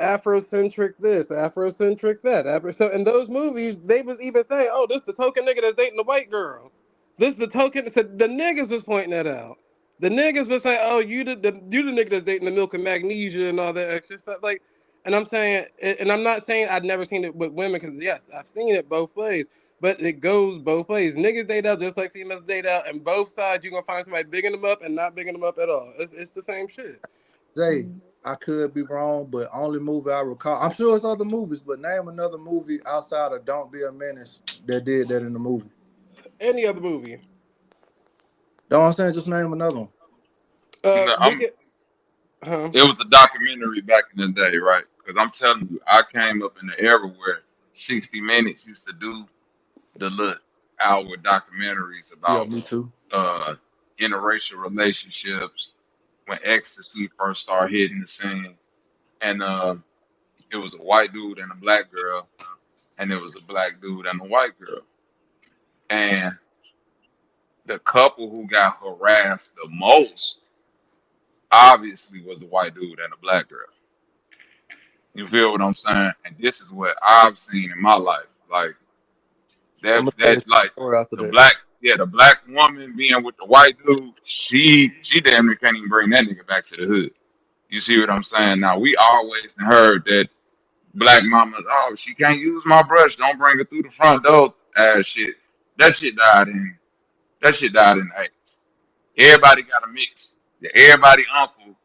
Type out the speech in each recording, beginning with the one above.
Afrocentric this, Afrocentric that. So in those movies, they was even saying, "Oh, this the token nigga that's dating the white girl. This the token." So the niggas was pointing that out. The niggas was saying, "Oh, you the nigga that's dating the milk and magnesia and all that extra stuff." Like, and I'm saying, and I'm not saying I've never seen it with women because yes, I've seen it both ways. But it goes both ways. Niggas date out just like females date out, and both sides you're gonna find somebody bigging them up and not bigging them up at all. It's the same shit. Zay, I could be wrong, but only movie I recall. I'm sure it's other movies, but name another movie outside of Don't Be a Menace that did that in the movie. Any other movie. Don't understand. Just name another one. No, We I'm. could. Huh? It was a documentary back in the day, right? Because I'm telling you, I came up in the era where 60 Minutes used to do the little hour documentaries Yeah, about me too. uh interracial relationships when ecstasy first started hitting the scene, and it was a white dude and a black girl, and it was a black dude and a white girl, and the couple who got harassed the most obviously was the white dude and the black girl. You feel what I'm saying? And this is what I've seen in my life. Like I'm that gonna tell you that like a story after the that. black yeah, the black woman being with the white dude, she damn near can't even bring that nigga back to the hood. You see what I'm saying? Now we always heard that black mamas, oh, she can't use my brush, don't bring her through the front door. Shit. That shit died in the 80s. Everybody got a mix. Yeah, everybody uncle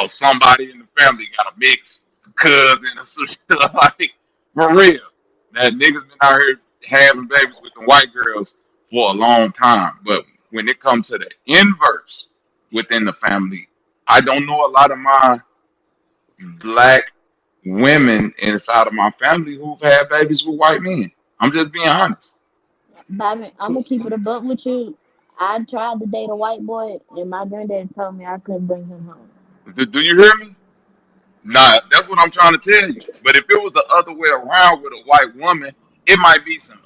or somebody in the family got a mix cousin or some shit like for real. That niggas been out here having babies with the white girls for a long time. But when it comes to the inverse within the family, I don't know a lot of my black women inside of my family who've had babies with white men. I'm just being honest. Bobby, I'm gonna keep it a buck with you. I tried to date a white boy, and my granddad told me I couldn't bring him home. Do you hear me? Nah, that's what I'm trying to tell you. But if it was the other way around with a white woman, it might be some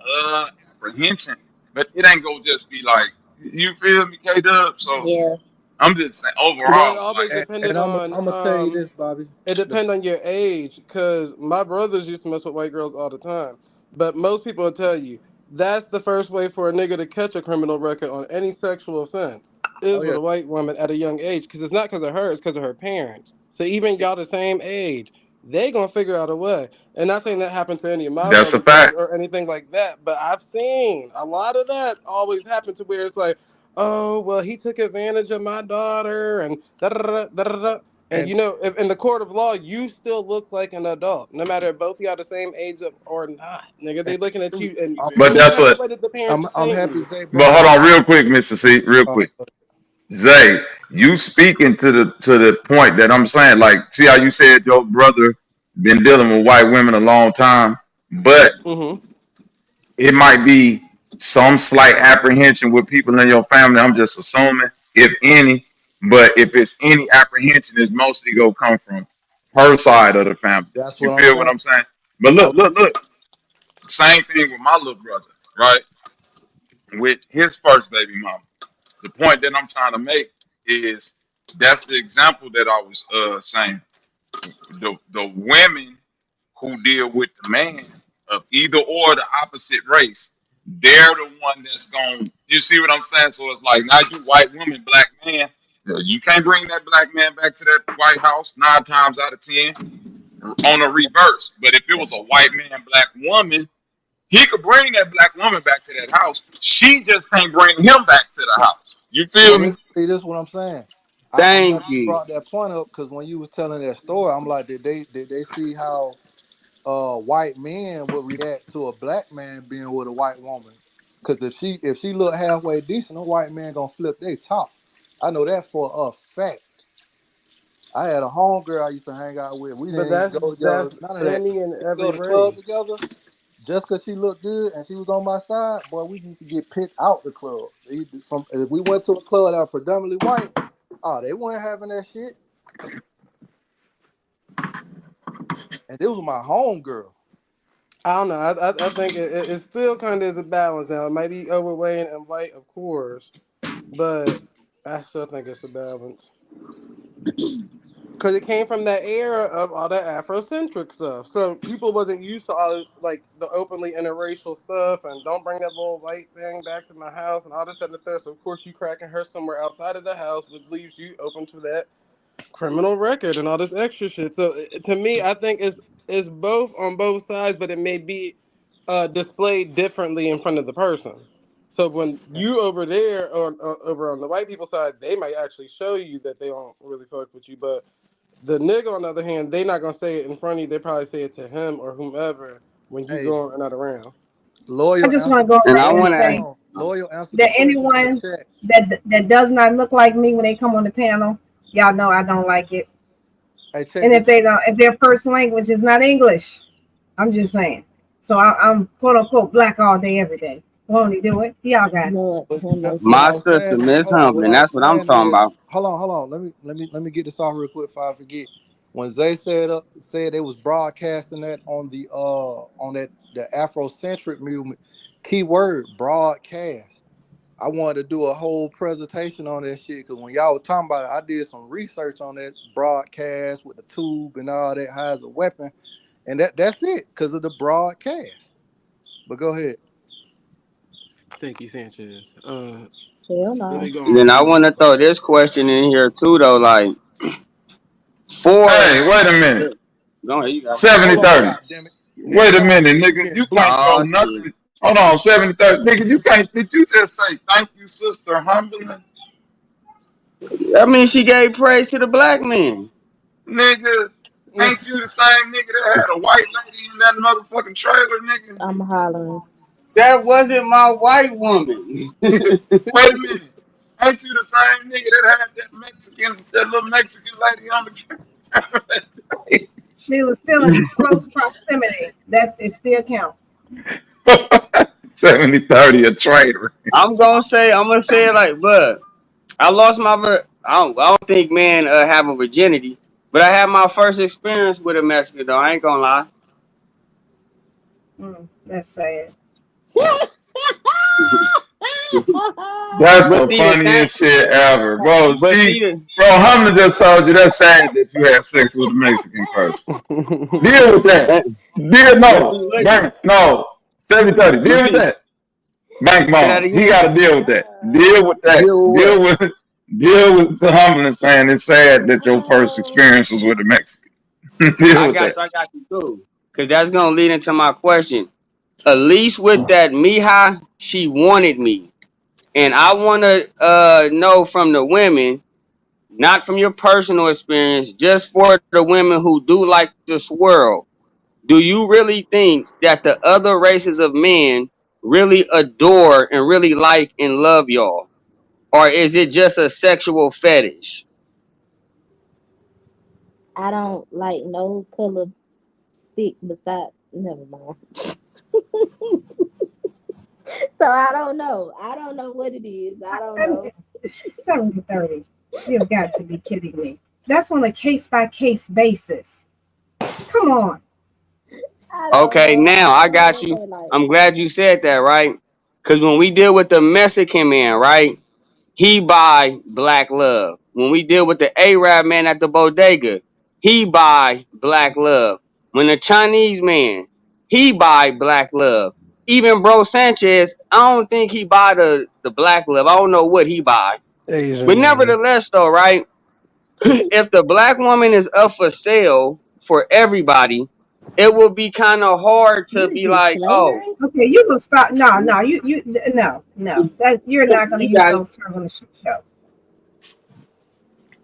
apprehension. But it ain't gonna just be like you feel me, K Dub. So Yeah, I'm just saying Well, it overall, always like And depended I'm on I'm gonna tell you this, Bobby. it The, depend on your age, because my brothers used to mess with white girls all the time. But most people will tell you that's the first way for a nigga to catch a criminal record on any sexual offense oh is with yeah, a white woman at a young age. Because it's not because of her, it's because of her parents. So even y'all the same age, they gonna figure out a way. And not saying that happened to any of my that's a brothers fact. or anything like that, but I've seen a lot of that always happen to where it's like, oh well, he took advantage of my daughter and da da da da da da. And and you know, if in the court of law, you still look like an adult, no matter if both y'all the same age or not. Nigga, and they looking at you, and I'm But and you that's have the what. way that the I'm parents I'm seen happy you. Zay But brought hold that. on, real quick, Mister C, real Uh, quick. Zay, you speaking to the point that I'm saying. Like, see how you said your brother been dealing with white women a long time, but Mm-hmm. it might be some slight apprehension with people in your family. I'm just assuming, if any. But if it's any apprehension, it's mostly gonna come from her side of the family. that's You what I'm feel what saying. I'm saying? But I, look. Same thing with my little brother, right? With his first baby mama. The point that I'm trying to make is that's the example that I was saying. The women who deal with the man of either or the opposite race, they're the one that's going. You see what I'm saying? So it's like now you white woman, black man. You can't bring that black man back to that White House 9 times out of 10 on a reverse. But if it was a white man, black woman, he could bring that black woman back to that house. She just can't bring him back to the house. You feel me? see, this is what I'm saying. I'm glad Thank you you. brought that point up because when you was telling that story, I'm like, did they see how white men would react to a black man being with a white woman? Because if she look halfway decent, a white man gonna flip their top. I know that for a fact. I had a homegirl I used to hang out with. We But didn't that's go together, that's none of that. any and We go every to the club race. together just because she looked good and she was on my side. Boy, we used to get picked out the club. From if we went to a club that was predominantly white, oh, they weren't having that shit. And this was my homegirl. I don't know. I think it still kind of is a balance now. It might be overweight and white, of course, but I still think it's a balance. Because it came from that era of all that Afrocentric stuff. So people wasn't used to all like the openly interracial stuff and don't bring that little white thing back to my house and all this other stuff. So of course you cracking her somewhere outside of the house, which leaves you open to that criminal record and all this extra shit. So to me, I think it's both on both sides, but it may be displayed differently in front of the person. So when you over there or over on the white people side, they might actually show you that they don't really fuck with you, but the nigga, on the other hand, they not gonna say it in front of you. They probably say it to him or whomever when you Hey, go and not around. I loyal just want answer. to go And I around and want to Hold ask, say on. Loyal answer the that question in the anyone chat. that does not look like me when they come on the panel, y'all know I don't like it. Hey, check And this out. if their first language is not English, I'm just saying. So I'm quote unquote black all day, every day. Won't he do it? Y'all got it. Lord But have what mercy. my I was sister, saying is, Miss hold on. What Humbling. I was That's what I'm saying talking is, about. hold on. Let me get this off real quick before I forget. When Zay said they was broadcasting that on that the Afrocentric movement, keyword broadcast. I wanted to do a whole presentation on that shit because when y'all were talking about it, I did some research on that broadcast with the tube and all that, how it's a weapon, and that's it because of the broadcast. But go ahead. Thank you, Sanchez. Hell Let no. me go And on then I mute. want to throw this question in here too, though. Like, for Hey, wait a minute. go ahead, you got it. 70 Hold on, 30. goddamn it. Wait a Anytime minute, niggas nigga. get You can't booted. throw Oh shit. nothing. Hold on, 70 30. Nigga, you can't. Did you just say thank you, sister humbling? I mean, she gave praise to the black man. Nigga, ain't you the same nigga that had a white lady in that motherfucking trailer, nigga? I'm hollering. That wasn't my white woman. Wait a minute. Ain't you the same nigga that had that little Mexican lady on the trailer? She was still in close proximity. That's it. Still count. 70 30, a traitor. I'm gonna say it like, bruh, I lost my, I don't think men have a virginity, but I had my first experience with a Mexican though. I ain't gonna lie. That's sad. That's But the see the thing, funniest shit ever, bro. but see the, Bro, Hamna just told you that's sad that you had sex with a Mexican person. Deal with that. eh, but see, look, No. 70 30. but Deal with see, that. Bank say that mom. He again. got to deal with that. Deal with that. Deal with what? Deal with the humbling saying it's sad that your first experience was with a Mexican. Deal with that. I got you too. Cause that's gonna lead into my question. At least with that Mija, she wanted me. And I wanna know from the women, not from your personal experience, just for the women who do like to swirl. Do you really think that the other races of men really adore and really like and love y'all? Or is it just a sexual fetish? I don't like no color stick besides. Never mind. So I don't know. I don't know what it is. I don't And know. 70-30. You've got to be kidding me. That's on a case by case basis. Come on. I don't Okay, know. now I I don't know got what you. they like. I'm glad you said that, right? Because when we deal with the Mexican man, right? He buy black love. When we deal with the Arab man at the bodega, he buy black love. When the Chinese man, he buy black love. Even bro Sanchez, I don't think he buy the black love. I don't know what he buy. But Asian man. nevertheless, though, right? If the black woman is up for sale for everybody, it will be kind of hard to What is be this, like, oh, slavery? Okay, you gonna stop? No, no, no. That you're not gonna you use got it, those terms on the show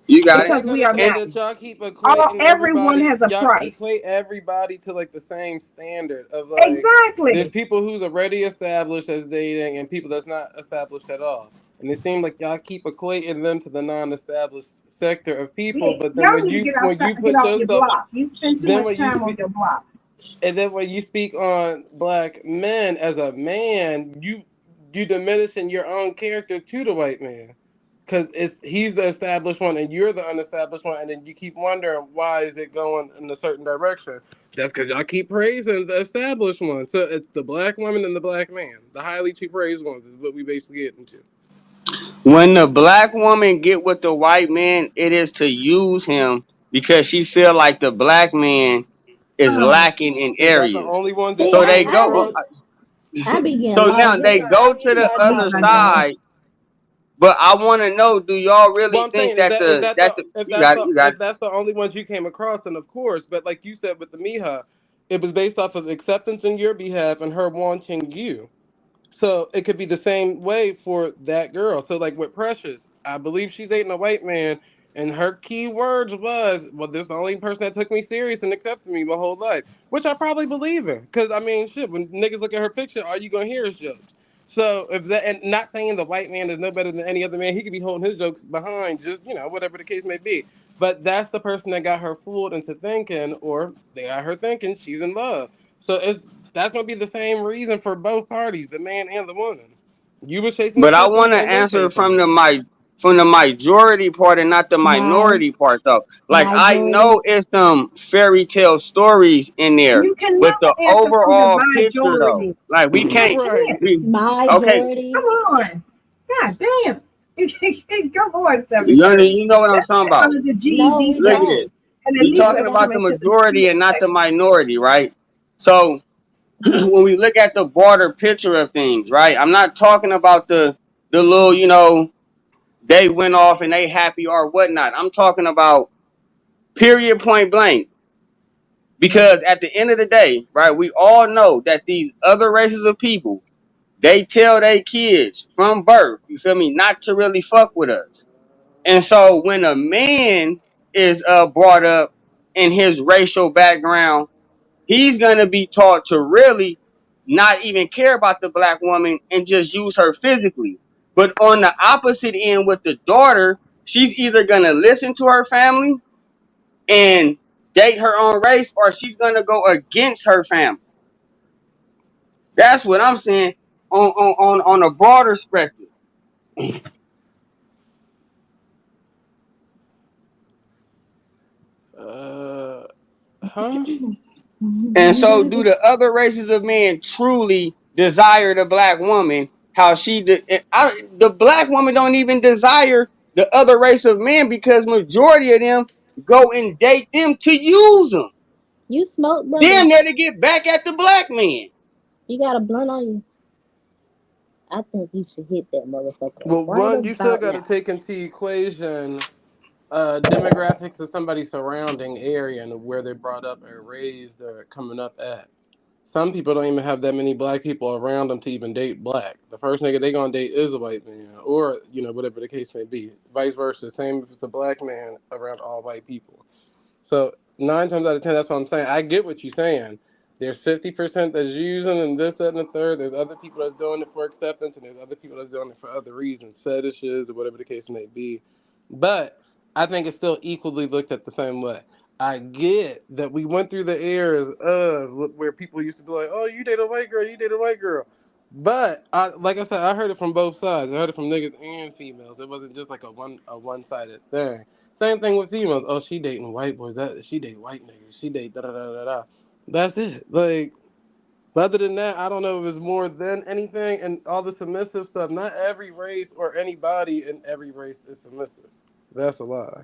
you got Am it. I because we gonna are say And not. that y'all keep All equating everyone everybody? has a Y'all price. equate everybody to like the same standard of like. There's Exactly. people who's already established as dating and people that's not established at all. And it seems like y'all keep equating them to the non-established sector of people. Yeah, But then y'all when need to you get when outside, you get put off your yourself, block. You spend too then much when you time on speak, your block. and then when you speak on black men as a man, you diminishing your own character to the white man because it's he's the established one and you're the unestablished one, and then you keep wondering why is it going in a certain direction. That's because y'all keep praising the established one. So it's the black woman and the black man, the highly to praised ones, is what we basically get into. when the black woman get with the white man, it is to use him because she feel like the black man is Oh, lacking in Is that the areas. only ones that See, you So came they go. across? I be getting So now lost. This they why I go be to the trying to other talk to y'all. side. But I want to know: do y'all Well, really I'm think saying is that that is that the if you that's got it, the you got if it. that's the only ones you came across, then of course. But like you said with the Miha, it was based off of acceptance on your behalf and her wanting you. So it could be the same way for that girl. So like with Precious, I believe she's dating a white man, and her key words was, "Well, this is the only person that took me serious and accepted me my whole life," which I probably believe her. Cause I mean, shit, when niggas look at her picture, all you gonna hear is jokes. So if that, and not saying the white man is no better than any other man, he could be holding his jokes behind, just whatever the case may be. But that's the person that got her fooled into thinking, or they got her thinking she's in love. So it's that's gonna be the same reason for both parties, the man and the woman. You was chasing But I acceptance, want to and they answer chasing from it. the majority part and not the My minority part though. Like I majority. know it's some fairy tale stories in there, you can but the never answer from the overall picture though, majority. like we You just can't. Right. can't. We okay. Come Majority. on. God damn. Come on, You 730. know what I'm Let's talking sit about. under the No, GED we Look at this. section don't. and at We least talking let's about come the into the majority female and not the section. minority, right? So when we look at the broader picture of things, right? I'm not talking about the little, they went off and they happy or whatnot. I'm talking about period point blank. Because at the end of the day, right, we all know that these other races of people, they tell their kids from birth, you feel me, not to really fuck with us. And so when a man is brought up in his racial background, he's gonna be taught to really not even care about the black woman and just use her physically. But on the opposite end with the daughter, she's either gonna listen to her family and date her own race, or she's gonna go against her family. That's what I'm saying on a broader spectrum. Uh, huh? And so, do the other races of men truly desire the black woman? How the black woman don't even desire the other race of men because majority of them go and date them to use them. You smoke, brother. Damn, there to get back at the black man. You got a blunt on you. I think you should hit that motherfucker Well, right one, you still about got to now. take into equation demographics of somebody's surrounding area and where they brought up or raised or coming up at. Some people don't even have that many black people around them to even date black. The first nigga they gonna date is a white man, or whatever the case may be. Vice versa, same if it's a black man around all white people. So 9 times out of 10, that's what I'm saying. I get what you're saying. There's 50% that's using and this, that, and the third. There's other people that's doing it for acceptance, and there's other people that's doing it for other reasons, fetishes or whatever the case may be. But I think it's still equally looked at the same way. I get that we went through the eras of where people used to be like, "Oh, you date a white girl, you date a white girl." But like I said, I heard it from both sides. I heard it from niggas and females. It wasn't just like a one sided thing. Same thing with females. Oh, she dating white boys. That she date white niggas. She date da da da da da. That's it. Like, other than that, I don't know if it's more than anything. And all the submissive stuff. Not every race or anybody in every race is submissive. That's a lie.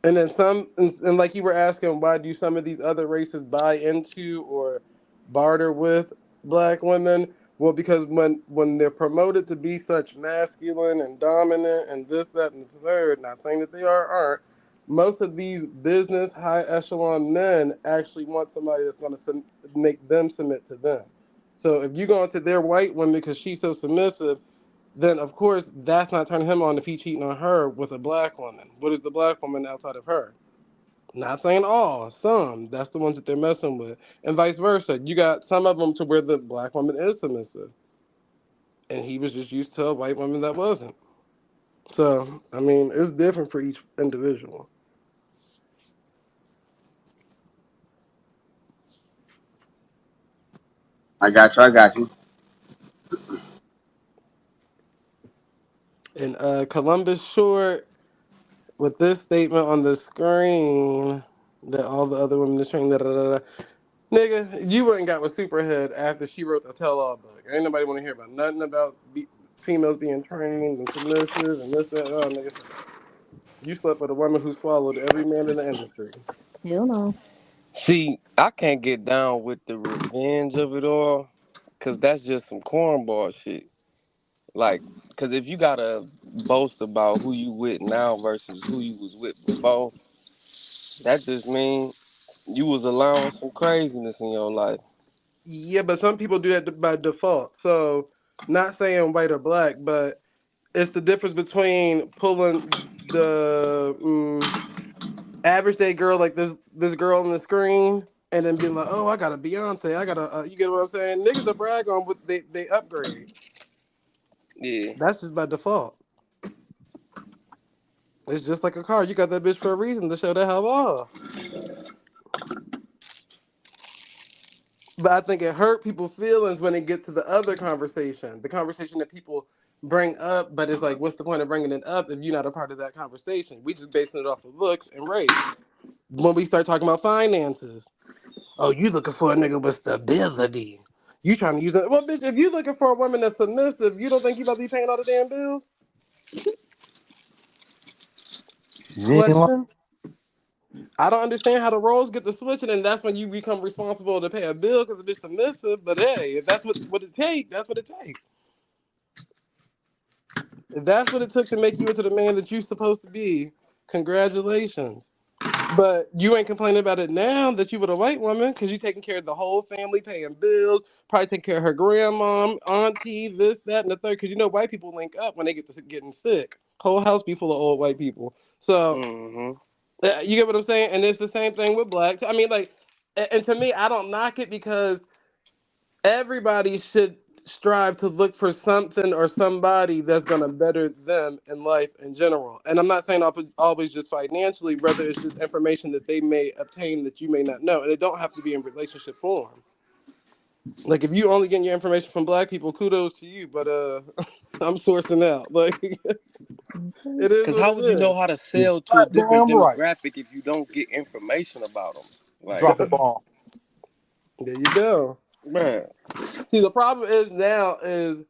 And then some, and like you were asking, why do some of these other races buy into or barter with black women? Well, because when they're promoted to be such masculine and dominant and this, that, and the third, not saying that they aren't, most of these business high echelon men actually want somebody that's going to make them submit to them. So if you go into their white women because she's so submissive, then of course that's not turning him on if he cheating on her with a black woman. What is the black woman outside of her? Not saying all, some. That's the ones that they're messing with, and vice versa. You got some of them to where the black woman is submissive, and he was just used to a white woman that wasn't. So I mean, it's different for each individual. I got you. I got you. And Columbus Short with this statement on the screen that all the other women are saying da. Nigga, you went and got with Superhead after she wrote the tell-all book. Ain't nobody want to hear about nothing about females being trained and submissive and this, that. Oh, nigga, shut up. You slept with a woman who swallowed every man in the industry. Hell no. See, I can't get down with the revenge of it all, cause that's just some cornball shit. Like, cause if you gotta boast about who you with now versus who you was with before, that just mean you was allowing some craziness in your life. Yeah, but some people do that by default. So, not saying white or black, but it's the difference between pulling the average day girl like this girl on the screen and then being like, oh, I got a Beyonce, I got a, you get what I'm saying? Niggas are brag on what they upgrade. Yeah. That's just by default. It's just like a car. You got that bitch for a reason to show that how off. But I think it hurt people's feelings when it gets to the other conversation, the conversation that people bring up. But it's like, what's the point of bringing it up if you're not a part of that conversation? We just basing it off of looks and race. When we start talking about finances, oh, you looking for a nigga with stability? You trying to use it? Well, bitch, if you looking for a woman that's submissive, you don't think you about to be paying all the damn bills? You ain't lying. Question. I don't understand how the roles get to switching, and that's when you become responsible to pay a bill because the bitch submissive. But hey, if that's what it takes, that's what it takes. If that's what it took to make you into the man that you're supposed to be, congratulations. But you ain't complaining about it now that you with a white woman because you taking care of the whole family, paying bills, probably taking care of her grandmom, auntie, this, that, and the third. Because you know white people link up when they get to getting sick. Whole house be full of old white people. So Mm-hmm. you get what I'm saying? And it's the same thing with blacks. I mean, like, and to me, I don't knock it because everybody should strive to look for something or somebody that's going to better them in life in general. And I'm not saying always just financially, rather it's just information that they may obtain that you may not know. And it don't have to be in relationship form. Like if you only getting your information from black people, kudos to you, but I'm sourcing out. Like Okay. it is Cause what how it would you know is. how to It's sell to a different goddamn right. demographic if you don't get information about them? Like, Drop a bomb. There you go. man, See, the problem is now is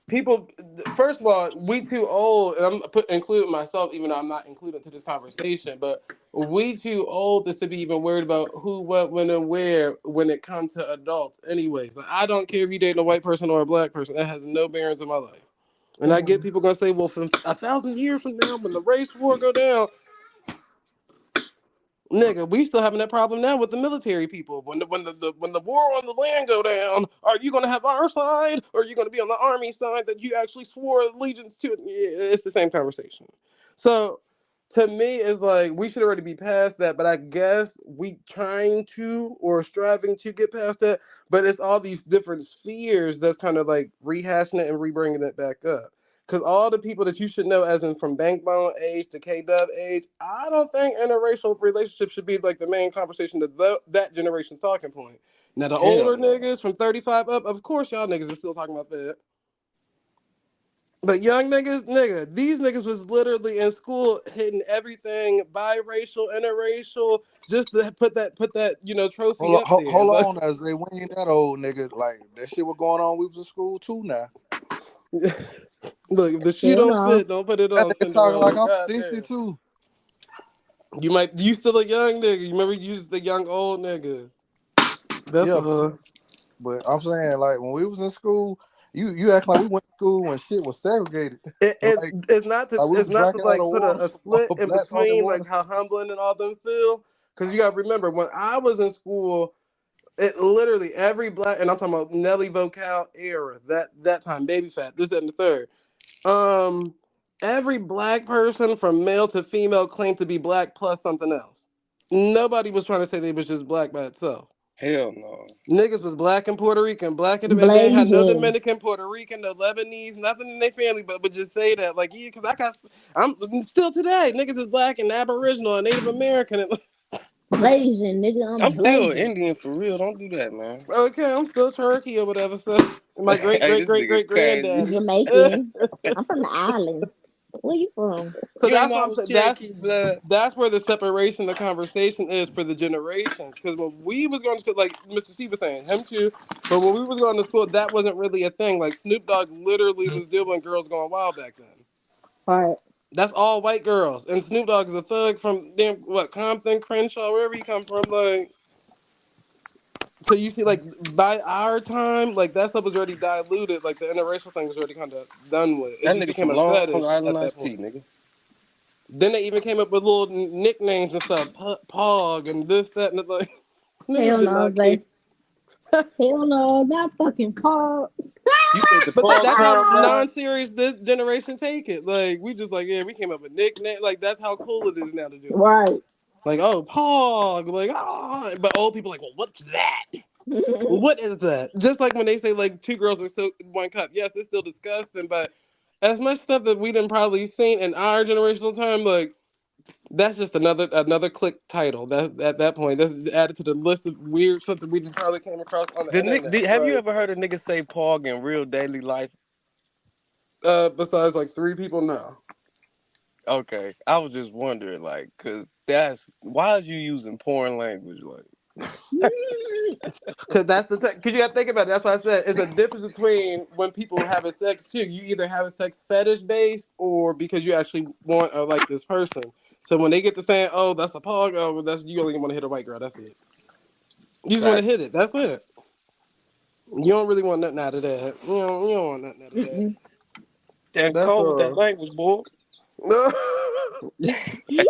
people. First of all, we too old, and including myself, even though I'm not included to this conversation. But we too old just to be even worried about who, what, when, and where when it comes to adults. Anyways, like I don't care if you dating a white person or a black person. That has no bearings in my life. And I get Mm. people gonna say, well, from 1,000 years from now, when the race war go down, nigga, we still having that problem now with the military people. When the war on the land go down, are you gonna have our side or are you gonna be on the army side that you actually swore allegiance to? Yeah, it's the same conversation. So to me, it's like we should already be past that, but I guess we trying to or striving to get past that. But it's all these different spheres that's kind of like rehashing it and re-bringing it back up. Because all the people that you should know, as in from Bankbone age to K Dub age, I don't think interracial relationships should be like the main conversation that that generation's talking point. Now, the hell older no. niggas from 35 up, of course, y'all niggas is still talking about that. But young niggas, nigga, these niggas was literally in school hitting everything biracial, interracial, just to put that trophy up there. Hold Like, on, as they ain't that old nigga. Like that shit was going on. We was in school too now. look, if the shoe Hell don't no. fit, don't put it That on, nigga talking like Cinderella. I'm God damn. 62. You still a young nigga. You remember you was the young old nigga. That's Yeah, all. but I'm saying like when we was in school, you act like we went to school when shit was segregated. It, it Like it's not to like we it's was not to drinking out like of put water a from split in black on the between like water. how humbling and all them feel. Because you gotta remember when I was in school, it literally every black and I'm talking about Nelly Vocal era, that time, baby fat, this, that, and the third. Um every black person from male to female claimed to be black plus something else. Nobody was trying to say they was just black by itself. Hell no. Niggas was black and Puerto Rican, black and they ain't had no Blazing. Dominican, Puerto Rican, no Lebanese, nothing in their family, but would just say that like yeah, because I'm still today niggas is black and Aboriginal and Native American. And, Blazing, nigga. I'm I'm still blazing. Indian for real. Don't do that, man. okay, I'm still Cherokee or whatever. So my great Hey, great this great nigga great crazy. granddaddy. Jamaican. I'm from the island. Where you from? So You ain't that's know what I I'm was saying. Cherokee blood. That's where the separation, the conversation is for the generations. Because when we was going to school, like Mr. C was saying, him too. But when we was going to school, that wasn't really a thing. Like Snoop Dogg literally was doing girls going wild back then. Part. That's all white girls. And Snoop Dogg is a thug from damn what Compton, Crenshaw, wherever he come from. Like, so you see, like by our time, like that stuff was already diluted. Like the interracial thing was already kind of done with. It That just nigga became from a Long fetish Island at that iced tea, point. nigga. Then they even came up with little nicknames and stuff, Pog and this, that, and the like. Niggas Hell did no, not care. Zay. Hell no, not fucking Paul. You said the But Pog that's how Terrified? non-serious this generation take it. Like we just like, yeah, we came up with nicknames. Like that's how cool it is now to do it. Right. Like, oh, Pog, like, ah, but old people like, well, what's that? What is that? Just like when they say like two girls are so in one cup. Yes, it's still disgusting, but as much stuff that we didn't probably seen in our generational time, like that's just another click title. That's at that point. That's added to the list of weird stuff that we didn't probably came across on the internet. Have you Like, ever heard a nigga say Pog in real daily life? besides like three people, no. Okay, I was just wondering, like, cause that's why is you using porn language, like? Cause that's cause you gotta think about it. That's why I said it's a difference between when people having sex too. You either have a sex fetish based or because you actually want or like this person. So when they get to saying, "Oh, that's a pog," oh, well, that's you only want to hit a white girl. That's it. You just want to Fact. hit it. That's it. You don't really want nothing out of that. You don't want nothing out of that. Mm-mm. Damn That's cold with that all. language, boy.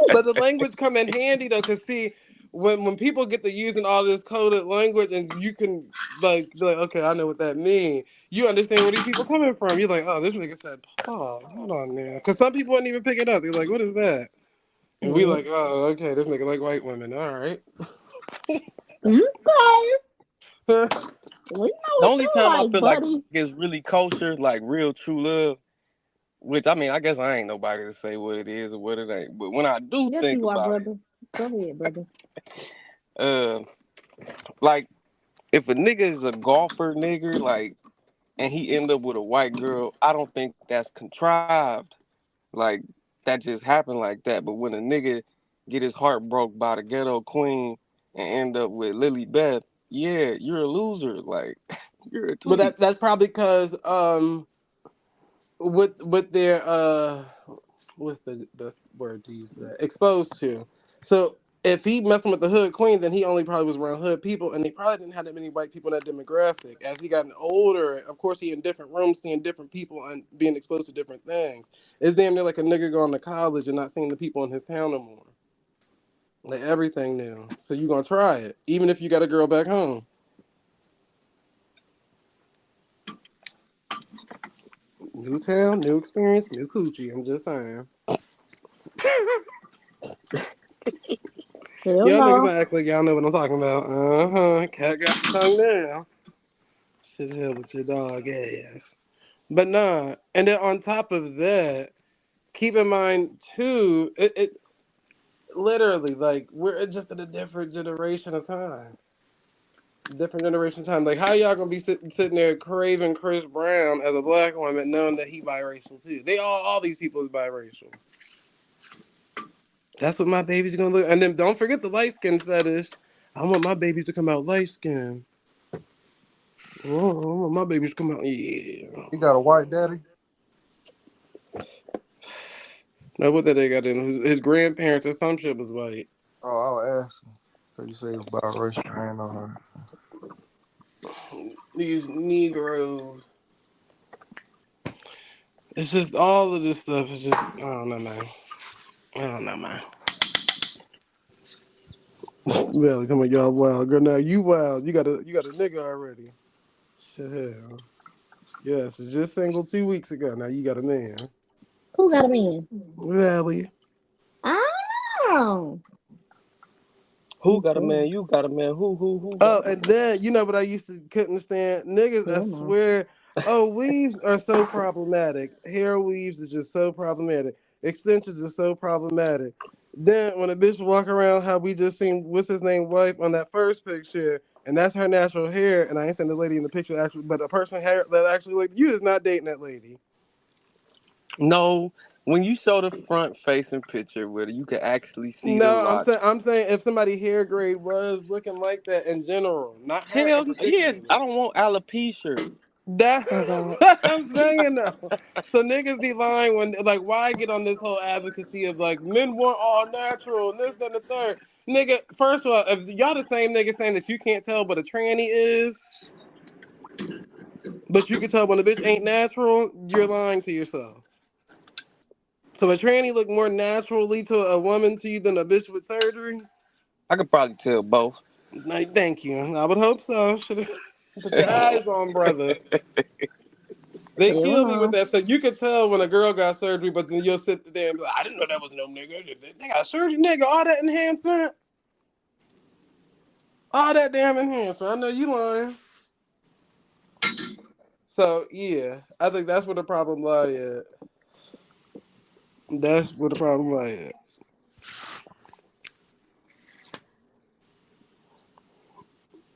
But the language come in handy though, cause see, when people get to using all this coded language and you can like okay, I know what that means. You understand where these people coming from. You're like, oh, this nigga said pog. Hold on now, cause some people wouldn't even pick it up. They're like, what is that? And we Mm. like, oh, okay, this nigga like white women. All right. Okay. We know The what only you time I like, feel like buddy. it's really kosher, like real true love, which I mean, I guess I ain't nobody to say what it is or what it ain't. But when I do Yes, think you are, about brother. Go ahead, brother. it, like if a nigga is a golfer nigger, like, and he end up with a white girl, I don't think that's contrived. Like that just happened like that. But when a nigga get his heart broke by the ghetto queen and end up with Lily Beth, yeah, you're a loser. Like you're a But tweak. that's probably because with their what's the best word to use for that? Exposed to. So if he messing with the hood queen, then he only probably was around hood people, and he probably didn't have that many white people in that demographic. As he gotten older, of course, he in different rooms, seeing different people and being exposed to different things. It's damn near like a nigga going to college and not seeing the people in his town no more. Like everything new. So you gonna try it, even if you got a girl back home. New town, new experience, new coochie. I'm just saying. Hell Y'all niggas no. not act like y'all know what I'm talking about. Uh huh. Cat got the tongue down. Shit hell with your dog ass. But nah. And then on top of that, keep in mind too, it literally like we're just in a different generation of time. Different generation of time. Like how y'all gonna be sitting there craving Chris Brown as a black woman knowing that he biracial too? They all these people is biracial. That's what my baby's gonna look. And then don't forget the light skin fetish. I want my babies to come out light skin. Oh, I want my babies to come out. Yeah. He got a white daddy. Now what did they got in? His grandparents or some shit was white. Oh, I was asking. Cause you say he was biracial. I ain't know her. These Negroes. It's just all of this stuff. It's just I don't know, man. I don't know, man. Really, come on, y'all wild girl. Now you wild. You got a nigga already. Shit hell. Yes, was just single 2 weeks ago. Now you got a man. Who got a man? Valley. Oh. Who got a man? Okay. You got a man. Who got Oh, a and man? then you know what I used to couldn't stand? Niggas, I Hell no. swear. Oh, weaves are so problematic. Hair weaves is just so problematic. Extensions are so problematic. Then when a bitch walk around, how we just seen what's his name wife on that first picture, and that's her natural hair, and I ain't seen the lady in the picture actually, but a person hair that actually like you is not dating that lady. No, when you show the front facing picture where you can actually see the No, locks. I'm saying if somebody hair grade was looking like that in general, not her in Hell yeah, particular. I don't want alopecia. That's Oh God. what I'm saying now. So niggas be lying when like why get on this whole advocacy of like men want all natural and this, that, and the third. Nigga, first of all, if y'all the same nigga saying that you can't tell what a tranny is, but you can tell when a bitch ain't natural, you're lying to yourself. So a tranny look more naturally to a woman to you than a bitch with surgery? I could probably tell both. Like, thank you. I would hope so. Should put your eyes on, brother. They Hell kill me with no. that. So you could tell when a girl got surgery, but then you'll sit there and be like, I didn't know that was no nigga. They got surgery, nigga. All that enhancement. All that damn enhancement. I know you lying. So yeah, I think that's where the problem lie at. That's where the problem lie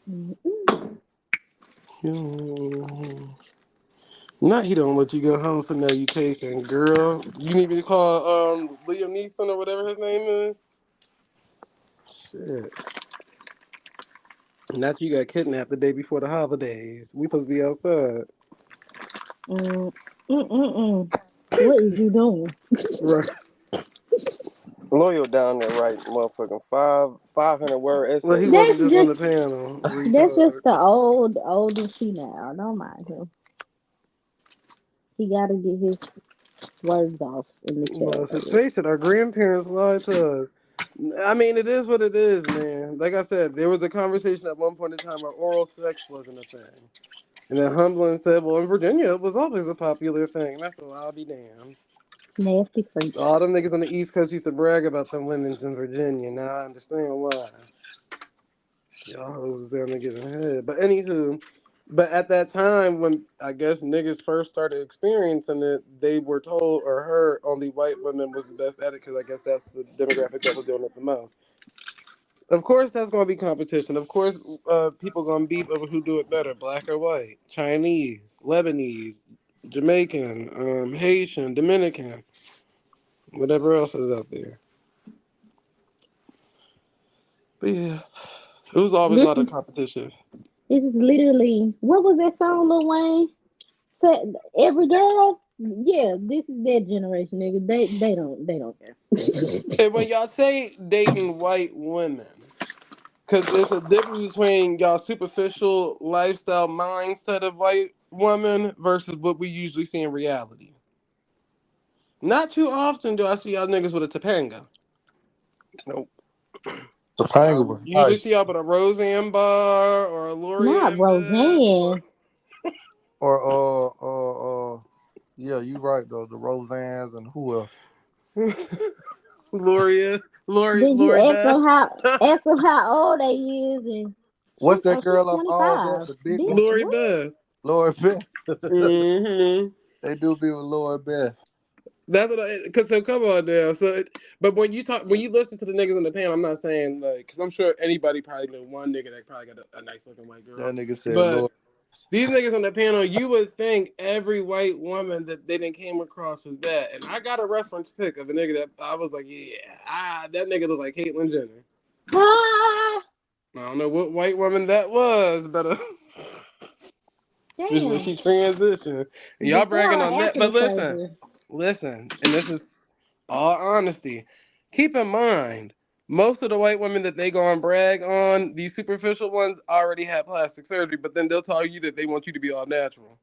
Mm-mm. at. Not he don't let you go home, so now you taking girl. You need me to call Liam Neeson or whatever his name is. Shit. Not you got kidnapped the day before the holidays. We supposed to be outside. Mm, mm. What is you doing? Right. Loyal down there, right? Motherfucking 500 word Well, he essay. wasn't That's just on the just panel. that's just Retard. the older female. Don't mind him. He gotta get his words off in the chat, Well, I let's guess. face it, our grandparents lied to us. I mean, it is what it is, man. Like I said, there was a conversation at one point in time where oral sex wasn't a thing. And then Humblin said, well, in Virginia, it was always a popular thing. That's so I'll be damned. Nasty freak. All them niggas on the East Coast used to brag about them women's in Virginia. Now I understand why. Y'all hoes was down there getting head. But anywho, but at that time when I guess niggas first started experiencing it, they were told or heard only white women was the best at it because I guess that's the demographic that was doing it the most. Of course, that's going to be competition. Of course, people going to beef over who do it better, black or white, Chinese, Lebanese, Jamaican, Haitian, Dominican, whatever else is out there. But yeah, it was always a This lot of is competition. this is literally what was that song Lil Wayne said? Every girl. Yeah, this is their generation, nigga. They don't care. And when y'all say dating white women, because there's a difference between y'all superficial lifestyle mindset of white women versus what we usually see in reality. Not too often do I see y'all niggas with a Topanga. Nope. Topanga I was usually nice. see y'all with a Roseanne bar or a Lori Not in bed or Roseanne. Or yeah, you right though. The Roseannes and who else? Loria, Then you Lori Beth, ask them how old they is, and What's that she's girl off all that? 25. The big one, Bitch, Lori what? Beth. Lord Beth. Hmm. They do be with Lord Beth. That's what I. Cause so come on now. But when you talk, when you listen to the niggas on the panel, I'm not saying like, cause I'm sure anybody probably know one nigga that probably got a nice looking white girl. That nigga said But Lord. these niggas on the panel, you would think every white woman that they didn't came across was bad. And I got a reference pic of a nigga that I was like, yeah, that nigga look like Caitlyn Jenner. Ah, I don't know what white woman that was, but just when damn. she transitioned, and y'all Before bragging or on that. after But the listen, surgery? listen, and this is all honesty. Keep in mind, most of the white women that they go and brag on, these superficial ones, already had plastic surgery, but then they'll tell you that they want you to be all natural.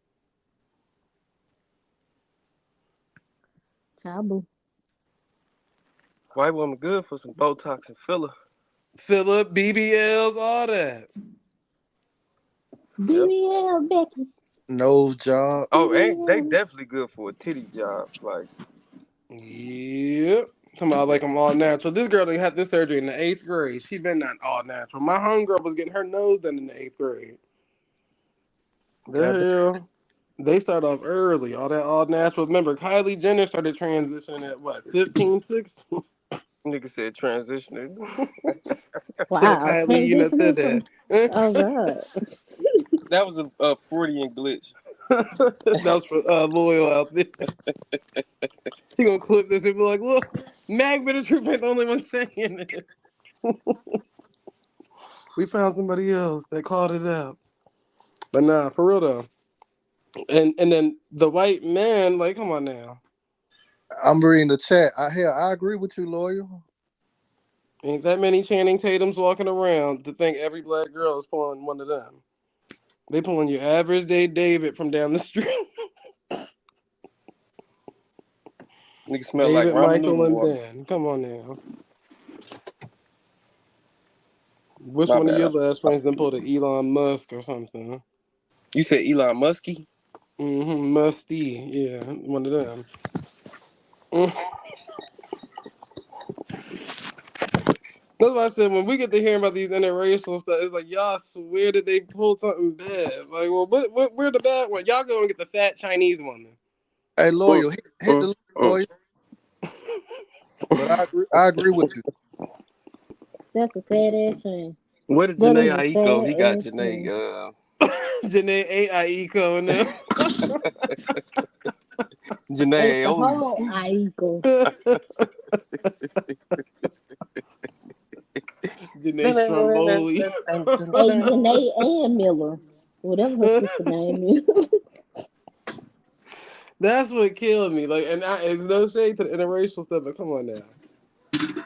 Chabu. White woman good for some Botox and filler. Philip, BBLs, all that. Yep. BBL Becky. Nose job. Oh, ain't they BBL. definitely good for a titty job? Like, Yep. Come on, like I'm all natural. This girl they had this surgery in the eighth grade. She been not all natural. My homegirl was getting her nose done in the eighth grade. The God hell? They start off early. All that all natural. Remember, Kylie Jenner started transitioning at what, 15, 16? nigga said transitioning. Tell Wow, Kylie you know to transitioning from. that. that Oh God. That was a Freudian glitch. was for loyal out there. He gonna clip this and be like, look, Mag Bitter Truth ain't the only one saying it. We found somebody else that called it out. But nah, for real though. And then the white man, like, come on now. I'm reading the chat. I agree with you, Loyal. Ain't that many Channing Tatums walking around to think every black girl is pulling one of them. They pulling your average day David from down the street. Nigga smell like David, ramen Michael, noodle and water. Ben. Come on now. Which My one of bad. your last friends then pulled a Elon Musk or something? You said Elon Muskie? Mm-hmm. Musty. Yeah, one of them. Mm. That's why I said when we get to hearing about these interracial stuff, it's like y'all swear that they pulled something bad. Like, well, where the bad one? Y'all go and get the fat Chinese woman. Hey, Uh, Loyal, hit uh, the link, uh. Loyal. But I agree with you. That's a sad ass shame. What is That Janae is a Aiko? sad He got ass shame. Janae Janae Aiko now. Ate Janae the Aoli. whole Aiko. Janae Stromboli. Ate Janae and Miller. Whatever her sister name is. That's what killed me. Like, and it's no shade to the interracial stuff, but come on now.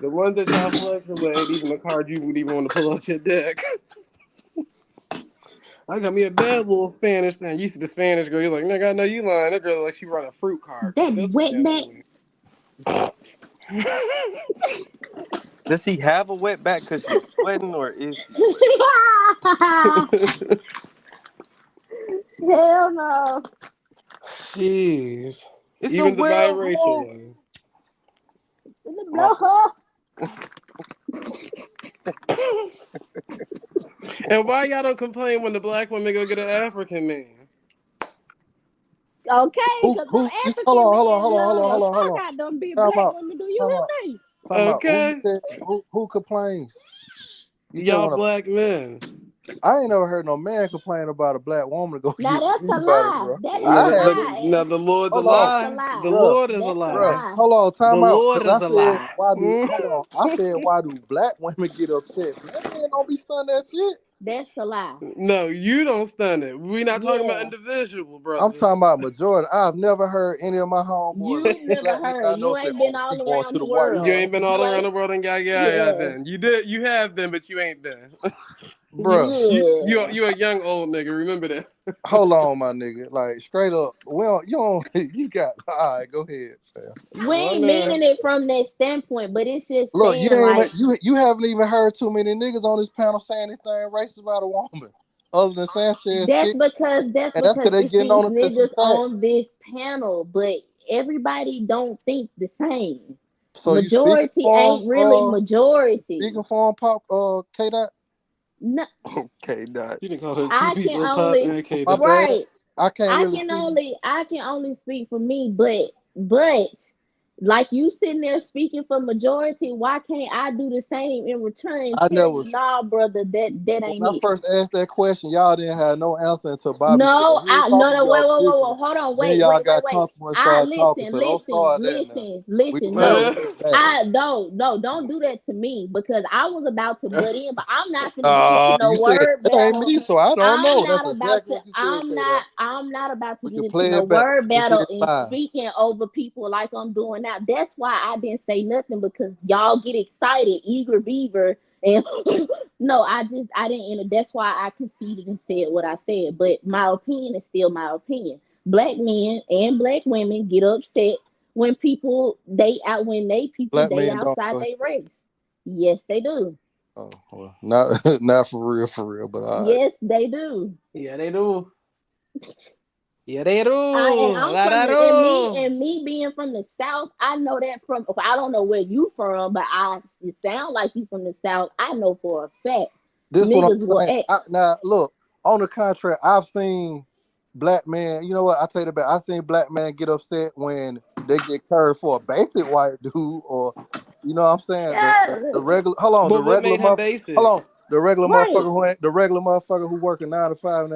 The ones that y'all flexing with ain't even a card you would even want to pull out your deck. I got me a bad little Spanish thing. You see the Spanish girl, you're like, nigga, I know you lying. That girl like she run a fruit cart. That This one wetback. definitely. Does she have a wet back because she's sweating, or is she wet? Hell no. Jeez. It's a Even the biracial werewolf. one. In the My blow. And why y'all don't complain when the black women go get an African man? Okay, Who because them who? You hold African on, hold on, men hold on, hold love on, the hold on, hold fuck on. out them big Time black out. women. Do you Time out. hear me? Time out. Who you Okay? said? Who complains? You said Y'all when a black men. I ain't never heard no man complain about a black woman to go Now get that's a anybody, lie. bro. That is Now a I the, haven't. lie. now the Lord's a Hold on, That's a lie. The lie. bro, Lord is a That's a bro. lie. lie. Hold on, The time out. Lord Cause is I a said, lie. why do? Mm. Hold on. I said, why do black women get upset? Black men don't be stunned that shit. That's a lie. No, you don't stun it. We not talking about Yeah. individual, I'm brother. talking about majority. I've never heard any of my homeboys, You've any never black nigga heard. I know You say, ain't been "Oh, we all going around to the the white You woman." ain't world. been all You around the ain't. world and yeah, Yeah. then. You did you have been, but you ain't been. Bruh, Yeah. You a young old nigga, remember that. hold on, my nigga. Like straight up. Well, you don't. You got. All right, go ahead, fam. We Come on ain't now. meaning it from that standpoint, but it's just Look, you saying ain't like you haven't even heard too many niggas on this panel saying anything racist about a woman, other than Sanchez that's chick, because that's and that's because because they it's getting these on her because she niggas fat. on this panel, but everybody don't think the same. So you Majority ain't really speaking majority. for him, pop, K dot. No, okay, dot. You didn't call her two I can people, Pop only and K My Dot. bad. right. I can't really see. I can only speak for me, but like you sitting there speaking for majority, why can't I do the same in return and I tell never. you, nah, brother, that When ain't I it. first asked that question, y'all didn't have no answer until Bobby said, No, "We ain't I no talking to no y'all wait, particular." hold on, Then y'all got wait. comfortable and I started talking. listen, So don't listen, start that now. listen, We can listen. handle No, Man. that back. I don't do that to me because I was about to butt in, but I'm not gonna get into no You said word that ain't battle. me, so I don't I'm know. That's not about exactly to. what you said, K dot. I'm not about to We get can into play no it back. word This battle is and fine. speaking over people like I'm doing now. That's why I didn't say nothing because y'all get excited, eager beaver, and no, I didn't enter. That's why I conceded and said what I said. But my opinion is still my opinion. Black men and black women get upset when people Black date men don't outside go. their race. Yes, they do. Oh well, not not for real, but all right. Yes, they do. Yeah, they do. Yeah, they do. And I'm La from da the do. and me being from the South, I know that from. I don't know where you from, but it sound like you from the South. I know for a fact This what niggas I'm will saying. act. Now look, on the contrary, I've seen black men. You know what? I tell you the best. I seen black men get upset when they get curved for a basic white dude, or you know what I'm saying. The Yeah, regular. Hold on, the But what regular made him mother. Hold basic? on. The regular right. motherfucker who ain't the regular motherfucker who working 9 to 5 and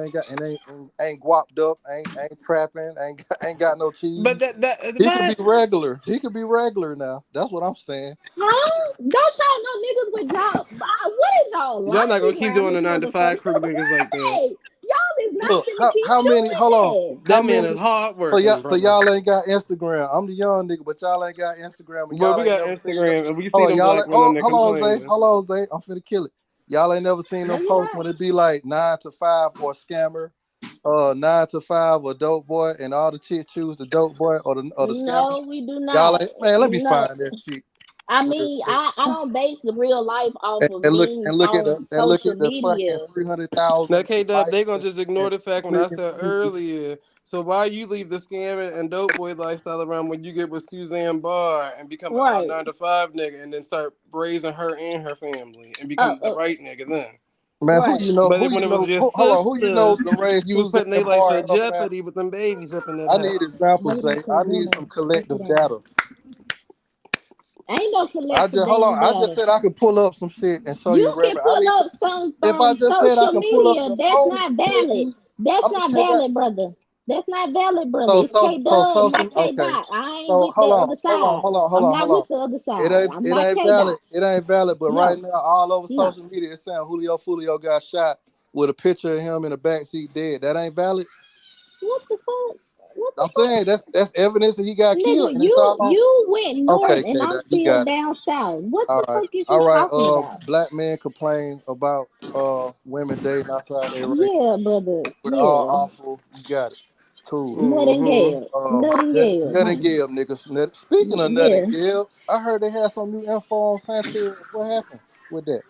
ain't guapped up, ain't trapping, ain't got no But cheese. that He could be but regular. He could be regular now. That's what I'm saying. Huh? Don't y'all know niggas with jobs? What is y'all y'all not gonna life keep around doing this the 9 to 5 motherfucker? crew niggas like that. Right? Y'all is is not look, gonna keep how many? Hold on, doing how That man many? is hard So y'all, working, so brother. y'all ain't got Instagram. I'm the young nigga, but y'all ain't got Instagram, and But we y'all ain't got never seen them. Instagram and we see Hold on, them y'all. black women Hold, that hold on, Zay. complaining. Hold on, Zay. I'm finna kill it. Y'all ain't never seen No, them you're posts not. when it be like 9 to 5 or scammer, 9 to 5 or dope boy, and all the chicks choose the dope boy or the scammer. No, we do Y'all not. ain't, man. Let me No, find that shit. I mean, I don't base the real life off of And look memes and look at the on and look social at the fucking media. 300,000 Now, K Dub, likes they gonna just and ignore the fact 2 when I million said views. earlier. So why you leave the scamming and dope boy lifestyle around when you get with Suzanne Barr and become a Right. 9 to 5 nigga and then start raising her and her family and Uh, become the uh right nigga then? Man, who right. you know? But Who then you when it was know? your Hold on, who you know sister, to raise you was putting their Suzanne life Barr at and her family? jeopardy with them babies up in that I need house. examples, Let me Zay. see. I Hold need some on. Let's sit collective down. data. Ain't no I collective just hold on. damn I just data. said I could pull up some shit and show you You can reference. I pull need to. up some If I from just said I social can pull up media. the That's post, not nigga, valid. That's I'm gonna not tell you. valid, brother. That's not valid, brother. So It's so K so Dub, social. not K Okay. Dot. I ain't So with that other side. hold I'm on, not hold on. with the other It side. ain't I'm it not ain't K valid. Dot. It ain't valid. But right No, now, all over no. social media, it's saying Julio got shot with a picture of him in the backseat dead. That ain't valid. What the fuck? What the I'm fuck? saying that's evidence that he got Nigga, killed, and it's all you on. you went north Okay, and K, I'm you still got it. down south. What All the right, fuck is all you right. talking about? Black men complain about women dating outside their race. Yeah, brother. We're all Yeah. awful. You got it. Cool. Mm-hmm. Nut and Gale, Ned and huh? Gib, niggas. Speaking of Ned and Yeah. Gib, I heard they had some new info on Sanchez. What happened with that?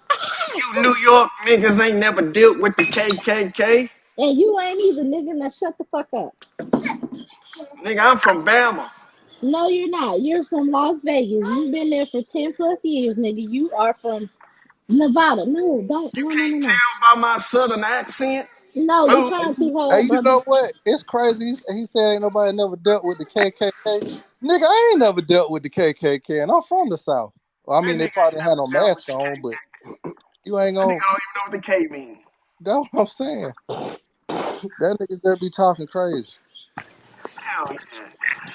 You New York niggas ain't never dealt with the KKK. And you ain't either, nigga. Now shut the fuck up. Nigga, I'm from Bama. No, you're not. You're from Las Vegas. You've been there for 10 plus years, nigga. You are from Nevada. No, don't. You No, no, no, can't no. tell by my southern accent. No, you're Fool. trying too Hey, hard, you brother. know what? It's crazy. He said ain't nobody never dealt with the KKK. Nigga, I ain't never dealt with the KKK, and I'm from the South. Well, I That mean, nigga they probably ain't didn't have never no dealt with mask the on, but KKK. you ain't That gonna. nigga don't even know what the K mean. That's what I'm saying. That nigga just be talking crazy. Hell yeah.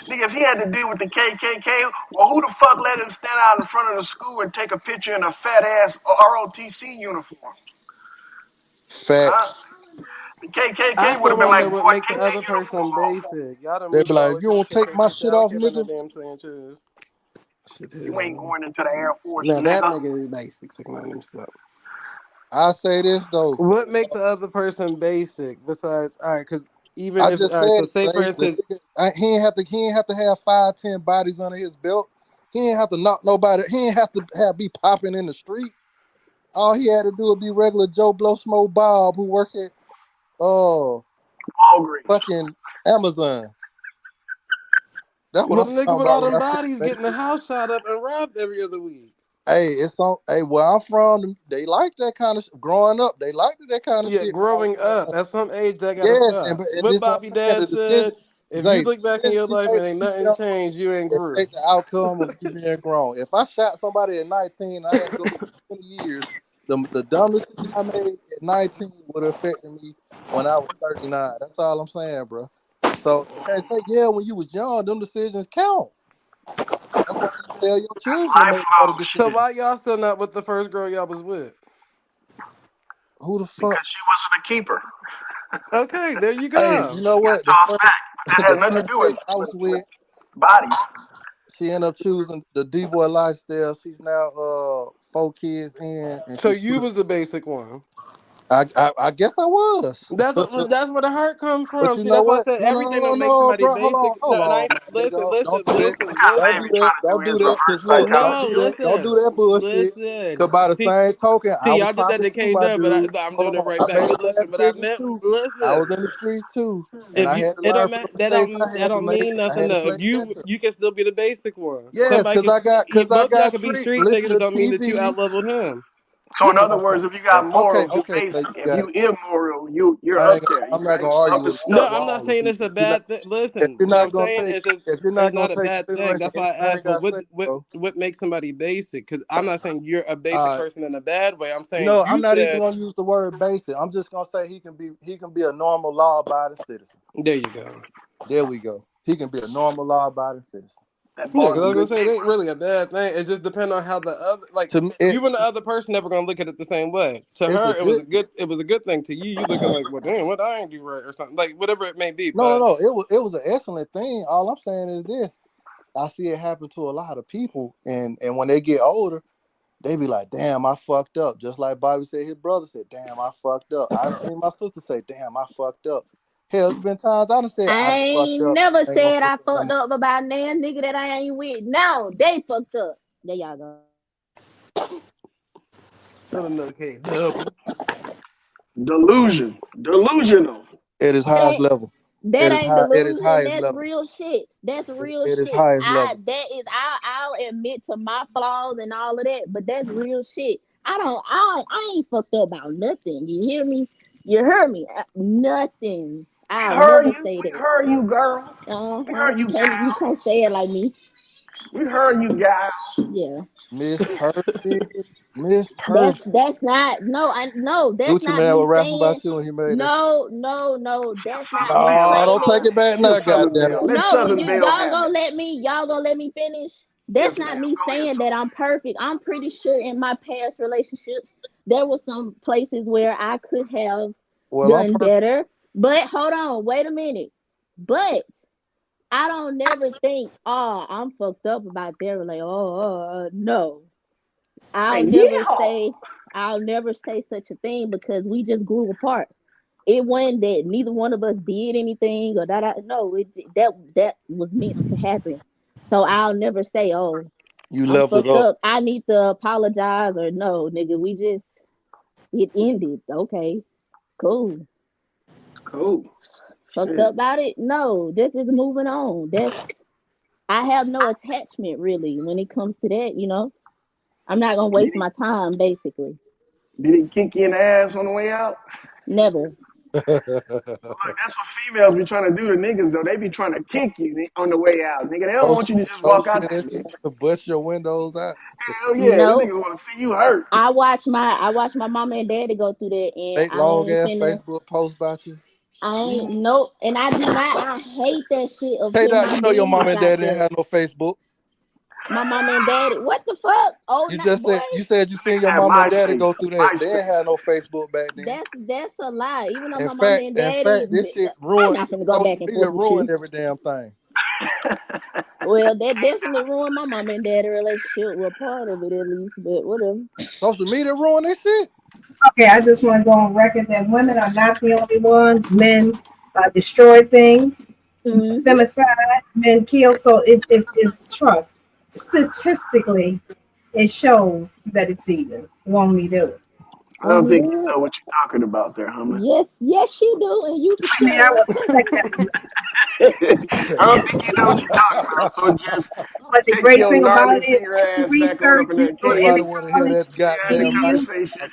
Nigga, if he had to deal with the KKK, well, who the fuck let him stand out in front of the school and take a picture in a fat ass ROTC uniform? Huh? Facts. The I KKK would still have been want to like, know what boy, make the take that other uniform person off him. basic. Y'all done They be moved all like, the if way you to the don't take my KKK. I shit don't off, care about no nigga. damn Sanchez. Shit You ain't here. going into the Air Force, Now that nigga. nigga is basic. Second on him stuff. I say this though. What make the other person basic besides all right? Because even I if just all right, said so it, say for Zay. The instance, nigga, he ain't have to have 5, 10 bodies under his belt. He ain't have to knock nobody. He ain't have to be popping in the street. All he had to do was be regular Joe Blow Smoke Bob who work at uh Walgreens. fucking Amazon. That's what what I'm a talking nigga with all about when them I say bodies getting the basic. house shot up and robbed every other week. Hey, it's on. Hey, where I'm from, they like that kind of. Growing up, they liked that kind of Yeah, shit. When I was growing growing up up. at some age that gotta Yes, stop. and What this what Bobby I'm saying. Dad The decision, said: if you Zay, look the back in decision your you life make and ain't when nothing you changed, you ain't grew. affect the outcome of you being grown. If I shot somebody at 19, I had to go through 20 years. The dumb decision I made at 19 would have affected me when I was 39. That's all I'm saying, bro. So you can't say, yeah, when you was young, them decisions count. That's why you tell your That's children to make better lifelong So shit. decisions. why y'all still not with the first girl y'all was with? Who the fuck? Because she wasn't a keeper. Okay, there you Hey, go. you know She got what? The tossed first, back. But that has the nothing to first do chick I was with with, bodies. she ended up choosing the D boy lifestyle. She's now 4 kids in, and So she you still. was the basic one. I guess I was. That's where the heart comes But from. you See, know that's why I what? said No, no, everything no, no, don't make no, somebody bro. basic. Hold No, and I on, ain't my listen, nigga. listen, Don't do that. listen, Because Don't Zay do be listen. that. trying to do Don't do his that. Cause reverse look, don't No, do psychology. that. Don't do listen, that bullshit. Cause listen. by the See, same token, I see, was y'all did that popping to too, K my Dub, but dude. I'm Hold doing it on, right I back. made But bad listen, what I decisions meant, too. I listen. was in the streets too, and If I you, had to it learn don't from the that mistakes don't I that had to don't make. mean I nothing had to though. play If catch up. you can still be the basic one. Yes, Somebody can. cause I Both y'all got could be tricked. street Listen niggas. to It don't mean that you TV. out leveled him. So This in is what other I'm saying, words, if you bro. got Okay, morals, you okay, so basic. you If got you it. immoral, you're I up ain't there. I'm not Right? gonna Up argue and with No, stuck. with I'm all not of saying you. it's a bad thing. If Listen, you're what not I'm gonna saying take is if you're it's not not gonna a take bad thing. consideration That's why I anything asked. But I say, bro. what makes somebody basic? Because I'm not saying you're a basic Uh person in a bad way. I'm saying no, I'm you not even said gonna use the word basic. I'm just gonna say he can be a normal law abiding citizen. there you go. There we go. He can be a normal law abiding citizen. That Yeah, bar because I is was gonna good say it ain't paper. really a bad thing. It just depends on how the other, like, To me, you and the other person never gonna look at it the same way. To it's a her, it was good. a good, it was a good thing. To you, you looking like, well, damn, what I ain't do right or something, like whatever it may be. No, no, But no. It was an excellent thing. All I'm saying is this: I see it happen to a lot of people, and when they get older, they be like, "Damn, I fucked up." Just like Bobby said, his brother said, "Damn, I fucked up." I done seen my sister say, "Damn, I fucked up." Hell, it's been times I done said I I done fucked ain't up. never I ain't gonna said sit I there fucked up about nan nigga that I ain't with. Now they fucked up. There y'all go. I don't know, K double. Delusional. at his That highest ain't level. that At his ain't high, at his delusion. highest That's level. real shit. That's real At his shit. highest level. I'll admit to my flaws and all of that, but that's real shit. I ain't fucked up about nothing. You hear me? You heard me? Nothing. We I'll heard never you. say We that. heard you, girl. We Uh-huh. heard you, You gal. can't say it like me. We heard you, gal. Yeah. Miss Perfect. Miss That's Perfect. that's not no I no that's Gucci not Man me was rapping saying about you when he made that shit. no She a that's not Southern me Belle, No, ain't don't she? take saying it back She a now, Southern goddamn it. Belle. Let no Southern Belle have it. y'all gonna let me finish. Yes, That's ma'am. not me Go ahead, saying that sweetie. I'm perfect. I'm pretty sure in my past relationships there were some places where I could have Well, I'm done perfect. better. But hold on, wait a minute. But I don't never think, oh, I'm fucked up about that. Like, no. I'll Like, never yeehaw. say I'll never say such a thing because we just grew apart. It wasn't that neither one of us did anything or that. No, that was meant to happen. So I'll never say, "Oh, You I'm leveled fucked up. up. I need to apologize." Or no, nigga, we just it ended. Okay, cool. Cool. Fucked Shit. up about it? No, this is moving on. I have no attachment really when it comes to that. I'm not gonna Did waste he, my time. Basically, did he kick you in the ass on the way out? never. Look, that's what females be trying to do to niggas, though. They be trying to kick you on the way out. Nigga, they don't oh, want you to just oh walk out shit, that that shit bitch. to bust your windows out. Hell yeah. Them No, niggas want to see you hurt. I watch my mama and daddy go through that, and Make I long ain't ass finna. Facebook posts about you. I ain't nope, and I do not. I hate that shit of Hey, putting Doc, my you know your mom business and out dad didn't there. have no Facebook. My mama and daddy, what the fuck? Oh, You not just boy. said you said you Them seen niggas your had mama and daddy go MySpace. through that. They didn't have MySpace. no Facebook back then. That's a lie. Even though In my mama fact, and in daddy, fact, this shit I'm ruined not finna go social back and media forth with ruined you. every damn thing. Well, that definitely ruined my mama and daddy relationship. Well, part of it at least, but whatever. Social media ruined this shit. Okay, I just want to go on record that women are not the only ones. Men destroy things, Hmm. femicide, men kill. So it's trust. Statistically, it shows that it's even. Won't we do it? I don't think you Well, know what you're talking about there, Hummer. yes, you do, and you can I mean, shut I up. would expect that from them. I don't think you know what you're talking about. So just But the take great your thing about gnarly it is, finger you ass back on research, up in you that do cave. Nobody every want to hear knowledge that See how the goddamn you use. conversation.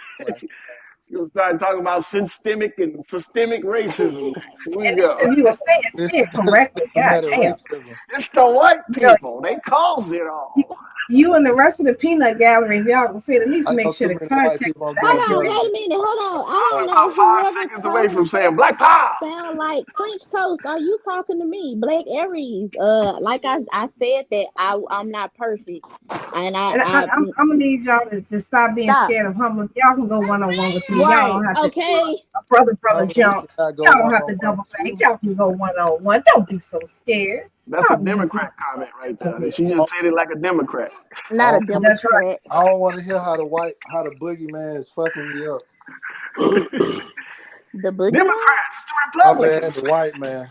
You'll start talking about systemic racism next. Here we And go. listen, you will say it correctly. God systematic damn. racism. It's the white Girl, people. They cause it you, all. you and the rest of the peanut gallery, if y'all can say it, at least I make know sure too the many white context people is on Hold damn on, accurate. television. wait a minute. Hold on. I I'm don't about know 5 whoever's seconds away from talking. saying Black Power. Sound like French toast. Are you talking to me, Black Aries? Like I said that I'm not perfect, and And I'm gonna need y'all to stop being stop. scared of humble. Y'all can go one on one with me. Y'all Right? don't have to do Okay. a brother I mean, we jump. cannot go Y'all don't one have on to one double with back. you. Y'all can go one on one. Don't be so scared. That's a Stop using Democrat my comment right to there. me. She I just said it like a Democrat. I Not a don't, That's right. Democrat. I don't want to hear how the boogeyman is fucking me up. The boogeyman. Democrats, it's the My bad, Republicans. the white man.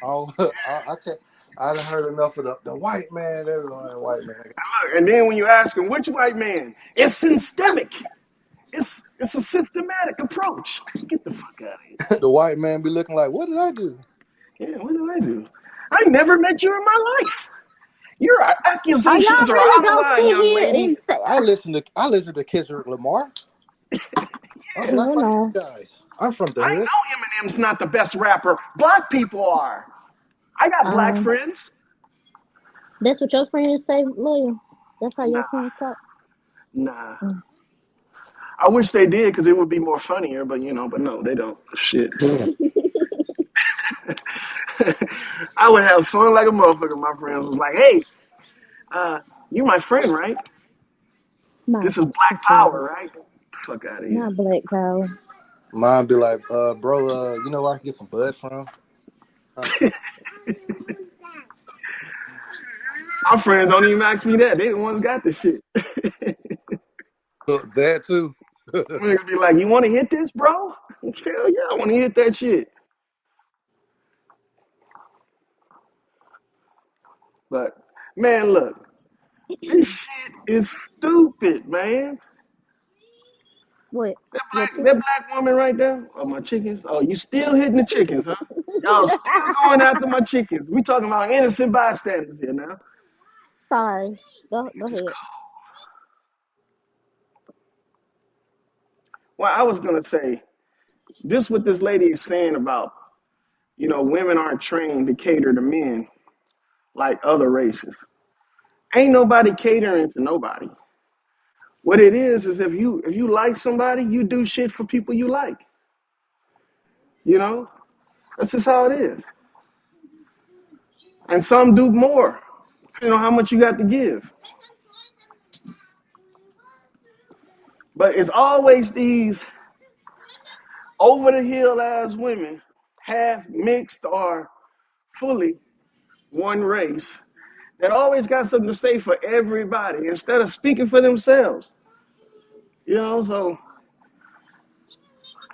I, don't, I can't. I done heard enough of the white man. Everyone, the white man. Look, and then when you ask them, which white man? It's systemic. It's a systematic approach. Get the fuck out of here. The white man be looking like, what did I do? Yeah, what did I do? I never met you in my life. Your Are y'all accusations are really out of gonna line, sit young here lady. and say, I listen to Kendrick Lamar. I'm not "Hold like on"? you guys. I'm from the I hood. know Eminem's not the best rapper. Black people are. I got black Um, friends. that's what your friends say, lawyer. That's how Nah, your friends talk. nah. Mm. I wish they did because it would be more funnier, but but no, they don't. Shit. I would have fun like a motherfucker. My friends was like, "Hey, you my friend, right? Not This is Black stupid. Power, right? Fuck out of here." Not Black Power. Mine be like, bro, you know where I can get some bud from? My friends don't even ask me that. They the ones got the shit. That too. Niggas be like, "You want to hit this, bro?" Hell yeah, I want to hit that shit. But man, look, this shit is stupid, man. What? Your That chicken? black woman right there. Oh, my chickens. Oh, you still hitting the chickens, huh? Y'all still going after my chickens. We talking about innocent bystanders here now. Sorry. Go Just ahead. well, I was gonna say this. What this lady is saying about women aren't trained to cater to men like other races. Ain't nobody catering to nobody. What it is if you like somebody, you do shit for people you like. You know, that's just how it is. And some do more, depending on how much you got to give. But it's always these over the hill ass women, half mixed or fully one race, that always got something to say for everybody instead of speaking for themselves. So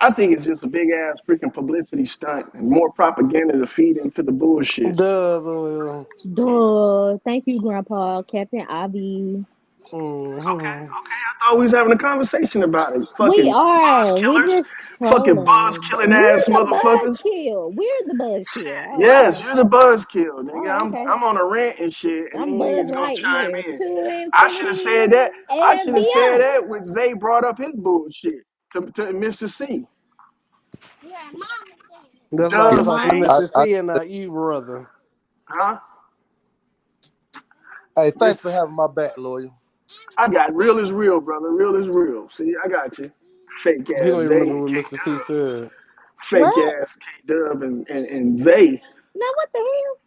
I think it's just a big ass freaking publicity stunt and more propaganda to feed into the bullshit. Duh, Loyal. Duh. Thank you, Grandpa. Captain Ivy. Mm-hmm. I thought we was having a conversation about it. We Fucking buzz are. We're killers, just fucking buzz trolling. killing ass We're the motherfuckers. buzzkill. We're the Shit, buzzkill. Oh, yes, okay. you're the buzzkill, nigga. Oh, I'm okay. I'm on a rant and shit, and I'm these Buzz niggas gonna chime Lightyear in. to I should have said infinity that. I and should have said beyond. that when Zay brought up his bullshit to Mr. C. That's why I Yeah, Does was talking to Right. Mr. I C and not you, brother. huh? hey, thanks Mr. for C. having my back, loyal. I got real is real, brother. Real is real. See, I got you. Fake You ass don't even Zay remember and what K Mr. C Dub. said. Fake What? ass K Dub and Zay. Now what the hell?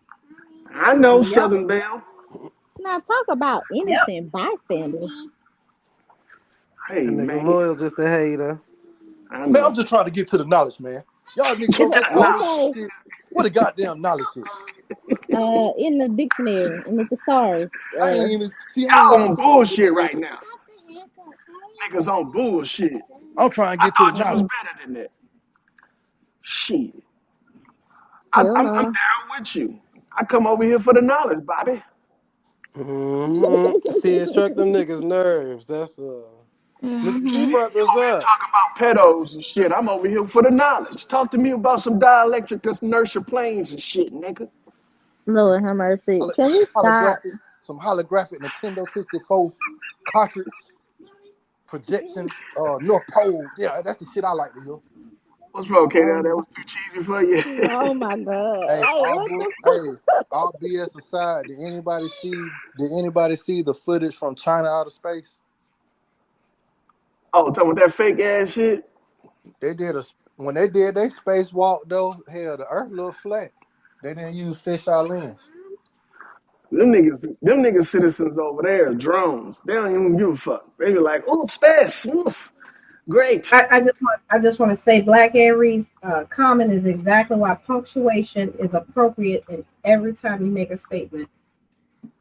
I know Yep. Southern Belle. Now talk about Yep. innocent bystanders. Hey That nigga man, Loyal just a hater. I Man, I'm know. just trying to get to the knowledge, man. Y'all niggas Get over to here the calling knowledge. this Okay. shit. What a goddamn knowledge is. In the dictionary, in the thesaurus. I ain't even see. I ain't Y'all even on finished bullshit reading. right now. Niggas on bullshit. I'm trying to I get to the thought you was knowledge. better than that. Shit. Hell I'm no. down with you. I come over here for the knowledge, Bobby. Mm-hmm. See, it struck them niggas' nerves. That's Mr. C Mm-hmm. brought You this over here up. talking about pedos and shit. I'm over here for the knowledge. Talk to me about some dielectric inertia planes and shit, nigga. Lord have mercy. Can we stop? Holographic Nintendo 64 cartridge projection. North Pole. Yeah, that's the shit I like to hear. What's wrong, K? Oh That my, was too cheesy for you. oh my God. Hey, Like, what the hey, all BS aside, did anybody see? Did anybody see the footage from China outer space? Oh, talking about that fake ass shit? They did when they did their spacewalk though. Hell, the Earth looked flat. They didn't use fisheye lens. Them niggas citizens over there are drones. They don't even give a fuck. They be like, oh, space, oof, great. I just want to say, Black Aries, comment is exactly why punctuation is appropriate in every time you make a statement.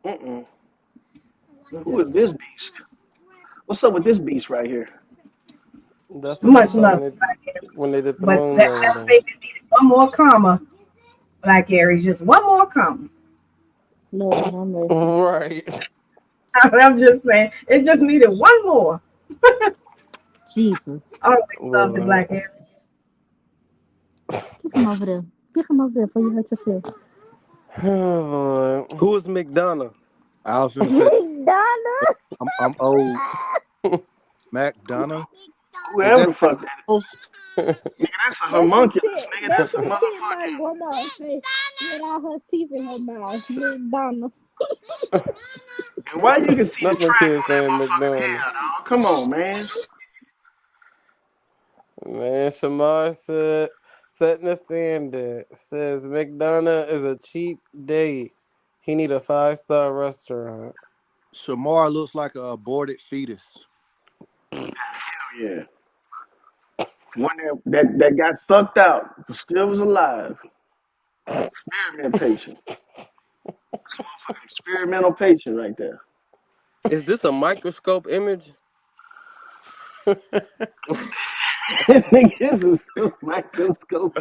Mm-mm. I'm Who is just this beast? What's up with this beast right here? That's what they much saw love to Black Aries, when they did the but moon that landing. statement needed one more comma. Black Aries, just one more comma. Lord have mercy. Right. I'm just saying, it just needed one more. Jesus. Always love the Well, Black Aries. Kick him over there. Kick him over there before you hurt yourself. oh, boy. Who is McDonough? I was gonna say Donna. I'm old. McDonough. Is Whoever that the fuck that close? is. Nigga, that's a That's the homunculus. shit. Nigga, That's that's a the shit my motherfucking. grandma say with all her teeth in her mouth. Big Donna. And why you can see the Not no track kid on that saying motherfucking McDonough. hair, dog? Come on, man. Man, Shamar said setting the standard. Says McDonough is a cheap date. He need a 5-star restaurant. Shamar looks like a aborted fetus. Hell yeah. One that got sucked out, but still was alive. Experiment patient. Experimental patient right there. Is this a microscope image? Nigga, this is a microscope.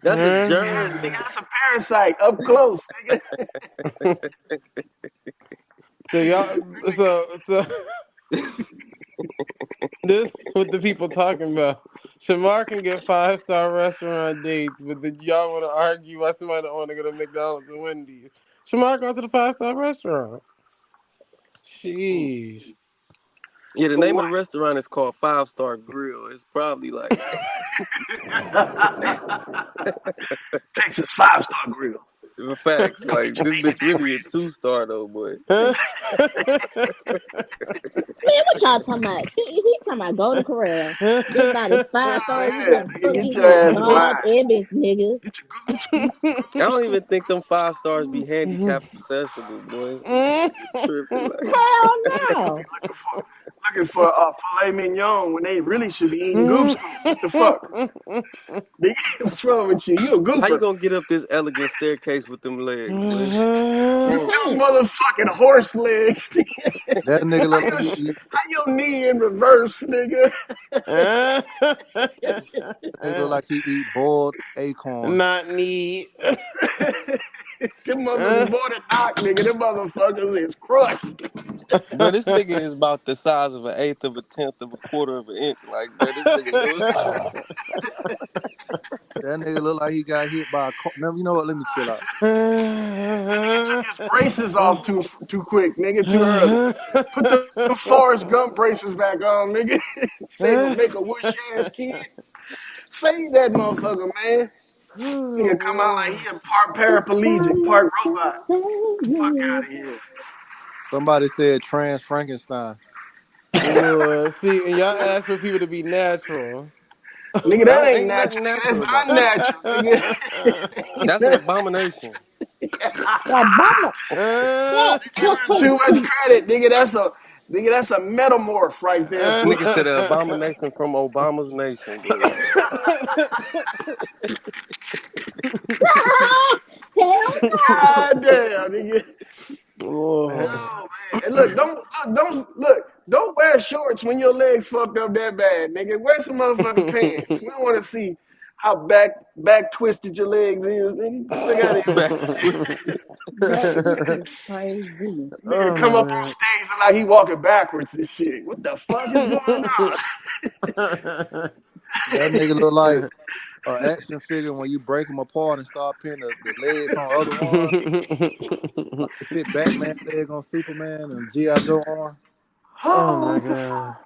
That's a Nigga, germ. that's a parasite up close, nigga. So y'all, so this what the people talking about. Shamar can get 5-star restaurant dates, but then y'all want to argue why somebody don't want to go to McDonald's and Wendy's. Shamar going to the 5-star restaurants. Sheesh. Yeah, the For name of what? the restaurant is called 5-Star Grill. It's probably like Texas 5-star grill. the facts. Like this bitch really a 2-star though, boy. Man, what y'all talking about? He talking about Golden Corral. This not his 5 stars. You Yeah, better nigga, get fucking your get ass in line. Bob Evans, nigga. Get your goop scoop, I goop don't scoop. even think them 5 stars be handicap accessible, boy. Tripping like Hell no. Looking for filet mignon when they really should be eating goop scoop. What the fuck? Nigga, what's wrong with you? You a how you gooper. gonna get up this elegant staircase with them legs, boy? You Mm. Two can't. motherfucking horse legs. That nigga How look like he your, eat. how your knee in reverse, nigga? Nigga look like he eat boiled acorns. Not neat. Them motherfuckers more than knock, nigga. Them motherfuckers is crushed. Bro, this nigga is about the size of an eighth of a tenth of a quarter of an inch. Like, bro, this nigga little. That nigga look like he got hit by a car. No, you know what? Let me chill out. Nigga took his braces off too quick, nigga, too early. Put the Forrest Gump braces back on, nigga. Save him, make a whoosh ass kid. Save that motherfucker, man. Nigga come out like he a part paraplegic, part robot. Fuck out of here. Somebody said trans Frankenstein. Boy, see, and y'all ask for people to be natural. Nigga, that ain't Ain't nothing natural, nigga. natural That's about that. unnatural, That's an nigga. abomination. The bomber. Give him too much credit, nigga. That's a metamorph right there for Nigga said an abomination from Obama's nation, boy. Hell no. God damn, nigga. Oh. Oh man. And look, don't wear shorts when your legs fucked up that bad, nigga. Wear some motherfucking pants. We don't want to see how back twisted your legs is, nigga. Fuck out of here. Back twisted. That is crazy. Nigga Oh come my up on stage and like he walking backwards and shit. What the fuck is going on? god. That nigga look like an action figure when you break them apart and start pinning the legs on other ones. Like they fit Batman leg on Superman and G.I. Joe arm. Oh Oh, my what the god. fuck?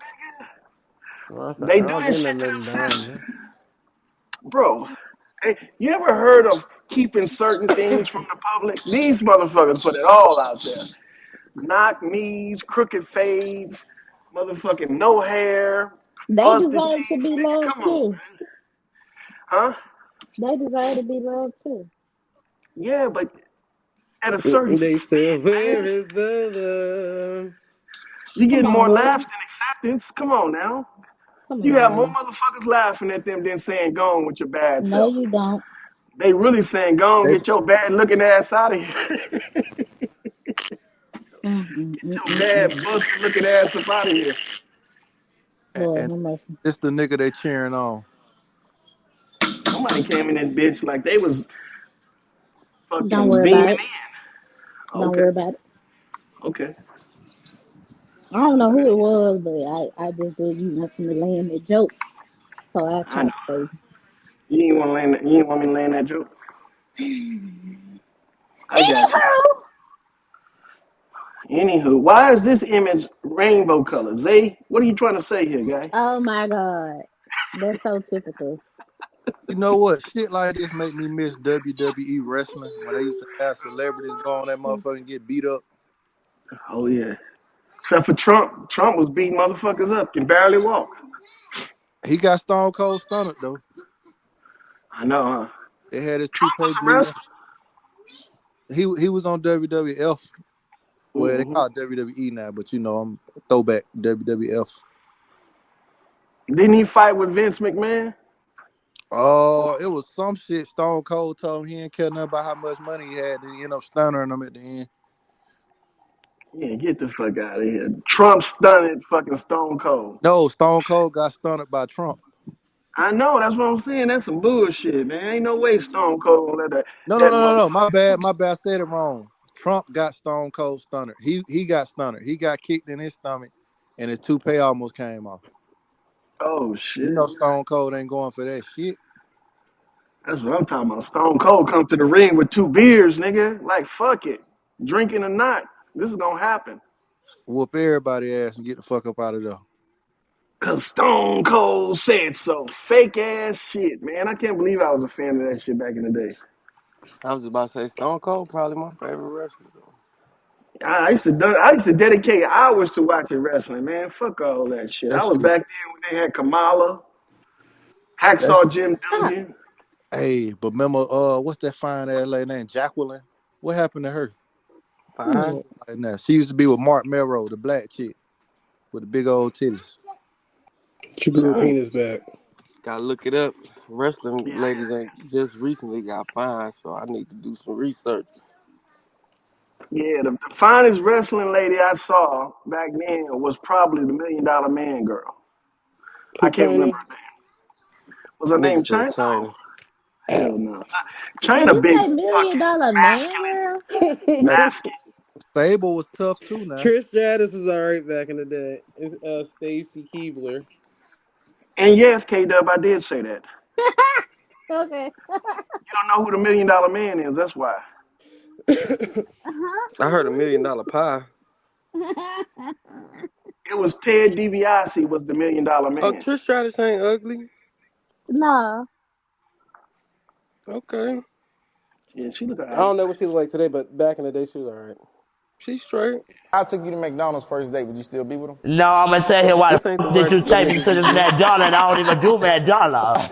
Well, I said, They I do don't this do shit nothing to in themselves. down. Bro, hey, you ever heard of keeping certain things from the public? These motherfuckers put it all out there. Knock knees, crooked fades, motherfucking no hair, They busted deserve to teeth. be Nigga, loved come on, too. man. Huh? They deserve to be loved too. Yeah, but at a certain They extent, said, where man. is the love? You Come get on, more bro. laughs than acceptance. Come on now. Come You on, have more bro. motherfuckers laughing at them than saying, go on with your bad No, self. you don't. They really saying, go on, They get your bad looking ass out of here. Get your bad Mm. busted looking ass up out of here. Lord and have mercy. it's the nigga they cheering on. Somebody came in this bitch like they was Don't fucking worry beaming about it. in. Don't Okay, worry about it. okay. I don't know who it was, but I just knew you want me to land that joke. So I I know. tried to say, You ain't want to land that, you ain't want me to land that joke. I got you. anywho. Anywho, why is this image rainbow color? Zay, what are you trying to say here, guy? Oh my God. That's so typical. You know what? Shit like this make me miss WWE wrestling when they used to have celebrities go on that motherfucker and get beat up. Oh yeah. Except for Trump. Trump was beating motherfuckers up, can barely walk. He got Stone Cold Stunner though. I know, huh? They had his Trump toupee was bleeding. arrested. He was on WWF. Well, they Mm-hmm. call it WWE now, but I'm throwback WWF. Didn't he fight with Vince McMahon? Oh, it was some shit. Stone Cold told him he didn't care nothing about how much money he had, and he ended up stunning him at the end. Yeah, get the fuck out of here. Trump stunned fucking Stone Cold. No, Stone Cold got stunned by Trump. I know, that's what I'm saying. That's some bullshit, man. Ain't no way Stone Cold gonna let No, no, that no, no, no. motherfucker. My bad. My bad. I said it wrong. Trump got Stone Cold stunner. He got stunner. He got kicked in his stomach, and his toupee almost came off. Oh You shit. know Stone Cold ain't going for that shit. That's what I'm talking about. Stone Cold come to the ring with 2 beers, nigga. Like fuck it. Drinking or not. This is gonna happen. Whoop everybody ass and get the fuck up out of there. Cause Stone Cold said so. Fake ass shit, man. I can't believe I was a fan of that shit back in the day. I was about to say Stone Cold probably my favorite wrestler though. I used to dedicate hours to watching wrestling, man. Fuck all that shit. That I was shit. back then when they had Kamala, That's Hacksaw Jim Stop. Duggan. hey, but remember, what's that fine ass lady named Jacqueline? What happened to her? Fine. Shit. Right now, she used to be with Mark Melrose, the black chick with the big old titties. She grew her penis back. Gotta look it up. Wrestling Yeah, ladies ain't just recently got fined, so I need to do some research. yeah. The finest wrestling lady I saw back then was probably the $1 Million Man girl. I Who, can't remember China? her name. Was her name Nigga said China? China. Hell no. Did China you big say million fucking dollar man, girl? masculine. Sable was tough too now. Trish Stratus was alright back in the day. It's Stacy Keebler. And yes, K Dub, I did say that. Okay. You don't know who the $1 Million Man is. That's why. I heard $1 million pie. It was Ted DiBiase was the $1 Million Oh, Man. Trish Stratus ain't ugly. No. Okay, Yeah, she look I alright. don't know what she was like today, but back in the day, she was alright. she's straight. I took you to McDonald's first date. Would you still be with him? No, I'm gonna tell you why This the ain't the did you take me niggas to you this think. McDonald's and I don't even do McDonald's.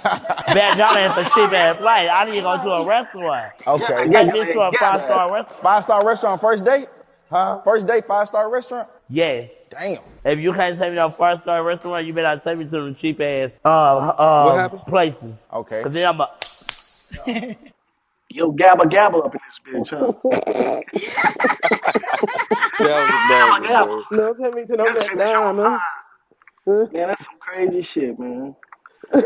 McDonald's is a cheap ass flight. I need to go to a restaurant. Gather, Okay. Take gather, me to a gather. 5-star restaurant. 5-star restaurant first date? Huh? First date, 5-star restaurant? Yes. Damn. If you can't take me to a 5-star restaurant, you better take me to the cheap ass What happened? places. Okay. Cause then I'm a Yo, gabba gabba up in this bitch, huh? That was Gabba embarrassing, gabba. bro. No, take me to no Gotta take that shit on McDonald's. pie. Man, that's some crazy shit, man.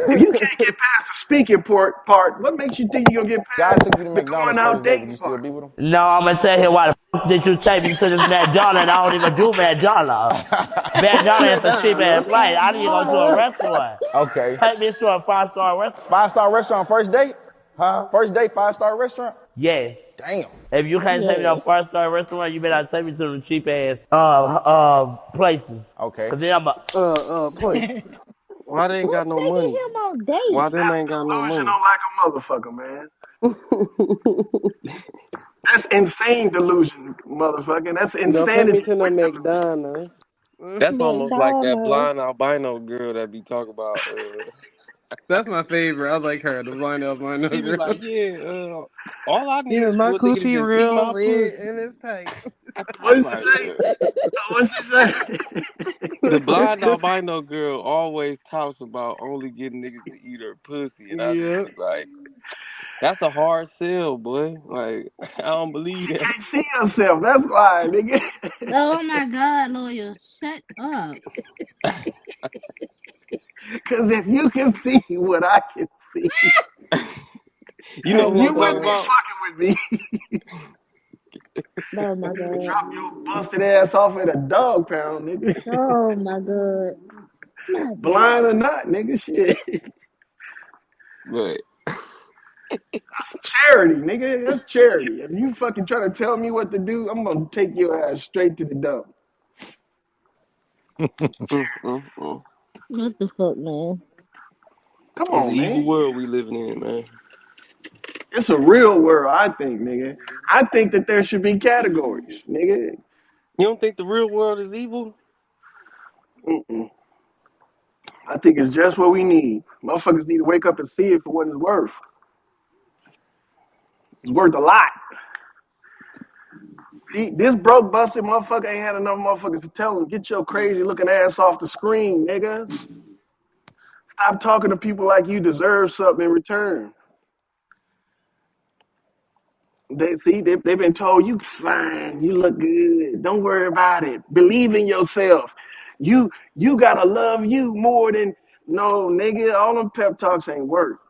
If you can't get past the speaking part, what makes you think you're gonna get God past took you to the going McDonald's out first date. Would dating you still part? be with him? no, I'm gonna tell you why the did you take me to this McDonald's and I don't even do McDonald's. McDonald's is a cheap ass McDonald's. flight. I need to go to a restaurant. Okay. Take me to a 5-star restaurant. 5-star restaurant first date? Huh? First date, 5-star restaurant? Yes. Damn. If you can't take me to Yeah. a 5-star restaurant, you better take me to the cheap ass places. Okay. Cause then I'm a Place. Why they ain't Who's got no taking money? him on Why dates? them That's ain't got no money? delusional like a motherfucker, man. That's insane delusion, motherfucker. That's Don't take me insanity to no with delusion. McDonald's. That's almost like that McDonald's. blind albino girl that be talking about. That's my favorite. I like her, the blind albino She be girl. like, yeah, all I need Yeah, is my for a nigga to coochie just eat real my red pussy. and it's tight. What I'm did she like, say? What did she say? the blind albino girl always talks about only getting niggas to eat her pussy, and I just Yeah. be like, that's a hard sell, boy. Like, I don't believe She that. can't see herself. That's why, nigga. Oh my God, lawyer, shut up. Because if you can see what I can see, You know who you I'm talking wouldn't be about? fucking with me. Oh my God. Drop your busted ass off at a dog pound, nigga. Oh my God. My Blind or not, nigga. Shit. But That's charity, nigga. That's charity. If you fucking try to tell me what to do, I'm gonna take your ass straight to the dump. mm, mm, mm. what the fuck, man? Come It's an on, evil man. world we living in, man. It's a real world, I think, nigga. I think that there should be categories, nigga. You don't think the real world is evil? Mm-mm. I think it's just what we need. Motherfuckers need to wake up and see it for what it's worth. It's worth a lot. See, this broke busted motherfucker ain't had enough motherfuckers to tell him, get your crazy looking ass off the screen, nigga. Stop talking to people like you deserve something in return. They've been told you fine, you look good, don't worry about it. Believe in yourself. You gotta love you more than no nigga. All them pep talks ain't work.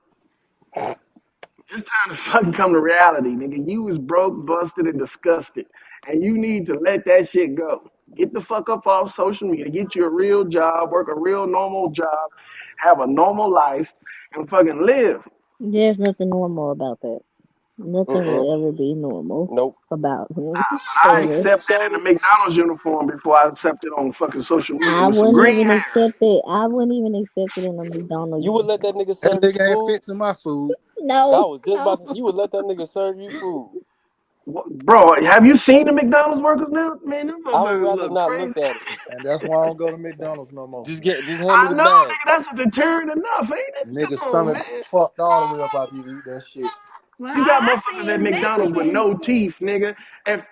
It's time to fucking come to reality, nigga. You was broke, busted, and disgusted. And you need to let that shit go. Get the fuck up off social media. Get you a real job, work a real normal job, have a normal life, and fucking live. There's nothing normal about that. Nothing Mm-mm. will ever be normal Nope. about him. I Ever. accept that in the McDonald's uniform before I accept it on fucking social media I with some wouldn't green even hair. accept it. I wouldn't even accept it in a McDonald's You would let that uniform. nigga That serve you nigga ain't food? fit to my food. I No, was just no. about to. You would let that nigga serve you food? Bro, have you seen the McDonald's workers now? Man, them I would motherfuckers rather look not crazy. look at it. And that's why I don't go to McDonald's no more. Just hand me I the know, bag. nigga, that's a deterrent enough, ain't it? Nigga Come on, stomach man. fucked all the way up after you eat that shit. Well, You got I motherfuckers see at exactly McDonald's with what he no said. teeth, nigga. If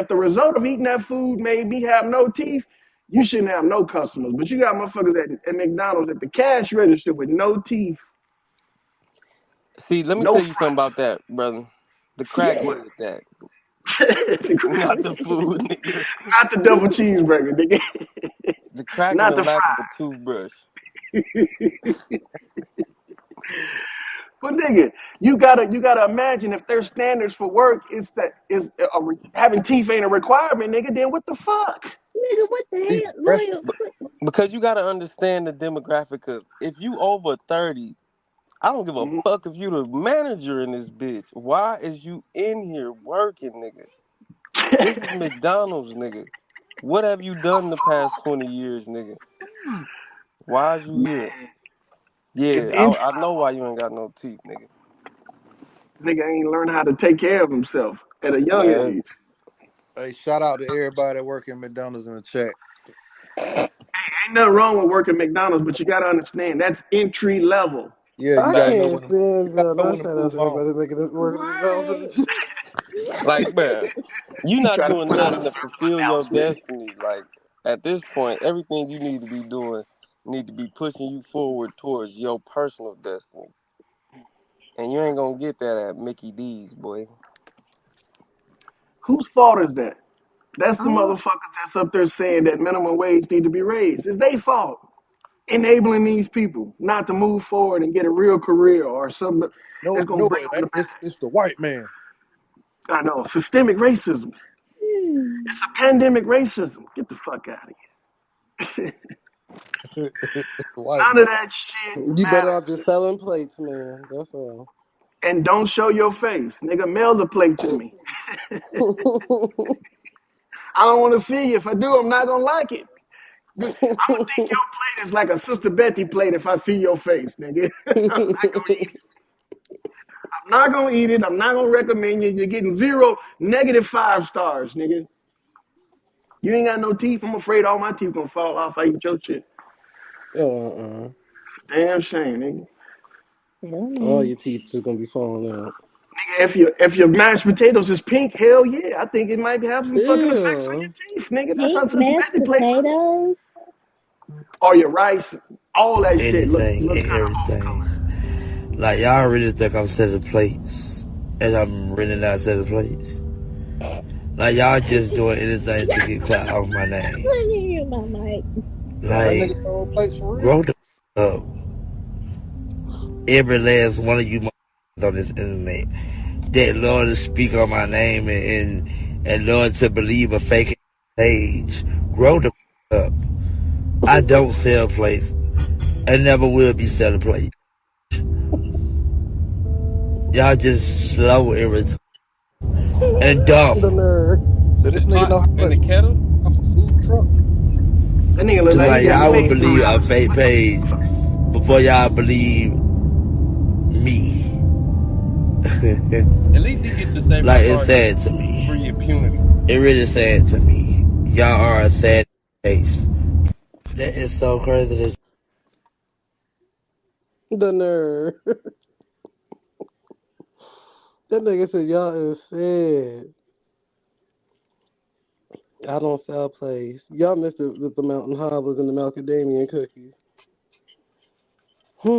the result of eating that food made me have no teeth, you shouldn't have no customers. But you got motherfuckers at McDonald's at the cash register with no teeth, See, let me no tell you something fronts. about that, brother. The crack Yeah. did that, The crack. not the food, nigga. Not the double cheeseburger, nigga. The crack and Not the the lack of a fries. toothbrush. But nigga, you gotta imagine if their standards for work having teeth ain't a requirement, nigga. Then what the fuck? Nigga, what the At least hell? the rest Boy, But because you got to understand the demographic of if you over 30, I don't give a Mhm. fuck if you the manager in this bitch. Why is you in here working, nigga? This is McDonald's, nigga. What have you done the past 20 years, nigga? Why is you here? It's Yeah, entry I know why you ain't got no teeth, nigga. level. Nigga ain't learned how to take care of himself at a young Man, age. hey, shout out to everybody that work at McDonald's in the chat. Ain't nothing wrong with working McDonald's, but you gotta understand that's entry level. Yeah, you I gotta facts. know can't when to stand gotta that. know No when to shout out move to on. everybody making it work at Right. McDonald's. Like, man, you He not tried to doing put out a nothing to service fulfill your announcement. destiny. Like, at this point, everything you need to be doing need to be pushing you forward towards your personal destiny. And you ain't gonna get that at Mickey D's, boy. Whose fault is that? That's the Oh, motherfuckers that's up there saying that minimum wage need to be raised. It's their fault. Enabling these people not to move forward and get a real career or something No, that's gonna no, bring it them ain't. the It's the white man. I know, systemic racism. hmm. It's a pandemic racism. Get the fuck out of here. It's the white None of man. that shit You better matters. off just selling plates, man. That's all. And don't show your face. Nigga, mail the plate to me. I don't want to see you. If I do, I'm not gonna like it. I'm gonna think your plate is like a Sister Betty plate if I see your face, nigga. I'm not gonna eat it. I'm not gonna recommend you. You're getting zero, -5 stars, nigga. You ain't got no teeth. I'm afraid all my teeth gonna fall off. I eat your shit. uh-uh. It's a damn shame, nigga. Hell All no. your teeth are gonna be falling out. Nigga, if your mashed potatoes is pink, hell yeah, I think it might have some fucking effects on Ew. your teeth, nigga. That's how Pink Sister mashed Betty plate look. potatoes? Or your rice, all that shit Anything look and kind of off color. everything. Like y'all really think I'm setting plates, and I'm really not setting plates. Like y'all just doing anything to get clout off my name. Let me mute my mic. Nah, that Like nigga sold plates for real. grow the up. Every last one of you on this internet that Lord to speak on my name and Lord to believe a fake page. Grow the up. I don't sell plates. I never will be selling plates. Y'all just slow every and dumb. The nerve. But this The nigga pot know how and much the kettle? off a food truck. That nigga look Just like he like got y'all would fake believe a paralysis. fake What the page fuck? before y'all believe me. At least he get to say Like it's minorities sad to me. free impunity. It really sad to me. Y'all are a sad case. That is so crazy that The nerve. That nigga said y'all is sad. I don't sell plays. Y'all missed it with the mountain hollers and the macadamia cookies. I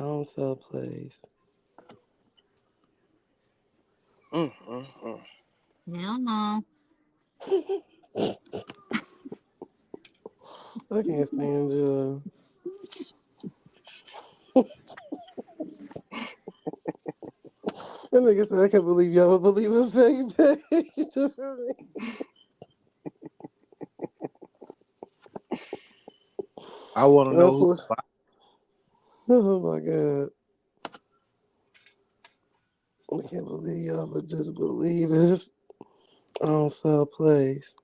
don't sell plays. No. I can't stand you. That nigga said I can't believe y'all would believe a fake page. I want to know who. Oh my god. I can't believe y'all would just believe this. I don't sell plays.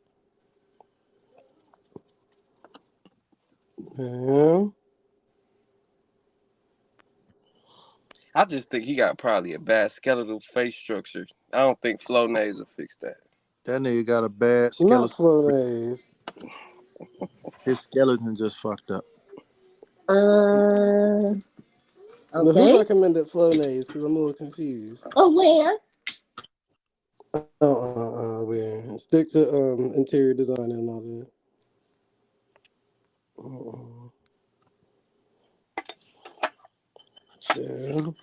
Yeah. I just think he got probably a bad skeletal face structure. I don't think Flonase will fix that. That nigga got a bad Not skeleton. Flonase. His skeleton just fucked up. Now, who Okay. recommended Flonase? Because I'm a little confused. Oh, where? Where? Stick to interior design and all that. Chill.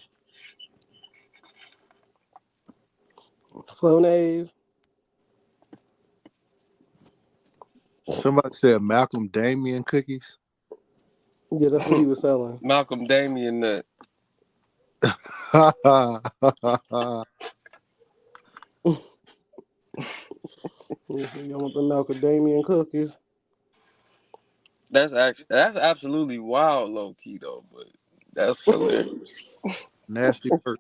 Flonase. Somebody said Malcolm Damien cookies. Yeah, that's what he was selling. Malcolm Damien Nut. You want the macadamia cookies? That's absolutely wild, low key though, but that's hilarious. Nasty work.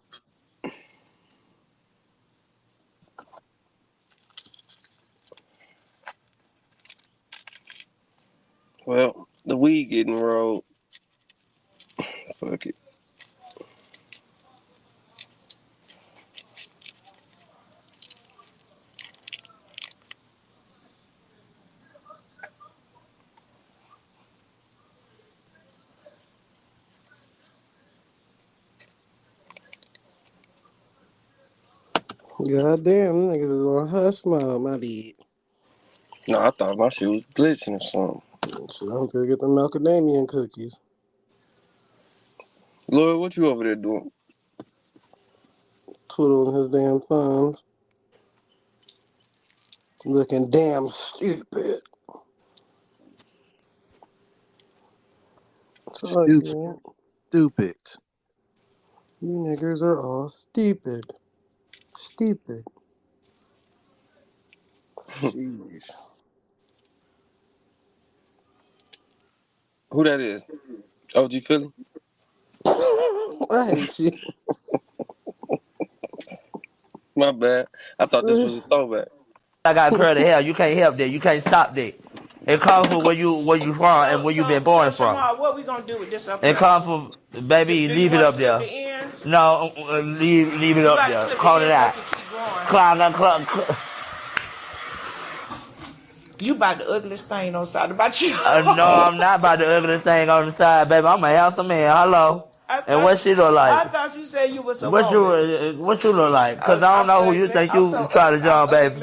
Well, the weed getting rolled. Fuck it. God damn, them niggas is on hush mode, my bad. No, I thought my shit was glitching or something. Shit, I'm gonna get the macadamia cookies. Lloyd, what you over there doing? Twiddling his damn thumbs. Looking damn stupid. Fuck Stupid. you. Stupid. You niggers are all stupid. Stupid. Jeez. Who that is? OG Philly? I hate you. My bad. I thought this was a throwback. I got curly hair. You can't help that. You can't stop that. It comes from where you from and where you been born from. What we gonna do with this up It here? comes from baby. Do you Leave it want up to clip there. the ends? No, leave it You up got to there. clip the Call it ends so it out. can keep growing. Climb. You about the ugliest thing on side about you. No, I'm not about the ugliest thing on the side, baby. I'm a handsome man. Hello. And what she look I like? thought you said you was a What woman. you look like? Cause I don't know who you ugly. think I'm you so try to ugly. join, baby.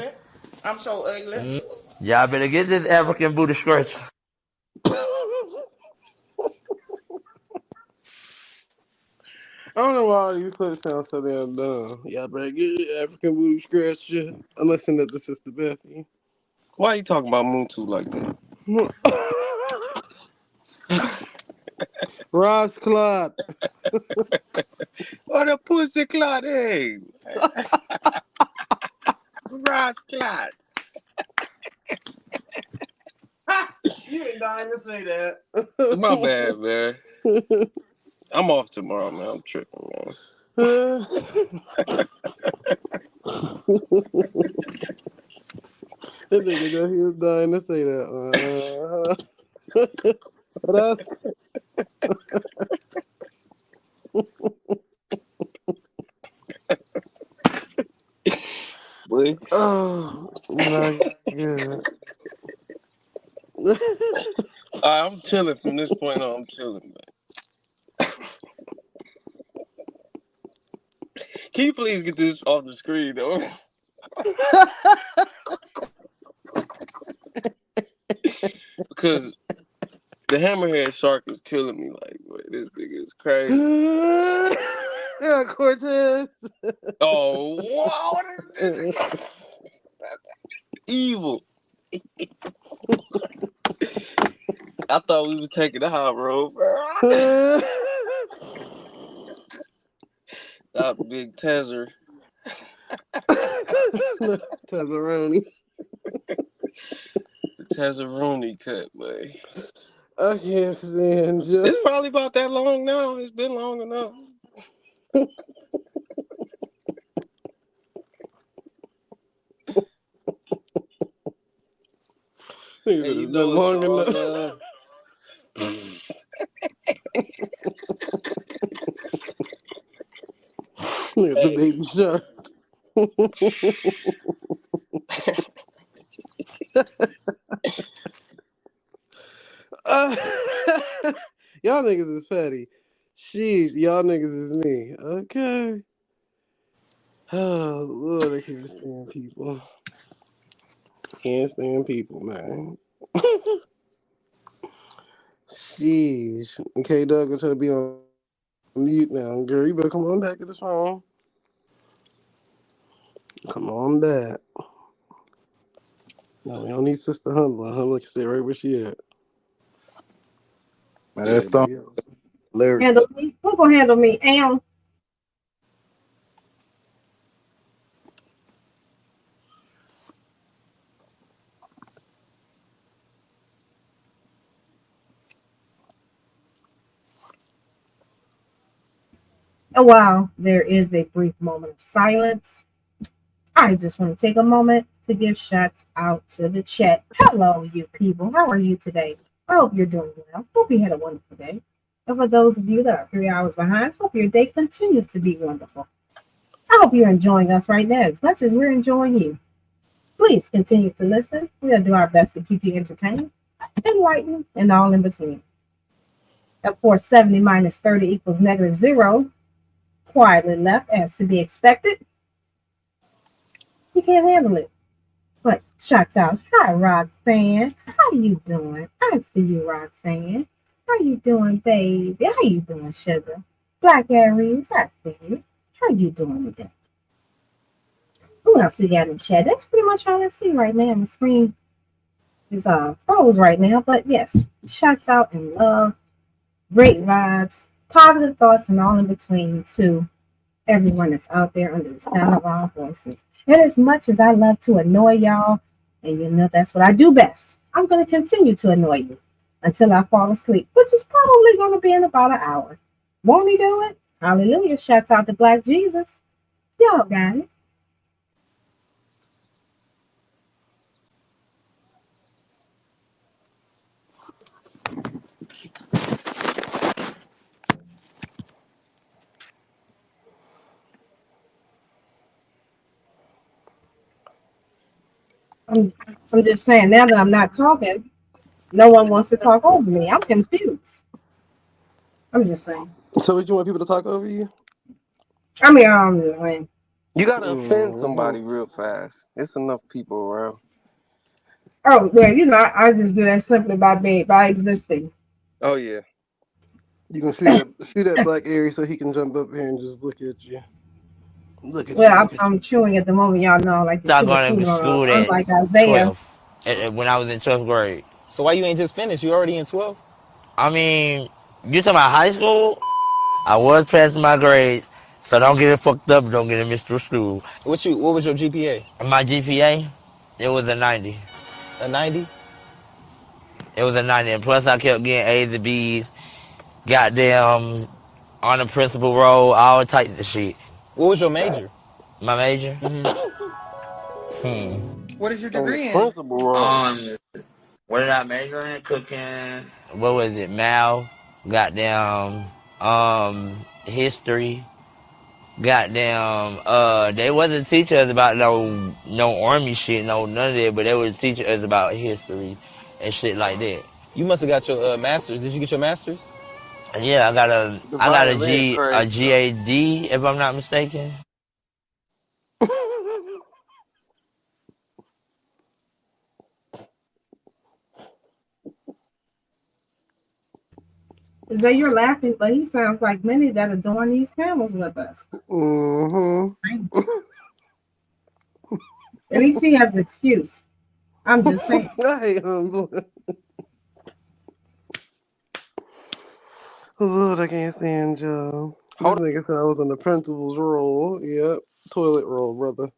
I'm so ugly. Y'all better get this African booty scratch. I don't know why all these clips sound so damn dumb. Y'all better get your African booty scratch shit. I'm listening to the Sister Bethy. Why you talking about Moon 2 like that? Ross Clot. Oh, the pussy clot, hey. Ross clot. You ain't dying to say that. My bad, man. I'm off tomorrow, man. I'm tripping, man. That nigga know he was dying to say that. Ross. Boy. Oh my god. I'm chilling from this point on. I'm chilling, man. Can you please get this off the screen though? Because the hammerhead shark is killing me. Like, boy, this nigga is crazy. Yeah, Cortez. Oh, wow, this nigga evil. I thought we was taking the high road, bro. That big Tezer. Tezzeroni. The Tezzeroni cut, boy. I can't stand you. It's probably about that long now. It's been long enough. It's And you been know it's long all enough. Look at the baby shark. Y'all niggas is petty. Sheesh, y'all niggas is me. Okay. Oh, Lord, I can't stand people. Can't stand people, man. Sheesh. Okay, Doug, I'm trying to be on mute now. Girl, you better come on back to the phone. Come on back. No, we don't need Sister Humble. Humble can stay right where she at. Man, that song Everybody else. Handle hilarious. me. Who gonna handle me? Am. And while there is a brief moment of silence, I just want to take a moment to give shouts out to the chat. Hello, you people. How are you today? I hope you're doing well. Hope you had a wonderful day. And for those of you that are 3 hours behind, hope your day continues to be wonderful. I hope you're enjoying us right now as much as we're enjoying you. Please continue to listen. We'll do our best to keep you entertained, enlightened, and all in between. Of course, 70 minus 30 equals -0. Quietly left as to be expected. You can't handle it. But shouts out. Hi, Roxanne. How you doing? I see you, Roxanne. How you doing, baby? How you doing, sugar? Black Aries, I see you. How you doing today? Who else we got in chat? That's pretty much all I see right now. The screen is froze right now. But yes, shouts out and love, great vibes, positive thoughts, and all in between to everyone that's out there under the sound of our voices. And as much as I love to annoy y'all, and you know that's what I do best, I'm going to continue to annoy you until I fall asleep, which is probably going to be in about an hour. Won't he do it? Hallelujah. Shouts out to Black Jesus. Y'all got it. I'm just saying, now that I'm not talking, no one wants to talk over me. I'm confused. I'm just saying. So, would you want people to talk over you? I mean, I'm You gotta offend Mm-hmm. somebody real fast. It's enough people around. oh, well, you know, I just do that simply by existing. Oh yeah. You can shoot that Black Aries so he can jump up here and just look at you. Look at you. Well, Look at you. I'm chewing at the moment. Y'all know I like to Started chew the going food to on, school at unlike Isaiah. 12, when I was in 12th grade. So why you ain't just finished? You already in 12? I mean, you talking about high school? I was passing my grades, so don't get it fucked up. Don't get it mixed with school. What was your GPA? My GPA, it was a 90. A 90? It was a 90. And plus, I kept getting A's and B's. Goddamn, on the principal role, all types of shit. What was your major? My major? Mm-hmm. What is your On the degree in? principal role. What did I major in? Cooking. What was it? Math. Goddamn, history. Goddamn, they wasn't teaching us about no army shit, no none of that, but they was teaching us about history and shit like that. You must have got your master's. Did you get your master's? And yeah, The I got a violin crazy though. GAD if I'm not mistaken. Zay, you're laughing, but he sounds like many that adorn these panels with us. Mm-hmm. At least he has an excuse. I'm just saying. I hate him. Lord, I can't stand Joe. This Hold nigga said I was on the principal's roll. Yep. Toilet roll, brother.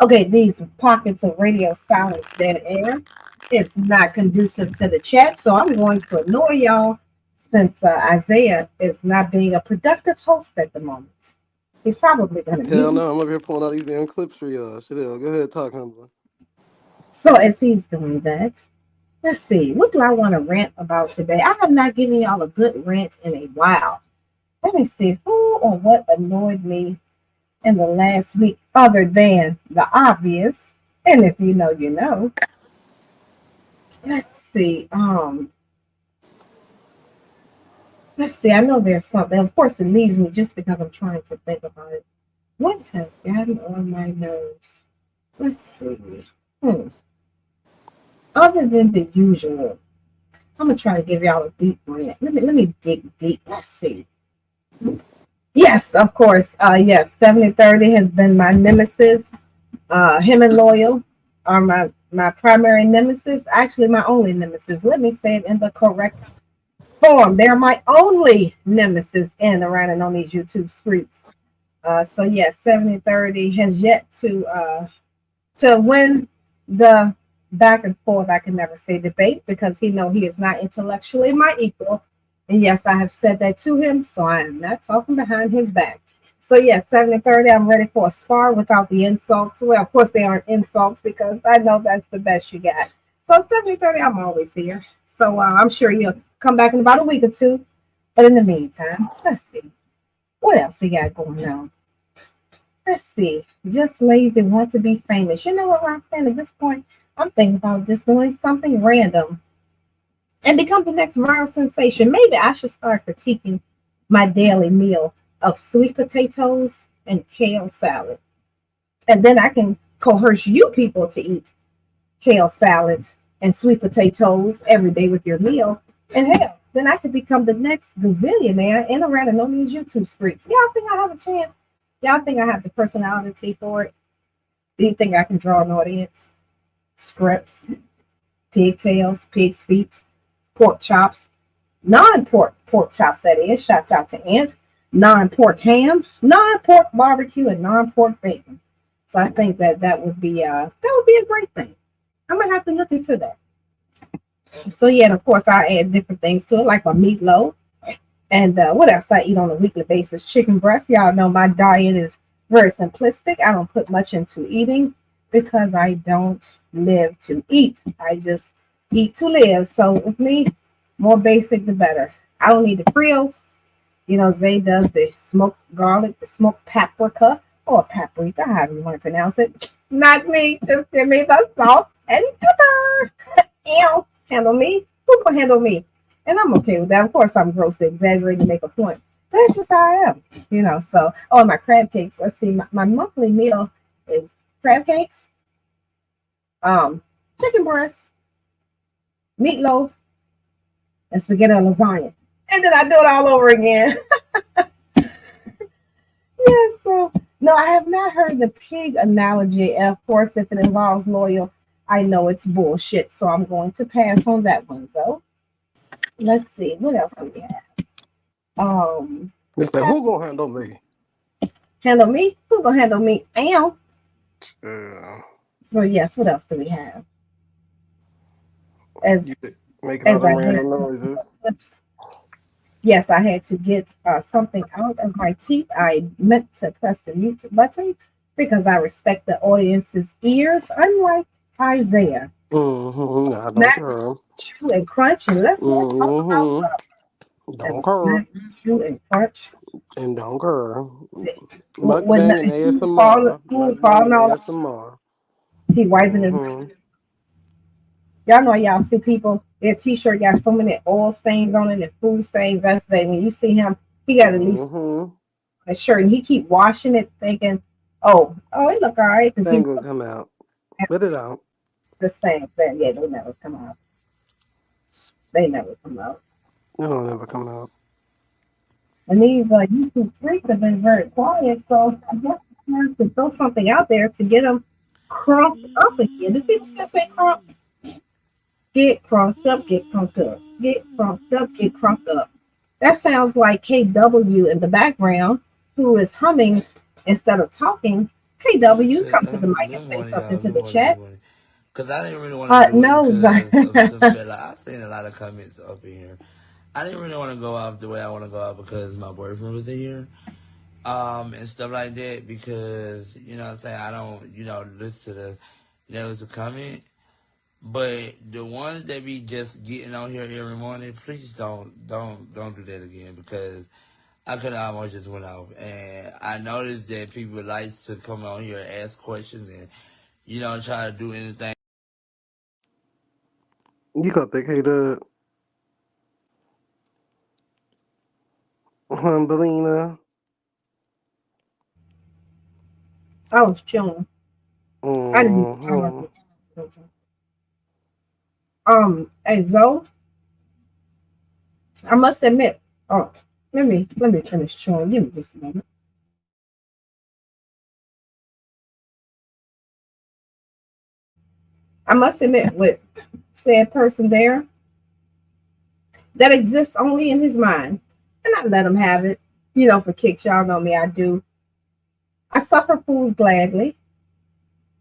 Okay, these pockets of radio silence dead air. It's not conducive to the chat, so I'm going to annoy y'all since Isaiah is not being a productive host at the moment. He's probably going to Hell mute me. no, I'm up here pulling out these damn clips for y'all. Shit, go ahead, talk, Humbler. So as he's doing that, let's see, what do I want to rant about today? I have not given y'all a good rant in a while. Let me see who or what annoyed me in the last week, other than the obvious. And if you know, you know. Let's see. Let's see. I know there's something. Of course, it leaves me just because I'm trying to think about it. What has gotten on my nerves? Let's see. Other than the usual, I'm gonna try to give y'all a deep rant. Let me dig deep. Let's see. Yes, of course. Yes, 7030 has been my nemesis. Him and Loyal are my primary nemesis. Actually, my only nemesis. Let me say it in the correct form. They're my only nemesis in and around and on these YouTube streets. So yes, 7030 has yet to win the back and forth. I can never say debate because he is not intellectually my equal. And yes, I have said that to him, so I am not talking behind his back. So yes, 7030, I'm ready for a spar without the insults. Well, of course they aren't insults because I know that's the best you got. So 7030, I'm always here. So I'm sure you'll come back in about a week or two. But in the meantime, let's see. What else we got going on? Let's see. Just lazy, want to be famous. You know what, Roxanne? At this point, I'm thinking about just doing something random and become the next viral sensation. Maybe I should start critiquing my daily meal of sweet potatoes and kale salad. And then I can coerce you people to eat kale salads and sweet potatoes every day with your meal. And hell, then I could become the next gazillionaire in around and on these YouTube streets. Y'all think I have a chance? Y'all think I have the personality for it? Do you think I can draw an audience? Scripts, pigtails, pig's feet, pork chops, non-pork pork chops, that is. Shout out to Ant. Non-pork ham, non-pork barbecue, and non-pork bacon. So I think that would be a great thing. I'm gonna have to look into that. So yeah, and of course I add different things to it, like my meatloaf. And what else I eat on a weekly basis? Chicken breast. Y'all know my diet is very simplistic. I don't put much into eating because I don't live to eat. I just eat to live. So with me, more basic the better. I don't need the frills. You know, Zay does the smoked garlic, the smoked paprika, or paprika, however you want to pronounce it. Not me. Just give me the salt and pepper. Ew. Handle me. Who can handle me? And I'm okay with that. Of course, I'm grossly exaggerating to make a point. That's just how I am. You know, so, oh, my crab cakes. Let's see, my monthly meal is crab cakes, um, chicken breast, meatloaf, and spaghetti and lasagna. And then I do it all over again. Yeah, so no, I have not heard the pig analogy. And of course, if it involves Loyal, I know it's bullshit. So I'm going to pass on that one, though. Let's see, what else do we have? It's like, who gonna handle me? Handle me? Who gonna handle me? Ow. Yeah. So yes, what else do we have? As You making all as them I had random noises. yes, I had to get something out of my teeth. I meant to press the mute button because I respect the audience's ears, unlike Isaiah. Mm-hmm. I don't Snack, care. chew, and crunch, and let's not talk about Mm-hmm. love as Don't a care. snack, chew, and crunch. And don't care. See, when Mukbang and who fall ASMR. who Mukbang falling and all ASMR. He wiping his. Mm-hmm. Y'all know y'all see people. Their t-shirt got so many oil stains on it and food stains. That's say when you see him, he got at least Mm-hmm. a shirt and he keep washing it, thinking, oh, it look all right because They he ain't gonna come out. Spit it out. the stains. But yeah, they never come out. They never come out. It don't ever come out. And these YouTube freaks have been very quiet, so I guess it's time to throw something out there to get them crunked up again. Do people still say crunk? Get crunked up, get crunked up, get crunked up, get crunked up. That sounds like KW in the background, who is humming instead of talking. KW, come to the mic and Good say morning, something y'all. to Good the morning. Good chat. morning. Because I didn't really want to do it No, because of the simple fact, like, I've seen a lot of comments up in here. I didn't really want to go out the way I want to go out because my boyfriend was in here, and stuff like that. Because you know what I'm saying, I don't, listen to the, listen to comment. But the ones that be just getting on here every morning, please don't do that again because I could have almost just went off. And I noticed that people like to come on here and ask questions and try to do anything. You got that K-Dub. Humbelina. I was chilling. I didn't. I Mm-hmm. wasn't. Hey Zoe, I must admit. Oh, let me finish chewing. Give me just a moment. I must admit, with said person there, that exists only in his mind, and I let him have it. For kicks, y'all know me. I do. I suffer fools gladly.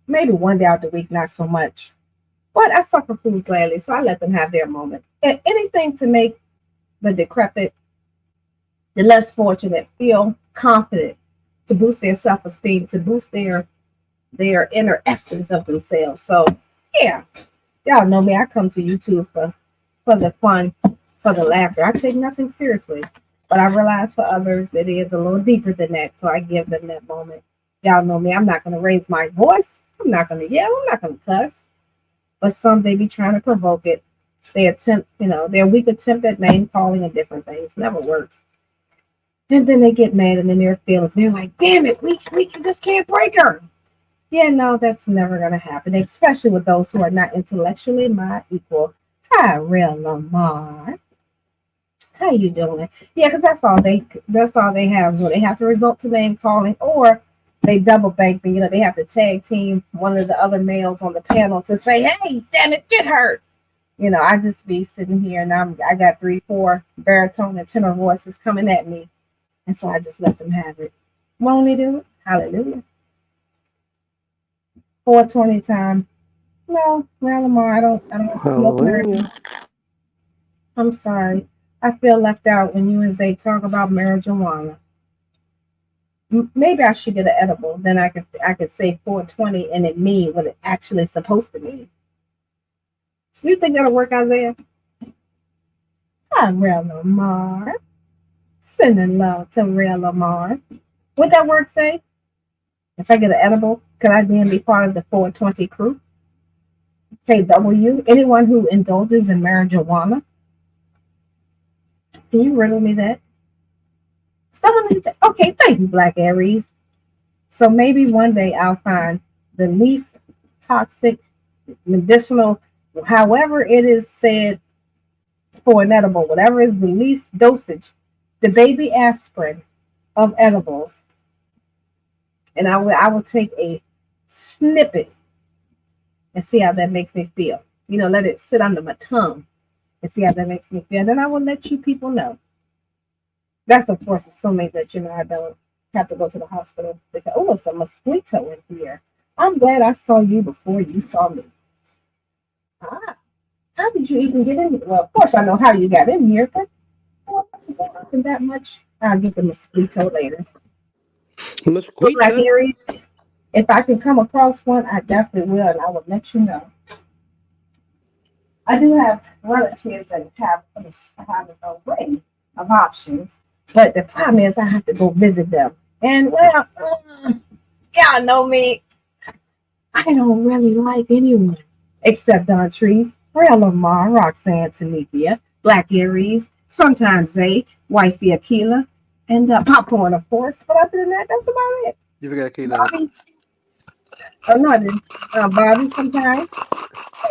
Maybe one day out the week, not so much. But I suffer fools gladly, so I let them have their moment. And anything to make the decrepit, the less fortunate, feel confident, to boost their self-esteem, to boost their inner essence of themselves. So yeah, y'all know me. I come to YouTube for the fun, for the laughter. I take nothing seriously. But I realize for others it is a little deeper than that. So I give them that moment. Y'all know me. I'm not gonna raise my voice. I'm not gonna yell. I'm not gonna cuss. But some they be trying to provoke it. They attempt, their weak attempt at name calling and different things never works. And then they get mad and then their feelings. They're like, damn it, we just can't break her. Yeah, no, that's never gonna happen, especially with those who are not intellectually my equal. Hi, real Lamar. How you doing? Yeah, because that's all they have is when they have to resort to name calling or they double bank me. They have to tag team one of the other males on the panel to say, hey, damn it, get her. I just be sitting here and I got 3, 4 baritone and tenor voices coming at me. And so I just let them have it. Won't he do it? Hallelujah. 420 time. No, well, Lamar, I don't smoke Hallelujah. marijuana. I'm sorry. I feel left out when you and Zay talk about marijuana. Maybe I should get an edible. Then I could say 420 and it mean what it actually is supposed to mean. You think that'll work, Isaiah? I'm Real Lamar. Sending love to Real Lamar. What that word say? If I get an edible, could I then be part of the 420 crew? KW, anyone who indulges in marijuana. Can you riddle me that? Okay, thank you, Black Aries. So maybe one day I'll find the least toxic, medicinal, however it is said for an edible, whatever is the least dosage, the baby aspirin of edibles, and I will take a snippet and see how that makes me feel. Let it sit under my tongue and see how that makes me feel. Then I will let you people know. That's of course assuming that I don't have to go to the hospital because it's a mosquito in here. I'm glad I saw you before you saw me. Ah, how did you even get in here? Well, of course I know how you got in here, but wasn't that much. I'll get the mosquito later. So Black Mosquito. Aries, if I can come across one, I definitely will, and I will let you know. I do have relatives that have an array of options, but the problem is I have to go visit them. And well, y'all know me. I don't really like anyone except Dontrese, Ray Lamar, Roxanne Tamithia, Black Aries, sometimes Zay, Wifey Aquila, and Popcorn, of course. But other than that, that's about it. You forgot K-Dub. Bobby, no, I didn't. Bobby sometimes,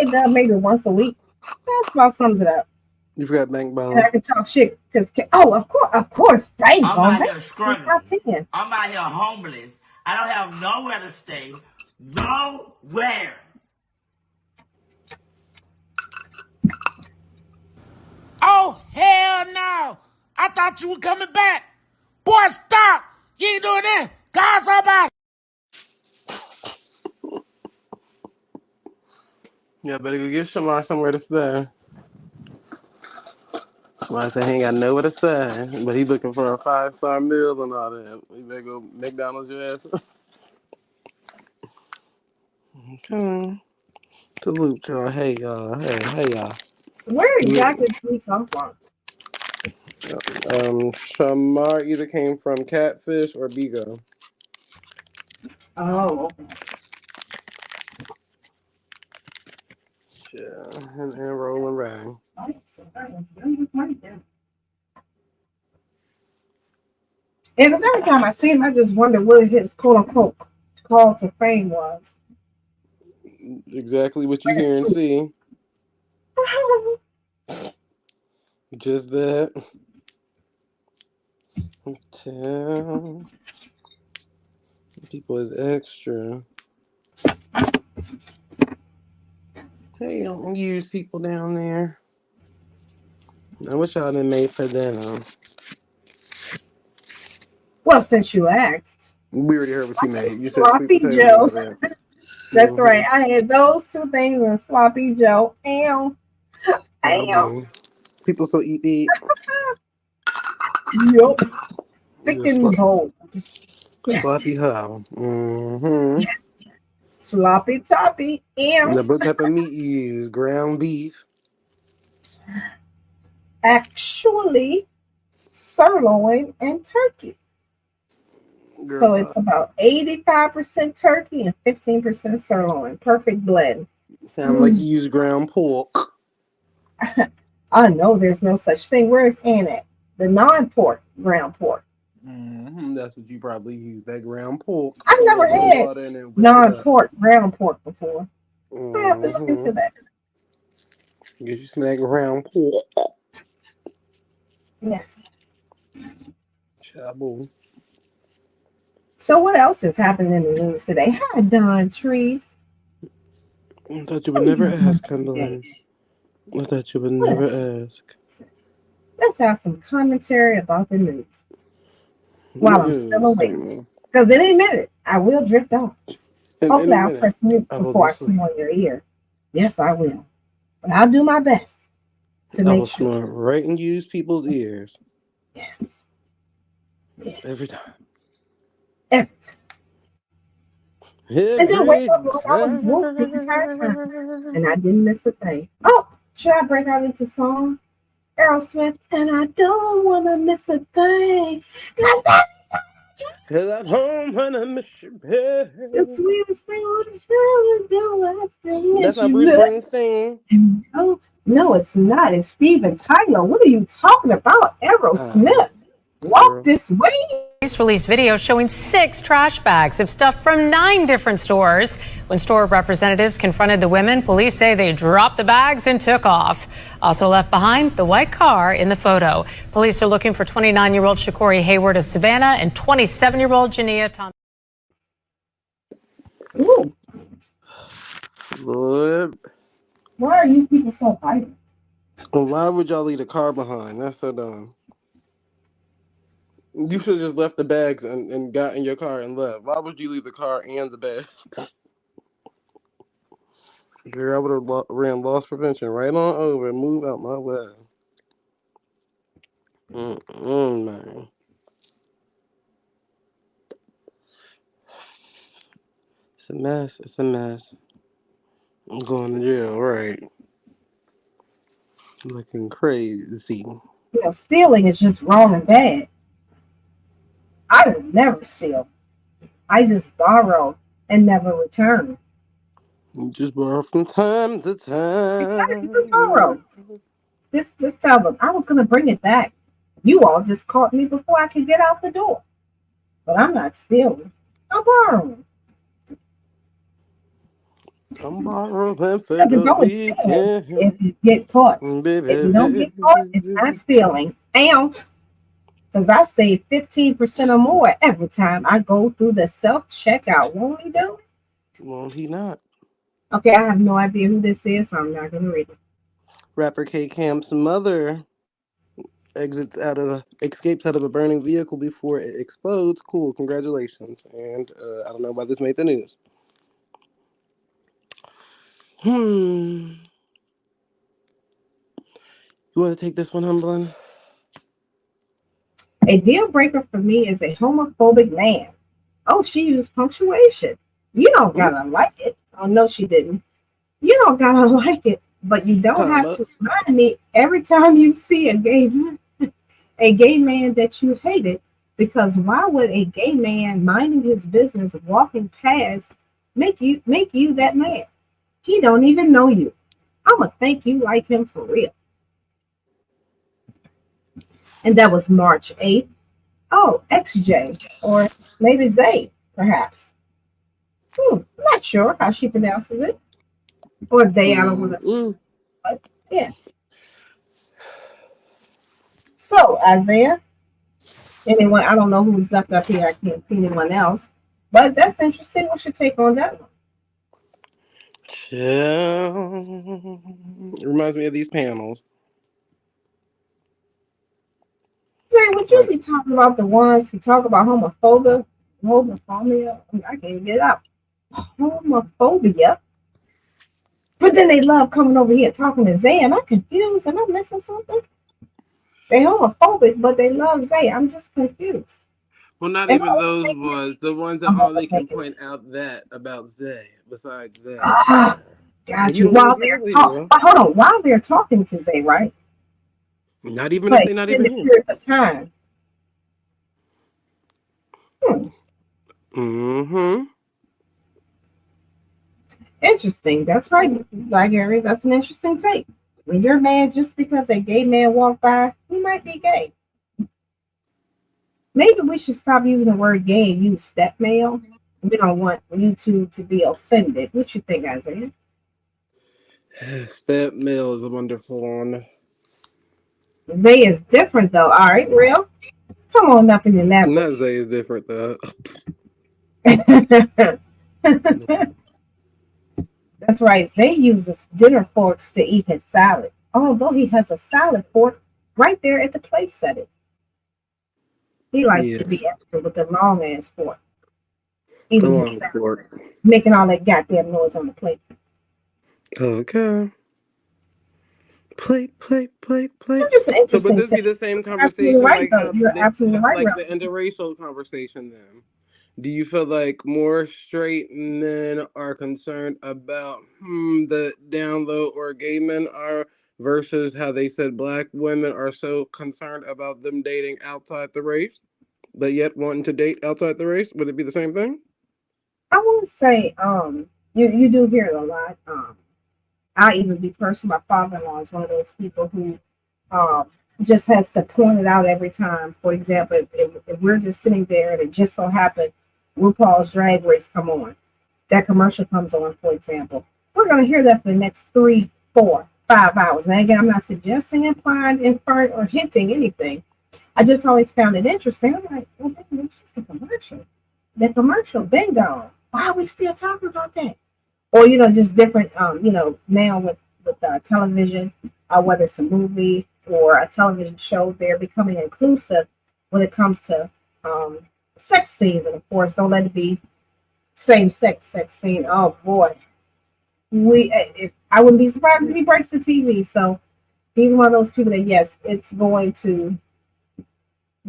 and maybe once a week. That's about sums it up. You forgot Bank And I Bone. can talk shit because, oh, of course, Bang I'm Bone, out Bang here Bone, top struggling. 10. I'm out here homeless. I don't have nowhere to stay. Nowhere. Oh, hell no. I thought you were coming back. Boy, stop. You ain't doing that. Call somebody. Yeah, better go get Shamar somewhere to stay. Shamar said he ain't got nowhere to stay, but he looking for a 5-star meal and all that. You better go McDonald's your ass. Okay. Salute y'all. Hey y'all. Hey y'all. Where exactly did we come from? Shamar either came from Catfish or Bigo. Oh, okay. Yeah, and Rolling Rang. Yeah, because every time I see him, I just wonder what his quote unquote call to fame was. Exactly what you hear and see. Just that. Tell people is extra. Hey, don't use people down there. Now, what y'all done made for dinner? Well, since you asked, We already heard what you I had made. You said sweet sloppy potato and all Joe. that. That's right. Mm-hmm. I had those two things and sloppy Joe. Ow, ow. Trouble. People so eat. Yup. Thick Yeah, and bold. sloppy Yes. how. Mm-hmm. Yes. Sloppy toppy. Now, Ow. what type of meat you use? Ground beef. Actually, sirloin and turkey. Girl, So it's about 85% turkey and 15% sirloin. Perfect blend. sound like you use ground pork. I know there's no such thing. Where is Ann at? The non-pork ground pork. Mm-hmm. That's what you probably use. That ground pork. I've Pour a never little bit of had water in and whisk it up. non-pork ground pork before. I have to look Mm-hmm. into that. Get you some that ground pork. Yes. Chabu. So what else is happening in the news today? Hi, Don Trees. I thought you would What are never you doing ask, today? Cumberland. I thought you would What never else? ask. Let's have some commentary about the news while I'm still News. awake. Because in a minute, I will drift off. In Hopefully, any I'll minute, press mute I will go before I sleep. snore in your ear. Yes, I will. But I'll do my best to I make will sure. snore right and use people's ears Yes. every Yes. time. Every time. And then wake Every up like I was woke the entire time. time. And I didn't miss a thing. Oh, should I break out into song? Aerosmith, and I don't want to miss a thing. 'Cause that's Cause I'm home when I miss you, the babe. sweetest thing on the do. I still That's miss not you. Bruce Springsteen. And no, no, it's not. It's Steven Tyler. What are you talking about? Aerosmith. Walk Girl. this way. Police released video showing 6 trash bags of stuff from 9 different stores. When store representatives confronted the women, police say they dropped the bags and took off. Also left behind, the white car in the photo. Police are looking for 29-year-old Shakori Hayward of Savannah and 27-year-old Jania Thompson. Ooh, Lord. why are you people so violent? Why would y'all leave the car behind? That's so dumb. You should have just left the bags and got in your car and left. Why would you leave the car and the bag? Girl, I would have ran loss prevention right on over and move out my way. Man. It's a mess. It's a mess. I'm going to jail, right? Looking crazy. You know, stealing is just wrong and bad. I would never steal. I just borrow and never return. Just borrow from time to Exactly, just time. borrow. Just tell them I was gonna bring it back. You all just caught me before I could get out the door. But I'm not stealing. I'm borrowing. I'm borrowing for Because it's the only stealing if weekend, you get caught. If you don't get caught, it's not baby. stealing. Damn. Because I save 15% or more every time I go through the self checkout. Won't he do? Won't he not? Okay, I have no idea who this is, so I'm not going to read it. Rapper K Camp's mother escapes out of a burning vehicle before it explodes. Cool, congratulations. And I don't know why this made the news. Hmm. You want to take this one, Humblin? A deal breaker for me is a homophobic man. Oh, she used punctuation. You don't Ooh, gotta like it. Oh no, she didn't. You don't gotta like it, but you don't have comma. to remind me every time you see a gay man that you hated. Because why would a gay man minding his business, walking past, make you that man? He don't even know you. I'ma think you like him for real. And that was March 8th. Oh, XJ, or maybe Zay, perhaps. Not sure how she pronounces it, or they. I don't want to, Mm-mm. but yeah. So Isaiah, anyone? I don't know who's left up here. I can't see anyone else, but that's interesting. What's your take on that one? Chill. It reminds me of these panels. Zay, would you Like, be talking about the ones who talk about homophobia? I can't even get it out. Homophobia, but then they love coming over here talking to Zay. Am I confused? Am I missing something? They homophobic, but they love Zay. I'm just confused. well, not Am I even those overthinking it? ones. The ones that I'm all they can overthinking it. point out that about Zay, besides Zay. Ah, And got you you. don't even While hear they're talking, Leah. but hold on. While they're talking to Zay, right, Not even for if they're not even extended here. periods of time. Hmm. Mm-hmm. Interesting. That's right, Black Aries. That's an interesting take. When you're mad just because a gay man walked by, he might be gay. Maybe we should stop using the word gay and use step male. We don't want YouTube to be offended. What you think, Isaiah? Step Mill is a wonderful one. Zay is different though. All right, real. Come on up and elaborate. Not Zay is different though. That's right. Zay uses dinner forks to eat his salad. Although he has a salad fork right there at the plate setting. He likes Yeah, to be extra with the long ass fork, the eating his long salad, fork. making all that goddamn noise on the plate. Okay. Plate, plate, plate, plate. It's just an So would interesting this be take. the same You're absolutely conversation right, like though. how You're absolutely right, like Ralph. the interracial conversation then? Do you feel like more straight men are concerned about the down low or gay men are versus how they said black women are so concerned about them dating outside the race, but yet wanting to date outside the race? Would it be the same thing? I won't say you do hear it a lot. I even be personal. My father-in-law is one of those people who um just has to point it out every time. For example, if we're just sitting there and it just so happened RuPaul's Drag Race come on, that commercial comes on, for example, we're going to hear that for the next 3, 4, 5 hours. Now, again, I'm not suggesting, implying, inferring, or hinting anything. I just always found it interesting. I'm like, well, man, it's just a commercial. The commercial, bingo. Why are we still talking about that? Or, just different, now with television, whether it's a movie or a television show, they're becoming inclusive when it comes to um, sex scenes. And of course, don't let it be same sex scene. Oh boy, if I wouldn't be surprised if he breaks the TV. So he's one of those people that yes, it's going to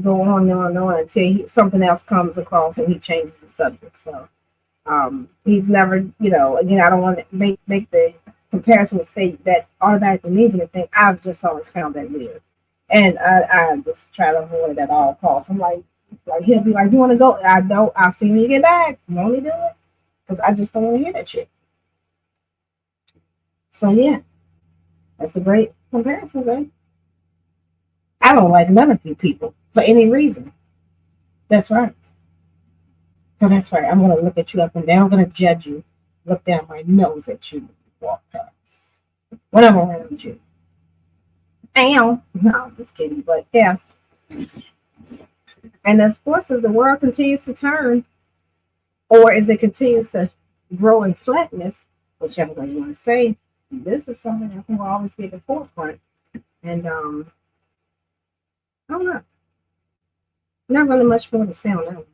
go on and on and on until something else comes across and he changes the subject. So he's never, again, I don't want to make the comparison to say that automatically means anything. I've just always found that weird, and I just try to avoid it at all costs. I'm like he'll be like, "You want to go?" I don't. I'll see when you get back. You want me to do it? Because I just don't want to hear that shit. So yeah, that's a great comparison, man. I don't like none of you people for any reason. That's right. So that's right. I'm gonna look at you up and down. I'm gonna judge you. Look down my nose at you when you walk past. When I'm around you. Ow. No, I'm just kidding. But yeah. And as course as the world continues to turn, or as it continues to grow in flatness, whichever way you want to say, this is something that will always be at the forefront. And I don't know. Not really much more to say on that one.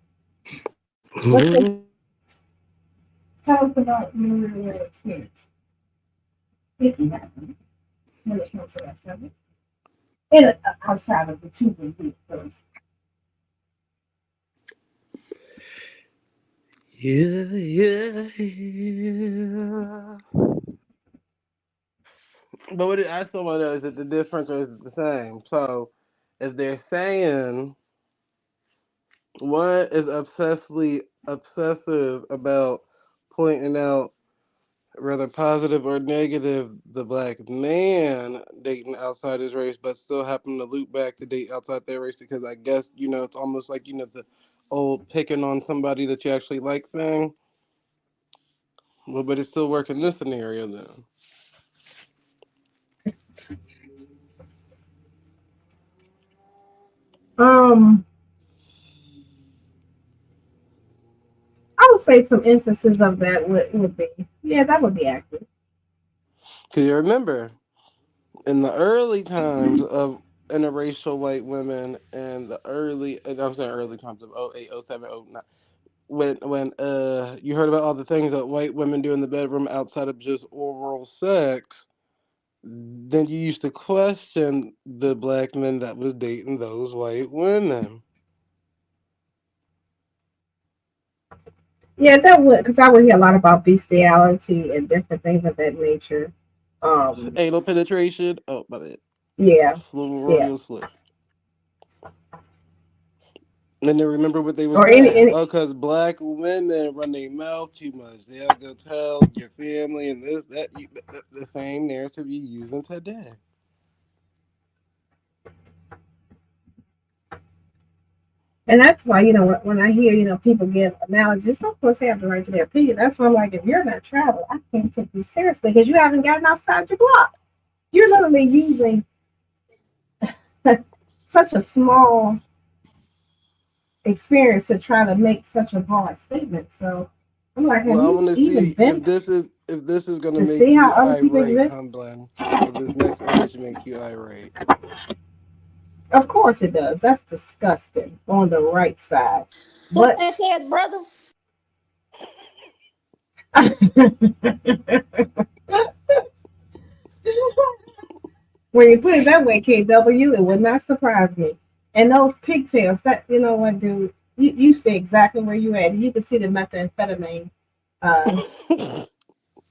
What's the tell us about your experience? If you have one, when it comes to that subject. And outside of the two reviews first. Yeah. But what I still want to know is it the difference or is it the same? So, if they're saying one is obsessive about pointing out whether positive or negative the black man dating outside his race, but still happen to loop back to date outside their race because I guess it's almost like the old picking on somebody that you actually like thing. Well, but it's still work in this scenario then. Um, I would say some instances of that would be, yeah, that would be accurate. Because you remember in the early times of interracial white women and I'm saying early times of '08, '07, '09, when you heard about all the things that white women do in the bedroom outside of just oral sex, then you used to question the black men that was dating those white women. Yeah, that would, because I would hear a lot about bestiality and different things of that nature. Um, Anal penetration. Oh, my bad. yeah, Little yeah, Royal slip. And then remember what they were or saying. any Oh, because black women run their mouth too much. They'll go tell your family and this, that, the same narrative you're using today. and that's why when I hear people give analogies, of course they have the right to their opinion. That's why I'm like, if you're not traveling, I can't take you seriously because you haven't gotten outside your block. You're literally using such a small experience to try to make such a broad statement. So I'm like, have Well, I you want to even see been if this is gonna to make see you how other people irate, exist? Humblin. If this next image make you irate. Of course it does. That's disgusting on the right side. Who said But that, brother? when you put it that way, KW, it would not surprise me. And those pigtails, that what, dude, you stay exactly where you at. You can see the methamphetamine uh,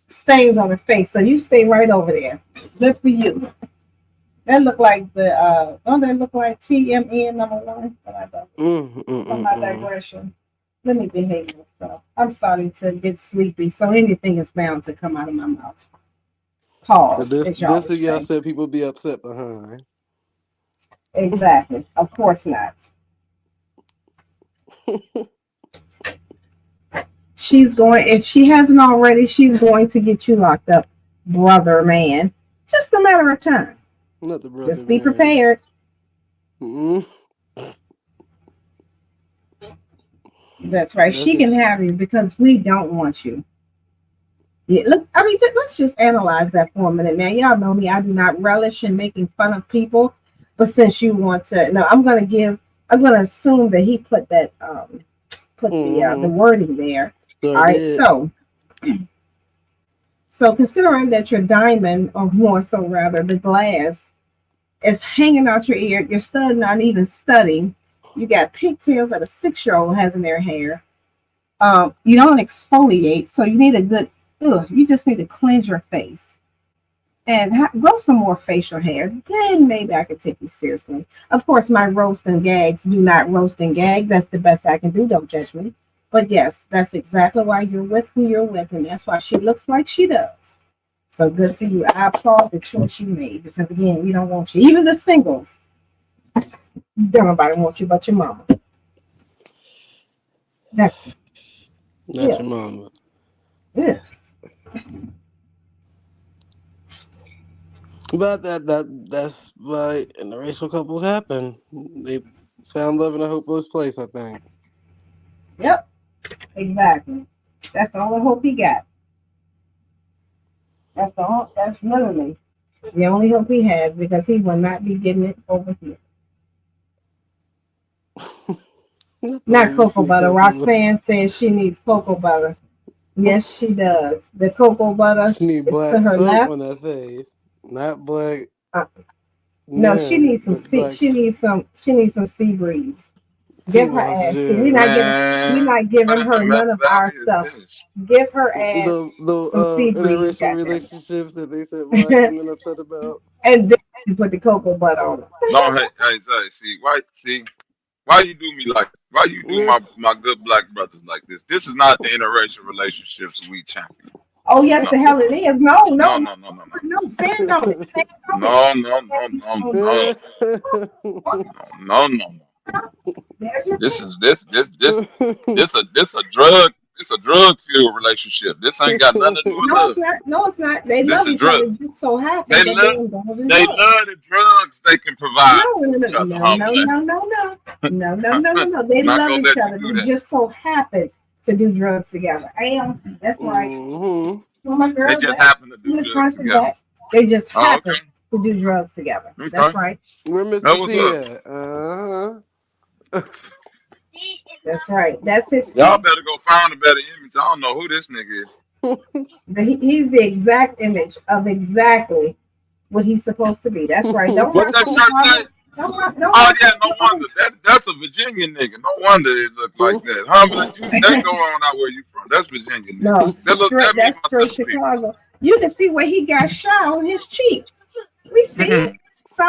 stains on her face, so you stay right over there. Good for you. That look like don't they look like TMN number one? From my Mm. digression. Let me behave myself. I'm starting to get sleepy, so anything is bound to come out of my mouth. Pause, This as y'all this would who y'all say. said people be upset behind. Exactly. Of course not. She's going, if she hasn't already, she's going to get you locked up, brother man. Just a matter of time. Not the brother Just be man. prepared. Mm. That's right. That's She it. can have you because we don't want you. Yeah, look, I mean, let's just analyze that for a minute. Now, y'all know me. I do not relish in making fun of people. But since you want to, no, I'm going to assume that he put put the Mm-hmm. wording there. All Sure right. did. So considering that your diamond, or more so rather, the glass is hanging out your ear, you're still not even studying. You got pigtails that a 6-year-old has in their hair. You don't exfoliate, so you need a good. You just need to cleanse your face and grow some more facial hair. Then maybe I could take you seriously. Of course, my roast and gags do not roast and gag. That's the best I can do. Don't judge me. But yes, that's exactly why you're with who you're with, and that's why she looks like she does. So good for you. I applaud the choice you made because again, we don't want you. Even the singles, don't nobody want you but your mama. That's Not yeah, your mama. yeah. But that's why interracial couples happen. They found love in a hopeless place, I think. Yep, exactly. That's the only hope he got. That's literally the only hope he has because he will not be getting it over here. Not cocoa butter. Roxanne says she needs cocoa butter. Yes, she does. The cocoa butter She need is to black her soap left. on her face, not black Uh, no, she men, needs some but sea. black She needs some sea breeze. sea Give her moss. ass because we're Yeah. not giving Man, what in the her Meth none of our Valley is stuff. this? Give her ass The some sea breeze, interracial goddamn relationships that they said black it. women upset about. And then you put the cocoa butter on it. No, hey, sorry, why you do me like, why you do Yeah. my good black brothers like this? This is not the interracial relationships we champion. Oh yes, No, the hell it is. No, no, no, no, no, no, no, no, no. Stand on it. Stand on it. no, no, no, Stand no, on no, no, no, no. There's your This thing. is this a drug. It's a drug fueled relationship. This ain't got nothing to do with No, it's love. not. No, it's not. They This love is each other. drug. It just so They happens that they love indulge in they drugs. love the drugs they can No, provide no, for no, each other, no, huh, no, Bless? no, no, no, no, no, no, no, no. They Not love gonna each let you other. do They that. just so happen to do drugs together. Am. That's right. hmm Well, my They girl, just that happen to do from the drugs front to together. back, they just Oh, happen okay. to do drugs together. That's Okay. right. Where That Mr. was C up. at? That's right. That's his Y'all speech. better go find a better image. I don't know who this nigga is. He's the exact image of exactly what he's supposed to be. That's right. Don't What rock that the shirt say? world. Don't Oh rock yeah, the no world. wonder. That's a Virginia nigga. No wonder it look like that. Huh? But that go on out where you from. That's Virginia No, niggas. That me that's my straight sister people. Chicago. You can see where he got shot on his cheek. We see it.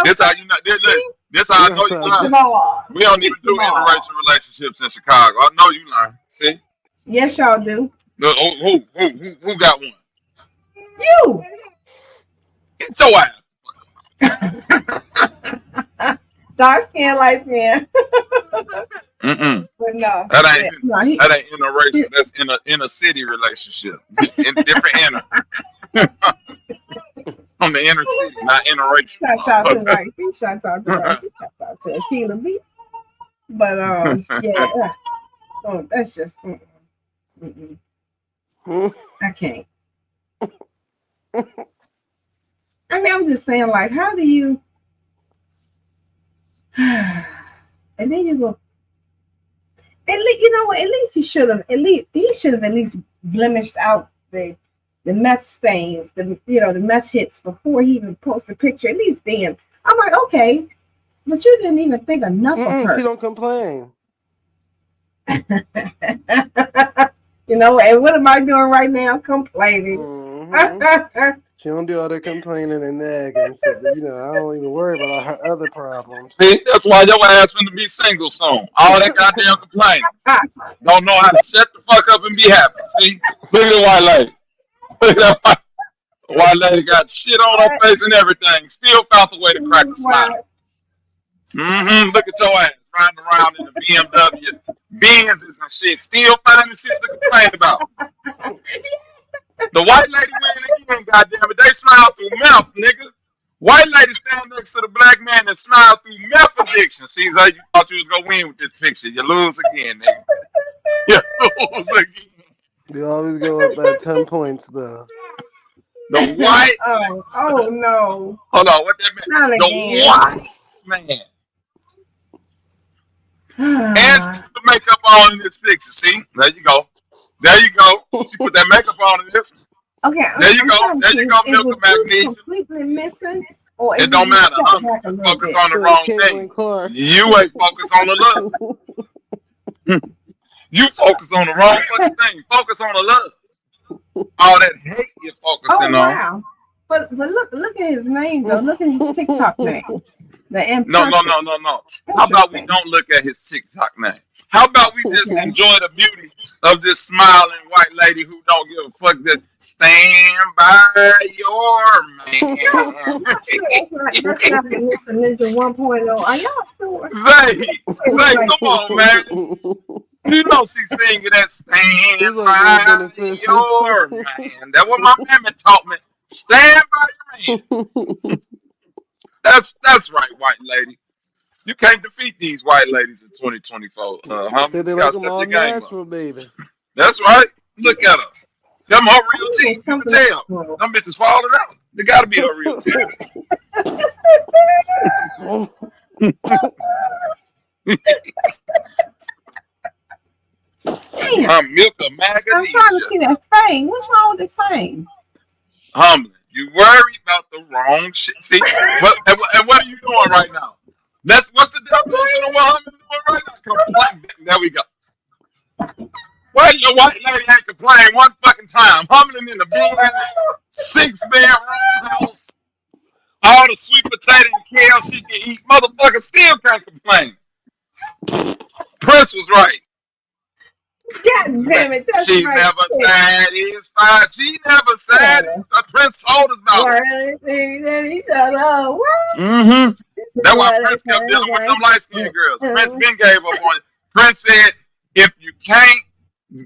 This how Southside. you know See? this how I know you lying. Jamal. We don't even do Jamal. interracial relationships in Chicago. I know you lying. See? Yes, y'all do. Look, who got one? You. Get your ass. Dark skin, light skin. Mm-mm. But no. That Yeah, ain't no, that ain't interracial. That's in a city relationship. In different inner. On the inner city, not interracial. shouts out to Wifey. Shouts out to Wifey. Shouts out to Akila B. But yeah. Oh, that's just I can't. I mean, I'm just saying, like, how do you and then you go at least you know what, at least he should have at least blemished out the meth stains, the the meth hits before he even posted a picture. At least then. I'm like, okay, but you didn't even think enough of She her. don't complain. And what am I doing right now? Complaining. She don't do all that complaining and nagging. So, I don't even worry about all her other problems. See, that's why your ass finna be single soon. All that goddamn complaining. Don't know how to shut the fuck up and be happy. See? Look at the white lady. Look at that white lady got shit on her face and everything. Still found the way to crack a smile. Look at your ass riding around in the BMW, Benzes and shit. Still finding shit to complain about. The white lady win again, goddamn it. They smile through mouth, nigga. White lady stand next to the black man and smile through meth addiction. See, how you thought you was gonna win with this picture. You lose again, nigga. You lose again. You always go up by 10 points, though. The white oh no. Hold on, what that mean? Not The again. white man. And she put the makeup on in this picture. See? There you go. There you go. She put that makeup on in this one. Okay, There you go. There you go, milk of magnesium. Completely missing, or is It don't matter. I'm focus on the wrong thing. You ain't focused on the love. You focus on the wrong fucking thing. Focus on the love. All that hate you're focusing on. Wow. But look at his name though. Look at his TikTok name. No. How about we don't look at his TikTok name? How about we just enjoy the beauty of this smiling white lady who don't give a fuck that stand by your man. That's not Vanessa Ninja 1.0. Are y'all sure? Zay, come on, man. You know she's singing that stand It's like real by beneficial. your man. That's what my mammy taught me. Stand by your man. That's right, white lady. You can't defeat these white ladies in 2024. They Humble. said they You like gotta them step all your game up. natural, baby. That's right. Look at her. Them her I real knew it teeth. was You can something tell. else. Them bitches falling out. They gotta be her real teeth. Damn. Milk of I'm trying to magnesia. see that fang. What's wrong with the fang? Humbling. You worry about the wrong shit. See, what are you doing right now? What's the definition of what Humbling doing right now? Complain. There we go. Well, your white lady ain't complained one fucking time. Humbling in the Benz, 6-bedroom house, all the sweet potato and kale she can eat. Motherfucker still can't complain. Prince was right. God damn it. That's She's right. never satisfied. She never satisfied. Prince told us about it. Learning each other. What? Mm-hmm. This is That's why what I Prince kept dealing with them say. light skinned girls. Prince been gave up on it. Prince said, if you can't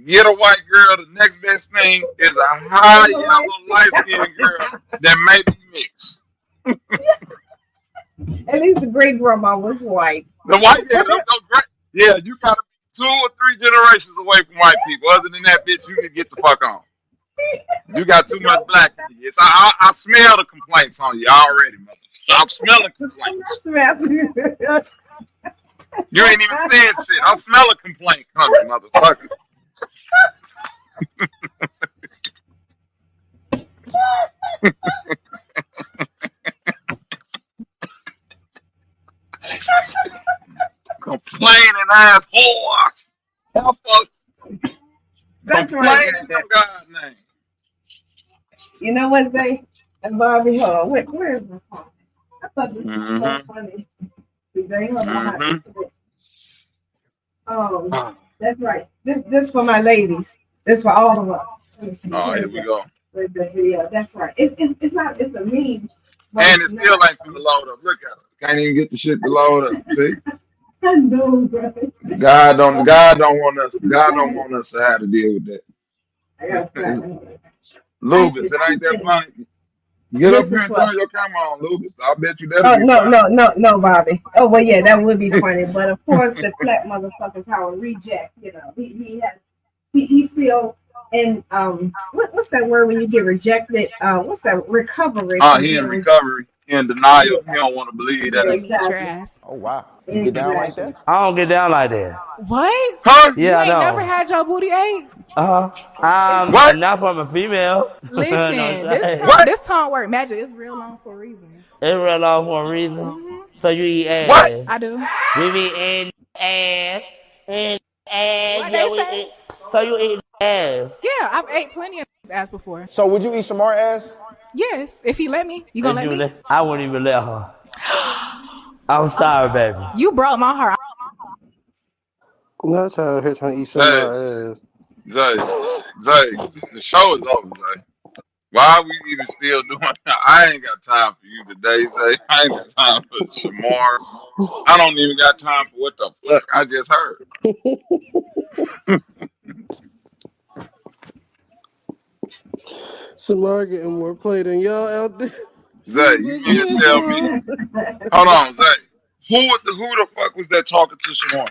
get a white girl, the next best thing is a high yellow light skinned girl that may be mixed. At least the great grandma was white. The white girl, those great. Yeah, you gotta be 2 or 3 generations away from white people. Other than that, bitch, you can get the fuck on. You got too much black in you. I smell the complaints on you already, mother. I'm smelling complaints. You ain't even said shit. I smell a complaint coming, motherfucker. Complaining ass whores. Help us. That's Complain right. in God's name. You know what, Zay? And Bobby, hold on. Where is my phone? I thought this was so Mm-hmm. funny. Today, hold on. Mm-hmm. That's right. This for my ladies. This for all of us. Oh, here we go. Where's the video? That's right. It's not. It's a meme. And it still ain't finna load up. Look at it. Can't even get the shit to load up. See? I know, bro. God don't want us to have to deal with that. I got that. Lucas, it ain't that funny. Get up This here is and what. turn your camera on, Lucas. I bet you that'll Oh be funny. no, Bobby. Oh well, yeah, that would be funny. But of course, the flat motherfucking power reject. You know, he's still in what's that word when you get rejected? What's that recovery? He in recovery, he in denial. Yeah, He don't want to believe that it's Get your exactly. ass. Oh wow. You get down like that? I don't get down like that. What? huh? You Yeah, I ain't never know. had your booty ate? Uh-huh. What? Not from a female. You know what I'm Listen, saying? What? this tongue work magic. It's real long for a reason. It's real long for a reason. Hmm So you eat What? ass. I do. We be eating ass. Eating ass. What Yeah, they we say? eat. So you eat ass. Yeah, I've ate plenty of ass before. So would you eat some more ass? Yes, if he let me. You gonna If let you me? let, I wouldn't even let her. I'm sorry, baby. You broke my heart. Not trying here trying to eat some of Hey, our ass. Zay, the show is over, Zay. Why are we even still doing that? I ain't got time for you today, Zay. I ain't got time for Shamar. I don't even got time for what the fuck I just heard. Shamar getting more play than y'all out there. Zay, He's you like, mean to yeah, tell me? bro. Hold on, Zay. Who the fuck was that talking to Shamar?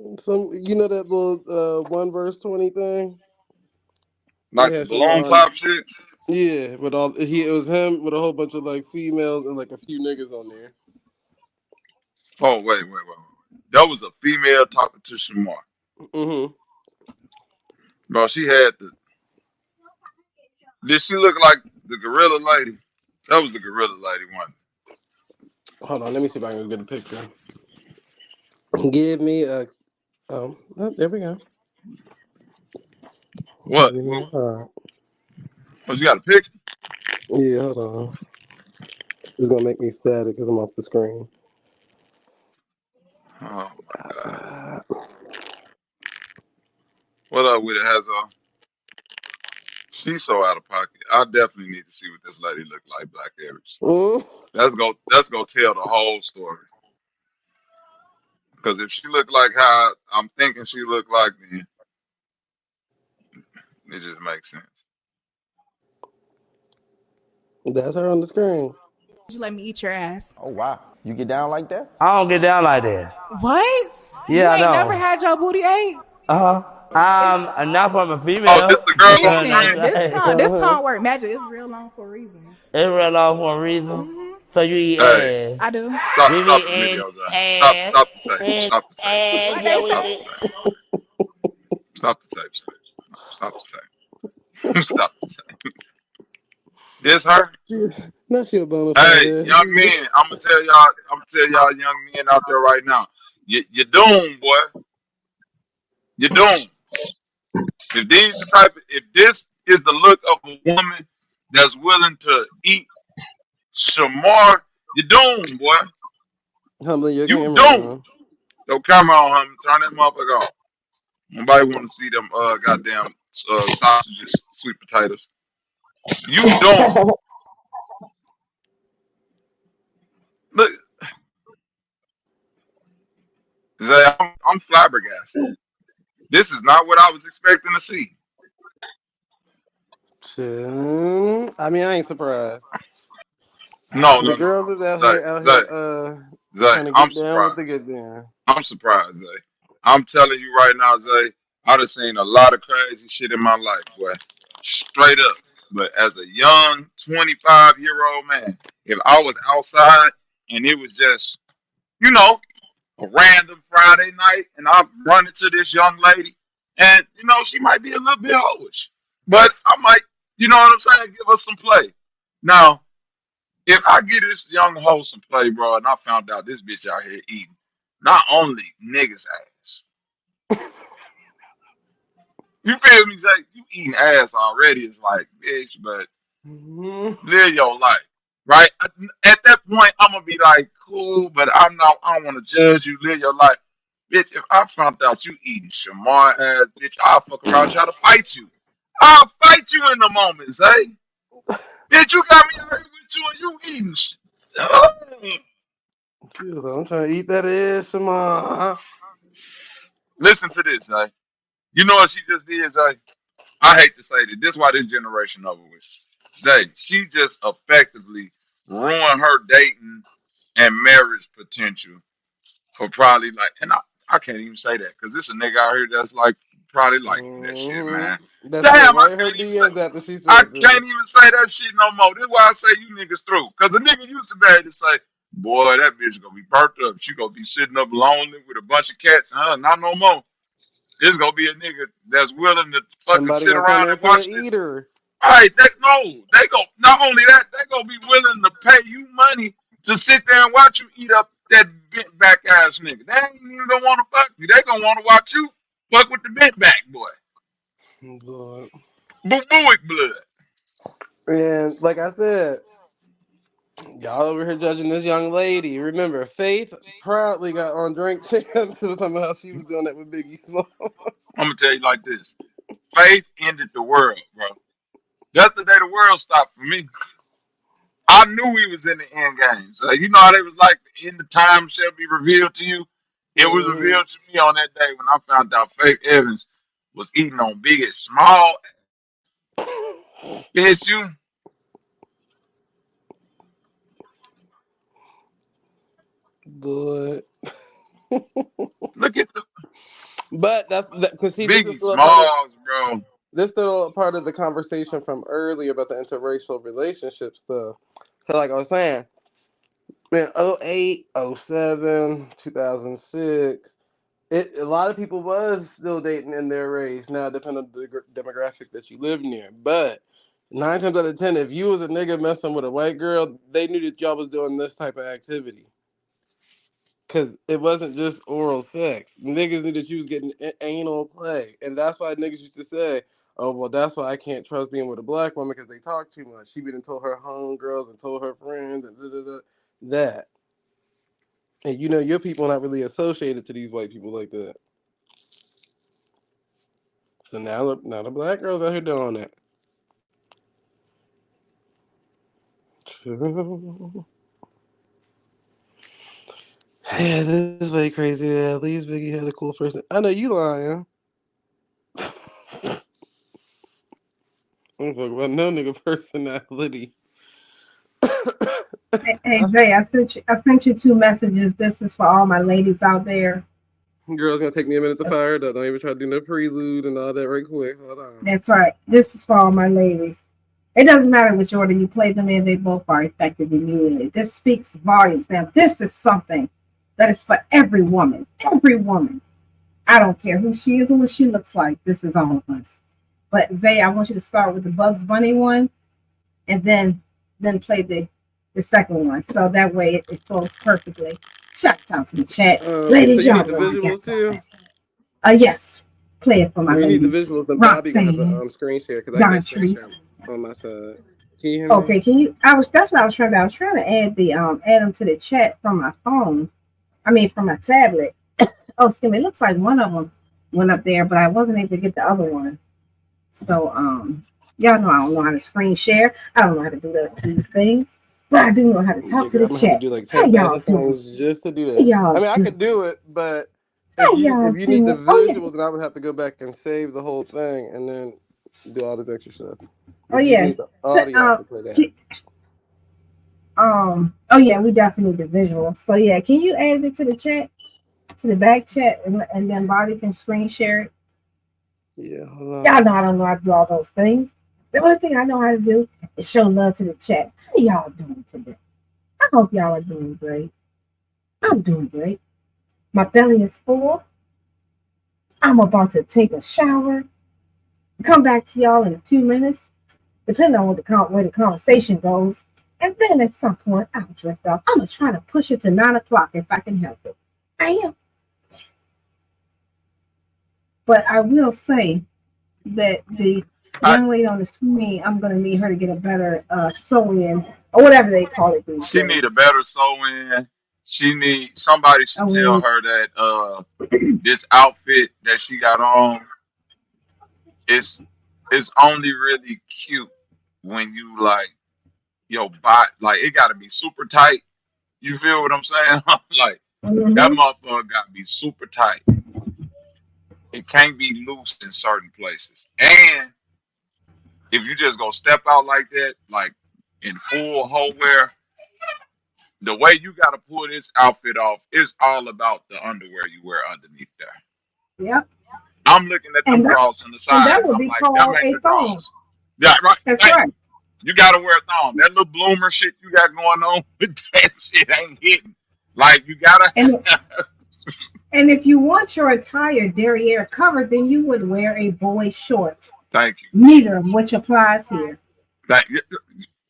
You know that little 1 verse 20 thing? They Like the had balloon Shamar. pop shit? Yeah, but it was him with a whole bunch of like females and like a few niggas on there. Oh, wait. That was a female talking to Shamar. Mm-hmm. Bro, she had the. Did she look like the gorilla lady? That was the gorilla lady one. Hold on, let me see if I can get a picture. Give me a there we go. What? Give me a heart. Oh, you got a picture? Yeah, hold on. It's gonna make me static because I'm off the screen. Oh my god. Uh, What up with it, Hazard? She's so out of pocket. I definitely need to see what this lady look like, Black Average. Mm. Let's go tell the whole story. Because if she look like how I'm thinking she look like, then it just makes sense. That's her on the screen. You let me eat your ass. Oh wow, you get down like that? I don't get down like that. What? You Yeah, I ain't never know. had your booty ate? Uh huh. It's Not from a Oh, this female. the girl on the listen. screen? This Uh-huh. tongue work magic. It's real long for a reason. It's real long for a reason. Hmm So you eat Hey, ass. I do. We stop be the eating videos, Zay. ass, Stop the tape. and Stop the tape. ass. What Yeah, they we Stop say? the be. tape. Stop the tape, Zay. Stop the tape. Stop the tape. This her? She, not she a bona fide Hey, ass young eater. men, I'm gonna tell y'all young men out there right now. You're doomed, boy. You're doomed. If this is the look of a woman that's willing to eat shamar, you're doomed, boy. Humbling your You camera doomed. down. Yo, camera on, him. Turn that motherfucker off. Nobody want to see them goddamn sausages, sweet potatoes. You doomed. Look, Zay, I'm flabbergasted. This is not what I was expecting to see. Shit. I mean, I ain't surprised. No, The no, no, girls no. is out Zay, here, Zay, Zay, trying to I'm get down with the surprised. get down. I'm surprised, Zay. I'm telling you right now, Zay, I done seen a lot of crazy shit in my life, boy. Straight up. But as a young 25-year-old man, if I was outside and it was just, you know, a random Friday night and I'm running to this young lady and, she might be a little bit hoish. But I might, you know what I'm saying, give her some play. Now, if I get this young hoe some play, bro, and I found out this bitch out here eating not only niggas ass, you feel me, Jay? You eating ass already is like, bitch, but Mhm. live your life, right? At that point, I'm gonna be like, cool, but I don't want to judge you. Live your life, bitch. If I found out you eating shamar ass, bitch, I'll fuck around, try to fight you. I'll fight you in the moment, Zay. Bitch, you got me out here with you and you eating. Oh. She was like, I'm trying to eat that ass, Shema. Listen to this, Zay. You know what she just did, Zay? I hate to say this. This is why this generation over with. Zay, she just effectively ruined her dating and marriage potential for probably like, and I can't even say that because it's a nigga out here that's like probably like that shit, man. That slid Damn, right in her DMs after she I said this. can't even say that shit no more. This is why I say you niggas through. Cause the nigga used to be able to say, boy, that bitch gonna be burnt up. She gonna be sitting up lonely with a bunch of cats. Not no more. It's gonna be a nigga that's willing to fucking Somebody sit gonna turn around her and into an watch this. eater. All right, they go. Not only that, they gonna be willing to pay you money to sit there and watch you eat up that bent back ass nigga. They ain't even gonna want to fuck you. They gonna want to watch you fuck with the bent back boy. Lord. Boo booic blood. And like I said, y'all over here judging this young lady. Remember, Faith proudly got on Drink Champs somehow she was doing that with Biggie Small. I'm gonna tell you like this. Faith ended the world, bro. That's the day the world stopped for me. I knew he was in the end game. So you know how they was like, the end of time shall be revealed to you. It was Mhm. revealed to me on that day when I found out Faith Evans was eating on Big Small. Bitch, you But look at the that's that because see, this is Biggie still a part of Smalls, bro. this still a part of the conversation from earlier about the interracial relationship stuff. So like I was saying, in '08, '07, 2006, a lot of people was still dating in their race. Now, depending on the demographic that you live near, but 9 times out of 10, if you was a nigga messing with a white girl, they knew that y'all was doing this type of activity. Cause it wasn't just oral sex. Niggas knew that you was getting anal play, and that's why niggas used to say, "Oh well, that's why I can't trust being with a black woman because they talk too much." She been and told her homegirls and told her friends and that. And your people not really associated to these white people like that. So now the black girls out here doing it. Yeah, this is way crazy. At least Biggie had a cool person. I know you lying. I'm talking about no nigga personality. Hey Jay, I sent you two messages. This is for all my ladies out there. Girl's gonna take me a minute to fire it up. Don't even try to do no prelude and all that right quick. Hold on. That's right. This is for all my ladies. It doesn't matter which order you play them in, they both are effective immediately. This speaks volumes. Now, this is something that is for every woman. Every woman. I don't care who she is or what she looks like. This is all of us. But Zay, I want you to start with the Bugs Bunny one and then play the second one. So that way it flows perfectly. Shout out to the chat. So Ladies, you y'all need the know I got visuals too. yes. Play it for my If you need the ladies. visuals, then Bobby gonna have to Roxanne, screen share because I can't screen share Dontrice. on my side. Can you hear me? Okay, can you? That's what I was trying to. I was trying to add them to the chat from my phone. I mean, from my tablet. Oh, excuse me. It looks like one of them went up there, but I wasn't able to get the other one. So y'all know I don't know how to screen share. I don't know how to do these things, but I do know how to Yeah, talk to girl, the I'm gonna have to chat. do like How y'all 10,000 doing? things just to do How that. I y'all mean, I doing? could do it, but How y'all if you need the doing? Oh yeah. visuals, then I would have to go back and save the whole thing and then do all this extra stuff. Oh But you yeah. need the So audio to play that. oh yeah, we definitely need the visual. So yeah, can you add it to the chat, to the back chat, and then Bobby can screen share it? Yeah, hold on. Y'all know I don't know how to do all those things. The only thing I know how to do is show love to the chat. How y'all doing today? I hope y'all are doing great. I'm doing great. My belly is full. I'm about to take a shower. Come back to y'all in a few minutes, depending on where the conversation goes. And then at some point, I'll drift off. I'm going to try to push it to 9 o'clock if I can help it. I am. But I will say that the I, young lady on the screen, I'm going to need her to get a better sew-in or whatever they call it these she need days. a better sew in. Somebody should I tell mean, her that this outfit that she got on is only really cute when you like your body, like it got to be super tight. You feel what I'm saying? Like that mm-hmm. motherfucker got to be super tight. It can't be loose in certain places. And if you just go step out like that, like in full hoe wear, the way you got to pull this outfit off is all about the underwear you wear underneath there. Yep. I'm looking at them And that, drawers on the and side, that and would I'm be like, them called ain't a the thong. drawers. Yeah, right. That's Thank right. you. You got to wear a thong. That little bloomer shit you got going on with that shit ain't hitting. Like you gotta. And And if you want your entire derriere covered, then you would wear a boy short. Thank you. Neither of which applies here. Thank you.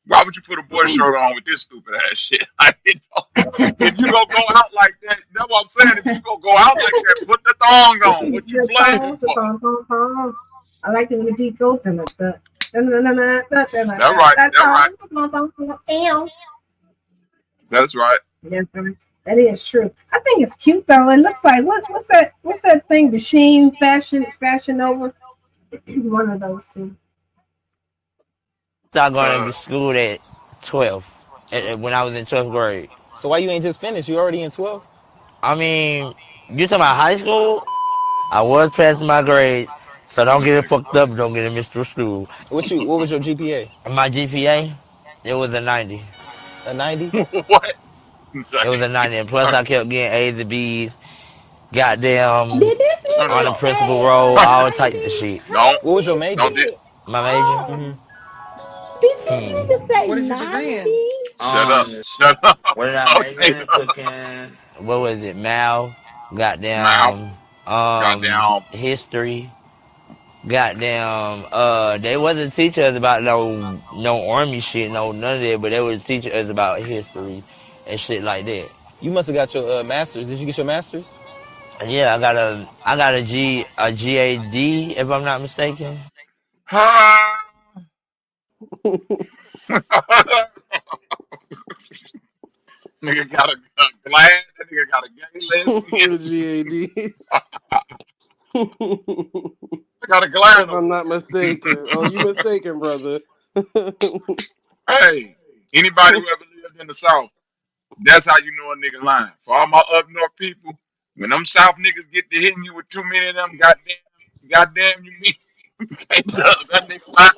Why would you put a boy shirt on with this stupid ass shit? Like, if you gonna go out like that, that's what I'm saying. If you gonna go out like that, put the thong on. What you The playing thong, the for? thong, thong, thong. I like it when the beat goes. That's right. That's right. That's right. Yes, sir. That is true. I think it's cute though. It looks like what's that? What's that thing? The Sheen Fashion Over. One of those two. Started going Uh, to school at 12, when I was in 12th grade. So why you ain't just finished? You already in 12? I mean, you talking about high school? I was passing my grades, so don't get it fucked up. Don't get it mixed with school. What was your GPA? My GPA, it was a 90. A 90? what? It was a 90, and plus I kept getting A's and B's. Goddamn, Did this Turn it on the nigga off. principal say roll, a Turn it. all types of 90? shit. How Don't. What was your this major? Don't. shit? My major? Mm-hmm. Did this Hmm. nigga say What did you major in? 90? Shut up. Shut up. What did I major Okay. in? Cooking. What was it? Math. Mouth. Goddamn. Goddamn. History. Goddamn. They wasn't teaching us about no army shit, no none of that, but they was teaching us about history and shit like that. You must have got your master's. Did you get your master's? Yeah, I got a GAD if I'm not mistaken. Nigga got a glad. That nigga got a gay lesbian. GAD. I got a glide if over I'm not mistaken. Oh, you mistaken, brother. there. Hey, anybody who ever lived in the South, that's how you know a nigga lying. For all my up north people, when them South niggas get to hitting you with too many of them, goddamn, you mean that nigga lying.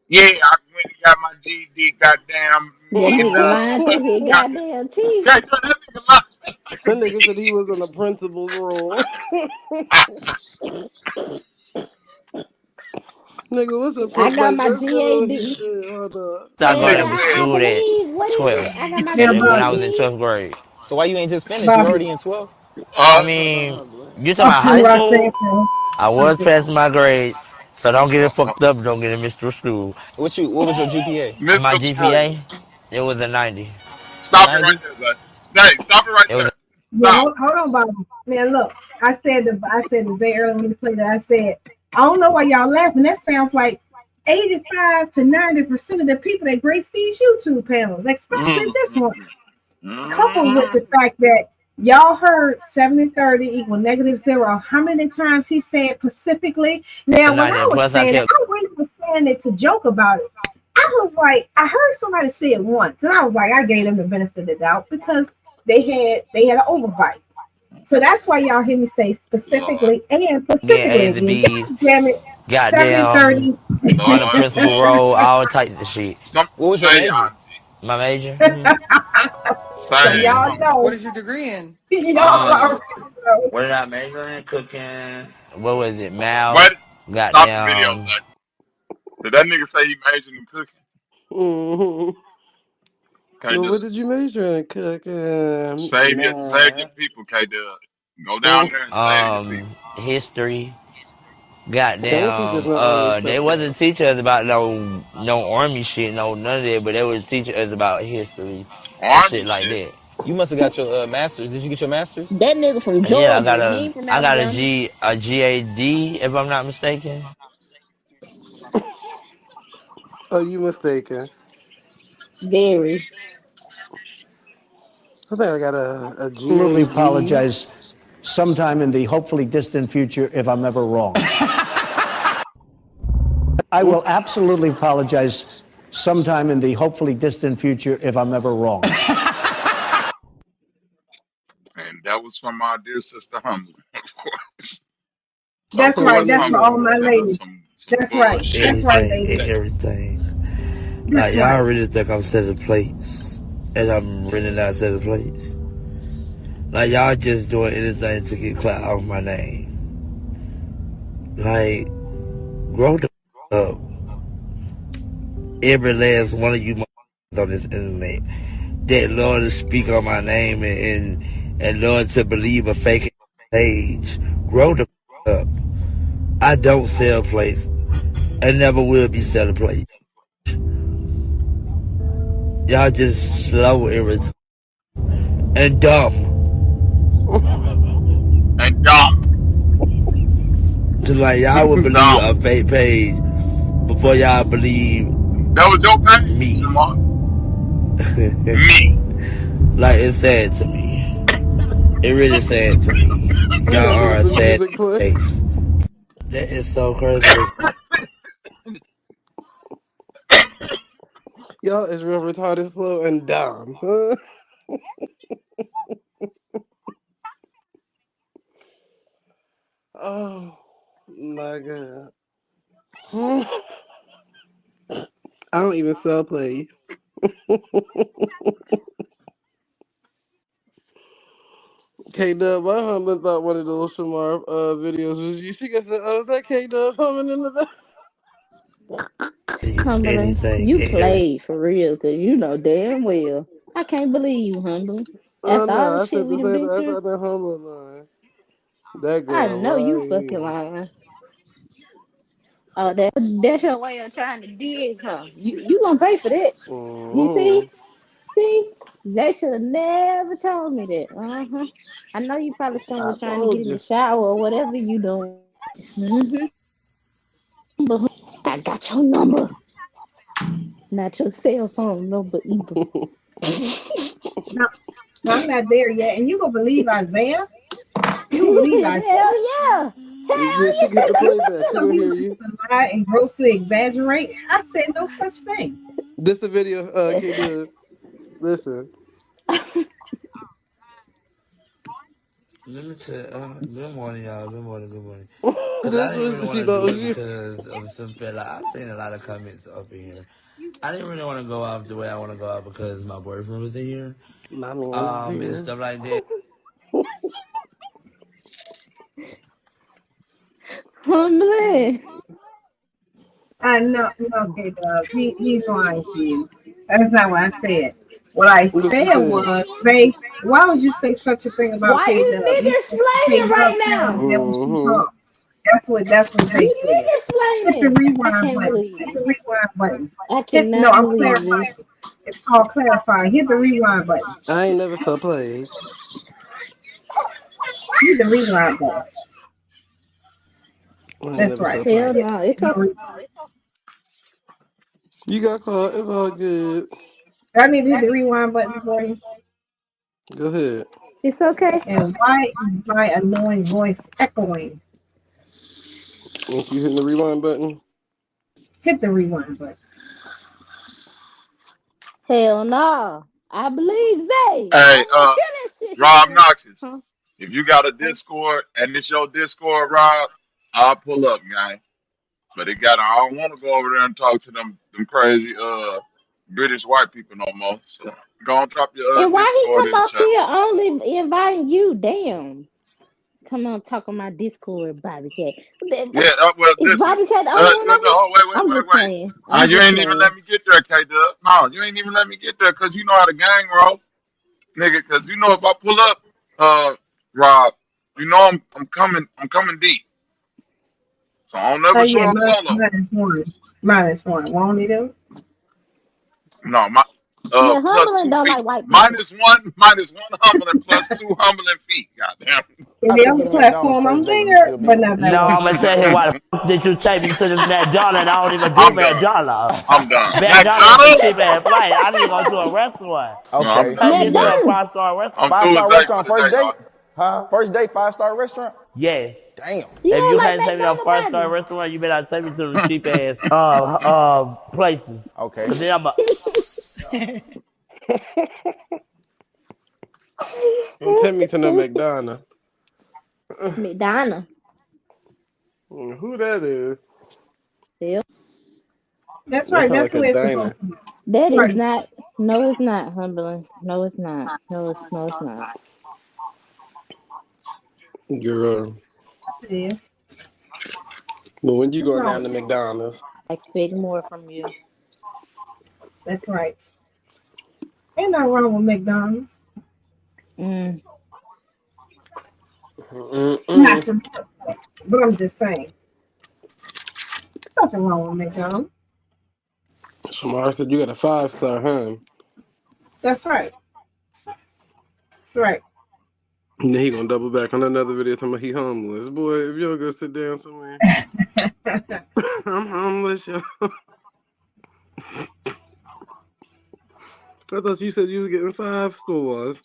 Yeah, I went and got my GD, goddamn That me and nigga lying through his goddamn. goddamn teeth. Okay, no, that nigga lying. That nigga said he was in the principal's room. Nigga, what's a I got like? my Let's go to what he GAD. said. Hold up. Started That going nigga to said, I school at believe what he said. 12, I got my Now, when I was Bobby, in GAD. 12th grade. So why you ain't just finished? You Bobby. already in 12? I uh, mean, you talking Oh, about you high know what I'm saying? school? I was passing my grades, so don't get it uh, fucked up. Don't get it missed through school. What was your GPA? And my Mr. Screw. GPA, it was a 90. A Stop it right 90? there, Zay. Stop it right It was there. Yeah, Stop. hold on, Bobby. Now look, I said to Zay earlier when you played that. I said, I don't know why y'all laughing. That sounds like 85 to 90% of the people that grace these YouTube panels, especially Mm, this mm, one, coupled with mm, the fact that y'all heard 70-30 equal -0. How many times he said specifically? a Now, when 90. I And was plus, I saying it, kept I really was saying it to joke about it. I was like, I heard somebody say it once, and I was like, I gave them the benefit of the doubt because they had an overbite. So that's why y'all hear me say Lord, specifically and getting specifically A's and again. B's, God damn it. 70 goddamn 30. on the Lord, principal roll, all types of shit. some What was your say major? auntie, My major, So say cooking. y'all mama. know. What is your degree in? Y'all Um, already know. what did I major in? Cooking. What was it? Math. What? Stop the video, Zay. Goddamn. Did that nigga say he majored in cooking? hmm K Well, Dub. what did you major in? Cooking, Save your math. people, K Dub. Go down there and save your people. History. They ain't teach us Goddamn. no army They stuff wasn't though. teaching us about no army shit, no none of that, but they was teaching us about history and Army shit like shit. that. You must have got your master's. Did you get your master's? That nigga from And yeah, Georgia. He ain't from I got Alabama. a GAD if I'm not mistaken. Oh, you mistaken. Very. I think I got a Absolutely GAD. apologize sometime in the hopefully distant future if I'm ever wrong. I will absolutely apologize sometime in the hopefully distant future if I'm ever wrong. And that was from our dear sister Humble, of course. Of That's right. course, That's for Humble all gonna my Mm. send us ladies. some That's right. bullshit. That's right, Everything ladies. and everything. Like That's y'all right. really think I'm setting plates, and I'm really not setting plates. Like y'all just doing anything to get clout off my name. Like grow the up. Every last one of you on this internet that Lord to speak on my name and Lord to believe a fake page. Grow the up. I don't sell plates. I never will be selling plates. Y'all just slow and dumb. And dumb. Just like y'all would believe Dumb. a fake page before y'all believe That was your page, me. Jamar. Me. Like it's sad to me. It really sad to me. We Y'all gotta are let a the sad music play. case. That is so crazy. Y'all is real retarded, slow, and dumb. Oh my god. I don't even sell plays. K Dub, my husband thought one of those Shamar videos was you. She said, "Oh, is that K Dub humming in the back?" Cumberland, Anything you and everything. played for real, cause you know damn well. I can't believe you, Humble. Oh After no, all the I shit said we to done say been that. I through, said that humbling line. That I girl, know you fucking why? lying. Oh, that's your way of trying to dig, huh? You gonna pay for that? You see? Mm-hmm. See? They should have never told me that. Uh-huh. I know you probably I somewhere trying to get told in the you. shower or whatever you doing. Mm-hmm. But I got your number, not your cell phone number either. No, I'm not there yet. And you gonna believe Isaiah? You believe I said Hell yeah. Yeah, she can hit the playback. She you gonna believe hear I you. lie and grossly exaggerate? I said no such thing. This the video, K Dub. Listen. Let me tell good morning, y'all. Good morning, good morning. Because I This didn't really was she want to thought do was it you. because of some fella. I've seen a lot of comments up in here. I didn't really want to go out the way I want to go out because my boyfriend was in here. My man was And here. stuff like that. Humbling. I know, no, okay, Dub. He's lying to you. That's not what I said. What I What she said said. was, they. Why would you say such a thing about Why K you Dub? You nigger said K slaving Dub right sounds now? like that when she Mm-hmm. talks. That's what they You said. nigger Hit the slaving. I rewind can't button. believe Hit the this. rewind button. I Hit no, cannot I'm believe clarifying. this. It's called clarifying. Hit the rewind button. I ain't never saw plays. Hit the rewind button. I ain't That's never saw right. Hell plays. no. It's No okay. You got caught. It's all good. I need to hit the rewind button for you. Go ahead. It's okay. And why is my annoying voice echoing? Once you hitting the rewind button. Hit the rewind button. Hell no. I believe Zay. I Hey, don't want to hear that shit he Rob said. Noxus, Huh? if you got a Huh? Discord and it's your Discord, Rob, I'll pull up, guy. But I don't want to go over there and talk to them crazy British white people no more. So go and drop your And why he Discord come in the up chat. here only inviting you? Damn. Come on, talk on my Discord, Bobby Cat. Yeah, well, Is listen. Bobby Cat the only one No, on here? no, I'm wait, just wait. playing. I'm You just ain't even playing. let me get there, K Dub. No, you ain't even let me get there because you know how the gang roll, nigga. Because you know if I pull up, Rob, you know I'm coming deep. So I don't Oh never yeah, show up solo. minus one. Minus one. Won't he do? No, my Yeah, plus Humberland two don't feet. like white people. Minus one humbling plus two humbling feet. Goddamn. In I the took you other to McDonald's platform, I'm first day when you there, still be but with me. not that No, one. I'm gonna tell you why the fuck did you take me to this McDonald's? I don't even do I'm done. McDonald's. I'm done. McDonald's is a McDonald's? cheap ass flight. I need to go to a restaurant. No, I'm Okay. done. Take me to a McDonald's. 5-star I'm restaurant. Five through with star Zay for restaurant first today, date? dog. Huh? First date, 5-star restaurant? Yes. Damn. You If don't you like can't take me to a McDonald's, 5-star Bobby? restaurant, you better not take me to the cheap ass places. Okay. Cause then I'm a Don't take me to no McDonough. McDonald's. Who that is? Hell, That's That right. sound That's like the a way it's supposed diner. to be. that That's is right. not. No, it's not, Humberland. No, it's not. No, it's not. Girl. It is. But when you What's go wrong down with to it? McDonald's, I expect more from you. That's right. Ain't nothing wrong with McDonald's. Mm. Not mm-mm. for me, but I'm just saying. Nothing wrong with McDonald's. Shamar said you got a 5-star, huh? That's right. That's right. And then he gonna double back on another video talking about he homeless. Boy, if you don't go sit down somewhere. I'm homeless, yo. I thought you said you was getting 5 stars.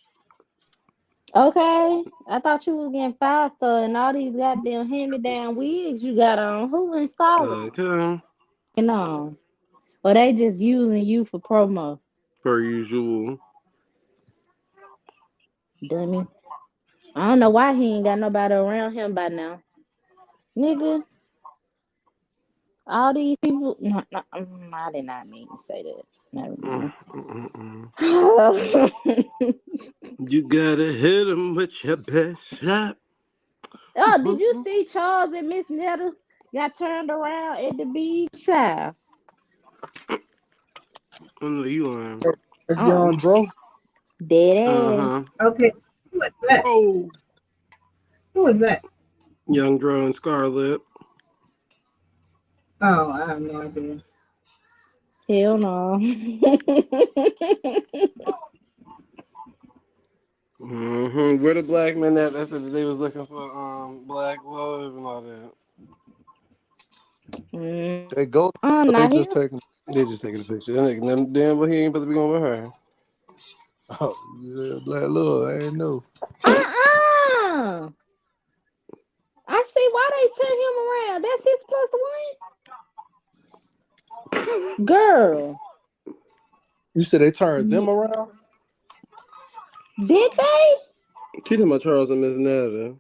Okay, I thought you was getting 5 star and all these goddamn hand-me-down wigs you got on. Who installed them? Okay. No, or they just using you for promo, Per usual. dummy. I don't know why he ain't got nobody around him by now, nigga. All these people. No, no, I did not mean to say that. Never Mm, mind. mm, mm. Oh, You gotta hit him with your best shot. did you see Charles and Miss Netta got turned around at the beach? Child. I know you lying. That's Uh-uh. young Dro. Dead ass. Uh-huh. Okay. Who is that? Oh, Who is that? Young Dro and Scarlet. Oh, I have no idea. Hell no. Where the black men at? That said that they was looking for black love and all that. They go, but they Not just him. taking. They just taking a picture. That nigga, damn, but he ain't supposed to be going with her. Oh, yeah, black love. I ain't know. Uh-uh. see why they turn him around. That's his plus one. Girl, You said they turned them did around? they? She talking about Charles and Miss Netta.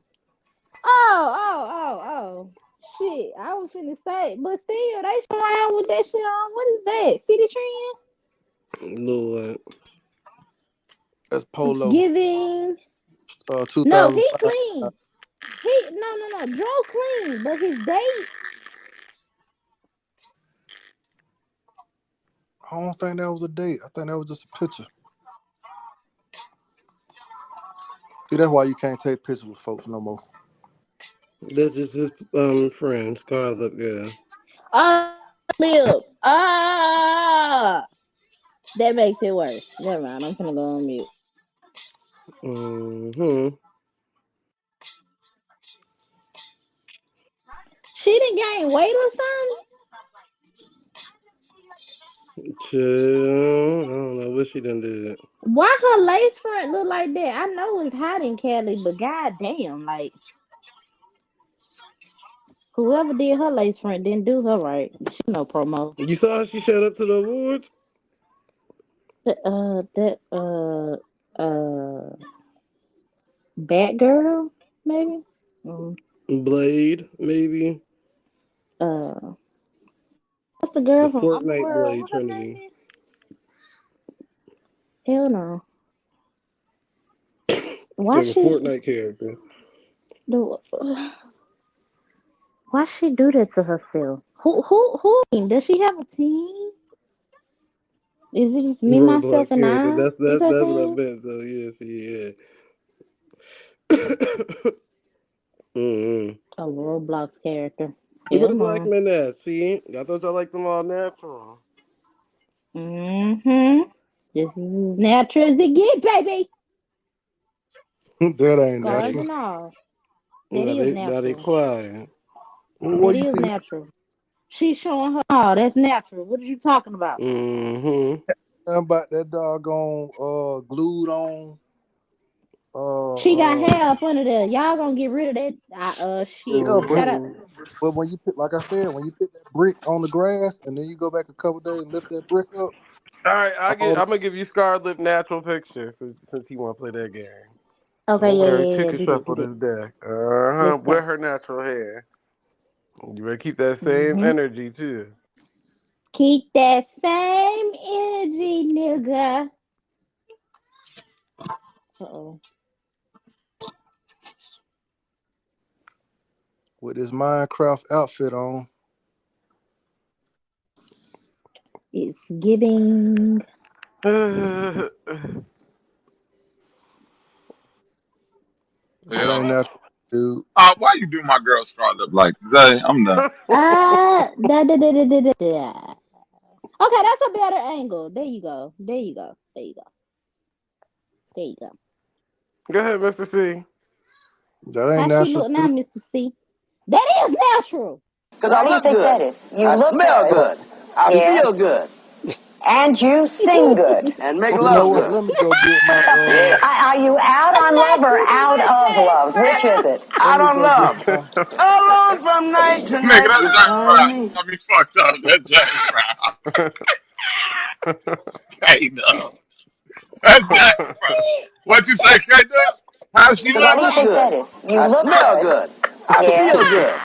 Oh. Shit, I was finna say, but still, they around with that shit on. What is that? City Little That's Trend? Polo. Giving. No, he 2005. clean. He no. Dro clean, but his date. I don't think that was a date. I think that was just a picture. See, that's why you can't take pictures with folks no more. that's just his friend, Scarlet girl. Lip. That makes it worse. Never mind. I'm gonna go on mute. Mm-hmm. She didn't gain weight or something. Chill. I don't know what she done did. Why her lace front look like that? I know it's hot in Cali, but goddamn, like whoever did her lace front didn't do her right. She no promo. You saw how she showed up to the awards? That Batgirl maybe. Mm. Blade, maybe. Uh, what's the The girl from Fortnite Underworld? Blade What her name Trinity. is? Hell no. Why Like a she Fortnite character. do? Why she do that to herself? Who? Does she have a team? Is it just me, myself, Roblox and character. I? That's Is that's her that's what I team? meant. So yes, yeah. mm-hmm. A Roblox character. Where Hell the black no. men at? See, I thought y'all liked them all natural. Mm-hmm. This is as natural as it get, baby. That ain't Scars natural. and all. That Now is they natural. quiet. What That you is see? natural. She's showing her. Oh, that's natural. What are you talking about? Mm-hmm. About that doggone glued on She got uh hair up under there. Y'all gonna get rid of that? Shit. yeah, Shut up. Mm-hmm. but when you put, like I said, when you put that brick on the grass and then you go back a couple days and lift that brick up, All right, all I'm gonna give you Scarlet natural picture since he want to play that game. Okay, Go over there and yeah. chicken Do that. Do shuffle that. this deck. Uh-huh. Let's Wear go. her natural hair. You better keep that same Mm-hmm. energy too. Keep that same energy, nigga. Uh-oh. with this Minecraft outfit on. It's giving. Hell That ain't Hell, natural, dude. why you do my girl Scarlet like Zay? I'm done. Da. Okay, that's a better angle. There you go. There you go. There you go. There you go. Go ahead, Mr. C. That ain't How she natural, look now, dude. Mr. C? That is natural. Because I look good. I smell good. I feel good. And you sing good. And make You know love what? good. Let me go get my Are you out on love or out of love? Which is it? let Out me on go get love. my Alone from night to Nigga, night, that's you James find Brown. me. Got me fucked up. That's James Brown. K-Dub. That's James Brown. What you say, K-Dub? How she Because I look? look good. I smell good. I feel good.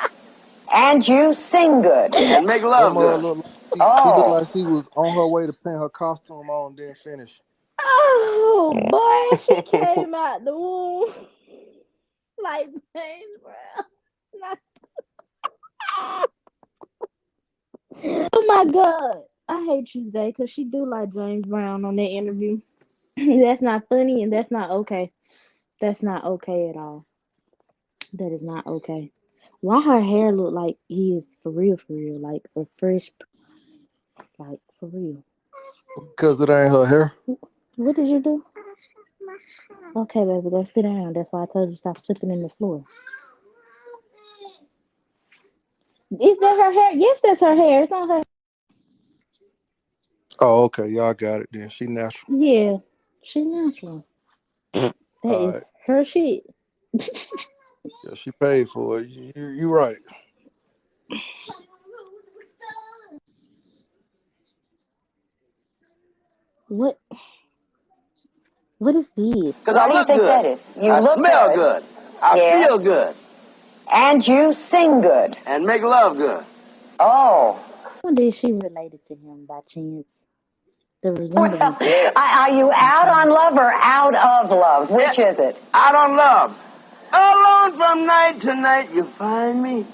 And you sing good. And make that love mother good. look like she looked Oh. like she was on her way to putting her costume on, then finish. Oh boy, she came out the womb like James Brown. Oh my god. I hate you, Zay, because she do like James Brown on that interview. That's not funny and that's not okay. That's not okay at all. That is not okay. Why her hair look like his for real, like a fresh, like for real. Because it ain't her hair. What did you do? Okay, baby, go sit down. That's why I told you stop slipping in the floor. Is that her hair? Yes, that's her hair. It's on her. Oh, okay. Y'all got it then. She natural. Yeah, she natural. That All is right. her shit. Yeah, she paid for it. You right. What? What is this? Because I look good. I smell good. I feel good. And you sing good. And make love good. Oh. I wonder if she related to him by chance. The resemblance. Are you out on love or out of love? Which is it? Out on love. Alone from night to night, you find me.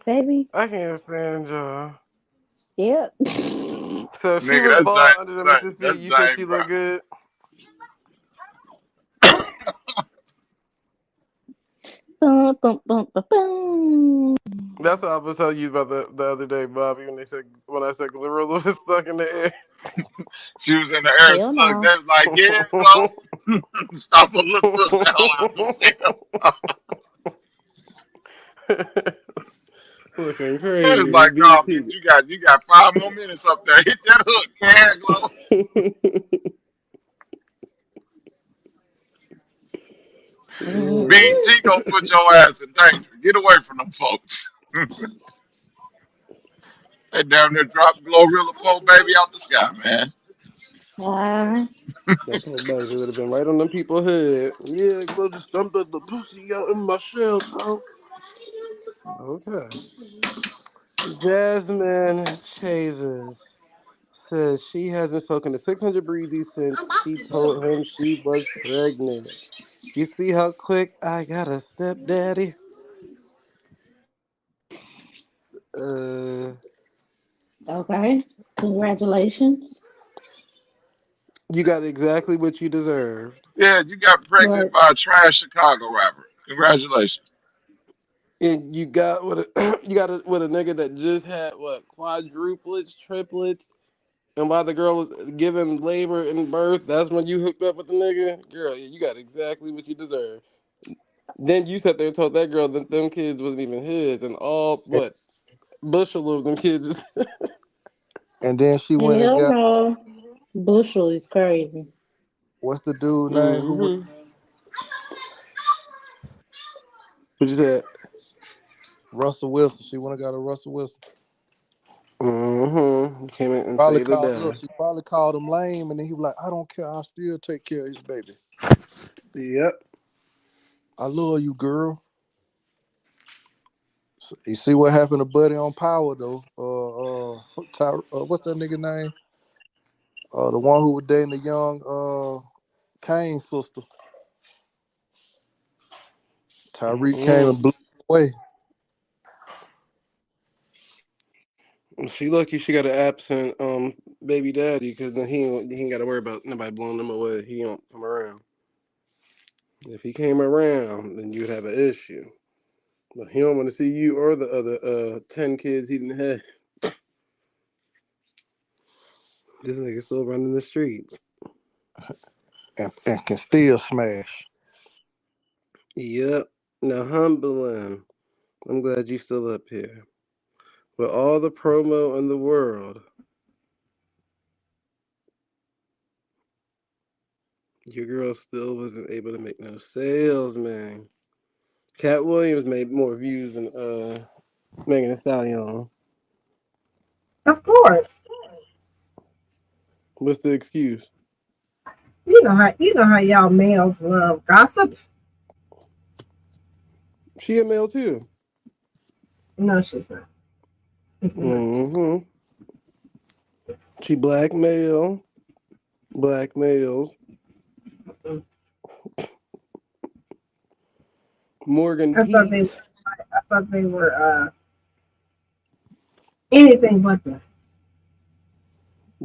Baby. I can't stand y'all. Yep. So if she Nigga, was that's bald James. under the Mississippi, That's you think James she Brown. look good? Bum, bum, bum, bum, bum. That's what I was telling you about the other day, Bobby, when I said Glorilla was stuck in the air. She was in the air Hell stuck. no. They was like, yeah, so stop a little pussy hole out themselves. Looking They was crazy like, with oh, bitch, BT. you got 5 more minutes up there. Hit that hook, can glow. Mm-mm. BT gonna put your ass in danger. Get away from them folks. They down there drop Glorilla Pole baby out the sky, man. Ah, That poor baby would have been right on them people's head. Yeah, Glow just dumped the pussy out in my shell talk. Okay. Jasmine Chavis says she hasn't spoken to 600 Breezy since she told him she was pregnant. You see how quick I got a stepdaddy? Uh, okay. Congratulations. you got exactly what you deserved. Yeah, you got Right. pregnant by a trash Chicago rapper. Congratulations. And you got with you got it with a nigga that just had what quadruplets, triplets, and while the girl was giving labor and birth, that's when you hooked up with the nigga. Girl, yeah, you got exactly what you deserve. Then you sat there and told that girl that them kids wasn't even his, and all And, what bushel of them kids. and then she went and Hell got no. Bushel is crazy. what's the dude name who was Mm-hmm. What you said? Russell Wilson. She went and got a Russell Wilson. Mm-hmm. Came in and Probably saved the called look, day. she probably called him lame and then he was like, I don't care, I'll still take care of his baby. Yep. I love you, girl. So, you see what happened to Buddy on Power though? What's that nigga name? The one who was dating the young Kane sister. Tyreek came Mm-mm. and blew away. She lucky she got an absent baby daddy, because then he ain't got to worry about nobody blowing him away. He don't come around. If he came around, then you'd have an issue. But he don't want to see you or the other 10 kids he didn't have. This nigga still running the streets. And can still smash. Yep. Now humbling. I'm glad you still up here. With all the promo in the world, your girl still wasn't able to make no sales, man. Cat Williams made more views than Megan Thee Stallion. Of course. What's the excuse? You know how y'all males love gossip. She a male too. No, she's not. Mhm. Mm-hmm. She black male. Black males. Morgan I thought they Peet. I thought they were anything but that.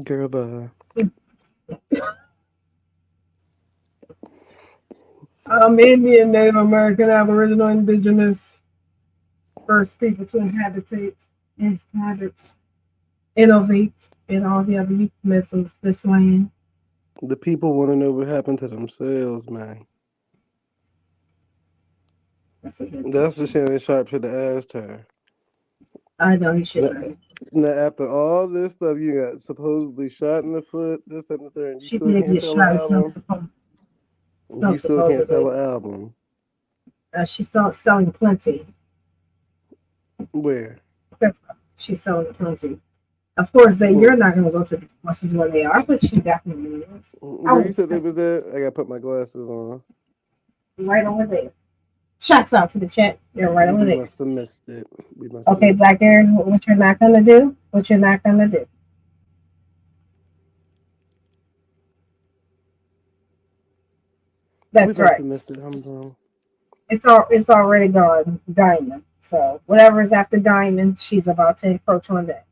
Girl, bye. Indian, Native American, Aboriginal, Indigenous, first people to inhabit, innovate, and all the other euphemisms this land. The people want to know what happened to themselves, man. That's a good That's what question. Shannon Sharp should have asked her. I know he should Now, have. now, after all this stuff, you got supposedly shot in the foot, this and the third, and you She still did can't get sell an shot at album. South Dakota. No, You still can't sell supposedly. an album. She's selling plenty. Where? That's she's selling plenty. Of course, Well, you're not going to go to these courses where they are, but she definitely is. I where would you said they expect was at? I gotta put my glasses on. right over there. Shots out to the chat. They're right over We there. must have missed it. We must have Okay, missed Black it. Aries, what you're not going to do? What you're not going to do? We That's must have right. missed it. I'm done. It's already gone. Diamond. So whatever is after Diamond, she's about to encroach on that.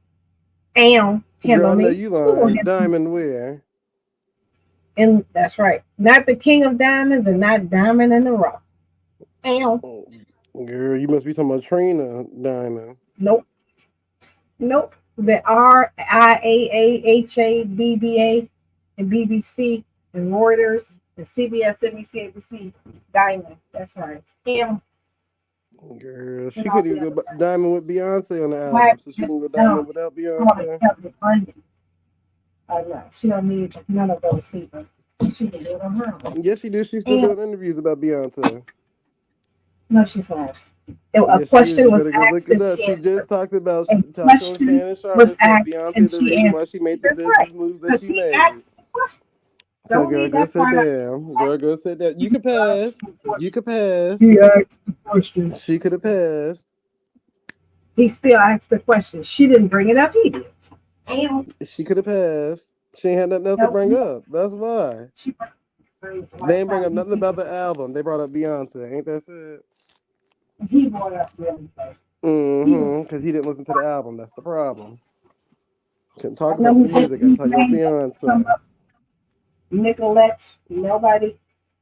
And Girl, handle I know me. you Who will lying. handle me? Diamond where? And that's right. Not the king of diamonds and not diamond in the rough. And Oh, girl, you must be talking about Trina Diamond. nope. Nope. The RIAAHABBA and BBC and Reuters and CBS, NBC, ABC, Diamond. That's right. And Girl, she all couldn't the even other go diamond with Beyonce on the album, black so she can go no, diamond without called it Beyonce. kept it funded. No, she don't need none of those people. She can do it on her own. Yes, she did. She's still And doing interviews about Beyonce. no, she's not. A Yes, she is. question You was better go look asked it and up. she She answered. just talked about A talked on question Shannon Sharp was and said asked Beyonce and the she reason why answered. she made the That's business right. moves that Because she he made. asked the question. So Don't girl, leave go that sit part out. down. Girl, go sit down. You could pass. You could pass. He asked the question. She could have passed. He still asked the question. She didn't bring it up. He did. And She could have passed. She ain't had nothing else to no, bring up. That's why. she brought They ain't bring time. up nothing about the album. They brought up Beyonce. Ain't that it? He brought up the other. He was. Mm-hmm. Because he didn't listen to the album. That's the problem. Couldn't talk I know about the who music. Got to talk about named some Beyonce. Nicolette.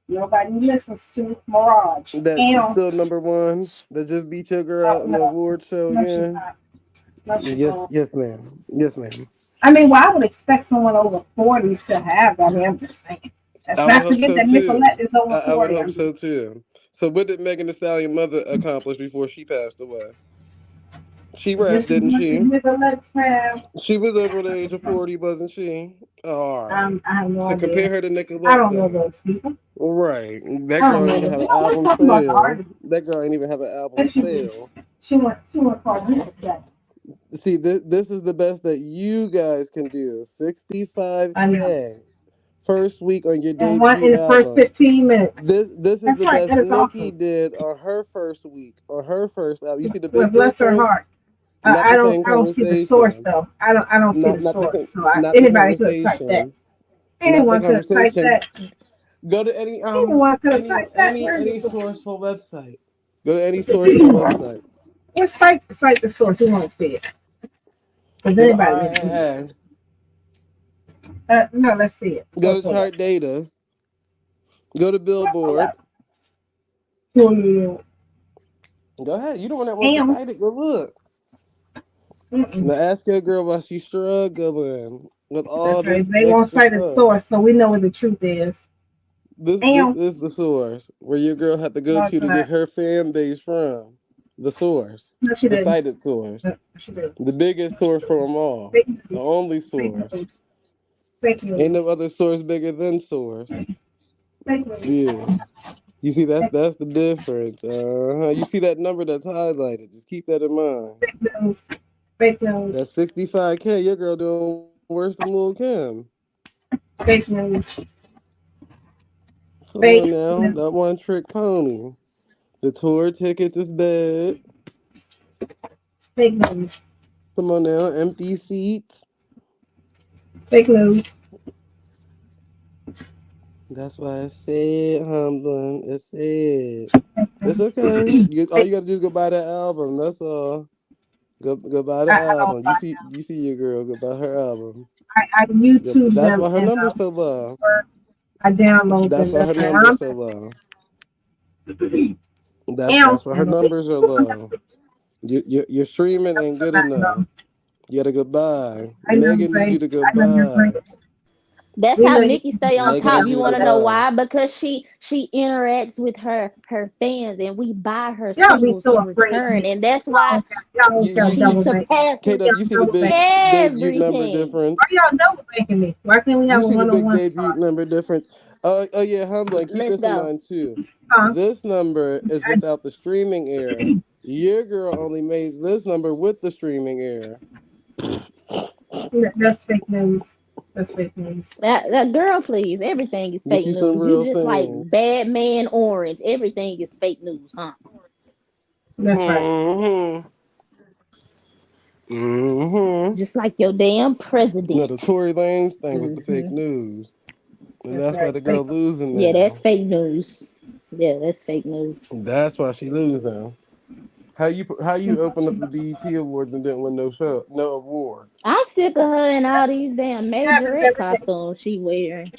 Nobody listens to Mirage. That's And still number one. That just beat your girl no, out in the no, award show no, she's again. not. No, she's Yes, not. yes, ma'am. Yes, ma'am. I mean, well, I would expect someone over 40 to have that. I mean, I'm just saying. Let's I would not hope forget so that too. Nicolette is over I would 40. I hope mean, so too. So, what did Megan Thee Stallion mother accomplish before she passed away? She rapped, just as didn't much as she? Nicolette's have, She was over the age of 40, wasn't she? All right. I have no So compare idea. her to I Nicolette don't know then. those people. Right. That I don't girl ain't know even those have an people. I'm album talking about the sale. artist. That girl ain't even have an album That she did. sale. She went for that. See, this is the best that you guys can do. I know. 65K. First week on your And one debut in the first album. 15 minutes. This is That's the right. best That is Nikki awesome. did on her first week, on her first album. You see the Well, big bless her difference? heart. Not I the don't same I don't see the source conversation. though. I don't see the Not the source. same So not the anybody could have typed that. conversation. Not the Anyone could have typed conversation. that. Go to any Anyone could have typed that. Where's the any source? sourceful website. Go to any sourceful website. Let's cite the source. We want to see it. Because Go to anybody can see it. RIAA. No, let's see it. Go Let's to pull it. chart data. Go to Pull Billboard. up. Pull it. Go ahead. You the one that wants to Am. cite it. Go look. Mm-mm. Now ask your girl why she's struggling with all That's right. this They won't extra cite a stuff. source, so we know where the truth is. This Am. is the source where your girl had to go No, it's to get not. her fan base from. The source. No, she The didn't. cited source. No, she didn't. The biggest source from them all. Fake The news. only Fake source. news. Fake Ain't no news. other source bigger than source. Fake news. Yeah. You see Fake that's the difference. You see that number that's highlighted. Just keep that in mind. news. Fake news. That's 65K. Your girl doing worse than Lil Kim. Fake news. Come on Fake now. news. That one trick pony. The tour tickets is bad. Fake news. Come on now. Empty seats. Fake news. That's why I said, Humblin. It said. It's okay. All you gotta do is go buy that album. That's all. Go buy the I don't album. buy You see your girl. Go buy her album. I YouTube That's them why her and number's so low. I download That's them. why her That's right. number's so low. That's why her numbers are low. Your streaming ain't good enough. You gotta go buy. I know Megan needs you to go you're buy. great. That's We how know you Nikki stay on Megan top. needs you You to want go to know buy. why? Because she interacts with her fans, and we buy her y'all be singles so in afraid of return, me. and that's why Y'all always got You she double see, bank. surpasses KW, you see the Double bank. big debut number everything. difference. Why y'all double banking me? Why can't we You have a see the big one-on-one debut spot? number difference. Oh yeah, humbling. Keep Let's this in go. mind too. Huh? This number is I, without the streaming error. Your girl only made this number with the streaming error. that's fake news. That's fake news. That girl, please. Everything is Get fake you some news. You real just like things. Batman Orange. Everything is fake news, huh? That's right. Mm-hmm. Mm-hmm. Just like your damn No, the president. Tory Lanez thing was the fake Hmm. news. And That's that's why right. the Fake girl losing Yeah, that's now. fake news. Yeah, that's fake news. That's why she losing. How you opened up the BET Awards and didn't win no award? I'm sick of her and all these damn happens majorette every day. costumes she wearing.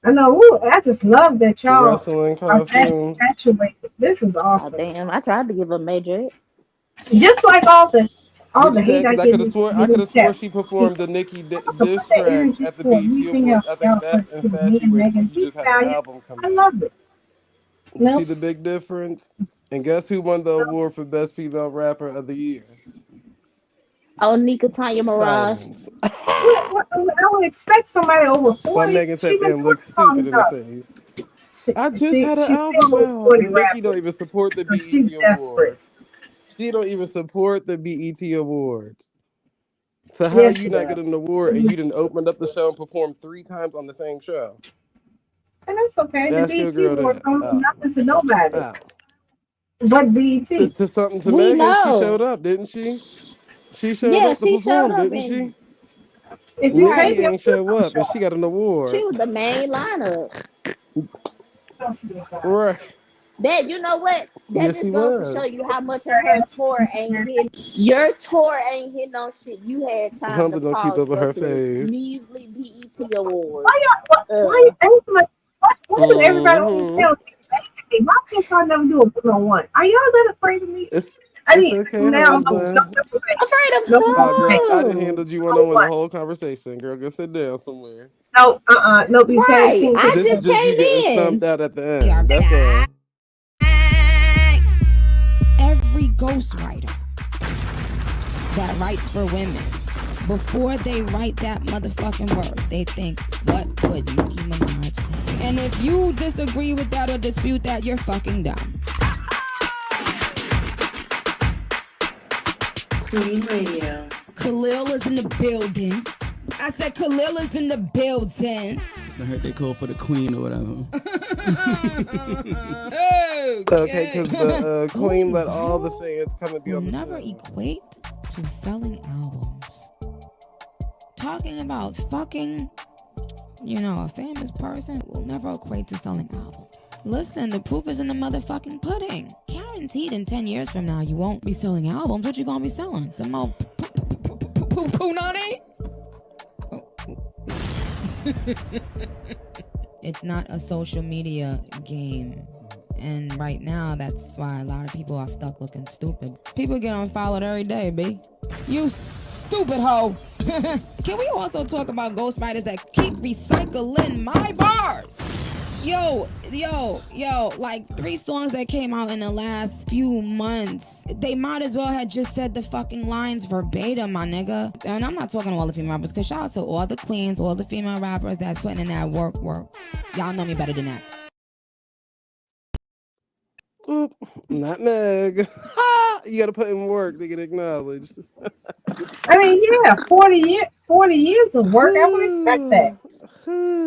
I know. Ooh, I just love that y'all Wrestling are that costumes. infatuated. This is Oh awesome. damn! I tried to give a majorette. Just like all What you the said? hate I Because get in I could the have swore chat. she performed the Nicki I'm gonna diss put that track energy at the for BET anything Awards. else I think y'all that's put to me and infatuated. Like Megan you Thee just had an Stallion. album I coming out. love it. See No, the big difference? And guess who won the award for Best Female Rapper of the Year? Oh, Nika Tanya Mirage. Silence. I would expect somebody over While 40. Megan She sat there been and doing looked this long stupid in the enough. face. I just had an She's album still over out. 40 And Nicki don't rappers. even support the So she's BET desperate. Awards. She don't even support the BET Awards. So how Yes, you she not does. get an award and you didn't open up the show and perform 3 times on the same show? And that's okay. The Ask your BT girl Awards that. don't mean nothing to nobody Out. but BT. To something to We Megan, she know. showed up, didn't she? She showed Yeah, up to she showed perform, up didn't and she? If you pay right. Nikki me, I'm ain't still show gonna up show and she up. got an She award. was the main lineup. No, she did not. Right. That you know what? That Yes, just she goes to was. show you how much of her tour ain't hitting. Your tour ain't hitting on shit. You had time to Humble don't keep polish up with up her the fave. measly BET awards. Why y'all? Why Uh, ain't so much? Why does everybody always Mm-hmm. tell me? Why can't y'all never do a one-on-one? Are y'all that afraid of me? It's okay, From now on. No, Husband. afraid of no, Girl, I done who? handled you one on one the one-on-one. whole conversation. Girl, go sit down somewhere. No, no, be tag Right. team I This is just together. just you getting came stumped in. out at the We are end. That's back. all. Every ghostwriter that writes for women, before they write that motherfucking verse, they think, what would Nicki Minaj say? And if you disagree with that or dispute that, you're fucking dumb. Queen Radio. Khalil is in the building. I said Khalil is in the building. I heard they call for the queen or whatever. Okay, Okay. because the queen Who let all the though fans come and be will on the never show. equate to selling albums? Talking about fucking, a famous person will never equate to selling albums. Listen, the proof is in the motherfucking pudding. Guaranteed in 10 years from now, you won't be selling albums. What you gonna be selling? Some more punani? It's not a social media game. And right now, that's why a lot of people are stuck looking stupid. People get unfollowed every day, B. You stupid hoe. Can we also talk about ghostwriters that keep recycling my bars? Yo, like 3 songs that came out in the last few months. They might as well have just said the fucking lines verbatim, my nigga. And I'm not talking to all the female rappers, because shout out to all the queens, all the female rappers that's putting in that work. Y'all know me better than that. Oop, nutmeg. You gotta put in work to get acknowledged. I mean, yeah, 40 years of work. I would expect that.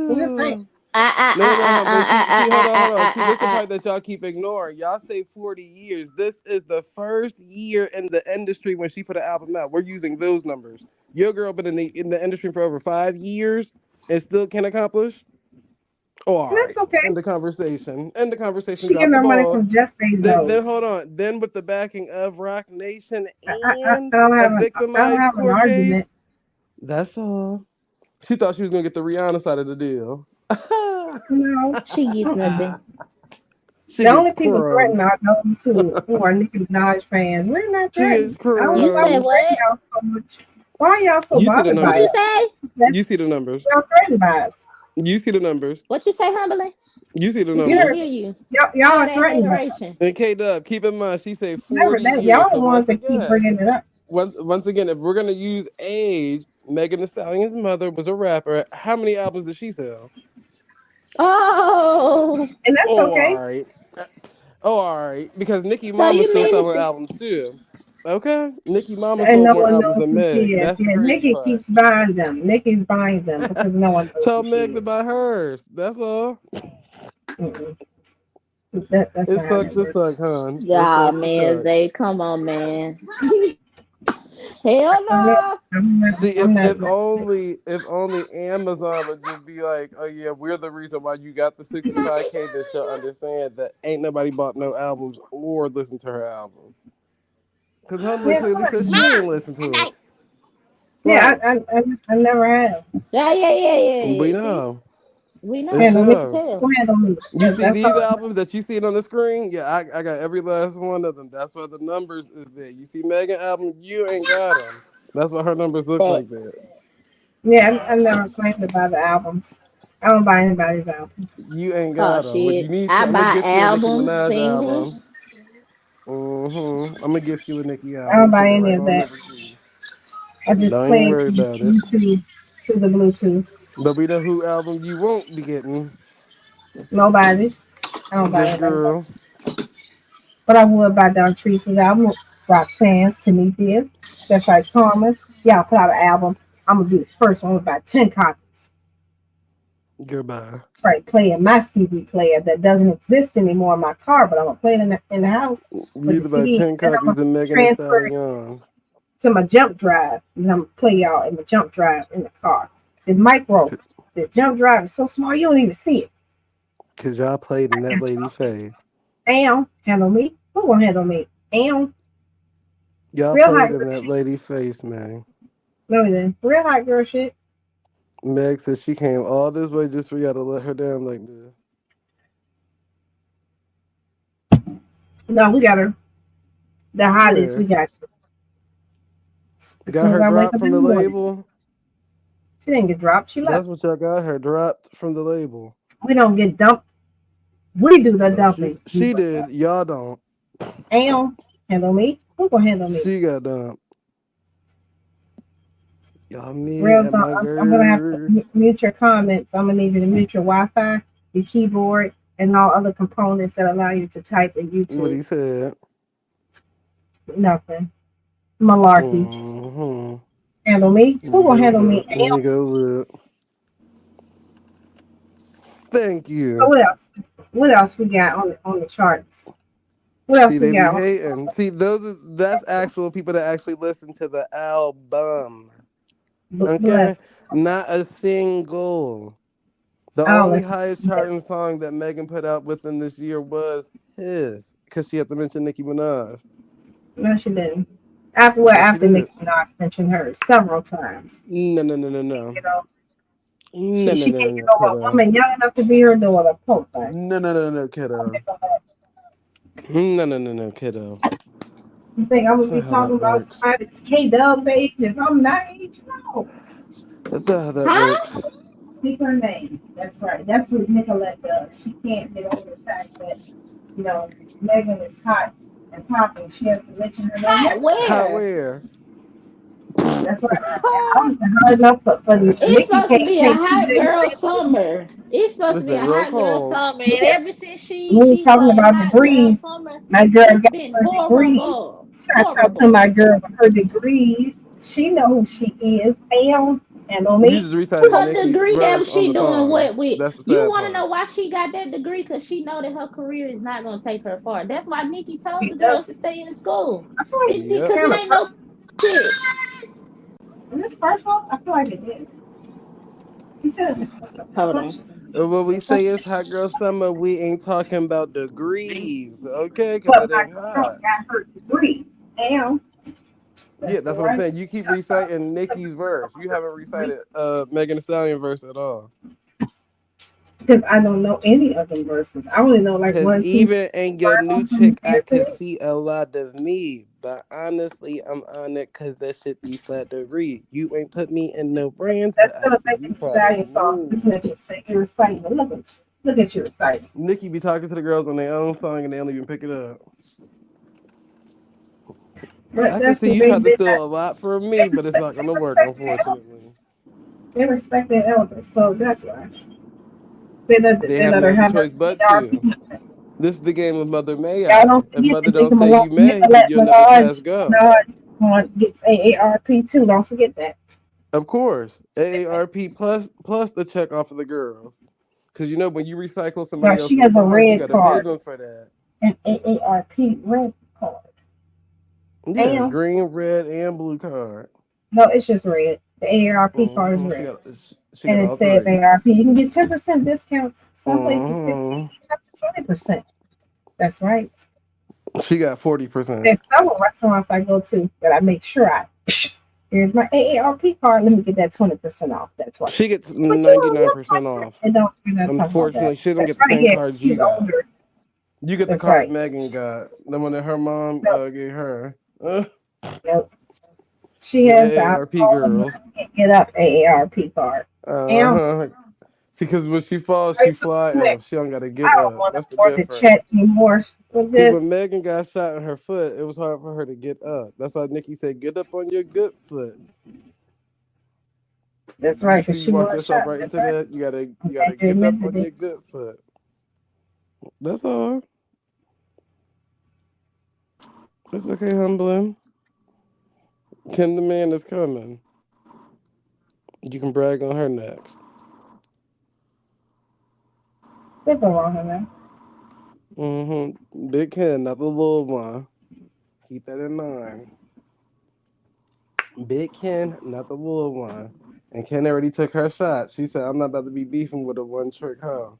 I'm just saying. No, humbly. See, hold on. See, this is the part that y'all keep ignoring. Y'all say 40 years. This is the first year in the industry when she put an album out. We're using those numbers. Your girl been in the industry for over 5 years and still can accomplish. Oh, all right. That's okay. End the conversation. End the conversation. She Drop getting the her money ball. from Jeff Then Bezos. hold on. Then with the backing of Rock Nation I and don't a I don't victimized have an court case. argument. That's all. She thought she was gonna get the Rihanna side of the deal. No. She gets nothing. She The gets only people crumbs. threatened are those who are Nicki Minaj fans. We're not She gets threatened. I don't know You why we said crumbs. threaten what? y'all so much. Why are y'all so You see the bothered What by you numbers. it? say? You see the numbers. Y'all threatened by us. You see the numbers. What you say, humbly? You see the We You can't numbers. heard hear me. you. Y'all All are that threatened by hateration. us. And K Dub, keep in mind, she said Remember 40 that. years. Y'all So the ones that keep bringing it up. once again, if we're gonna use age, Megan Thee Stallion's mother was a rapper. How many albums did she sell? Oh, And that's Oh, okay. all right. Oh, all right. Because Nicki so Mama's you still mean to selling say? albums too. Okay, Nicki Mama And sold no more one albums knows than who she Meg. is. That's the Yeah, crazy Nikki part. keeps buying them. Nikki's buying them because no one knows Tell who she Meg to is. buy hers. That's all. Mm-mm. That's It not how sucks that to works. suck, hon. It Yeah, sucks to man, suck. Zay, come on, man. Hell I'm not. no. See, if I'm not. if only Amazon would just be like, oh yeah, we're the reason why you got the 65K, then she'll understand that ain't nobody bought no albums or listened to her album. Because Humbly Yeah, clearly says she ain't listened to it. yeah. Right. I never have. Yeah, yeah, yeah, yeah, We yeah. See, know. we It know. Handle We me. can shows. tell. Handle me. You see That's these all. albums that you see on the screen? Yeah, I got every last one of them. That's why the numbers is there. You see Megan album, you ain't got them. That's why her numbers look like that. Facts. Yeah, I never claimed to buy the albums. I don't buy anybody's album. You ain't Oh got them. What you shit. need to, I I'm gonna buy get you a Nicki albums, Minaj album. singles. I'm gonna get you a Nicki I don't album. buy Put it any right of on that. over to you. I just Don't even play it worry through about it. YouTube, through the Bluetooth. But we know who album you won't be getting. Nobody's. I don't buy This anybody's album. girl. But I would buy Don Teresa's album, Roxanne's, Tamithia's. That's like Karma's. Y'all put out an album. I'm gonna be the first one with about 10 copies. Goodbye. That's right, playing my CD player that doesn't exist anymore in my car, but I'm gonna play it in the house with You the about CD, 10 and I'm copies gonna of Megan Thee transfer it Stallion. to my jump drive, and I'm gonna play y'all in my jump drive in the car. The jump drive is so small you don't even see it. Cause y'all played in that lady face. Damn, handle me. Who gonna handle me? Damn, Y'all real hot played in girl that shit. lady face, man. No, then real hot girl shit. Meg said she came all this way just for y'all to let her down like this. No, we got her. The hottest we Where? got. As Got soon as her I wake dropped up from in the the morning, label? she didn't get dropped. She That's left. what y'all got her dropped from the label. We don't get dumped. We do the Oh, she dumping. she did. Y'all don't. Am handle me. Who gonna handle me? She got dumped. Y'all me Real and talk. my I'm gonna have girl. to mute your comments. I'm gonna need you to mute your Wi-Fi, your keyboard, and all other components that allow you to type in What YouTube. he said. Nothing. Malarkey. Mm-hmm. Handle me. Let Who me gonna go handle me? look. Let me go look. Thank So you. what else? What else we got on the charts? What See, else we they be got? hating. See, that's actual people that actually listen to the album. Okay? Bless. Not a single. The I don't only listen. highest charting song that Megan put out within this year was his. Because she had to mention Nicki Minaj. No, she didn't. After what? Yes, she After did. Nicki Minaj mentioned her several times. No, no, no, no, no. You know, No, no, she no, can't no, get over a kiddo. woman young enough to be her daughter. Poor thing. No, no, no, no, kiddo. No, no, no, no, kiddo. You think I'm That's gonna not be how that talking about works. somebody that's K Dub's age if I'm that age? No. That's not how that Huh? works. Speak her name. That's right. That's what Nicolette does. She can't get over the fact that, you know, Megan is hot and popping. She has to mention her name. Hot How, where? where? That's right. I was hard enough for It's Nikki supposed to be a can't keep hot Megan girl name too. summer. It's supposed to It's be been a real hot girl cold. summer, and Yeah. ever since We were she talking started about hot girl degrees. summer, My girl it's got been her degree. horrible, Shouts out to horrible. my girl with her degrees. She know who she is. And on You me. just recited Her Nicki degree that verse on she the doing song. what with? That's the You sad want to know part. why she got that degree? Because she know that her career is not gonna take her far. That's why Nikki told the girls to stay in school. I feel like It it's Yep. because kind it of ain't no shit. is this personal? I feel like it is. He said it's Hold on. functions. When we It's say functions. it's hot girl summer, we ain't talking about degrees, okay? Because But it my ain't girl hot. got her degree. And Yeah, that's that's all what I'm right. saying. You keep reciting Nicki's verse. You haven't recited Megan Thee Stallion verse at all. Because I don't know any of them verses. I only know like Cause one, two, even in your new five of them. chick, I could see a lot of me. But honestly, I'm on it cause that shit be flat to read. You ain't put me in no brands, but That's I still a see you Megan Thee proud of Stallion song. me. Listen at you say you're reciting. But look at you. Look at you reciting. Nicki be talking to the girls on their own song and they don't even pick it up. But I can that's see because you they've tried to been steal a lot from me, but it's not gonna they work, respect their elders. unfortunately. They respect their elders. So that's why. They they have let no her other have her choice but ARP. to. This is the game of Mother May Y'all I. don't If forget Mother that don't say you may, then let you'll never pass go. Minaj gets AARP too. Don't forget that. Of course, AARP plus the check off of the girls, because when you recycle Now somebody she else's has a bars, you red got to pay card, them for that. an AARP red card. Yeah, Damn. green, red, and blue card. No, it's just red. The AARP card is She red. got she And got it all says three. AARP. You can get 10% discounts. Some places 15, hmm up to 20%. That's right. She got 40%. There's several restaurants I go to that I make sure here's my AARP card. Let me get that 20% off. That's right. She gets But you don't look like 99% that. off. And don't, we're not talking about that. Unfortunately, she don't That's get the right. same Yeah, cards you she's got. older. You get the That's card right. Megan got, the one that her mom No, gave her. nope. She The has the AARP alcohol girls. and get up AARP card. Uh And huh. See, because when she falls, she right, so fly. what's F. She next? don't got to I get don't up. want to That's the board the chat difference. anymore with See, when this. Megan got shot in her foot, it was hard for her to get up. That's why Nikki said, "Get up on your good foot." That's You right, sure because you she walked was yourself shot. right That's into right. that? You I'm gotta glad you get up admitted on it. your good foot. That's all. It's okay, humbling. Ken the man is coming. You can brag on her next. There's no wrong with that. Big Ken, not the little one. Keep that in mind. Big Ken, not the little one. And Ken already took her shot. She said, I'm not about to be beefing with a one trick hoe.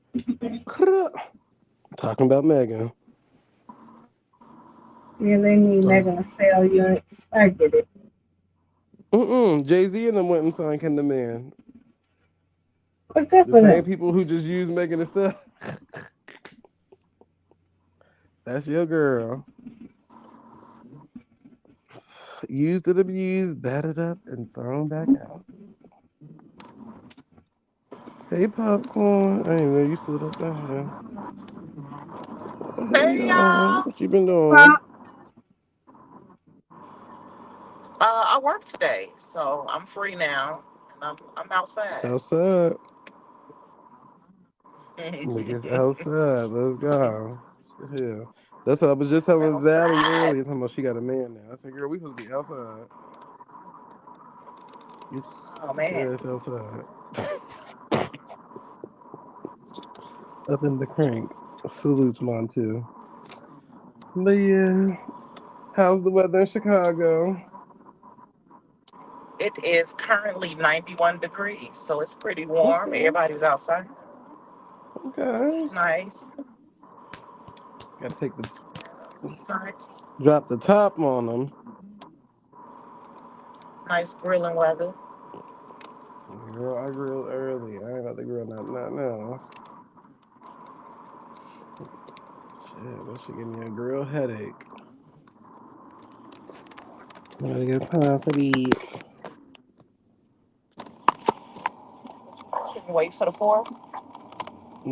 Talking about Megan. Yeah, they need So, Megan to sell units. I get it. Jay-Z and them went and signed Ken the Man. But good The for same them. people who just use Megan and stuff. That's your girl. Used and abused, battered up, and thrown back out. Hey, Popcorn. I didn't know you slid up down here. Hey, Hey y'all. y'all. What you been doing? Pop, I work today, so I'm free now, and I'm outside. Southside. Niggas outside. Let's go. Yeah. That's what I was just telling Valley outside. earlier. Talking about she got a man now. I said, girl, we supposed to be outside. Get, Oh get man, your ass outside. Up in the crank. Salutes, mom, too. But yeah. How's the weather in Chicago? it is currently 91 degrees, so it's pretty warm. Okay. Everybody's outside. Okay. It's nice. Gotta take the It's nice. drop the top on them. Nice grilling weather. Girl, I grilled early. I ain't about to grill nothing else. Shit, that should give me a grill headache. I gotta get time for the Can you wait for the fourth?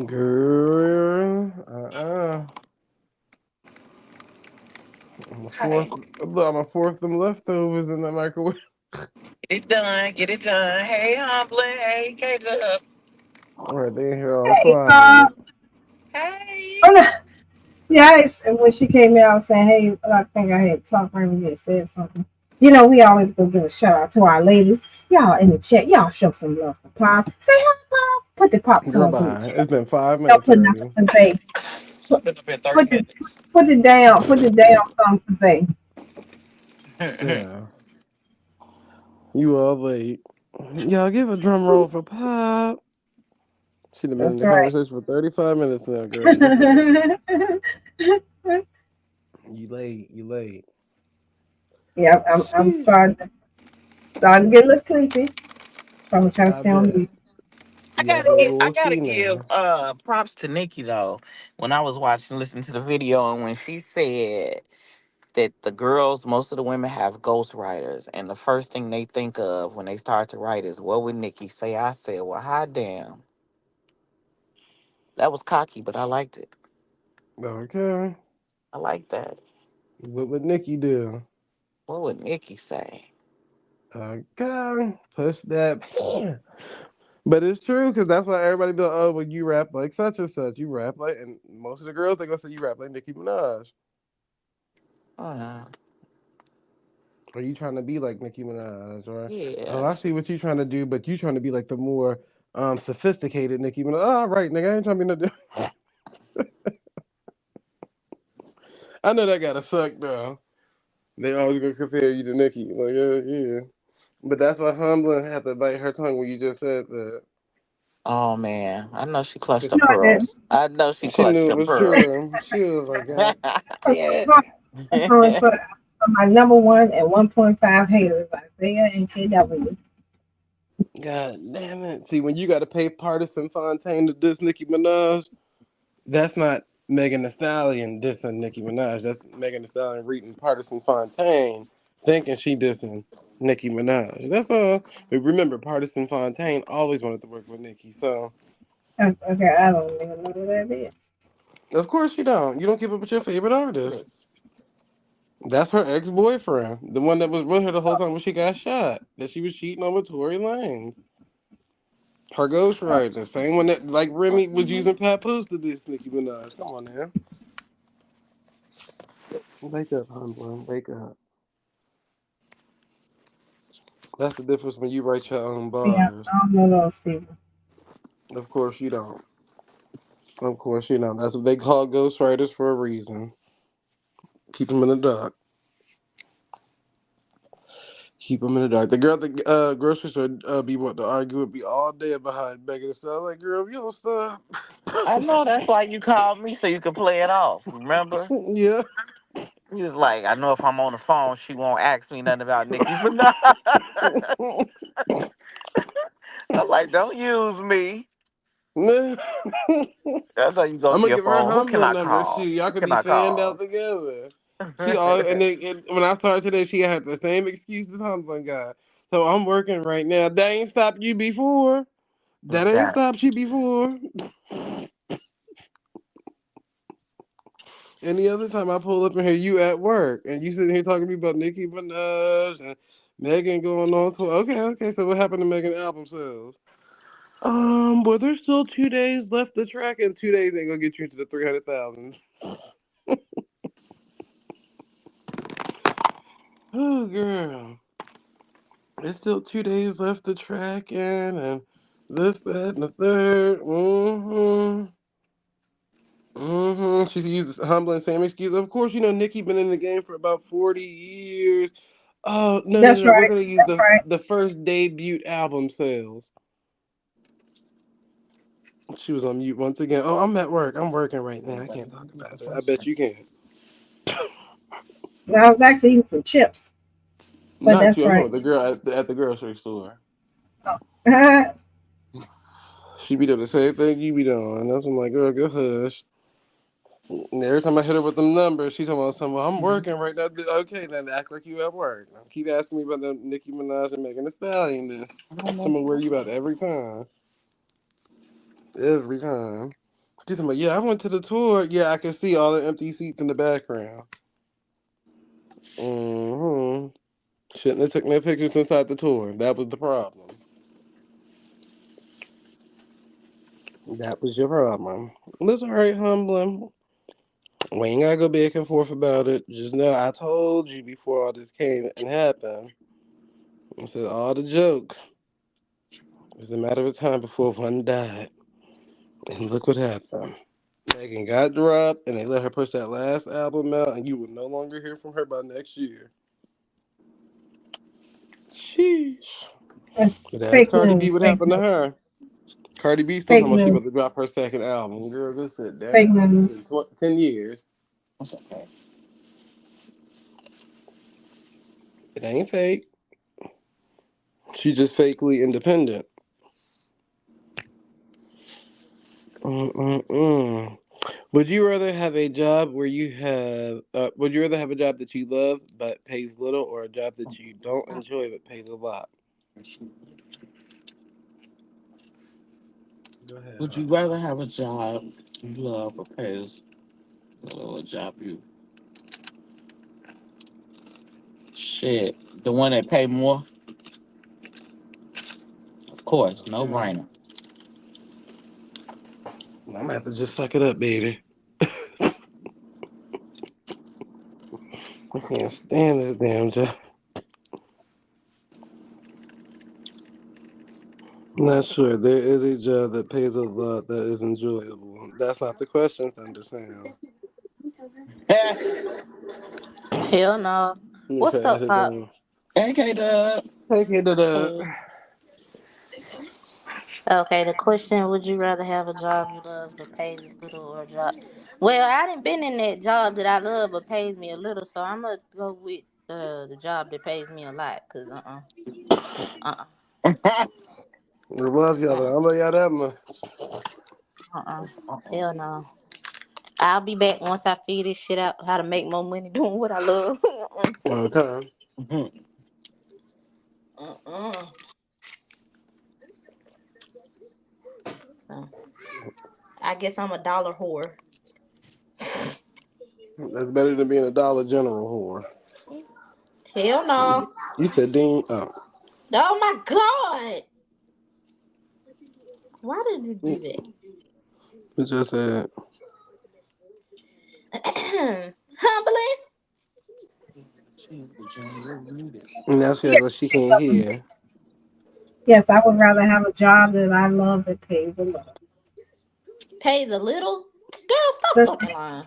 girl. I'm a fourth. Okay. Look, I'm a fourth them leftovers in the microwave. Get it done. Get it done. Hey, Humbly. Hey, K-Dub. All right, they in here all hey, quiet. Pop. Hey. Oh, no. Yeah, and when she came in, I was saying, hey, I think I had talked right when you had said something. You know, we always go give a shout out to our ladies. Y'all in the chat, y'all show some love for Pop. Say hi, Pop. Put the Girl, popcorns in the bye. chat. It's been 5 minutes Don't put nothing already. to say. Put, Been up here 30 put the minutes. put it down. Put the down something to say. Yeah, you all late. Y'all give a drum roll for Pop. She'd have been in That's the right. conversation for 35 minutes now, girl. Just saying. You late. You late. Yeah, I'm Sheesh. starting to get a little sleepy. So I'm trying to I stay on bet. mute. You gotta be a I little gotta give senile. props to Nikki though. When I was watching, listening to the video, and when she said that the girls, most of the women have ghostwriters, and the first thing they think of when they start to write is, what would Nikki say? I said, well, hot damn. That was cocky, but I liked it. Okay. I like that. What would Nikki do? What would Nikki say? Okay. Push that But it's true because that's why everybody be like, "Oh, well, you rap like such and such. You rap like," and most of the girls they gonna say you rap like Nicki Minaj. Uh, Or you trying to be like Nicki Minaj? Or oh, I yes. see what you trying to do, but you trying to be like the more sophisticated Nicki Minaj. Oh, all right, nigga, I ain't trying to be no. I know that gotta suck though. They always gonna compare you to Nicki. Like, yeah. But that's why Humbling had to bite her tongue when you just said that. Oh man, I know she clutched her 'Cause No, I didn't. pearls. I know she she clutched knew it them was pearls. true. She was like, God damn it. That song is for my number one and 1.5 haters, Isaiah and KW. God damn it. See, when you gotta pay Partisan Fontaine to diss Nicki Minaj, that's not Megan Thee Stallion dissing Nicki Minaj. That's Megan Thee Stallion reading Partisan Fontaine thinking she dissing Nicki Minaj. That's all. But remember, Partisan Fontaine always wanted to work with Nicki, so Okay, I don't even know who that is. of course you don't. You don't keep up with your favorite artist. That's her ex boyfriend, the one that was with her the whole time when she got shot. That she was cheating on with Tory Lanez. Her ghostwriter, the same one that like Remy was using Papoose to diss Nicki Minaj. Come on now, wake up, humbling, wake up. That's the difference when you write your own Yeah, bars. I don't know those people. Of course you don't. Of course you don't. That's what they call ghostwriters for a reason. Keep them in the dark. Keep them in the dark. The girl at the grocery store be wanting to argue with me all day behind Megan and stuff. Like, girl, if you don't stop. I know that's why you called me so you could play it off. Remember? Yeah. He was like, I know if I'm on the phone, she won't ask me nothing about Nicki Minaj. I'm like, don't use me. I'm That's how you go to gonna your give her phone. Who can Humbler I number. Shoot, call? y'all Who could can be I fanned call? out together. She all and when I started today, she had the same excuse as Humbling got. So I'm working right now. That ain't stopped you before. That ain't That. stopped you before. Any other time I pull up in here, you at work and you sitting here talking to me about Nicki Minaj and Megan going on tour. Okay. So what happened to Megan album sales? Well, there's still 2 days left to track, and 2 days ain't gonna get you into the 300,000. Oh, girl. There's still 2 days left to track in, and this, that, and the third. She's used humbling same excuse. Of course, you know Nicki been in the game for about 40 years. Oh That's no. We're right. gonna use That's right. the first debut album sales. She was on mute once again. Oh, I'm at work. I'm working right now. I can't talk about it. I bet you can. I was actually eating some chips, but Not that's you. I'm talking right. about the girl at the grocery store. Oh. She be doing the same thing you be doing. That's I'm like, girl, go hush. And every time I hit her with them numbers, she's talking about something. Well, I'm working right now. Okay, then act like you at work. Keep asking me about the Nicki Minaj and Megan Thee Stallion. Then someone worry you about every time. Every time. She's talking about, yeah, I went to the tour. Yeah, I can see all the empty seats in the background. Shouldn't have took no pictures inside the tour. That was the problem. That was your problem. That's all right, humbling. We ain't gotta go back and forth about it. Just know I told you before all this came and happened. I said all the jokes. It's a matter of time before one died. And look what happened. Megan got dropped and they let her push that last album out and you will no longer hear from her by next year. Sheesh. That's But ask fake Cardi B news. what Fake happened to news. her. Cardi B still Fake talking about she news. about to drop her second album. Girl, go sit Fake down. It's been news. 10 years. That's okay. It ain't fake. She's just fakely independent. Mm-mm-mm. Would you rather have a job where you have? Would you rather have a job that you love but pays little, or a job that you don't enjoy but pays a lot? Go ahead, Would you Humbling. rather have a job you love or pays a job you shit? The one that pay more? Of course, no Okay. brainer. I'm gonna have to just suck it up, baby. I can't stand this damn job. I'm not sure. There is a job that pays a lot that is enjoyable. That's not the question, Thundersound. Hell no. You What's pass up, it Pop? down. Hey, K Dub. Hey, kid, Hey. Okay, the question: would you rather have a job you love but pays little, or a job? Well, I didn't been in that job that I love but pays me a little, so I'm gonna go with the job that pays me a lot. Cause uh I love y'all, but I don't love y'all that much. hell no. I'll be back once I figure this shit out. How to make more money doing what I love. Okay. uh-uh. So, I guess I'm a dollar whore. That's better than being a Dollar General whore. Hell no. You said Dean. Oh. Oh my god. Why did you do that? You just said. Humbly. And now she acts like she can't hear. Yes, I would rather have a job that I love that pays a lot. Pays a little. Girl, stop That's fucking lying.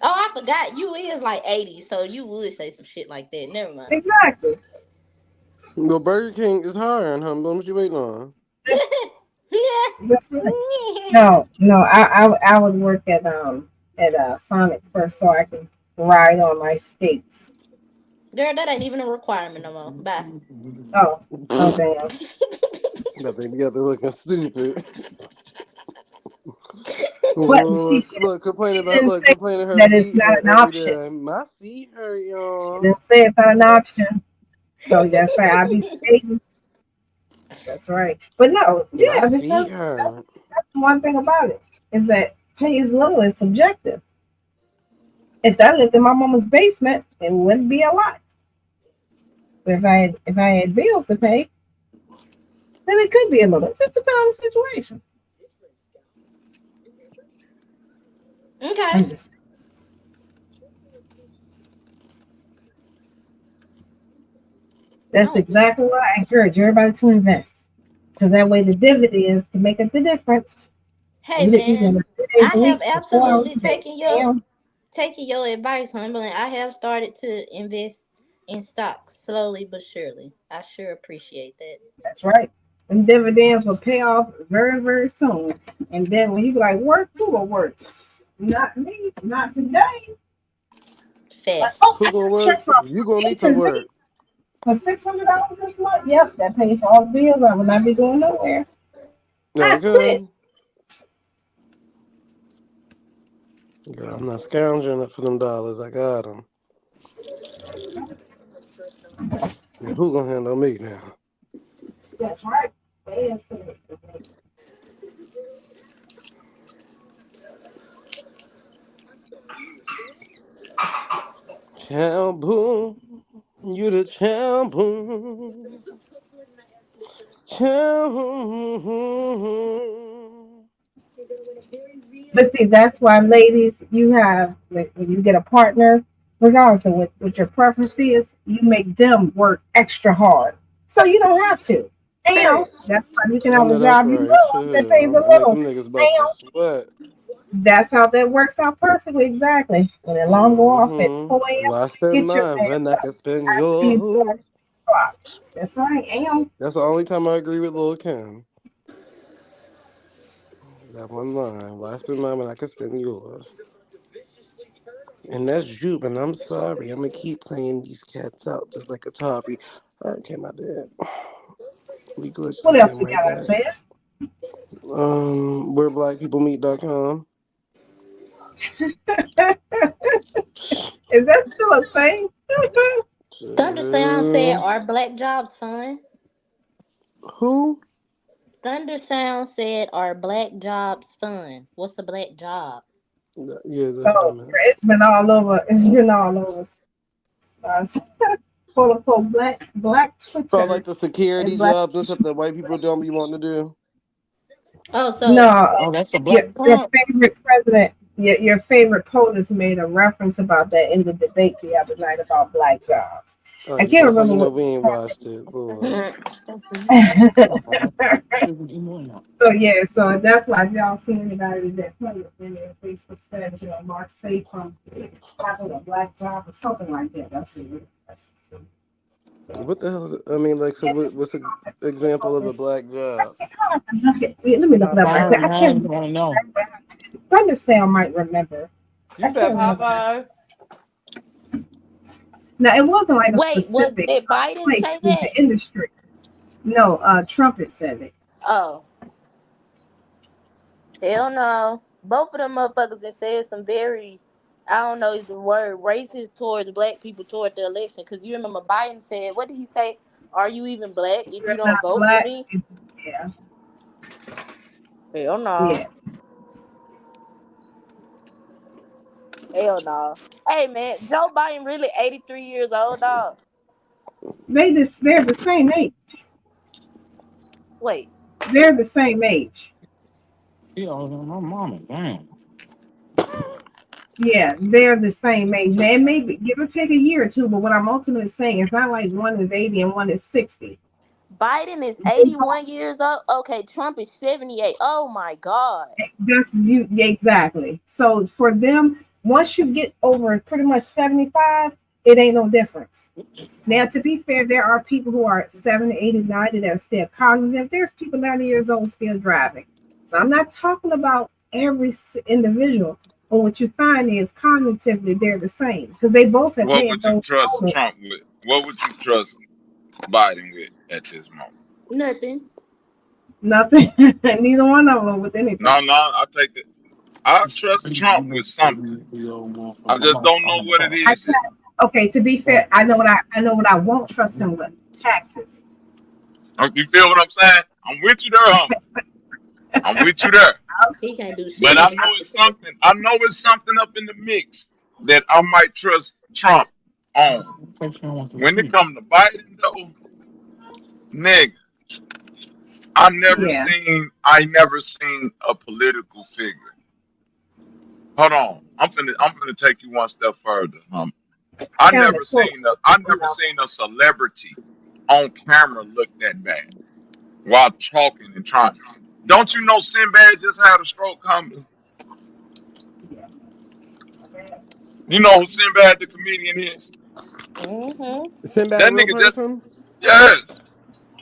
Oh, I forgot. You is like 80, so you would say some shit like that. Never mind. exactly. Well, Burger King is hiring, Humble. What you waiting on? That's right. No, no, I would work at Sonic first so I can ride on my skates. Girl, that ain't even a requirement no more. Bye. Oh, oh damn. That they be out there looking stupid. But she Look, didn't say complaining her that it's feet not hurt an every option. day. My feet hurt, She y'all. didn't say it's not an option. So that's right. I'll be skating. That's right. But no, My yeah, because feet hurt. that's one thing about it is that pays little is subjective. If I lived in my mama's basement, it wouldn't be a lot. If I had bills to pay, then it could be a little. It just depends on the situation. Okay. I'm just that's No. exactly why I encourage everybody to invest. So that way the dividends can make up the difference. Hey Even man, even 3 days I a have week or 4 hours absolutely a day. Damn, taking your advice, Humberland. I have started to invest in stocks slowly but surely. I sure appreciate that. that's right. And dividends will pay off very, very soon. And then when you be like, work, who will work? Not me, not today. Like, oh, Facts. I Who gonna got a work? check from You gonna A need to to Z work. for $600 this month. Yep, that pays for all the bills. I will not be going nowhere. I quit. Okay. Girl, I'm not scounging up for them dollars. I got them. Now, who gonna handle me now? That's right. Yes, sir. Chamboom. You the chamboom. Chamboom. But see, that's why, ladies, you have when you get a partner, regardless of what your preference is, you make them work extra hard, so you don't have to. And Facts. that's why you can I have a know that's job you right. love that Shit. pays a I make little. them niggas bust a And sweat. that's how that works out perfectly. Exactly. When the alarm go off at 4 a.m., Why spend get your mine ass when I up. can spend I see you yours? at 6 o'clock. That's right. And That's the only time I agree with Lil Kim. That one line. Why spend mine when I can spend yours? And that's Jupe, and I'm sorry. I'm gonna keep playing these cats out just like a Atari. Okay, my bad. We glitched what else again we right got, back. Isaiah? Where blackpeoplemeet.com. Is that still a thing? Thunder Sound said, Uh, "Are black jobs fun?" who? Thunder Sound said, "Are black jobs fun?" What's a black job? Yeah, that's what I Oh, meant. it's been all over. It's been all over. Uh, quote black Oh, Twitter like the security and black jobs and stuff social that white people don't be wanting to do. Oh, so No, Oh, that's a your black your Trump. favorite president, your favorite POTUS made a reference about that in the debate the other night about black jobs. Oh, I can't that's how remember you know what we the ain't watched it, Lord. So yeah, so that's why if y'all see anybody that put it in their Facebook says, Mark safe from having a black job or something like that. That's what it is. So What the hell? I mean, like, so what's an example of a black job? let me look it up right quick. I I can't want to know. Thunder Sound might remember. You I said can't remember that. Popeye? Now it wasn't like a wait, specific did Biden place say in that? the industry. No, Trumpet said it. Oh, hell no. Both of them motherfuckers that said some very, I don't know the word, racist towards black people toward the election. Because you remember Biden said, what did he say? Are you even black if you You're don't not vote for black. me? Yeah, Hell no. yeah. Hell no. Hey man, Joe Biden really 83 years old, dog. They're the same age. Wait. They're the same age. He older than my mama. Damn. Yeah, they're the same age. They may be, give or take a year or two, but what I'm ultimately saying is not like one is 80 and one is 60. Biden is 81 years old. Okay, Trump is 78. Oh my God. That's you exactly. So for them, once you get over pretty much 75, it ain't no difference. Now, to be fair, there are people who are 70, 80, 90 that are still cognitive. There's people 90 years old still driving. So I'm not talking about every individual, but what you find is cognitively they're the same because they both have What had would you those trust moments. Trump with? What would you trust Biden with at this moment? Nothing. Nothing, neither one of them with anything. No, I take it. I trust Trump with something. I just don't know what it I is yet. try, okay, to be fair, I know what I won't trust him with taxes. You feel what I'm saying? I'm with you there, homie. I'm with you there. He can't do But shit I with know that. it's something. I know it's something up in the mix that I might trust Trump on. When it comes to Biden, though, nigga, Yeah, I never seen a political figure. Hold on, I'm finna take you one step further. kind of close. I never seen a celebrity on camera look that bad while talking and trying. Don't you know Sinbad just had a stroke coming? You know who Sinbad the comedian is? Mm-hmm. Sinbad, a That real nigga just person? yes.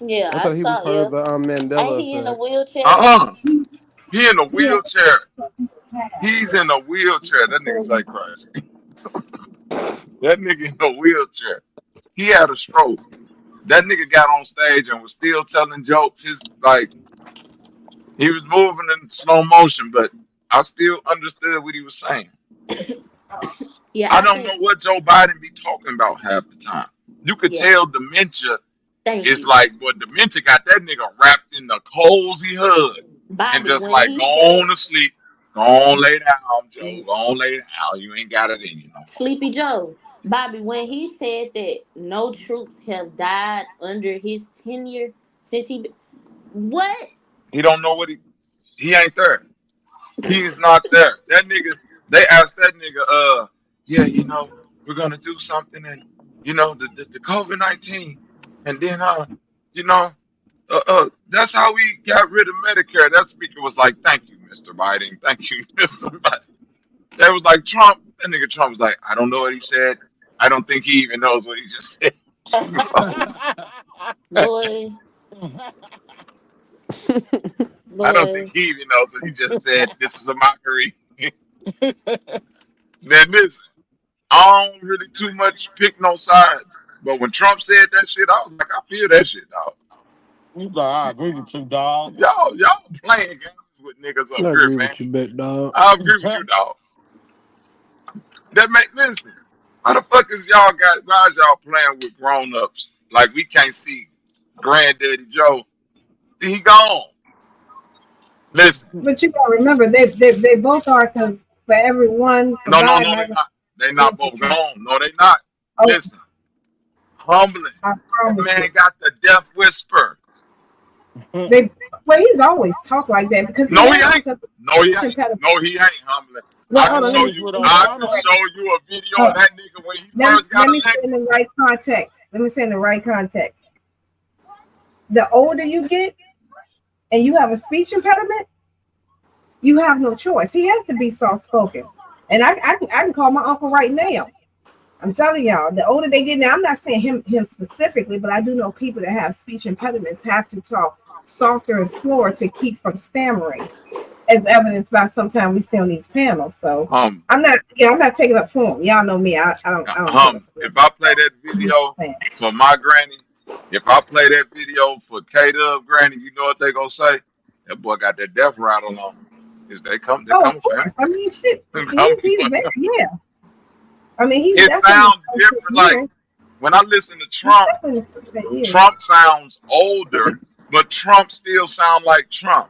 Yeah, I I thought he was saw. part Yeah, of the ain't Mandela he in a effect. wheelchair? Uh-uh. He in a Yeah, wheelchair. He's in a wheelchair. That nigga's like crazy. That nigga in a wheelchair. He had a stroke. That nigga got on stage and was still telling jokes. His like he was moving in slow motion, but I still understood what he was saying. Yeah, I I don't think. know what Joe Biden be talking about half the time. You could Yeah, tell dementia thank is you, like, but dementia got that nigga wrapped in the cozy hug and Bobby. just When like go he said on to sleep. Go on lay down, Joe. Go on lay down. You ain't got it in you no more. Sleepy Joe, Bobby, when he said that no troops have died under his tenure since what? He don't know what he ain't there. He's not there. That nigga, they asked that nigga, yeah, we're gonna do something and the COVID-19 and then you know, that's how we got rid of Medicare. That speaker was like, thank you, Mr. Biden. Thank you, Mr. Biden. That was like Trump. That nigga Trump was like, I don't know what he said. I don't think he even knows what he just said. Boy, I don't think boy. he even knows what he just said. This is a mockery. Then listen, I don't really too much pick no sides. But when Trump said that shit, I was like, I feel that shit, dog. You like, I agree with you, dog. Y'all playing games with niggas I up here, agree man. with you, big dog. I agree with you, dog. That make listen. How the fuck is why is y'all playing with grown ups? Like we can't see Granddaddy Joe. He gone. Listen. but you gotta remember they both are because for every one for God No, they magnify not. They two not for both Trump. gone. No, they not. Oh, Listen. Humbling. I That promise man you. got the death whisper. They well, he's always talked like that because he No, he has ain't. because No, he of ain't. impediment. No, he ain't humbling. Well, I can hold on, show Always you. with I can Obama. show you a video of hold on. that nigga when he first got Let me say elected. in the right context. Let me say in the right context. The older you get and you have a speech impediment, you have no choice. He has to be soft spoken. And I can call my uncle right now. I'm telling y'all, the older they get now, I'm not saying him specifically, but I do know people that have speech impediments have to talk softer and slower to keep from stammering, as evidenced by sometimes we see on these panels. So Um, I'm not taking up for him. Y'all know me. I don't take up for if I play that him. video for my granny, if I play that video for K Dub granny, you know what they gonna say? That boy got that death rattle on him. Is they Oh, of coming for him? course. I mean, shit. They coming He's for there. him. Yeah. I mean, he's It definitely sounds in his different. Like years. when I listen to He's Trump, definitely in his years. Trump sounds older, but Trump still sound like Trump.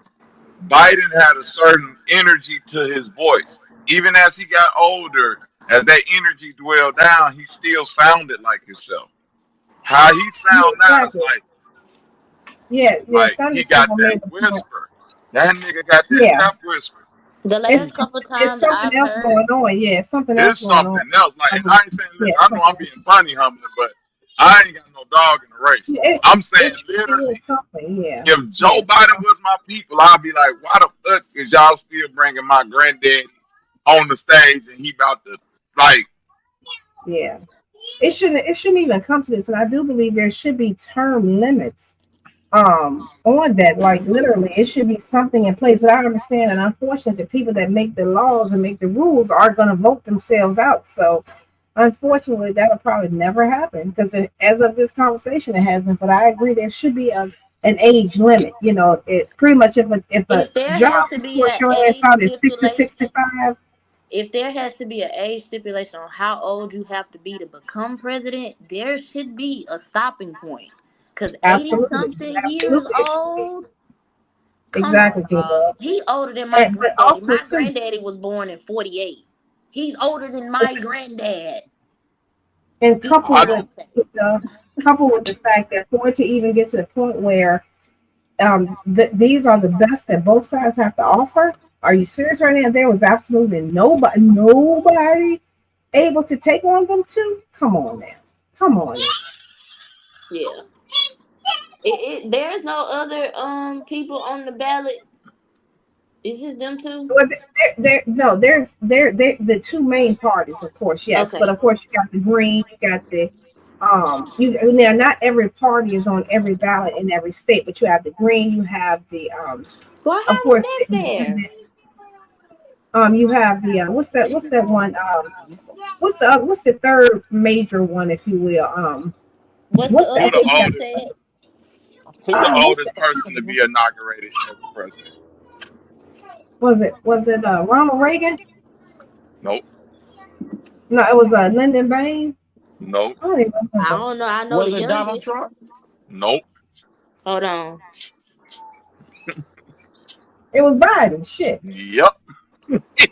Biden had a certain energy to his voice. Even as he got older, as that energy dwelled down, he still sounded like himself. How he Yeah, sound now is exactly. Yeah. like he got Thunderstorm that made the point. whisper. That nigga got that Yeah. death whisper. The It's last couple it's times something I've else heard, going on. Yeah, it's something else It's going on. something else. Like, I and would, I ain't saying, yeah, listen, I know I'm something being else. funny, humbling, but I ain't got no dog in the race. Yeah, I'm saying it truly literally, is something. Yeah. if Joe Yeah. Biden was my people, I'd be like, why the fuck is y'all still bringing my granddaddy on the stage and he about to, like, Yeah. It shouldn't even come to this. And I do believe there should be term limits on that. Like literally it should be something in place. But I understand and unfortunately the people that make the laws and make the rules are gonna vote themselves out. So unfortunately that'll probably never happen because as of this conversation it hasn't. But I agree there should be an age limit. You know, it pretty much if a if there job has to be report an showing that age out is 60 stipulation, 65. if there has to be an age stipulation on how old you have to be to become president, there should be a stopping point. Cause 80 Absolutely. something years Absolutely it should be. old, come on, Exactly, dog. K-Love. He older than my But granddaddy. also My too, granddaddy was born in 48. He's older than my granddad. and This I coupled don't. with the fact that for it to even get to the point where these are the best that both sides have to offer. Are you serious right now? There was absolutely nobody able to take on them too. Come on now, come on now. Yeah. There's no other people on the ballot. It's just them two. Well, no, there's the two main parties, of course, yes, but Okay. of course you got the Green, you got the you now not every party is on every ballot in every state, but you have the Green, you have the Well, of how is course that fair? you have the what's that one what's the third major one, if you will, What's the what's Who other that the two you oldest? said? Who the what's oldest that person to be inaugurated as the president? was it Ronald Reagan? Nope. No, it was Lyndon Baines. Nope. I don't even I remember. don't know. I know the Was it Donald youngest. Trump? Nope. Hold on. It was Biden. Shit. Yep.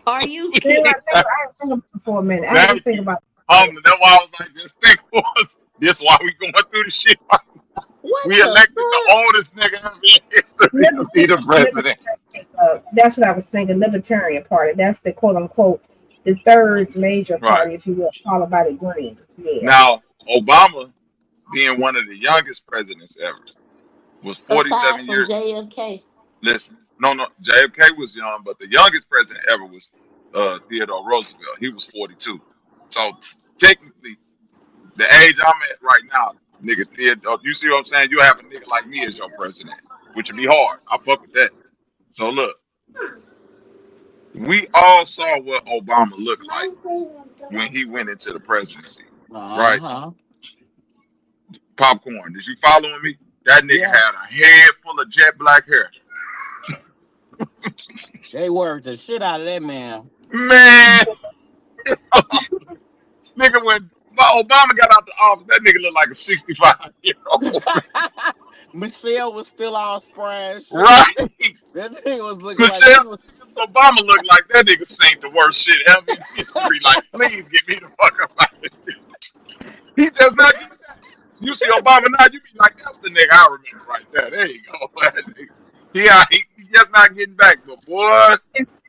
Are you Man, kidding? I had to think about it for a minute. I had to Thank think you. about That's why I was like, just think was this why we going through the shit. What We the elected the fuck? oldest nigga ever in history to be the libertarian. president. That's what I was thinking. Libertarian Party. That's the quote unquote the third major Right. party, if you will, followed by the Greens. Yeah. Now, Obama, being one of the youngest presidents ever, was Aside 47 from years. JFK. Listen, no, JFK was young, but the youngest president ever was Theodore Roosevelt. He was 42. So technically, the age I'm at right now, nigga, Theodore, you see what I'm saying? You have a nigga like me as your president, which would be hard. I fuck with that. So look, we all saw what Obama looked like when he went into the presidency, Uh right? huh. Popcorn. Did you following me? That nigga Yeah. had a head full of jet black hair. They worked the shit out of that man. Man, nigga, when Obama got out the office, that nigga looked like a 65-year-old. Michelle was still all spry and shit. Right? That thing was looking like Michelle she was. Obama looked like that nigga seen the worst shit ever in history. Like, please get me the fuck up out of here. He just not getting that. You see Obama now, you be like, that's the nigga I remember right there. There you go. He just not getting back, but boy,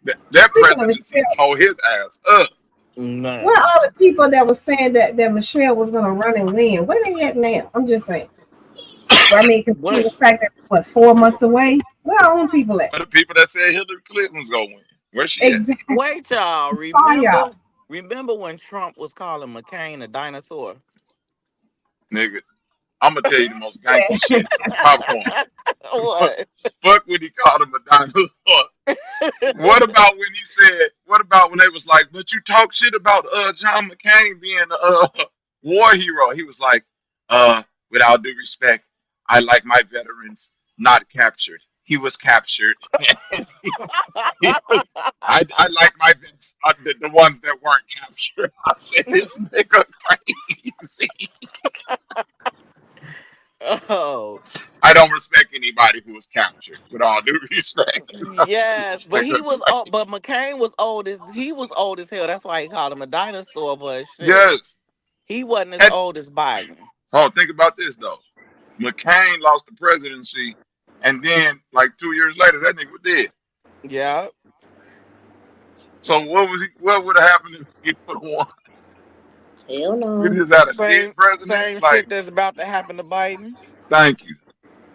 that Speaking of presidency Michelle, tore his ass up. where Man. are all the people that were saying that Michelle was going to run and win? Where they at now? I'm just saying. Well, I mean, considering What? the fact that what 4 months away, where are all the people at? But the people that said Hillary Clinton was gonna win, where she at, Exactly. Wait, y'all. I saw y'all. Remember when Trump was calling McCain a dinosaur? nigga? I'm gonna tell you the most gangster Yeah. shit. Popcorn. What? Fuck when he called him a dinosaur. What about when he said? What about when they was like, "But you talk shit about John McCain being a war hero"? He was like, "With all due respect, I like my veterans not captured. He was captured. He was, I like my vets, the ones that weren't captured." I said, "This nigga crazy." Oh, I don't respect anybody who was captured. With all due respect, I said, yes, this but he nigga was old. crazy. But McCain was old as he was old as hell. That's why he called him a dinosaur. But shit, Yes. he wasn't as And old as Biden. oh, think about this though. McCain lost the presidency, and then like 2 years later, that nigga was dead. Yeah, So what was he? What would have happened if he would have won? Hell We no. just had a dead same president. same Like, shit that's about to happen to Biden. thank you.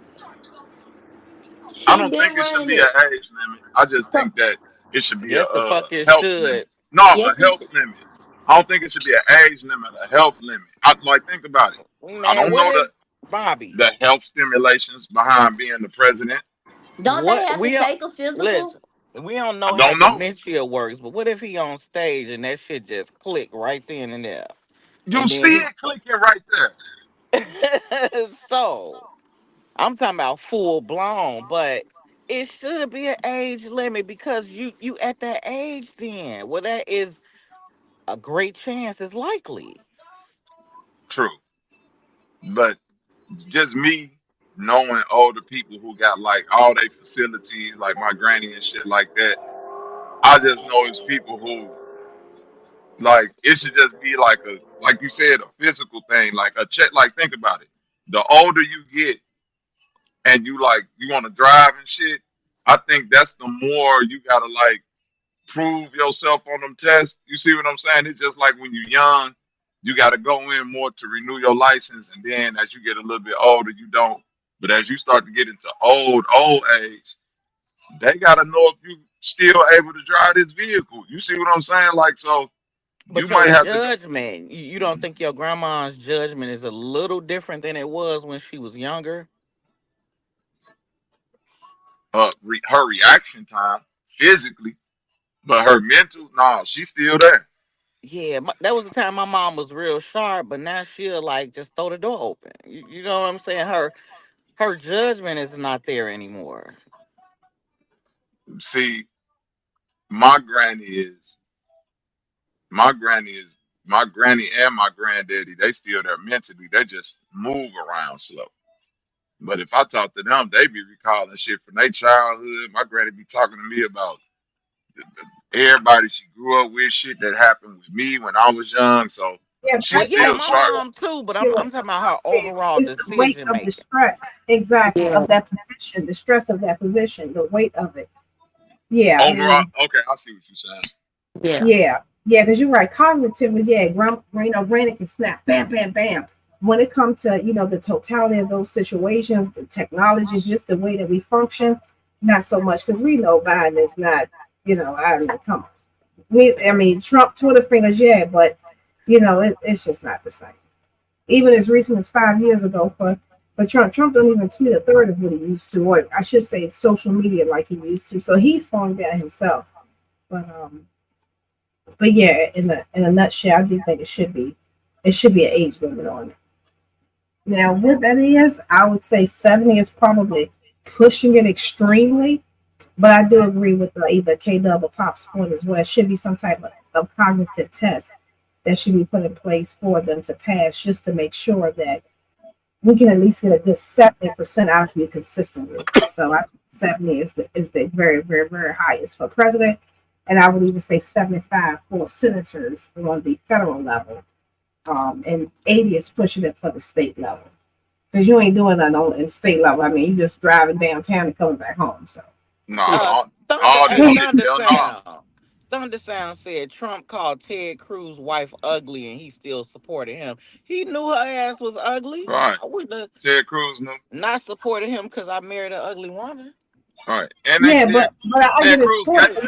I She don't been think it should running be an it. age limit. I just So, think that it should be a, Yes, the fuck it health limit. should. No, a yes, health limit. I don't think it should be an age limit, a health limit. I like think about it. I Man, don't what know if Bobby? the health stimulations behind being the president. don't they What have to we don't take a physical? listen. We don't I know how don't know. dementia works, but what if he on stage and that shit just click right then and there, You and then see he? it clicking right there. So I'm talking about full blown, but it should be an age limit because you at that age then. Well, that is a great chance. It's likely. True, but just me knowing older people who got like all their facilities, like my granny and shit like that. I just know it's people who like it should just be like a like you said a physical thing, like a check. Like think about it. The older you get and you like you want to drive and shit, I think that's the more you gotta like prove yourself on them tests. You see what I'm saying? It's just like when you're young, you got to go in more to renew your license, and then as you get a little bit older, you don't. But as you start to get into old age, they got to know if you still able to drive this vehicle. You see what I'm saying? Like so, you But your might have to judgment, you don't think your grandma's judgment is a little different than it was when she was younger? her reaction time physically, but her mental, nah, she's still there. Yeah, that was the time my mom was real sharp, but now she'll like just throw the door open. You know what I'm saying? Her judgment is not there anymore. See, my granny is my granny is my granny and my granddaddy, they still there mentally. They just move around slow. But if I talk to them, they be recalling shit from their childhood. My granny be talking to me about everybody she grew up with, shit that happened with me when I was young. So Yeah, she's Well, yeah, still my sharp. mom too, but you know, I'm talking about her saying overall it's the weight decision of the making. stress, exactly, Yeah. of that position, the stress of that position, the weight of it. Yeah, I Overall, mean, okay, I see what you're saying. Yeah. yeah, because you're right. Cognitively, yeah, granted can snap, bam, bam, bam. When it comes to the totality of those situations, the technology is just the way that we function, not so much because we know Biden is not, I mean, come on. I mean, Trump Twitter fingers, yeah, but it's just not the same. Even as recent as 5 years ago for Trump don't even tweet a third of what he used to, or I should say social media like he used to. So he's slowing down himself. But yeah, in a nutshell, I do think it should be an age limit on it. Now, what that is, I would say 70 is probably pushing it extremely, but I do agree with either K Dub or Pop's point as well. It should be some type of cognitive test that should be put in place for them to pass, just to make sure that we can at least get a good 70% out of you consistently. So I think 70 is the very, very, very highest for president. And I would even say 75 for senators on the federal level. And 80 is pushing it for the state level. Because you ain't doing that on in state level. I mean, you just driving downtown and coming back home. So No, Thunder, all hey, this shit. Thunder Hell no. Sound. Thunder Sound said Trump called Ted Cruz's wife ugly and he still supported him. He knew her ass was ugly. Right. I wouldn't have Ted Cruz knew. not supported him because I married an ugly woman. Right. And they yeah, said but I Ted get his Cruz point. gay.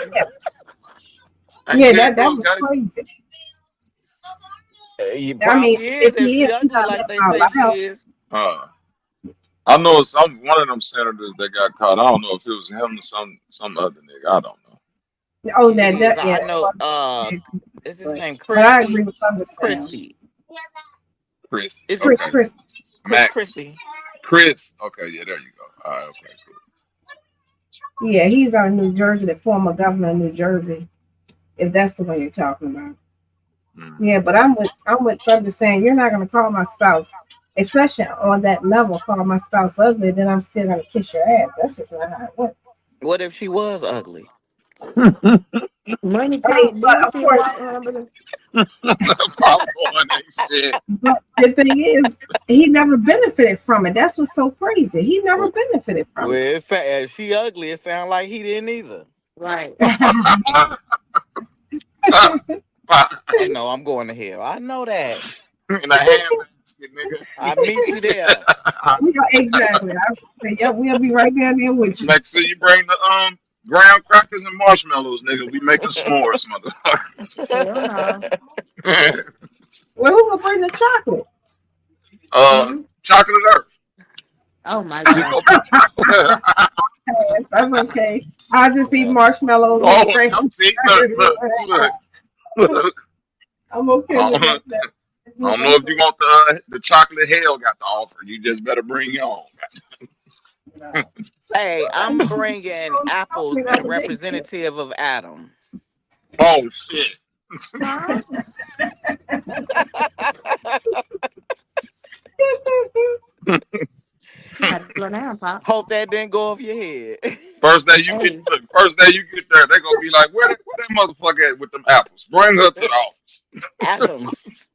Ain't Yeah, Ted that Cruz was gay? crazy. He I mean, probably is if if he she is, he's ugly not like living they out say she loud. is. I know one of them senators that got caught. I don't know if it was him or some other nigga. I don't know. Oh, It is. yeah, I know. Is his name but I agree with understand. Chris. Is it Okay. Chris. Max. Chrissy? Chris. Okay, yeah, there you go. All right, okay, cool. Yeah, he's our New Jersey, the former governor of New Jersey. If that's the one you're talking about. Yeah, but I'm with Thunder saying you're not gonna call my spouse, especially on that level, call my spouse ugly, then I'm still gonna kiss your ass. That's just not how it works. What if she was ugly? Money I talk, mean, but bitch. of You course, Popcorn ain't shit. but the thing is, he never benefited from it. That's what's so crazy. He never benefited Well, from it. if she ugly, it sounds like he didn't either. right. I know I'm going to hell. I know that. In a handbasket, nigga. I meet you there. Exactly. Yep, we'll be right down there with you. Make sure you bring the graham crackers and marshmallows, nigga. We making s'mores, motherfucker. Hell no. Well, who will bring the chocolate? Chocolate Earth. Oh my We god. gonna put chocolate. That's okay. I'll just eat marshmallows. I'm see, look. I'm okay with that. I don't know if you want the chocolate hell got to offer. You just better bring your own. Hey, I'm bringing apples and representative of Adam. Oh shit. Slow down, Pop. Hope that didn't go off your head. First day you get there, they gonna be like, where that motherfucker at with them apples? Bring her to the office. Adams.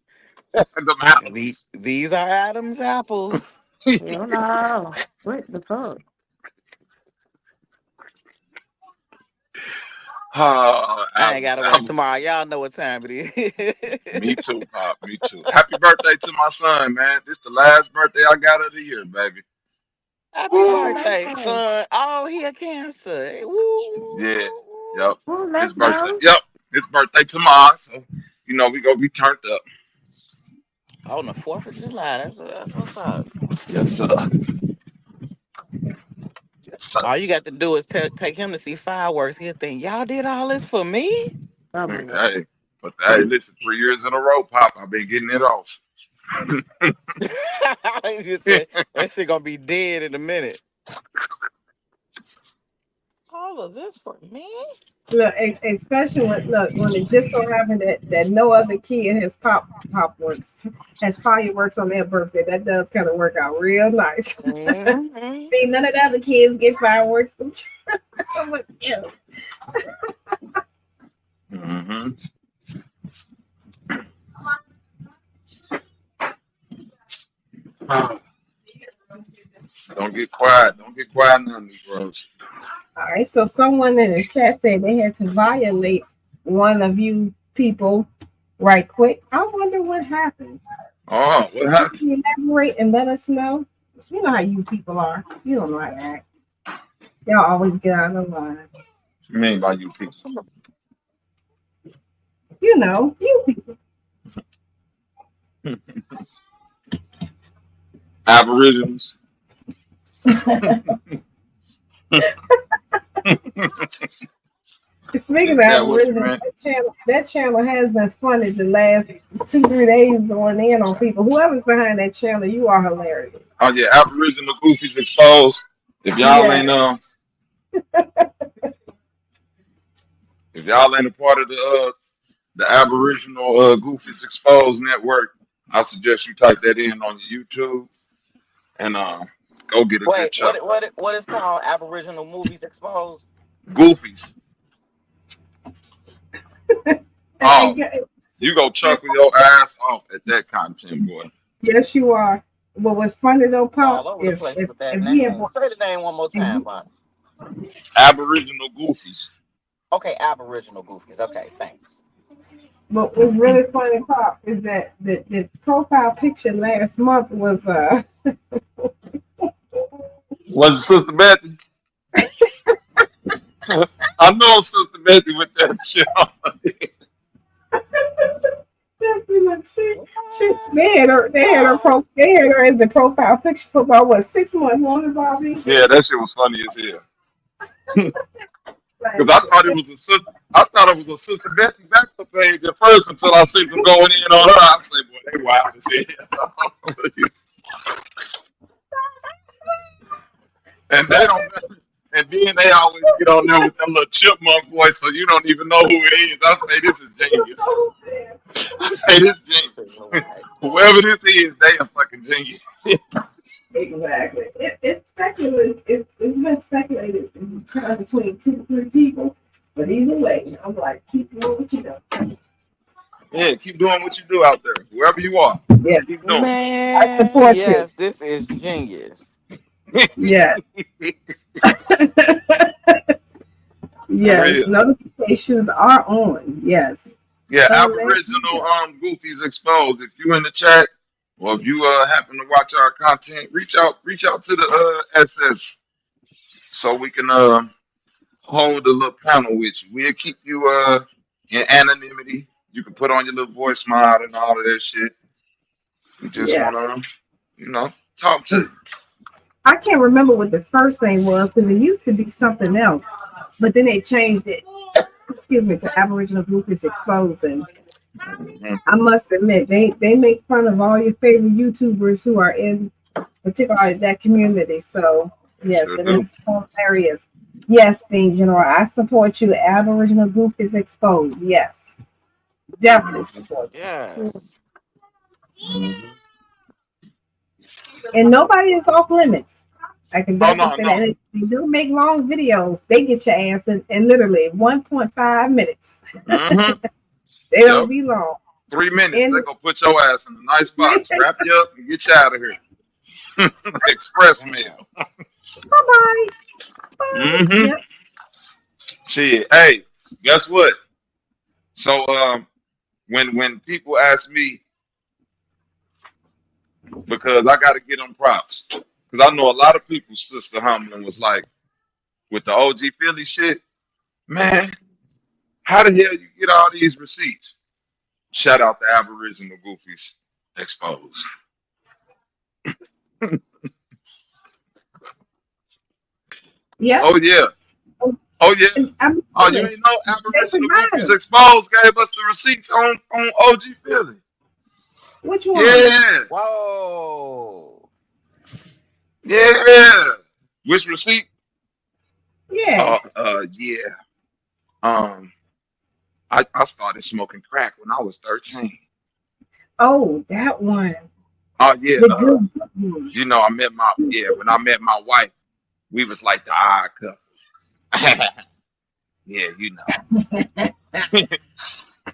Them apples. These are Adam's apples. Hell no. What the fuck? I ain't gotta work tomorrow. Y'all know what time it is. Me too, Pop. Me too. Happy birthday to my son, man. This the last birthday I got of the year, baby. Happy birthday, son. Oh, he a Cancer. Woo. Yeah. Yep. Who His left birthday. now? Yep. His birthday tomorrow. So, we gonna be turned up. Oh, on the 4th of July. That's what's up. Yes, sir. Yes, sir. All you got to do is take him to see fireworks. He'll think, y'all did all this for me? Hey, listen, 3 years in a row, Pop, I've been getting it off. You said, that shit gonna be dead in a minute. All of this for me? Look, especially when it just so happened that no other kid has has fireworks on their birthday. That does kind of work out real nice. Mm-hmm. See, none of the other kids get fireworks from you. Mm-hmm. Don't get quiet. Don't get quiet none of these bros. All right, so someone in the chat said they had to violate one of you people right quick. I wonder what happened. Oh, what happened? Can you elaborate and let us know? You know how you people are. You don't know how to act. Y'all always get out of line. What you mean by you people? You know, you people. Aboriginals. Speaking of Aboriginals, that channel has been funny the last 2-3 days going in on people. Whoever's behind that channel, you are hilarious. Oh yeah, Aboriginal Goofies Exposed. If y'all ain't if y'all ain't a part of the Aboriginal Goofies Exposed network, I suggest you type that in on your YouTube and go get a good chuckle. What is called Aboriginal Movies Exposed? Goofies. Oh, you go chuckle your ass off at that content, boy. Yes, you are. what was funny though, All Pop, over the place with that if we had name. Say the name one more if time, we, Bob. Aboriginal Goofies. Okay, Aboriginal Goofies. Okay, thanks. what was really funny, Pop, is that the profile picture last month was Was it Sister Betty? I know Sister Betty with that shit on. they had her as the profile picture for about what 6 months, wasn't it, Bobby? Yeah, that shit was funny as hell. Because Like, I thought it was a sister. I thought it was a Sister Betty backup page at first until I seen them going in on her. I say, boy, they wild as hell. And they don't. And then they always get on there with that little chipmunk voice, so you don't even know who it is. I say this is genius. I say this genius. Whoever this is, they are fucking genius. exactly. It's speculated. It's been speculated between 2 to 3 people. But either way, I'm like, keep doing what you do. Yeah, keep doing what you do out there, wherever you are. Yeah, Keep doing. I Man, support you. yes, this is genius. Yeah. Yes, Real. notifications are on. Yes. Yeah, Hilarious. Aboriginal Goofies exposed. If you in the chat, or if you happen to watch our content, reach out to the SS so we can hold a little panel with you. We'll keep you in anonymity. You can put on your little voice mod and all of that shit. We just Yes. wanna, talk to you. I can't remember what the first thing was because it used to be something else, but then they changed it. Excuse me, to Aboriginal Groupies Exposed, and I must admit they make fun of all your favorite YouTubers who are in particularly that community. So yes, Sure it do. is hilarious. Yes, thing general, I support you. Aboriginal Groupies Exposed. Yes, definitely support you. Yes. And nobody is off limits. I can Oh definitely no, say no. that. And if they do make long videos, they get your ass in literally 1.5 minutes. Mm-hmm. They Yep. don't be long. 3 minutes. And They gonna put your ass in a nice box, wrap you up, and get you out of here. Express mail. bye-bye. Mm-hmm. Yep. Shit. Hey, guess what? So when people ask me, because I gotta get them props. Because I know a lot of people, Sister Humlin was like, with the OG Philly shit, man, how the hell you get all these receipts? Shout out to Aboriginal Goofies Exposed. Yep. Oh yeah. Oh yeah. Oh, you ain't know Aboriginal Goofies Exposed gave us the receipts on OG Philly. Which one? Yeah. Whoa. Yeah. Which receipt? Yeah. Yeah. I started smoking crack when I was 13. Oh, that one. Oh yeah. The good one. I met when I met my wife, we was like the odd couple. Yeah,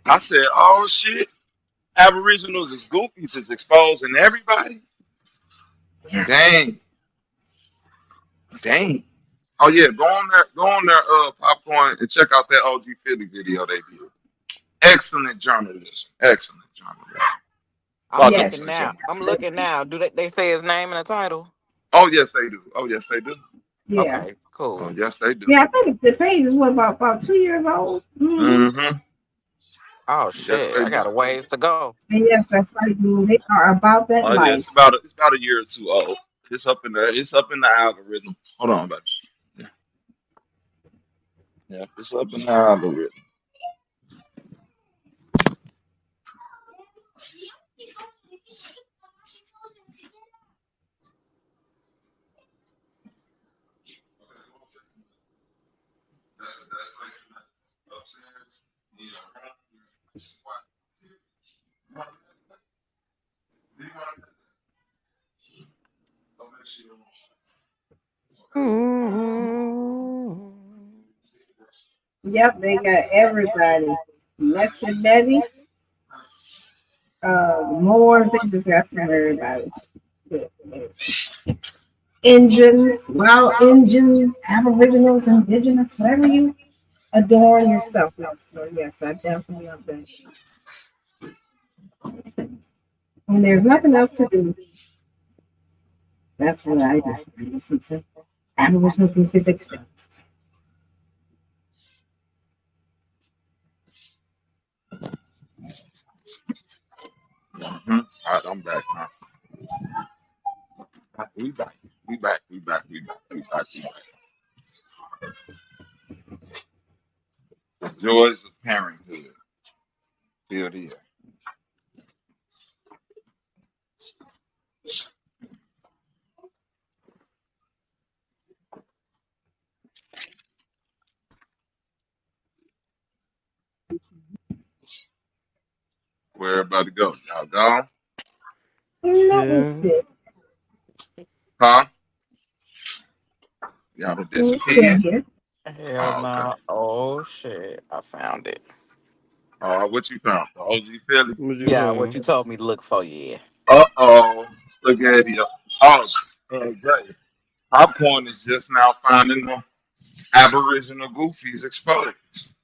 I said, oh shit, Aboriginals is goofies is exposing everybody. Yes. Dang. Oh yeah, go on there, Popcorn, and check out that OG Philly video they did. Excellent journalism. Excellent journalism. I'm looking now. I'm looking now. Do they say his name in the title? Oh yes, they do. Oh yes, they do. Yeah. Okay, cool. Oh yes, they do. Yeah, I think the page is about 2 years old. Mm-hmm. Oh shit! I got a ways to go. And yes, that's right. They are about that life. Yeah, it's about a year or two old. It's up in the algorithm. Hold on, buddy. Yeah, it's up in the algorithm. That's nice upstairs. Yep, they got everybody. Lesser Betty, Moors, they just got some everybody. Engines, wild engines, aboriginals, indigenous, whatever you adorn yourself with. So yes, I definitely love that. When there's nothing else to do, that's what I do. I listen to Aboriginal Goofies Exposed. All right, I'm back now. We back. We back. We back. We back. We back. We back. The joys of parenthood. Feel here. Where everybody go? Y'all gone? Let me Yeah. see. Huh? Y'all done We're still disappeared? here. Hell Oh, okay. no. Oh shit. I found it. What you found? The OG Philly? What you Yeah, what found? you told me to look for, yeah. Uh-oh. Look at you. Oh, great. Popcorn is just now finding the Aboriginal Goofies exposed.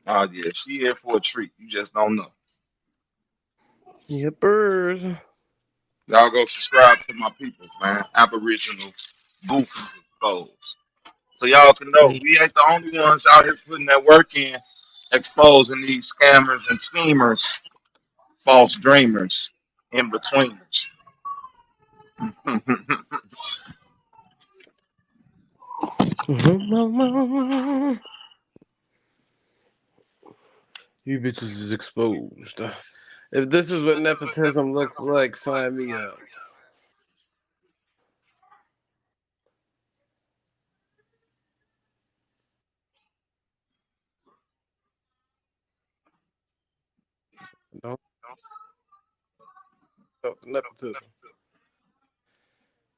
Oh, yeah. She in for a treat. You just don't know. Yippers. Y'all go subscribe to my people, man. Aboriginal Goofies exposed. So y'all can know we ain't the only ones out here putting that work in, exposing these scammers and schemers, false dreamers, in betweeners. You bitches is exposed. If this is what nepotism looks like, sign me up. Don't stop the nepotism.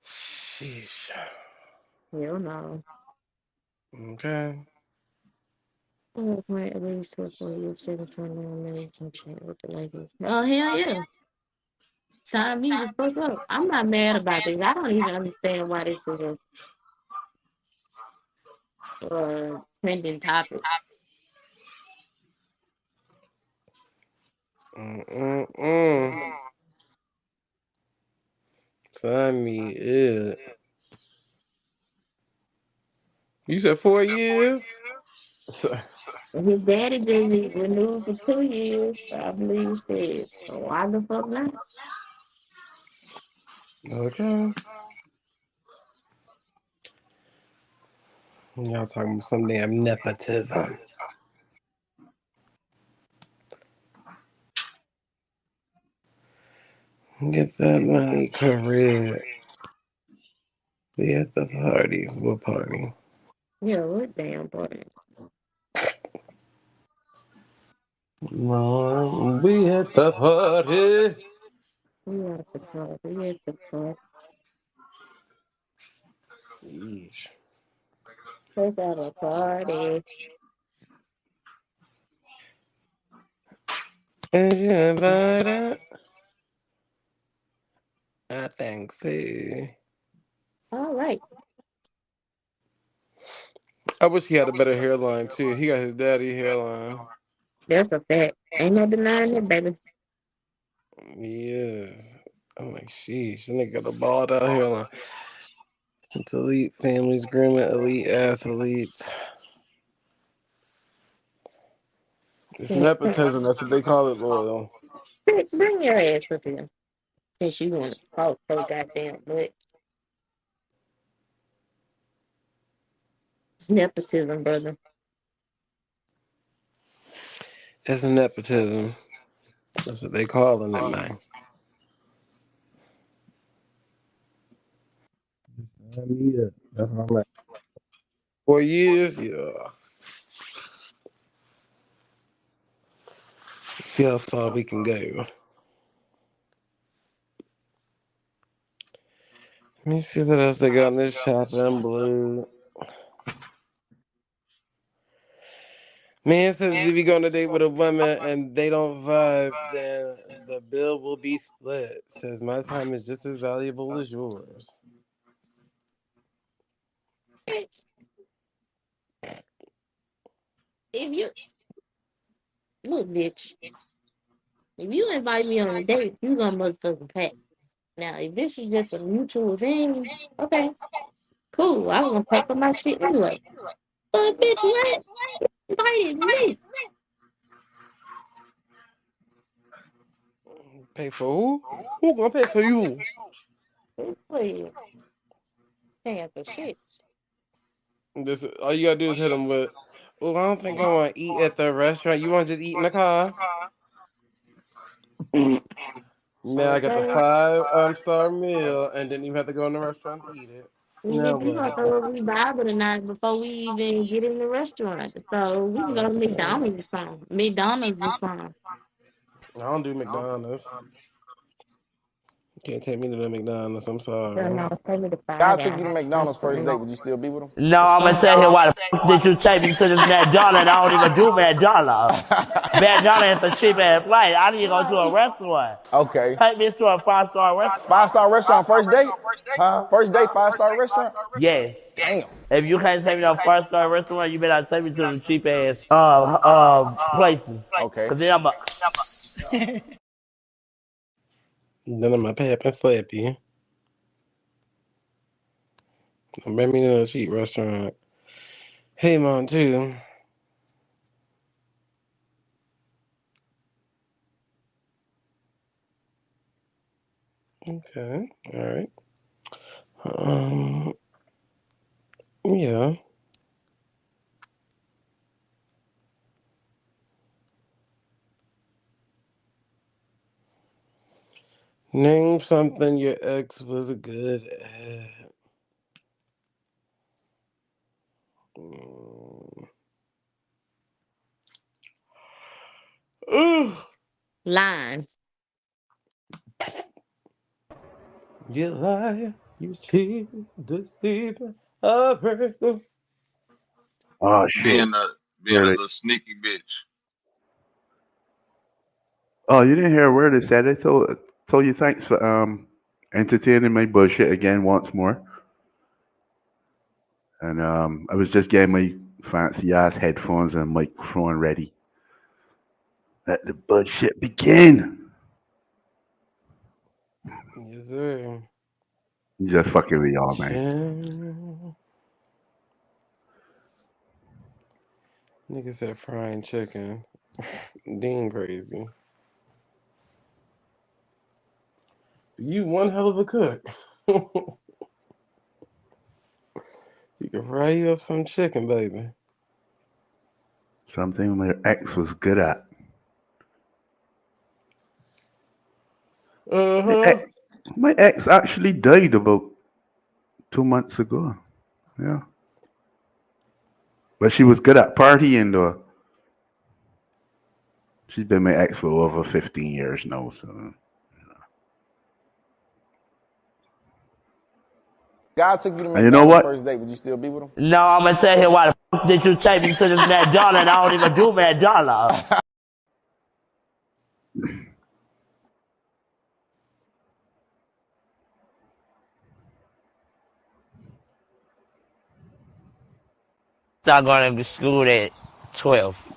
Sheesh. Hell no. Okay. Oh, my at least look for you 7.9 minutes and chat with the ladies. Oh hell yeah. Sign me the fuck up. I'm not mad about this. I don't even understand why this is a trending topic. Mm-mm-mm. Sign me it. You said 4 years? And his daddy just renewed for 2 years. I believe he said, so why the fuck not? Okay. Y'all talking about some damn nepotism. Get that money correct. We at the party. What party? Yeah, what damn boy? Mom, we at the party. We at the party. We at the party. Yeesh. Let's have a party. Is you invited? I think so. All right. I wish he had a better hairline too. He got his daddy hairline. That's a fact. Ain't no denying it, baby. Yeah. I'm like, sheesh. That nigga got a bald out hairline. It's elite families grooming elite athletes. It's Yeah. nepotism. That's what they call it, Loyal. Bring your ass up here. Since you want to talk so goddamn much. It's nepotism, brother. It's nepotism. That's what they calling it, man. Yeah, that's what I'm at. 4 years, yeah. See how far we can go. Let me see what else they got in this shop in blue. Man says if you go on a date with a woman and they don't vibe, then the bill will be split. Says my time is just as valuable as yours. Bitch, if you look, bitch, if you invite me on a date, you gonna motherfucking pay. Now, if this is just a mutual thing, okay, cool. I was gonna pay for my shit anyway. But bitch, what? Invited me. Pay for who? Who gonna pay for you? Please, pay for shit. This all you gotta do is hit them with. Oh, I don't think I want to eat at the restaurant. You want to just eat in the car? Now I got the Okay. 5 star meal and didn't even have to go in the restaurant to eat it. Now Nigga, you what? gonna throw a revival tonight before we even get in the restaurant. So we can go to McDonald's or something. McDonald's or something. I don't do McDonald's. Can't take me to the McDonald's. I'm Hell sorry. no, take me to God Five took you to Guys. McDonald's first date. Would you still be with him? No, I'm gonna tell you why the fuck did you take me to this McDonald's? I don't even do McDonald's. McDonald's is a cheap ass flight. I need to go to a restaurant. Okay. Take me to a 5-star restaurant. 5-star restaurant first date? Huh? First date, 5-star restaurant? Yes. Damn. If you can't take me to a 5-star restaurant, you better take me to the cheap ass places. Okay. Cause then I'm a Then I'm gonna pay up and slap you. Bring me to a cheap restaurant. Hey, Mom, too. Okay. All right. Yeah. Name something your ex was good at. Ugh. Line. You lie, you cheat, deceiver, operator. Oh shit. Being a Where they? little sneaky bitch. Oh, you didn't hear a word they said. They told you thanks for entertaining my bullshit again once more. And I was just getting my fancy ass headphones and microphone ready. Let the bullshit begin. Yes, sir. You just fucking with y'all, man. Jam. Nigga said frying chicken. Dean crazy. You one hell of a cook. You can fry you up some chicken, baby. Something my ex was good at. My Uh-huh. ex, my ex actually died about 2 months ago. Yeah, but she was good at partying though. She's been my ex for over 15 years now. So God took you to and you know McDonald's what? first date. Would you still be with him? no, I'm gonna tell you why the fuck did you take me to this McDonald's? I don't even do McDonald's. Started going to school at 12,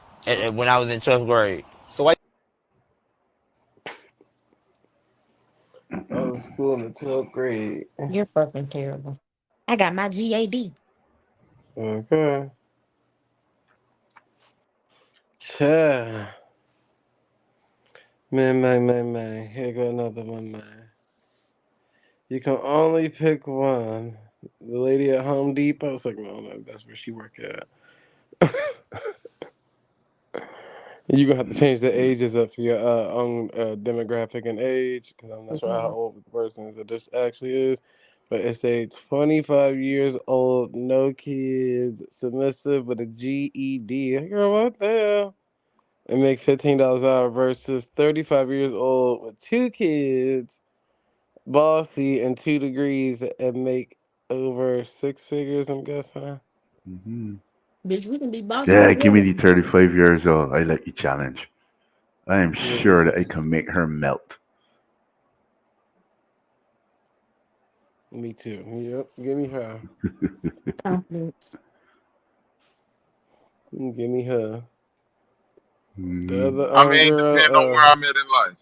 when I was in 12th grade. So why? I was school in the 12th grade. You're fucking terrible. I got my GAD. Okay. Cha. Man. Here go another one, man. You can only pick one. The lady at Home Depot. I was like, no, that's where she work at. You're gonna have to change the ages up for your own demographic and age, because I'm not sure how old the person is that this actually is. But it's a 25 years old, no kids, submissive with a GED. Girl, what the hell? And make $15 an hour versus 35 years old with 2 kids, bossy, and 2 degrees and make over 6 figures, I'm guessing. Mm-hmm. Bitch, we can be bossy Yeah, give me together. the 35 years old. I let you challenge. I am Yeah, me sure that too. I can make her melt. Me too. Yep. Give me her. Confidence. Give me her. The Mm-hmm. other I mean, depending on girl. where I'm at in life.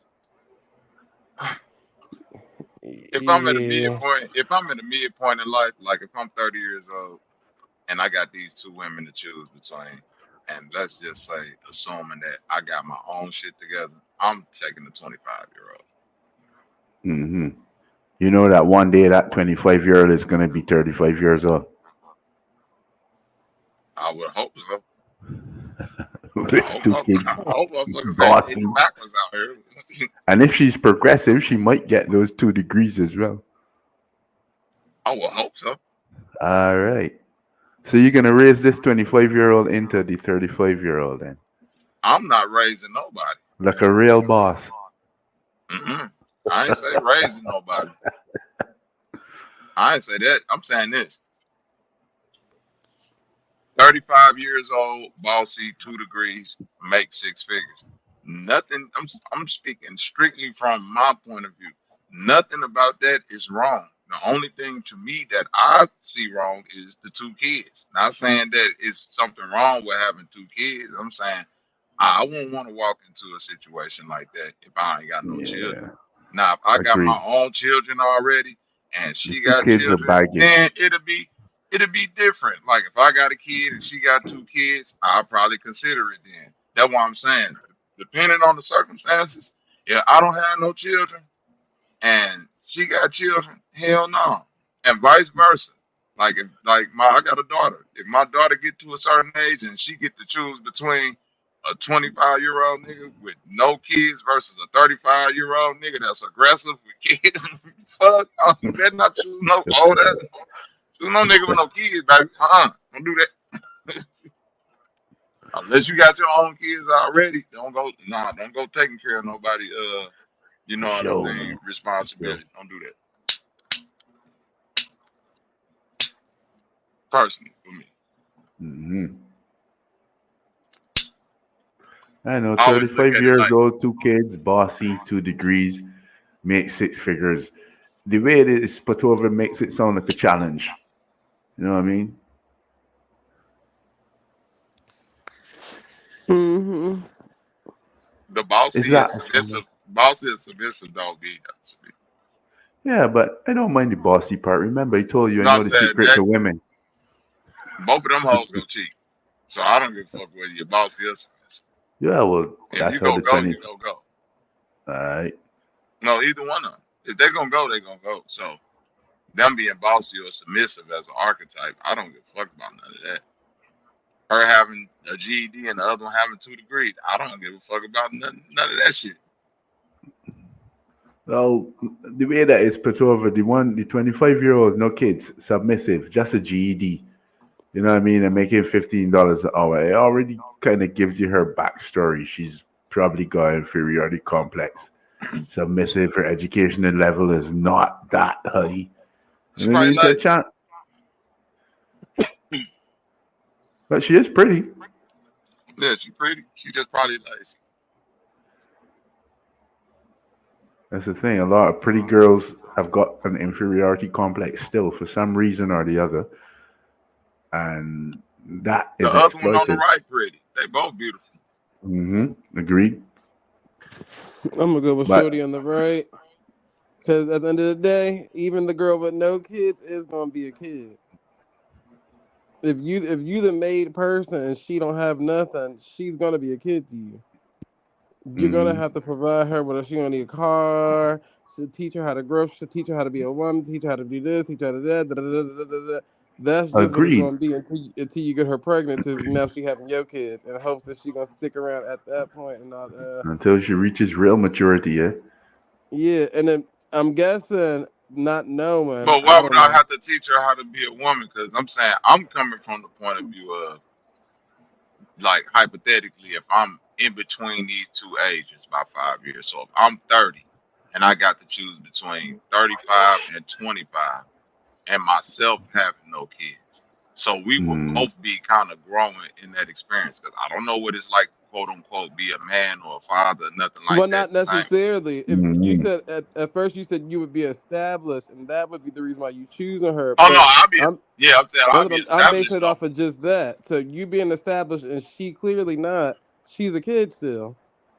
If I'm at a Yeah. midpoint, if I'm at a midpoint in life, like if I'm 30 years old and I got these two women to choose between, and let's just say, assuming that I got my own shit together, I'm taking the 25-year-old. Mm-hmm. You know that one day that 25-year-old is going to be 35 years old. I would hope so. I With hope two I kids. hope motherfuckers ain't Bossy. getting backwards out here. And if she's progressive, she might get those 2 degrees as well. I would hope so. All right. So you're going to raise this 25-year-old into the 35-year-old then? I'm not raising nobody. Like a real boss. I ain't say raising nobody. I ain't say that. I'm saying this. 35 years old, bossy, 2 degrees, make 6 figures. Nothing. I'm speaking strictly from my point of view. Nothing about that is wrong. The only thing to me that I see wrong is the 2 kids. Not saying that it's something wrong with having 2 kids. I'm saying I wouldn't want to walk into a situation like that if I ain't got no children. Yeah. Now, if I got my Agreed. own children already and The she two got kids are children, baggage. then it'll be different. Like if I got a kid and she got 2 kids, I'll probably consider it then. That's what I'm saying. Depending on the circumstances, yeah, I don't have no children and she got children, hell no. And vice versa. I got a daughter. If my daughter get to a certain age and she get to choose between a 25-year-old nigga with no kids versus a 35-year-old nigga that's aggressive with kids, fuck, you better not choose no older. Choose no nigga with no kids, baby. Don't do that. Unless you got your own kids already, don't go taking care of nobody. You For know what I sure, mean? man. For sure. Responsibility. Don't do that. Personally, for me, Hmm. I know, I always look 35 at it years like old, 2 kids, bossy, 2 degrees, make 6 figures. The way it is put over makes it sound like a challenge. You know what I mean? Mm-hmm. the bossy Is is that a challenge? submissive. Bossy is submissive, dog. Yeah, but I don't mind the bossy part. Remember, I told you I No, I'm know the saying secret that to women. both of them hoes go cheat. So I don't give a fuck whether you're bossy or submissive. Yeah, well, If that's you how go the go, 20. you go go. All right. No, either one of them. If they're gonna go, they're gonna go. So them being bossy or submissive as an archetype, I don't give a fuck about none of that. Her having a GED and the other one having 2 degrees, I don't give a fuck about none of that shit. Well, the way that is put over, the 25-year-old, no kids, submissive, just a GED. You know what I mean? And making $15 an hour. It already kind of gives you her backstory. She's probably got inferiority complex. Submissive, her educational level is not that high. She And maybe probably it's a lazy. chance. But she is pretty. Yeah, she pretty. She just probably lazy. That's the thing. A lot of pretty girls have got an inferiority complex still for some reason or the other. And that The is other one on the exploited. right, pretty. They both beautiful. Agreed. I'm gonna go with But Shorty on the right. Because at the end of the day, even the girl with no kids is gonna be a kid. If you the made person and she don't have nothing, she's gonna be a kid to you. You're gonna mm-hmm. have to provide her with she gonna need a car. Should teach her how to grow. Should teach her how to be a woman. Teach her how to do this. Teach her how to that. Da, da, da, da, da, da. That's just what it's Agreed. gonna be until you get her pregnant. To now she having your kids in hopes that she gonna stick around at that point and not. Until she reaches real maturity, yeah. Yeah, and then I'm guessing not knowing. But why I would don't I know. have to teach her how to be a woman? Because I'm saying I'm coming from the point of view of, like, hypothetically, if I'm in between these two ages by 5 years, so if I'm 30 and I got to choose between 35 and 25 and myself having no kids, So we will both be kind of growing in that experience because I don't know what it's like, quote unquote, be a man or a father, nothing Well, like that. not The same. necessarily. If you said at first you said you would be established, and that would be the reason why you choosing her. Oh no, But I'll be. I'm Yeah, I'm saying that's I'll what be I'm basing established it though. off of just that. So you being established, and she clearly not. She's a kid still,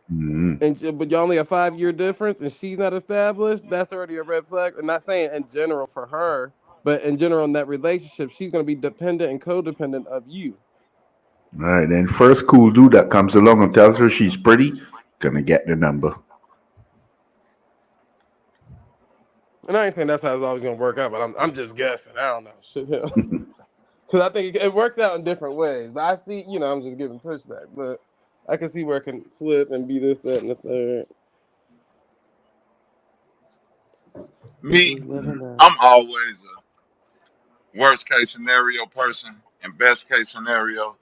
and but you only a 5 year difference, and she's not established. That's already a red flag. I'm not saying in general for her, but in general in that relationship, she's going to be dependent and codependent of you. All right, then first cool dude that comes along and tells her she's pretty, gonna get the number. And I ain't saying that's how it's always going to work out, but I'm just guessing. I don't know. Shit, hell. Because I think it works out in different ways. But I see, I'm just giving pushback. But I can see where it can flip and be this, that, and the third. You Me, just never know. I'm always a worst case scenario person and best case scenario.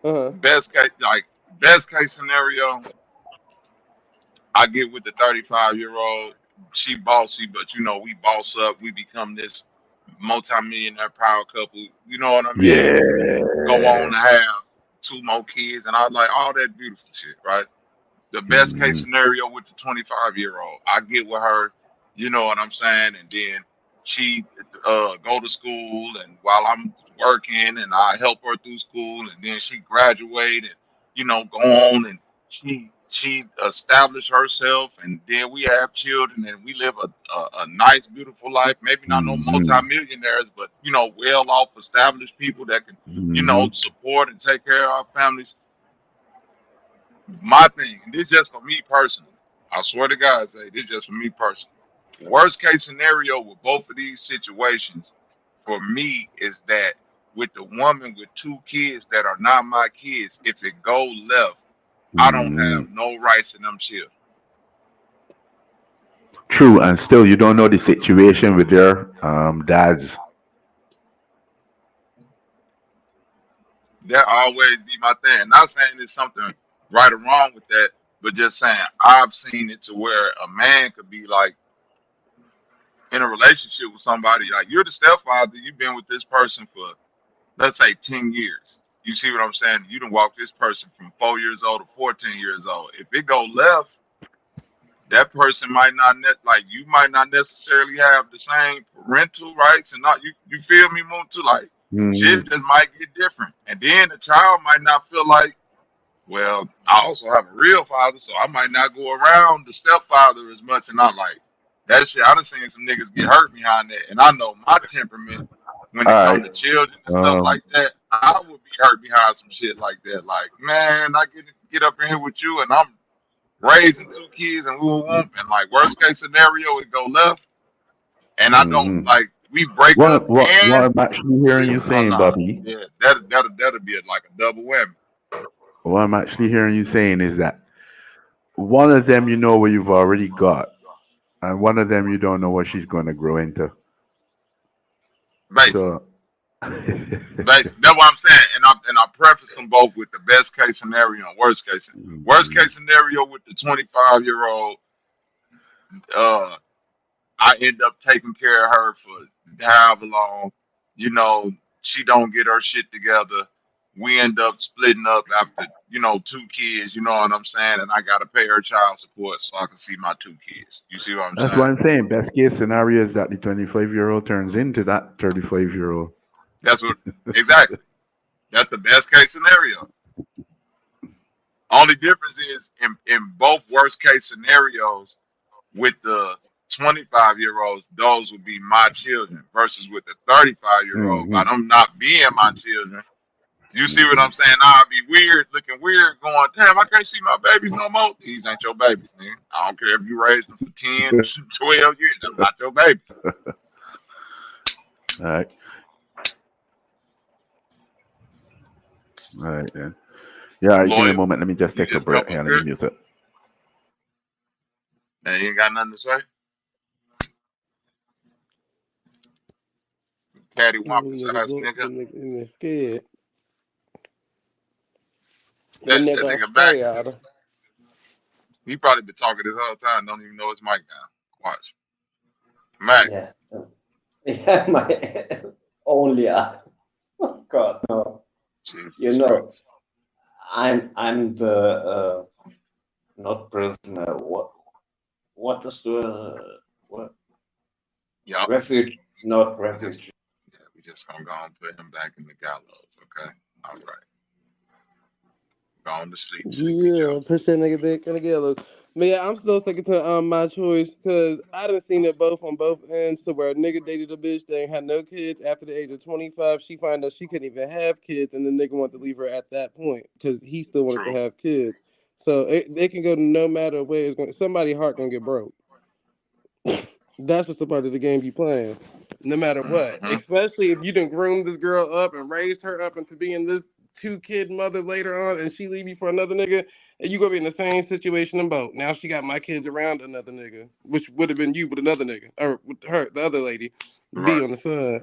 Uh-huh. Best case scenario, I get with the 35-year-old. She bossy, but we boss up. We become this multi-millionaire power couple. You know what I mean? Yeah. And we go on to have two more kids, and I like all that beautiful shit, right? The best case scenario with the 25-year-old, I get with her, you know what I'm saying, and then she go to school, and while I'm working, and I help her through school, and then she graduate, and go on, and she established herself, and then we have children, and we live a nice, beautiful life. Maybe not no multimillionaires, but well off, established people that can support and take care of our families. My thing, and this just for me personally. I swear to God, say this just for me personally. Worst case scenario with both of these situations for me is that with the woman with two kids that are not my kids, if it go left, I don't have no rights in them children. True, and still you don't know the situation with their dads. That always be my thing. Not saying there's something right or wrong with that, but just saying I've seen it to where a man could be like in a relationship with somebody, like you're the stepfather, you've been with this person for let's say 10 years. You see what I'm saying? You done walk this person from 4 years old to 14 years old. If it go left, that person might not like you might not necessarily have the same parental rights and not you feel me, Moon, too, like shit just might get different. And then the child might not feel like, well, I also have a real father, so I might not go around the stepfather as much, and not like that shit. I done seen some niggas get hurt behind that, and I know my temperament when All it come right. to children and stuff like that. I would be hurt behind some shit like that. Like, man, I get up in here with you, and I'm raising two kids, and and like worst case scenario, it go left, and I don't like we break up, What and I'm actually hearing you oh saying, no, Bobby, yeah, that'll be like a double whammy. what I'm actually hearing you saying is that one of them you know what you've already got, and one of them you don't know what she's going to grow into. Basically. So, That's what I'm saying, and I preface them both with the best case scenario and worst case. Worst case scenario with the 25-year-old, I end up taking care of her for however long. You know, she don't get her shit together. We end up splitting up after two kids. You know what I'm saying? And I gotta pay her child support so I can see my two kids. You see what I'm that's what saying? I'm saying. Best case scenario is that the 25-year-old turns into that 35-year-old. That's what exactly. That's the best case scenario. Only difference is in both worst case scenarios with the 25-year-olds, those would be my children versus with the 35-year-old. By them not being my children, you see what I'm saying? I'd be weird, looking weird, going, damn, I can't see my babies no more. These ain't your babies, nigga. I don't care if you raised them for 10, 12 years. They're not your babies. All right. All right, then. Yeah, all right, give me a Loyal, moment. Let me just you take a just breath. come up Yeah, let me here mute it. and you ain't got nothing to say. Cattywampus ass nigga. Them niggas scared. The That nigga nigga back scared. since he probably been talking this whole time. Don't even know his mic down. Watch. Yeah. Max. Yeah, my only eye. God, no. Jesus You know, Christ. I'm the not prisoner. What is the what? Yup. Refuge, not We just refuge. we just gonna go and put him back in the gallows, okay? All right. Go on to sleep, sleepy Yeah, Joe. push that nigga back in the gallows. But yeah, I'm still sticking to my choice because I done seen it both on both ends. To where a nigga dated a bitch that ain't had no kids after the age of 25. She find out she couldn't even have kids, and the nigga wanted to leave her at that point because he still wanted to True. have kids. So it can go no matter where it's going. Somebody's heart gonna get broke. That's just a part of the game you playing, no matter what. Mm-hmm. Especially if you done groomed this girl up and raised her up into being this 2 kid mother later on, and she leave you for another nigga, and you gonna be in the same situation in both. Now she got my kids around another nigga, which would have been you with another nigga, or with her, the other lady, be Right. on the side.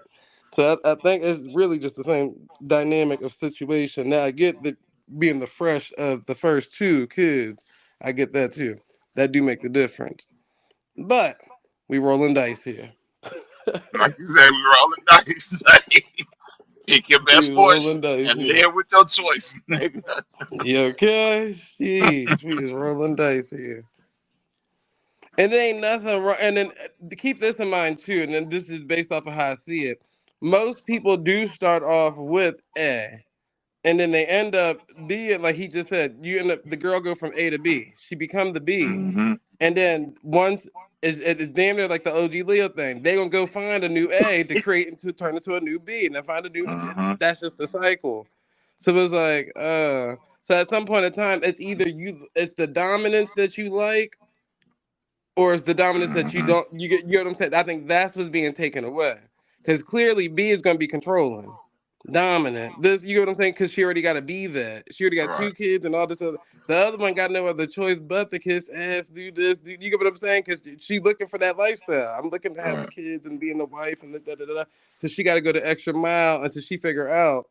So I think it's really just the same dynamic of situation. Now I get that being the fresh of the first 2 kids, I get that too. That do make the difference. But we rolling dice here. Like you said, we rolling dice. Pick your We best rolling voice dice and here. live with your choice, nigga. You okay? Jeez, we just rolling dice here. And there ain't nothing wrong. And then keep this in mind too. And then this is based off of how I see it. Most people do start off with A, and then they end up being like he just said. You end up the girl go from A to B. She become the B, Mm-hmm. and then once it's damn near like the OG Leo thing. They gonna go find a new A to create into turn into a new B, and then find a new. Mm-hmm. That's just the cycle. So it's like, so at some point in time, it's either it's the dominance that you like, or it's the dominance that you Mm-hmm. don't. You get what I'm saying? I think that's what's being taken away, because clearly B is gonna be controlling. Dominant. This, you get what I'm saying? Because she already got to be that. She already got Right. 2 kids and all this other. The other one got no other choice but to kiss ass, do this, do. You get what I'm saying? Because she looking for that lifestyle. I'm looking to have the Right. kids and being the wife and da da da da. So she got to go the extra mile until she figure out,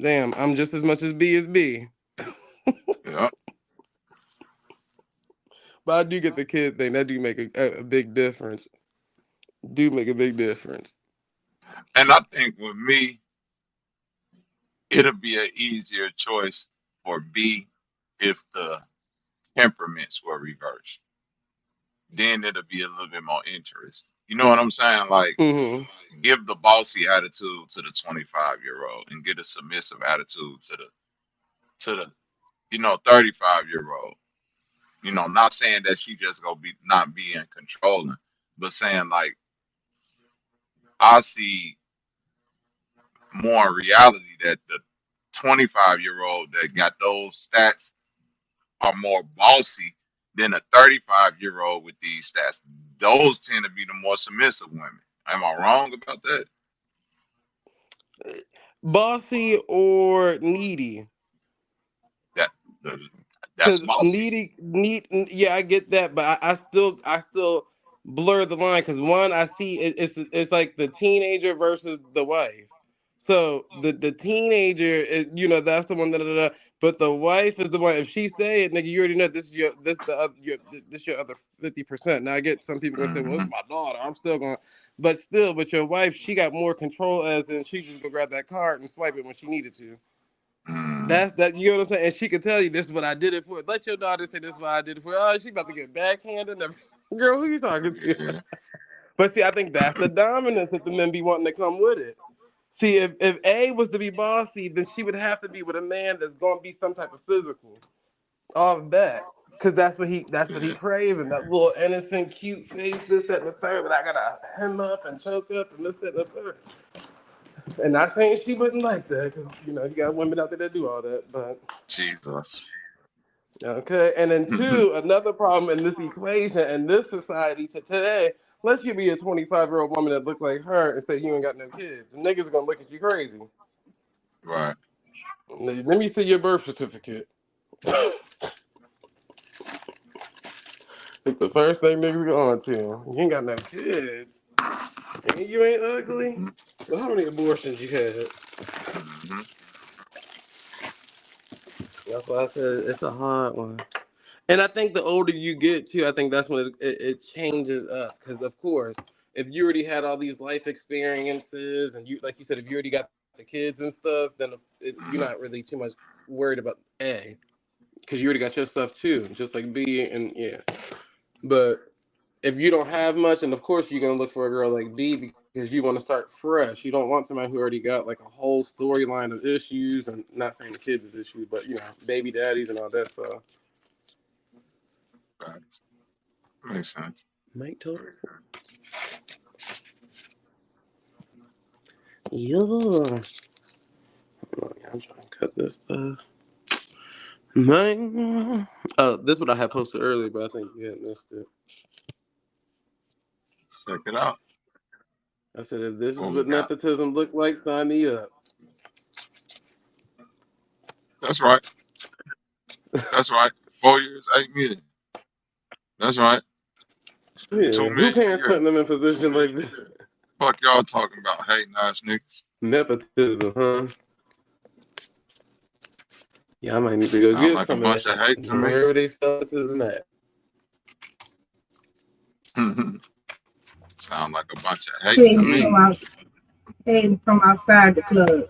damn, I'm just as much as B as B. Yep. But I do get the kid thing. That do make a big difference. Do make a big difference. And I think with me, it'll be an easier choice for B if the temperaments were reversed. Then it'll be a little bit more interest. You know what I'm saying? Like, Mm-hmm. give the bossy attitude to the 25-year-old and get a submissive attitude to the 35-year-old. Not saying that she just gonna be not being controlling, but saying like I see more in reality that the 25-year-old that got those stats are more bossy than a 35-year-old with these stats. Those tend to be the more submissive women. Am I wrong about that? Bossy or needy? That the, that's Because bossy. yeah, I get that, but I still blur the line because one, I see it's like the teenager versus the wife. So the teenager is, that's the one but the wife is the one. If she say it, nigga, you already know this the other this your other 50%. Now I get some people gonna say, well, it's Hmm. my daughter. I'm still going, but still, with your wife, she got more control as in she just go grab that card and swipe it when she needed to. Hmm. That's that, you know what I'm saying? And she can tell you this is what I did it for. Let your daughter say this is what I did it for. Oh, she about to get backhanded and everything. Girl, who you talking to? Yeah. But see, I think that's the dominance that the men be wanting to come with it. See, if A was to be bossy, then she would have to be with a man that's gonna be some type of physical. All of that. Cause that's what he Yeah. craving. That little innocent, cute face, this, that, and the third, but I gotta hem up and choke up and this, that, and the third. And not saying she wouldn't like that, because you got women out there that do all that, but Jesus. okay, and then Hmm. 2, another problem in this equation in this society to today. Let's you be a 25-year-old woman that looks like her and say you ain't got no kids. Niggas are gonna look at you crazy. Right. Let me see your birth certificate. It's the first thing niggas go on to. You ain't got no kids. And you ain't ugly. Hmm. Well, how many abortions you had? Hmm. That's why I said it's a hard one. And I think the older you get too, I think that's when it changes up. Because of course, if you already had all these life experiences, and you, like you said, if you already got the the kids and stuff, then you're not really too much worried about A, because you already got your stuff too, just like B and yeah. But if you don't have much, and of course you're gonna look for a girl like B because you want to start fresh. You don't want somebody who already got like a whole storyline of issues, and not saying the kids is issues, but baby daddies and all that stuff. Facts. Makes sense. Make total. Yeah. Oh, yeah, I'm trying to cut this stuff. Man. Oh, this is what I had posted earlier, but I think you had missed it. Check it out. I said, if this is What we what got? nepotism look like, sign me up. That's right. That's right. 4 years, 8 million. That's right. Yeah. 2 million Who a parents year. putting them in position like this? Fuck y'all talking about hating ass niggas. Nepotism, huh? Yeah, I might need to go Sound get like a some of bunch of that. hate to me. Wherever they sell nepotism at. Sound like a bunch of hate to Hating me. from outside the club.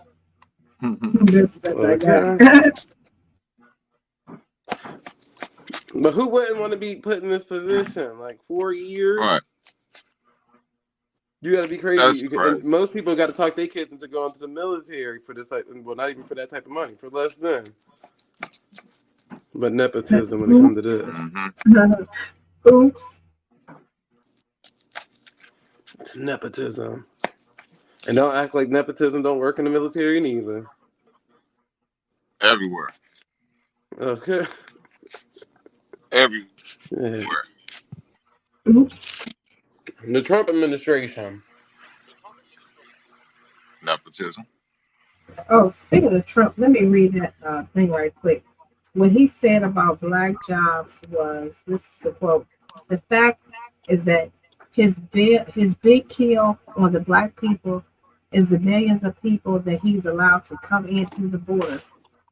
That's the best I Okay. got. But who wouldn't want to be put in this position? Like 4 years? Right. You got to be That's crazy. And crazy. most people got to talk their kids into going to the military for this type. Well, not even for that type of money, for less than. But nepotism when it comes to this. Mm-hmm. Oops. It's nepotism. And don't act like nepotism don't work in the military neither. Everywhere. Okay. Everywhere. Yeah. The Trump administration. Nepotism. Oh, speaking of Trump, let me read that thing right quick. What he said about black jobs was, this is the quote, the fact is that his big kill on the black people is the millions of people that he's allowed to come in through the border.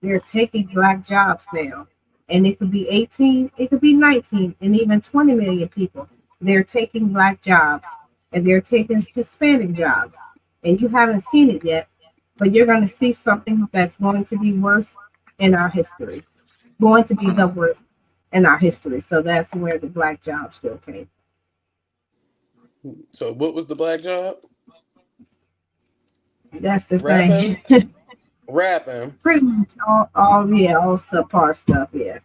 They're taking black jobs now. And it could be 18, it could be 19, and even 20 million people. They're taking black jobs and they're taking Hispanic jobs. And you haven't seen it yet, but you're going to see something that's going to be worse in our history. Going to be the worst in our history. So that's where the black jobs still came. So what was the black job? That's the Rapping? thing. Rapping. Pretty much all subpar stuff, yeah.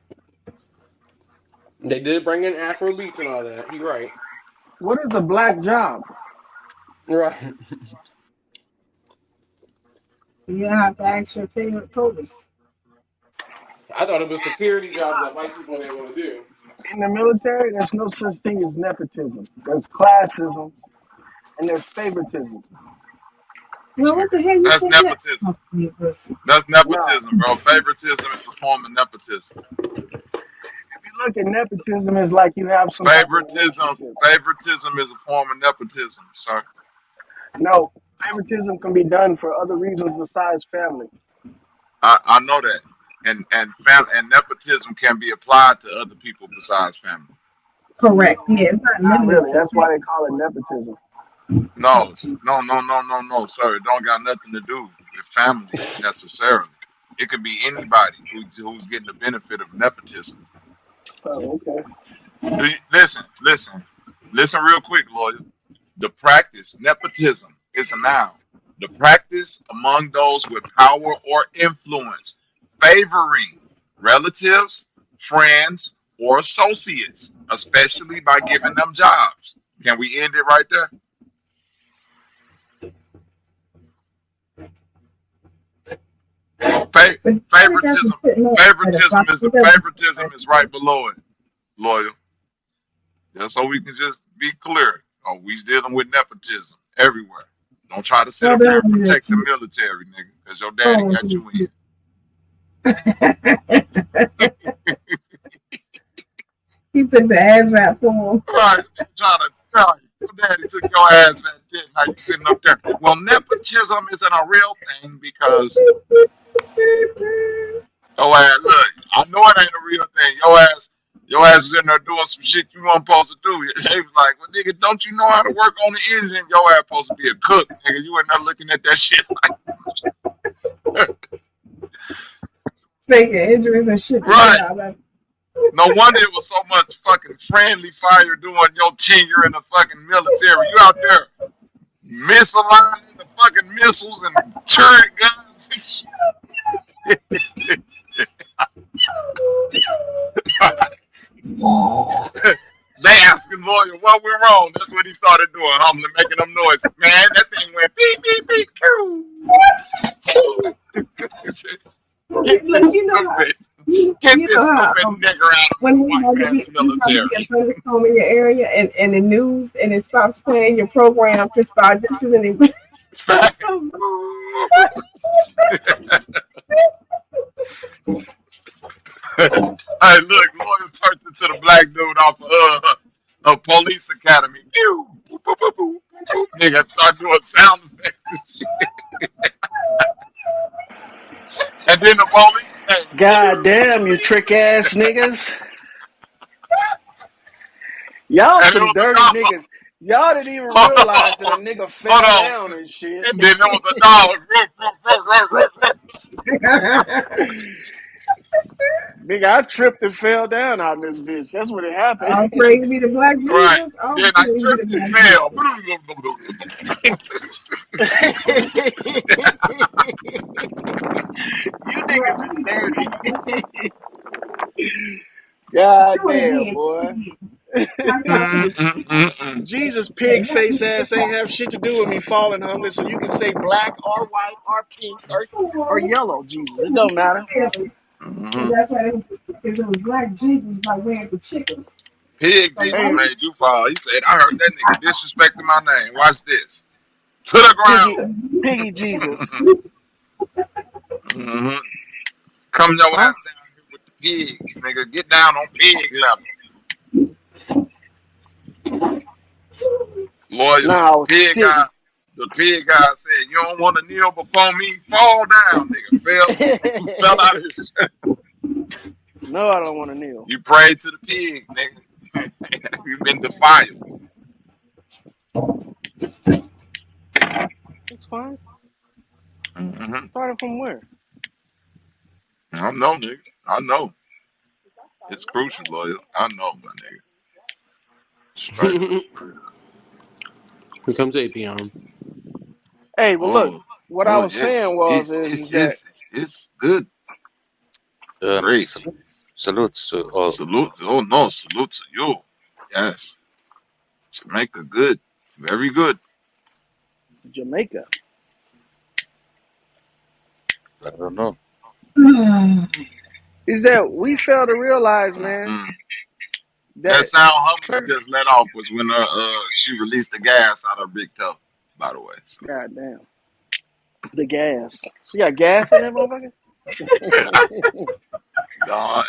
They did bring in Afro beats and all that. You're right. What is a black job? Right. You have to ask your favorite police. I thought it was security jobs that white people didn't want to do. In the military, there's no such thing as nepotism. There's classism and there's favoritism. Well, what the hell you That's think nepotism. That's nepotism, bro. Favoritism is a form of nepotism. If you look at nepotism, it's like you have some Favoritism is a form of nepotism, sir. No, favoritism can be done for other reasons besides family. I know that. And nepotism can be applied to other people besides family. Correct. Yeah, it's not Not limited really. to That's why they call it nepotism. No, sir. It don't got nothing to do with family necessarily. It could be anybody who's getting the benefit of nepotism. Oh, okay. Listen real quick, lawyer. The practice, nepotism, is a noun. The practice among those with power or influence, favoring relatives, friends, or associates, especially by giving them jobs. Can we end it right there? Favoritism is right below it, loyal. Just so we can just be clear. Oh, we dealing with nepotism everywhere. Don't try to sit up here and protect the military, nigga, because your daddy got you in. He took the hazmat for him. Right, trying to tell you. Your daddy took your hazmat dick. Now you sitting up there. Well, nepotism isn't a real thing because your ass, look, I know it ain't a real thing. Your ass was in there doing some shit you weren't supposed to do. They was like, well, nigga, don't you know how to work on the engine? Your ass supposed to be a cook, nigga. You in there looking at that shit like Faking injuries and shit. Right. Yeah, No wonder it was so much fucking friendly fire during your tenure in the fucking military. You out there misaligning the fucking missiles and turret guns and shit. They asking lawyer what went wrong. That's what he started doing, humbly making them noises. Man, that thing went beep beep beep. Get this stupid, nigger out of when the white man's military. a thunderstorm in your area and the news and it stops playing your program to start this is an Fact. Hey, look, lawyers turned into the black dude off of Police Academy. Pew, boop, boop, boop, boop, boop. Nigga start doing sound effects and shit. And then the police came. God damn, you trick ass niggas. Y'all And some dirty niggas. Y'all didn't even realize that a nigga fell down and shit. And then there was a dog. Nigga, I tripped and fell down out in this bitch. That's what it happened. All praise be the black Jesus. Right. All Then I praise tripped be the and black fell. You niggas is dirty. God damn, boy. Jesus pig face ass ain't have shit to do with me falling homeless, so you can say black or white or pink or yellow, Jesus. It don't matter. That's why it was black Jesus like wearing the chickens. Pig Jesus made you fall. He said, I heard that nigga disrespecting my name. Watch this. To the ground. Piggy Jesus. Come your ass down here with the pigs, nigga. Get down on pig level. Lawyer, No, the pig guy said, you don't want to kneel before me? Fall down, nigga. Fell out of his shirt. No, I don't want to kneel. You prayed to the pig, nigga. You've been defiled. It's fine. Started from where? I know, nigga. I know. It's crucial, lawyer. I know, my nigga. Straight up. Here comes Apion. Hey, well, look. What I was saying was it's good. Great. Salute to all. Salute. Oh no, salute to you. Yes. Jamaica, good. Very good. Jamaica. I don't know. Is that we fail to realize, man. That sound Humphrey just let off was when she released the gas out of her big toe, by the way. So. God damn. The gas. She got gas in that motherfucker?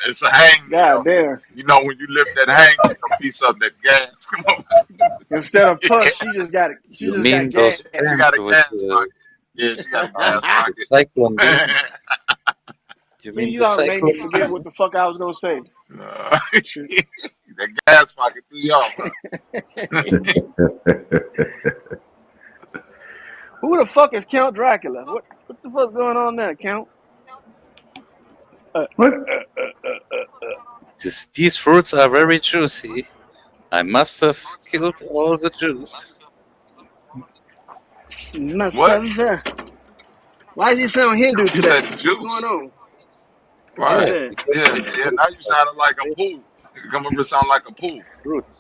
It's a hang. God damn. You know when you lift that hang, a piece of that gas. Come on. Instead of push, she just got it. She just got gas. She got a gas pocket. Yeah, she got a gas pocket. Cyclone. You don't make me forget what the fuck I was gonna say. The gas pocket threw you off. Who the fuck is Count Dracula? What the fuck's going on there, Count? What? These fruits are very juicy. I must have killed all the Jews. Why is he sound Hindu today? What's going on? Right. Yeah. Now you sounding like a pool. You come over sound like a pool.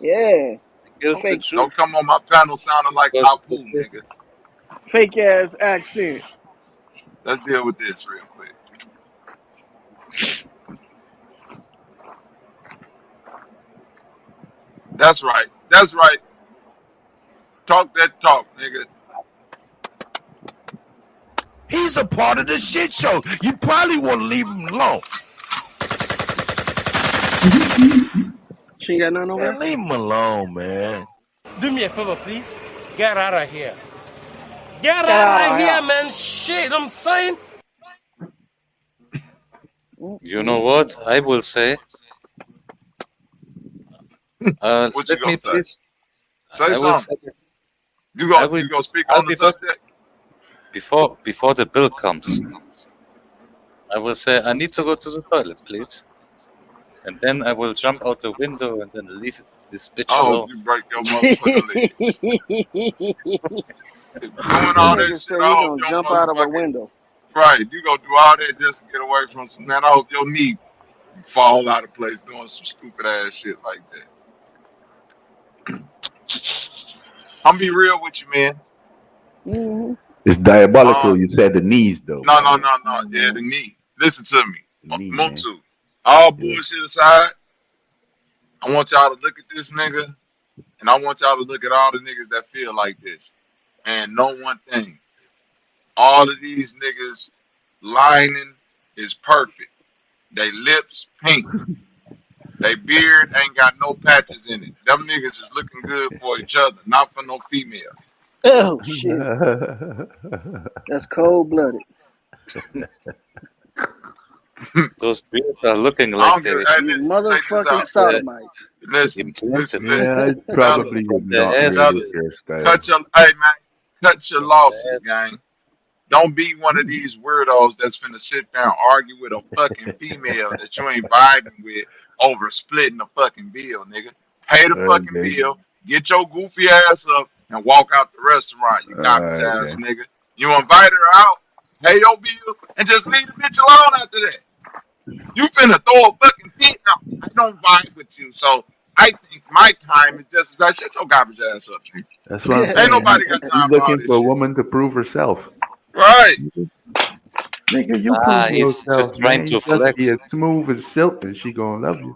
Yeah. Don't come on my panel sounding like a pool, nigga. Fake ass accent. Let's deal with this real quick. That's right. Talk that talk, nigga. He's a part of the shit show. You probably want to leave him alone. She ain't got nothing over there? Leave him alone, man. Do me a favor, please. Get out of here. Get out of here, man. Shit, I'm saying. You know what I will say? What you gonna say? Say something. You gonna speak on the subject? Before the bill comes, I will say, I need to go to the toilet, please. And then I will jump out the window and then leave this bitch Oh, alone. you break your motherfucking legs. If you doing That all that nigga shit, said I he hope gonna your jump out of a motherfucking window. right. You gonna do all that just to get away from some man. I hope your knee fall out of place doing some stupid ass shit like that. I'm be real with you, man. Mm-hmm. It's Um, diabolical. You said the knees though. no. Yeah, the knee. Listen to me, The knee, man. Muntu. All Yeah. bullshit aside, I want y'all to look at this nigga, and I want y'all to look at all the niggas that feel like this, and know one thing: all of these niggas lining is perfect. They lips pink. They beard ain't got no patches in it. Them niggas is looking good for each other, not for no female. Oh shit, that's cold blooded. Those beards are looking I like don't give. they Hey, You listen, check this motherfucking out. they're sodomites. Listen, implanted. Yeah, I probably fellas, would From the not ass. wear this fellas. hairstyle. Cut your From the losses, ass. gang. Don't be one of these weirdos that's finna sit there and argue with a fucking female that you ain't vibing with over splitting the fucking bill, nigga. Pay the fucking Okay. bill, get your goofy ass up, and walk out the restaurant, you garbage ass Okay. nigga. You invite her out, pay your bill, and just leave the bitch alone after that. You finna throw a fucking fit. No, I don't vibe with you, so I think my time is just as bad. Shut your garbage ass up, nigga. That's what I'm Ain't saying. nobody got He's time for all looking this for a shit. woman to prove herself. Right. Nigga, you Ah, prove he's yourself, just trying man. You to just be flex. as smooth as silk and she gonna love you.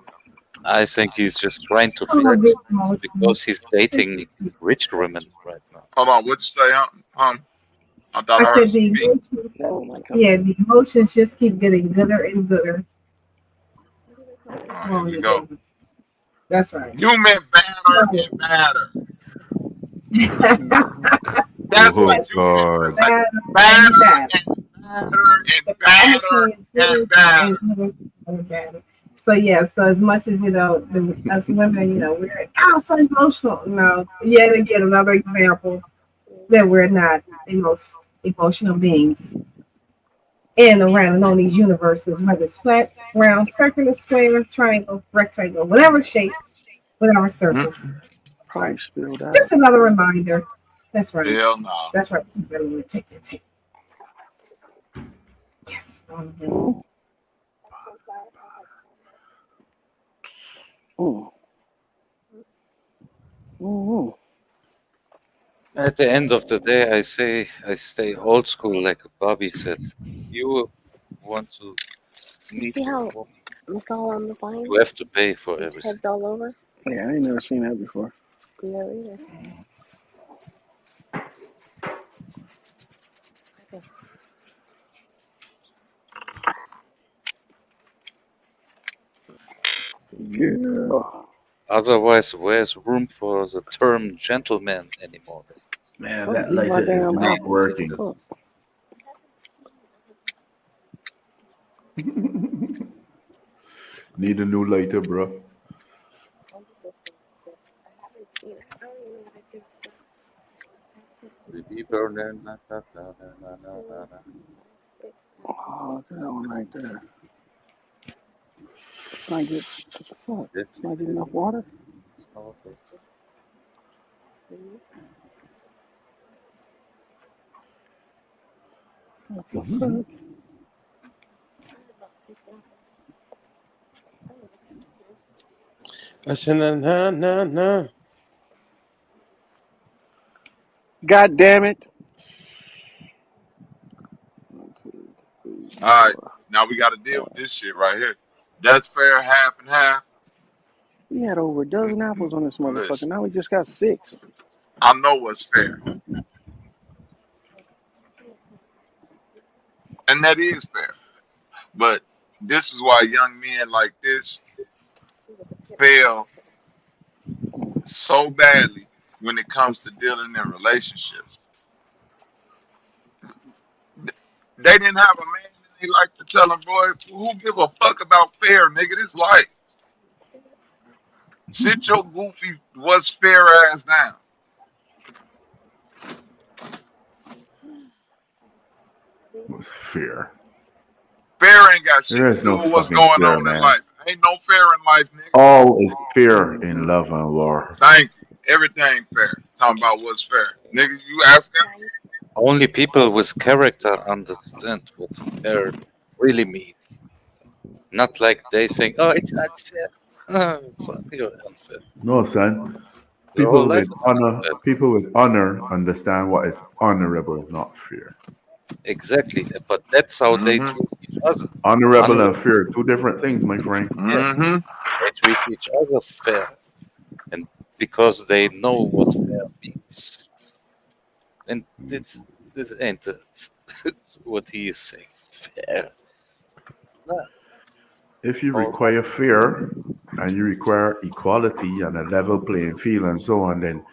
I think he's just trying to Oh, flex big emotions. because he's dating rich women right now. Hold on, what'd you say, I thought I I heard said some the feet. emotions, That one might come yeah, through. the emotions just keep getting gooder and gooder Oh, here along we the go. day. That's right. You meant badder So, and badder. Mm-hmm. That's Oh what yes, you meant to God. say. bad and Badder bad. and badder and I'm gonna badder say and gooder and badder. gooder and bad. So yeah, so as much as us women, we're so emotional. No, yet again, another example that we're not the most emotional beings in around and on these universes, whether it's flat, round, circular, square, triangle, rectangle, whatever shape, whatever Hmm? surface. That's right. Pipe spilled out. Just another reminder. That's right. Hell no. That's right. You better really take your take. Yes. Mm-hmm. Mm-hmm. At the end of the day, I say I stay old school, like Bobby said. You want to You meet see a how woman, it's all on the vine? you have to pay for His everything. head's all over? Yeah, I ain't never seen that before. No, either. Okay. Yeah. Otherwise, where's room for the term gentleman anymore? Man, Something that eating my lighter is damn not apples. What the working. fuck? Need a new lighter, bro. I don't even know what I did for We be burning. Na, na, na, na, na, na, na. Oh, that one right there. It's not get. What the fuck? This It's not getting is enough water. okay. What the fuck? Na. God damn it! 1, 2, 3, All right. 4, Now we gotta deal with 5. this shit right here. That's fair, half and half. We had over a dozen apples on this motherfucker. Listen, Now we just got 6. I know what's fair. And that is fair. But this is why young men like this fail so badly when it comes to dealing in relationships. They didn't have a man and they like to tell them, boy, who give a fuck about fair, nigga? This life. Sit your goofy what's fair ass down. With fear. Fair ain't got shit There to is do no with what's fucking going fear, on in man. life. Ain't no fair in life, nigga. All is fear in love and war. Thank you. Everything fair. Talking about what's fair. Nigga, you ask him. Only people with character understand what fair really means. Not like they think, oh, it's not fair. Fuck you, unfair. No, son. Their whole life is not fair. People with honor understand what is honorable, not fear. Exactly, but that's how they Mm-hmm. treat each other. Honorable and Honorable, fear, two different things, my friend. yeah. Mm-hmm. They treat each other fair, and because they know what fair means, and this ain't what he is saying. Fair. No. If you Or require fear and you require equality and a level playing field and so on, then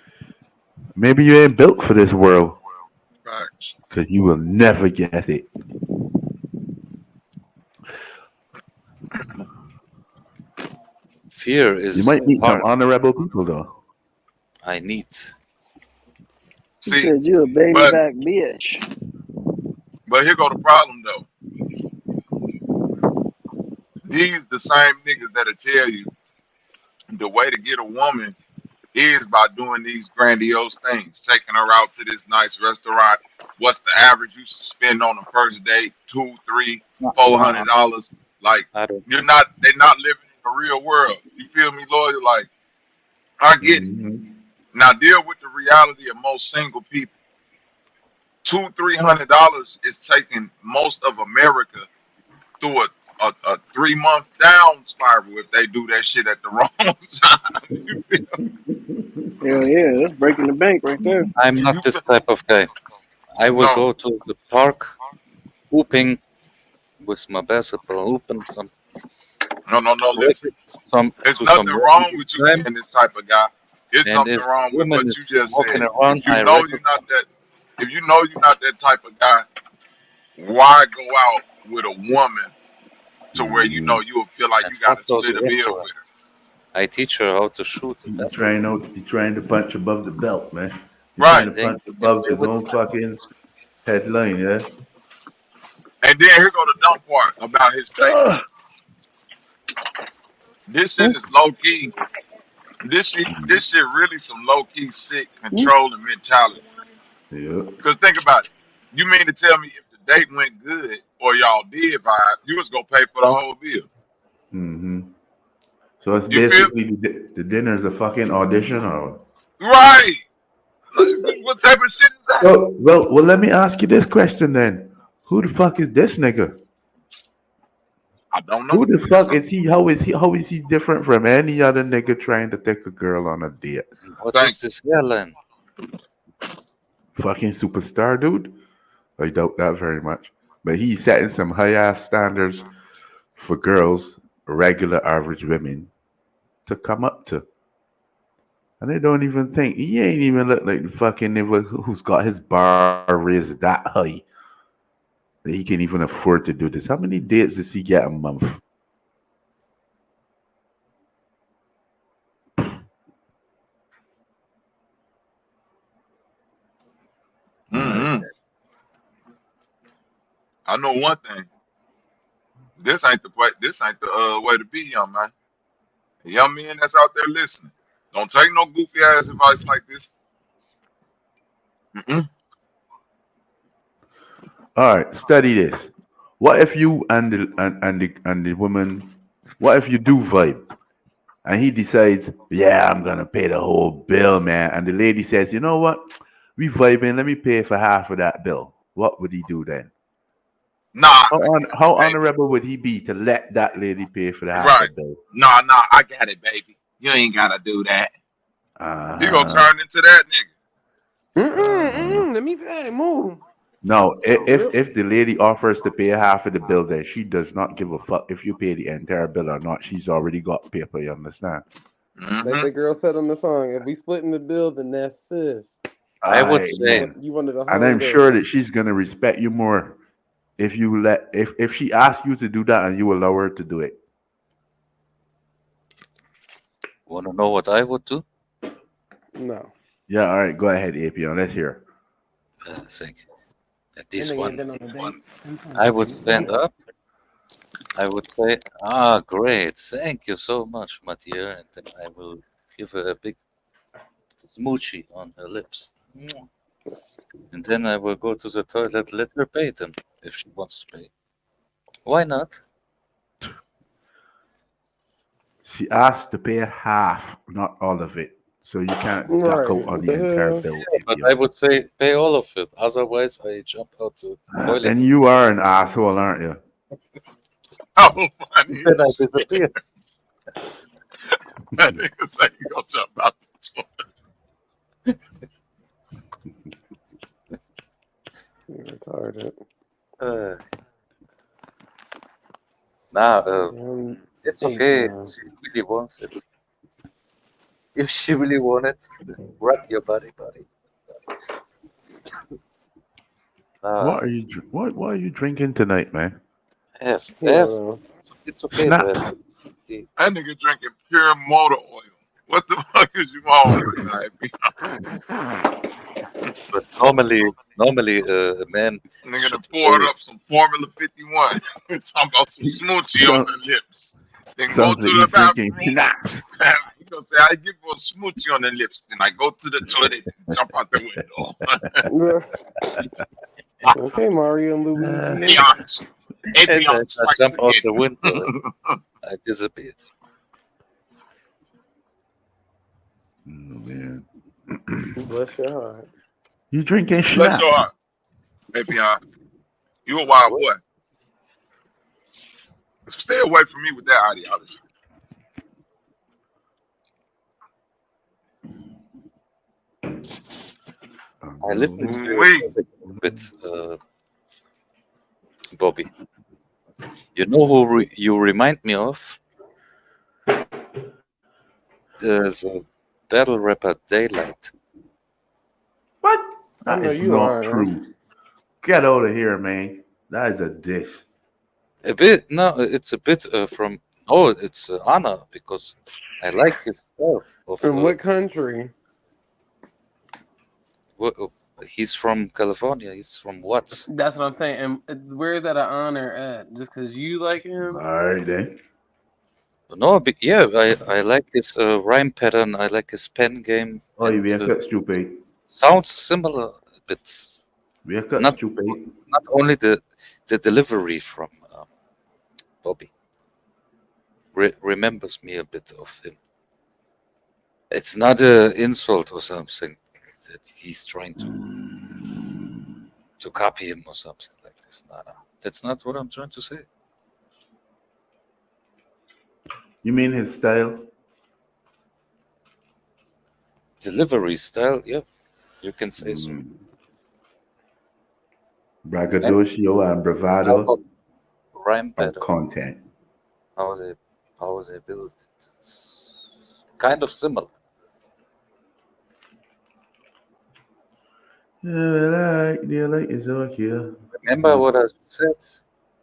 maybe you ain't built for this world Facts. because you will never get it. fear You is might meet some hard. honorable people, though. I need. He See, said you a baby but back bitch. here go the problem though. These the same niggas that'll tell you the way to get a woman is by doing these grandiose things, taking her out to this nice restaurant. What's the average you should spend on a first date? $200, $300, Nah, $400. Like I don't. they're not living in the real world. You feel me, lawyer? Like I get it. Hmm. Now deal with the reality of most single people. $200-$300 is taking most of America through a 3 month down spiral if they do that shit at the wrong time. You feel Hell yeah, that's breaking the bank right there. I'm not you this feel type of guy. I will no. go to the park, hooping with my basketball, hooping No, listen. some There's to some nothing wrong regular with you time. being this type of guy. It's And something if wrong a with woman what you is just walking said. around, If you I know you're recognize. not that if you know you're not that type of guy, why go out with a woman to where you Hmm. know you'll feel like And you what gotta goes split a bill restaurant? with her? I teach her how to shoot a basketball. You're trying to punch above the belt, man. You're trying Right. to And then punch you can above play his with own fucking headline, yeah? And then here go the dumb part about his statement. Ugh. This shit is low key. This shit really some low key sick controlling mentality. Yeah. Cause think about it. You mean to tell me if the date went good or y'all did vibe, you was gonna pay for the whole bill? Hmm. So it's You feel basically the dinner's a fucking audition, or right? Like, what type of shit is that? well. Let me ask you this question then: who the fuck is this nigga? I don't know. Who the That's fuck is he? How is he? How is he different from any other nigga trying to take a girl on a date? what thank is this airline? Fucking superstar, dude. I doubt that very much. But he's setting some high ass standards for girls, regular average women, to come up to. And they don't even think he ain't even look like the fucking nigga who's got his bar raised that high that he can even afford to do this. How many dates does he get a month? you. All right. I know one thing. This ain't the way. This ain't the way to be, young man. The young men that's out there listening, don't take no goofy ass advice like this. Mm-mm. All right. Study this. What if you and the woman? What if you do vibe and he decides, yeah, I'm gonna pay the whole bill, man. And the lady says, you know what? We vibing. Let me pay for half of that bill. What would he do then? Nah, How hey, honorable would he be to let that lady pay for the half right? of bill? Nah, I got it, baby. You ain't gotta do that. He gonna Uh-huh. turn into that nigga. Uh-huh. Let me hey, move. No, Yep. if the lady offers to pay half of the bill, then she does not give a fuck if you pay the entire bill or not. She's already got paper. You understand? Like Mm-hmm. the girl said on the song, if we splitting the bill, then that's sis. I would I say You wanted a and I'm sure homegirl. that she's gonna respect you more if you let if she asks you to do that and you allow her to do it. want to know what I would do. No. Yeah, all right, go ahead, APO. Let's hear. I think That this nigga ain't one, been on a date. I would stand up I would say, great, thank you so much, my dear, and then I will give her a big smoochie on her lips. Mwah. And then I will go to the toilet, let her pay then, if she wants to pay. Why not? She asked to pay half, not all of it. So you can't duck Right. out on What the the entire hell? bill, Yeah, but I idiot. would say pay all of it. Otherwise, I jump out the toilet. And you are an asshole, aren't you? Oh, funny Then I as shit. disappear. That nigga say you gonna jump out the toilet. You're retarded. Uh, nah, Damn it's okay. If API. she really wants it. If she really want it, rock your body, buddy. Nah, What are you? What are you drinking tonight, man? have. It's okay to have Schnapps. tea. That nigga drinking pure motor oil. What the fuck is you on right now? But normally, a man Nigga done should poured pay. up some Formula 51. Talking about some smoochie on So, the lips. Then go sounds to like the he's drinking bathroom. schnapps. He gonna say, I give you a smoochie on the lips. Then I go to the toilet and jump out the window. Okay, Mario and Luigi. Apion. And I Apion strikes jump out again. the window and I disappear. Oh, man. Bless your heart. You drinking Bless your schnapps? heart. Apion. You a wild boy. Stay away from me with that ideology. I listened to your Wait. topic with Bobby. You know who you remind me of? There's a battle rapper Daylight. What? I That know is you not lying. true. Get out of here, man. That is a diss. A bit, no, it's a bit from. Oh, it's Anna because I like his style of. From what country? He's from California. He's from Watts. That's what I'm saying. And where is that an honor at? Just because you like him? All right, then. No, but yeah, I like his rhyme pattern. I like his pen game, Oh, and you be a cut stupid. sounds similar, but Be a cut not stupid. not only the delivery from Bobby remembers me a bit of him. It's not an insult or something that he's trying to copy him or something like this. No, that's not what I'm trying to say. You mean his style? Delivery style, yeah, you can say so. Braggadocio and bravado Rhyme are pattern. content. How they build it. It's kind of similar. The light is okay. Remember what I said,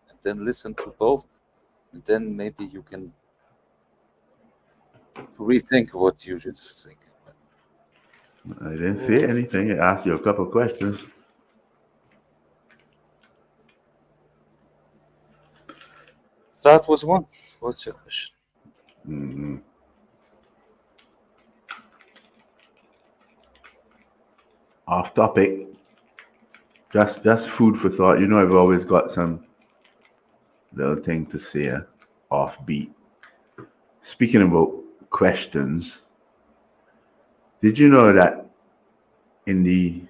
and then listen to both, and then maybe you can rethink what you just think. I didn't say anything. I asked you a couple questions. That was one. What's your question? Mm-hmm. Off topic. Just food for thought. You know, I've always got some little thing to say offbeat. Speaking about questions, did you know that in the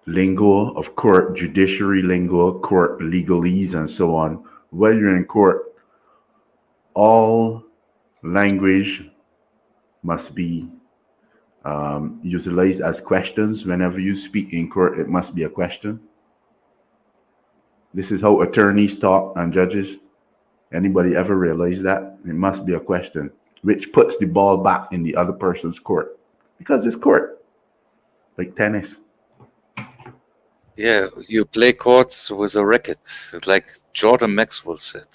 lingo of court, judiciary lingo, court legalese, and so on, while you're in court, all language must be utilized as questions. Whenever you speak in court, it must be a question. This is how attorneys talk and judges. Anybody ever realize that? It must be a question, which puts the ball back in the other person's court because it's court, like tennis. Yeah, you play courts with a racket, like Jordan Maxwell said.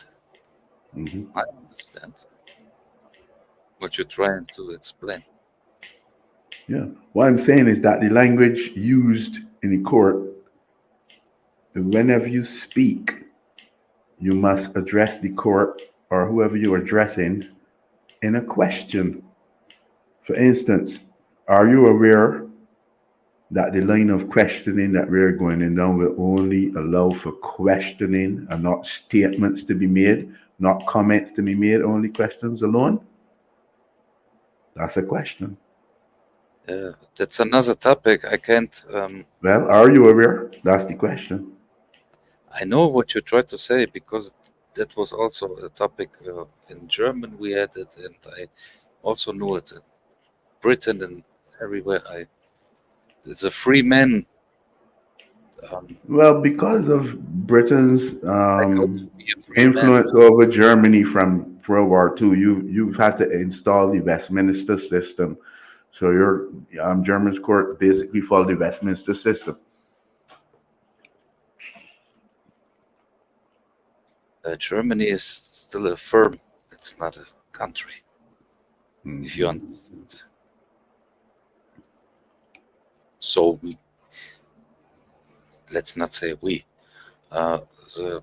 Mm-hmm. I understand what you're trying to explain. Yeah. What I'm saying is that the language used in the court, whenever you speak, you must address the court or whoever you're addressing in a question. For instance, are you aware that the line of questioning that we're going in down will only allow for questioning and not statements to be made, not comments to be made, only questions alone? That's a question. That's another topic. I can't. Well, are you aware? That's the question. I know what you tried to say because that was also a topic in German we had it, and I also knew it in Britain and everywhere. It's a free man. Well, because of Britain's Like how to be a free man. influence over Germany from World War II, you've had to install the Westminster system. So your German's court basically follow the Westminster system. Germany is still a firm. It's not a country. If you understand. So let's not say we, the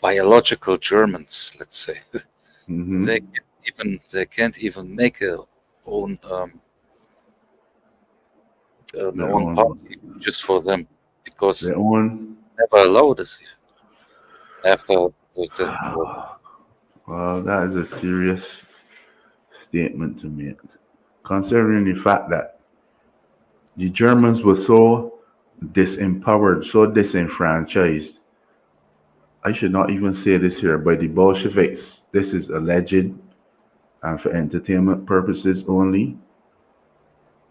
biological Germans, let's say, they can't even make a own own party just for them because their own never allowed this after the Well, that is a serious statement to make, considering the fact that the Germans were so disempowered, so disenfranchised. I should not even say this here, by the Bolsheviks. This is alleged and for entertainment purposes only.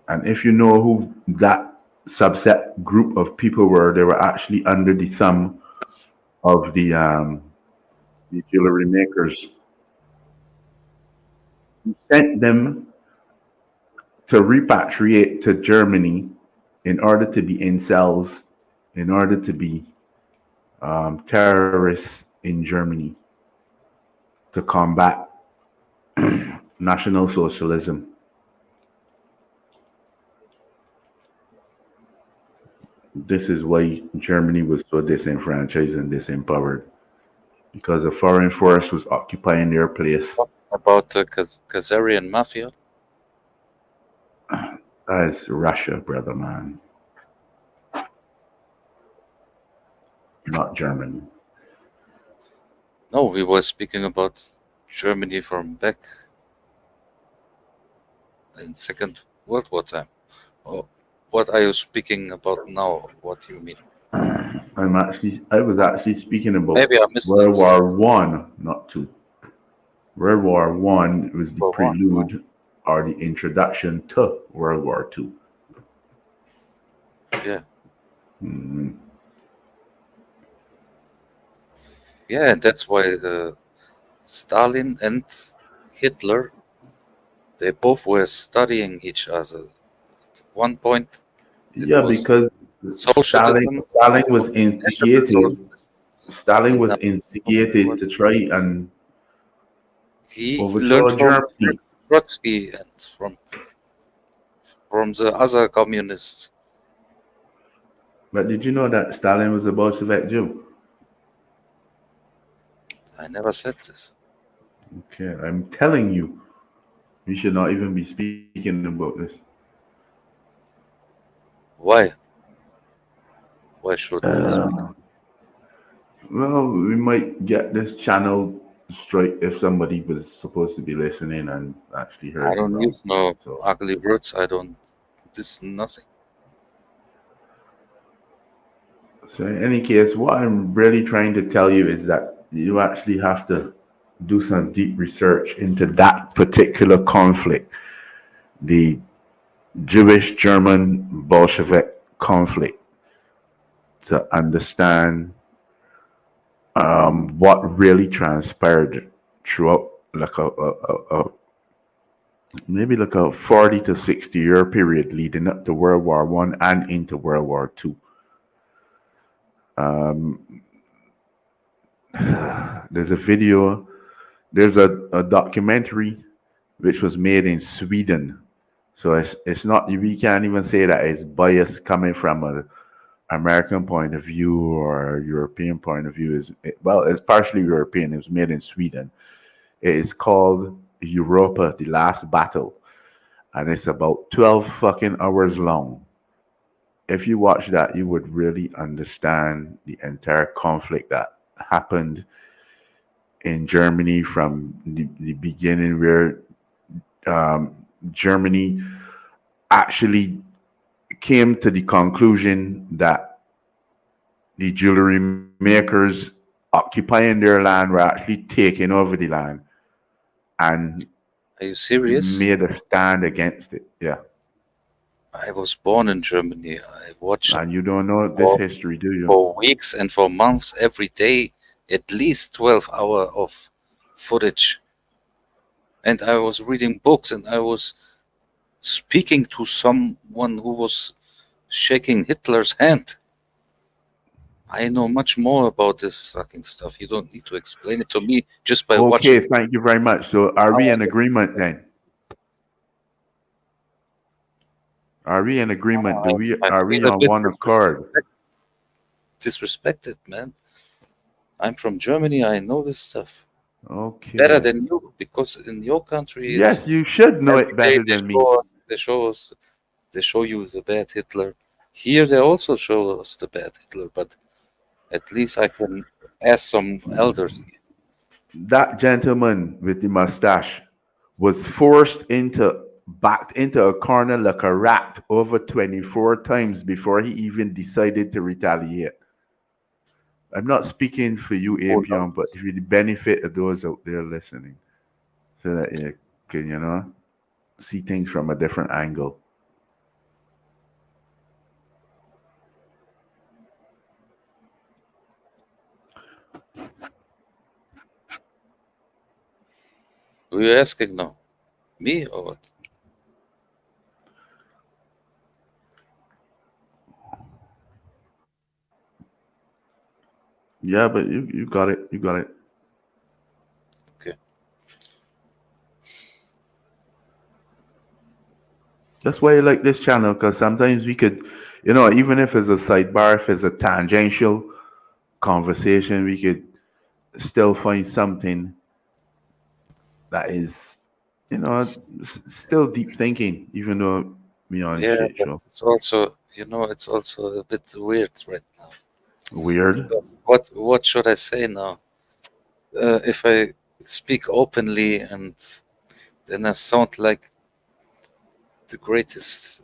And if you know who that subset group of people were, they were actually under the thumb of the jewelry makers. Who sent them to repatriate to Germany in order to be incels, in order to be terrorists in Germany, to combat National Socialism. This is why Germany was so disenfranchised and disempowered, because a foreign force was occupying their place. What about the Khazarian mafia? That is Russia, brother man. Not Germany. No, we were speaking about Germany from back in Second World War time. Oh, what are you speaking about now? What do you mean? I was actually speaking about Maybe I missed World it. War One, not two. World War One was the prelude or the introduction to World War Two. Yeah. Mm-hmm. Yeah, and that's why Stalin and Hitler, they both were studying each other. At one point, Yeah, because socialism, Stalin was instigated. Stalin was No. instigated to try and he overthrow learned from Germany. Trotsky and from the other communists. But did you know that Stalin was a Bolshevik Jew? I never said this. Okay, I'm telling you, we should not even be speaking about this. Why? Why should we speak? Well, we might get this channel straight if somebody was supposed to be listening and actually heard. I don't use no ugly words. I don't. This nothing. So in any case, what I'm really trying to tell you is that you actually have to do some deep research into that particular conflict, the Jewish-German Bolshevik conflict, to understand what really transpired throughout maybe like a 40 to 60 year period leading up to World War One and into World War Two. There's a video, there's a documentary which was made in Sweden. So it's not, we can't even say that it's bias coming from American point of view or European point of view is well, it's partially European. It was made in Sweden. It is called Europa: The Last Battle, and it's about 12 fucking hours long. If you watch that, you would really understand the entire conflict that happened in Germany from the beginning, where um, Germany actually came to the conclusion that the jewelry makers occupying their land were actually taking over the land and Are you serious? made a stand against it. Yeah. I was born in Germany. I watched And you don't know this for, history, do you? for weeks and for months every day, at least 12 hour of footage. And I was reading books and I was speaking to someone who was shaking Hitler's hand. I know much more about this fucking stuff. You don't need to explain it to me just by watching. Okay, thank you very much. So are we in agreement then? Are we in agreement? I Are we feel a on bit one accord? disrespected, man. I'm from Germany. I know this stuff better Okay. than you because in your country it's Yes, you should know every it day better they than me. show us, they show you the bad Hitler. Here they also show us the bad Hitler, but at least I can ask some elders. That gentleman with the mustache was backed into a corner like a rat over 24 times before he even decided to retaliate. I'm not speaking for you, Oh, no. Apion, but for the benefit of those out there listening, so that you can, see things from a different angle. Who you asking now? Me or what? Yeah, but you got it. You got it. Okay. That's why I like this channel, because sometimes we could, even if it's a sidebar, if it's a tangential conversation, we could still find something that is, still deep thinking, even though we on Yeah, shit but show. it's also it's also a bit weird right now. Weird. Because what should I say now? If I speak openly and then I sound like the greatest,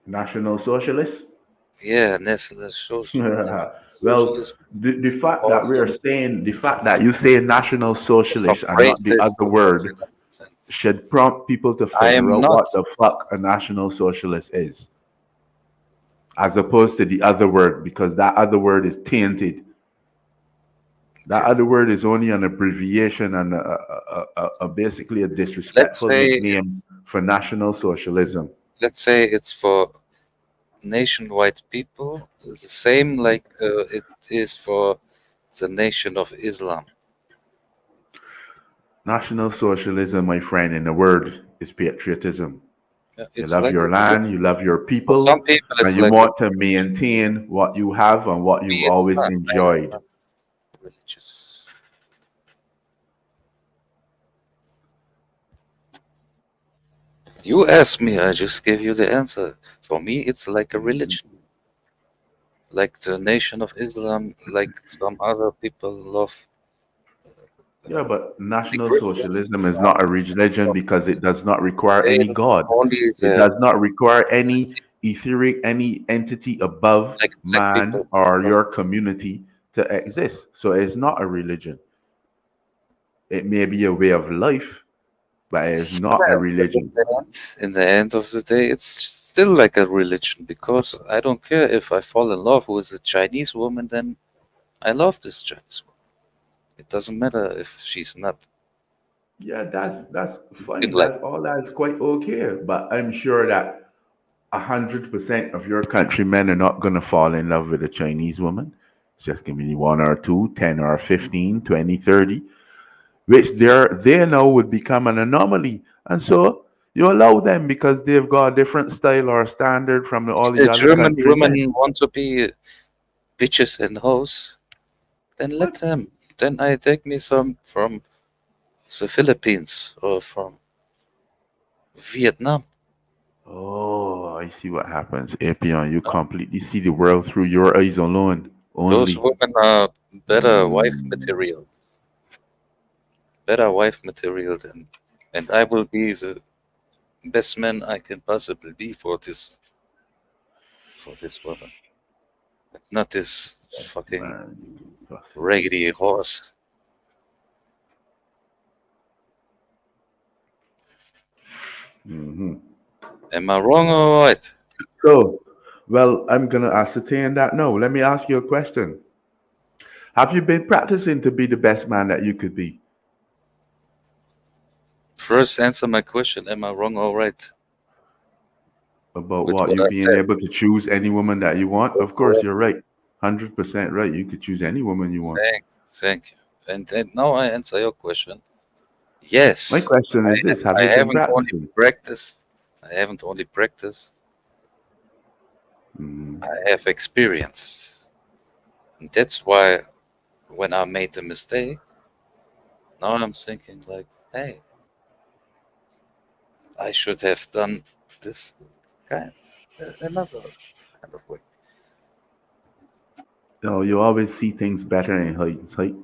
National Socialist. national Well, socialist, the fact that we are also saying, the fact that you say National some Socialist and not the racist other or word something like that. should prompt people to I figure am out not. what the fuck a National Socialist is, as opposed to the other word, because that other word is tainted. That Okay. other word is only an abbreviation and basically a Let's disrespectful say nickname for National Socialism. it's for nationwide people, the same like it is for the nation of Islam. National Socialism, my friend, in a word, is patriotism. Yeah, You it's love like a your land, you religion. love your For some people, people, and it's you like a want to maintain what you have and what me. you've It's always not. I am enjoyed. not religious. You asked me, I just gave you the answer. For me, it's like a religion, like the nation of Islam, like some other people love Yeah, but the National Christians. Socialism is not a religion because it does not require They any God. only It the does not require any etheric, any entity above like black man people or love. your community to exist. So it's not a religion. It may be a way of life, but it is not a Well, but religion. in the end of the day, it's still like a religion because I don't care if I fall in love with a Chinese woman, then I love this Chinese woman. It doesn't matter if she's not Yeah, that's looking fine. like That's all that's quite okay. But I'm sure that 100% of your countrymen are not gonna fall in love with a Chinese woman. It's just gonna be one or two, 10 or 15, 20, 30, which they now would become an anomaly. And so You allow them because they've got a different style or standard from If all the the other German countries. women want to be bitches and hoes, then let them. Then I take me some from the Philippines or from Vietnam. Oh, I see what happens. Apion, you completely see the world through your eyes alone. Those Only. women are better wife material than, and I will be the best man I can possibly be for this woman, but not this fucking raggedy horse. Mm-hmm. Am I wrong or right? So, well, I'm going to ascertain that now. Let me ask you a question. Have you been practicing to be the best man that you could be? First, answer my question. Am I wrong or right About with what? what You I being said? able to choose any woman that you want? Of course, Correct. you're right. 100% right. You could choose any woman you want. Thank you. And now I answer your question. My Yes, question is this: have I you been haven't only practicing? practiced. I haven't only practiced. Mm. I have experienced. And that's why when I made the mistake, now I'm thinking like, hey, I should have done this kind, another kind of way. You always see things better in hindsight.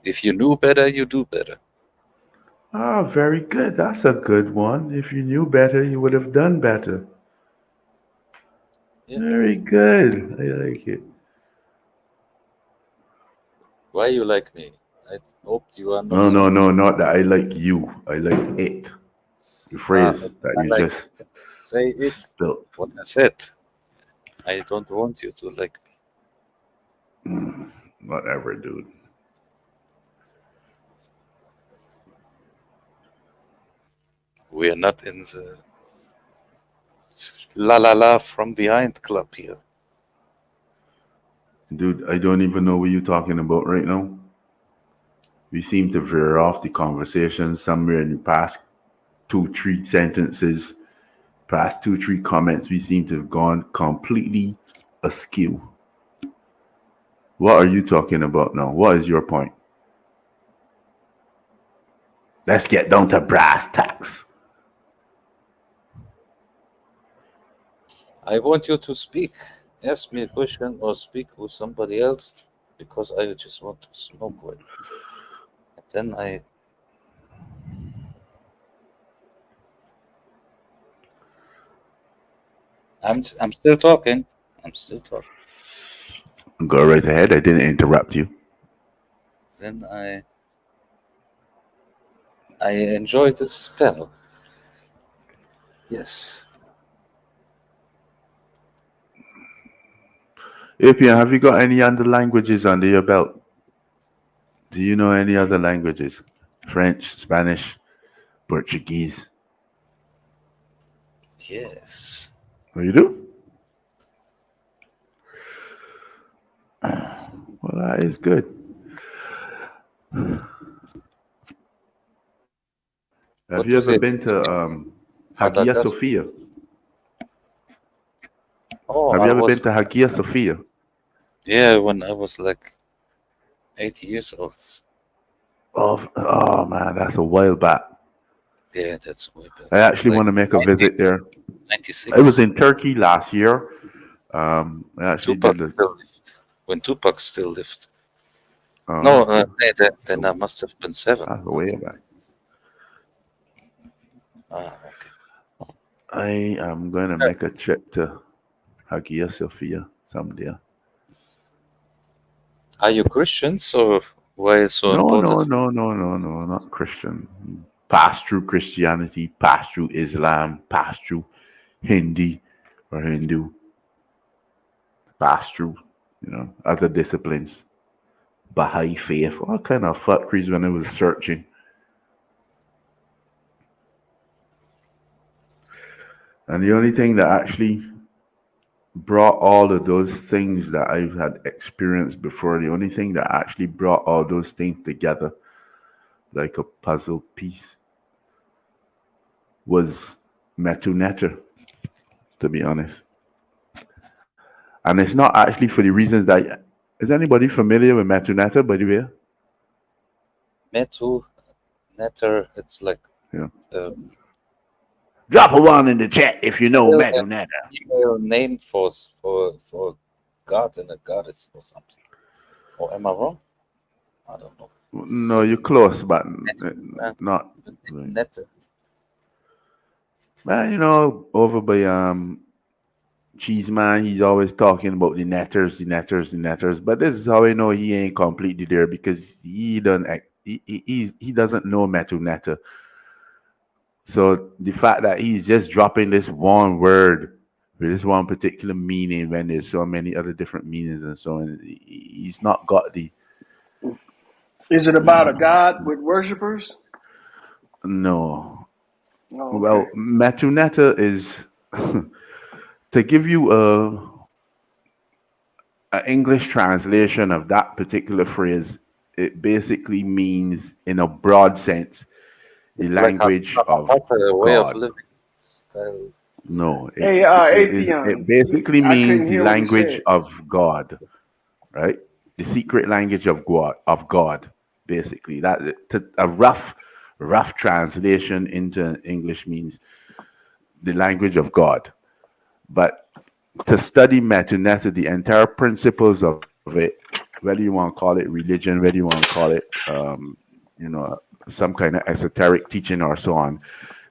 If you knew better, you do better. Ah, very good. That's a good one. If you knew better, you would have done better. Yeah. Very good. I like it. Why you like me? I hope you are not No, so. no, no, not that I like you. I like it. The phrase that I you like just say it. spilled. What I said. I don't want you to like Whatever, dude. me. We are not in the la la la from behind club here. Dude, I don't even know what you're talking about right now. We seem to veer off the conversation somewhere in the past two, three sentences, past two, three comments. We seem to have gone completely askew. What are you talking about now? What is your point? Let's get down to brass tacks. I want you to speak. Ask me a question or speak with somebody else because I just want to smoke with. And then I'm still talking. I'm still talking. Go right ahead. I didn't interrupt you. Then I enjoy this spell. Yes. Apia, have you got any other languages under your belt? Do you know any other languages? French, Spanish, Portuguese? Yes. Oh, you do? Well, that is good. Have What you was ever it? been to Hagia Madagascar. Sophia? Oh, Have I you ever been was to Hagia Sophia? yeah when I was like 80 years old. Oh man, that's a while back. Yeah, that's way back. I actually Like want to make a 90, visit there. I was 96. in Turkey last year. I actually did Tupac the. still lived. When Tupac still lived. No, Oh, okay. then I must have been 7. That's way back. Ah, okay. I am going to make a trip to Hagia Sophia someday. Are you Christians or why is so No, no, important? no, no, no, no, not Christian. Passed through Christianity, passed through Islam, passed through Hindi or Hindu, passed through, other disciplines. Baha'i faith, all kind of fuckeries when I was searching. And the only thing that actually brought all of those things that I've had experienced before, the only thing that actually brought all those things together like a puzzle piece was Metuneta, to be honest. And it's not actually for the reasons that. Is anybody familiar with Metuneta, by the way? Metu, Netter, it's like Yeah. um, Drop a one in the chat if you know female, Metuneta. female name for god and a goddess or something. Or am I wrong? I don't know. No, you're close, but not. Right. Netter. Man, over by Cheese Man, he's always talking about the netters, the netters, the netters. But this is how I know he ain't completely there because he doesn't he doesn't know Metu Netter. So the fact that he's just dropping this one word with this one particular meaning when there's so many other different meanings and so on, he's not got the. Is it about a god with worshippers? No. Oh, Well, okay. Metu Netter is to give you an English translation of that particular phrase. It basically means, in a broad sense, the It's like language of a way of God. living style. No, Hey, it Atheon. basically I couldn't means the hear what he language said. of God, right? The secret language of God, basically. A rough translation into English means the language of God. But to study Metuneta, the entire principles of it, whether you want to call it religion, whether you want to call it, you know, some kind of esoteric teaching or so on,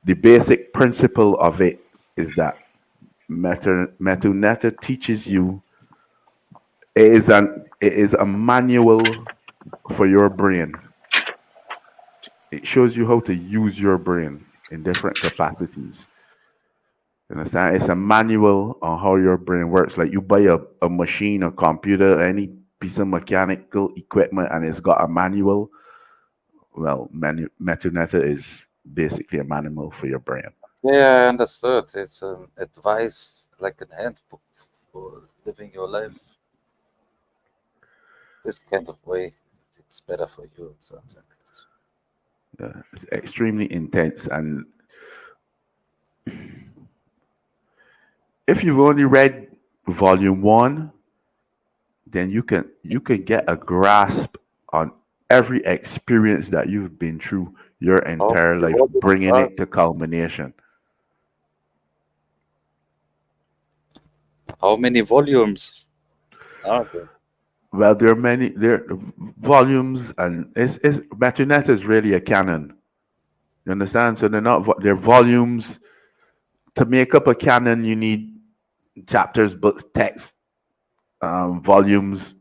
the basic principle of it is that Metuneta teaches you. It is a manual for your brain. It shows you how to use your brain in different capacities. You understand? It's a manual on how your brain works. Like you buy a machine, a computer, any piece of mechanical equipment, and it's got a manual. Well, Metuneta is basically a manual for your brain. Yeah, I understood. It's an advice, like a handbook for living your life. This kind of way, it's better for you or something. Yeah, it's extremely intense, and if you've only read volume 1, then you can get a grasp on every experience that you've been through your entire life, bringing it to culmination. How many volumes are there? Well, there are volumes, and it's Metuneta is really a canon. You understand? So they're volumes. To make up a canon, you need chapters, books, text, volumes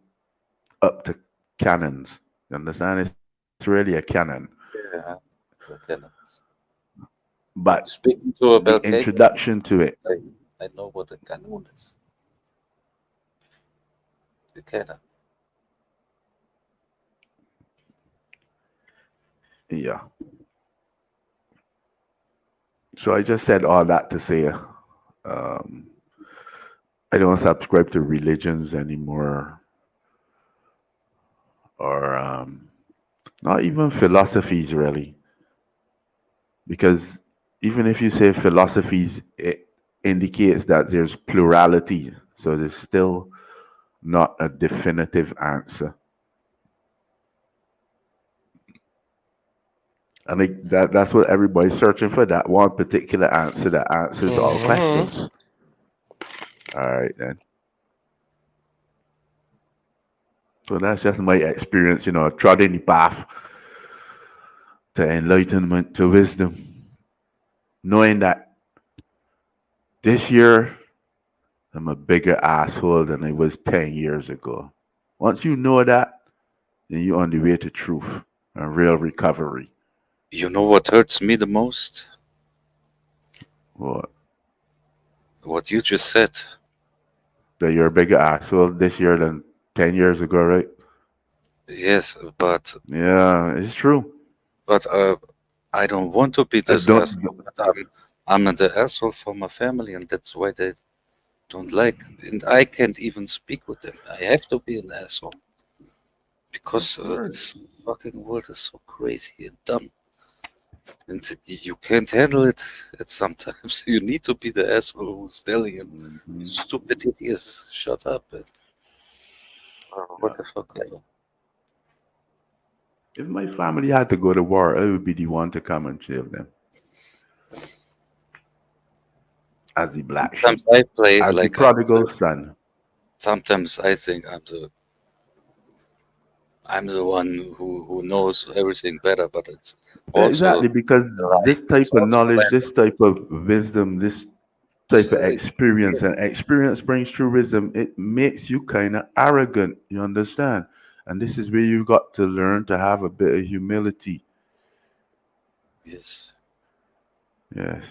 up to canons. You understand? It's really a canon. Yeah, it's a canon. But speaking to a the introduction to it. I know what a canon is. The canon. Yeah. So I just said all that to say I don't subscribe to religions anymore, or not even philosophies really, because even if you say philosophies, it indicates that there's plurality, so there's still not a definitive answer. I think that's what everybody's searching for, that one particular answer that answers all questions. All right, then. So that's just my experience, treading the path to enlightenment, to wisdom, knowing that this year I'm a bigger asshole than I was 10 years ago. Once you know that, then you're on the way to truth and real recovery. You know what hurts me the most? What? What you just said. That you're a bigger asshole this year than 10 years ago, right? Yes, but... Yeah, it's true. But I don't want to be this asshole. But I'm the asshole for my family, and that's why they don't like. And I can't even speak with them. I have to be an asshole. Because this fucking world is so crazy and dumb. And you can't handle it at sometimes. You need to be the asshole who's telling him, "You stupid idiots, shut up." And, what the fuck ever. If my family had to go to war, I would be the one to come and save them. As the black Sometimes sheep, I play as the like I'm prodigal the, son. sometimes I think I'm the one who knows everything better, but it's also Exactly, because the lie. this type It's of also knowledge, this random. type of wisdom, this type So of experience, and experience brings true wisdom, it makes you kind of arrogant, you understand? And this is where you got to learn to have a bit of humility. yes, Yes.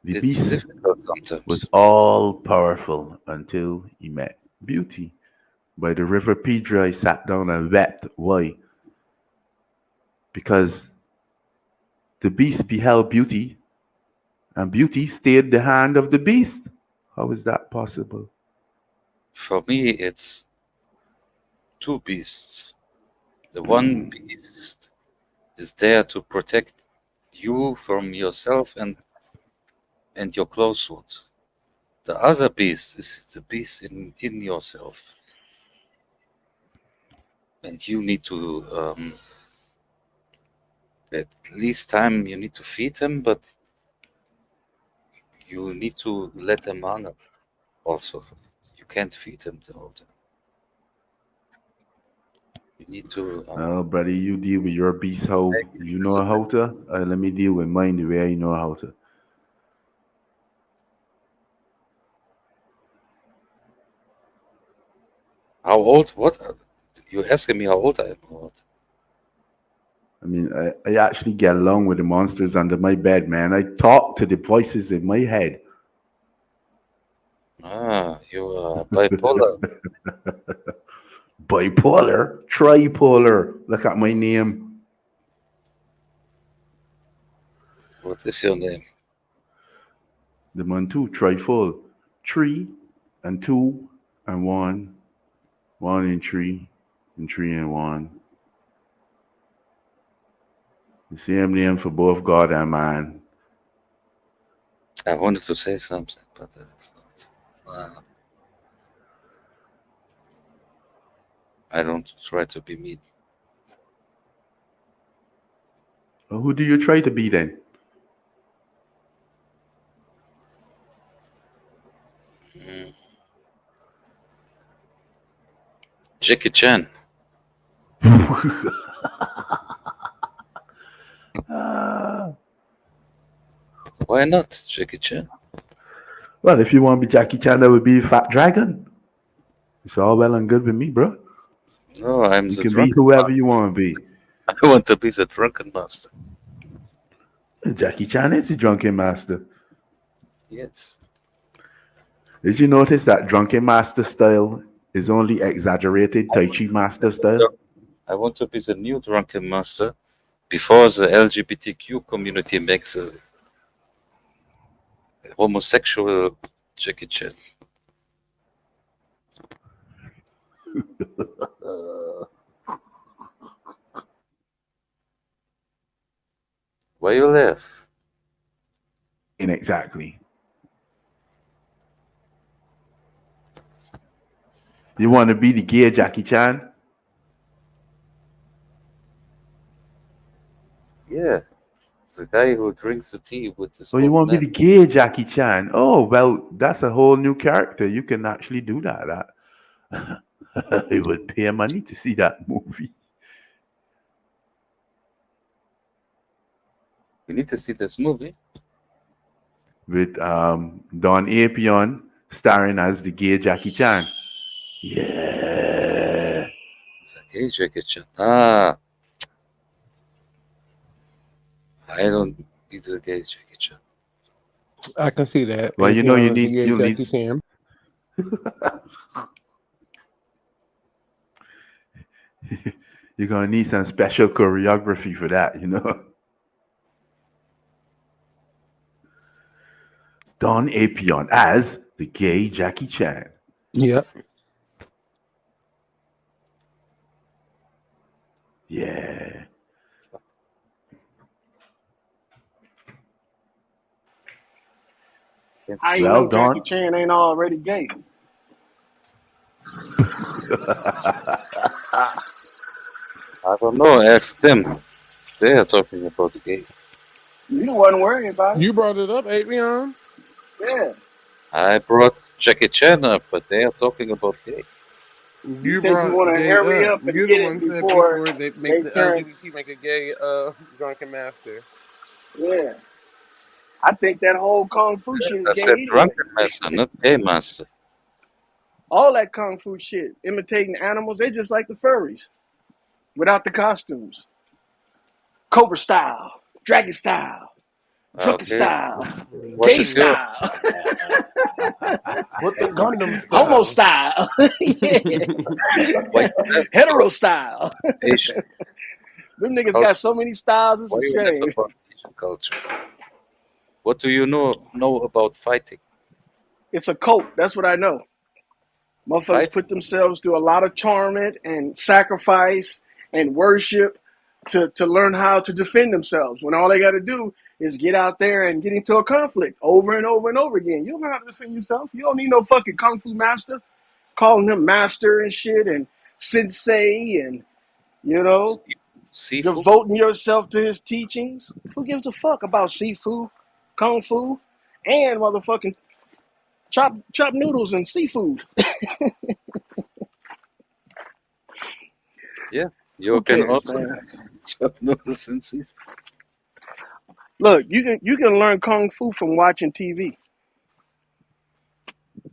The it's beast difficult was sometimes. all powerful until he met Beauty. By the river Pedra, he sat down and wept. Why? Because the beast beheld Beauty, and Beauty stayed the hand of the beast. How is that possible? For me, it's two beasts. The one beast is there to protect you from yourself and your close ones. The other beast is the beast in yourself, and you need to at least time you need to feed him, but you need to let him hunger also. You can't feed him the whole time. You need to Oh, buddy, you deal with your beast how make him you know how resurrect. to. Let me deal with mine the way I know how to. How old? What? You asking me how old I am or what? I mean, I actually get along with the monsters under my bed, man. I talk to the voices in my head. Ah, you are bipolar. Bipolar, tripolar. Look at my name. What is your name? The man too, trifle. Three and two and one. One and three and one. The same name for both God and man. I wanted to say something, but it's not. I don't try to be mean. Well, who do you try to be then? Mm. Jackie Chan. Ah. Why not Jackie Chan? Well, if you want to be Jackie Chan, that would be Fat Dragon. It's all well and good with me, bro. No, I'm You the can be drunken whoever you master. want to be. I want to be the drunken master. Jackie Chan is the drunken master. Yes. Did you notice that drunken master style is only exaggerated I Tai want Chi to be master the style? new, I want to be the new drunken master before the LGBTQ community makes a homosexual Jackie Chan. Why you laugh? And exactly. You want to be the gay Jackie Chan? Yeah, the guy who drinks the tea with his Or you old want to man. be the gay Jackie Chan? Oh, well, that's a whole new character. You can actually do that. I would pay money to see that movie. You need to see this movie. With Don Apion starring as the gay Jackie Chan. Yeah. It's a gay Jackie Chan. Ah, I don't need a gay Jackie Chan. I can see that. Well, you know, Apion is the gay you need Jackie Chan. you're gonna need some special choreography for that, you know. Don Apion as the gay Jackie Chan. Yep. Yeah. How you Well know Jackie done. Chan ain't already gay? I don't know. Ask them. They are talking about the gay. You wasn't worried about it. You brought it up, Avion. Yeah. I brought Jackie Chan up, but they are talking about gay. You You said you brought want to gay hurry up. up and You're the get it one said before before they make they the turn. LGBT make a gay drunken master. Yeah. I think that whole kung fu shit is I said gay anyway. drunken master, not gay master. All that kung fu shit, imitating animals, they just like the furries without the costumes. Cobra style, dragon style, drunken Okay. style, What gay is your style, With the Gundam homo style. style, yeah, why you have hetero about style. Asian Them niggas got culture? so many styles, it's Why a you have shame. about Asian culture? What do you know about fighting? It's a cult, that's what I know. Motherfuckers Fighting? put themselves through a lot of torment and sacrifice and worship to learn how to defend themselves. When all they got to do is get out there and get into a conflict over and over and over again. You don't know how to defend yourself. You don't need no fucking kung fu master calling him master and shit and sensei and, you know, Seafood? devoting yourself to his teachings. Who gives a fuck about seafood, kung fu, and motherfucking chop noodles and seafood? Yeah. You Who can cares, also man? chop noodles and seafood. Look, you can learn kung fu from watching TV.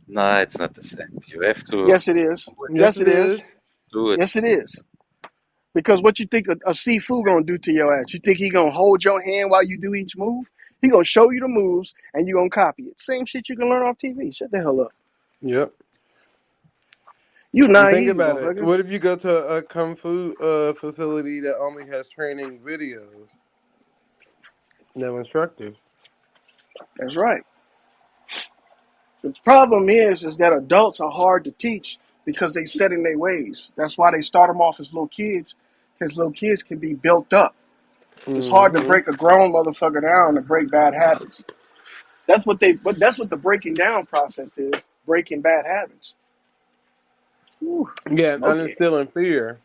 Nah, it's not the same. You have to Yes, it is. Yes, Yes, it it is. is. do it. Yes, it is. Because what you think a seafood gonna do to your ass? You think he gonna hold your hand while you do each move? He gonna show you the moves and you gonna copy it. Same shit you can learn off TV. Shut the hell up. Yep. You And think naive, about it. motherfucker. What if you go to a kung fu facility that only has training videos, no instructors? That's right. The problem is that adults are hard to teach because they set in their ways. That's why they start them off as little kids, because little kids can be built up. It's hard to Mm-hmm. break a grown motherfucker down to break bad habits. That's what the breaking down process is. Breaking bad habits. Whew, Yeah, and smoky. instilling fear.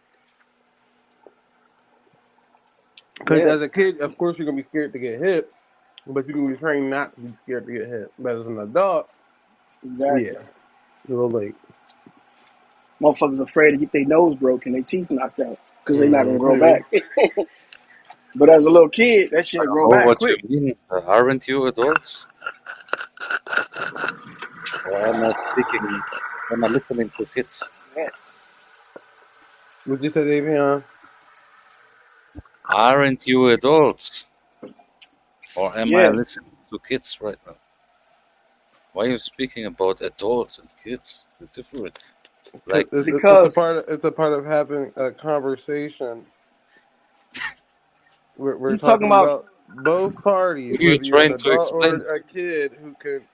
Because Yeah, as a kid, of course, you're gonna be scared to get hit, but you can be trained not to be scared to get hit. But as an adult, yeah, exactly. a little late. Motherfuckers afraid to get their nose broken, their teeth knocked out, because they're not gonna grow Mm-hmm. back. But as a little kid, that I shit don't grow know back what you quick. mean. Aren't you adults? Or am I listening to kids? Yeah. What you said, Avion? Aren't you adults? Or am I Yeah, listening to kids right now? Why are you speaking about adults and kids? They're different. Because Like, because it's a part of having a conversation. We're he's talking talking about about both parties, you're whether you're an trying to adult or explain. a kid who can,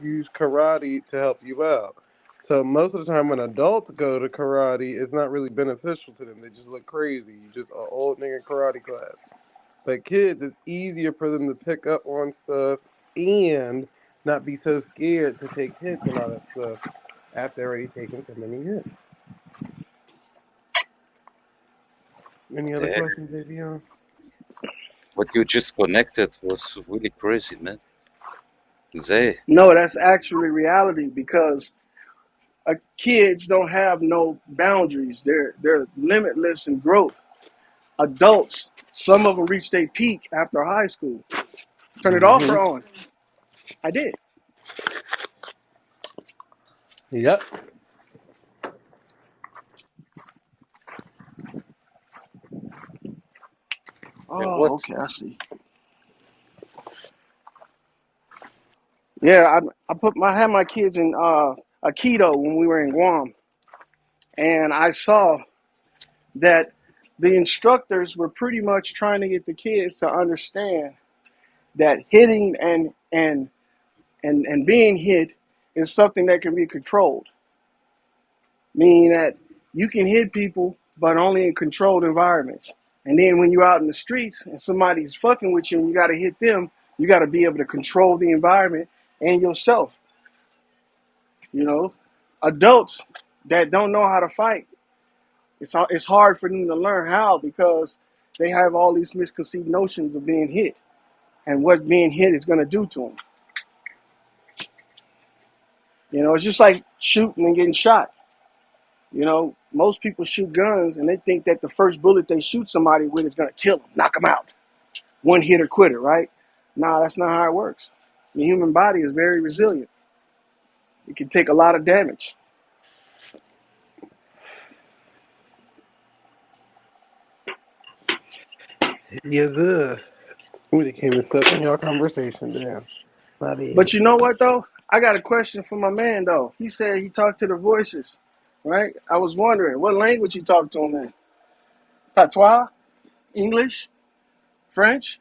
use karate to help you out. So most of the time, when adults go to karate, it's not really beneficial to them. They just look crazy. You just an old nigga karate class. But kids, it's easier for them to pick up on stuff and not be so scared to take hits and all that stuff after already taking so many hits. Any other Damn. questions, Avion? What you just connected was really crazy, man. They, no, that's actually reality because kids don't have no boundaries. They're limitless in growth. Adults, some of them reach their peak after high school. Turn it off Mm-hmm. or on? I did. Yep. and Oh, what? okay, I see. Yeah, I had my kids in Aikido when we were in Guam, and I saw that the instructors were pretty much trying to get the kids to understand that hitting and being hit is something that can be controlled. Meaning that you can hit people, but only in controlled environments. And then when you're out in the streets and somebody's fucking with you and you got to hit them, you got to be able to control the environment and yourself. Adults that don't know how to fight, it's hard for them to learn how because they have all these misconceived notions of being hit and what being hit is going to do to them. It's just like shooting and getting shot. Most people shoot guns and they think that the first bullet they shoot somebody with is going to kill them, knock them out. One hit or quitter, right? Nah, that's not how it works. The human body is very resilient. It can take a lot of damage. Yes, sir. We came and stuck in your conversation. Damn. My bad. But you know what, though? I got a question for my man, though. He said he talked to the voices, right? I was wondering, what language he talked to them in? Patois? English? French?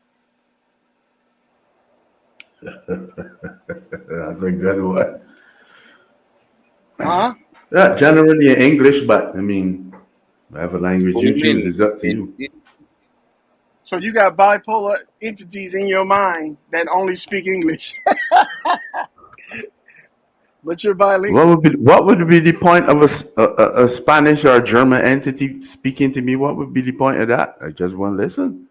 That's a good one. Huh? Yeah, generally in English, but I mean, whatever language What you do you choose mean? is up to you. So you got bipolar entities in your mind that only speak English, but you're bilingual. What would be the point of a Spanish or German entity speaking to me? What would be the point of that? I just want to listen.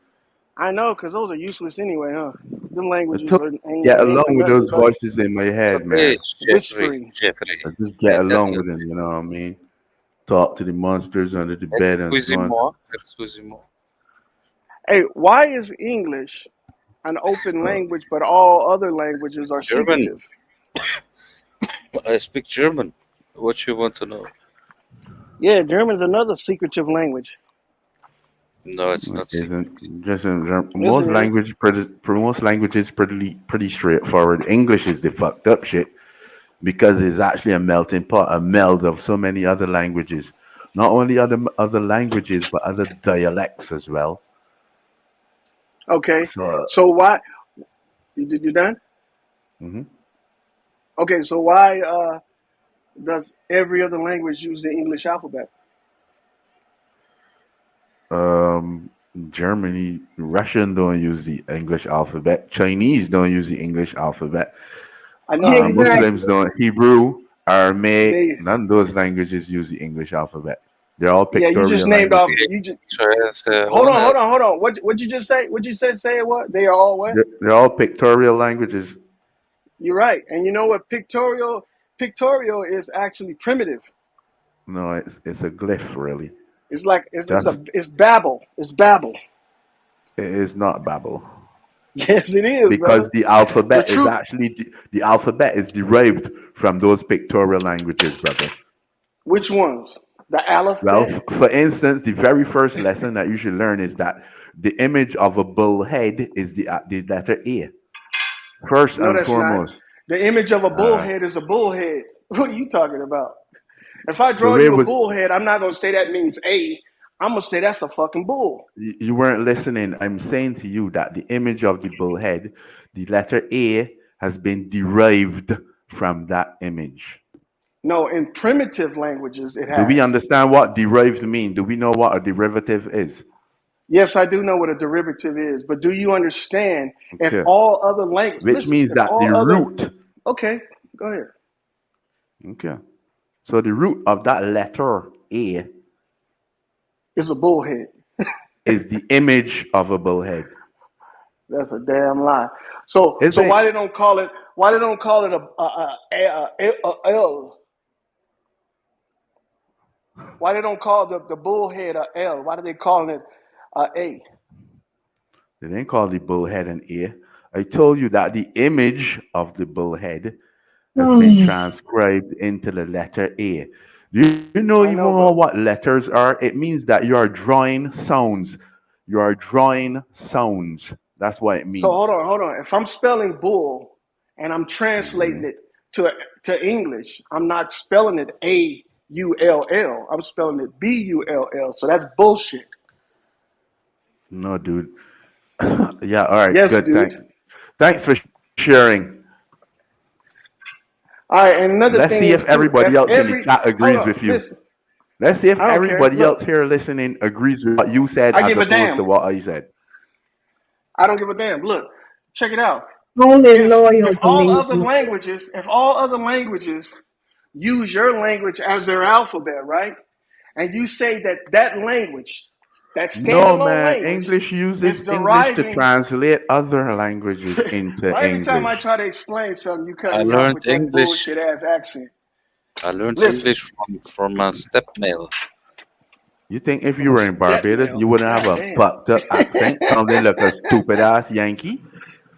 I know, because those are useless anyway, huh? Them I languages took ain't, get ain't along for with nothing those but voices in my So, head, hey, man. whispering. I Jeffrey, just get along with them. You know what I mean? Talk to the monsters under the bed and so on. excuse-moi. Hey, why is English an open language, but all other languages are German. secretive? I speak German. What you want to know? Yeah, German's another secretive language. No, it's It not secret. isn't just in Yes, most it is. language for most languages pretty straightforward. English is the fucked up shit because it's actually a melting pot, a meld of so many other languages. Not only other languages, but other dialects as well. Okay, So, so why you done? mhm. Okay, so why does every other language use the English alphabet? um, Germany, Russian don't use the English alphabet. Chinese don't use the English alphabet. I know how you Exactly. Muslims don't. Hebrew, Aramaic, they. none of those languages use the English alphabet. They're all Yeah, you just pictorial named off. languages. You just hold Gewoon on, hold even. on, hold on. What you just say? What you said? Say it. What? They are all what? They're all pictorial languages. You're right. And you know what? Pictorial is actually primitive. No, it's a glyph, really. It's like That's it's Babel. It's Babel. it is not Babel Yes, it is, brother. because the The alphabet is truth. actually the alphabet is derived from those pictorial languages, brother. Which ones? The Well, alphabet? for instance, the very first lesson that you should learn is that the image of a bull head is the letter A. First No, and that's not. foremost. The image of a Uh, bullhead is a bullhead. What are you talking about? If I the draw way you a was bullhead, I'm not gonna say that means A. I'm gonna say that's a fucking bull. you weren't listening. I'm saying to you that the image of the bull head, the letter A, has been derived from that image. No, in primitive languages, it Do we has. understand what derived mean? Do we know what a derivative is? Yes, I do know what a derivative is, but do you understand if Okay. all other language, Which listen, means if that the all other, root, okay, go ahead. okay. So the root of that letter A It's a bullhead. is the image of a bullhead. That's a damn lie. So, Is so it? why they don't call it? Why they don't call it a L? Why they don't call the bullhead a L? Why do they call it a A? They didn't call the bullhead an A. I told you that the image of the bullhead has been transcribed into the letter A. Do you know I even know, know but what letters are? It means that you are drawing sounds. You are drawing sounds. That's what it so hold means. on, hold on. If I'm spelling bull and I'm Hmm. translating it to English, I'm not spelling it A-U-L-L. I'm spelling it B-U-L-L. So that's bullshit. No, dude. Yeah, all right, Yes, good. dude. Thanks for sharing. All right, and another Let's thing see if is too, everybody if else in the every chat hold agrees on, with you. listen, Let's see if I don't care. everybody Look, else here listening agrees with what you said I as give a opposed damn. to what I said. I don't give a damn. Look, check it out. Only If loyal to me. if all other languages use your language as their alphabet, right? And you say that that language, that No, standalone man. language, English uses is English to deriving. translate other languages into Every time I English. try to explain something, you cut I me off learned with that English. bullshit ass accent. I learned Listen, English from a stepmale. You think if from you a were in step Barbados, mill. you wouldn't have God a damn. fucked up accent, sounding like a stupid ass Yankee?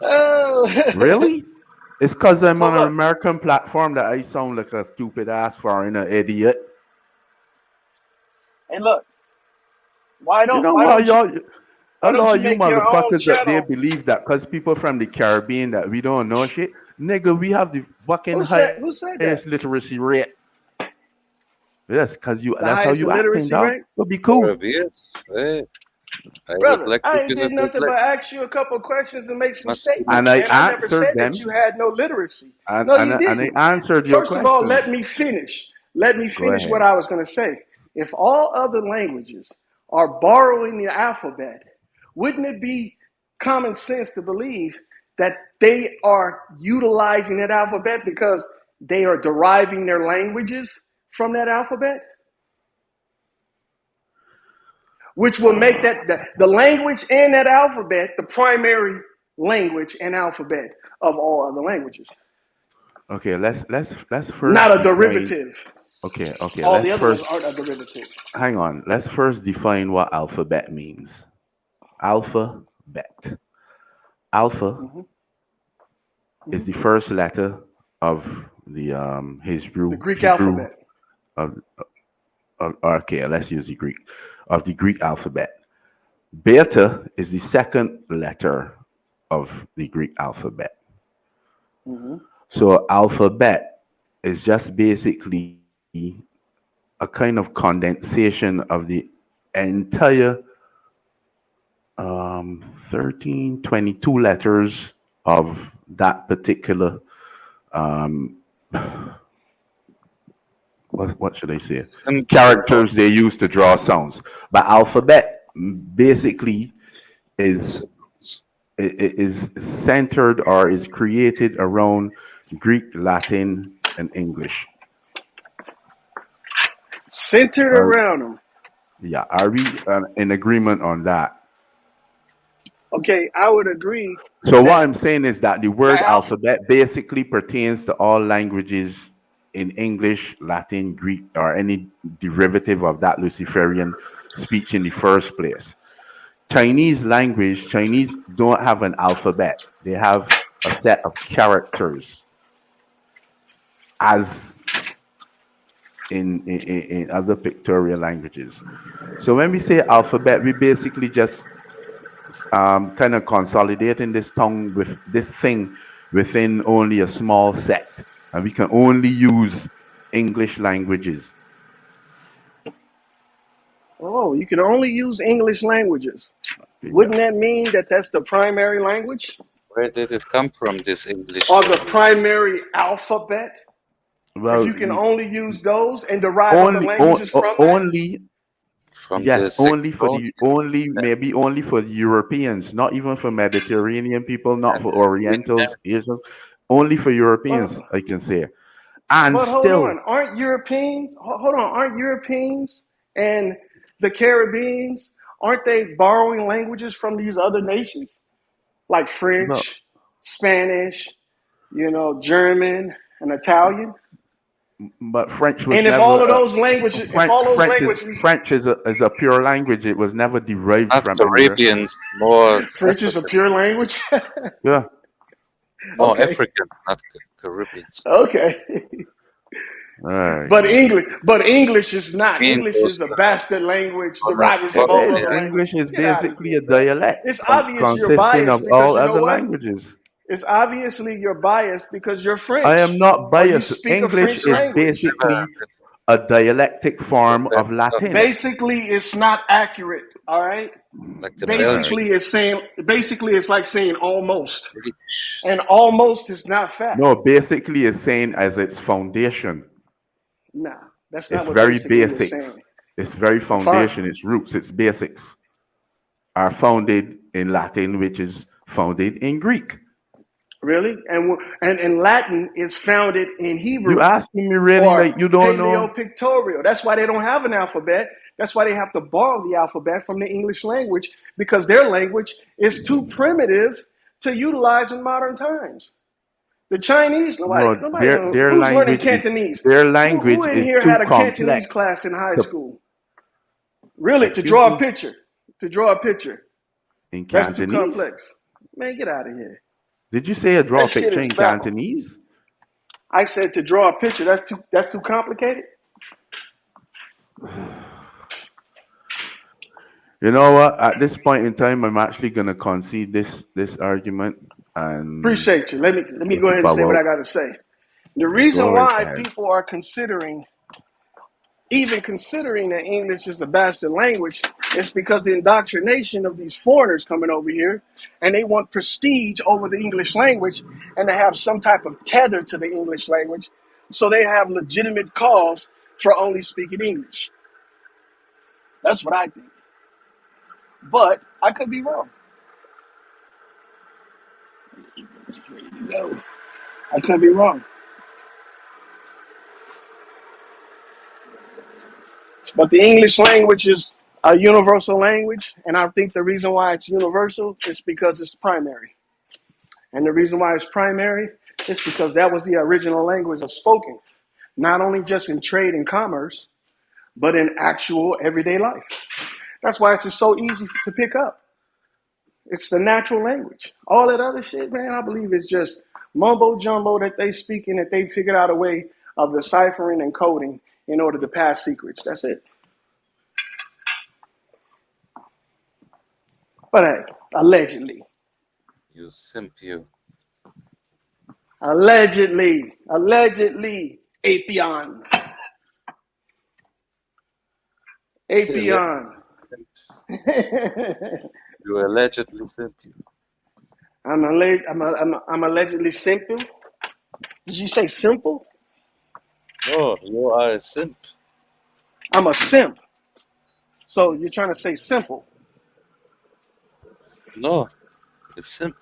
Oh. Really? It's because I'm So on an look, American platform that I sound like a stupid ass foreigner idiot. and look, You know why what, don't you y'all? A why don't lot you of you make your own motherfuckers up there channel? believe that because people from the Caribbean that we don't know shit. Nigga, we have the fucking Who said that? highest literacy rate. Yes, because you The that's how highest you acting, illiteracy dog. rate? So be cool. Caribbeans. Hey, I would Brother, like to I ain't visit did your nothing but place. ask you a couple questions and make some Must And statements, I man. I never answered said that them. you had no literacy. And, No, and, you and didn't. I answered your First of all, questions. let me finish. Let me Go finish what ahead. I was going to say. If all other languages are borrowing the alphabet, wouldn't it be common sense to believe that they are utilizing that alphabet because they are deriving their languages from that alphabet? Which will make that the language and that alphabet the primary language and alphabet of all other languages, Okay, let's first not a define. derivative. Okay, All let's the other ones first aren't a derivative. hang on. Let's first define what alphabet means. Alphabet. Alpha Mm-hmm. is Mm-hmm. the first letter of the The Hebrew Greek Hebrew alphabet. of, okay, let's use the Greek of the Greek alphabet. Beta is the second letter of the Greek alphabet. Mm-hmm. So alphabet is just basically a kind of condensation of the entire 13, 22 letters of that particular um, what should I say? Symbol. Characters they use to draw sounds. But alphabet basically is is centered or is created around Greek, Latin, and English. Centered Are, around them. yeah, are we in agreement on that? Okay, I would agree So what that I'm saying is that the the word alpha. alphabet basically pertains to all languages in English, Latin, Greek, or any derivative of that Luciferian speech in the first place. Chinese don't have an alphabet. They have a set of characters as in other pictorial languages. So when we say alphabet, we basically just kind of consolidating this tongue with this thing within only a small sect. And we can only use English languages. Oh, you can only use English languages. Yeah. Wouldn't that mean that that's the primary language Where did it come from, this English or the thing? primary alphabet? If Well, you can only use those and derive other only, languages from that? only, From the yes, only sixth for colony? the, maybe only for the Europeans, not even for Mediterranean people, not And for Sweden. Orientals, Asians, only for But Europeans, I can say. And but hold still, on, aren't Europeans? Hold on, aren't Europeans and the Caribbeans, aren't they borrowing languages from these other nations like well, French, Spanish, German and Italian? but French was And if never all of those languages, if all those languages, French is a pure language. It was never derived Not from anywhere. Caribbeans, more French is a African. pure language. Yeah. No, Okay, Africans, not Caribbeans. okay. All right. But English is not. Mean English those is a bastard language deriving from It all is. other Caucasian. English languages. is Get out of basically here, a man. dialect It's obvious you're consisting biased of because all you know other what? languages. It's obviously you're biased because you're I am French not or you biased. speak a English French is language. basically a dialectic form Like of Latin. Basically, it's not accurate. All right. the All right. Belgian. Basically it's like saying almost, British. and almost is not fact. No, basically it's saying as its foundation. Nah, that's not It's what very basically is basics. saying. It's very Fine. foundation, its roots, its basics are founded in Latin, which is founded in Greek. Really? And Latin is founded in You Hebrew asking me really or like you don't know? Paleo-Pictorial. That's why they don't have an alphabet. That's why they have to borrow the alphabet from the English language, because their language is too primitive to utilize in modern times. The Chinese, No, nobody knows. their Who's learning language is Cantonese? their Who language in is here too had a Cantonese complex. class in high To, school? Really, to excuse draw a me, picture. To draw a picture. in That's too Cantonese? complex. Man, get out of here. Did you say a draw That shit picture is in spelled. Cantonese? I said to draw a picture. That's too complicated. You know what? At this point in time, I'm actually gonna concede this argument and Appreciate you. Let me let go you ahead and say bow what I out. got to say. The reason Go right why ahead. people are even considering that English is a bastard language, is because the indoctrination of these foreigners coming over here, and they want prestige over the English language, and to have some type of tether to the English language, so they have legitimate cause for only speaking English. That's what I think. But I could be wrong. No, I could be wrong. But the English language is a universal language, and I think the reason why it's universal is because it's primary. And the reason why it's primary is because that was the original language of spoken, not only just in trade and commerce, but in actual everyday life. That's why it's just so easy to pick up. It's the natural language. All that other shit, man, I believe it's just mumbo jumbo that they speak and that they figured out a way of deciphering and coding in order to pass secrets. That's it. But hey, allegedly. You simp, you. Allegedly, Apion. Apion. You allegedly simp, you. I'm allegedly simple. Did you say simple? No, you are a simp. I'm a simp. So you're trying to say simple. No, it's simp.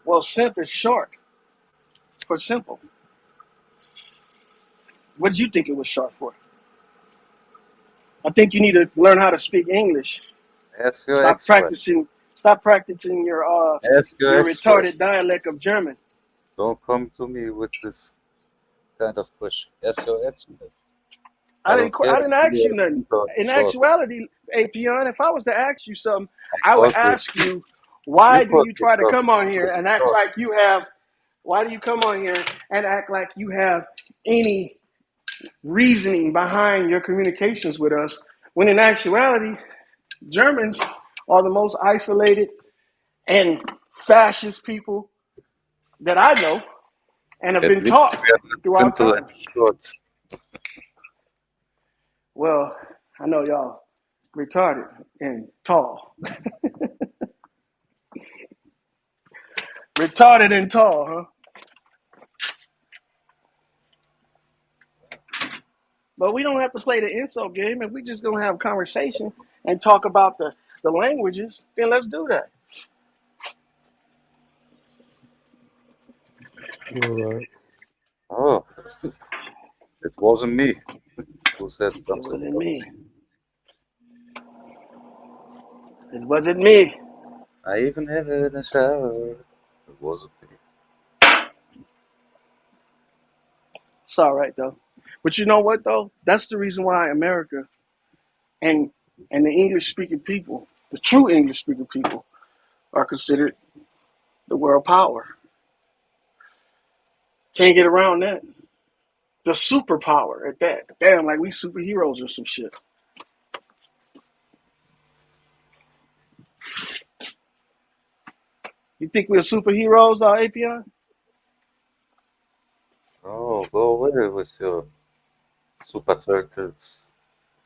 Well, simp is short for simple. What did you think it was short for? I think you need to learn how to speak English. Ask your Stop ex-wife. practicing your Ask your ex-wife. retarded dialect of German. Don't come to me with this kind of question. Ask your ex-wife. I I don't care didn't if ask you you are nothing. In short. actuality, Apion, if I was to ask you something, I would Okay. ask you, why You do put you try to yourself come on here in and act short. like you have? Why do you come on here and act like you have any reasoning behind your communications with us? When in actuality, Germans are the most isolated and fascist people that I know and have At been least taught we are not throughout simple and time. short. Well, I know y'all retarded and tall. Retarded and tall, huh? But we don't have to play the insult game. If we just gonna have a conversation and talk about the languages, then let's do that. All right. Oh, it wasn't me who said It something wasn't about me. me. It wasn't me. I even had it in the shower. It wasn't me. It's all right though. But you know what though? That's the reason why America and the English speaking people, the true English speaking people, are considered the world power. Can't get around that. The superpower at that. Damn, like we superheroes or some shit. You think we're superheroes, Apion? Oh, go away with your super turtles,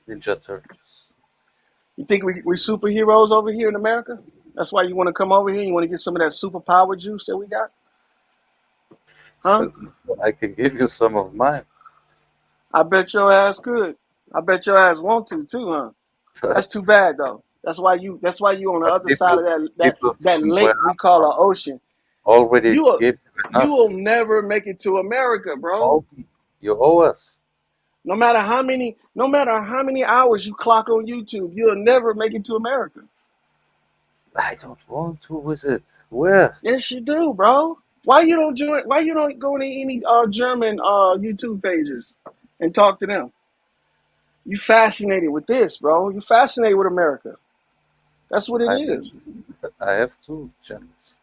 ninja turtles. You think we superheroes over here in America? That's why you want to come over here? You want to get some of that superpower juice that we got? Huh? I can give you some of mine. I bet your ass could. I bet your ass want to too, huh? That's too bad though. That's why you on the But other side of that people that from where lake we I'm call from, an ocean. already You will, gave you enough. will never make it to America, bro. Oh, you owe us. No matter how many hours you clock on YouTube, you'll never make it to America. I don't want to visit. Where? Yes, you do, bro. Why you don't go to any German YouTube pages and talk to them? You fascinated with this, bro. You fascinated with America. That's what it is. I have two channels.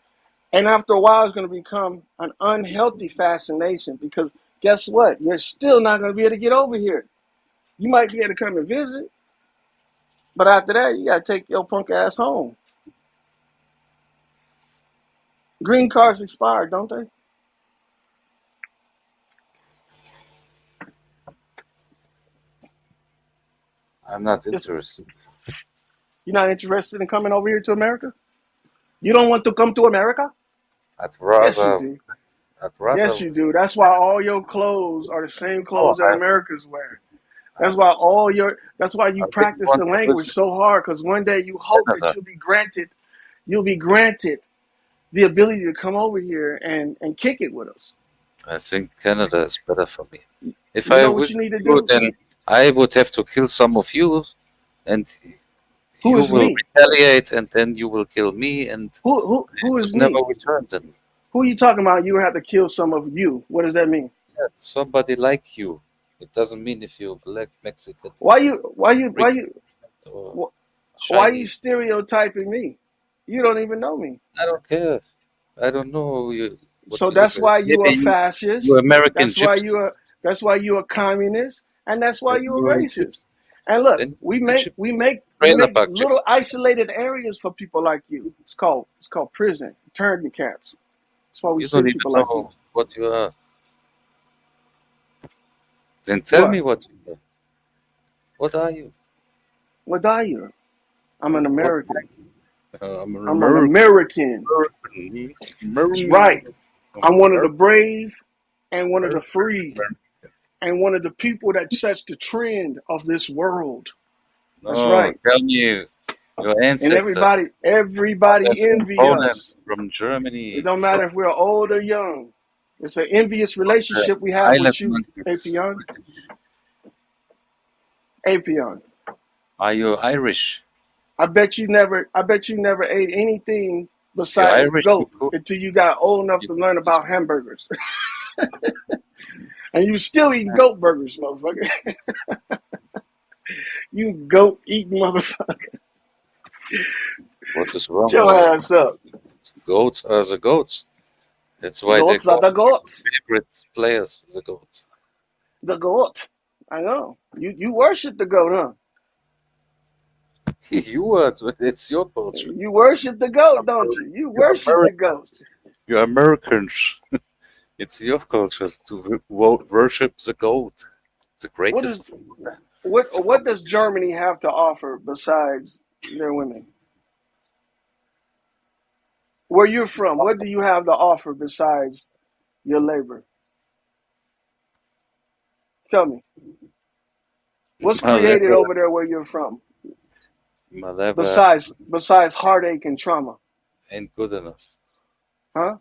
And after a while, it's going to become an unhealthy fascination because guess what? You're still not going to be able to get over here. You might be able to come and visit, but after that, you got to take your punk ass home. Green cards expired, don't they? I'm not interested. You're not interested in coming over here to America? You don't want to come to America? I'd Yes, you rather. do. I'd rather. Yes, you do. That's why all your clothes are the same Oh, clothes that Americans wear. That's why you I really practice want the to language visit so hard because one day you hope that Canada. you'll be granted the ability to come over here and kick it with us. I think Canada is better for me. If You I know what you visit need to you, do? then I would have to kill some of you, and Who you is will me? retaliate, and then you will kill me, and Who I would is never me? return. Then Who are you talking about? You have to kill some of you. What does that mean? yeah, somebody like you. It doesn't mean if you're black, Mexican, Why you why you why Greek, you or why are you Chinese. stereotyping me? You don't even know me. I don't care. I don't know you, what So you look that's at. why you Maybe are you fascist. American That's why gypsy. you are communist, and that's why Then you are you're a racist. gypsy. And look, Then you're a gypsy. we Trailer make park little gypsy. isolated areas for people like you. It's called prison, internment camps. That's why we You don't send even people like you. know what you are. Then tell What? me what you are. What are you? What are you? I'm an What? American. I'm an I'm an American. American. American. That's right. American. I'm one of the American. brave and one of the free American. and one of the people that sets the trend of this world. That's No, right. tell me your And ancestors. everybody From envy Poland, us. from It Germany, don't from matter if we're old or young. It's an envious the relationship we have island with you, monkeys. Apion. Apion. Are you Irish? I bet you never ate anything If you're besides Irish, you goat cook. until you got old enough You to cook learn this about hamburgers. And you still eat goat burgers, motherfucker. You goat eating motherfucker. What is Shut wrong your with it? ass up. Goats are the goats. That's why they Goats are call the your goats. favorite players the goats. The goat. I know. You worship the goat, huh? You are. It's your culture. You worship the goat, don't you? You You're worship the goat. Americans. You're Americans. It's your culture to worship the goat. It's the What greatest is of all. It's what does Germany have to offer besides their women? Where you're from, what do you have to offer besides your labor? Tell me. What's my created level, over there where you're from? my level Besides heartache and trauma. ain't good enough. Huh?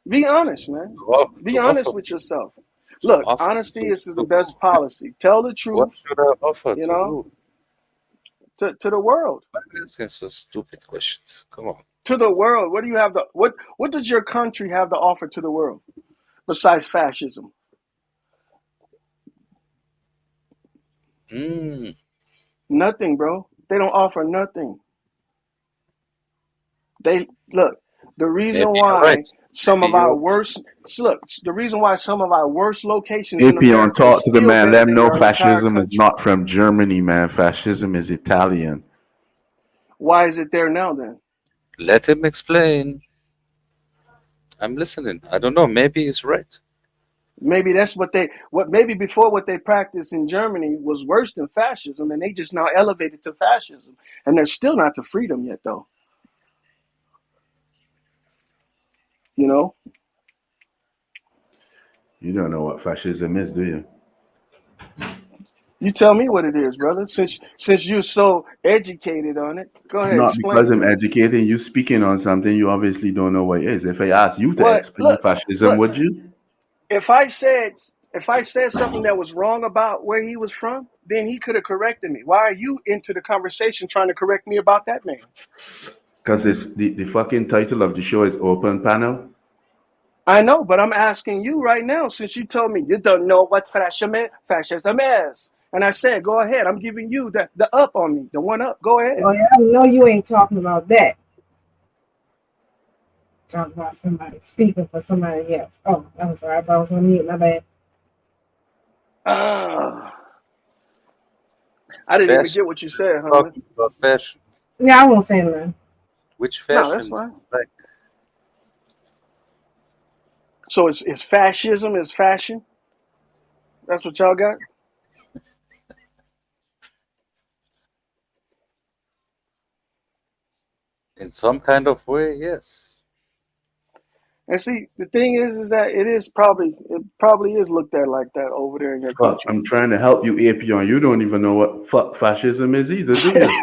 Be honest, man. Be To offer, honest with yourself. to Look, offer honesty is the to who? best policy. Tell the What truth, should I offer you to know, who? to the world. I'm asking so stupid questions. Come on. To the world. What do you have to what does your country have to offer to the world besides fascism? Mm, Nothing, bro. They don't offer nothing. They look, the reason maybe you're right. why some Maybe of our you're. worst look, the reason why some of our worst locations in Apion, America is talk to the still man. better Let him than know your entire fascism is country. not from Germany, man. Fascism is Italian. Why is it there now then? Let him explain. I'm listening. I don't know. Maybe he's right. Maybe that's what maybe before what they practiced in Germany was worse than fascism and they just now elevated to fascism. And they're still not to freedom yet though. You know? You don't know what fascism is, do you? You tell me what it is, brother. Since you're so educated on it, go ahead, Not explain because it I'm to me. educated. You speaking on something you obviously don't know what it is. If I ask you to What? explain fascism, Look. would you? If I said something that was wrong about where he was from, then he could have corrected me. Why are you into the conversation trying to correct me about that man? Because it's the fucking title of the show is Open Panel. I know, but I'm asking you right now since you told me you don't know what fascism is. And I said, go ahead. I'm giving you the up on me, the one up. Go ahead. Oh, yeah, I know you ain't talking about that. Talking about somebody speaking for somebody else. Oh, I'm sorry. I thought I was on mute. My bad. I didn't even Fashion. get what you said, homie. Talking about fashion. Yeah, I won't say nothing. Which No, that's fashion? fine. Like, So it's fascism is fashion. That's what y'all got. in some kind of way, yes. And see, the thing is that it probably is looked at like that over there in your Fuck, country. I'm trying to help you, Apion. You don't even know what fuck fascism is either, do you?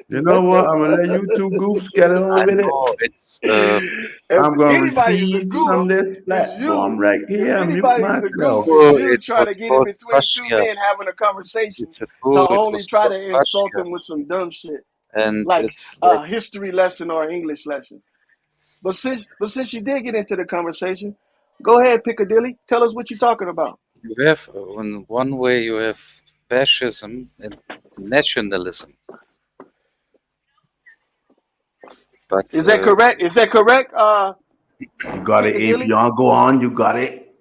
You know what? I'm gonna let you two goofs get on I with it. know it's If I'm gonna anybody is the receive goof, from this is platform you. right If here and mute anybody is the goof, myself. is tool. you It trying was to get in called between two fascia. men having a conversation It's a to tool. It only was try called to insult fascia, them with some dumb shit and like it's like a history lesson or English lesson. But since you did get into the conversation, go ahead, Piccadilly. Tell us what you're talking about. you have in one way you have fascism and nationalism, but Is that correct? Is that correct, You got it, Piccadilly? Apion. Go on. You got it.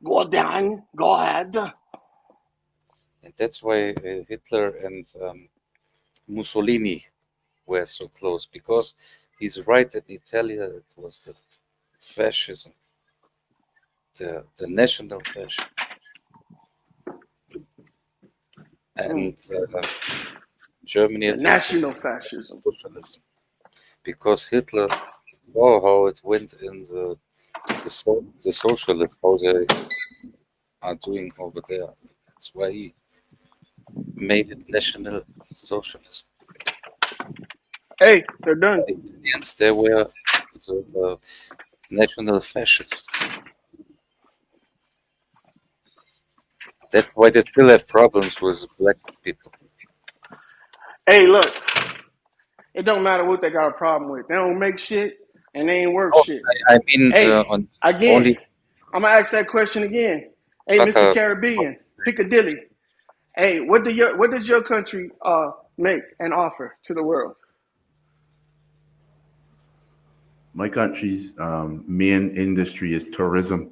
Go down. Go ahead. and that's why Hitler and Mussolini were so close because he's right that Italy it was the fascism, the national fascism, and Germany The it was national fascism. socialism because Hitler saw how it went in the socialists how they are doing over there. That's why he made it national socialism. Hey, they're done. The Italians they were the national fascists. That's why they still have problems with black people. Hey, look. It don't matter what they got a problem with. They don't make shit and they ain't worth No, shit. I mean Hey, on again, only I'm gonna ask that question again. Hey, Mr. Qatar. Caribbean, Piccadilly. Hey, what does your country make and offer to the world? My country's main industry is tourism.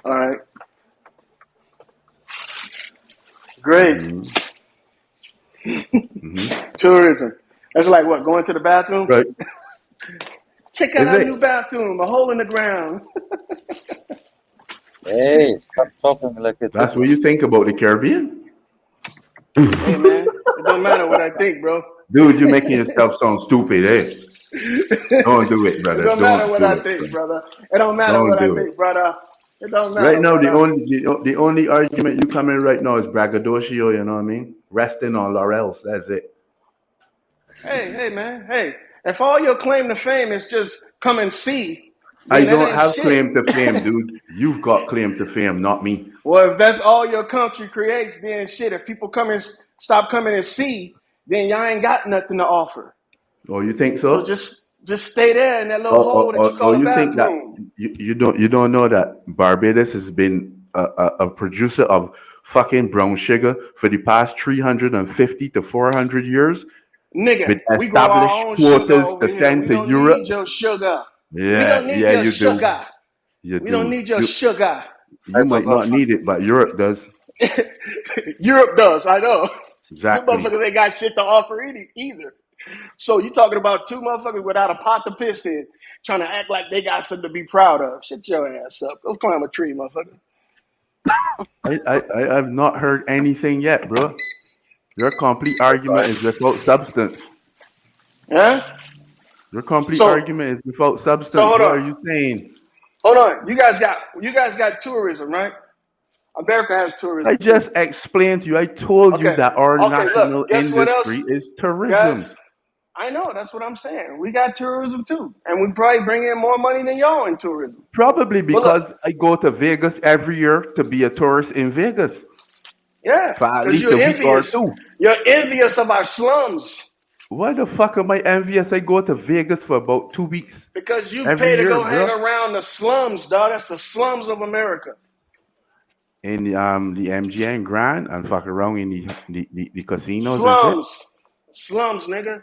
All right, great. Tourism. That's like what? Going to the bathroom? Right. Check out Is our it? new bathroom. A hole in the ground. Hey, stop talking like a That's what Hitler. you think about the Caribbean? Hey man, it don't matter what I think, bro. Dude, you're making yourself sound stupid, eh? Don't do it, It brother. don't matter Don't what I do it, think, brother. brother. It don't matter Don't what I do it. think, brother. It don't Right matter, now, the brother. only the only argument you come in right now is braggadocio. You know what I mean? Resting on laurels. That's it. Hey, man. Hey, if all your claim to fame is just come and see, I then that don't ain't have shit. claim to fame, dude. You've got claim to fame, not me. Well, if that's all your country creates, then shit. If people stop coming and see, then y'all ain't got nothing to offer. Oh, you think So so? just stay there in that little hole that you Or call a you think that bathroom. you don't know that Barbados has been a producer of fucking brown sugar for the past 350 to 400 years Nigga, with we grow established our own sugar quotas over to here. send We to don't need Europe? your sugar. We Yeah, don't need yeah, your you do. sugar. You We don't do. need your sugar. You might not need it, but Europe does. Europe does, I know. Them Exactly. motherfuckers ain't got shit to offer either. So you talking about two motherfuckers without a pot to piss in, trying to act like they got something to be proud of. Shut your ass up. Go climb a tree, motherfucker. I have not heard anything yet, bro. Your complete argument is without substance. Yeah? Your complete So argument is without so substance. hold What are on. you saying? Hold on. You guys got tourism, right? America has tourism I too. just explained to you. I told you Okay. that our Okay, national look, guess what else? industry is tourism. Guys, I know, that's what I'm saying. We got tourism too. And we probably bring in more money than y'all in tourism. Probably But look, because I go to Vegas every year to be a tourist in Vegas yeah, for at because least you're a week or envious. two. You're envious of our slums Why the fuck am I envious? I go to Vegas for about 2 weeks because you every pay to year, go hang bro. around the slums, dog. That's the slums of America. In the MGM Grand and fuck around in the casinos and shit. Slums. Slums, nigga.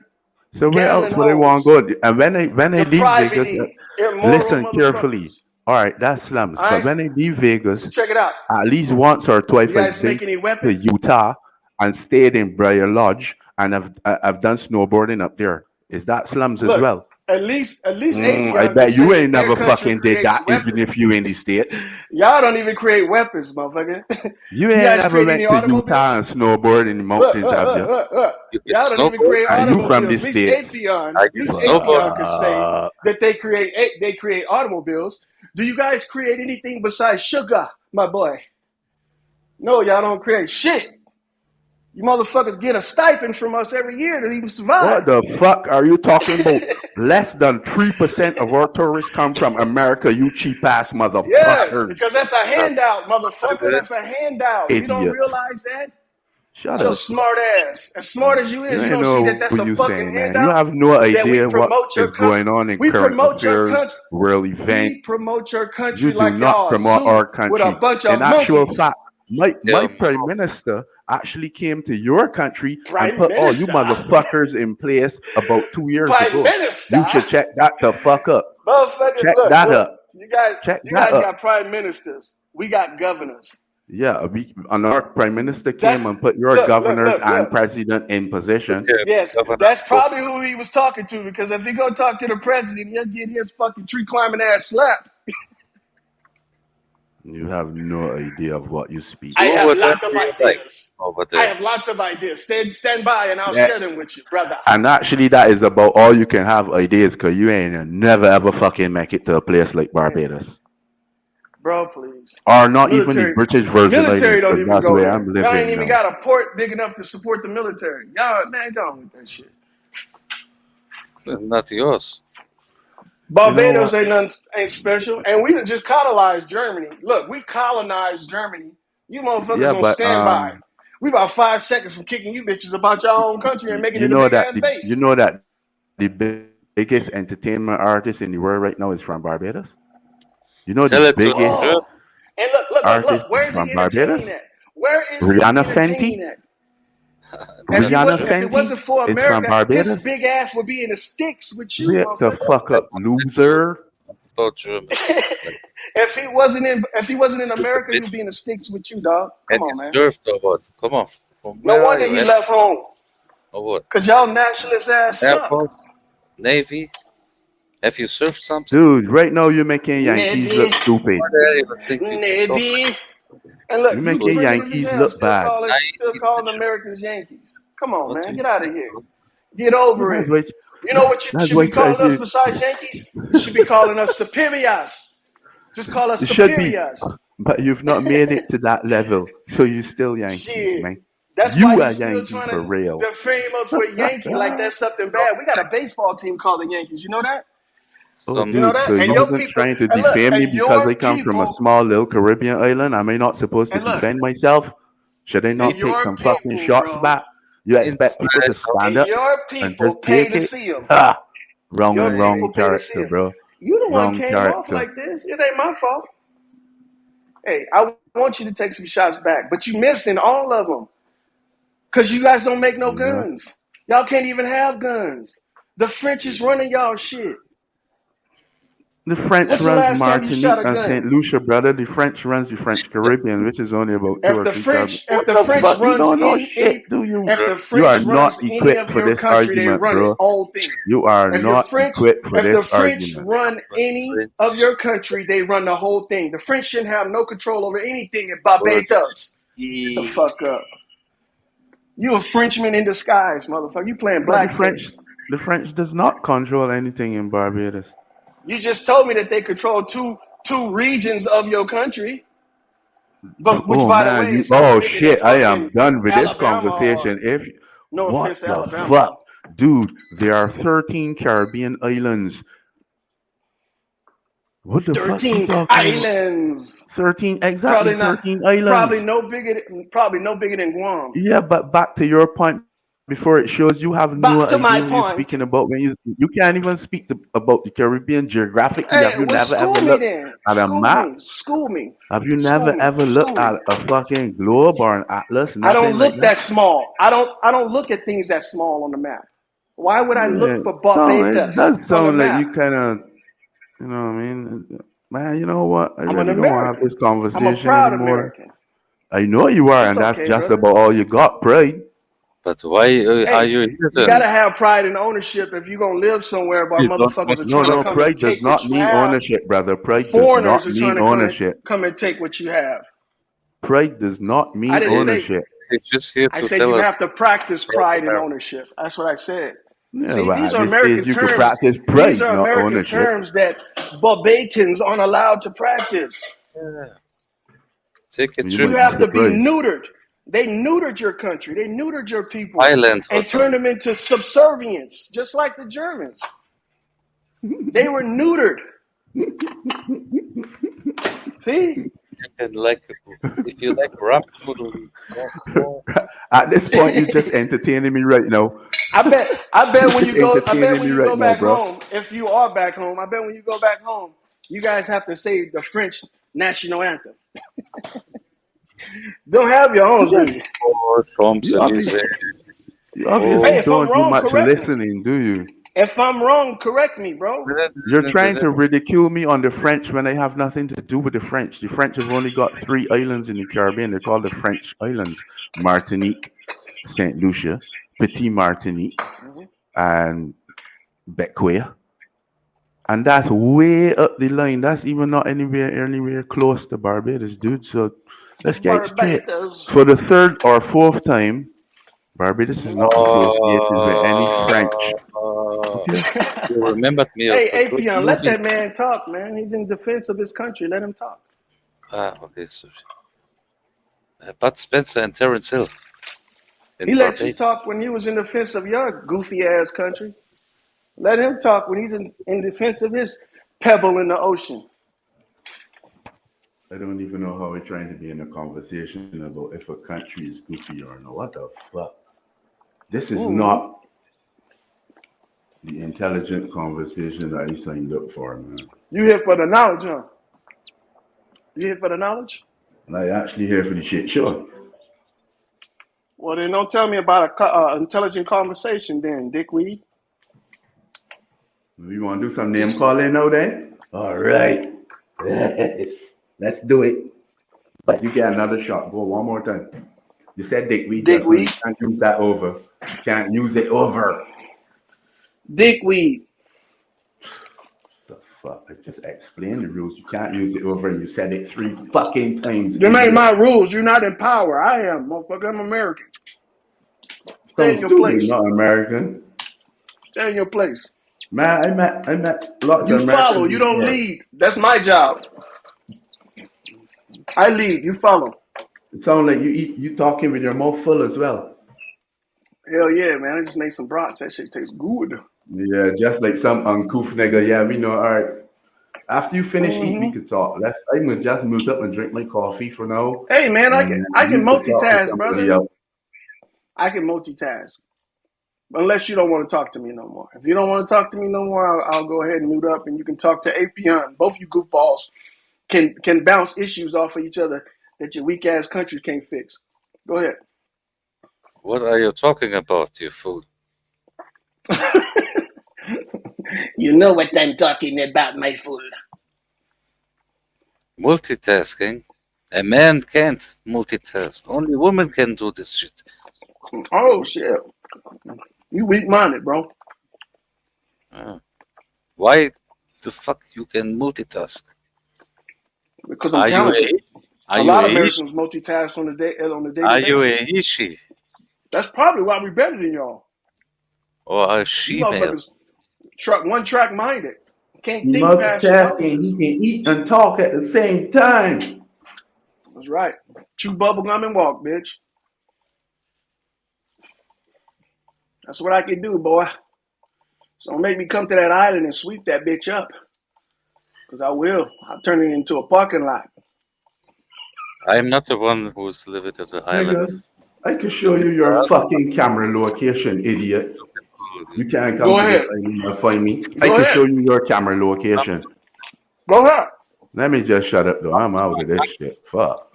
So where else Gambling would I want to holes. go? And when I leave Vegas, Depravity. Immoral listen carefully. motherfuckers. All right, that's slums. All But right? when I leave Vegas, So check it out. at least once or twice You I've guys been make any to weapons? Utah and stayed in Briar Lodge, and I've done snowboarding up there. Is that slums as Look, well? at least I Atheon bet can you say ain't that their never country fucking did creates that, even if weapons. you in the States. Y'all don't even create weapons, motherfucker. You You ain't guys never create any went to Utah and automobiles? snowboard in the Look, mountains, look, have look, you? look, look. You can Y'all don't even snowboard. create And you from the automobiles. At least States. I can snowboard. Atheon can say that they create automobiles. Do you guys create anything besides sugar, my boy? No, y'all don't create shit. You motherfuckers get a stipend from us every year to even survive. What the fuck are you talking about? Less than 3% of our tourists come from America, you cheap ass Yes, motherfuckers. because that's a That's handout, motherfucker. good. That's a handout. You don't Idiot. realize that? Shut Your up. smart ass. As smart as you You is, you ain't don't see that know that's what a you fucking saying, man. You handout? have no That we idea what promote your is country. going on in We current promote your affairs, country. world We events. promote your country You do like not y'all a promote zoo our with a country. bunch In of actual monkeys. fact, my Tell me prime off. minister actually came to your country and Prime put all you Minister. motherfuckers in place about 2 years Prime ago. Minister. You should check that the fuck up. Motherfucker, Check look, that look. up. You guys Check that up. got prime ministers. We got governors. Yeah, and our prime minister That's came and put your look, look, governors look, and look. president in position. Yes, Governor. that's probably who he was talking to, because if he go talk to the president, he'll get his fucking tree climbing ass slapped. You have no idea of what you speak. I Do have whatever lots of you like ideas. over I there. have lots of ideas. Stand by and I'll Yeah. share them with you, brother. And actually, that is about all you can have ideas, because you ain't never ever fucking make it to a place like Barbados. Bro, please. Or not even the British Virgin Military Islands, don't because even that's go where there. I'm Y'all ain't living even now. got a port big enough to support the military. Y'all, man, go on with that shit. Not yours. You know Barbados what? ain't special, and we done just colonized Germany. Look, we colonized Germany. You motherfuckers Yeah, on but standby. We about 5 seconds from kicking you bitches about your own country and making you it a know big that ass you base. know that the biggest entertainment artist in the world right now is from Barbados. You know Tell the it to the biggest truth. Oh, and look. artist is Where is from he entertaining Barbados. at? Where is he Rihanna entertaining Fenty. at? Tell the Rihanna truth. If it Fenty wasn't for is from America, his Barbados. big ass would be in the sticks with you, Wake the motherfucker. fuck up, loser. About Germany. If he wasn't in America, he'd be in the sticks with you, dog. Come And on, you man. served or what? Come on. From No where are wonder you? he left home. Or what? Cause y'all nationalist ass Air suck. Force? Navy? Have you served something? Dude, right now you're making Yankees Navy, look stupid. Why the hell you think you can talk like Navy. And look, You're you that? making primitive as Yankees hell, look still bad. calling Americans Yankees. Come on, What do man. you Get out of here. Get over That's it. why. You know what you That's should why be calling us Tracy. besides Yankees? You should be calling us superiors. Just call us It should be, superiors. but you've not made it to that level, so you're still Yankees, Shit. man. That's why You are you still Yankee trying for to real. defame us with Yankee like that's something bad. We got a baseball team called the Yankees. You know that? Oh, You know dude, that? so And you your wasn't people, trying to and look, defame me and because I your come from a people, small little Caribbean island? Am I not supposed to and look, defend myself? Should I and not take your some fucking people, shots bro, back? You expect people Inside to of stand and up your and people just pay take to it? see them. Ha! Your Wrong people pay to see character, them. bro. You the one Wrong came off character. like this. It ain't my fault. Hey, I want you to take some shots back, but you missing all of them because you guys don't make no You know? guns. Y'all can't even have guns. The French is running y'all shit. The French When's the runs last time you shot Martinique a and gun? St. Lucia, brother. The French runs the French Caribbean, which is only about two If or the three Caribbean. French, if What the the French fuck? You runs don't know any, shit, do you? if the You are French not runs any equipped of for your this country, they argument, run it bro. whole thing. You are If the not French, equipped for if the this French argument. run any of your country, they run the whole thing. The French shouldn't have no control over anything in but Barbados. Get the he fuck up. You a Frenchman in disguise, motherfucker. You playing But blackface. the French does not control anything in Barbados. You just told me that they control two two regions of your country. But which, Oh by the man, way, you. is Oh located in shit! I am fucking done with this Alabama, or conversation. If no offense what to the Alabama. fuck, dude? There are 13 Caribbean islands. What the fuck you 13 talking about? islands. 13 exactly. Probably not. 13 islands. Probably no bigger than Guam. Yeah, but back to your point before, it shows you have no Back to my idea what you're point. speaking about when you can't even speak about the Caribbean geographically. Hey, Have you well, never ever school me looked then. at a School map? me. School me. Have you School never me. ever School looked me. at a fucking globe or an atlas? I don't Nothing like look that. that small. I don't look at things that small on the map. Why would I Yeah, look for it Barbados does on the sound like map? you kind of, you know what I mean? Man, you know what? I I'm an really don't want to have American. this I'm a conversation proud anymore. American. I know you are, It's and that's okay, just brother. about all you got, pride. But why are Hey, you here you then? gotta have pride and ownership if you're gonna live somewhere where You don't motherfuckers want are to No, trying to no, talk come and pride does take what not you mean have. ownership, brother. Pride does Foreigners not are trying mean to ownership. come and take what you have. Pride does not I mean didn't He- say. ownership. He's just here I to said tell you us have to practice about pride and America. ownership. That's what I said. Yeah, See, but these at are this stage, American you could terms. practice These pride, are not American ownership. terms that Barbatans aren't allowed to practice. Yeah. Take a You trip You might be have to be surprised. neutered. They neutered your country. They neutered your people Island or and turned something. them into subservience, just like the Germans. They were neutered. See? You can like if you like rap noodle. At this point, you're just entertaining me right now. I bet You're when just you go entertaining me right now, back bro. home, if you are back home, I bet when you go back home, you guys have to say the French national anthem. Don't have your own, do you? Or You obviously, Champs-Élysées. you Hey, obviously if I'm don't do wrong, much correct me. listening, do you? If I'm wrong, correct me, bro. You're trying to ridicule me on the French when I have nothing to do with the French. The French have only got 3 islands in the Caribbean. They're called the French Islands: Martinique, Saint Lucia, Petit Martinique, and Bequia. And that's way up the line. That's even not anywhere close to Barbados, dude. So let's get it straight. Barbados. For the third or fourth time, Barbados is not associated with any French. Okay? You remembered me of Hey, a good Apion, let movie. that man talk, man. He's in defense of his country. Let him talk. Okay, so Bud Spencer and Terence Hill in He let you Barbados. talk when he was in defense of your goofy ass country. Let him talk when he's in defense of his pebble in the ocean. I don't even know how we're trying to be in a conversation about if a country is goofy or not. What the fuck? This is not the intelligent conversation that I signed up for, man. You here for the knowledge, huh? You here for the knowledge? And I actually here for the shit show. Well, then don't tell me about an intelligent conversation then, dickweed. You want to do some name calling now then? All right. Yes. Let's do it. But you get another shot. Go one more time. You said dickweed. Dickweed. You can't use that over. You can't use it over. Dickweed. The fuck? I just explained the rules. You can't use it over, and you said it 3 fucking times. Them ain't my rules. You're not in power. I am, motherfucker. I'm American. Stay in your place. Not American. Stay in your place. Man, I met lots you of Americans. You follow. You don't lead. That's my job. I lead. You follow. It sounds like you talking with your mouth full as well. Hell yeah, man. I just made some brats. That shit tastes good. Yeah, just like some uncouth nigga. Yeah, we know. All right. After you finish eating, we could talk. I'm gonna just move up and drink my coffee for now. Hey man, I can multitask, brother. Else. I can multitask. Unless you don't want to talk to me no more. If you don't want to talk to me no more, I'll go ahead and mute up and you can talk to Apion. Both you goofballs can bounce issues off of each other that your weak ass countries can't fix. Go ahead. What are you talking about, you fool? You know what I'm talking about, my fool. Multitasking? A man can't multitask. Only women can do this shit. Oh, shit. You weak-minded, bro. Why the fuck you can multitask? Because I'm talented. A lot of Americans multitask on the day. Are you a he? That's probably why we're better than y'all. Or a she? You motherfuckers one track minded. Can't He think past your multitasking. He noses. can eat and talk at the same time. That's right. Chew bubble gum and walk, bitch. That's what I can do, boy. So don't make me come to that island and sweep that bitch up. Because I will. I'll turn it into a parking lot. I'm not the one who's living at the island. Nigga, I can show you your fucking camera location, idiot. You can't come Go to this ahead. island and find me. I Go can ahead. show you your camera location. Go ahead. Let me just shut up, though. I'm out of this shit. Fuck.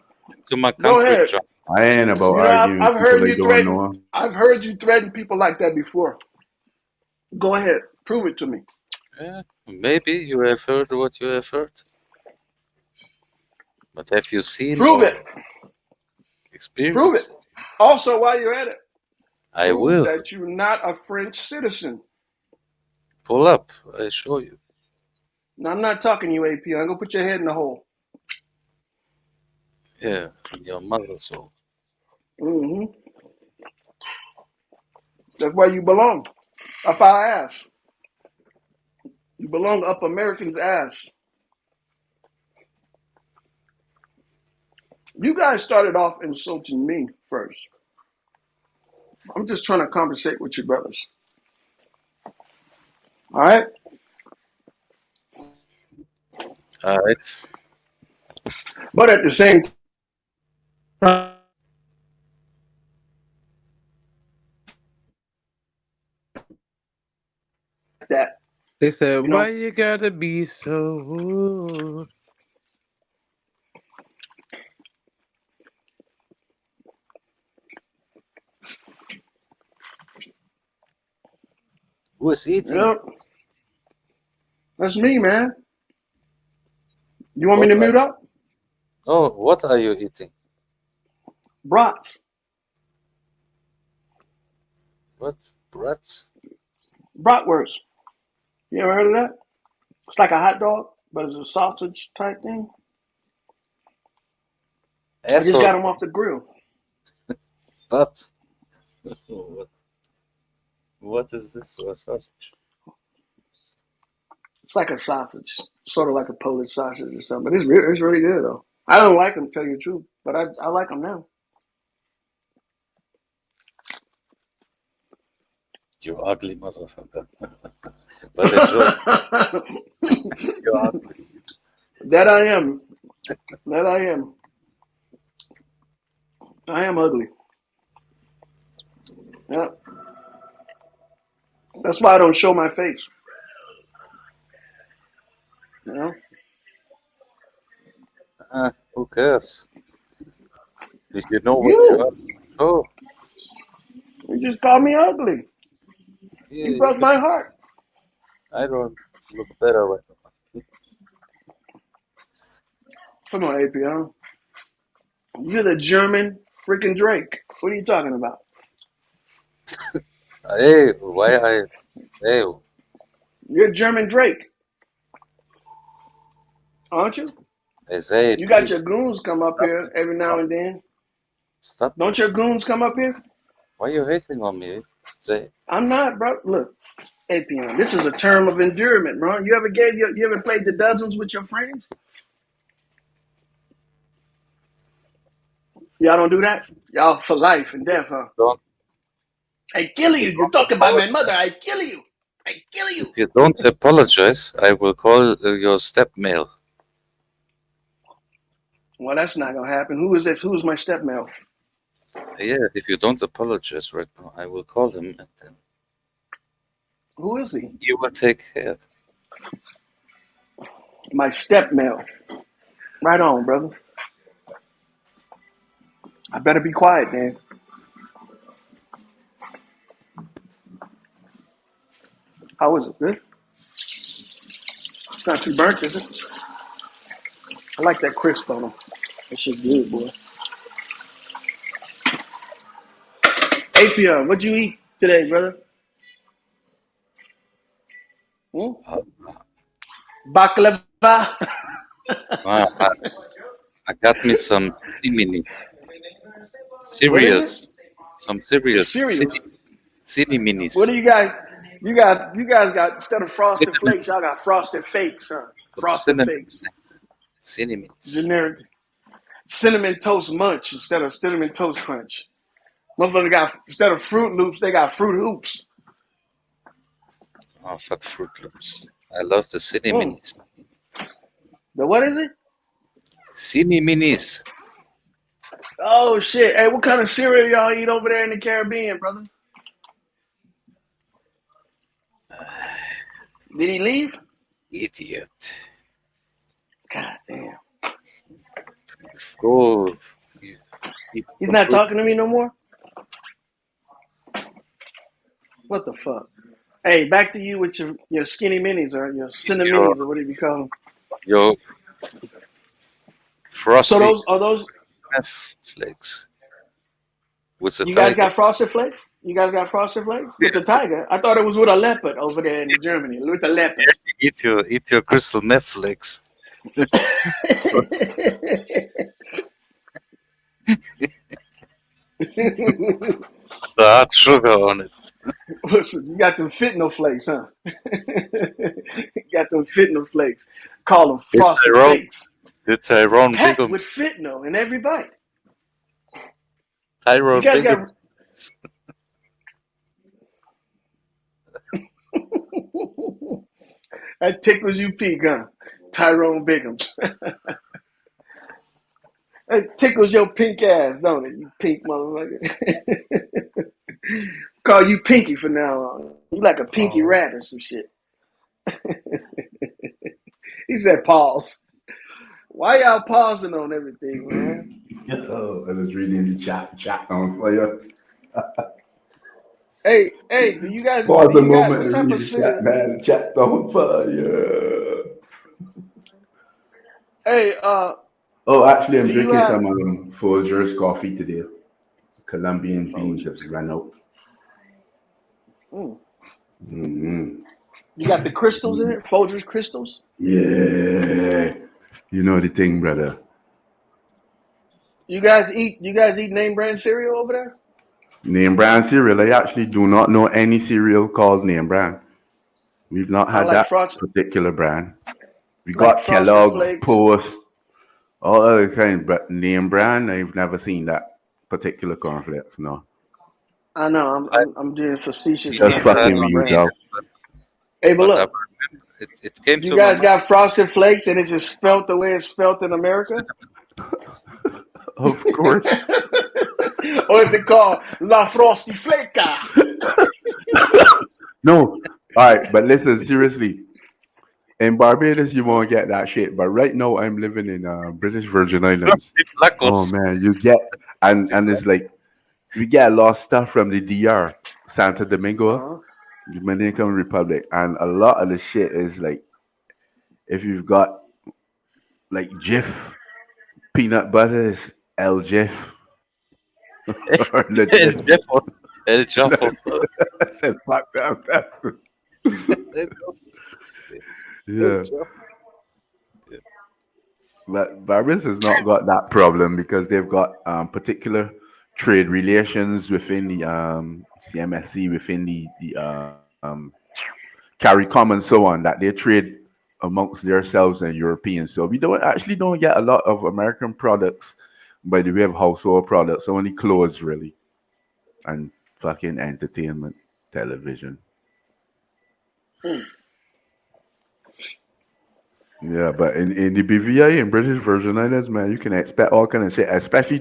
To my Go country, ahead. John. I ain't about You know, arguing with I've people heard I you don't threaten. know. I've heard you threaten people like that before. Go ahead. Prove it to me. Yeah, maybe you have heard what you have heard. But have you seen Prove or it. Prove it. experienced? Also, while you're at it, I prove will. that you're not a French citizen. Pull up. I show you. Now, I'm not talking to you, AP. I'm going to put your head in the hole. Yeah, your mother's home. Mm-hmm. That's where you belong. Up our ass. You belong up Americans' ass. You guys started off insulting me first. I'm just trying to conversate with your brothers. All right? All right. But at the same time, that, They said, you "Why know, you gotta be so?" Who is eating? yeah, that's me, man. You want me What to are mute up? Oh, what are you eating? Brats. What? Brats? Bratwurst. You ever heard of that? It's like a hot dog, but it's a sausage type thing. I just got them off the grill. But what is this for a sausage? It's like a sausage, sort of like a Polish sausage or something. But it's really good though. I don't like them, to tell you the truth, but I like them now. You ugly motherfucker. But enjoy. You're ugly. That I am. That I am. I am ugly. Yeah. That's why I don't show my face. You know? Who cares? If you know what you You. are. Oh, You just called me ugly. yeah, You broke my heart. I don't look better right now. Come on, APR. You're the German freaking Drake. What are you talking about? Hey, why hey, You're German Drake, aren't you? I say, You got your please goons come up here every now and then. stop Don't your this. goons come up here? Why you hating on me? Say, I'm not, bro. Look, APM. This is a term of endearment, bro. You ever played the dozens with your friends? Y'all don't do that? Y'all for life and death, huh? don't I kill you. You don't talk about my apologize. mother. I kill you. I kill you. If you don't apologize, I will call your stepmale. Well, that's not gonna happen. Who is this? Who's my stepmale? Yeah, if you don't apologize right now, I will call him and then Who is he? you will take care. My stepmale. Right on, brother. I better be quiet, then. How is it? Good? It's not too burnt, is it? I like that crisp on them. That shit good, boy. APM, what'd you eat today, brother? Hmm? Baklava. Ah, I got me some mini What is cereals. it? Some Some cereals. cereals. City What minis. do you guys? You guys got instead of frosted flakes, y'all got frosted fakes, huh? Frosted cinnamon, fakes. cinnamons. Generic cinnamon toast munch instead of cinnamon toast crunch. Motherfucker got instead of Fruit Loops, they got Fruit Hoops. Oh fuck, Fruit Loops. I love the Cineminis. The what is it? Cineminis. Oh shit! Hey, what kind of cereal y'all eat over there in the Caribbean, brother? Did he leave? Idiot. God damn. Go. He's not talking to me no more? What the fuck? Hey, back to you with your skinny minis or your cinnaminis or whatever you call them. Yo. Frosty. So those are those flakes. With the you tiger. guys got frosted flakes? You guys got frosted flakes? With the tiger? I thought it was with a leopard over there in Germany. With the leopard. Eat your crystal meth flakes. The hot sugar on it. Listen, you got them fentanyl flakes, huh? You got them fentanyl flakes. Call them frosted flakes. It's Tyrone Packed Biggum. with fentanyl in every bite. Tyrone You guys Biggum. That tickles you pink, huh? Tyrone Biggums. That tickles your pink ass, don't it? You pink motherfucker. Call you Pinky from now on. You like a pinky rat or some shit. He said pause. Why y'all pausing on everything, man? I was reading the chat on fire. Hey, do you guys Pause a moment what and type read of the cereal? chat, man. Chat on fire. Hey, Oh, actually, I'm do you drinking have some Folgers coffee today. Colombian beans have run out. Mm-hmm. You got the crystals in it? Folgers crystals? Yeah. You know the thing, brother. You guys eat name brand cereal over there? Name brand cereal. I actually do not know any cereal called name brand. We've not I had like that particular brand. We like got Frosted Kellogg's, Flakes. Post, all other kinds, but name brand, I've never seen that particular cornflakes. No. I know, I'm being facetious when I Just say fucking with name you, brand. dog. Hey, but look, it came you to my guys mind. got Frosted Flakes and it's just spelt the way it's spelt in America? Of course. Or is it called La Frosty Fleca? No. All right, but listen, seriously. In Barbados, you won't get that shit. But right now, I'm living in British Virgin Islands. Oh man, you get and it's like we get a lot of stuff from the DR, Santo Domingo, the Dominican Republic, and a lot of the shit is like if you've got like Jif peanut butter is El Jif or Le Jif. El Jaffa. I said fuck that. Yeah. But Barbados has not got that problem because they've got particular trade relations within the CMSC, within the CARICOM and so on, that they trade amongst themselves and Europeans. So we don't get a lot of American products by the way of household products, only clothes really, and fucking entertainment, television. Yeah, but in the BVI in British Virgin Islands, man, you can expect all kind of shit. Especially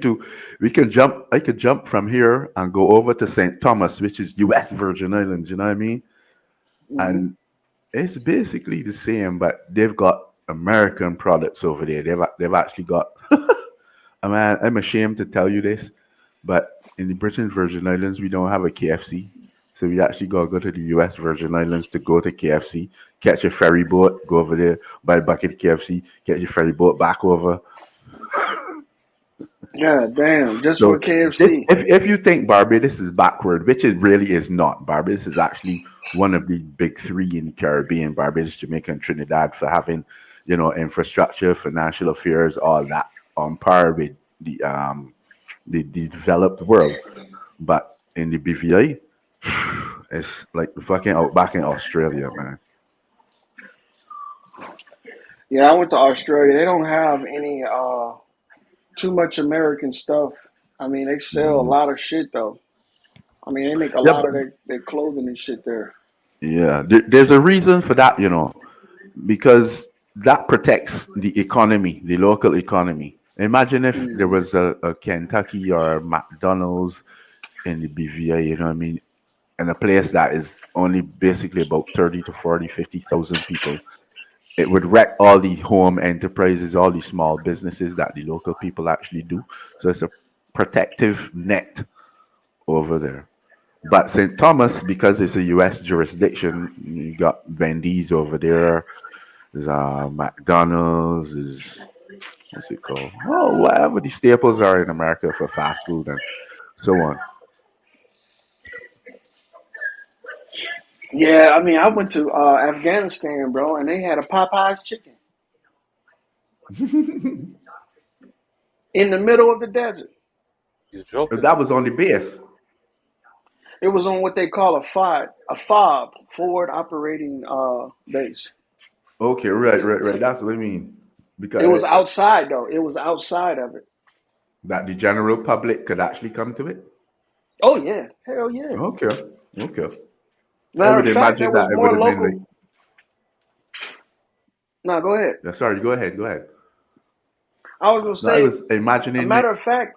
I could jump from here and go over to St. Thomas, which is U.S. Virgin Islands. You know what I mean? And it's basically the same, but they've got American products over there. They've actually got. Man, I'm ashamed to tell you this, but in the British Virgin Islands, we don't have a KFC. So we actually gotta go to the U.S. Virgin Islands to go to KFC, catch a ferry boat, go over there, buy a bucket of KFC, catch a ferry boat back over. God damn, just So for KFC. if you think Barbados is backward, which it really is not, Barbados is actually one of the big three in the Caribbean, Barbados, Jamaica, and Trinidad, for having, infrastructure, financial affairs, all that on par with the developed world. But in the BVI, It's like fucking out back in Australia, man. Yeah, I went to Australia. They don't have any too much American stuff. I mean, they sell a lot of shit though. I mean, they make a Yeah, lot of their clothing and shit there. yeah. There's a reason for that, you know, because that protects the economy, the local economy. Imagine if there Mm-hmm. was a Kentucky or a McDonald's in the BVA, you know what I mean, in a place that is only basically about 30 to 40, 50,000 people. It would wreck all the home enterprises, all the small businesses that the local people actually do. So it's a protective net over there. But St. Thomas, because it's a U.S. jurisdiction, you got Wendy's over there. There's McDonald's. Is what's it called? Oh, whatever the staples are in America for fast food and so on. Yeah, I mean, I went to Afghanistan, bro, and they had a Popeyes chicken in the middle of the desert. You joking? That was on the base. It was on what they call a FOB, forward operating base. Okay, right. That's what I mean. It Because was outside though. It was outside of it. that the general public could actually come to it. Oh yeah, hell yeah. Okay. I Matter would of fact, there imagine was that it would more have been like. local. No, go ahead. Sorry, go ahead. I was gonna No, I say, was a imagining matter it. of fact.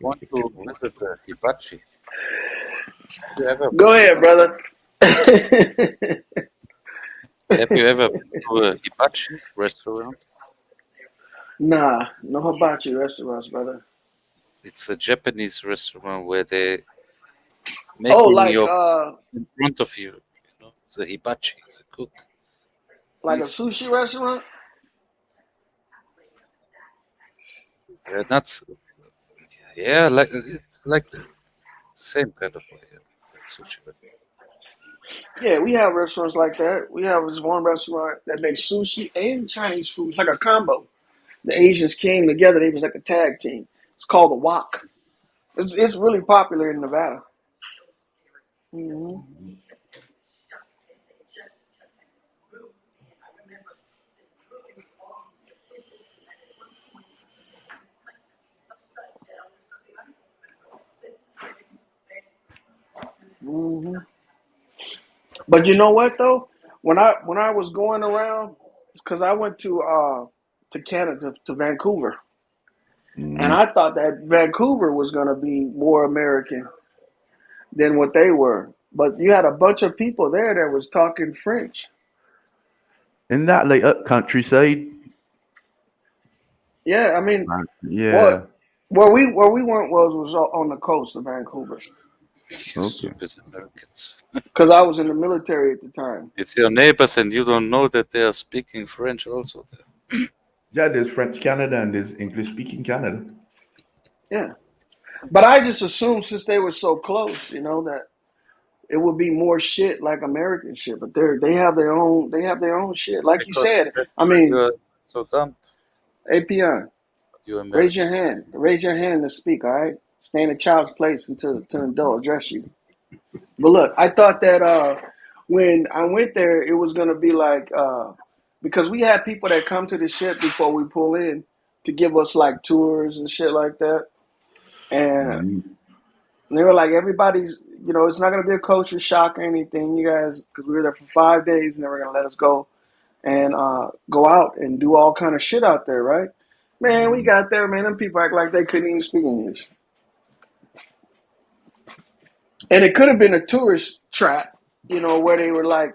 Want to visit the hibachi? Have you ever Go ahead, brother. have you ever been to a hibachi restaurant? Nah, no hibachi restaurants, brother. It's a Japanese restaurant where they Oh, making like your in front of you. You know, it's a hibachi. It's a cook. like a He's sushi restaurant. not. Yeah, like it's like the same kind of way, like sushi. But Yeah, we have restaurants like that. We have this one restaurant that makes sushi and Chinese food. It's like a combo. The Asians came together. They was like a tag team. It's called the Wok. It's really popular in Nevada. Hmm. Hmm. But you know what though? When I was going around, because I went to Canada to Vancouver, and Mhm. I thought that Vancouver was going to be more American than what they were. But you had a bunch of people there that was talking French. In that like countryside. Yeah, I mean, Yeah. what where we went was on the coast of Vancouver you Okay. stupid Americans! because I was in the military at the time. It's your neighbors, and you don't know that they are speaking French also. There. Yeah, there's French Canada and there's English speaking Canada. Yeah, but I just assumed since they were so close, that it would be more shit like American shit. But they have their own shit. Like you Because said, that's I why mean, you're so dumb, APN, you raise your Americans. hand. Raise your hand to speak. All right, stay in a child's place until an adult address you. But look, I thought that when I went there, it was gonna be like because we had people that come to the ship before we pull in to give us like tours and shit like that, and Mhm. they were like, everybody's, it's not gonna be a culture shock or anything, you guys, because we were there for 5 days and they were gonna let us go and go out and do all kind of shit out there, right? Man, we got there, man. Them people act like they couldn't even speak English, and it could have been a tourist trap, where they were like.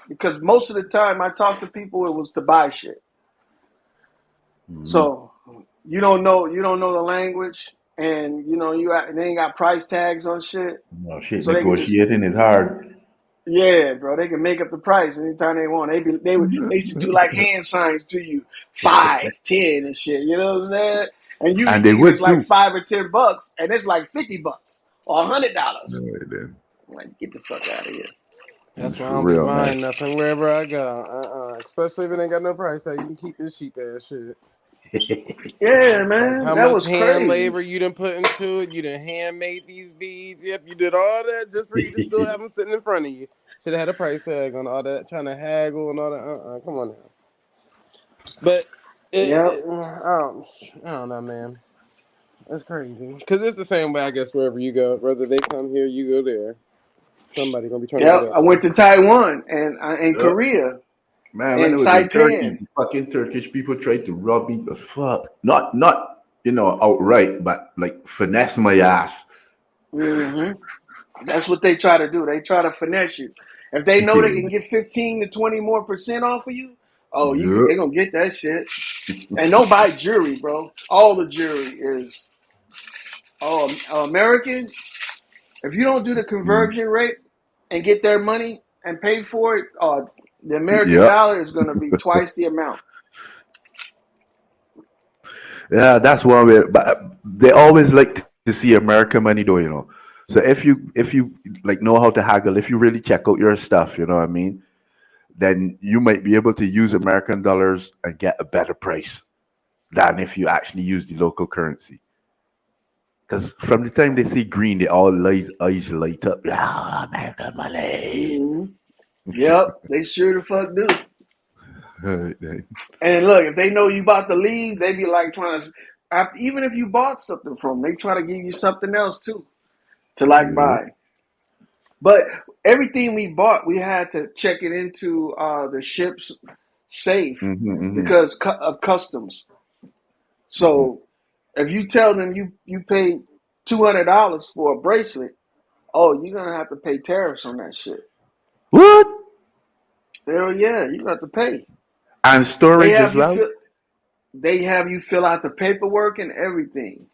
Because most of the time I talk to people, it was to buy shit. Mhm. So you don't know the language, and they ain't got price tags on shit, Oh shit, so they can just negotiating is hard. yeah, bro. They can make up the price anytime they want. They used to do like hand signs to you, 5, 10, and shit. You know what I'm saying? And you And they thinking it's would like too. $5 or $10, and it's like $50 or $100. Right then. Like, get the fuck out of here. That's why I For don't be real, man. buying nothing wherever I go. Especially if it ain't got no price tag. You can keep this cheap ass shit. Yeah, Like man, how that much was hand crazy. labor you done put into it. You done handmade these beads. Yep, you did all that just for you to still have them sitting in front of you. Should have had a price tag on all that, trying to haggle and all that. Come on now. But Yep, I don't know, man. That's crazy. Cause it's the same way, I guess, wherever you go. Whether they come here, you go there. Somebody gonna be trying to get yep. at I you. went to Taiwan and in Yep. Korea Man, when and I was in Turkey, Saipan. the fucking Turkish people tried to rob me the fuck. Not outright, but like finesse my ass. Hmm. That's what they try to do. They try to finesse you. If they know they Yeah. can get 15 to 20 more percent off of you, oh, Yep. they're gonna get that shit. And don't buy jewelry, bro. All the jewelry is American. If you don't do the Mm. conversion rate and get their money and pay for it, the American Yep. dollar is gonna be twice the amount. Yeah, that's one way. But they always like to see American money, though. So if you like know how to haggle, if you really check out your stuff, you know what I mean, then you might be able to use American dollars and get a better price than if you actually use the local currency. Because from the time they see green, they all eyes light up. Ah, American money. Hmm. Yep, they sure the fuck do. Right. And look, if they know you about to leave, they be like trying to. After, even if you bought something from them, they try to give you something else too to like Yeah. buy. But everything we bought, we had to check it into the ship's safe Mm-hmm, because of customs. mm-hmm. So if you tell them you paid $200 for a bracelet, oh, you're gonna have to pay tariffs on that shit. What? Hell yeah, you have to pay. And They storage have as you well? fill. They have you fill out the paperwork and everything.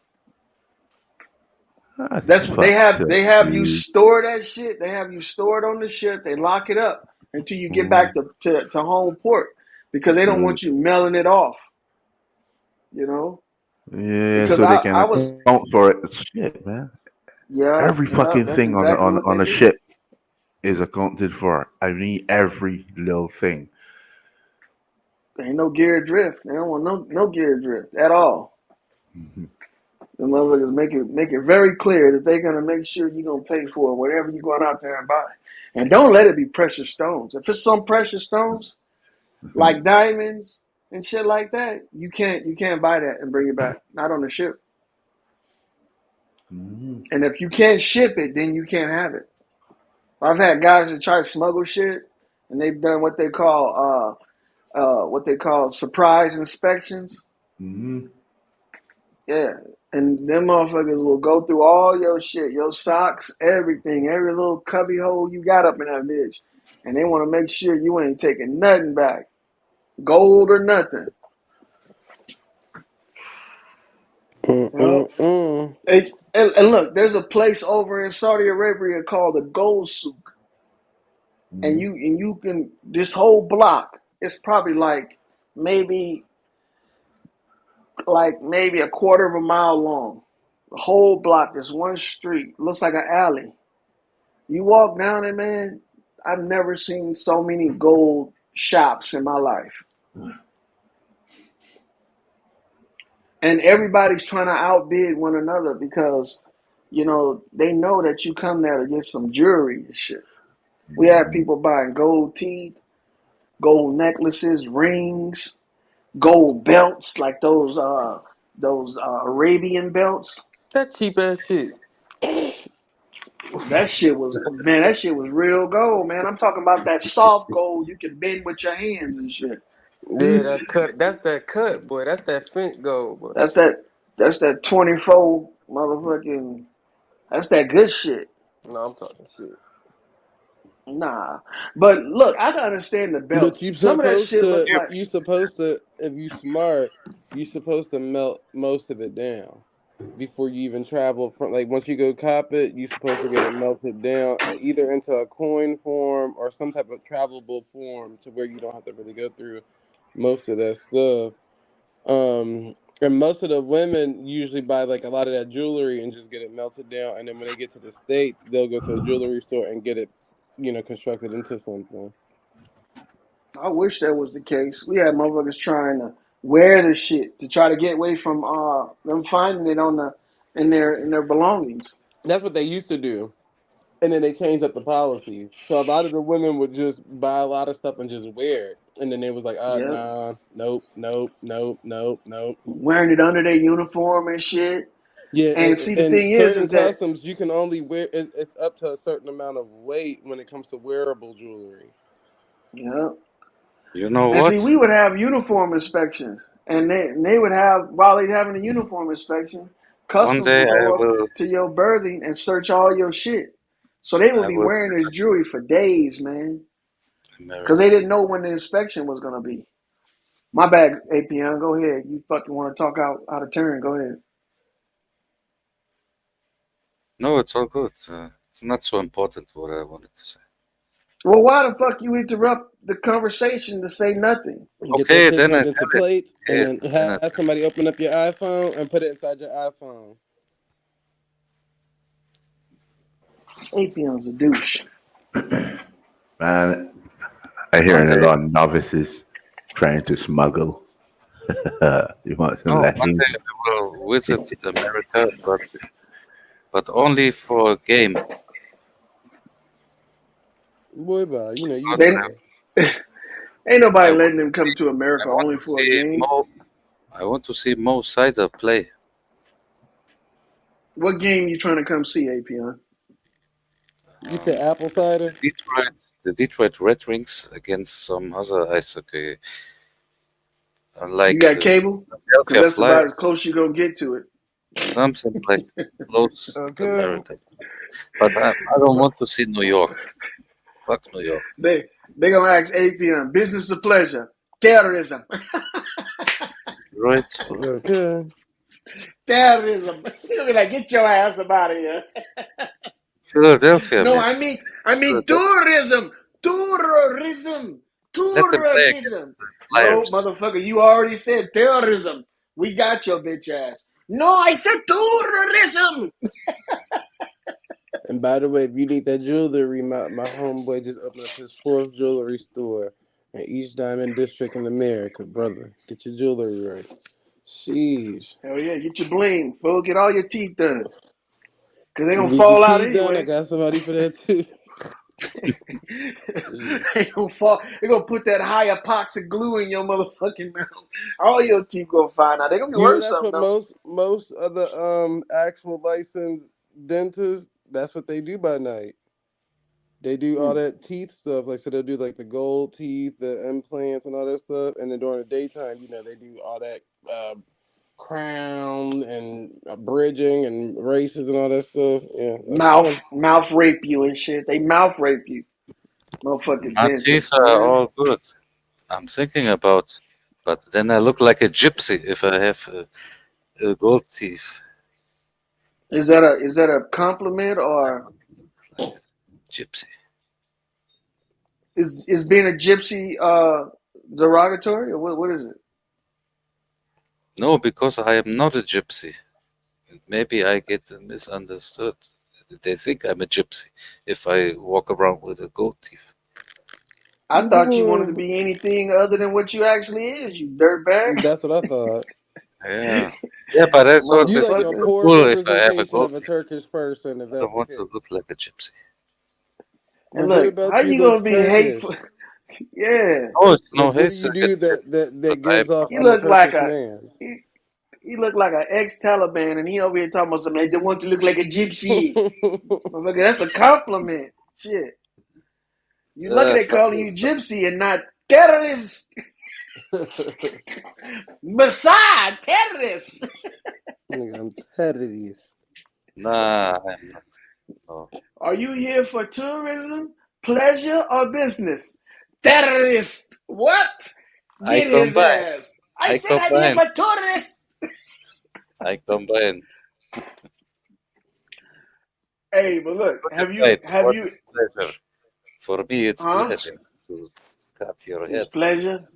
That's That's what they have. fucked up, They have you dude. store that shit. They have you store it on the ship. They lock it up until you get Mhm. back to home port because they don't Mm. want you mailing it off. You know, Yeah, because so they I can was account for it. Shit, man. yeah, Every yeah. fucking That's thing exactly what on they a do. ship is accounted for. I mean, every little thing. Ain't no gear drift. They don't want no gear drift at all. Mhm. The motherfuckers make it very clear that they're gonna make sure you're gonna pay for whatever you're going out there and buy. And don't let it be precious stones. If it's some precious stones, like diamonds and shit like that, you can't buy that and bring it back. Not on the ship. Mhm. And if you can't ship it, then you can't have it. I've had guys that try to smuggle shit, and they've done what they call surprise inspections. Mhm. Yeah, and them motherfuckers will go through all your shit, your socks, everything, every little cubby hole you got up in that bitch, and they want to make sure you ain't taking nothing back, gold or nothing. Yep. Mm-mm-mm. And look, there's a place over in Saudi Arabia called the Gold Souk, and Mhm. you can this whole block. It's probably maybe maybe a quarter of a mile long. The whole block, this one street, looks like an alley. You walk down it, man. I've never seen so many gold shops in my life, and everybody's trying to outbid one another because they know that you come there to get some jewelry and shit. We have Mhm. people buying gold teeth, gold necklaces, rings, gold belts like those Arabian belts. That cheap ass shit. That shit was man. That shit was real gold, man. I'm talking about that soft gold you can bend with your hands and shit. Yeah, that cut. That's that cut, boy. That's that Fink gold, boy. That's that. That's that 24 motherfucking. That's that good shit. No, I'm talking shit. Nah, but look, I can understand the But belts. Some of that shit look like. you supposed to, if you smart, you supposed to melt most of it down before you even travel from. Like once you go cop it, you supposed to get it melted down either into a coin form or some type of travelable form to where you don't have to really go through most of that stuff. And most of the women usually buy like a lot of that jewelry and just get it melted down, and then when they get to the states, they'll go to a jewelry store and get it, constructed into something. I wish that was the case. We had motherfuckers trying to wear the shit to try to get away from them finding it on the in their belongings. That's what they used to do. And then they changed up the policies. So a lot of the women would just buy a lot of stuff and just wear it. And then they was like, Yep. nah, nope, nope, nope, nope, nope. Wearing it under their uniform and shit. Yeah, And see, the and thing certain is that customs you can only wear. It's up to a certain amount of weight when it comes to wearable jewelry. yeah. You know And see, what? we would have uniform inspections, and they would have while they having a uniform inspection, One customs day will I go up will. to your berthing and search all your shit. So they would I be will. wearing this jewelry for days, man, because America. they didn't know when the inspection was gonna be. My bad, APN. Go ahead. You fucking want to talk out of turn? Go ahead. No, it's all good. It's not so important what I wanted to say. Well, why the fuck you interrupt the conversation to say nothing? Get that Okay, shit then I turned into tell it. plates, and Yeah, then then I have somebody open up your iPhone and put it inside your iPhone. APN's a douche. Man, I one hearing a day. lot of novices trying to smuggle. You want some No, one day lessons? I will visit America, but only for a game. Boy, bye. You know you Because Then lying. ain't I nobody want, letting them come to I America want only to for a see game. Mo. I want to see Mo Sider play. What game you trying to come see, APN? You said apple cider. The Detroit Red Wings against some other ice hockey, You like got cable? Because Philadelphia that's about as Flyers, close you gonna get to it. something like close Okay. America. But I don't want to see New York. Fuck New York. They gonna ask APN, business or pleasure? Terrorism. Right? Okay. Terrorism. You'll be like, get your ass up out of here. Philadelphia, No, man. I mean Philadelphia. tourism. Tourism. Let them play against Tourism. the No, Flyers. motherfucker, you already said terrorism. We got your bitch ass. No, I said tourism. And by the way, if you need that jewelry, my homeboy just opened up his fourth jewelry store in each diamond district in America, brother. Get your jewelry right. Sheesh. Hell yeah, get your bling, fool. Get all your teeth done. Because they You going to need your fall out teeth done? I anyway. got somebody for that too. They gonna fall. They gonna put that high epoxy glue in your motherfucking mouth. All your teeth gonna find out. They gonna be You know worth that's something what though. most of the actual licensed dentists, that's what they do by night. They do all that teeth stuff, like so they'll do like the gold teeth, the implants, and all that stuff. And then during the daytime, they do all that crown and bridging and races and all that stuff. Yeah, that's fun. Mouth rape you and shit. They mouth rape you, motherfucking My teeth dentists, are man. all good. I'm thinking about, but then I look like a gypsy if I have a gold teeth. Is that a compliment I or want to look like a gypsy. is being a gypsy derogatory or what is it? No, because I am not a gypsy. Maybe I get misunderstood. They think I'm a gypsy if I walk around with a gold teeth. I thought you wanted Boy, to be anything other than what you actually is, you dirtbag. that's what I thought. Yeah. Yeah, but I thought You it like would a Motherfucker. look poor cool if I have a representation gold of a teeth. Turkish person, if I don't that's the want to case. look like a gypsy. And But what look, how about you you look gonna be Turkish? hateful? Yeah. Oh, it's no Like, what do hate you do against that but I'm gives off not. He I'm a look like Turkish a man? he looked like an ex-Taliban, and he over here talking about something. They want to look like a gypsy. Motherfucker, that's a compliment. Shit, you lucky they Fuck calling it. you gypsy and not terrorist. Messiah, terrorist. Nigga, I'm terrorist. Nah, I'm not. No. Are you here for tourism, pleasure, or business? Terrorist. What? I Get his combine. ass. I I said I'm here combine. for tourists. I combine. Hey, but look, Put it have you right. have What you is pleasure? For me, it's huh? pleasure to cut your It's head. pleasure.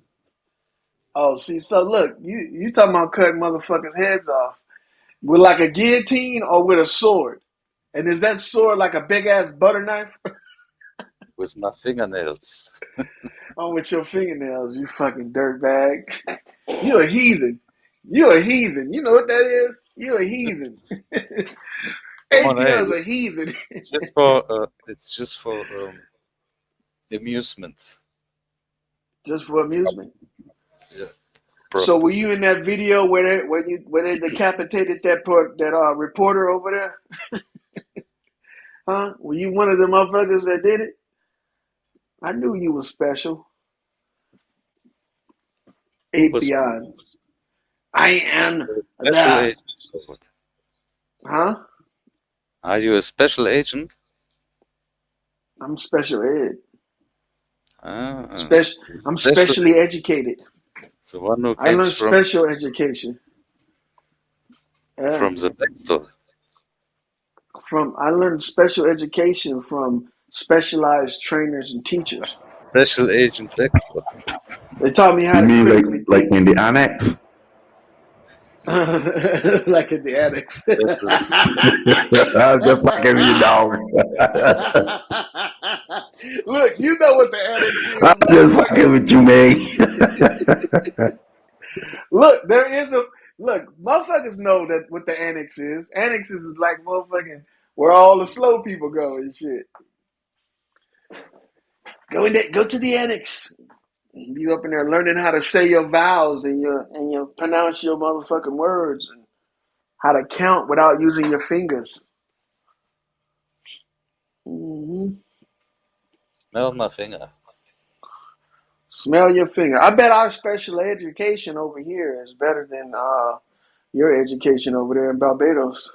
Oh, see, so look, you talking about cutting motherfuckers' heads off with like a guillotine or with a sword? And is that sword like a big ass butter knife? with my fingernails. Oh, with your fingernails, you fucking dirtbag. You a heathen. You a heathen. You know what that is? You a heathen. Come on, hey, ABL's a heathen. it's just for amusement. Just for amusement. Yeah. So were Purpose. you in that video where they decapitated that reporter over there? Huh? Were you one of the motherfuckers that did it? I knew you was special. Who was Apion. I am special the. agent? Or what? Huh? Are you a special agent? I'm special ed. Ah, I'm special. specially educated. The one who I came learned special education. from the vector. I learned special education from specialized trainers and teachers. Special agent vector. They taught me how You to mean critically like think. in the annex? Like in the annex. I was just fucking with you, dog. Look, you know what the annex is, I'm just fucking with you, man. Look, motherfuckers know that what the annex is. Annexes is like motherfucking where all the slow people go and shit. Go to the annex. You up in there learning how to say your vowels and you pronounce your motherfucking words and how to count without using your fingers. Mm-hmm. Smell my finger. Smell your finger. I bet our special education over here is better than your education over there in Barbados.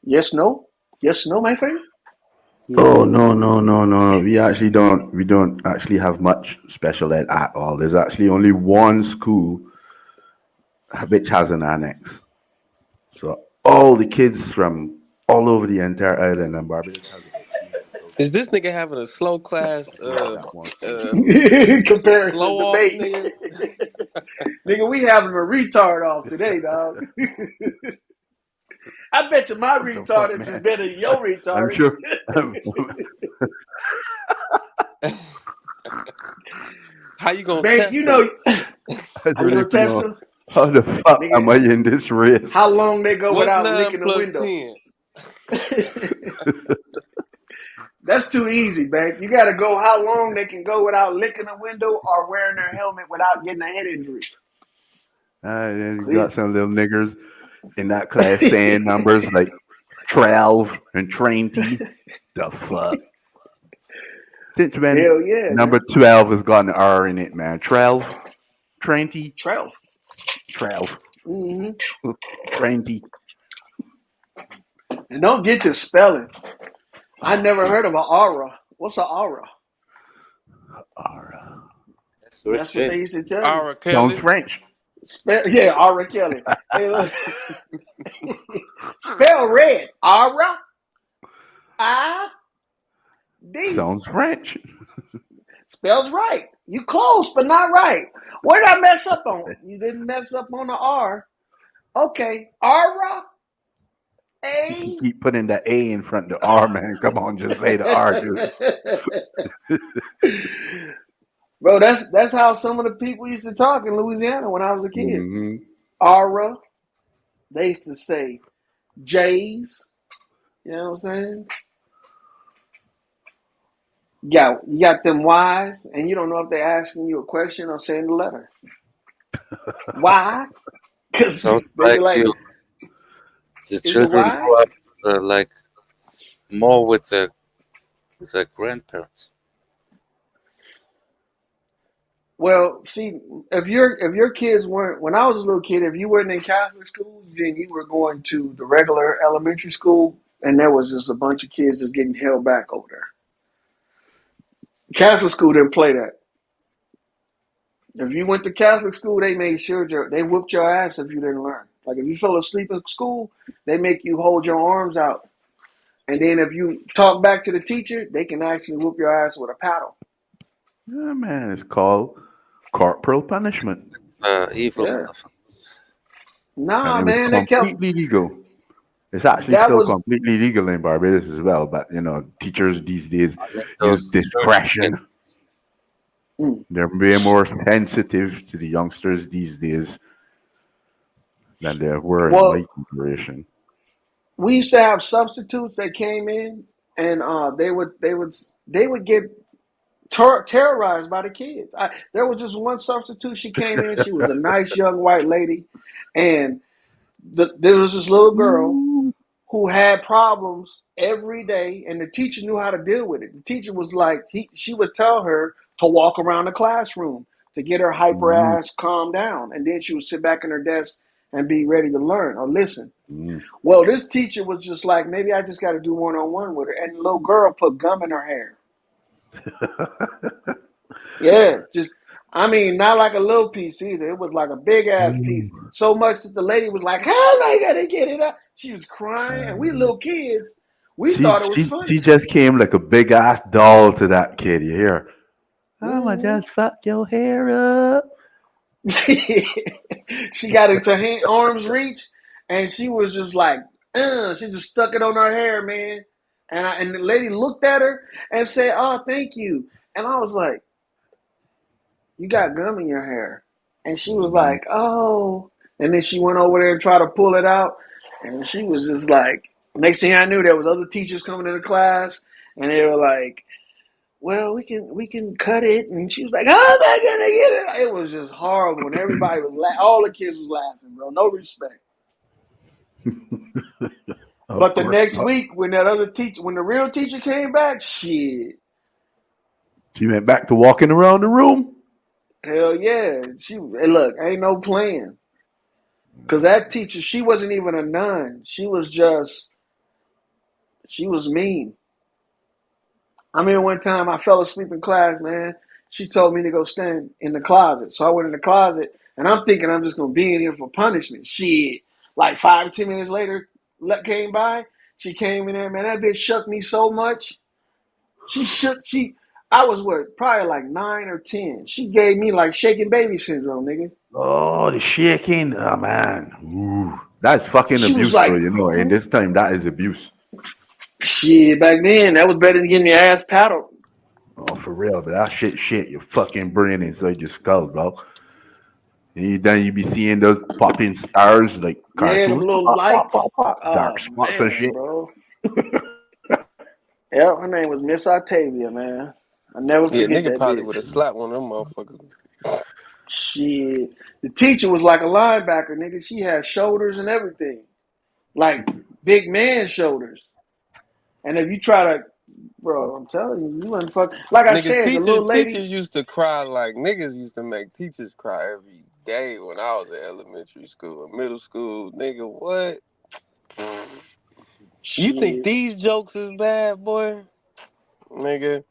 Yes, no? Yes, no, my friend? Oh no. We don't actually have much special ed at all. There's actually only one school which has an annex. So all the kids from all over the entire island and Barbados has Is this nigga having a slow class Comparison slow off, debate. nigga? Nigga, we having a retard off today, dog. I bet you my retardance is better than your I'm retardance. sure. How you gonna Man, test you him? know, I how you don't gonna even test know them? how the fuck Nigga, am I in this race. how long they go What's without 9 licking the plus window? 10? That's too easy, babe. You gotta go how long they can go without licking a window or wearing their helmet without getting a head injury. Then you See? got some little niggers in that class saying numbers like 12 and 20. The fuck? Since when Hell yeah, number man. 12 has got an R in it, man. 12, 20, 12. 12, Mm-hmm. 20. And don't get to spelling. I never heard of an aura. What's an aura? Aura. That's what they used to tell Aura you. Sounds Kelly. French. Yeah, Aura Kelly. Hey, look. Spell red. Aura. I-D. Sounds French. Spells right. You close, but not right. Where did I mess up on? You didn't mess up on the R. Okay. Aura. You keep putting the A in front of the R, man. Come on, just say the R, dude. Bro, that's how some of the people used to talk in Louisiana when I was a kid. Mm-hmm. Aura. They used to say J's. You know what I'm saying? Yeah, you got them Y's, and you don't know if they're asking you a question or saying the letter. Why? Because Sounds they be like like, the is it children Y? grow up like more with their grandparents. Well, see, if your kids weren't, when I was a little kid, if you weren't in Catholic school, then you were going to the regular elementary school, and there was just a bunch of kids just getting held back over there. Catholic school didn't play that. If you went to Catholic school, they made sure they whooped your ass if you didn't learn. Like if you fell asleep in school, they make you hold your arms out. And then if you talk back to the teacher, they can actually whoop your ass with a paddle. Yeah, man, it's called corporal punishment. Evil. Yeah. And Nah, it was man, they kept completely legal. It's actually That still was completely legal in Barbados as well, but teachers these days use Those church kids. discretion. mm. They're way more sensitive to the youngsters these days than they were in my Well, generation. we used to have substitutes that came in, and they would get terrorized by the kids. There was just one substitute. She came in. She was a nice young white lady, and there was this little girl who had problems every day, and the teacher knew how to deal with it. The teacher was like, she would tell her to walk around the classroom to get her hyper Mm, ass calmed down, and then she would sit back in her desk and be ready to learn or listen. mm. Well, this teacher was just like, maybe I just got to do one-on-one with her, and the little girl put gum in her hair. Yeah, just not like a little piece either. It was like a big ass piece. So much that the lady was like, "How am I gonna get it up?" She was crying, and we little kids, we She thought it was she she funny. just came like a big ass doll to that kid. You hear? I'ma hmm just fuck your hair up. She got into arm's reach, and she was just like, she just stuck it on her hair, man. And the lady looked at her and said, "Oh, thank you." And I was like, "You got gum in your hair." And she was Mm. like, "Oh." And then she went over there and tried to pull it out. And she was just like, next thing I knew, there was other teachers coming into class, and they were like, "Well, we can cut it." And she was like, "How am I gonna get it?" It was just horrible, and everybody was all the kids was laughing, bro. No respect. Of But the course next not. week, when the real teacher came back, shit, She went back to walking around the room. hell yeah, look, ain't no playing. Cause that teacher, she wasn't even a nun. She was mean. One time I fell asleep in class, man. She told me to go stand in the closet. So I went in the closet, and I'm thinking I'm just going to be in here for punishment. Shit. Like 5 or 10 minutes later, came by. She came in there, man. That bitch shook me so much. I was probably like 9 or 10. She gave me like shaking baby syndrome, nigga. Oh, the shaking. Oh, man. Ooh. That's fucking She was abuse, though, like, In this time, that is abuse. shit, back then, that was better than getting your ass paddled. Oh, for real. But that shit your fucking brain inside your skull, bro. And then you be seeing those popping stars like Yeah, them cartoons. little Pop, pop, pop, lights. pop. Dark Oh, spots and man, shit. bro. Yeah, her name was Miss Octavia, man. I never Yeah, forget nigga that probably would bitch. have slapped one of them motherfuckers. Shit. The teacher was like a linebacker, nigga. She had shoulders and everything. Like big man shoulders. And if you try to, bro, I'm telling you, you wouldn't fuck. Like I Nigga, said, the little lady. teachers used to cry like niggas used to make teachers cry every day when I was in elementary school, middle school. Nigga, what? You think Shit. these jokes is bad, boy? Nigga.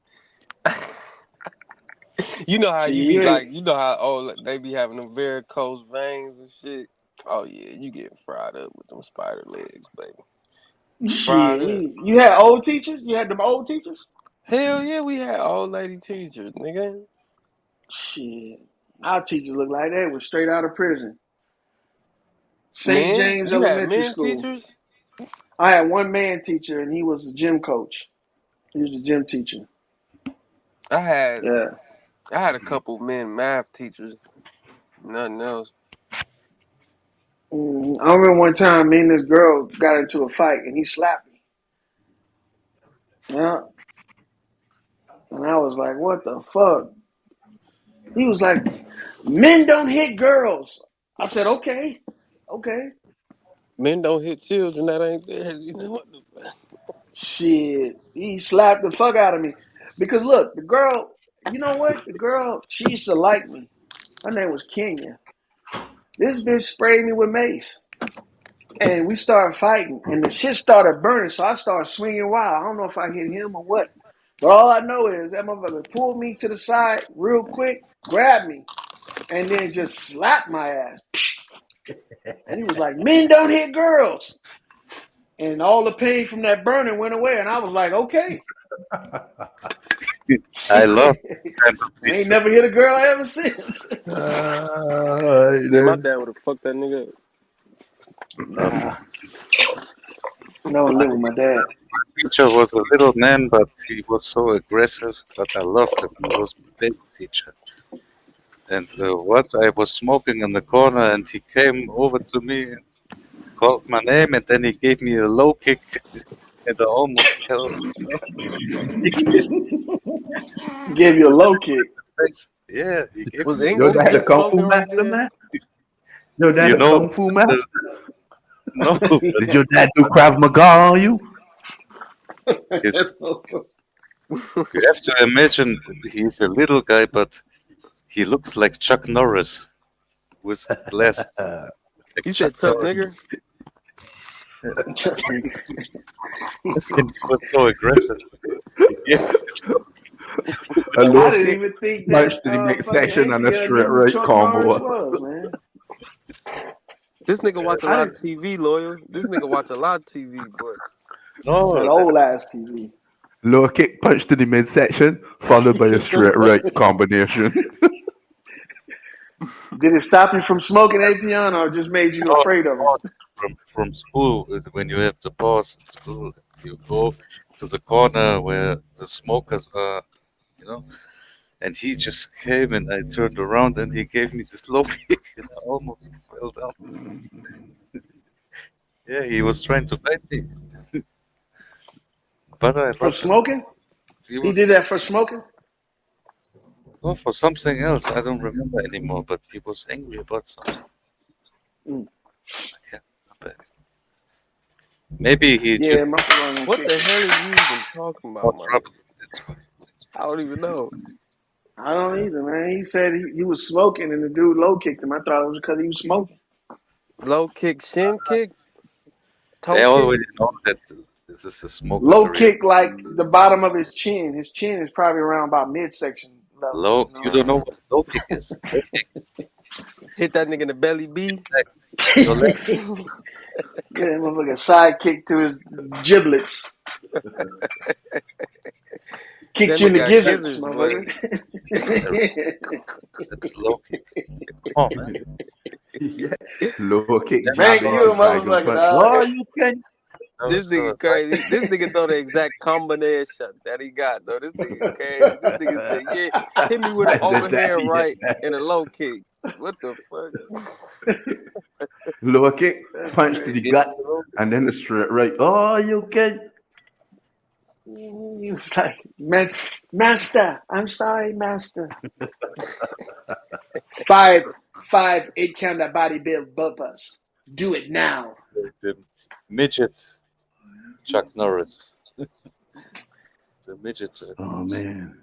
You know how See, you be you ain't. like, you know how they be having them varicose veins and shit. Oh yeah, you getting fried up with them spider legs, baby. Fried Shit. up. You had old teachers? You had them old teachers? Hell yeah, we had old lady teachers, nigga. Shit. Our teachers look like they was straight out of prison. St. Men? James You had Elementary men School. teachers? I had one man teacher, and he was a gym coach. He was a gym teacher. I had Yeah. a couple men math teachers. Nothing else. I remember one time me and this girl got into a fight, and he slapped me. Yeah. And I was like, what the fuck? He was like, men don't hit girls. I said, okay. Men don't hit children that ain't there. You know what the fuck? Shit. He slapped the fuck out of me. Because look, the girl, you know what? The girl, she used to like me. Her name was Kenya. This bitch sprayed me with mace. And we started fighting. And the shit started burning. So I started swinging wild. I don't know if I hit him or what. But all I know is that motherfucker pulled me to the side real quick, grabbed me, and then just slapped my ass. And he was like, men don't hit girls. And all the pain from that burning went away. And I was like, okay. I love kind of I ain't teachers. never hit a girl ever since. Yeah, my dad would have fucked that nigga up. Nah. No, I live with my dad. Teacher was a little man, but he was so aggressive. But I loved him. He was my favorite teacher. And what I was smoking in the corner, and he came over to me and called my name, and then he gave me a low kick, and I almost fell. He Gave you a low kick. Yeah, he gave Was me. Your English dad a just kung fu smoking right master, there? man? Your dad You a know, kung fu master? no, but Did your dad do Krav Maga on you? his, you have to imagine he's a little guy, but he looks like Chuck Norris with glasses. Like You said Chuck nigger? And he was so aggressive. Yeah. A I low didn't kick even think punch that to the fucking midsection and a APN straight knew who right Chuck Norris combo. was, man. This nigga watch a I lot of didn't. TV, lawyer. This nigga watch a lot of TV, boy. No, That old ass TV. Low kick punch to the midsection, followed by a straight right combination. Did it stop you from smoking APN or just made you no, afraid of no, it? from school, when you have the pause at school, you go to the corner where the smokers are, you know. And he just came, and I turned around, and he gave me this low kick, and I almost fell down. Yeah, he was trying to bite me, but I For dropped him. smoking? He He was did that for smoking? oh, for something else. I don't remember anymore, but he was angry about something. Mm. I can't remember. Maybe he Yeah, just my father What kicked the me. hell are you even talking more about, man? trouble. That's what. I don't even know. I don't either, man. He said he was smoking and the dude low kicked him. I thought it was because he was smoking. Low kick, shin kick, toe They kick. already know that this is a smoker Low career. kick like the bottom of his chin. His chin is probably around about midsection level. Low, You you know? don't know what low kick is. Low kick, Hit that nigga in the belly B. your leg. Yeah, motherfucker side kick to his giblets. Kicked That you in nigga the got gizzards, gizzards, boy. motherfucker. That's low kick. Come on, man. Yeah. Low kick, That Man, jab was you into a dragon motherfucker, punch. dog. Oh, you can. This nigga crazy. This nigga know the exact combination that he got, though. This nigga crazy. This nigga said, yeah, hit me with an That's overhand exactly right it. and a low kick. What the fuck? Low kick, That's punch to the crazy. gut, and then the straight right. Oh, you can. He was like, Master, I'm sorry, Master. 5, 8 count that body build bumpers. Do it now. the midget Chuck Norris. The midget. Oh man.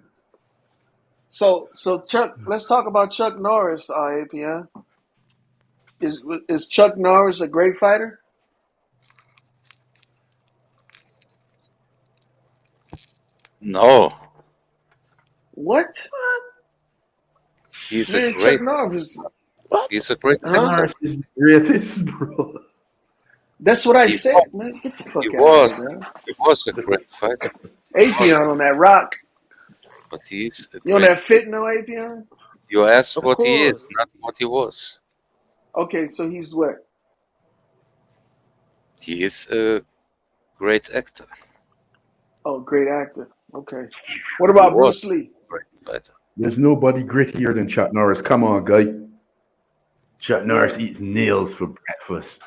So Chuck, let's talk about Chuck Norris, APN. Is Chuck Norris a great fighter? No, What? he's a Man, Chuck great. Norris. He's a great Huh? actor. Norris is the greatest, bro. That's what I He said, was. man. Get the fuck He out was. of here, man. He was a great fighter. Apion on that rock. But he's a You on great. that fit no Apion? You asked Of what he course. is, not what he was. Okay, so he's what? He is a great actor. Oh, great actor. Okay. What He about was Bruce Lee? a great fighter. There's nobody grittier than Chuck Norris. Come on, guy. Chuck Norris Yeah. eats nails for breakfast.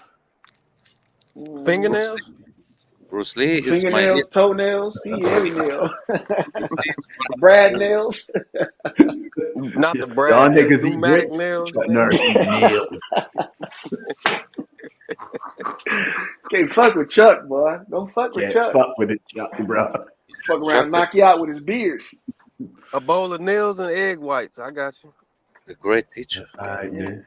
Fingernails? Bruce Lee is my Fingernails, toenails, he every nail. Brad nails. Not the Y'all Brad, the niggas eat pneumatic grits. nails. Chuck Man. Norris eat nails. Can't fuck with Chuck, boy. Don't fuck with Can't Chuck. fuck with it, Chuck, bro. Fuck around and knock you out with his beard. A bowl of nails and egg whites. I got you. a great teacher. Alright, man.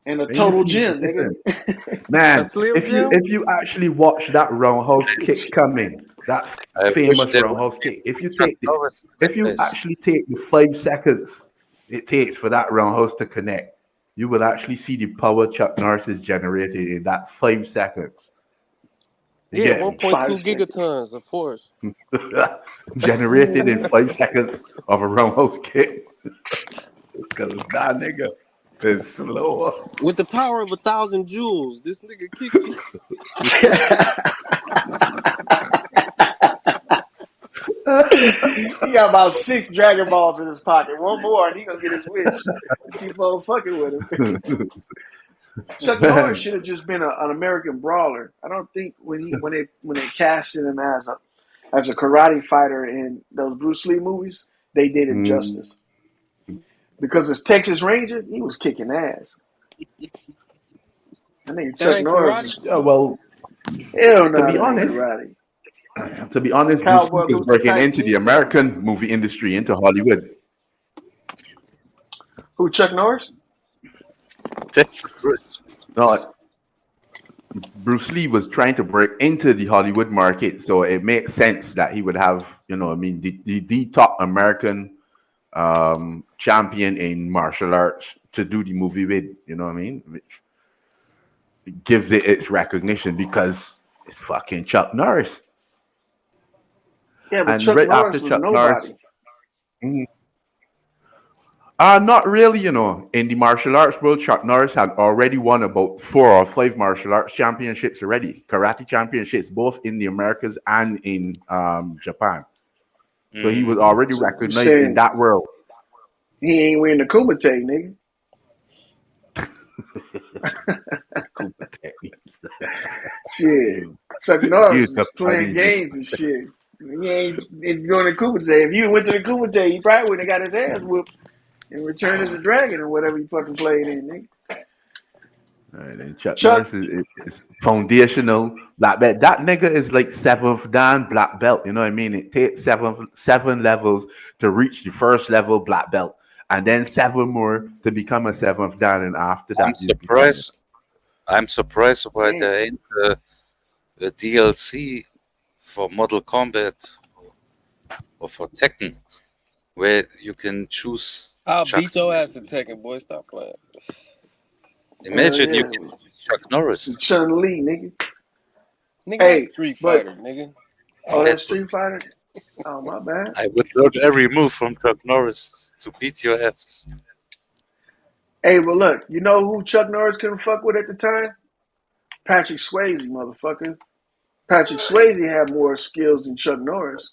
And a Man, total you gym, listen, nigga. man. A Slim If Jim? you actually watch that roundhouse kick coming, that I wish famous they roundhouse would kick. If you Chuck take the, Norris if you is actually take the 5 seconds it takes for that roundhouse to connect, you will actually see the power Chuck Norris is generated in that 5 seconons. You Yeah, get me? 1.2 5 seconds. gigatons of force. Generated in 5 seconds of a roundhouse kick. Because it's that nigga. It's slower. With the power of 1,000 joules, this nigga kick you. He got about 6 Dragon Balls in his pocket. One more, and he gonna get his wish. Keep on fucking with him. Chuck Norris Man. should have just been an American brawler. I don't think when they casted him as a karate fighter in those Bruce Lee movies, they did him Mm. justice. Because as Texas Ranger, he was kicking ass. I think That Chuck ain't Norris, karate. Yeah, well, hell to no, be that ain't honest, karate. Bruce Lee Cowboy was boots and breaking tight into the jeans, yeah. American movie industry, into Hollywood. Who, Chuck Norris? That's good. No, Bruce Lee was trying to break into the Hollywood market, so it makes sense that he would have, the top American champion in martial arts to do the movie with. You know what I mean? Which gives it its recognition because it's fucking Chuck Norris. Yeah, but And Chuck right after Norris was Chuck Norris, nobody. mhm, not really, In the martial arts world, Chuck Norris had already won about 4 or 5 martial arts championships already, karate championships, both in the Americas and in Japan. So he was already So you recognized in saying that world. he ain't wearing the Kumite, nigga? Shit. Chuck Norris He's the is playing funniest. games and shit. He ain't doing the Kumite. If you went to the Kumite, he probably would have got his ass whooped in Return of the Dragon or whatever he fucking played in, nigga. All right, and Chuck Chuck, Norris is foundational black belt. That nigga is like 7th dan black belt. You know what I mean? It takes seven levels to reach the first level black belt, and then 7 more to become a 7th dan, and after I'm that you become. surprised why damn. there ain't a DLC for Mortal Kombat or for Tekken where you can choose I'll Chuck. beat your ass in Tekken, boy. Stop playing. Hell Imagine you yeah. can choose Chuck Norris. Chun Li, nigga. Nigga, that's Hey, Street but Fighter, nigga. oh, That that's would, Street Fighter? Oh, my bad. I would learn every move from Chuck Norris to beat your ass. Hey, but look, you know who Chuck Norris couldn't fuck with at the time? Patrick Swayze, motherfucker. Patrick Swayze had more skills than Chuck Norris.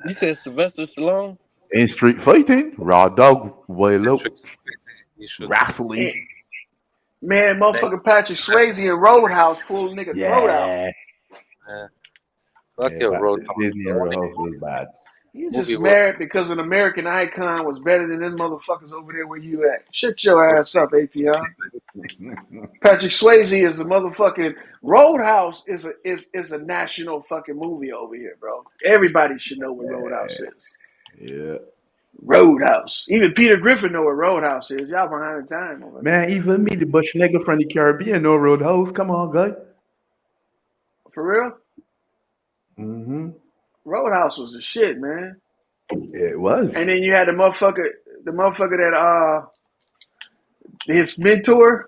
You said Sylvester Stallone? In street fighting, raw dog, wild out, Patrick Swayze, he should wrestling. Man, motherfucker Patrick Swayze in Roadhouse pulled a nigga throat out. Yeah, fuck yeah, your but road. Disney and Roadhouse was bad. You Movie just was married because an American icon was better than them motherfuckers over there where you at. Shut your ass up, APR. Patrick Swayze is a motherfucking Roadhouse is a national fucking movie over here, bro. Everybody should know what Roadhouse is. Yeah. Roadhouse. Even Peter Griffin know what Roadhouse is. Y'all behind the time over there. Man, even me, the bush nigga from the Caribbean, no Roadhouse. Come on, guy. For real? Mm-hmm. Roadhouse was the shit, man. It was. And then you had the motherfucker that his mentor,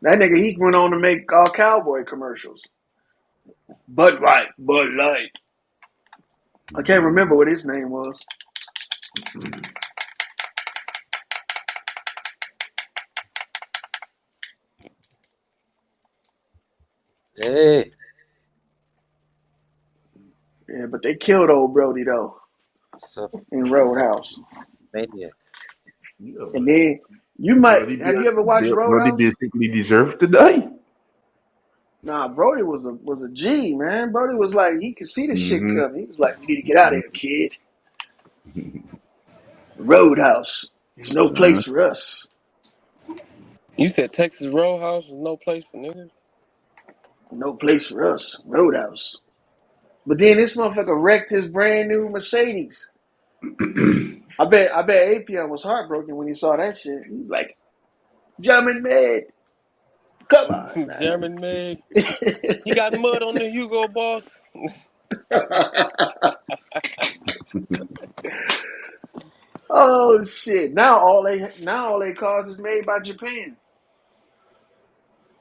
that nigga, he went on to make all cowboy commercials. Bud Light. I can't remember what his name was. hey. Yeah, but they killed old Brody though So in Roadhouse. maniac. Yeah, And then you might Brody, have you ever watched Brody Roadhouse? basically deserved to die. Nah, Brody was a G, man. Brody was like he could see the shit Mm-hmm. coming. He was like, "You need to get out of here, kid. Roadhouse. There's no place for us. You said Texas Roadhouse is no place for niggas? No place for us. Roadhouse." But then this motherfucker wrecked his brand new Mercedes. I bet APM was heartbroken when he saw that shit. He was like, "German made. Come on, man." German made. He got mud on the Hugo Boss. Oh shit! Now all they cars is made by Japan.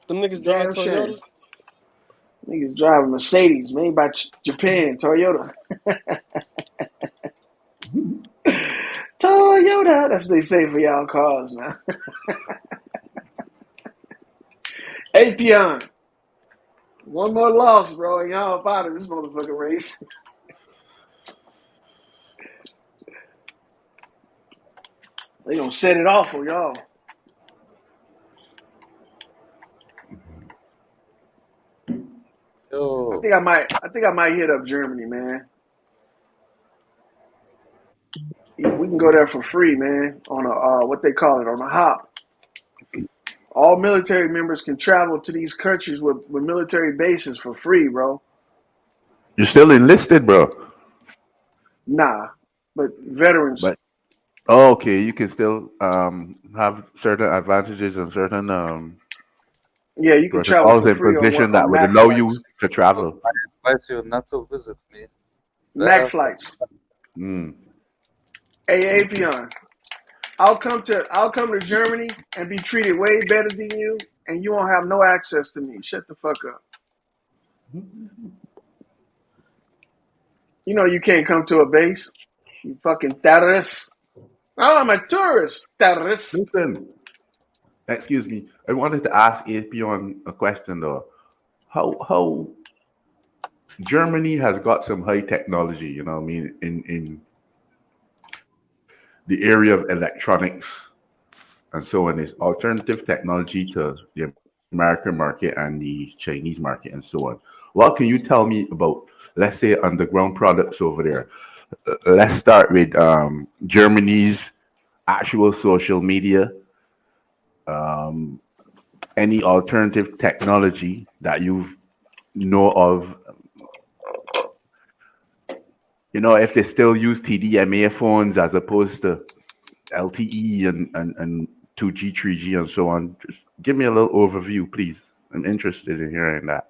Them niggas drive Damn shame. Toyotas? Niggas driving Mercedes made by Japan, Toyota. Toyota. That's what they say for y'all cars now. Apion. One more loss, bro, and y'all up out of this motherfucking race. They gonna set it off for y'all. Yo. I think I might hit up Germany, man. We can go there for free, man. On a what they call it, on a hop. All military members can travel to these countries with military bases for free, bro. You're still enlisted, bro. Nah, but veterans. But okay, you can still have certain advantages and certain Yeah, you can travel protocols for and free position that on would MAC allow you flights. to travel. I advise you not to visit me. MAC flights. Mm. Hey, Apion. I'll come to Germany and be treated way better than you, and you won't have no access to me. Shut the fuck up. You know you can't come to a base. You fucking terrorist. Oh, I'm a tourist, terrorist. Listen, excuse me. I wanted to ask Apion a question though. How Germany has got some high technology, you know what I mean, in the area of electronics and so on. Is alternative technology to the American market and the Chinese market and so on. What can you tell me about, let's say, underground products over there? Let's start with Germany's actual social media. Um, any alternative technology that you know of? You know, if they still use TDMA phones as opposed to LTE and 2G, 3G, and so on. Just give me a little overview, please. I'm interested in hearing that.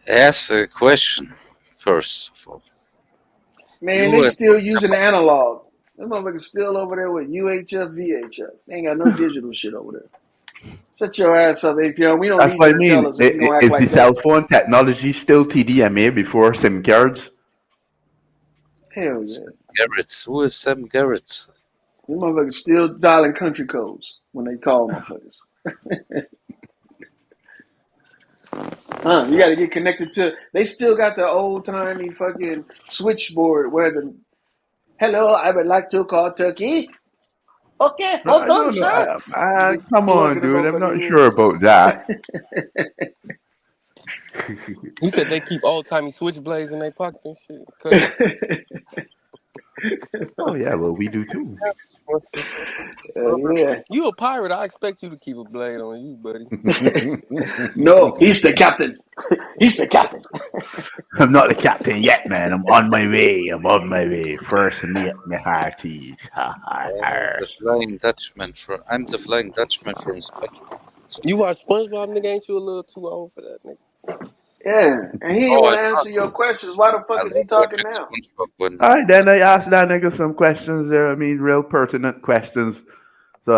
Ask a question first of all. Man, they still using analog. Them motherfuckers still over there with UHF, VHF. They ain't got no digital shit over there. Shut your ass up, APO. We don't That's need what you I to tell mean. us if you gonna act Is the like cell that. phone technology still TDMA before SIM cards? Hell yeah. Garrett. Who is Sam Garrett? Them motherfuckers still dialing country codes when they call motherfuckers. You got to get connected to. They still got the old timey fucking switchboard where the hello, I would like to call Turkey. Okay, No, I hold on, don't know. sir. They Come plug on, in the dude. I'm motherfucker not in. sure about that. He said they keep old timey switchblades in their pocket and shit. Cause Oh yeah, well we do too. Yeah. you a pirate, I expect you to keep a blade on you, buddy. No, he's the captain. He's the captain. I'm not the captain yet, man. I'm on my way. I'm on my way. First meet me hearties. The Flying Dutchman from. I'm the Flying Dutchman from SpongeBob. You watch SpongeBob, nigga? Ain't you a little too old for that, nigga? Yeah, and he didn't Oh, want I to answer your questions. Why the fuck is he love talking watching now? SpongeBob when. All right, then I asked that nigga some questions there. I mean, real pertinent questions. So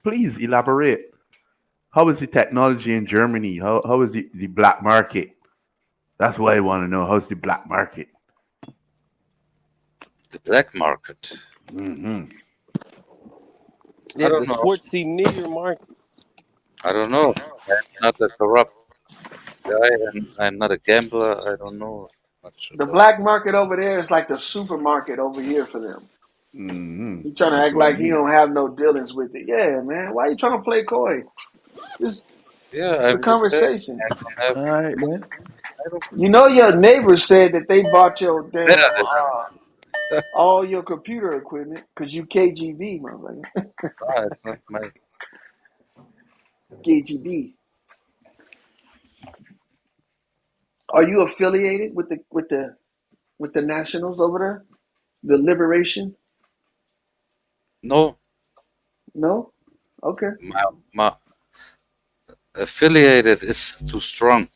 please elaborate. How is the technology in Germany? How is the black market? That's what I want to know. How's the black market? The black market. Mm-hmm. Yeah, I the don't know. sports see near your market. I don't know. I'm not a corrupt guy, and I'm not a gambler. I don't know much The about. black market over there is like the supermarket over here for them. Mm-hmm. He trying to That's act what I like he mean. don't have no dealings with it. Yeah, man. Why you trying to play coy? It's Yeah, a I'm just saying. conversation. I don't have. All right, then. I don't You know your neighbors said that they bought your better damn than all your computer equipment because you KGB, motherfucker. it's not my. KGB. Are you affiliated with the Nationals over there? The Liberation? No, No? Okay. my affiliated is too strong.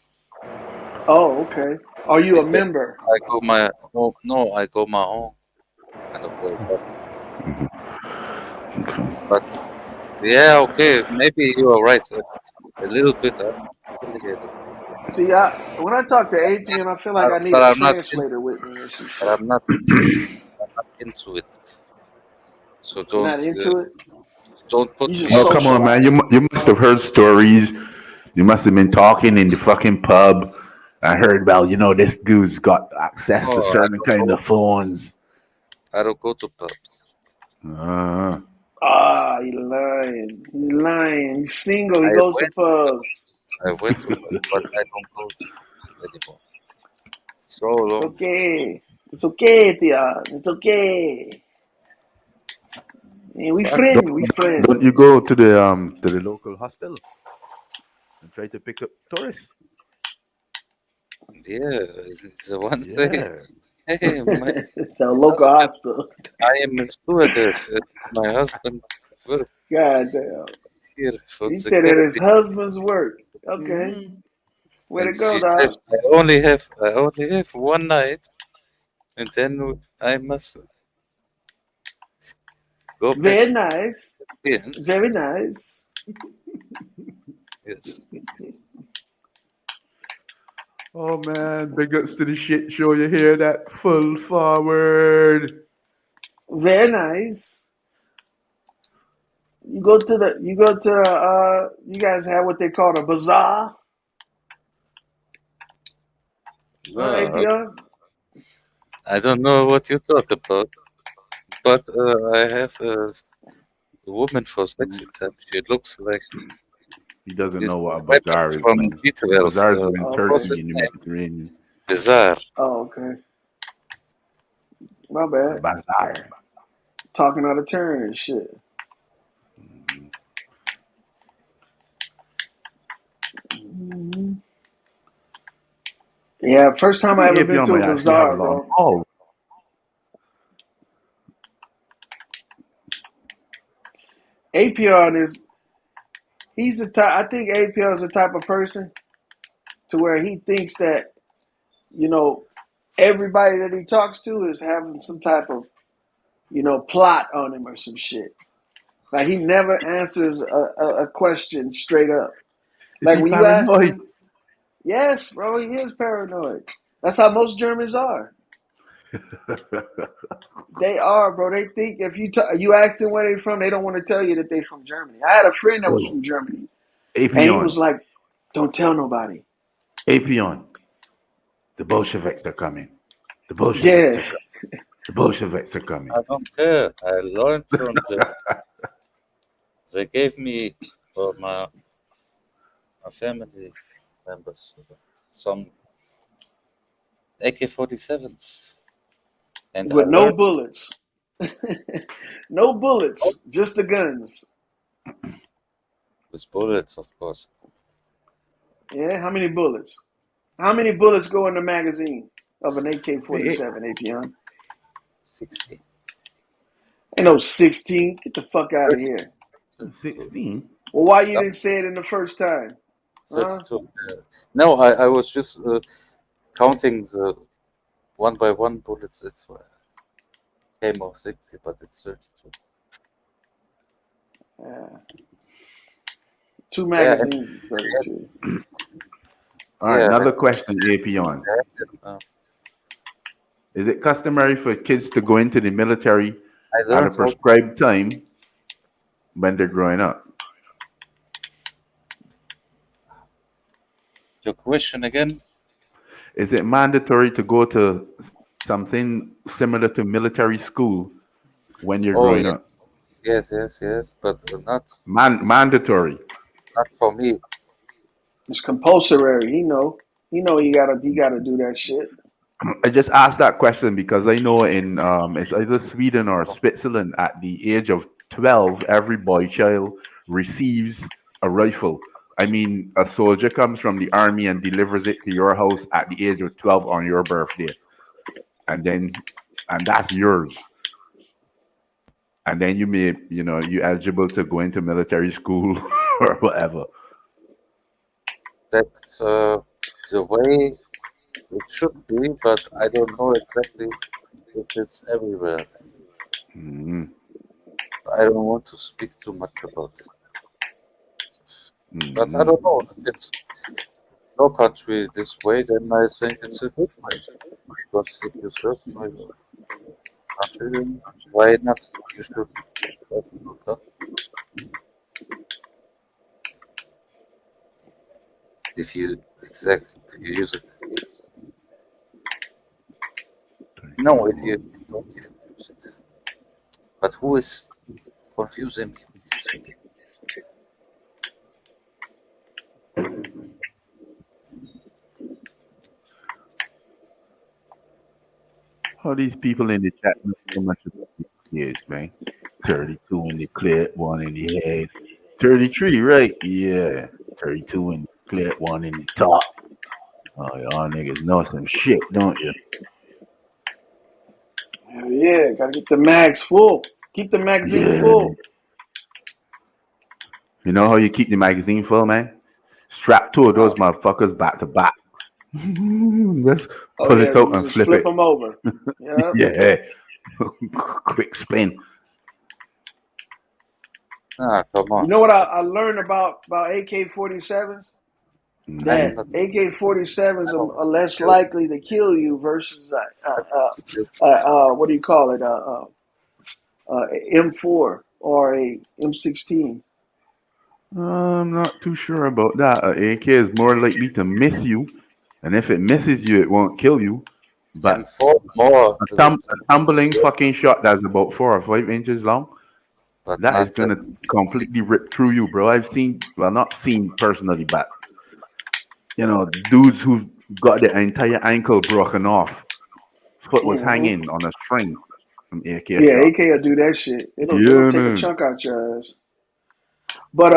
Oh, okay. Are you a Because member? I go my own. No, I go my own kind of way. But yeah, okay, maybe you are right. A little bit affiliated. See, when I talk to APN, I feel like I need But a I'm not. translator with me or some shit. But I'm not into it. So You're not don't into it? don't put You me. just Oh, come on, man. socialize. You must have heard stories. You must have been talking in the fucking pub. I heard about, this dude's got access to No, certain kind of phones. I don't go to pubs. Uh, Ah, he lying. He lying. He's single. He I goes to went, pubs. I went to pubs, but I don't go to pubs anymore. So It's long. okay. It's okay, Tia. It's okay. And we don't, friend. We friend. don't you go to the local hostel and try to pick up tourists? Yeah, it's the one thing. Yeah. Hey, my It's a local husband. hospital. I am a stewardess. My husband work God damn. here for He the said that his cabin, husband's work. Okay. Mm-hmm. Way to and go, she dog. says I only have one night, and then I must go back Very to nice. Philippines. Very nice. Yes. Oh, man. Big ups to the shit show. You hear that? Full forward. Very nice. You go to you guys have what they call a bazaar. No, APR? I don't know what you talk about, but I have a woman for sexy time. She looks like He doesn't this know what a weapon bazaar is, from man. B12. Bazaars are in Okay. What's Turkey his in the name? Mediterranean. Bizarre. Oh, okay. My A bad. bazaar. Talking out of turn and shit. Mhm. Yeah, first I time I think ever been APR to a might actually have a bazaar, long bro. haul. APR is he's the type. I think APR is the type of person to where he thinks that you know everybody that he talks to is having some type of plot on him or some shit. Like he never answers a question straight up. Is Like he when you ask paranoid? him, yes, bro, he is paranoid. That's how most Germans are. They are, bro. They think if you ask them where they from, they don't want to tell you that they from Germany. I had a friend that was Oh, from Germany, and he Apion. was like, "Don't tell nobody." Apion. The Bolsheviks are coming. The Bolsheviks Yeah. are coming. The Bolsheviks are coming. I don't care. I learned from them. They gave me for my family members some AK-47s, and I With no learned bullets. No bullets, just the guns. with bullets, of course. Yeah, how many bullets? How many bullets go in the magazine of an AK-47, Apion? 16. Ain't no 16. Get the fuck out of here. 16? Well, why you didn't say it in the first time? Huh? 32. No, I was just counting the one by one bullets. That's why I came off 60, but it's 32. Yeah. Two Yeah, magazines is 32. All right, yeah. another question, Apion. Is it customary for kids to go into the military I at a learned how. prescribed time when they're growing up? Your question again? Is it mandatory to go to something similar to military school when you're Oh, growing yes. up? Yes, but Mandatory. not for me. It's compulsory. He know he gotta do that shit. I just asked that question because I know in it's either Sweden or Switzerland at the age of 12, every boy child receives a rifle. I mean, a soldier comes from the army and delivers it to your house at the age of 12 on your birthday. And that's yours. And then you're eligible to go into military school or whatever. That's the way it should be, but I don't know exactly if it's everywhere. Mm-hmm. I don't want to speak too much about it. But I Mm-hmm. don't know. If it's no country this way, then I think it's a good way. Because if you serve my country, then why not? You should. if you use it. No, if you don't even use it. But who is confusing me with this? All these people in the chat know so much about these kids, man. 32 in the clip, one in the head. 33, right? Yeah. 32 in the clip, one in the top. Oh, y'all niggas know some shit, don't you? Hell yeah, gotta get the mags full. Keep the magazine Yeah, full. man. You know how you keep the magazine full, man? Strap two of those motherfuckers back to back. Let's Oh pull yeah, it out you and just flip flip it. them over. Yeah. Yeah. Quick spin. Ah, come You on. know what I learned about AK-47s? That AK-47s are less likely to kill you versus what do you call it? M4 or a M16. I'm not too sure about that. AK is more likely to miss you, and if it misses you, it won't kill you. But M4 more, a tumbling fucking shot that's about 4 or 5 inches long, but that is not gonna completely rip through you, bro. I've seen, well, not seen personally, but dudes who got their entire ankle broken off, foot was hanging on a string from AK Yeah, shot. AK will do that shit. It'll Yeah, take a man, chunk out your ass. But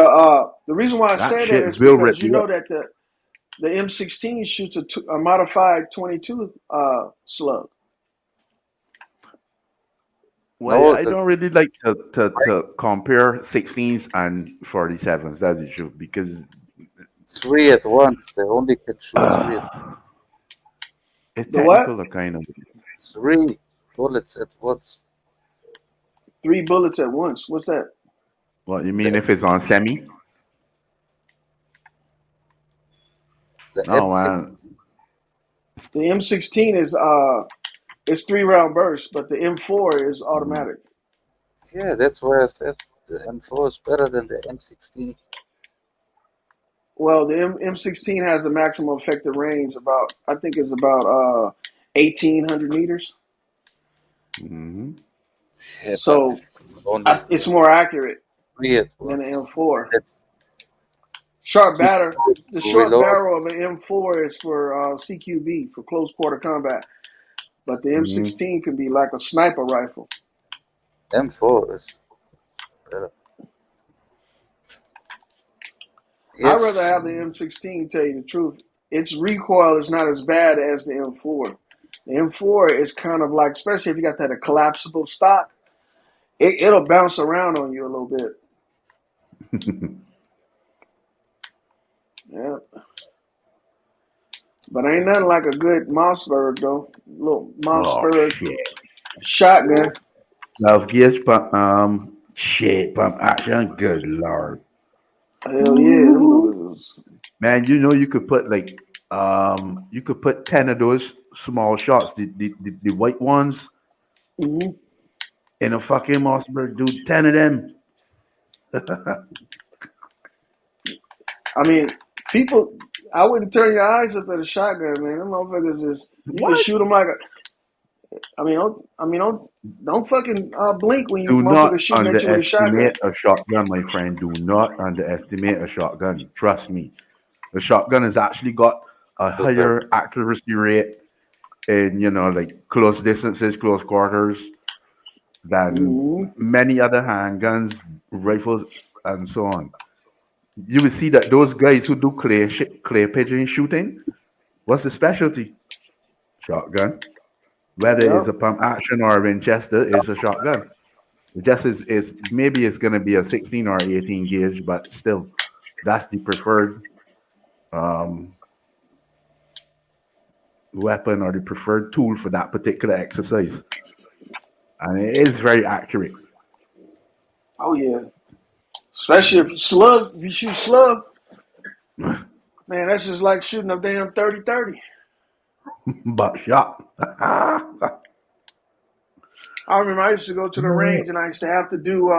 the reason why I that said that shit is will because rip you you know up. that the M16 shoots a modified 22 slug. Well, I don't really like to compare 16s and 47s. That's the truth, because 3 at once. They only can shoot 3 at once. it's The what? technical, kind of. 3 bullets at once. 3 bullets at once. What's that? What you mean if it's on semi? The Oh M6. man, The M16 is it's 3-round burst, but the M4 is automatic. Yeah, that's why I said the M4 is better than the M16. Well, the M16 has a maximum effective range I think it's about 1,800 meters. Mm-hmm. Yeah, So only it's more accurate 3 at than the once. M4. That's Short just batter. The to short reload. barrel of an M4 is for CQB, for close quarter combat, but the M16 can be like a sniper rifle. M4 is better. I'd rather Yes. have the M16. Tell you the truth, its recoil is not as bad as the M4. The M4 is kind of like, especially if you got that collapsible stock, it'll bounce around on you a little bit. Yeah. But ain't nothing like a good Mossberg, though. Little Oh Mossberg shit. shotgun. 12 gauge pump action. Good lord. Hell yeah. Them Man, you could put you could put 10 of those small shots, the white ones, mm-hmm. in a fucking Mossberg, dude. 10 of them. I mean, people, I wouldn't turn your eyes up at a shotgun, man. Them motherfuckers is, you can shoot them like don't fucking blink when you Do not motherfuckers shooting at you with a shotgun. underestimate a shotgun, my friend. Do not underestimate a shotgun. Trust me. The shotgun has actually got a higher accuracy rate in, like close distances, close quarters, than many other handguns, rifles, and so on. You will see that those guys who do clay pigeon shooting, what's the specialty? Shotgun. Whether it's a pump action or a Winchester, it's a shotgun. It just is maybe it's gonna be a 16 or 18 gauge, but still, that's the preferred weapon or the preferred tool for that particular exercise, and it is very accurate. Oh yeah, especially if you shoot slug, man, that's just like shooting a damn 30-30. But shot. I remember I used to go to the range and I used to have to do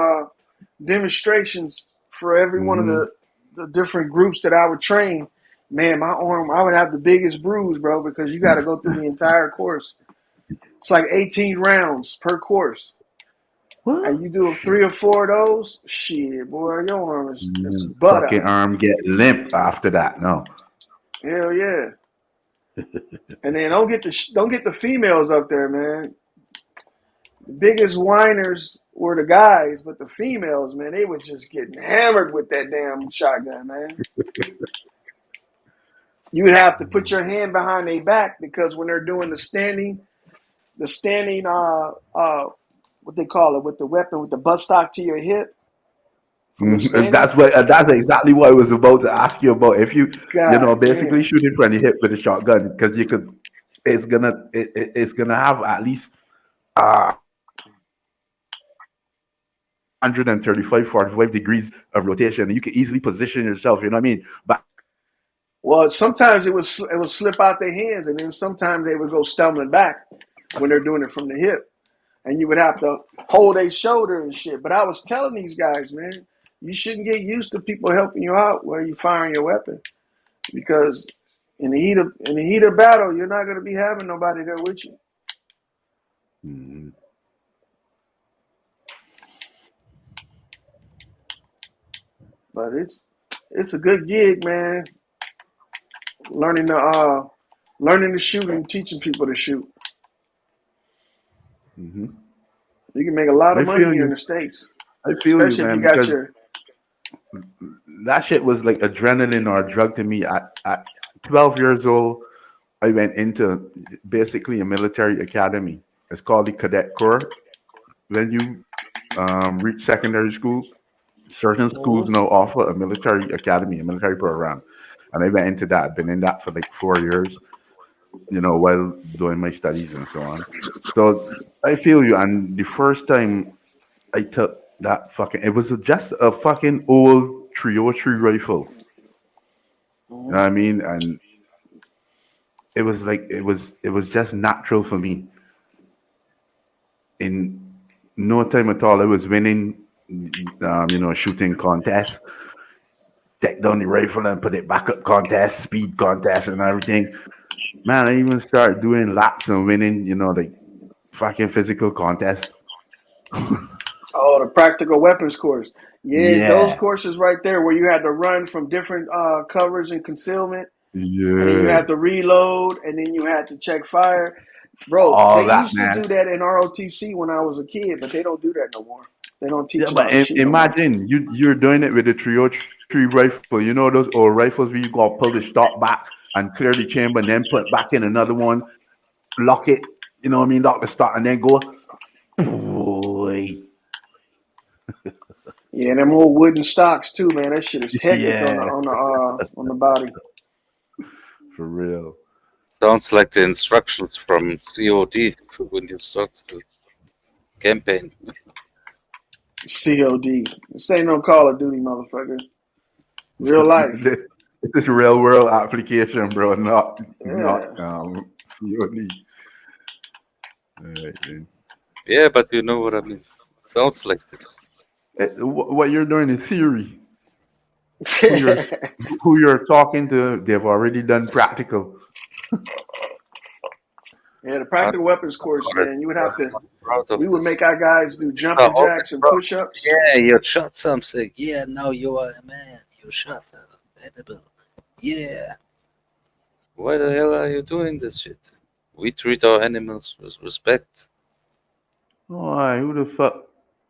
demonstrations for every one of the different groups that I would train, Man, my arm, I would have the biggest bruise, bro, because you got to go through the entire course. It's like 18 rounds per course. What? And you do 3 or 4 of those, shit, boy, your arm is butt Fucking out. arm get limp after that. No. Hell yeah. And then don't get the females up there, man. The biggest whiners were the guys, but the females, man, they were just getting hammered with that damn shotgun, man. You would have to put your hand behind their back because when they're doing the standing, what they call it, with the weapon, with the buttstock to your hip from the standing. That's exactly what I was about to ask you about. If you God basically damn. shoot in front of your hip with a shotgun, because it's gonna have at least 135, 45 degrees of rotation, and you can easily position yourself. You know what I mean? But Well, sometimes it would slip out their hands, and then sometimes they would go stumbling back when they're doing it from the hip, and you would have to hold a shoulder and shit. But I was telling these guys, man, you shouldn't get used to people helping you out while you're firing your weapon, because in the heat of battle, you're not going to be having nobody there with you. Mm-hmm. But it's a good gig, man. Learning to shoot and teaching people to shoot. Mm-hmm. You can make a lot of I money feel here in you. the States, I feel you, especially if man, you got because your. that shit was like adrenaline or a drug to me. At 12 years old, I went into basically a military academy. It's called the Cadet Corps. When you reach secondary school, certain schools now offer a military academy, a military program. And I went into that. I've been in that for like 4 years, while doing my studies and so on. So I feel you. And the first time I took that it was just a fucking old 303 rifle. You know what I mean? And it was like, it was just natural for me. In no time at all, I was winning, shooting contests, take down the rifle and put it back up contest, speed contest and everything. Man, I even started doing laps and winning, like fucking physical contests. Oh, the practical weapons course. Yeah, those Yeah. courses right there where you had to run from different covers and concealment, and then you Yeah. had to reload, and then you had to check fire. Bro, All they that, used to man. do that in ROTC when I was a kid, but they don't do that no more. They don't Yeah, teach you how but to shoot no more. imagine you're doing it with a 303 rifle. You know those old rifles where you got to pull the stock back and clear the chamber and then put back in another one, lock it, you know what I mean, lock the stock and then go. Boy. Yeah, them old wooden stocks too, man. That shit is hectic Yeah, on the body. for real. Sounds like the instructions from COD when you start the campaign. COD. This ain't no Call of Duty, motherfucker. Real life. This is real world application, bro, not Yeah. COD. All right, man. Yeah, but you know what I mean. Sounds like this. What you're doing is theory. Who you're talking to, they've already done practical. Yeah, the practical weapons course, man. You would have to. Proud of We would this. make our guys do jumping Oh, jacks and push-ups. yeah, you shot something. Yeah, now you are a man. You shot edible. Yeah. Why the hell are you doing this shit? We treat our animals with respect. Why? Who the fuck?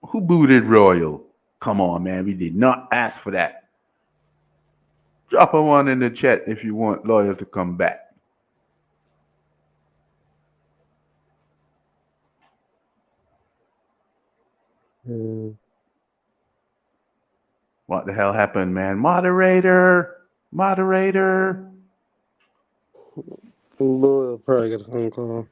Who booted Royal? Come on, man. We did not ask for that. Drop a one in the chat if you want Loyal to come back. What the hell happened, man? Moderator! Moderator! Loyal probably got a phone call.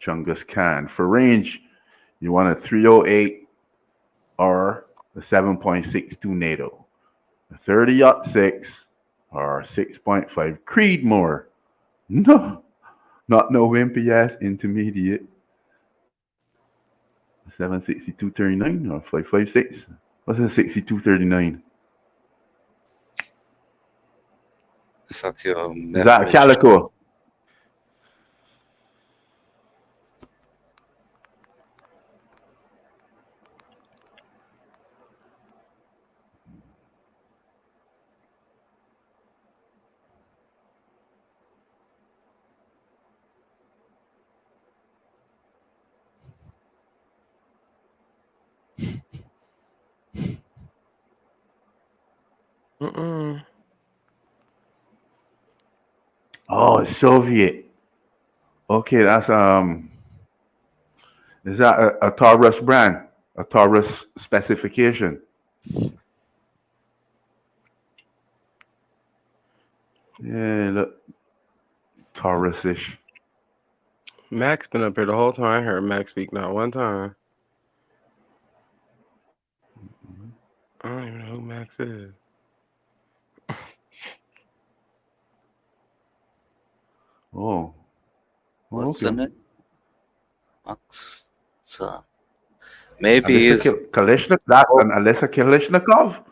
Chungus Khan. For range, you want a 308 or a 7.62 NATO. A 30-06 or 6.5 Creedmoor. No, not no wimpy ass intermediate. 76239 or 556. What's a 6239? Fuck your Is that a mathematician. calico? Mm-mm. Oh, it's Soviet. Okay, that's is that a Taurus brand? A Taurus specification? Yeah, look, Taurus-ish. Max been up here the whole time. I heard Max speak not one time. I don't even know who Max is. Oh, What's the okay. name? Max. So maybe Alyssa he's Kalishnikov. That's an Alyssa Kalishnikov.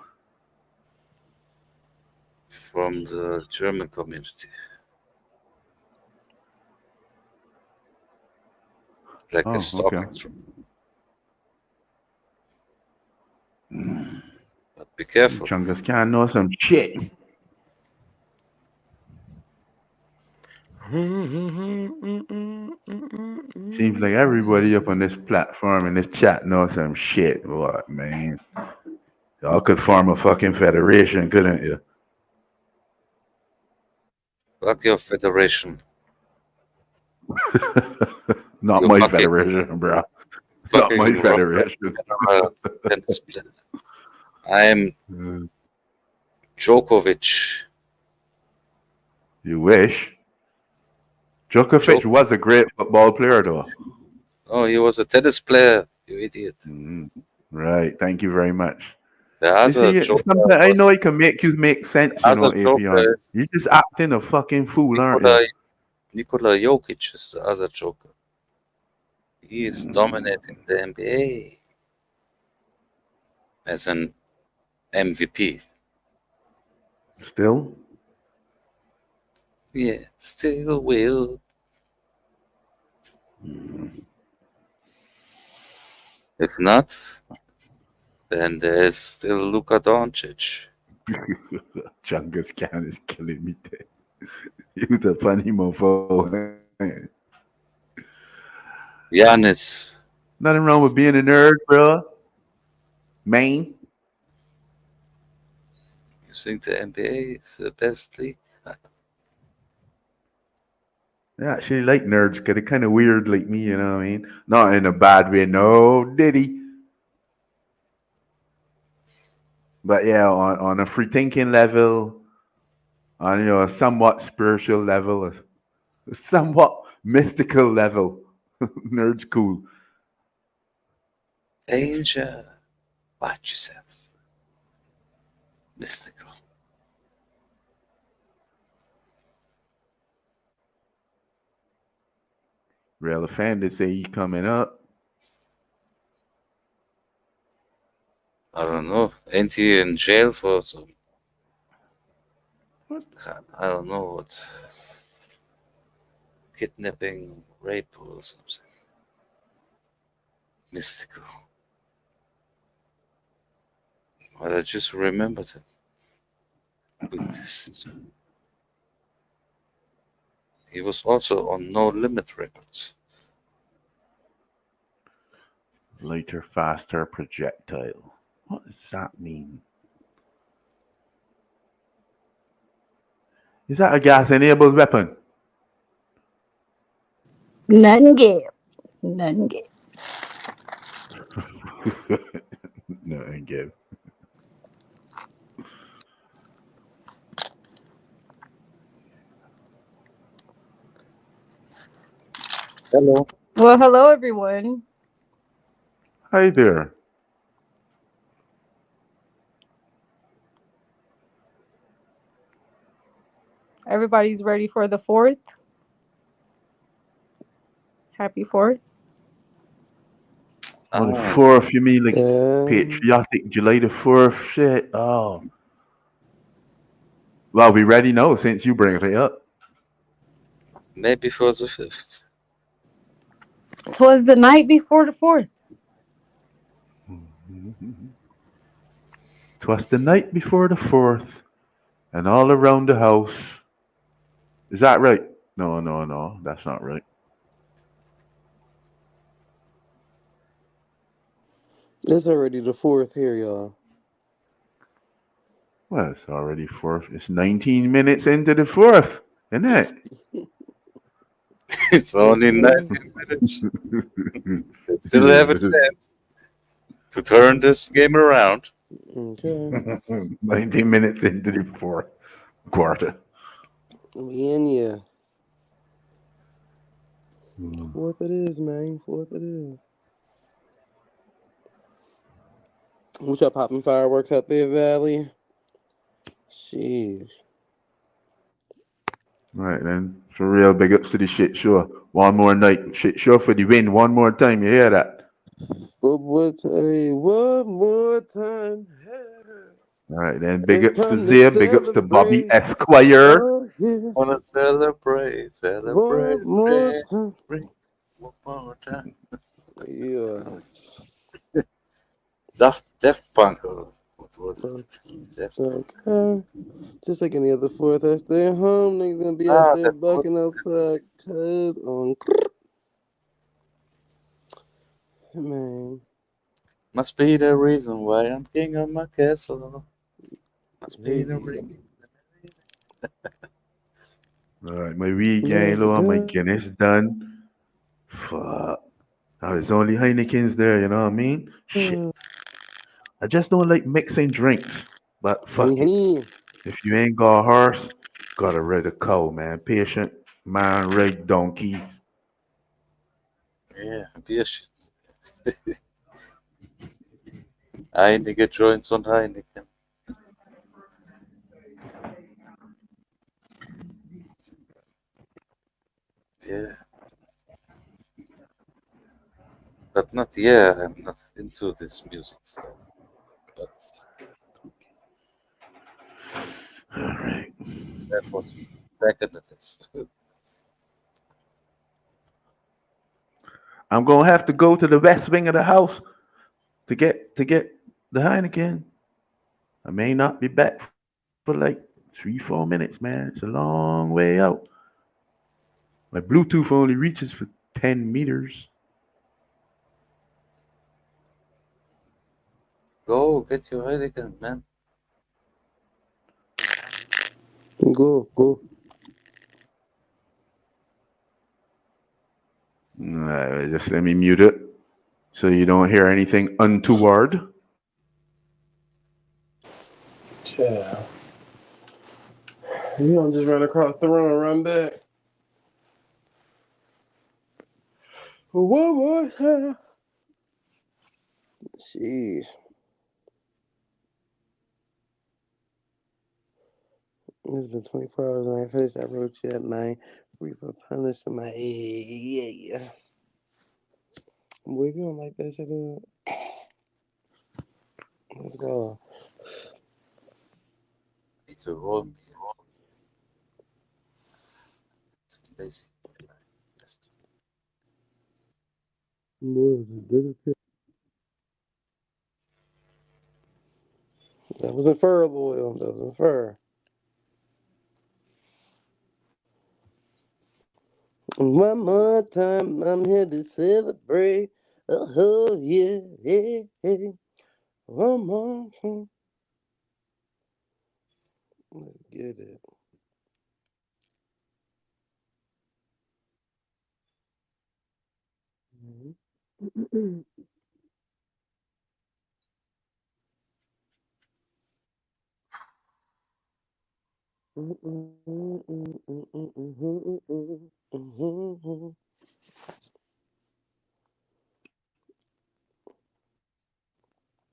from the German community. Like a Oh, okay. stalking troop. But be careful. Chungus Khan knows some shit. Seems like everybody up on this platform and this chat knows some shit. What, man? Y'all could form a fucking federation, couldn't you? Fuck your federation. Not You my fucking federation, bro. Not my fucking federation. tennis player. I'm Djokovic. You wish. Djokovic was a great football player, though. Oh, he was a tennis player, you idiot. Right. Thank you very much. The You other see, joker sometimes I was know it can make you make sense, the you know, other Apion. joker is You're just acting a fucking fool, aren't you? Nikola Jokic is the other joker. He is dominating the NBA as an MVP. Still? Yeah, still will. If not, then there's still Luka Doncic. Chungus Khan is killing me. He was a funny mofo. Giannis. Nothing wrong with being a nerd, bro. Man. You think the NBA is the best league? I actually like nerds because they're kind of weird like me, you know what I mean? Not in a bad way, no, diddy. But yeah, on a free thinking level, on a somewhat spiritual level, a somewhat mystical level, nerds cool. Danger. Watch yourself. Mystical. Real offended say he coming up. I don't know. Ain't he in jail for some? I don't know what. Kidnapping, rape, or something. Mystical. But I just remembered him. With this. He was also on No Limit Records. Later, faster projectile. What does that mean? Is that a gas enabled weapon? Nothing good. Nothing good. No, I give. Hello. Well, hello everyone. Hi there. Everybody's ready for the fourth. Happy 4th. Oh, the 4th, you mean like Yeah. patriotic July the 4th shit? Oh. Well, we ready now since you bring it up. Maybe for the 5th. Twas the night before the 4th. Twas the night before the 4th, and all around the house. Is that right? No, that's not right. It's already the 4th here, y'all. Well, it's already 4th. It's 19 minutes into the 4th, isn't it? It's only 19 minutes. They still have a chance to turn this game around. Okay. 19 minutes into the 4th quarter. Me and you. 4th it is, man. 4th it is. What y'all popping fireworks out there, Valley? Jeez. All right, then. For real, big ups to the shit show. One more night. Shit show for the win. One more time. You hear that? One more time. All right, then. Big It's ups to time to Zia. Big ups to Bobby celebrate. Esquire. Oh, yeah. Wanna celebrate, One more time. one more time. Yeah. Daft Punk. What was it? Daft Punk. Okay. Just like any other 4th, I stay home. Niggas gonna be out there That was bucking outside. Cuz on. Man. must be the reason why I'm king of my castle. Must be the Hey. reason. All right, my weed gang Let's low. My go. Guinness done. Fuck. Now there's only Heineken's there, you know what I mean? Shit. I just don't like mixing drinks. But fuck it. Honey. If you ain't got a horse, gotta ride a cow, man. Patient, man, ride donkey. Yeah, Bierchen. Einige Joints und Heineken. Yeah. But not, yeah, I'm not into this music stuff. But Alright. that was back in the days. I'm gonna have to go to the west wing of the house to get the Heineken. I may not be back for like 3-4 minutes, man. It's a long way out. My Bluetooth only reaches for 10 meters. Go get your Heineken, man. Go. Just let me mute it so you don't hear anything untoward. Yeah. You don't just run across the room and run back. One more time. Jeez. It's been 24 hours and I ain't finished that road yet, man. Free for punishing my yeah. Boy, if you don't like that shit, let's go. It's a raw beer. It's lazy. Boy, disappear. That wasn't fur, Loyal. That wasn't fur. One more time, I'm here to celebrate. Oh, yeah. One more time. Let's get it.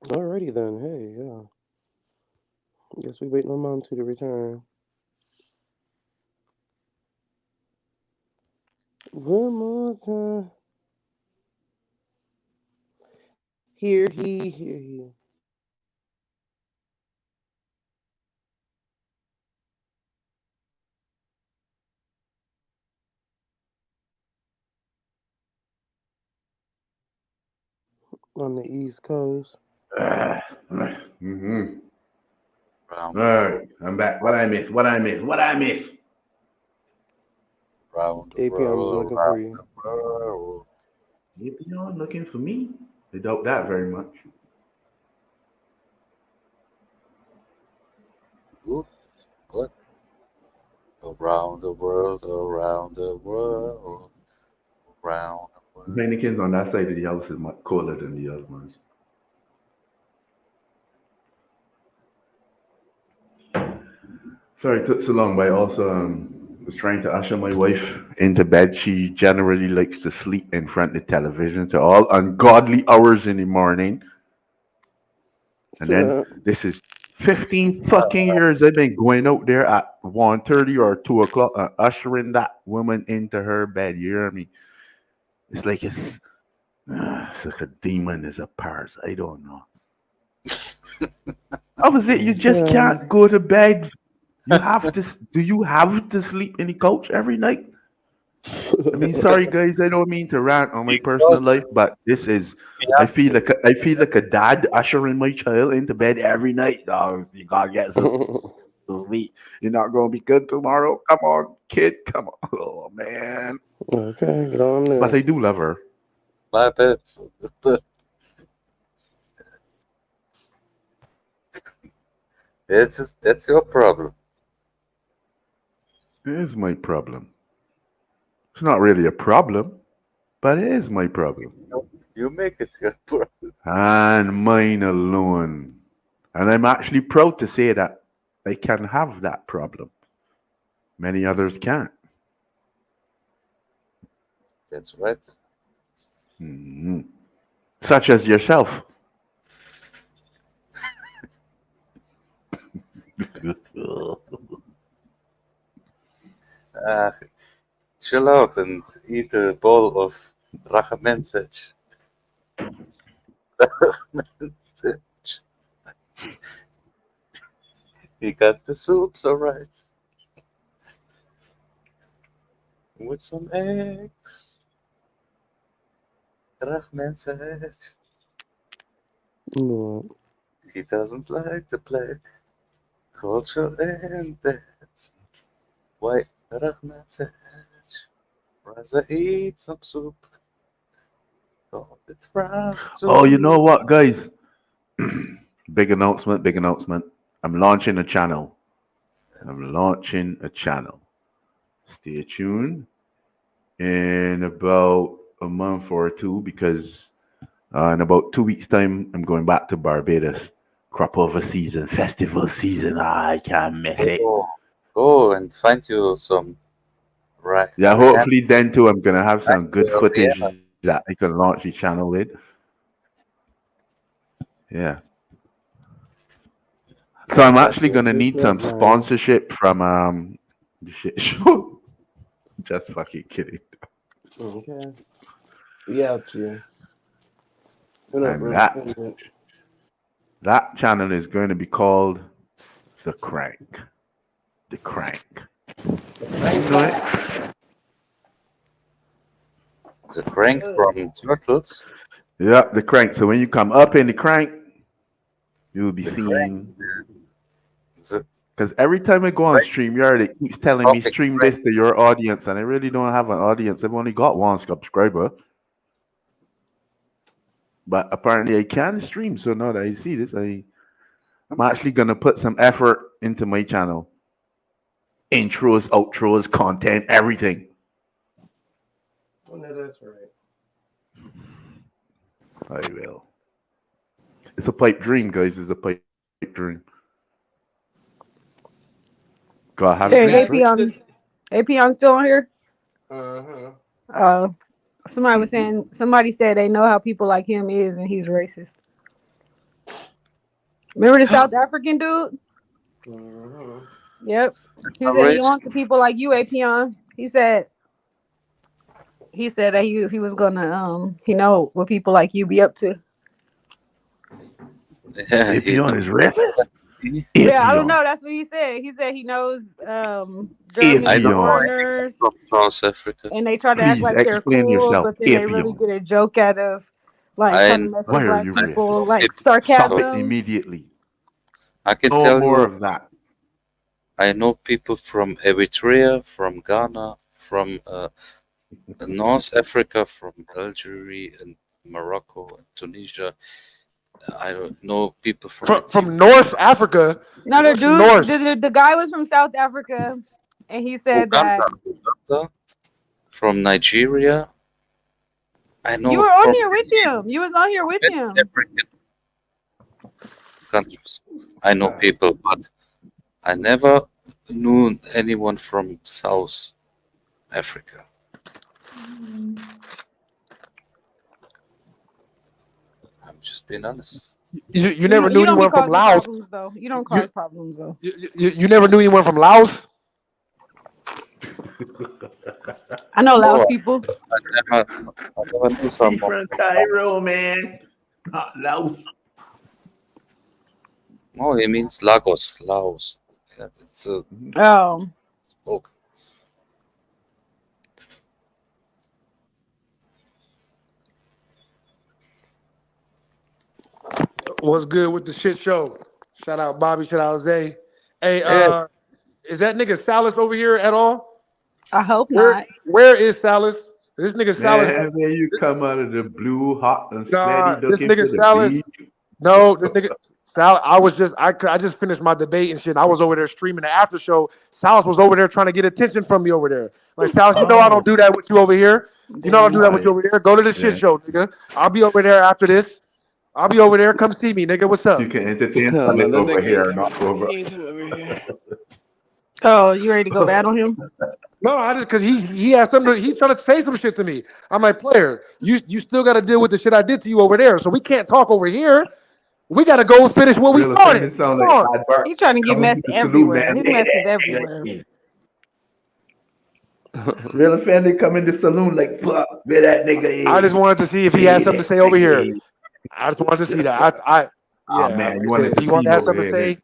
Alrighty then. Hey, yeah. Guess we waiting on Mom to return. One more Hear he, hear he. On the East Coast. Mm-hmm. Round All right, I'm back. What I miss? What I miss? What I miss? round the APM was world, looking for round you. the world. You know, looking for me? They doubt that very much. Ooh, what? Around the world, around the world, around the world. Many kids on that side of the house is much colder than the other ones. Sorry it took so long, but I also was trying to usher my wife into bed. She generally likes to sleep in front of the television to all ungodly hours in the morning. And then this is 15 fucking years I've been going out there at 1:30 or 2 o'clock ushering that woman into her bed. You hear me? It's like it's like a demon is a parasite. I don't know. How was it? You just can't go to bed. You have to. Do you have to sleep in the couch every night? I mean, sorry guys, I don't mean to rant on my personal Because life, but this is. we I have feel to. like I feel like a dad ushering my child into bed every night. Dog, you gotta get some sleep. You're not gonna be good tomorrow. Come on, kid. Come on. Oh man. Okay, get on But there. I do love her. My bad. But that's your problem. It is my problem. It's not really a problem, but it is my problem. You make it your problem. And mine alone. And I'm actually proud to say that I can have that problem. Many others can't. That's right. Mhm. Such as yourself. Ah, chill out and eat a bowl of rachmensich. Rachmensich. You got the soups, alright. With some eggs. Rachmensich. Mm. He doesn't like to play culture and dance. Why Rachmensich? Rather eat some soup. Oh, it's round Oh, you know too. what, guys? Big announcement, big announcement. I'm launching a channel. I'm launching a channel. Stay tuned in about a month or two because in about 2 weeks' time, I'm going back to Barbados. Crop over season, festival season. I can't miss it. Oh, go and find you some Yeah, Rihanna. hopefully then too, I'm gonna have some good footage Rihanna. that I can launch the channel with. Yeah. So I'm actually That's gonna need what's some up, man. sponsorship from the shit show. Just fucking kidding. Okay. We out you. What up, And representative? that channel is going to be called The Crank. The Crank. You know it? The crank from Turtles. Yeah, The Crank. So when you come up in The Crank, you will be The crank. seeing. The Because every time I go on crank StreamYard, it keeps telling me topic stream crank. this to your audience, and I really don't have an audience. I've only got one subscriber, but apparently I can stream. So now that I see this, I'm actually gonna put some effort into my channel. Intros, outros, content, everything. Oh, no, that's right. I will. It's a pipe dream, guys. It's a pipe dream. Gotta have Hey, dreams, That's right? AP, still on here. uh-huh. Uh, somebody said they know how people like him is, and he's racist. Remember the South African dude? Uh-huh. Yep. He No said he race. wants to people like you, AP. He said He said that he was gonna he know what people like you be up to. Yeah, If he you on knows. his racist? Yeah, If I you don't on. know. That's what he said. He said he knows If I German you don't know on. anything foreigners, from South Africa. and they try to act Please like they're explain cool, yourself. but then they If you really on. get a joke out of like trying to I mess Why with are black you people, racist? know like people Stop it from. sarcasm. immediately. I can No tell more you. of that. I know people from Eritrea, from Ghana, from North Africa, from Algeria and Morocco and Tunisia. I don't know people from From Ethiopia, North Africa. No, the What's dude, North? the guy was from South Africa, and he said that Uganda, from Nigeria. I you know were on from here with him. You was on here with many him. African countries. I know people, but I never knew anyone from South Africa. I'm just being honest. You never knew You don't be anyone from causing Laos. problems though. You don't You cause problems though. you never knew anyone from Laos. I know Laos Oh, people. I never knew He someone from from Cairo, man. Not Laos. No, it means Lagos, Laos. Yeah, it's Oh, spoken. What's good with the shit show? Shout out Bobby. Shout out Zay. Hey, Yeah, is that nigga Salas over here at all? I hope Where not. where is Salas? This nigga Salas. Man, when you come out of the blue, hot and sweaty, Nah, this looking nigga for the Salas. beach. No, this nigga Sal. I just finished my debate and shit. I was over there streaming the after show. Salas was over there trying to get attention from me over there. Like Salas, you know I don't Oh, do that with you over here. You know I don't do Dang. that with I you over there. Go to the shit yeah. show, nigga. I'll be over there after this. I'll be over there. Come see me, nigga. What's You up? can entertain No, no, Alex that over nigga ain't here, not coming. over. He ain't coming over here. Oh, you ready to go bad on him? No, I just because he has something. He's trying to say some shit to me. I'm like, player, you still got to deal with the shit I did to you over there. So we can't talk over here. We got to go finish what we Real offending started. sound Come like on. bad Bart He trying to get coming mess to the saloon, everywhere. man. His mess is everywhere. Real offending come in the saloon like fuck where that nigga I just is. wanted to see if he Where had something to that say over nigga here. is. I just wanted to see that. Ah Yeah, man, like you I said, wanted if to he see wanted him to have over something to here, nigga. say,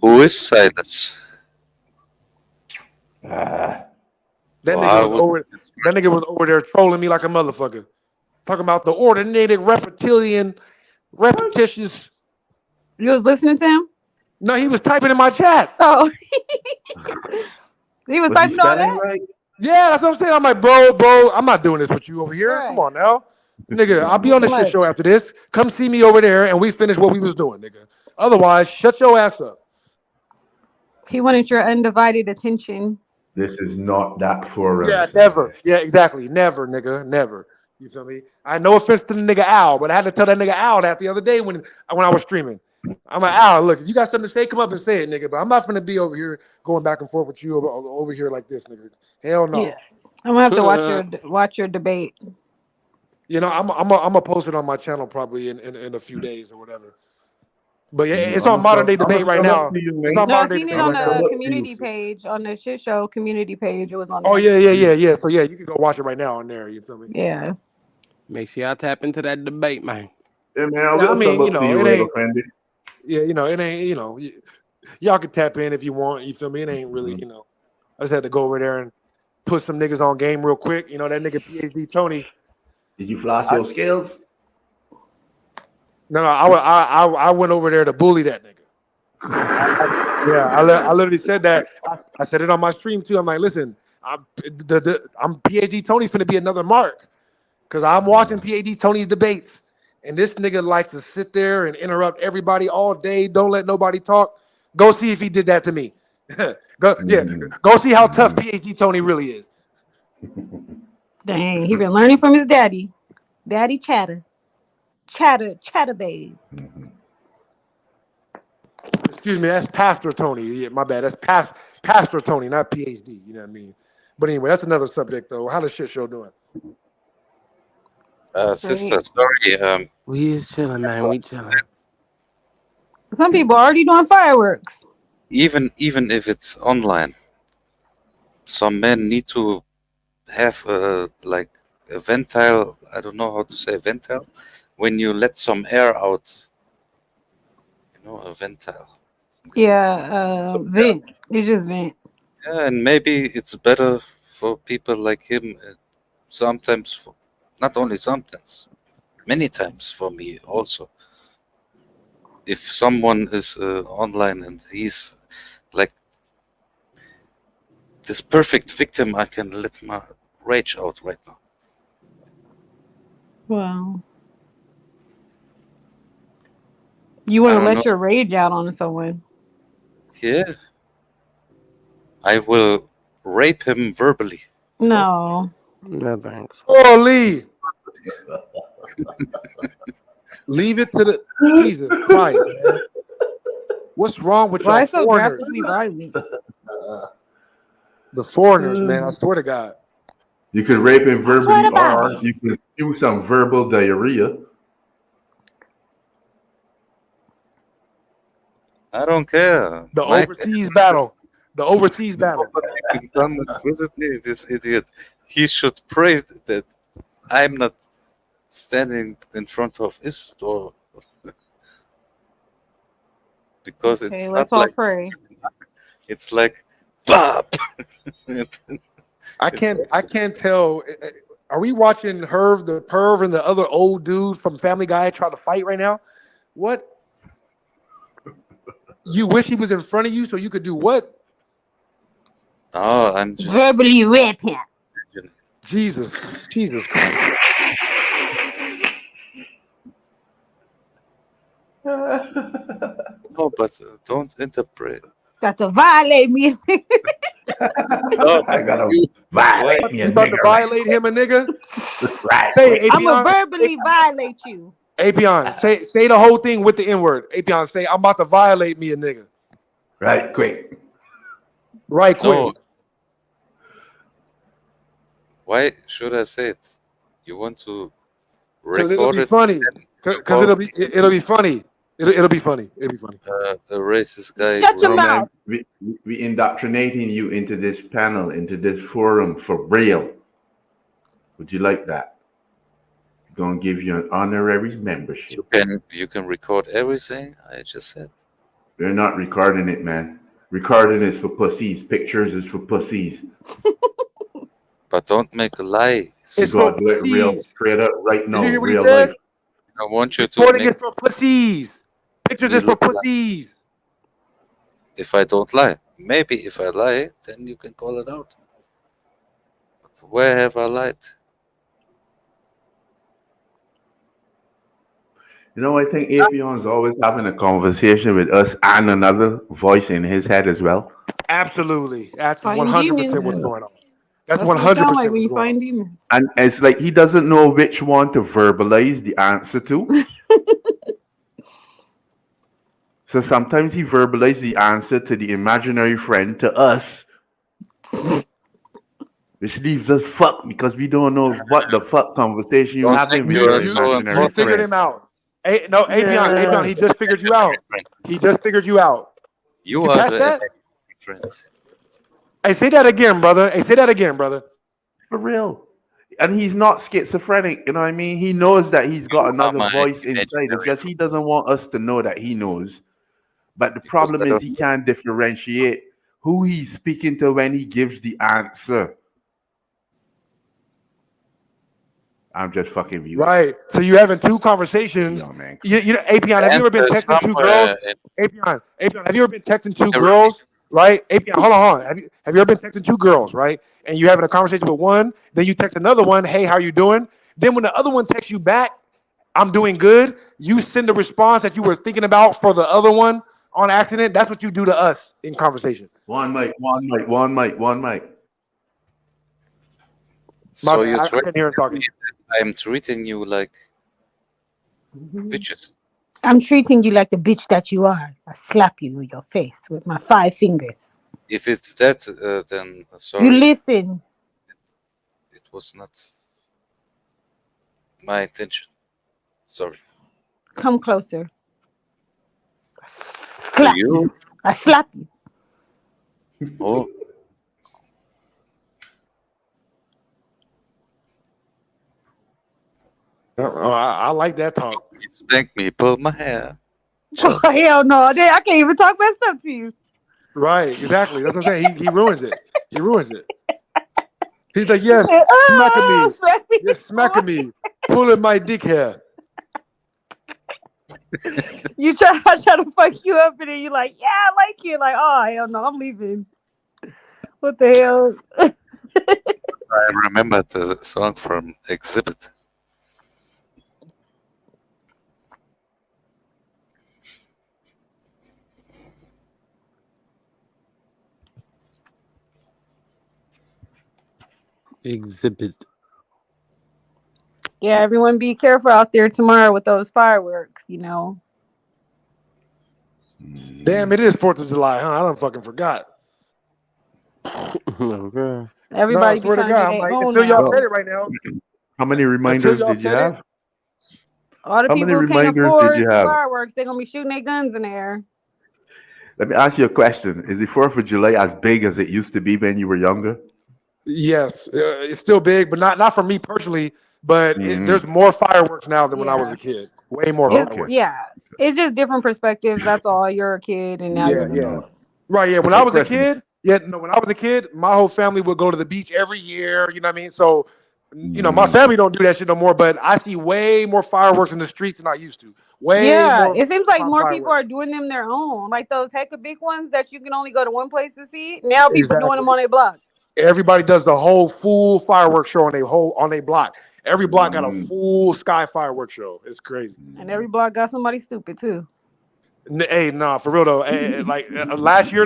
Who is Silas? Ah, that Well, nigga I was would. over. That nigga was over there trolling me like a motherfucker, talking about the ordinated, what? repetitious. You was listening to him? No, he was typing in my chat. Oh, he was Was he typing all spelling that? right? Yeah, that's what I'm saying. I'm like, bro, I'm not doing this with you over here. Come Right. on now, nigga. I'll Don't be do on too the shit much. show after this. Come see me over there, and we finish what we was doing, nigga. Otherwise, shut your ass up. He wanted your undivided attention. This is not that forum, Yeah, Salas. never. Yeah, exactly. Never, nigga. Never. You feel me? I no offense to the nigga Al, but I had to tell that nigga Al that the other day when I was streaming. I'm like, Al, look, if you got something to say, come up and say it, nigga. But I'm not gonna be over here going back and forth with you over here like this, nigga. Hell Yeah. no. I'm gonna have to watch your debate. You know, I'm gonna post it on my channel probably in a few days or whatever. But yeah, it's on modern day I'm debate gonna right come up now. to you, It's on man. No, I modern day seen it debate I'm on right gonna now. come the up to you. community page, on the shit show community page. It was on Oh there. yeah. So yeah, you can go watch it right now on there. You feel me? Yeah. Make sure y'all tap into that debate, man. Yeah, man, I Yeah, I will come mean, up to you, it real ain't. offended. Yeah, it ain't. Y'all can tap in if you want. You feel me? It ain't really. I just had to go over there and put some niggas on game real quick. You know that nigga PhD Tony. Did you floss I, your skills? no, I went over there to bully that nigga. I literally said that. I said it on my stream too. I'm like, listen, I'm PhD Tony finna be another mark because I'm watching PhD Tony's debates, and this nigga likes to sit there and interrupt everybody all day. Don't let nobody talk. Go see if he did that to me. Go see how tough PhD Tony really is. Dang, he been learning from his daddy. Daddy chatter. Chatter babe. Excuse me, that's Pastor Tony. Yeah, my bad. That's Pastor Tony, not PhD. You know what I mean? But anyway, that's another subject though. How the shit show doing? Sister, sorry. We is chilling, man. We chilling. Some people already doing fireworks. Even if it's online, some men need to have like a ventile. I don't know how to say ventile. When you let some air out, a ventile. Yeah, So vent. It's just vent. yeah, and maybe it's better for people like him. Sometimes, not only sometimes, many times for me also. If someone is online and he's like this perfect victim, I can let my rage out right now. Wow. You I want to don't know. let your rage out on someone? Yeah, I will rape him verbally. No. No thanks. Holy, leave it to the Jesus Christ, man. What's wrong with y'all Why so foreigners? graphically violent? The foreigners, man. I swear to God. You could rape him I swear verbally, to or Bible. you could do some verbal diarrhea. I don't care. The overseas battle. The overseas battle. Nobody can come and visit me, this idiot. He should pray that I'm not standing in front of his store because Okay, it's let's not all like pray. it's like pop. I It's can't tell. Are we watching Herv the Perv and the other old dude from Family Guy try to fight right now? What? You wish he was in front of you so you could do what? no, I'm just Verbally rape him. Jesus. Jesus Christ. no, but don't interpret. Got to violate me. No, I gotta you why? violate me a You about to nigga right violate him, a nigga? right Say quick. it, I'm gonna Apion. verbally violate you. Apion. Say the whole thing with the N-word. Apion, say, I'm about to violate me, a nigga. Right quick. Right quick. No, why should I say it? You want to Because it'll record be it funny. and Because about it'll be funny. It'll be funny. It'll be funny. a racist guy Shut your No, raping? mouth. man, we indoctrinating you into this panel, into this forum for real. Would you like that? Gonna give you an honorary membership. You can record everything I just said. They're not recording it, man. Recording is for pussies. Pictures is for pussies. But don't make lies. You It's for gotta do it real, pussies. straight up, right Did you now, hear what he real said? life. I want you to Recording make is for pussies. Pictures me is for look like pussies. if I don't lie. Maybe if I lie, then you can call it out. But where have I lied? You know, I think Apion's always having a conversation with us and another voice in his head as well. Absolutely. That's Fighting 100% what's demons. Yeah. going on. That's That's what it sounds like 100% when what's you going on. find demons. And it's like he doesn't know which one to verbalize the answer to. So sometimes he verbalizes the answer to the imaginary friend, to us, which leaves us fucked because we don't know what the fuck conversation you Don't think having with you You your are you so you imaginary important. figured friend. him out. No, Apion, Yeah. he just figured you out. He just figured you out. You You are catch the that? imaginary friend. Hey, say that again, brother. Hey, say that again, brother. For real. And he's not schizophrenic, you know what I mean? He knows that he's got You are another my voice inside. It's imaginary just he doesn't want us to know that he knows. But the because problem I is don't he know. can't differentiate who he's speaking to when he gives the answer. I'm just fucking with you. Right. So you having two conversations. Yeah, man. Apion, have The you ever been answer is texting two girls? somewhere in Apion, have you ever been texting two every. girls? Right? Apion, hold on. Have you ever been texting two girls, right? And you having a conversation with one, then you text another one, hey, how you doing? Then when the other one texts you back, I'm doing good, you send a response that you were thinking about for the other one on accident. That's what you do to us in conversation. One mic, one mic, one mic, one mic. My So bad. you're I trying couldn't to hear him tell me talking. that I'm treating you like bitches. I'm treating you like the bitch that you are. I slap you in your face with my 5 fingers. If it's that, then You sorry, listen. it was not my intention. Sorry. Come closer. To Slap you? you. I slap you. Oh, I like that talk. Spank me, pull my hair. Oh, hell no, I can't even talk messed up to you. Right, exactly. That's what I'm saying. He ruins it. He ruins it. He's like, yes, smacking me. Smack me. Yes, smacking me. Pulling my dick hair. I try to fuck you up, and then you like, yeah, I like you. Like, oh hell no, I'm leaving. What the hell? I remember the song from Exhibit. Exhibit. Yeah, everyone be careful out there tomorrow with those fireworks, you know. Damn, it is 4th of July, huh? I done fucking forgot. Okay. No, I Everybody be swear to trying to get God, I'm their like, own until y'all now. said it right now. How many Until reminders y'all did you said it. have? All the How many people who can't reminders did you afford the have? fireworks, they're gonna be shooting their guns in the air. Let me ask you a question. Is the 4th of July as big as it used to be when you were younger? Yes, it's still big, but not for me personally. But there's more fireworks now than when I was Yeah. a kid. Way more It's Okay. fireworks. yeah. It's just different perspectives. That's all. You're a kid and now you're Yeah, an yeah. adult. Right, yeah. When I Okay, was a question. kid, when I was a kid, my whole family would go to the beach every year. You know what I mean? So, my family don't do that shit no more. But I see way more fireworks in the streets than I used to. Way Yeah, more it seems like more people fireworks. are doing them their own. Like those hecka big ones that you can only go to one place to see. Now people doing them Exactly. on their block. Everybody does the whole full fireworks show on a block. Every block got a full sky fireworks show. It's crazy. And every block got somebody stupid too. Hey, nah, for real though. Last year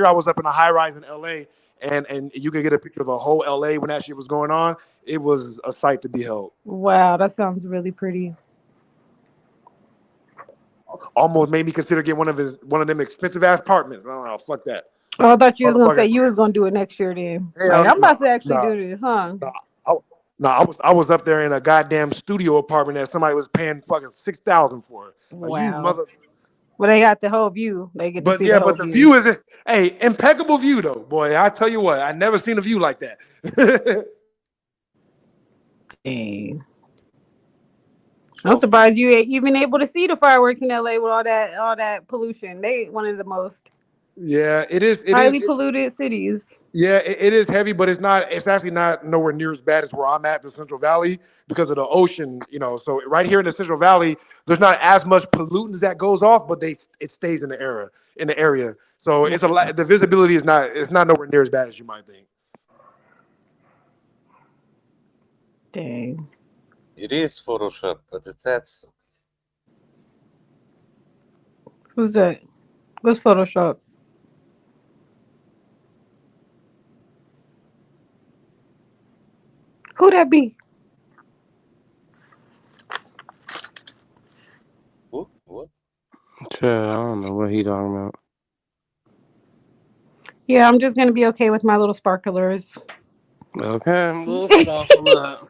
I was up in a high rise in LA, and you could get a picture of the whole LA when that shit was going on. It was a sight to behold. Wow, that sounds really pretty. Almost made me consider getting one of them expensive ass apartments. I don't know, fuck that. Oh, I thought you was gonna say Motherfucker, you was gonna do it next year then. Like hell I'm no, about to actually no, do this, huh? no. I was up there in a goddamn studio apartment that somebody was paying fucking 6,000 for. Like you Wow. mother. Well, they got the whole view. They get to But see the yeah, whole but the view. view is impeccable view though, boy. I tell you what, I never seen a view like that. Dang. I'm surprised you ain't even able to see the fireworks in LA with all that pollution. They one of the most Yeah, it is. It is. highly polluted cities. Yeah, it is heavy, but it's not. It's actually not nowhere near as bad as where I'm at, the Central Valley, because of the ocean. So right here in the Central Valley, there's not as much pollutants that goes off, but it stays in the area. So it's a lot. The visibility is not. It's not nowhere near as bad as you might think. Dang. It is Photoshop, but that's Who's that? What's Photoshop? Who that be? what? Sure, I don't know what he talking about. Yeah, I'm just gonna be okay with my little sparklers. Okay, we'll stop on that.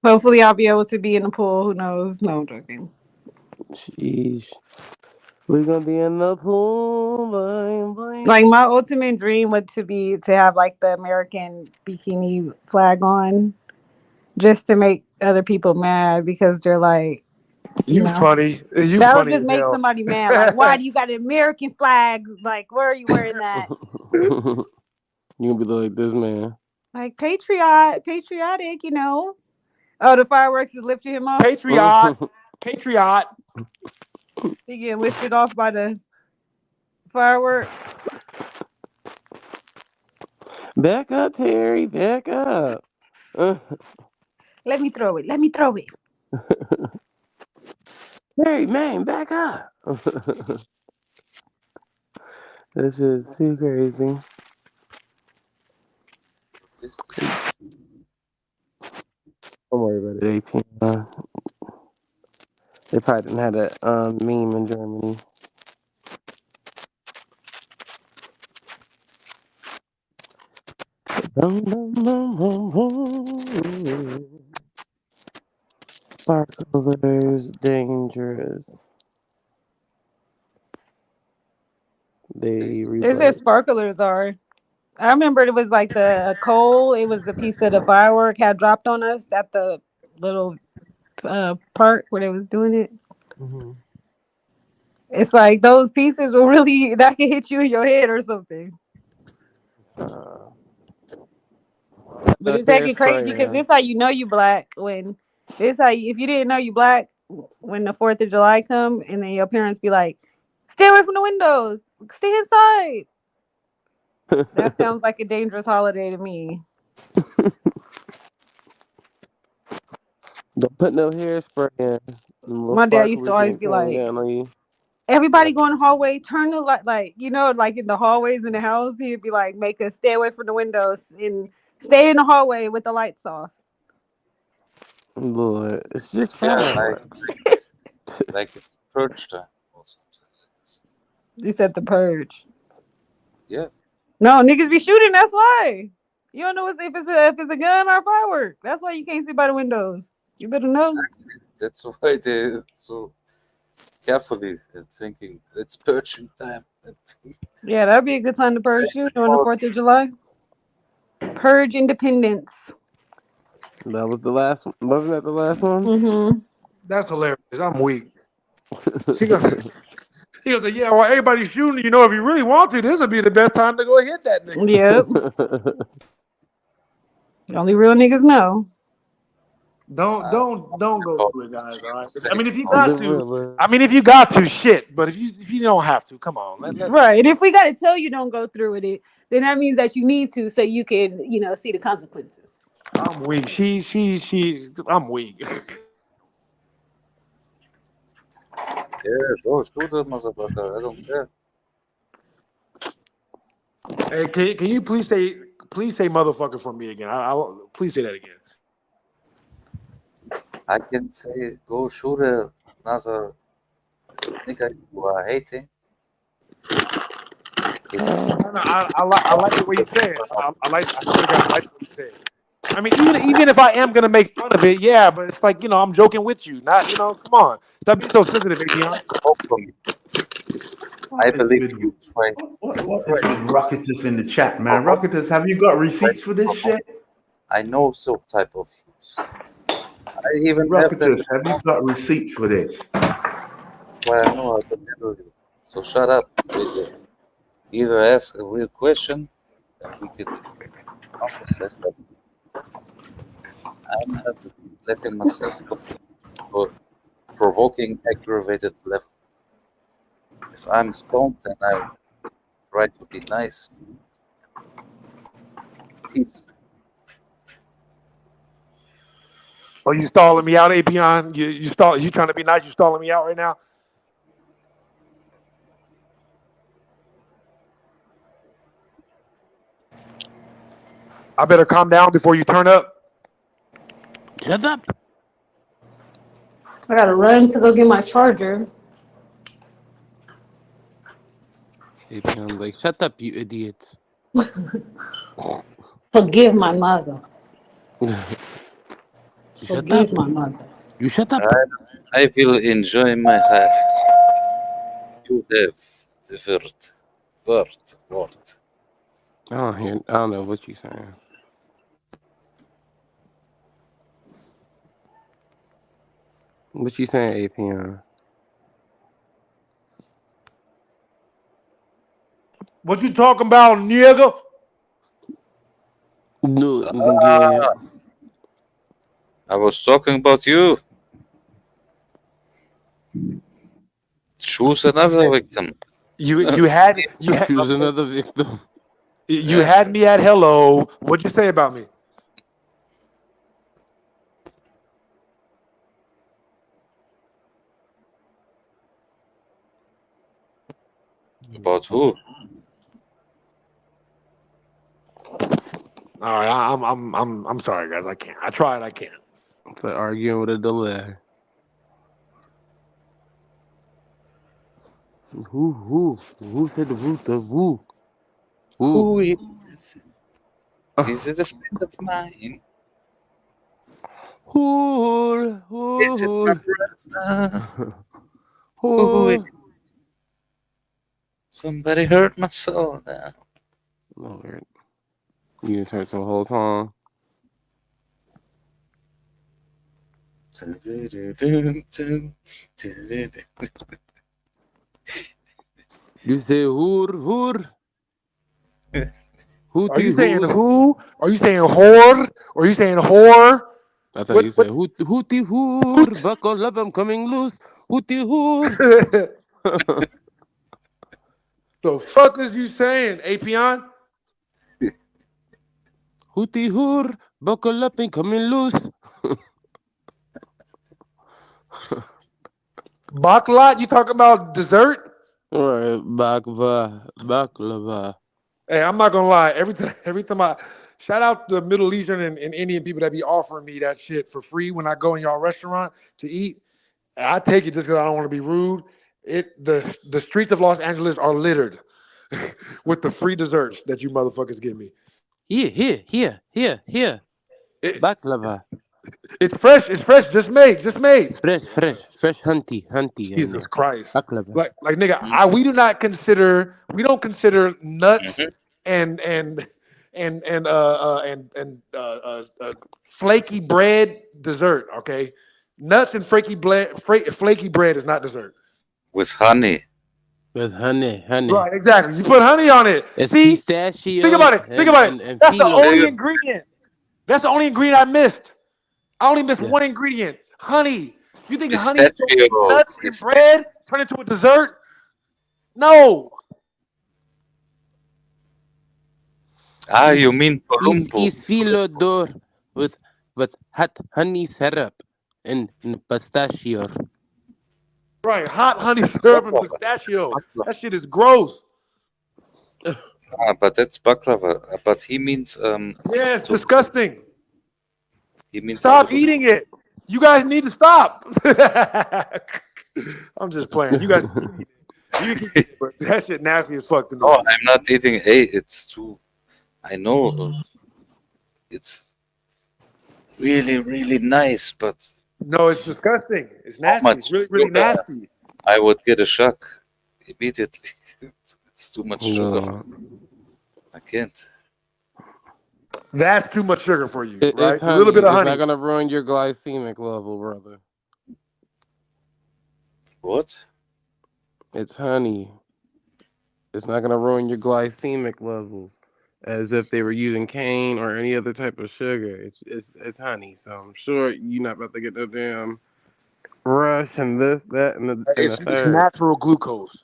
Hopefully, I'll be able to be in the pool. Who knows? No, I'm joking. Sheesh. We're gonna be in the pool, boy. Like my ultimate dream would to have like the American bikini flag on, just to make other people mad because they're like, you You know, funny. You that would funny just as make hell. somebody mad. Like, why do you got an American flag? Like, where are you wearing that? You gonna be like this man. Like patriotic, you know. Oh, the fireworks is lifting him off. Patriot. He getting lifted off by the firework. Back up, Terry. Back up. Let me throw it. Let me throw it. Terry, man, back up. That's just too crazy. Don't worry about it, AP. They probably didn't have that meme in Germany. Sparklers dangerous. They They said rebut. sparklers are. I remember it was like the coal. It was the piece of the firework had dropped on us at the little park where they was doing it. Mm-hmm. It's like those pieces will really that can hit you in your head or something. Uh, But the it's acting crazy because hairspray, this how you know you black when this how you, if you didn't know you black when the 4th of July come and then your parents be like, stay away from the windows, stay inside. That sounds like a dangerous holiday to me. don't put no hairspray in. Them little My dad used to sparklers always gonna be come like, down on you. everybody go in the hallway, turn the light, like you know, like in the hallways in the house, he'd be like, make us stay away from the windows and stay in the hallway with the lights off. Lord, it's just Yeah, like fireworks. it's like it's purge time or something like this. You said the purge. Yeah, No, niggas be shooting. That's why. You don't know if it's a gun or a firework. That's why you can't see by the windows. You better know. exactly. That's why they're so carefully thinking it's purging time. Yeah, that'd be a good time to purge too on the 4th of July. Purge independence. That was the last one. Wasn't that the last one? Mm-hmm. That's hilarious. I'm weak. She goes, he goes, yeah, well, everybody's shooting. You know, if you really want to, this would be the best time to go hit that nigga. Yep. Only real niggas know. Don't go through it, guys. All right. I mean, if you The got to, real. I mean, if you got to, shit. But if you don't have to, come on. Let Right. And if we gotta tell you don't go through with it, then that means that you need to so you can, see the consequences. I'm weak. I'm weak. Yeah, go shoot the motherfucker. I don't care. Hey, can you please say motherfucker for me again? Please say that again. I can say go shoot another nigga you are hating. If No, I like the way you say it. I swear to God, I like the way you say it. I mean, even if I am gonna make fun of it, yeah, but it's like I'm joking with you. Not come on, stop being so sensitive, Avion. hope for me, I What is believe with you. Try, what is try, with Rocketus in the chat, for man? hope, Rocketus, have you got try receipts for this for hope. shit? I know some type of use. I even have that. Rocketus, have you got receipts for this? That's why I know how to handle you. So shut up with it. Either ask a real question, and we could conversate. But I'm not letting myself go to provoking, aggravated level. If I'm stoned, then I try to be nice, peaceful. Oh, you stalling me out, Avion? You trying to be nice? You stalling me out right now? I better calm down before you turn up. Shut up. I gotta run to go get my charger. Avion, like, shut up, you idiot. Forgive my mother. You shut up. Forgive my mother. You shut up. I will enjoy my life. You have the word. I don't know what you're saying. What you saying, Avion? What you talking about, nigga? No, yeah. Ah, I was talking about you. Choose another victim. You had Choose another victim. you Yeah, had me at hello. What'd you say about me? about who? All right, I'm sorry, guys. I can't. I tried. I can't. It's like arguing with a delay. Who said the who? The who? Who Who? is it? Is it a friend of mine? Is it my Who? brother? Who is Who? somebody hurt my soul now? Lord. You just heard the whole song. You say hoor. Are you Hootie saying hoor. who? Are you saying whore? Or are you saying whore? I thought What? you said hootie hoor. Buckle up, I'm coming loose. Hootie hoor. The fuck is you saying, Apion? Hootie hoor. Buckle up and coming loose. Baklava? You talking about dessert? Alright, baklava. Hey, I'm not gonna lie. Every time I shout out the Middle Eastern and Indian people that be offering me that shit for free when I go in y'all restaurant to eat. I take it just because I don't want to be rude. The streets of Los Angeles are littered with the free desserts that you motherfuckers give me. Here. It, Baklava. it's fresh. It's fresh. Just made. Just made. Fresh hunty in Jesus there. Christ. Baklava. Like nigga, we don't consider nuts Mhm. and flaky bread dessert. Okay, nuts and flaky bread is not dessert. With honey. With honey. Right, exactly. You put honey on it. It's See, think pistachios about it. Think and, about it. and, and That's the phyllo. only ingredient. That's the only ingredient I missed. I only missed Yeah. one ingredient: honey. You think honey is gonna make Pistachio. nuts and bread turn into a dessert? No. You mean Columbo. Is phyllo door with hot honey syrup and pistachio. Right, hot honey syrup and Baklava. pistachio. Baklava. That shit is gross. But that's baklava. But Yeah, it's to disgusting. he means Stop tulum. eating it. You guys need to stop. I'm just playing. You guys can keep eating it. You can keep eating it, but that shit nasty as fuck to me. No, I'm not eating. Hey, it's too. I know it's really, really nice, but No, it's disgusting. It's how nasty. It's much really, really sugar? nasty. I would get a shock immediately. It's too much sugar. No. I can't. That's too much sugar for you, It's right? A little honey. bit of It's not honey. gonna ruin your glycemic level, brother. What? It's honey. It's not gonna ruin your glycemic levels as if they were using cane or any other type of sugar. It's honey. So I'm sure you're not about to get no damn rush and this, that, and the It's third. natural glucose.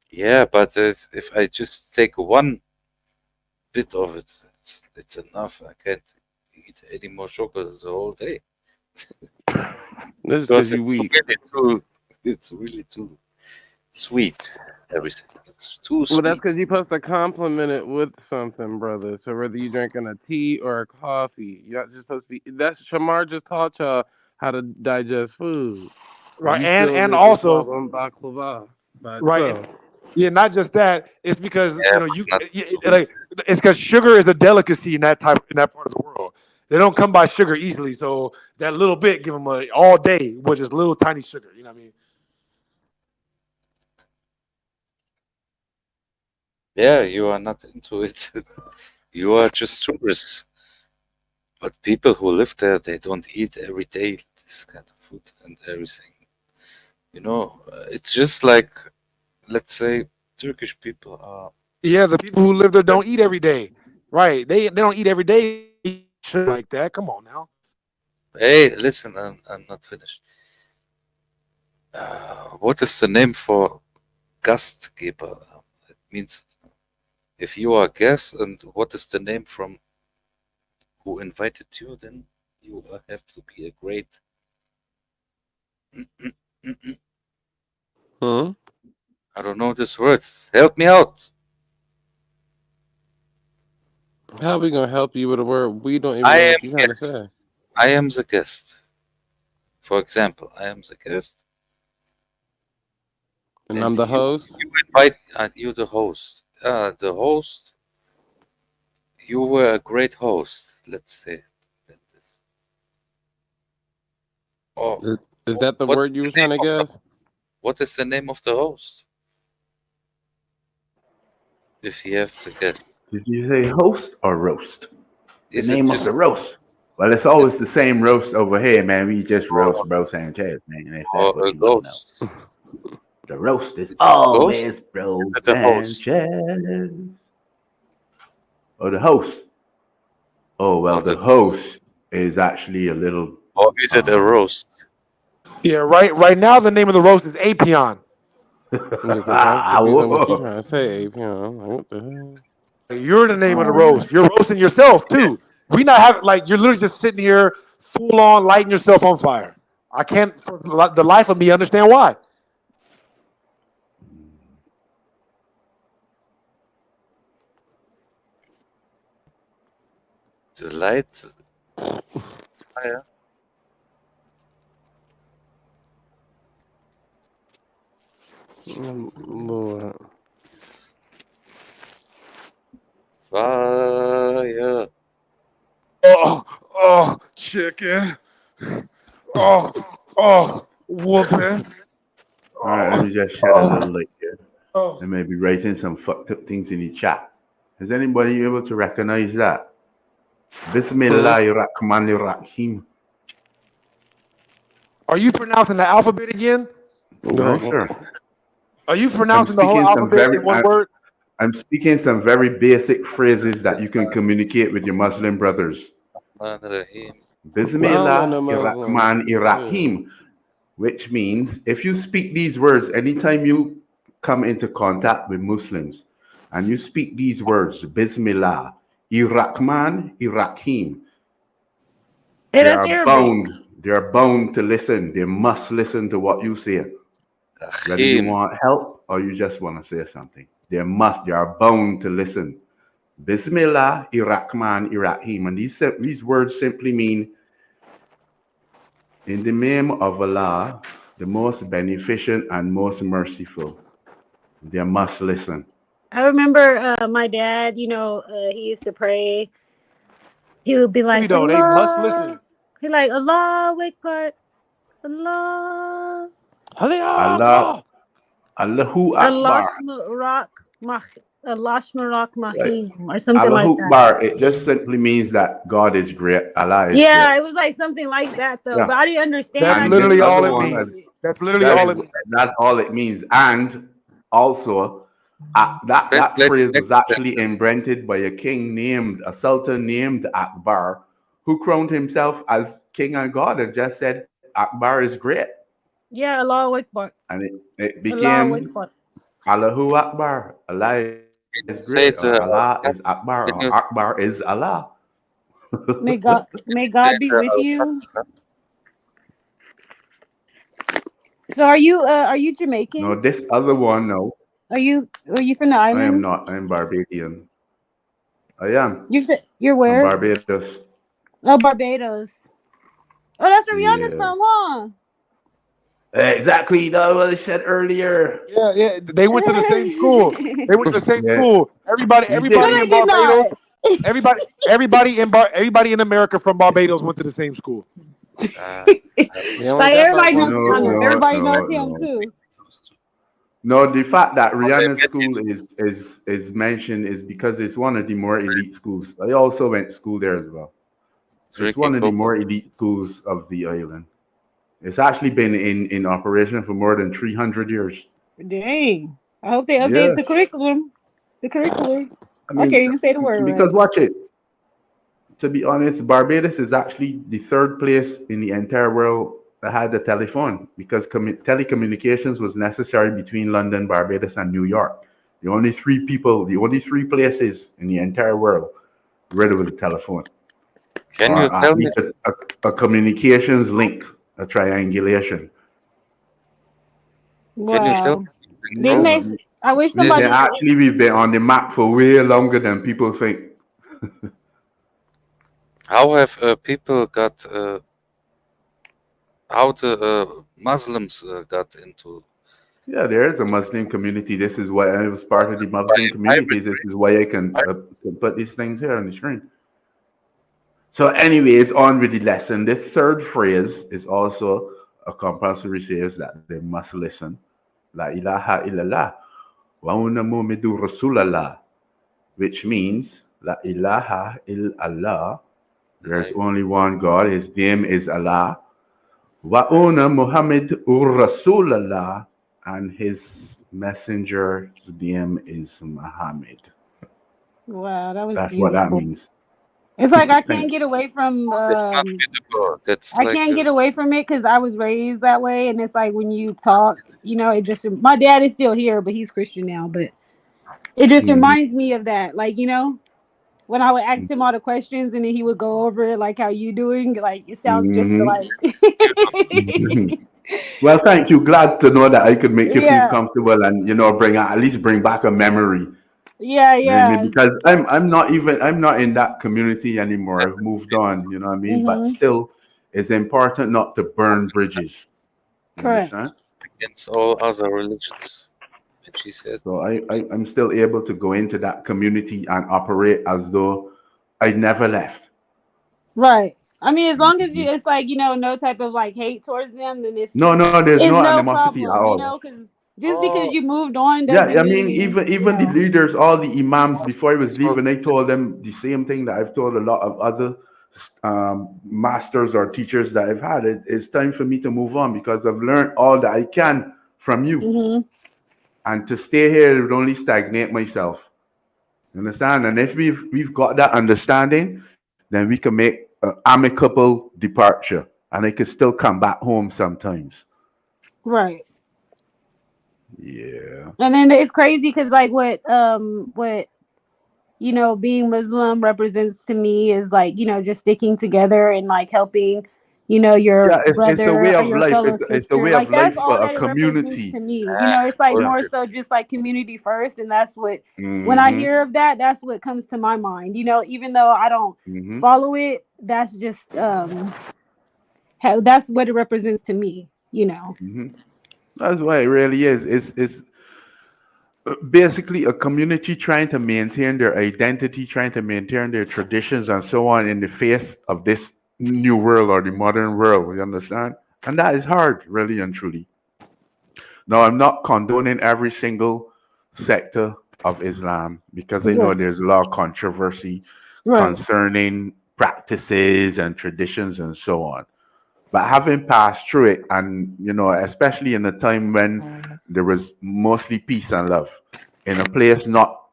Yeah, but if I just take one bit of it, it's enough. I can't eat any more sugar the whole day This is because because you weak. it's really too sweet. Everything. It's too Well, that's because sweet. you're supposed to complement it with something, brother. So whether you're drinking a tea or a coffee, you're not just supposed to be. That's Shamar just taught y'all how to digest food, and Right. you And still and there just also, swallowing baklava by right, itself. yeah, not just that. It's because Yeah, but not sweet. like it's because sugar is a delicacy in that part of the world. They don't come by sugar easily, so that little bit give them all day with just little tiny sugar. You know what I mean? Yeah, you are not into it. You are just tourists. But people who live there, they don't eat every day this kind of food and everything. It's just like, let's say, Turkish people are. Yeah, the people who live there don't eat every day. Right? They don't eat every day sugar like that. Come on now. Hey, listen, I'm not finished. What is the name for Gastgeber? It means if you are a guest, and what is the name from who invited you, then you have to be a great. Hmm? I don't know this word. Help me out. How are we gonna help you with a word we don't even I know am what you're trying to say? guest. I am the guest. For example, I am the guest, And I'm and the you host. you invite you the host. The host. You were a great host. Let's say that this. Oh, Is that the what word is you the were trying name to of the guess? what is the name of the host? If he has a guest, Did you say host or roast? The Is it name of just the roast. Well, it's always the same roast over here, man. We just roast Bro Sanchez, man. If that's or what a you want to know. ghost? The roast is Is it a ghost? always Is Bro it a host? Sanchez. Or the host. Oh, well, Or the the host is actually a little. or is it a Um, roast? Yeah, right now the name of the roast is Apion. Nigga, I'm confused on what you trying to say, AP. I'm like, what the hell? You're the name of the Oh, roast. You're roasting yourself too. We not having like you're literally just sitting here full on lighting yourself on fire. I can't for the life of me understand why. The light fire. Lord. Fire. Chicken. Oh, whooping. all right, let Oh, me just shed a little light here. oh. And maybe writing some fucked up things in the chat. Is anybody able to recognize that? Hmm? Bismillahirrahmanirrahim. Are you pronouncing the alphabet again? No, Right. sir. Are you I'm pronouncing the whole speaking some alphabet very in one word? I'm speaking some very basic phrases that you can communicate with your Muslim brothers. Rahim. I don't know no Muslim. Yeah. Bismillahirrahmanirrahim, which means if you speak these words anytime you come into contact with Muslims and you speak these words, Bismillah, Irrahman, Irrahim, Hey, that's Arabic. they are bound to listen. They must listen to what you say. Whether you Rahim. want help or you just want to say something. They are bound to listen. Bismillah, Irrahman, Irrahim. And these words simply mean, in the name of Allah, the most beneficent and most merciful. They must listen. I remember my dad, he used to pray. He would be We like, don't. They must Allah. listen. He like, Allah, wake part. Allah. Allah, Allah. Allahu Allah Akbar. Shmarak Allah Shmarak Right. Mahim or something like Allahu that. Akbar, it just simply means that God is great, Allah is great. Yeah, it was like something like that though, Yeah. but I didn't understand. That's I And just this literally knew all other he it one, said means. it. That's literally all it means. that's all it means. And also, that Translate phrase was next actually sentence. invented by a sultan named Akbar, who crowned himself as king and god and just said, Akbar is great. Yeah, Allah Akbar. And it Allah became Akbar. Allahu Akbar. Allah is great, or Say it. Allah is Akbar, or Can you Akbar is Allah. May say God it be with you. Al-Fatiha? So are you No, Jamaican? this other one, no, Are you from the I am islands? not. I'm Barbadian. I am. You're I'm where? Barbados. Oh, Barbados. Oh, that's where Rihanna's Yeah. from, huh? Exactly. That's what I said earlier. Yeah. They went to the same school. They went to the same Yeah, school. Everybody, we did. No, everybody they in did Barbados, not. everybody in America from Barbados went to the same school. They only Like got like everybody one knows No, Rihanna. school. no, Everybody knows no, him no. too. No, the fact that Rihanna's Get school is mentioned is because it's one of the more elite schools. I also went to school there as well. It's drinking one of the cocoa. more elite schools of the island. It's actually been in operation for more than 300 years. Dang. I hope they Yeah, update the curriculum. The curriculum. I I mean, can't even say the word because right. watch it. To be honest, Barbados is actually the third place in the entire world that had a telephone because telecommunications was necessary between London, Barbados, and New York. The only three places in the entire world where there was a telephone, Can you or tell at me? least a communications link, a triangulation. Can you tell Wow. me Didn't how they? I wish somebody. We've been on the map for way longer than people think. how have people got how the Muslims got into Yeah, there is a Muslim community. This is why I was part of the Muslim community. This is why I can put these things here on the screen. So, anyways, on with the lesson. This third phrase is also a compulsory phrase that they must listen. La ilaha illallah wa anna muhammadur rasulallah. which means La ilaha illallah. There's Like, only one God. His name is Allah. Wa una Muhammad Rasulullah, and his messenger's name is Muhammad. Wow, that was That's what that beautiful. means. It's like I can't Thank get away from it's not beautiful. That's I like can't get away from it because I was raised that way, and it's like when you talk, it just my dad is still here, but he's Christian now, but it just you. reminds me of that, like when I would ask him all the questions, and then he would go over it like how you doing, like it sounds just like Well, thank you. Glad to know that I could make you feel yeah, comfortable and bring at least bring back a memory. yeah, You know what I mean? yeah. Because I'm not in that community anymore. I've moved on. You know what I mean? But Mhm. still, it's important not to burn bridges. You Correct. understand? against all other religions. And she said, So I'm still able to go into that community and operate as though I never left. Right. I mean, as long as Mhm. it's like no type of like hate towards them, then No, there's it's no no animosity at problem, all. because just because you moved on Yeah, doesn't I mean, mean even the leaders, all the imams, before I was leaving, I told them the same thing that I've told a lot of other masters or teachers that I've had. It's time for me to move on because I've learned all that I can from you, Mhm. and to stay here would only stagnate myself. You understand? And if we've got that understanding, then we can make an amicable departure, and I can still come back home sometimes. Right. Yeah. And then it's crazy because like what being Muslim represents to me is like just sticking together and like helping your Yeah, it's a brother way or of your life. fellow It's a sister. way Like of that's life all for a that it represents to community. me. It's like more 100. so just like community first, and that's what when I Hmm. hear of that, that's what comes to my mind. Even though I don't Hmm. follow it, that's just how that's what it represents to me. Hmm. That's what it really is. It's basically a community trying to maintain their identity, trying to maintain their traditions, and so on in the face of this new world or the modern world. You understand? And that is hard, really and truly. Now, I'm not condoning every single sector of Islam because I know Yeah. there's a lot of controversy Right. concerning practices and traditions and so on. But having passed through it, and especially in a time when there was mostly peace and love, in a place not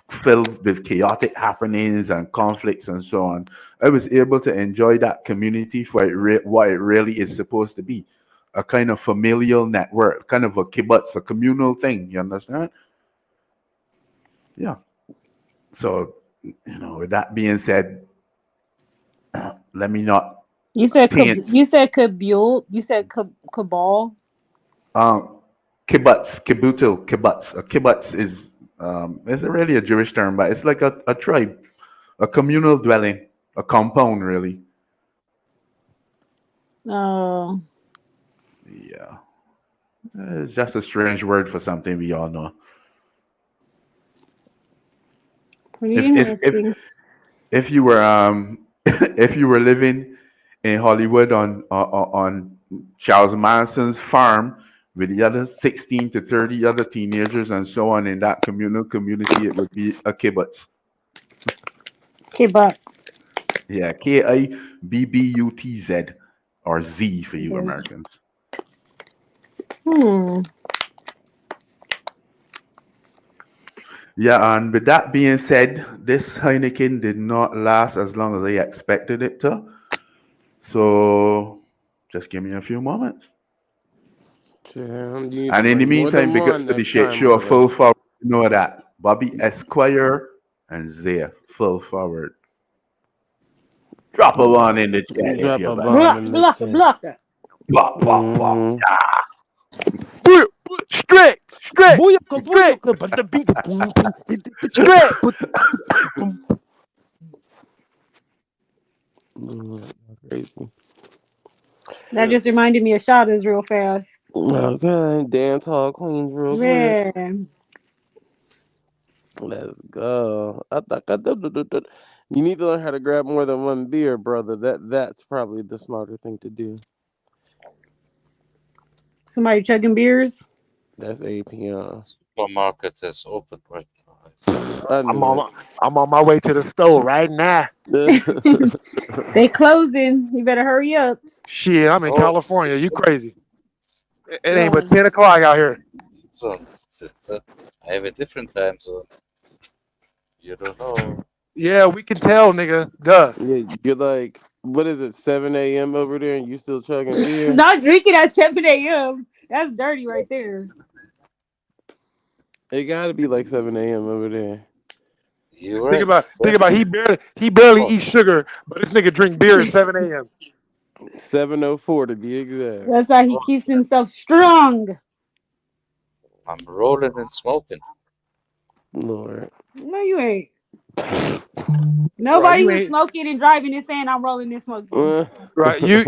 filled with chaotic happenings and conflicts and so on, I was able to enjoy that community for what it really is supposed to be, a kind of familial network, kind of a kibbutz, a communal thing. You understand? Yeah. So, with that being said, let me not taint You said kabul. You said cabal. Um, kibbutz. A kibbutz is it's really a Jewish term, but it's like a tribe, a communal dwelling, a compound, really. Oh. Yeah, it's just a strange word for something we all know. Pretty If if if interesting. if you were if you were living in Hollywood on Charles Manson's farm with the other 16 to 30 other teenagers and so on in that communal community, it would be a kibbutz. Kibbutz. Yeah, Kibbutz or Z for you Americans. Hmm. Yeah, and with that being said, this Heineken did not last as long as I expected it to. So just give me a few moments. Damn, you need to And in the bring more meantime, than big ups one to the next shit time, show brother. full forward. You know that. Bobby Esquire and Zaya full forward. Drop a one in the chat if Drop you a like. bomb in the chat. Blocker. Pop, pop, pop. Mm-hmm. Straight, straight, Booyaka, straight, booyaka, bada binga, boom, boom, straight. crazy. That just reminded me of Shada's real fast. Okay, dance hall queens real quick. Man. Let's go. You need to learn how to grab more than one beer, brother. That's probably the smarter thing to do. Somebody chugging beers. That's APM. Supermarket is open right now. I I'm knew on I'm on my way to the store right now. it. They closing. You better hurry up. Shit, I'm in Oh, California. You crazy? It ain't but Um, 10 o'clock out here. so I have a different time zone. You don't know. Yeah, we can tell, nigga. Duh. Yeah, you're like, what is it, 7 a.m. over there, and you still chugging beer? not drinking at 7 a.m. That's dirty right there. It gotta be like 7 a.m. over there. You're Think right. about think about he barely Oh, eats sugar, but this nigga drink beer at 7 a.m. 7:04 to be exact. That's how he keeps himself strong. I'm rolling and smoking. Lord. No, you ain't. Right, Nobody you who's ain't smoking and driving is saying I'm rolling and smoking. right. You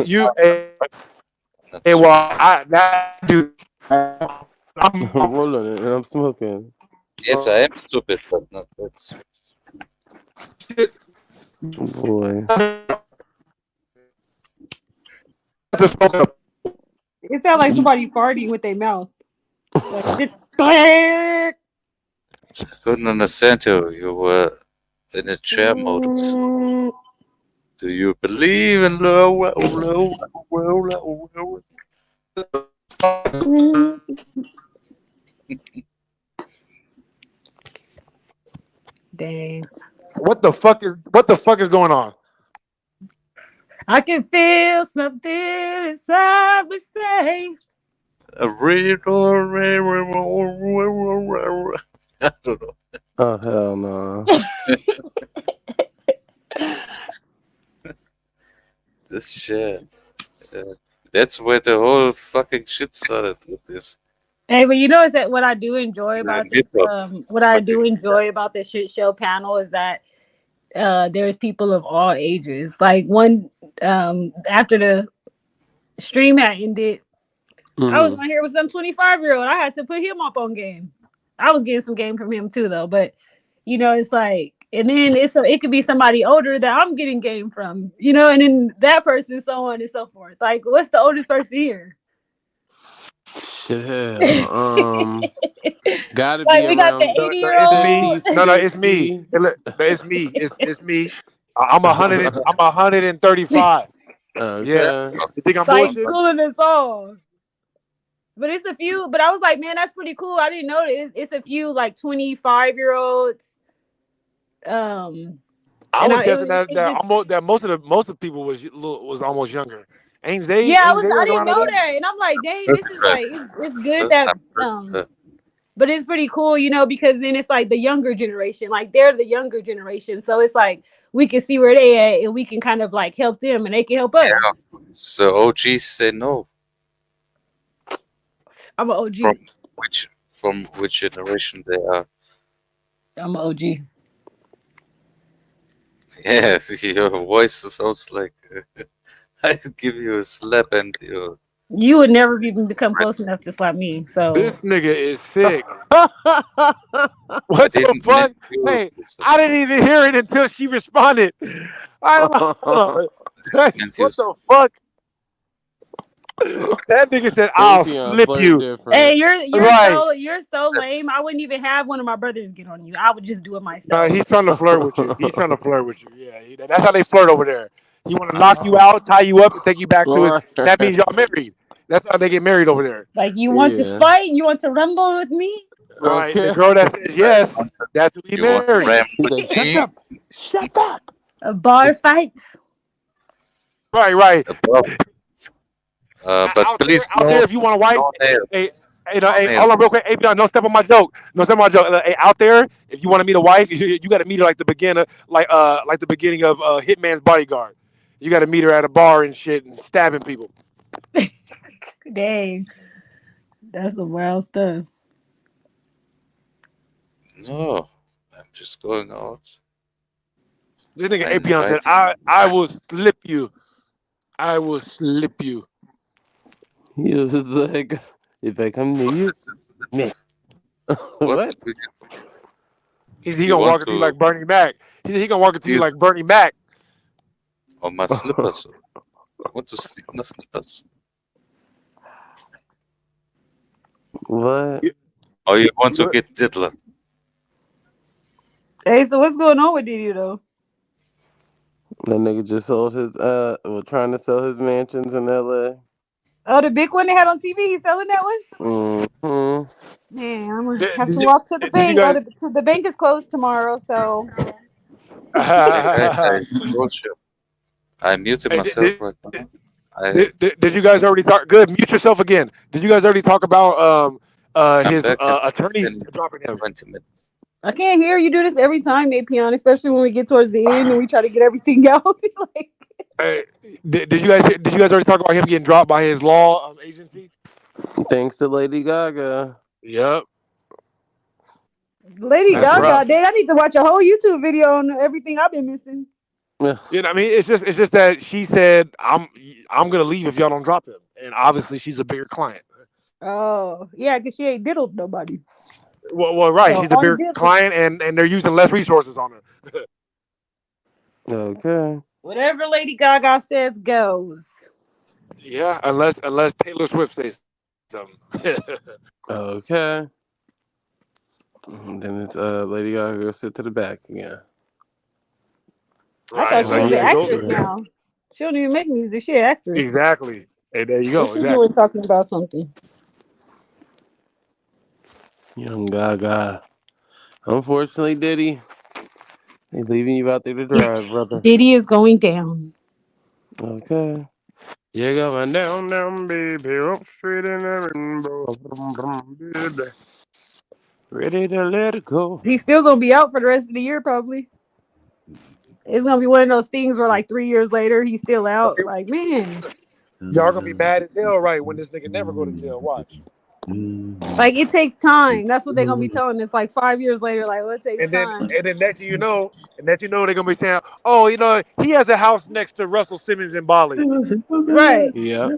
Not well, smoking. I that dude. I'm I'm rolling it and I'm smoking. Yes, I am stupid, but not that. Boy. It sounds like somebody farting with their mouth. Like just click. Couldn't understand you. You were in a chair modus. Mm. Do you believe in love? Dang. What the fuck is going on? I can feel something inside me say. I don't know. Oh hell no. This shit. That's where the whole fucking shit started with this. Hey, but you know, is that what I do enjoy about Hip this? hop. What I do enjoy about the shit show panel is that there's people of all ages. Like one after the stream had ended, I was Mm-hmm. on here with some 25-year-old. I had to put him up on game. I was getting some game from him too, though. But you know, it's like, and then it could be somebody older that I'm getting game from. You know, and then that person, so on and so forth. Like, what's the oldest person here? Shit hell. Gotta be Like, we got the around No, it's 80-year-old. me. 50, No, it's me. 60. Look, no, it's me. It's me. I'm 135. Yeah. Okay. You think I'm Like bullshitting? schooling us all. But it's a few. But I was like, man, that's pretty cool. I didn't know it's a few like 25-year-olds. I And was it guessing was that it just most of the people was almost younger. yeah. Ain't Zay I like didn't around know that age? that, and I'm like, dang, this is like it's good that Uh, but it's pretty cool, you know, because then it's like the younger generation, like they're the younger generation, so it's like we can see where they at, and we can kind of like help them, and they can help us. yeah. So OGs say no. I'm an From OG. which generation they are? I'm an OG. Yeah, your voice sounds like I'd give you a slap and you. You would never even become close enough to slap me. This So nigga is sick. I What the didn't mean fuck? you. Hey, I didn't even hear it until she responded. Hold on. What Meant the fuck? That nigga said, "I'll Atheon slip flirt you." hey, different. Right. you're so lame. I wouldn't even have one of my brothers get on you. I would just do it myself. He's trying to flirt with you. He's trying to flirt with you. Yeah, that's how they flirt over there. He want to knock you Oh, out, tie you up, and take you back to his. Right. That means y'all married. That's how they get married over there. Like, you want to Yeah. fight? You want to rumble with me? All right. The Okay. girl that says yes, that's who he you want to married. ram He's with like, shut me? up. Shut up. A bar fight? Right. Above. But please Out there, if you want a wife, no nail, no hey, nail. hold on real quick. Hey, don't step on my joke. Don't step on my joke. Hey, out there, if you want to meet a wife, you got to meet her like the beginner, like the beginning of Hitman's Bodyguard. You got to meet her at a bar and shit and stabbing people. Dang, that's some wild stuff. No, I'm just going out. This nigga I Apion said, invite. I will slip you. I will slip you. He was like, if I come near you, meh. What? What? He You gonna want walk it to you to like Bernie Mac. He gonna walk it to you use like Bernie Mac. on my slippers? Want to stick my slippers? What? Or you want to get diddler? Hey, so what's going on with Diddy though? That nigga just sold his trying to sell his mansions in LA. Oh, the big one they had on TV. He's selling that one. Mm-hmm. Man, I'm gonna Did, have did to you walk to the did you bank. Oh, guys the bank is closed tomorrow, so I told you. I muted hey, myself right now. I did you guys already talk? Good, mute yourself again. Did you guys already talk about I'm his back attorneys in dropping him? 20 minutes. I can't hear you do this every time, Apion, especially when we get towards the end and we try to get everything out. Like, Hey, did you guys already talk about him getting dropped by his law agency? Thanks to Lady Gaga. Yep, Lady that's Gaga, rough. dang, I need to watch a whole YouTube video on everything I've been missing. You know, what I mean, it's just that she said I'm gonna leave if y'all don't drop him, and obviously she's a bigger client. Oh, yeah, because she ain't diddled nobody. Well, right, So she's a on bigger diddle. client, and they're using less resources on her. Okay. Whatever Lady Gaga says goes. Yeah, unless Taylor Swift says something. Okay. Then it's Lady Gaga go sit to the back again. I Right, thought it's she like was Well, an yeah, go actress now. She don't even make music. She an actress. exactly. Hey, there you What's go, she doing exactly. talking about something? young Gaga. Unfortunately, Diddy, they leaving you out there to drive, brother. Diddy is going down. Okay. You're going down, down, baby, up straight in the rainbow, brum, brum, baby. Ready to let it go. He's still gonna be out for the rest of the year, probably. It's gonna be one of those things where, like, 3 years later, he's still out. Like, man, Y'all gonna be mad as hell, right? When this nigga never go to jail. Watch. like it takes time. That's what they're gonna be telling us. Like 5 years later, like, well, it takes And then time. and then next you know they're gonna be saying, oh, he has a house next to Russell Simmons in Bali. Right. Yep.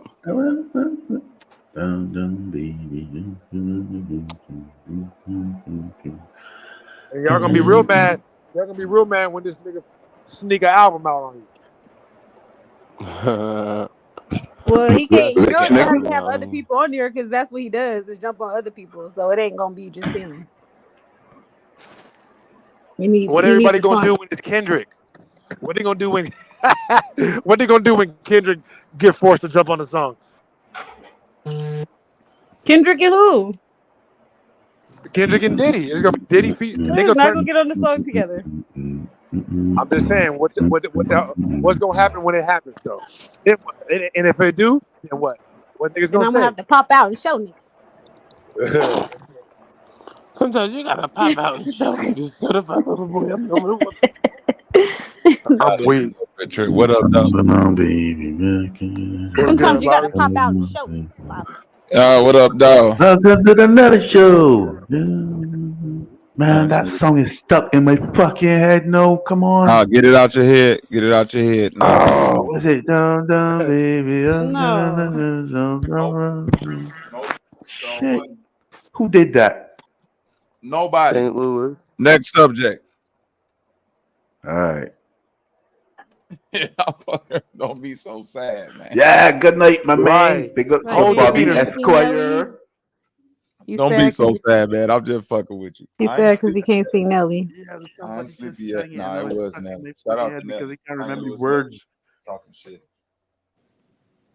And y'all gonna be real mad. Y'all gonna be real mad when this nigga sneak an album out on you. Well, he can't. That's You the know, he has to counting have other album. people on there because that's what he does is jump on other people. So it ain't gonna be just him. What He needs everybody to gonna find do when it's Kendrick? What they gonna do when what they gonna do when Kendrick get forced to jump on the song? Kendrick and who? Kendrick and Diddy. It's gonna be Diddy feet. They're They just gonna not turn. gonna get on the song together. I'm just saying what's gonna happen when it happens though. Then what? And if they do, then what? What niggas And gonna I'm gonna say? have to pop out and show Sometimes you gotta pop out and show niggas to the little boy. I'm coming with I'm Out of weak. the picture. What up, though? What's Sometimes good, you gotta Bobby? pop out and show niggas, Bobby. What up, dog? Welcome to another show. Man, that song is stuck in my fucking head. No, come on. Get it out your head. Get it out your head now. Oh, what's it? Down, down, baby. No. Shit. Who did that? Nobody. St. Louis. Next subject. All right. Don't be so sad, man. Yeah, good night, my man. Right. Big up Like, to Hold Diddy, your Bobby you beaters. can't see Nelly. Esquire. You Don't be sad so because sad, man. I'm just fucking with you. he's I ain't sad because sleep. he can't see Nelly. Yeah, I ain't somebody just sleepy yet. sang it, and Nah, now it it's was stuck in Nelly. my Shout fucking out head to because Nelly. I can't I remember know the it's Nelly. words. Talking shit.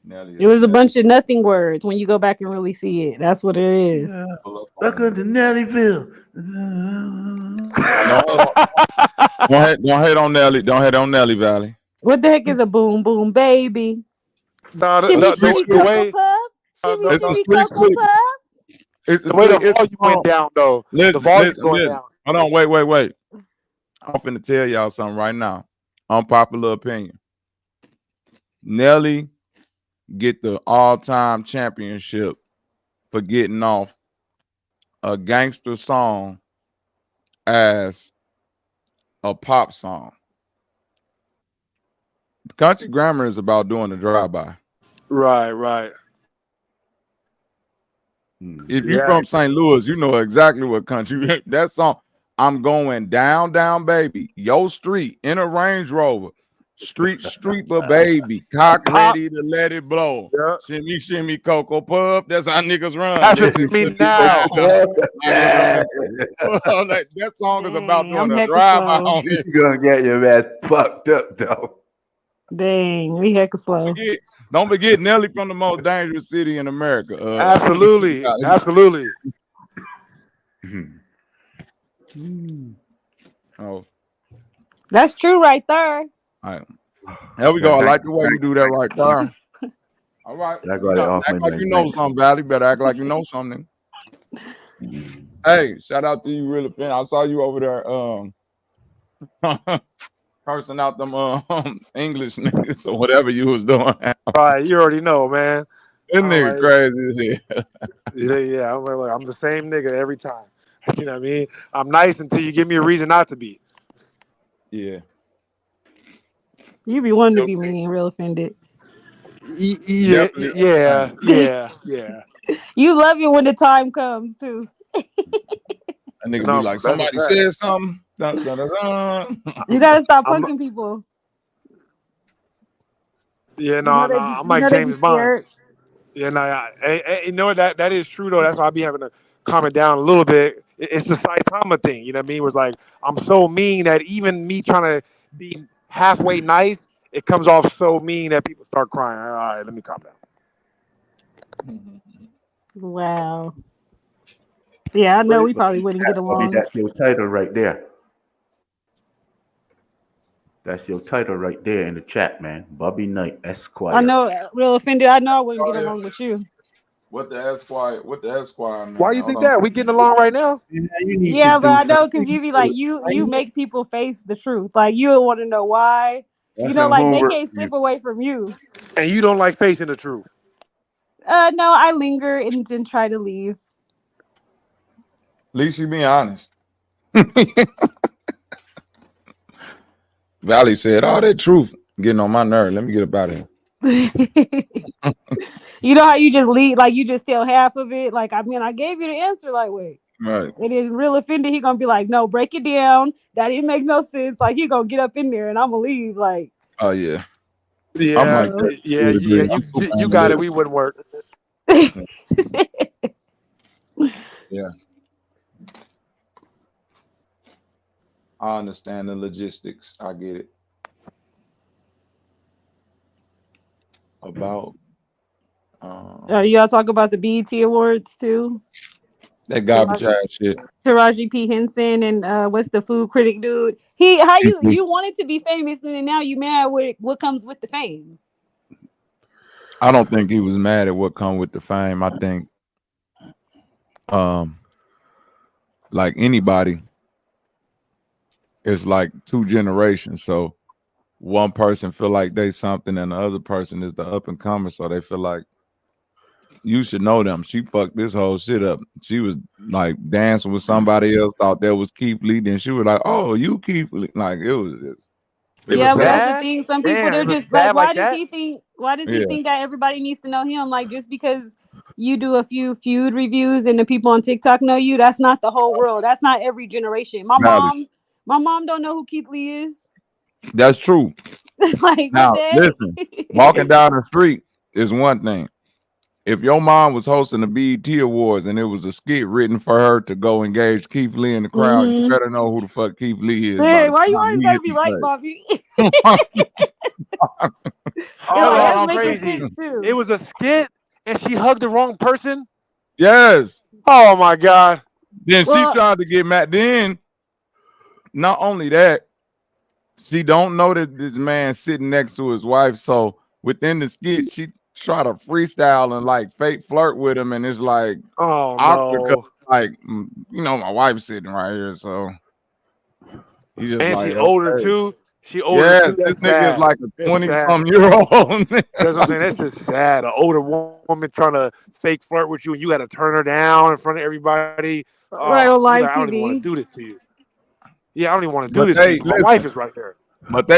Nelly It is the was a best. bunch of nothing words when you go back and really see it. That's what it is. Yeah. Pull up on Welcome him. to Nellyville. Don't hate on Nelly. Don't hate on Nelly Valley. What the heck is a boom boom baby? Nah, Shimmy shimmy the cocoa way puff. Shimmy It's a shimmy street cocoa sleep. puff. It's a the way the street. It's a volume went song. down though. The Listen, volume's listen, going listen. down. Hold on. Wait. I'm finna tell y'all something right now. Unpopular opinion. Nelly get the all-time championship for getting off a gangster song as a pop song. Country Grammar is about doing a drive-by. Right. If you Yeah. from St. Louis, you know exactly what country that song. I'm going down, down, baby. Yo street in a Range Rover. Street Streeper baby, cock Pop. ready to let it blow. Yeah. Shimmy, shimmy, Cocoa Puff. That's how niggas run. Pass it Listen to me to me right now. now. I love it. That song is about Dang, I'm doing a hecka drive-by slow. on it. You gonna get your ass fucked up though. Dang, we hecka slow. Don't forget Nelly from the most dangerous city in America. Absolutely. Absolutely. Oh, That's true right there. all right. There we go. I like the way you do that right there. All right. I got it off my Act like mind. you know something, Valley. Better act like you know something. Hey, shout out to you, really fan. I saw you over there cursing out them English niggas or whatever you was doing. Right, you already know, man. That nigga crazy as hell. Yeah, I'm the same nigga every time. You know what I mean? I'm nice until you give me a reason not to be. Yeah. You be wanting to be mean, real offended. Yeah. You love it when the time comes too. A nigga No, be like, that's a somebody fact. said something. Dun, dun, dun, dun. You gotta stop punking people. Yeah, You no, know no, they, I'm you like know they be James Bond. scared. Yeah, no, you know what? That is true though. That's why I be having to calm it down a little bit. It's the Saitama thing, you know what I mean? It was like I'm so mean that even me trying to be halfway nice, it comes off so mean that people start crying. All right, let me calm down. Wow. Yeah, I know we probably wouldn't get along. That's your title right there. That's your title right there in the chat, man. Bobby Knight Esquire. I know, real offended. I know I wouldn't get Oh, yeah. along with you. What the Esquire? What the Esquire, man? Why you Hold think on. that? We getting along right now? Yeah, but I know because you be like you make people face the truth. Like you want to know why. You know, like they can't slip away from you. And you don't like facing the truth. No, I linger and then try to leave. At least you be honest. Valley said, all that truth getting on my nerve. Let me get up out of here. You know how you just leave, like you just tell half of it. Like, I mean, I gave you the answer. Like, wait. Right. And then real offended, he gonna be like, no, break it down. That didn't make no sense. Like he gonna get up in there and I'm gonna leave. Like, Oh yeah. Yeah, I'm like that. You got it. We wouldn't work. Yeah. I understand the logistics. I get it. About y'all talk about the BET Awards too. that garbage ass shit. Taraji P. Henson and what's the food critic dude? How you wanted to be famous and then now you mad with what comes with the fame? I don't think he was mad at what come with the fame. I think like anybody, it's like two generations. So one person feel like they something and the other person is the up and comer. So they feel like you should know them. She fucked this whole shit up. She was like dancing with somebody else, thought that was Keith Lee. Then she was like, oh, you Keith Lee. Like it was just But that's the thing. Some people they're just like, why does he think that everybody needs to know him? Like just because you do a few feud reviews and the people on TikTok know you, that's not the whole world. That's not every generation. My mom don't know who Keith Lee is. That's true. Like now, listen, walking down the street is one thing. If your mom was hosting the BET Awards and it was a skit written for her to go engage Keith Lee in the crowd, you better know who the fuck Keith Lee is. Hey, why you always gotta be right, Bobby? I'm crazy. It was a skit and she hugged the wrong person? Yes. Oh my God. Then she tried to get mad. Then not only that, she don't know that this man sitting next to his wife. So within the skit, she try to freestyle and like fake flirt with him, and it's like awkward. No. Like my wife's sitting right here, so he just and like she older too. She older yes, too. this That's nigga is sad. like a That's 20-some-year-old. That's what I'm saying. That's just sad. An older woman trying to fake flirt with you, and you got to turn her down in front of everybody. Right on live I don't even want TV. to do this to you. Yeah, I don't even want to do this to you. My wife is right there. But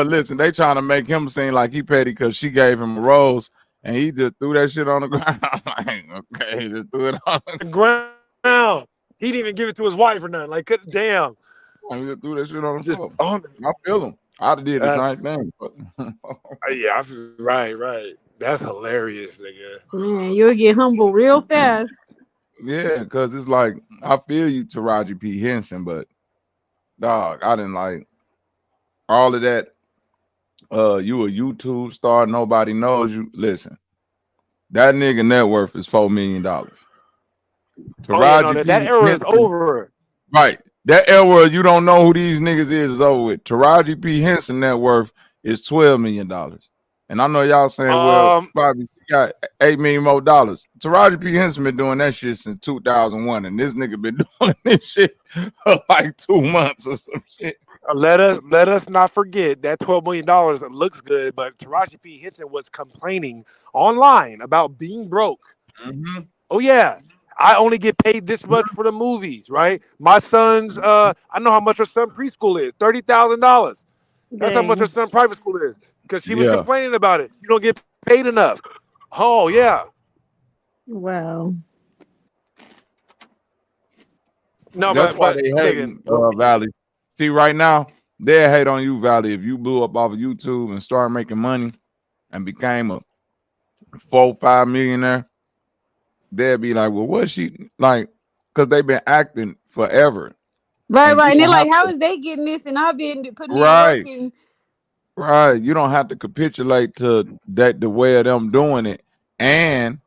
listen, they trying to make him seem like he petty because she gave him a rose and he just threw that shit on the ground. Like, okay, just threw it on the ground. He didn't even give it to his wife or nothing. Like, damn. He just threw that shit on the floor. I feel him. I'd have did the That's same thing. But yeah, right. That's hilarious, nigga. Man, you'll get humble real fast. yeah, because it's like I feel you, Taraji P. Henson, but dog, I didn't like all of that. You a YouTube star, nobody knows you. Listen, that nigga net worth is $4 million. Oh yeah, no, Taraji that P. era is Henson, over. right? That era you don't know who these niggas is over with. Taraji P. Henson net worth is $12 million, and I know y'all saying, well, Um, probably got $8 million more dollars. Taraji P. Henson been doing that shit since 2001, and this nigga been doing this shit for like 2 months or some shit. let us not forget that $12 million looks good, but Taraji P. Henson was complaining online about being broke. Mm-hmm. Oh yeah, I only get paid this much for the movies, right? My son's I know how much her son preschool is, $30,000. That's how much her Dang. son private school is. Because she was Yeah, complaining about it. You don't get paid enough. Oh yeah. Wow. No, that's but why but they nigga, hating, Valley. See, right now, they hate on you, Valley. If you blew up off of YouTube and started making money and became a 4-5 millionaire, they'd be like, well, what's she like? Because they've been acting forever. Right, And you right. And they're don't have like, how to, is they getting this? And I've been putting in work right, and right. You don't have to capitulate to that the way of them doing it. And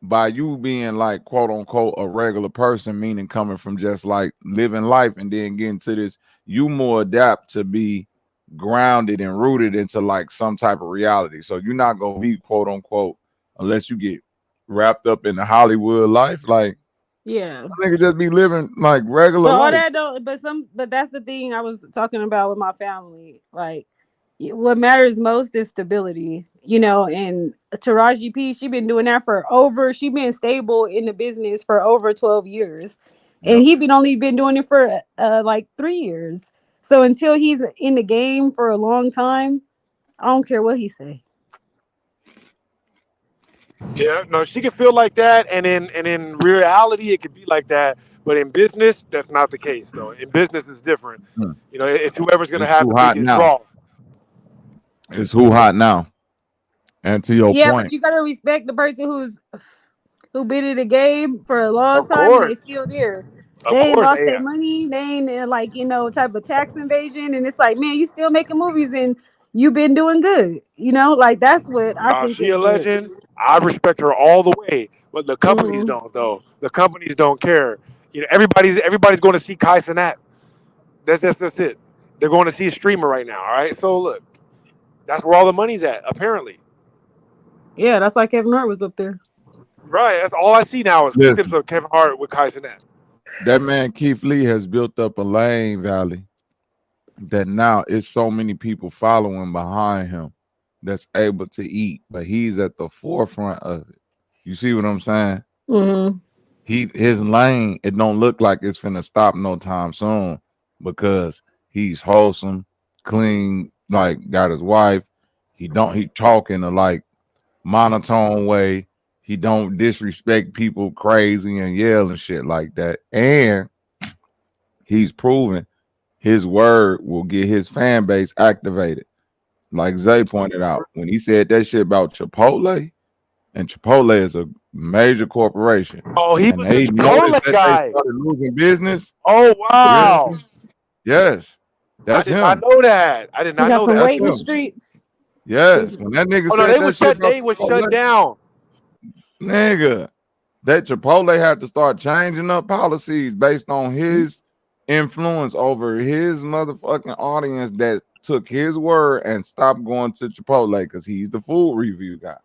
by you being like quote unquote a regular person, meaning coming from just like living life and then getting to this, you more adapt to be grounded and rooted into like some type of reality. So you're not gonna be quote unquote unless you get wrapped up in the Hollywood life. Like yeah. I nigga just be living like regular But all life. that don't. But that's the thing I was talking about with my family. Like, what matters most is stability. And Taraji P. She been doing that for over. She been stable in the business for over 12 years, and Yep. only been doing it for like 3 years. So until he's in the game for a long time, I don't care what he say. yeah, no, she can feel like that, and in reality, it could be like that. But in business, that's not the case, though. In business, it's different. Hmm. It's whoever's gonna It's have who the hot biggest now. draw. It's who hot now. And to your Yeah, but point, you gotta respect the person who been in the game for a long Of time and they course, still there. of They ain't course, lost their yeah. money. They ain't like type of tax invasion. And it's like, man, you still making movies and you been doing good. Like that's what I Nah, think she is a good. legend. I respect her all the way, but the companies Hmm. don't, though. The companies don't care. Everybody's going to see Kai Cenat. That's it. They're going to see a streamer right now. All right, so look, that's where all the money's at. Apparently, Yeah, that's why Kevin Hart was up there. right? That's all I see now is clips listen, of Kevin Hart with Kai Cenat. that man Keith Lee has built up a lane, Valley, that now it's so many people following behind him that's able to eat, but he's at the forefront of it. You see what I'm saying? Hmm. His lane, it don't look like it's finna stop no time soon because he's wholesome, clean, like got his wife. He talk in a like monotone way. He don't disrespect people crazy and yell and shit like that. And he's proven his word will get his fan base activated. Like Zay pointed out, when he said that shit about Chipotle, and Chipotle is a major corporation, Oh, he and was the they noticed Chipotle that they guy. started losing business. Oh Yes, wow, yes, I that's did not him. know that. I did He not got know some that. That's weight in the him. streets. Yes, when that nigga Oh no, said they that was shit shut. about They was shut Chipotle, down. nigga, that Chipotle had to start changing up policies based on his influence over his motherfucking audience that took his word and stopped going to Chipotle because he's the food review guy.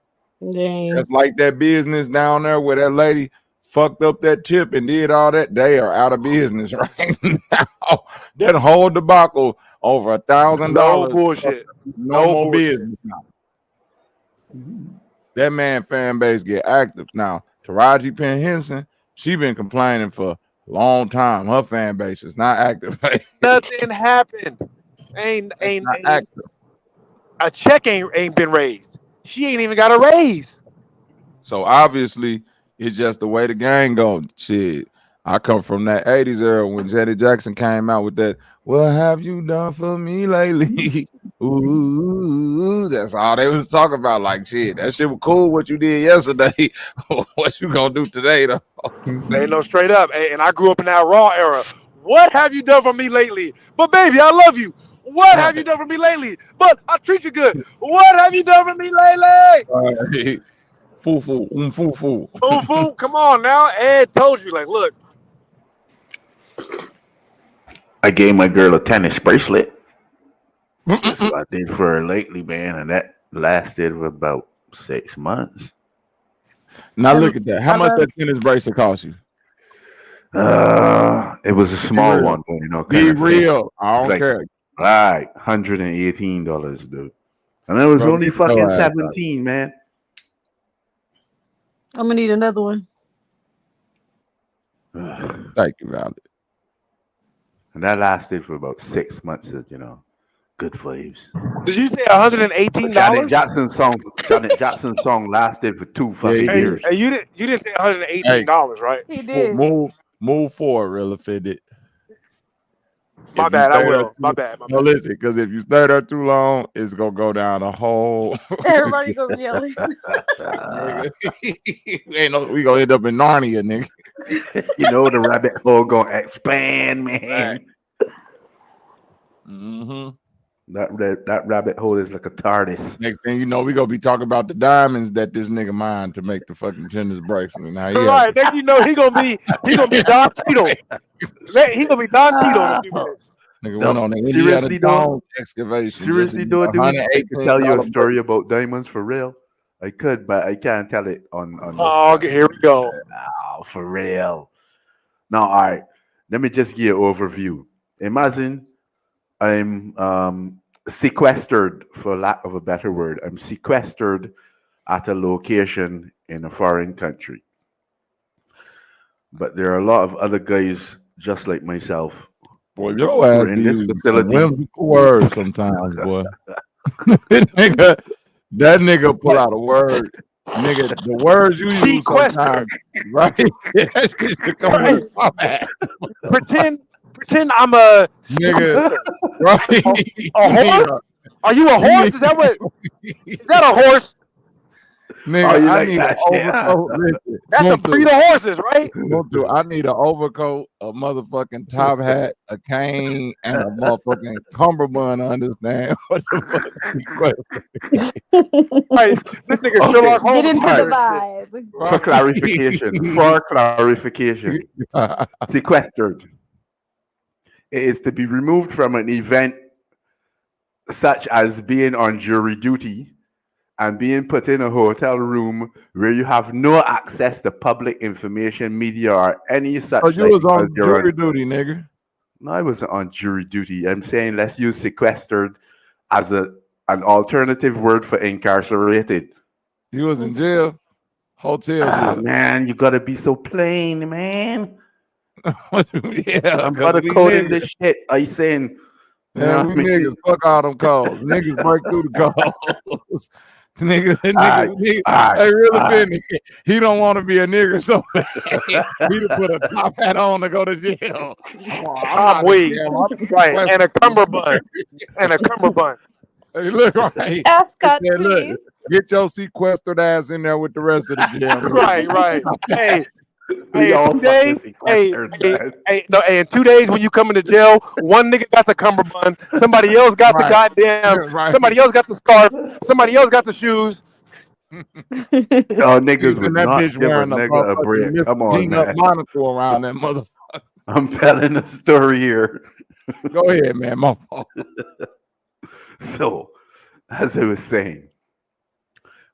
Dang. Just like that business down there where that lady fucked up that tip and did all that, they are out of business right now. That whole debacle over No $1,000, bullshit. no No more bullshit. business now. That man fan base get active now. Taraji P. Henson, she been complaining for a long time. Her fan base is not active. Nothing happened. Ain't It's ain't not ain't active. a check ain't been raised. She ain't even got a raise. So obviously, it's just the way the game goes. Shit, I come from that '80s era when Janet Jackson came out with that What have you done for me lately? Ooh, that's all they was talking about. Like shit, that shit was cool. What you did yesterday, what you gonna do today though? They know straight up. And I grew up in that raw era. What have you done for me lately? But baby, I love you. What have you done for me lately? But I treat you good. What have you done for me lately? Right. Foo foo, foo foo. Oh, fool, come on now. Ed told you, like, look. I gave my girl a tennis bracelet. That's what I did for her lately, man, and that lasted for about 6 months. Now look at that. How much that tennis bracelet cost you? It was a small one, but Be real. I don't care. Right, $118, dude. And it was only fucking 17, man. I'm gonna need another one. Thank you, Valley. And that lasted for about 6 months of, good vibes. Did you say $118? Janet Jackson's song lasted for 2 fucking years. Hey, you didn't say $118, right? He did. Move forward, real offended. My bad, I will. My bad. No, listen, because if you stay there too long, it's gonna go down a whole. Everybody gonna be yelling. We gonna end up in Narnia, nigga. The rabbit hole gonna expand, man. Mm-hmm. That rabbit hole is like a TARDIS. Next thing you know, we gonna be talking about the diamonds that this nigga mined to make the fucking tennis bracelet. And how Right, next you know he gonna be Don Cheadle. He gonna be Don Cheadle in a few minutes. Nigga went on the Indiana Jones excavation. Seriously, though, dude, I could tell you a story about diamonds for real. I could, but I can't tell it on. Oh, okay, here we go. Oh, for real. Now, all right. Let me just give you an overview. Imagine I'm sequestered, for lack of a better word. I'm sequestered at a location in a foreign country. But there are a lot of other guys just like myself. Boy, your ass in be this using facility. some whimsical words sometimes, boy. That nigga pull out a word. Nigga, the words you use sometimes, right? That's just to come with my ass. Pretend I'm a nigga, right? A horse? Are you a horse? Is that a horse? Nigga, I need an overcoat. That's a breed of horses, right? I need an overcoat, a motherfucking top hat, a cane, and a motherfucking cummerbund. Understand? What the fuck? Right, this nigga Sherlock Holmes. Get into the vibe. For clarification, sequestered. It is to be removed from an event such as being on jury duty and being put in a hotel room where you have no access to public information, media, or any such. Oh, you was on jury duty, nigga. No, I wasn't on jury duty. I'm saying let's use sequestered as an alternative word for incarcerated. You was in jail? Hotel jail. Man, you gotta be so plain, man. Yeah, I'm gonna code in this shit. I saying, yeah, we niggas fuck all them codes. Niggas break through the codes. Nigga, hey, really been. He don't want to be a nigger, so he to put a top hat on to go to jail. I'm weak, right? And a cummerbund, Hey, look, right. Ascot, hey, look, get your sequestered ass in there with the rest of the jail. Right. Hey, in 2 days. In 2 days when you come into jail, one nigga got the cummerbund, somebody else got the goddamn, somebody else got the scarf, somebody else got the shoes. Niggas was not give a nigga a break. Come on, man. Monocle around that motherfucker. I'm telling a story here. Go ahead, man. My fault. So, as I was saying,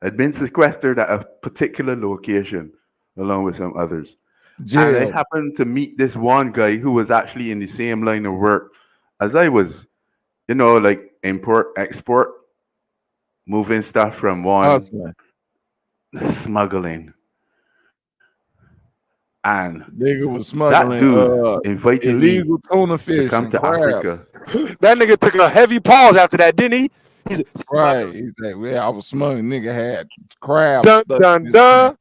I'd been sequestered at a particular location along with some others. And I happened to meet this one guy who was actually in the same line of work as I was, like import, export, moving stuff from one, smuggling. And nigga was smuggling that dude invited illegal tuna fish to come to Africa. That nigga took a heavy pause after that, didn't he? Right. He's like, well, I was smuggling. Nigga had crabs. Dun.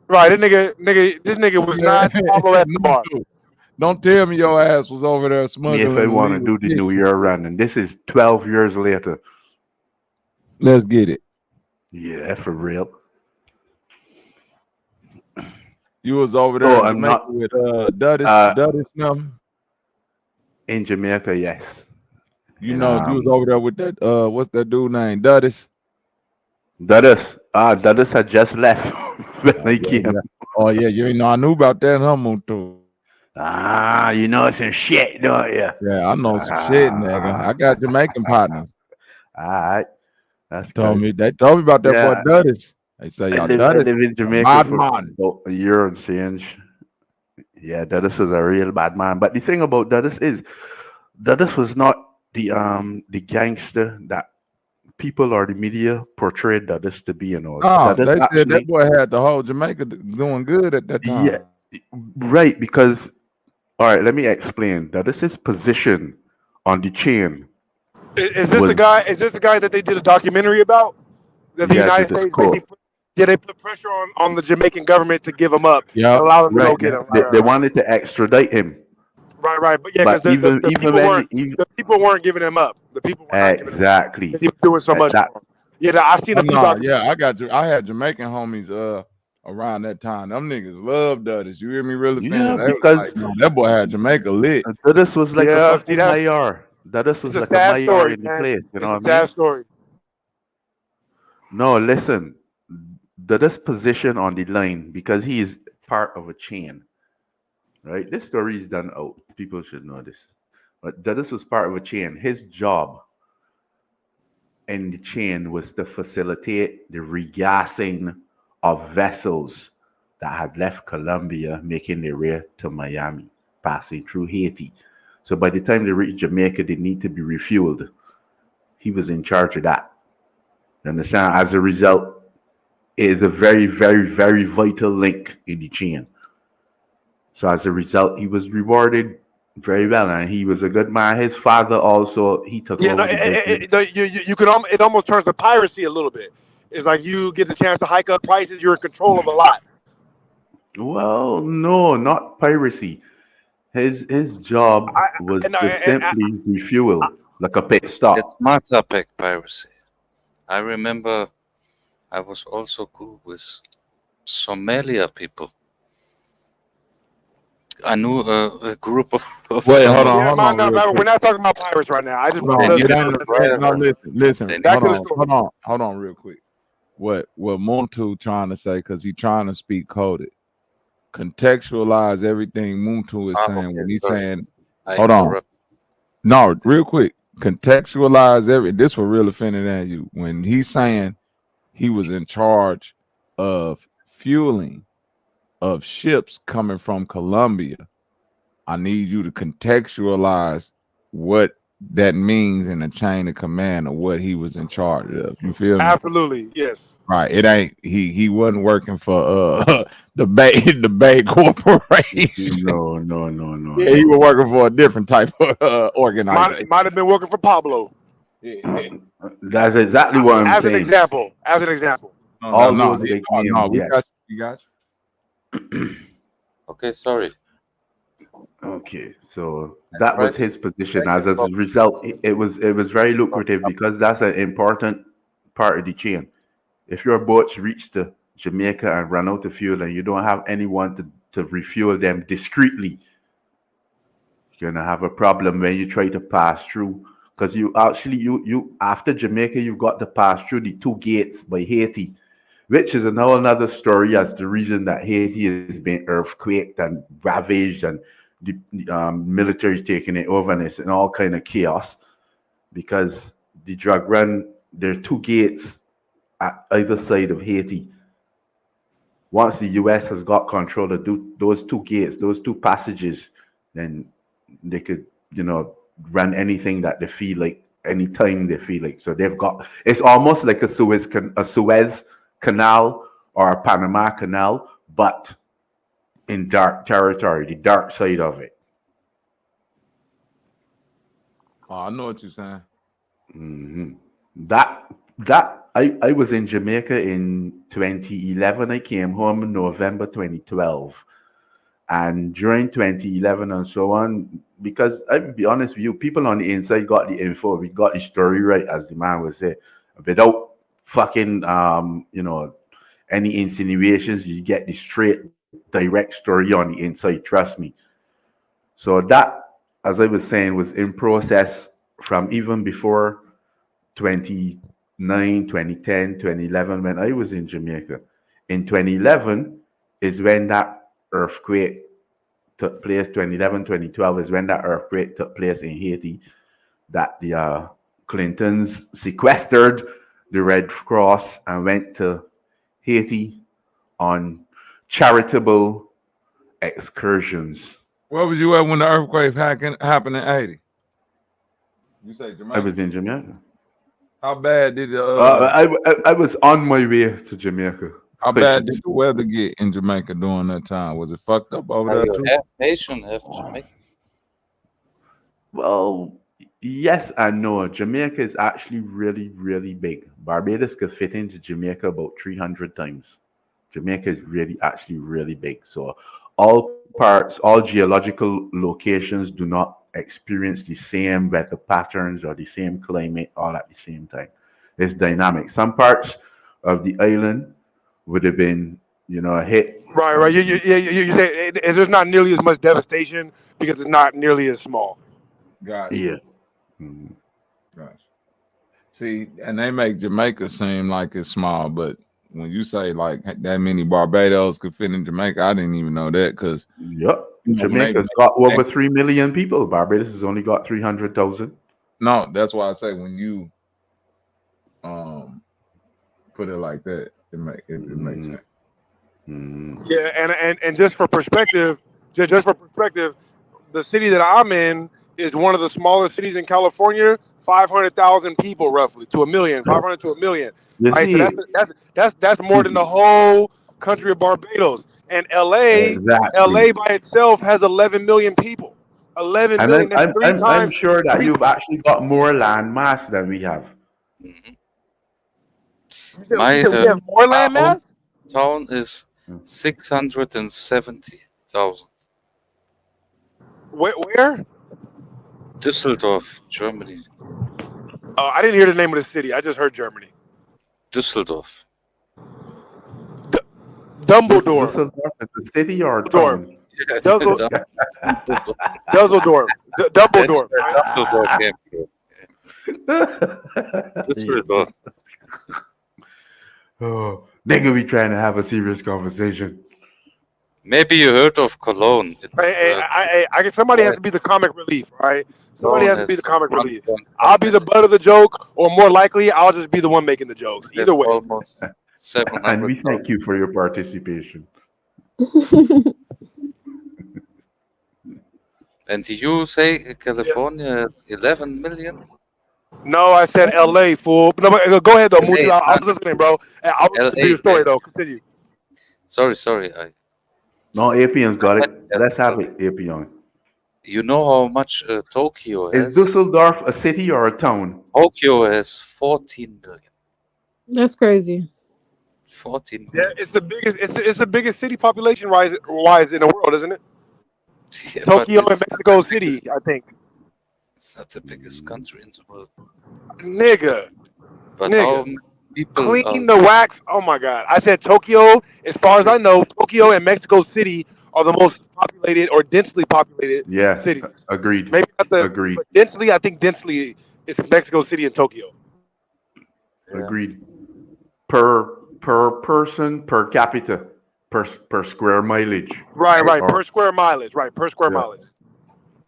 Right, this nigga was not Pablo Escobar. Don't tell me your ass was over there Me if I smuggling want to illegal do the shit. New Year run, and this is 12 years later. Let's get it. Yeah, for real. You was over there So in I'm Jamaica not with Duddis, uh no? in Jamaica, yes. You And know, you was over there with that what's that dude named Duddis? Duddis had just left when Oh I yeah, came. yeah. Oh yeah, you ain't know I knew about that, huh, Muntu? You know some shit, don't you? Yeah, I know some shit, nigga. I got Jamaican partners. All right, that's Told good. me they told me about that boy Yeah, Duddis. They say y'all I Duddis, live in a Jamaica bad for man. about a year and change. Yeah, Duddis is a real bad man. But the thing about Duddis is Duddis was not the gangster that people or the media portrayed Duddis to be. You know, Oh, Duddis they said that actually, boy had the whole Jamaica doing good at that yeah, time. right. Because all right, let me explain. Duddis's position on the chain Is this the was guy? Is this the guy that they did a documentary about? That the yeah, United Duddis States court. basically, yeah, they put pressure on the Jamaican government to give him up and Yep, allow them to yep, go Right. get yep. him. They, Right, they right, wanted to extradite him, right, right. But yeah, but because even the even people when weren't you, even the people weren't giving him up. The people were not giving him up. exactly He was doing so much that for him. Yeah, I seen Oh a few no, yeah, documentaries. I had Jamaican homies around that time. Them niggas love Duddis. You hear me really finna? yeah, They was like, because no, that boy had Jamaica lit. Duddis was like a Yeah, see, fucking that's mayor. Duddis it's was a like a sad mayor story, in the man. place. You know It's a what I sad mean? story. No, listen, Duddis position on the line because he is part of a chain. Right, this story is done out. People should know this. But Duddis was part of a chain. His job in the chain was to facilitate the regassing of vessels that had left Colombia, making their way to Miami, passing through Haiti. So by the time they reached Jamaica, they need to be refueled. He was in charge of that. You understand? As a result, it is a very, very, very vital link in the chain. So as a result, he was rewarded very well, and he was a good man. His father also he took Yeah, no, over the business. you can it almost turns to piracy a little bit. It's like you get the chance to hike up prices. You're in control of a lot. Well, no, not piracy. His job I was and to simply refuel, like a pit It's stop. Matapek piracy. I remember I was also cool with Somalia people. I knew a group of Wait, yeah, Somalis. man, no, real no, we're quick. not talking about pirates right now. I just Hold want They to on. need It let's to ain't let's it get ain't no prepare. They listen. need back Hold to the to. on, story. hold on real quick. What Muntu trying to say, because he trying to speak coded. Contextualize everything Muntu is Ah, saying okay, when he's sorry. saying, I hold on. interrupt. No, real quick. Contextualize this will real offended at you. When he's saying he was in charge of fueling of ships coming from Colombia, I need you to contextualize what that means in the chain of command of what he was in charge of. You feel me? Absolutely, yes. Right. It ain't he wasn't working for the Bay Corporation. No, no, no, no, Yeah, he no. was working for a different type of organization. Might have been working for Pablo Yeah. That's exactly what I'm as an saying. example. As an example. No, no, All no, those big no, names, we yes. got you. We got Okay, sorry. Okay, so I that try was to his position. beg your As a result, cooperation. it was very lucrative because that's an important part of the chain. If your boats reach to Jamaica and run out of fuel and you don't have anyone to refuel them discreetly, you're gonna have a problem when you try to pass through. Because you actually you after Jamaica, you've got to pass through the two gates by Haiti, which is another story as the reason that Haiti has been earthquaked and ravaged and the military taking it over and it's in all kind of chaos because the drug run there are two gates at either side of Haiti. Once the US has got control of those two gates, those two passages, then they could, run anything that they feel like anytime they feel like. So they've got it's almost like a Suez Canal or a Panama Canal, but in dark territory, the dark side of it. Oh, I know what you're saying. hmm That I was in Jamaica in 2011. I came home in November 2012. And during 2011 and so on, because I'll be honest with you, people on the inside got the info, we got the story right, as the man would say, without fucking, any insinuations. You get the straight, direct story on the inside. Trust me. So that, as I was saying, was in process from even before 29, 2010, 2011, when I was in Jamaica. In 2011 is when that earthquake took place. 2011, 2012 is when that earthquake took place in Haiti, that the Clintons sequestered the Red Cross and went to Haiti on charitable excursions. Where was you at when the earthquake happened in 80? You say I Jamaica. was in Jamaica. How bad did the I was on my way to Jamaica. how I bad should did say. the weather get in Jamaica during that time? Was it fucked up over Are there you too? Haitian? Have Jamaica? Well, yes and no. Jamaica is actually really, really big. Barbados could fit into Jamaica about 300 times. Jamaica is really, actually really big. So all parts, all geological locations do not experience the same weather patterns or the same climate all at the same time. It's dynamic. Some parts of the island would have been, hit. Right. You say there's not nearly as much devastation because it's not nearly as small. Gotcha. Yeah. Mhm. Gotcha. See, and they make Jamaica seem like it's small, but when you say like that many Barbados could fit in Jamaica, I didn't even know that because Yep. when they Jamaica's got over 3 million people. Barbados has only got 300,000. no, that's why I say when you um put it like that, it makes sense. Yeah, and just for perspective, just for perspective, the city that I'm in is one of the smaller cities in California. 500,000 people, roughly to a million. 500 to a million. You Right. So see, that's more than the whole country of Barbados. And LA exactly. by itself has 11 million people. 11 And million. That's three I'm times. sure that Three. you've actually got more land mass than we have. Hmm. You My said we have more my land mass. hometown is 670,000. Where? Düsseldorf, Germany. I didn't hear the name of the city. I just heard Germany. Düsseldorf. D- Dumbledore. Dusseldorf is a city or a Dusseldorf. town? Yeah, Dussel, Dumbledore. Dusseldorf. That's Dumbledore. where Right? Dumbledore came from. Düsseldorf. Oh, nigga, we trying to have a serious conversation. Maybe you heard of Cologne. It's Somebody has yes, to be the comic relief, right? Somebody Cologne has to be the has comic relief. 1.1 I'll be the million. butt of the joke, or more likely, I'll just be the one making the jokes. Have Either way. almost And we 700,000. thank you for your participation. And you say California has 11 million? No, I said L.A. fool. No, but go ahead though, Musi. LA, I was listening, bro. I was listening to LA. your story though. Continue. Sorry. No, Apion's got I it. had Let's have LA. it, Apion. You know how much Tokyo Is has? Dusseldorf a city or a town? Tokyo has 14 million. That's crazy. 14 Yeah, million. it's the biggest. It's the biggest city population wise in the world, isn't it? Yeah, but Tokyo and Mexico City, I think. it's not the biggest country in the world. Nigga, But how nigga. many people are Clean the wax. Oh my God. I said Tokyo, as far as I know, Tokyo and Mexico City are the most populated or densely populated Yeah, cities. agreed. Maybe not Agreed. but densely, I think densely it's Mexico City and Tokyo. yeah. Agreed. Per person, per capita, per square mileage. Right. Or Per square mileage. Right. Per square yeah. mileage.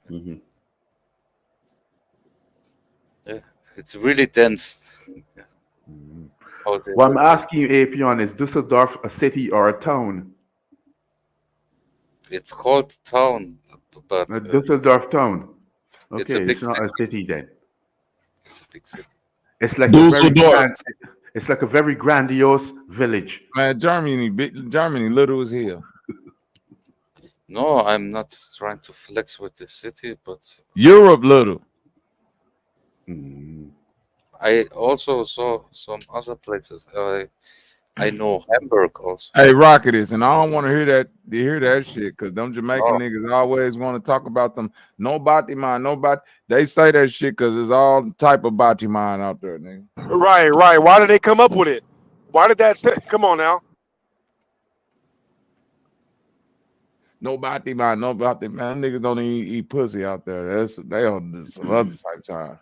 hmm Yeah, it's really dense. How they Well, I'm live there. asking you, Apion, is Dusseldorf a city or a town? It's called town, but A Dusseldorf town. it's a Okay, big it's not city. a city then. It's a big city. It's like a very Dusseldorf. it's like a very grandiose village. Man, Germany little as hell. No, I'm not trying to flex with the city, but Europe little. Mm. I also saw some other places. I know Hamburg also. Hey, Rocket is, and I don't want to hear that shit, because them Jamaican Oh, niggas always want to talk about them. No bati man, no bati. They say that shit because there's all type of bati man out there, nigga. Right, right. Why did they come up with it? Why did that say? Come on now. No bati man, no bati man. Niggas don't even eat pussy out there. They on some other type time.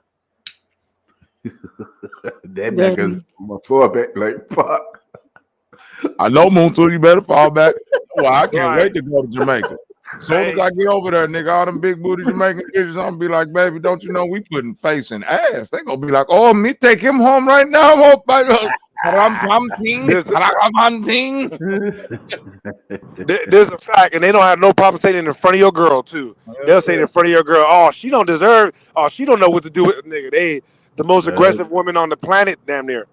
Them niggas Damn. homophobic, like fuck. I know, Moontu, you better fall back. Well, I can't Right. wait to go to Jamaica. Soon as Hey, I get over there, nigga, all them big booty Jamaican bitches, I'm gonna be like, baby, don't you know we putting face in ass? They gonna be like, oh, me take him home right now. Oh, there's ting. there's a fact, and they don't have no problem saying it in front of your girl too. They'll say it in front of your girl. Oh, she don't deserve. Oh, she don't know what to do with nigga. They the most aggressive women on the planet, damn near.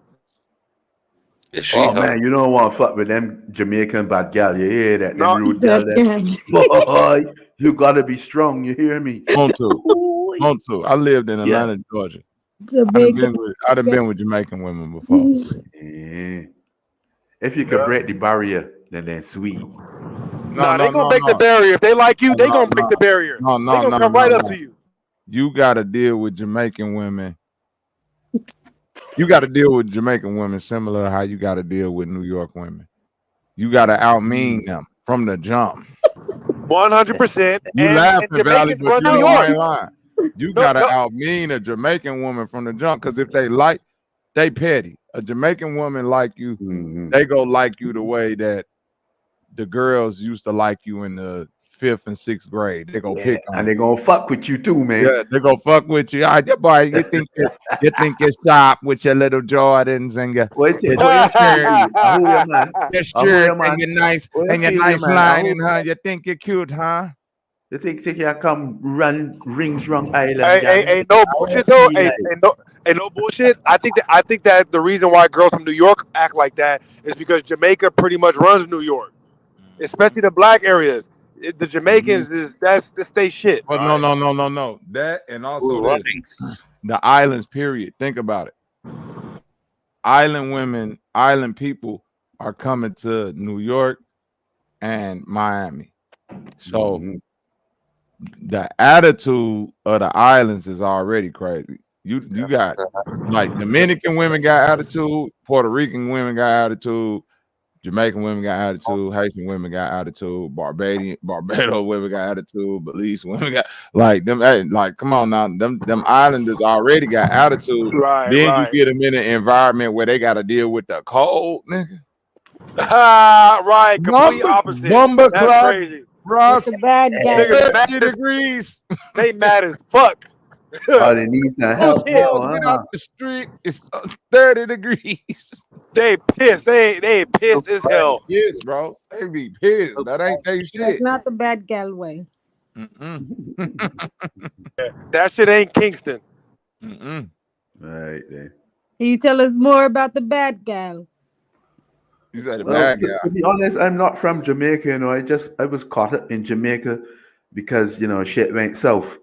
is she Oh hot? man, you don't want to fuck with them Jamaican bad gal. You hear that? Them No, rude gal. That Them guy. boy, you gotta be strong. You hear me? Montu. I lived in Yeah. Atlanta, Georgia. Jamaica. I done been with Jamaican women before. Yeah. If you could break the barrier, then sweet. No, nah, they no, gonna no, break the no, barrier. If they like you, no, they no, gonna break the barrier. no, They no, gonna no, come no, right up no. to you. You gotta deal with Jamaican women. You gotta deal with Jamaican women similar to how you gotta deal with New York women. You gotta outmean them from the jump. 100%. You And laughing, Valley, Jamaicans but run you New know I York. ain't lying. You No, gotta no. outmean a Jamaican woman from the jump, because if they like, they petty. A Jamaican woman like you, they go like you the way that the girls used to like you in the 5th and 6th grade. They go Yeah, pick on and you. they gonna fuck with you too, man. Yeah, they go fuck with you. Ah, yeah, boy, you think you're sharp with your little Jordans and your What you your, what you your feel, shirt, me? I who you man? your I who shirt you man? What you and your feel, you nice man? I who lining, huh? You think you're cute, huh? you think you come run rings wrong island, Hey, gal? hey, no I bullshit won't though. feel Hey, like. no bullshit. I think that the reason why girls from New York act like that is because Jamaica pretty much runs New York, especially the black areas. The Jamaicans that's they shit. Well, All no, right. no, no, no, no. That and also Cool this. runnings. The islands, period. Think about it. Island women, island people are coming to New York and Miami. So the attitude of the islands is already crazy. You got like Dominican women got attitude, Puerto Rican women got attitude, Jamaican women got attitude, Haitian women got attitude, Barbados women got attitude, Belize women got like them. Hey, like, come on now, them islanders already got attitude. Right, Then you right. get them in an environment where they got to deal with the cold, nigga. Right. Complete opposite. Bumba That's clock, crazy. With Ross, the bad guy. Niggas mad 30 as degrees. they mad as fuck. Oh, they need some Oh, help Pissed. now, boy, get huh? out the street. It's 30 degrees. They pissed. They pissed as hell. Yes, bro. They be pissed. That ain't they That's shit. not the bad gal way. Mm-mm. That shit ain't Kingston. Mm-mm. Right there. Can you tell us more about the bad gal? You said a Well, bad guy. to be honest, I'm not from Jamaica. I was caught up in Jamaica because shit went south.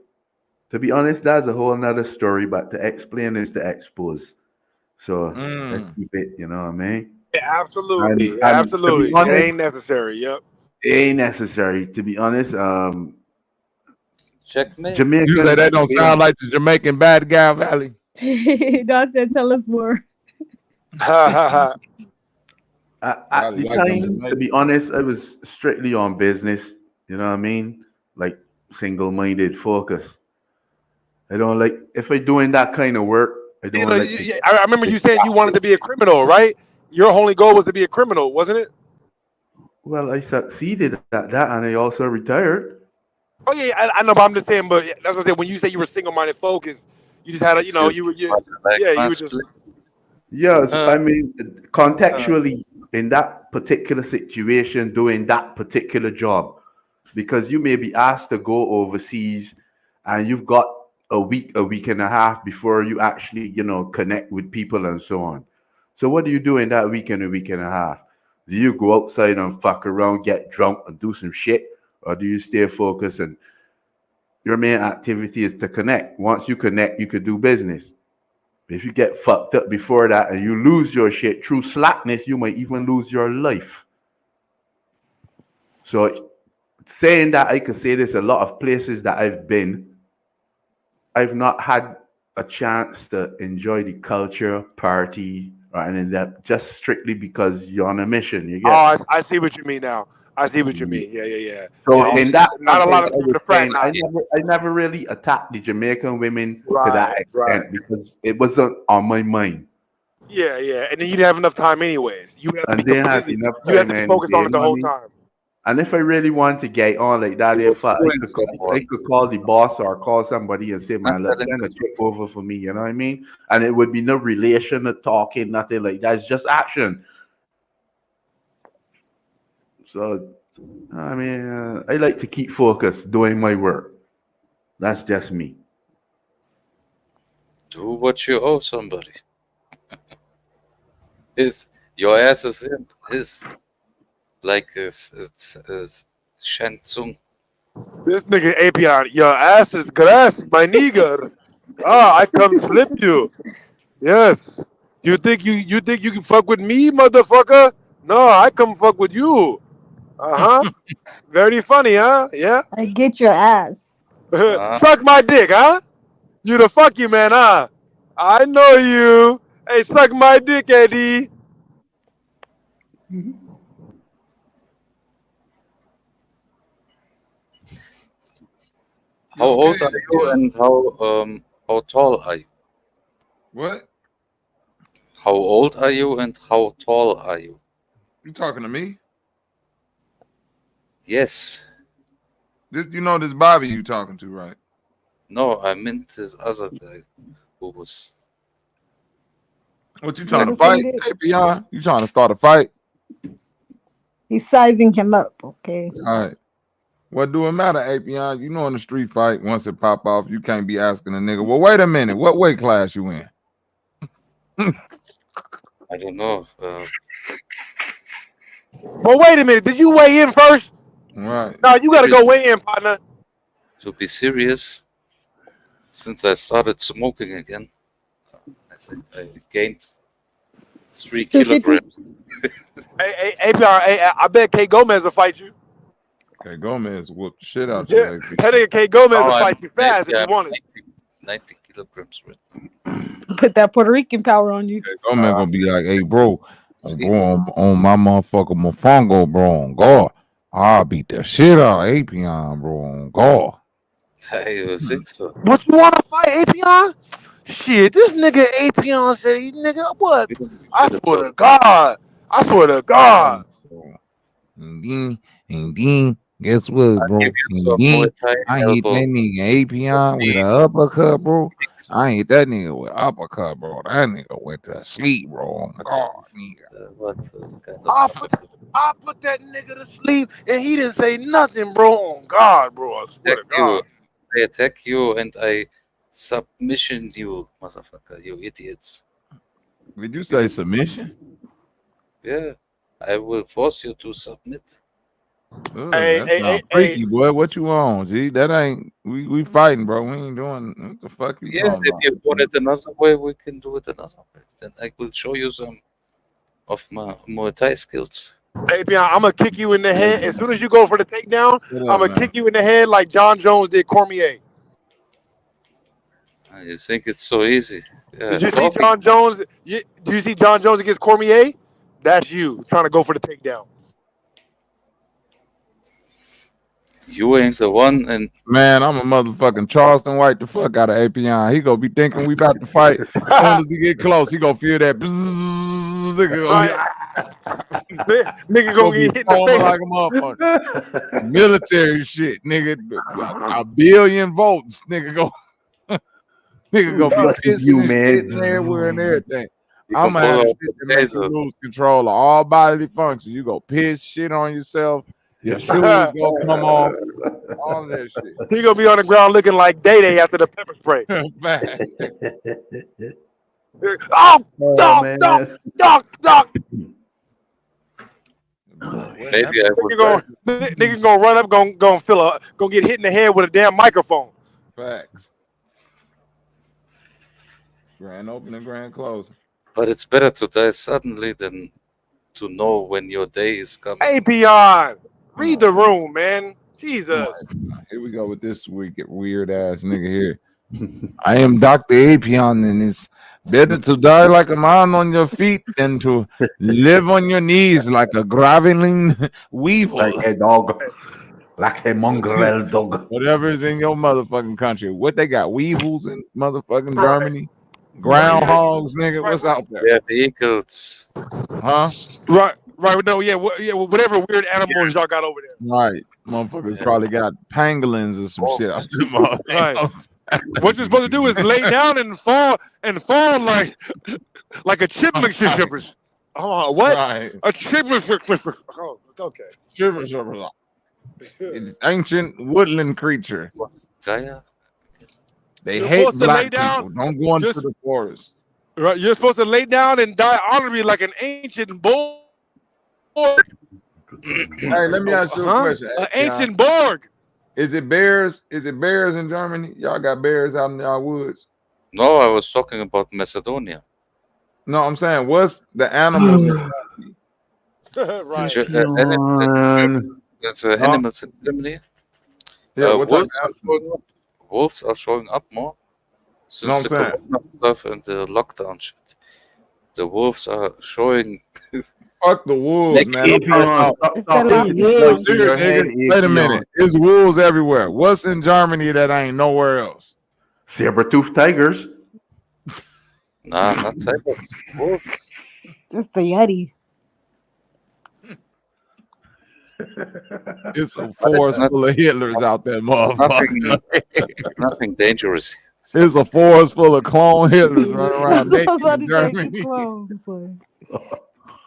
To be honest, that's a whole nother story. But to explain is to expose. So let's Mm. keep it. You know what I mean? Yeah, And absolutely. and to be Absolutely. It honest, ain't necessary. Yep. it ain't necessary. To be honest, Checkmate. You say Jamaicans, that don't sound like the Jamaican bad guy Valley. Dawson, tell us more. Ha ha ha. at Valley the like them time, to Jamaican. be honest, I was strictly on business. You know what I mean? Like single-minded focus. I don't like if I doing that kind of work. I don't like to I remember get you saying you wanted distracted. to be a criminal, right? Your only goal was to be a criminal, wasn't it? Well, I succeeded at that, and I also retired. Oh yeah, I know, but I'm just saying. But that's what I said. When you say you were single-minded focused, you just had a, It's your like yeah, you were just masculine. Yes, Uh, I mean, uh, contextually, in that particular situation, doing that particular job, because you may be asked to go overseas, and you've got a week and a half before you actually, connect with people and so on. So, what do you do in that week and a week and a half? Do you go outside and fuck around, get drunk, and do some shit, or do you stay focused and your main activity is to connect? Once you connect, you could do business. If you get fucked up before that and you lose your shit through slackness, you might even lose your life. So, saying that, I could say this: a lot of places that I've been, I've not had a chance to enjoy the culture, party, or any of that, just strictly because you're on a mission. You Oh, get? I see what you mean now. I see what you mean. Yeah, yeah, yeah. So Yeah, in it's that not a lot context, of I people was to saying fraternize. I never really attacked the Jamaican women to that Right, right. extent because it wasn't on my mind, Yeah, yeah. And then you didn't have enough time anyways. You have to be and didn't have completely. enough You have time to be and focused on you it know the what I whole mean. time. And if I really want to get on like that, You were if screwing someone. I could call the boss or call somebody and say, Not man, let's telling send the a truth. trip over for me. You know what I mean? And it would be no relation, no talking, nothing like that. It's just action. So I mean, I like to keep focused doing my work. That's just me. Do what you owe somebody. His your ass is him. His like is Shang Tsung. This nigga API, your ass is grass, my nigger. Ah, I come flip you. Yes. You think you can fuck with me, motherfucker? No, I come fuck with you. Uh huh. Very funny, huh? Yeah. I get your ass. Ah, Suck my dick, huh? You the fuck you man, huh? I know you. Hey, suck my dick, Eddie. how You okay, old are you Keon? and how tall are you? What? How old are you and how tall are you? You talking to me? Yes. This, you know this Bobby you talking to, right? No, I meant this other guy who was What you trying to like fight? Littlefinger. Hey, Keon, you trying to start a fight? He's sizing him up. Okay. All right. What do it matter, Apion? You know in the street fight, once it pop off, you can't be asking a nigga, well, wait a minute, what weight class you in? I don't know. But wait a minute, did you weigh in first? Right. No, you gotta go Serious. weigh in, partner. To be serious, since I started smoking again, I think I gained 3 250. kilograms. Hey, APR, hey, I bet K Gomez will fight you. Okay, Gomez whooped the shit out you, Yeah, AP. that nigga K Gomez will Now I'm fight you fast if maybe you I'm wanted. 90 kilograms right Put that Puerto Rican power on you. Okay, Gomez now. gonna be like, hey, bro, Heat. on my motherfucker Mofongo, bro, on God. I'll beat the shit out of Apion, bro, on God. I think so. What you wanna fight, Apion? Shit, this nigga Apion say, nigga, what? We don't I get a swear talk. to God. I swear to God. And then, guess what, I'll give bro? you And some Muay then Thai I hit elbow that nigga Apion with an technique. uppercut, bro. I hit that nigga with uppercut, bro. That nigga went to sleep, bro. On God, nigga. What kind of stuff? I put that nigga to sleep and he didn't say nothing, bro. On God, bro. I swear Attack to you. God. I attack you and I submission you, motherfucker. You idiots. Did you You say did. submission? Yeah. I will force you to submit. Ugh, Hey, that hey, hey, sounds hey. freaky, boy. What you on, G? That ain't we fighting, bro. We ain't doing what the fuck you Yeah, talking if about? you want it another way, we can do it another way. Then I will show you some of my Muay Thai skills. Hey, Bion, I'm gonna kick you in the head as soon as you go for the takedown. What I'm up gonna now? kick you in the head like John Jones did Cormier. You think it's so easy? Yeah, Did you see talking. John Jones? Do you see John Jones against Cormier? That's you trying to go for the takedown. You ain't the one, and Man, I'm a motherfucking Charleston White the fuck out of API. He gonna be thinking we about to fight. As soon as he get close, he gonna feel that. Right, nigga Gonna gonna be get hit in the foaming face. like a motherfucker. Military shit, nigga. A billion volts, nigga. Nigga Who gonna be fucking pissing you, and shitting everywhere and man? everything. you I'm can gonna pull have the out shit the that make you taser. lose control of all bodily functions. You go piss shit on yourself. Your shoes gonna come off. All of that shit. He gonna be on the ground looking like Day Day after the pepper spray. Fact. Oh, Oh dog, dog, man. dog, dog. Be like, what Maybe happened? I would rather. Nigga gonna run up, gonna get hit in the head with a damn microphone. Facts. Grand opening, grand closing. But it's better to die suddenly than to know when your day is coming. Hey, Peon, Come read on, the room, man. come Jesus. on. Here we go with this weird ass nigga here. I am Dr. Apion, and it's better to die like a man on your feet than to live on your knees like a groveling weevil. Like a dog. Like a mongrel dog. Whatever is in your motherfucking country. What they got? Weevils in motherfucking Right. Germany? Right. Yeah. Groundhogs, nigga. Right. What's out there? We have eagles. Huh? Right. Right. No. Yeah. Whatever weird animals y'all got over there. Right. Motherfuckers probably got pangolins or some shit out there. Right. What you're supposed to do is lay down and fall like a chipmunk shippers. Oh, what? Right. A chipmunk shipper. Oh, okay. Shiver. It's ancient woodland creature. Gaia? They You're hate supposed to lay black down. people. Don't go into Just the forest. right. You're supposed to lay down and die honorably like an ancient Borg. Hey, let me ask you a question. An ancient Borg. Is it bears? Is it bears in Germany? Y'all got bears out in y'all woods? No, I was talking about Macedonia. No, I'm saying what's the animals in Right. There's animals in Germany. Yeah, what type wolves, are showing up. Wolves are showing up more No, I'm since the saying. corona stuff and the lockdown shit. The wolves are showing. Fuck the wolves, man. Naked Serious, nigga. Wait a minute. It's wolves everywhere. What's in Germany that ain't nowhere else? Saber-toothed tigers. Nah, not tigers. Wolves. It's the Yeti. It's a forest full of Hitlers out there, motherfucker. Nothing dangerous. It's a forest full of clone Hitlers running around I was naked about in to say Germany. it's clone.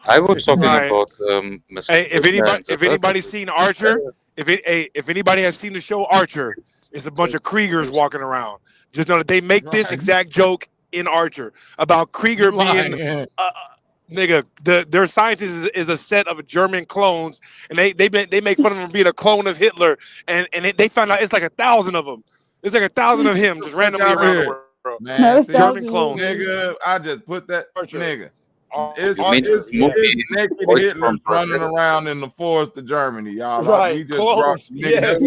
I was talking Right. about Hey, if Macedonia and the anybody's Turkish. seen Archer, if anybody has seen the show Archer, it's a bunch of Kriegers walking around. Just know that they make this exact joke in Archer about Krieger being nigga. Their scientist is a set of German clones, and they make fun of him being a clone of Hitler, and they found out it's like 1,000 of them. It's like 1,000 of him just randomly around the world. Man, see, German clones. nigga, I just put that nigga. It's You mean Archer, movie naked Boys Hitlers from running Brazil? around in the forest of Germany, y'all. Right, We just clones. nigga, Yes.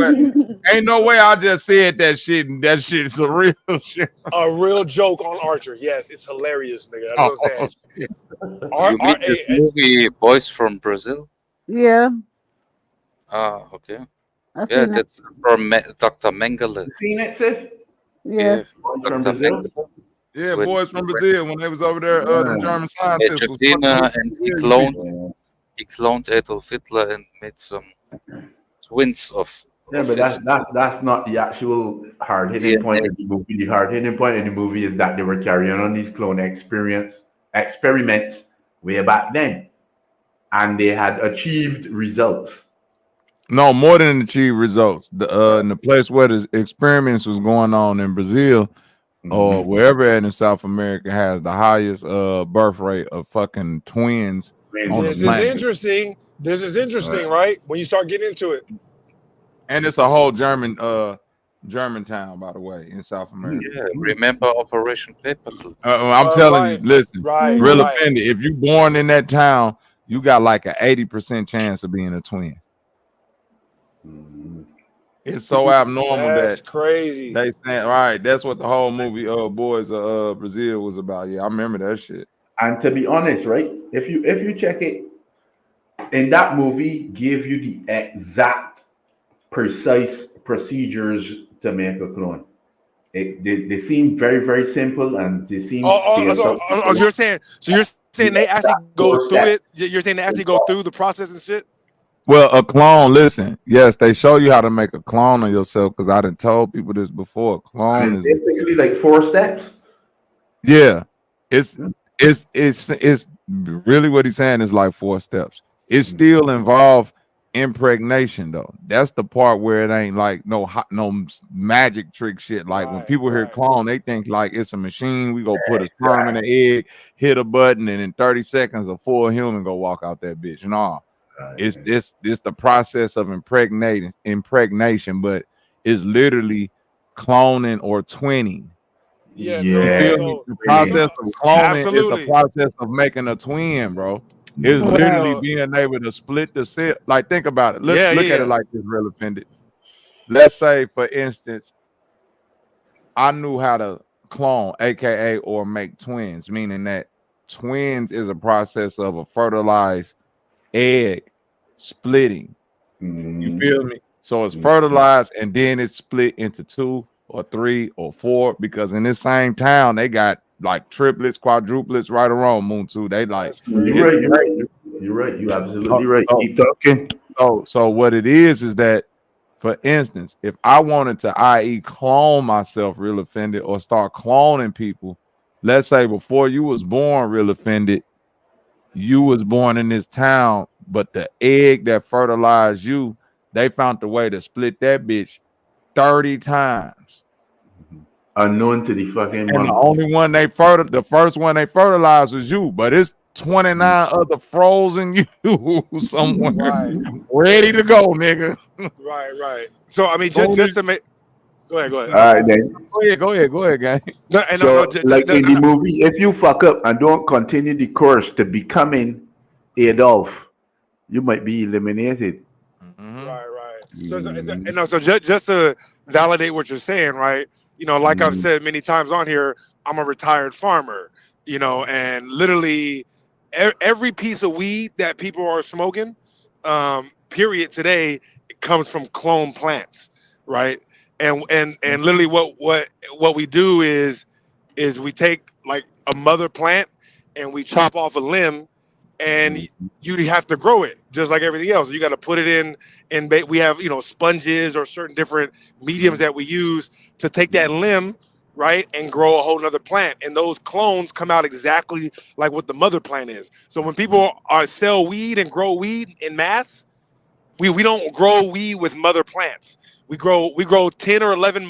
ain't no way I just said that shit, and that shit's a real shit. A real joke on Archer. Yes, it's hilarious, nigga. That's what I'm saying. You mean this movie Boys from Brazil? Yeah, Ah, okay. I've Yeah, seen that. that's from Dr. Mengele. Seen it, sis? Yeah. From Dr. Brazil? Mengele. Yeah, When boys from Brazil when they was over there, the German scientists was fucking Argentina, with and Brazil. he cloned Adolf Hitler and made some twins of. Yeah, but that's not the actual hard hitting point of the movie. The hard hitting point of the movie is that they were carrying on these clone experiments way back then, and they had achieved results. No, more than achieve results. In the place where the experiments was going on in Brazil or wherever in South America has the highest birth rate of fucking twins on the This is planet. interesting. This is interesting, right? When you start getting into it. And it's a whole German town, by the way, in South America. Yeah, remember Operation Paperclip? I'm telling you, listen, Right, real right. offended. If you born in that town, you got like an 80% chance of being a twin. It's so abnormal That's that crazy. they saying, right, that's what the whole movie Boys of Brazil was about. Yeah, I remember that shit. And to be honest, right, if you check it, in that movie, give you the exact, precise procedures to make a clone. They seem very, very simple, and they seem. You're saying they actually go through it? You're saying they actually go through the process and shit? Well, a clone, listen, yes, they show you how to make a clone of yourself because I done told people this before. A clone is basically like 4 steps. Yeah, it's really what he's saying is like 4 steps. It still involve impregnation though. That's the part where it ain't like no magic trick shit. Like when people hear clone, they think like it's a machine. We go put a sperm in an egg, hit a button, and in 30 seconds a full human go walk out that bitch. No, it's the process of impregnation, but it's literally cloning or twinning. Yeah, You no. Yeah. feel me? So, The so process of cloning is a absolutely. process of making a twin, bro. It's Wow. literally So being able to split the cell. Like, think about it. Look, yeah, look at it yeah, like this, real offended. Let's say, for instance, I knew how to clone, aka or make twins, meaning that twins is a process of a fertilized egg splitting. You feel me? So it's fertilized and then it's split into 2 or 3 or 4 because in this same town they got like triplets, quadruplets, right or wrong, Moon 2. They like that's You're it's right. crazy. You're right. You're right. You're so, absolutely right. so, Keep talking. so what it is that, for instance, if I wanted to, i.e., clone myself, real offended, or start cloning people, let's say before you was born, real offended, you was born in this town, but the egg that fertilized you, they found a way to split that bitch 30 times. Unknown to the fucking And the mother. only one the first one they fertilized was you, but it's 29 other frozen you somewhere Right, ready to go, nigga. right. So I mean, Soon as just to make. Go ahead, go ahead. All right then. go ahead, gang. No, and no, So, like in the movie, if you fuck up and don't continue the course to becoming Adolf, you might be eliminated. Mm-hmm. right. Mm-hmm. And no, so just to validate what you're saying, right? Like I've said many times on here, I'm a retired farmer. And literally every piece of weed that people are smoking, period, today comes from clone plants, right? And literally what we do is we take like a mother plant and we chop off a limb and you have to grow it just like everything else. You got to put it in we have sponges or certain different mediums that we use to take that limb, right, and grow a whole nother plant, and those clones come out exactly like what the mother plant is. So when people sell weed and grow weed in mass, we don't grow weed with mother plants. We grow 10 or 11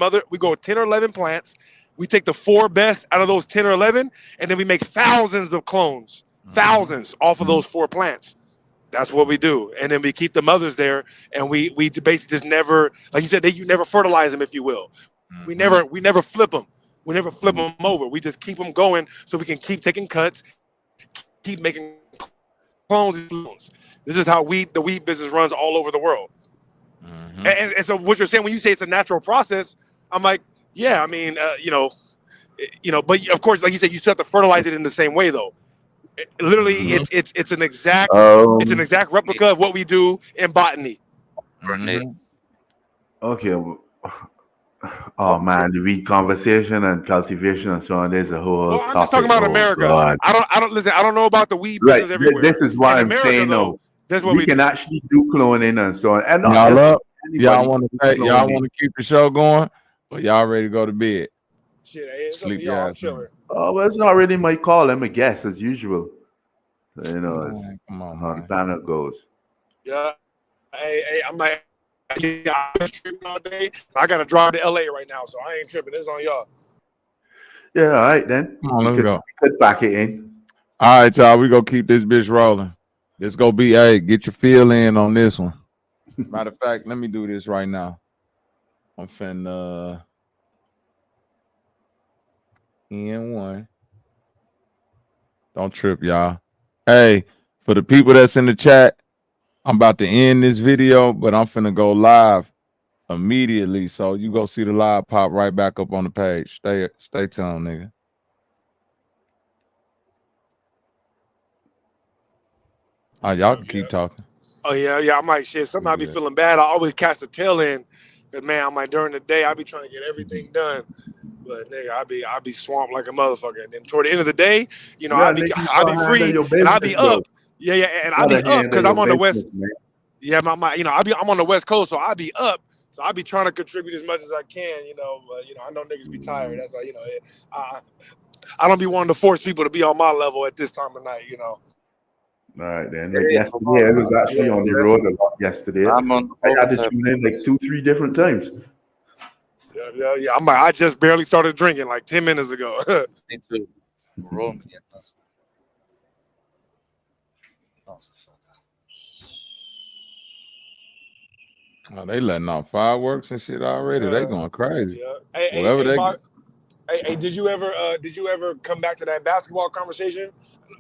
plants. We take the 4 best out of those 10 or 11, and then we make thousands of clones, thousands off of those 4 plants. That's what we do, and then we keep the mothers there, and we basically just never, like you said, you never fertilize them, if you will. We never flip them. We never flip them over. We just keep them going so we can keep taking cuts, keep making clones and clones. This is how the weed business runs all over the world. And so what you're saying when you say it's a natural process, I'm like, yeah, I mean, but of course, like you said, you still have to fertilize it in the same way, though. Literally, it's an exact replica of what we do in botany. Okay. Oh man, the weed conversation and cultivation and so on. There's a whole Well, I'm just talking topic. about Oh America. God. I don't listen. I don't know about the weed Right. business everywhere. This is what In I'm America, saying. though, No, that's what we we can do. actually do cloning and so on, and not Y'all just up? anybody can do Y'all cloning. want to keep the show going? Or y'all ready to go to bed? Shit, hey, it's up to Sleep y'all. your I'm ass in. chilling. Oh, well, it's not really my call. I'm a guest as usual. So, it's Man, come on, how the man. panel goes. Yeah. Hey, I'm like, yeah, I'm tripping all day. I gotta drive to LA right now, so I ain't tripping. It's on y'all. Yeah, all right then. Come on, We let's could go. we could back it in. All right, y'all. We gonna keep this bitch rolling. This gonna be, hey, get your feel in on this one. Matter of fact, let me do this right now. I'm finna in one. Don't trip, y'all. Hey, for the people that's in the chat, I'm about to end this video, but I'm finna go live immediately. So you go see the live pop right back up on the page. Stay tuned, nigga. Oh, y'all can keep talking. Oh yeah. I'm like, shit. Sometimes I be Yeah. feeling bad. I always cast the tail in, but man, I'm like during the day I be trying to get everything done. But nigga, I be swamped like a motherfucker. And then toward the end of the day, Yeah, nigga, you I be gotta handle free your and I be business though. up. Yeah, and I You be gotta up handle because your I'm on the west. business, man. Yeah, I'm on the west coast, so I be up. So I be trying to contribute as much as I can. But I know niggas be tired. That's why I don't be wanting to force people to be on my level at this time of night. All right then. Like Hey, yesterday, I was actually Yeah. on the road a lot yesterday. I'm on I had to overtime. tune in like 2, 3 different times. Yeah. I'm like, I just barely started drinking like 10 minutes ago. Need to roll me. Oh, they letting off fireworks and shit already. They Yeah. going crazy. Yeah. Whoever Hey, they Mark. Hey, did you ever come back to that basketball conversation?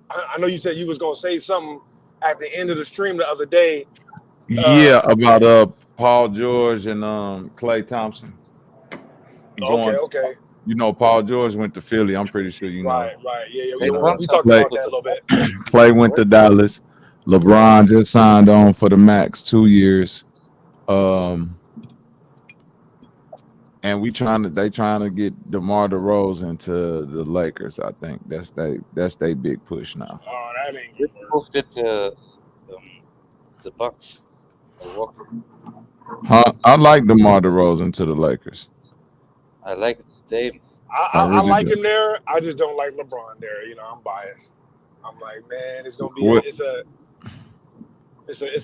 I know you said you was gonna say something at the end of the stream the other day. Yeah, about Paul George and Klay Thompson going. Okay. You know, Paul George went to Philly. I'm pretty sure you know. Right. Yeah. Hey, We Thompson talked Clay, went about to that a the little bit. Clay went to Dallas. LeBron just signed on for the max 2 years. And they trying to get DeMar DeRozan to the Lakers. I think that's they big push now. Oh, that ain't Which gonna work. move did the Bucks? Milwaukee. I like DeMar DeRozan to the Lakers. I like Dame. I I really like do. him there. I just don't like LeBron there. You know, I'm biased. I'm like, man, it's gonna be What? it's a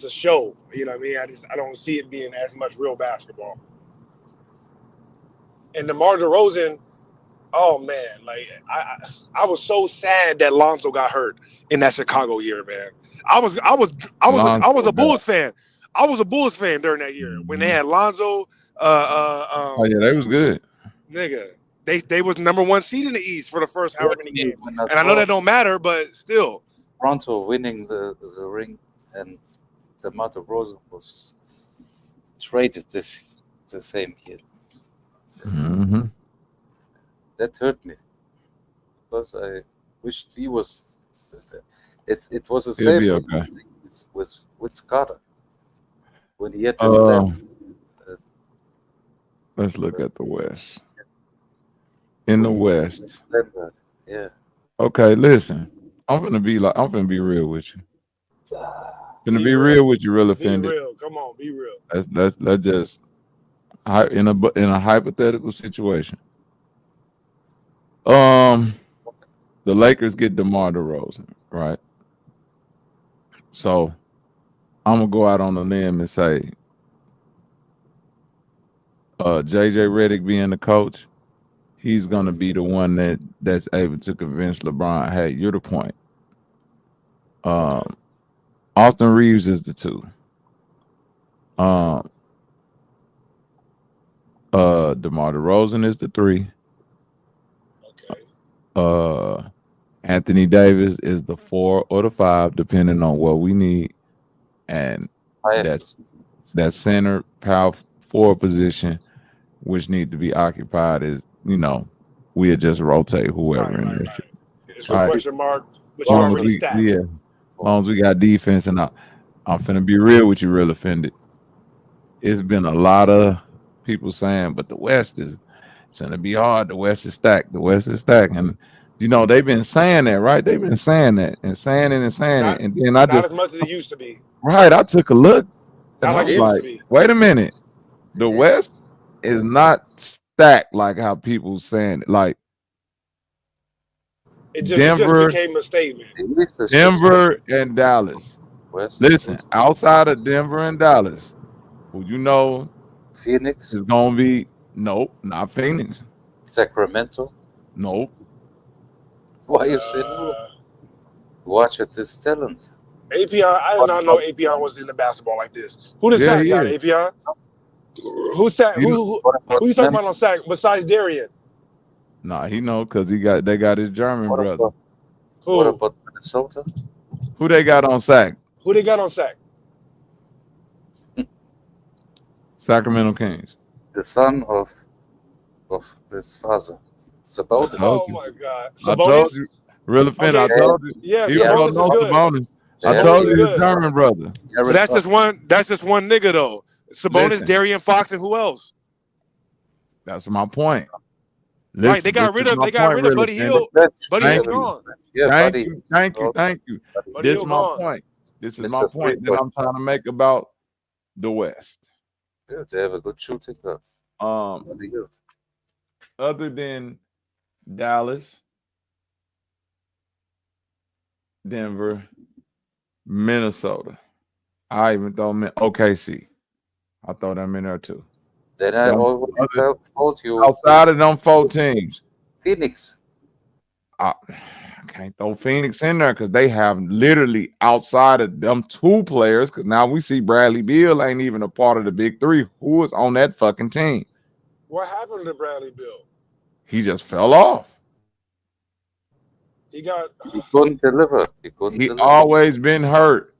show. You know what I mean? I don't see it being as much real basketball. And DeMar DeRozan, oh man, like I was so sad that Lonzo got hurt in that Chicago year, man. I was Lonzo a got. Bulls fan. I was a Bulls fan during that year when they had Lonzo. Oh yeah, they was good. Nigga, they was number one seed in the East for the first however many games. When I And I know saw that don't matter, but still. Toronto winning the ring and DeMar DeRozan was traded the same year. Mm-hmm. That hurt me because I wished he was. It was the He'll same be okay. with Carter when he had this step. Let's look at the West. In the West. Yeah. Okay, listen. I'm gonna be real with you. Gonna be real with you, real offended. Be real. Come on, be real. Let's just in a hypothetical situation. The Lakers get DeMar DeRozan, right? So I'm gonna go out on a limb and say, JJ Redick being the coach, he's gonna be the one that's able to convince LeBron, hey, you're the point. Austin Reeves is the two. DeMar DeRozan is the three. Okay. Anthony Davis is the 4 or the 5, depending on what we need. And that center power forward position, which need to be occupied, is we'll just rotate whoever in there. It's a question mark, but you long already stacked. Yeah, as long as we got defense, and I'm finna be real with you, real offended. It's been a lot of people saying, but the West it's gonna be hard. The West is stacked. The West is stacked, and they've been saying that, right? They've been saying that and saying it and saying it, and then not as much as it used to be. Right, I took a look, and Not like it used to be. wait a minute, the West is not stacked like how people saying it. Like it just became a statement. Denver and Dallas. Listen, outside of Denver and Dallas, who Phoenix is gonna be not Phoenix. Sacramento. Nope. Why you say no? Watch at this talent. API, I did not know API was in the basketball like this. Who the sack got API? Who sack? Who you talking about on sack besides Darian? Nah, he know because they got his German brother. Who? What about Minnesota? Who they got on sack? Who they got on sack? Sacramento Kings. The son of his father. Sabonis. Oh my God! Sabonis? I told you, real offended. I told you. Yeah, Sabonis is good. Sabonis. I told you his German brother. So that's just one. That's just one nigga though. Sabonis, Darian Fox, and who else? That's my point. Right, they got rid of Buddy Hield. Buddy Hield gone. Thank you. This is my point. This is my point that I'm trying to make about the West. Yeah, they have a good shooting guard. Other than Dallas, Denver, Minnesota, I even throw OKC. I throw them in there too. Then I always told you outside of them 4 teams. Phoenix. I can't throw Phoenix in there because they have literally outside of them 2 players. Because now we see Bradley Beal ain't even a part of the big 3. Who is on that fucking team? What happened to Bradley Beal? He just fell off. He got. He couldn't deliver. He couldn't He deliver. always been hurt.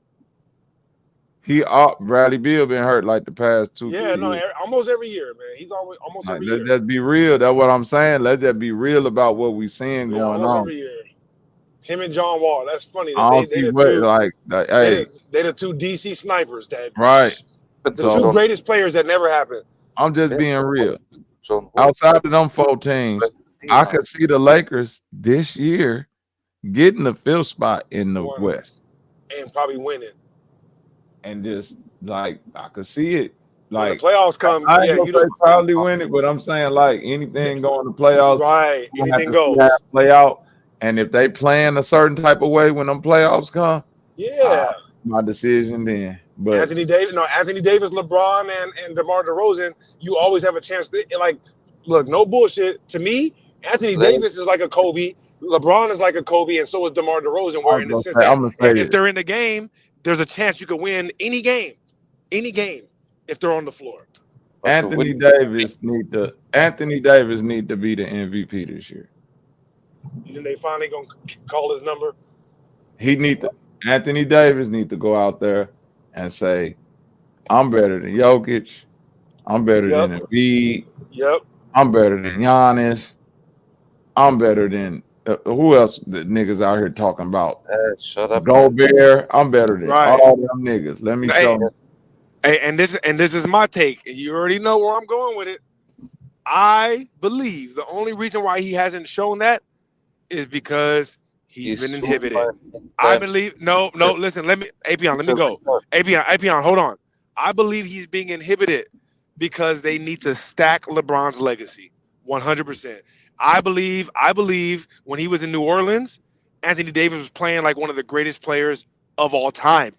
Bradley Beal been hurt like the past 2-3 Yeah, no, years. almost every year, man. He's always almost Like, every let's year. just be real. That's what I'm saying. Let's just be real about what we seeing Yeah, going almost on. every year. Him and John Wall. That's funny I that don't they see the what two. hey, They the two DC snipers that. right. But The So two John, greatest players that never happened. I'm just yeah, being real. John Wall Outside played of them 4 teams, I now. could see the Lakers this year getting the 5th spot in the One West. and probably winning. And just like I could see it. When the Like playoffs come, I ain't yeah, gonna you say know, probably win it, but I'm saying like anything going to playoffs, right? I'm gonna have Anything to see how it goes. play out. And if they playing a certain type of way when them playoffs come, Yeah. my decision then. But Anthony Davis, LeBron, and DeMar DeRozan, you always have a chance. Like, look, no bullshit. To me, Anthony Davis is like a Kobe. LeBron is like a Kobe, and so is DeMar DeRozan. Where in the sense that I'm gonna say if this. they're in the game, there's a chance you could win any game, if they're on the floor. Anthony Davis need to be the MVP this year. You think they finally gonna call his number? Anthony Davis need to go out there and say, I'm better than Jokic. I'm better than Embiid. Yep. I'm better than Giannis. I'm better than who else? The niggas out here talking about Shut up, Gobert. I'm better than all them niggas. Let me show you. Hey, and this is my take. You already know where I'm going with it. I believe the only reason why he hasn't shown that is because he's been inhibited. I believe no. Listen, let me Apion. Let me go. Apion. Hold on. I believe he's being inhibited because they need to stack LeBron's legacy. 100%. I believe when he was in New Orleans, Anthony Davis was playing like one of the greatest players of all time.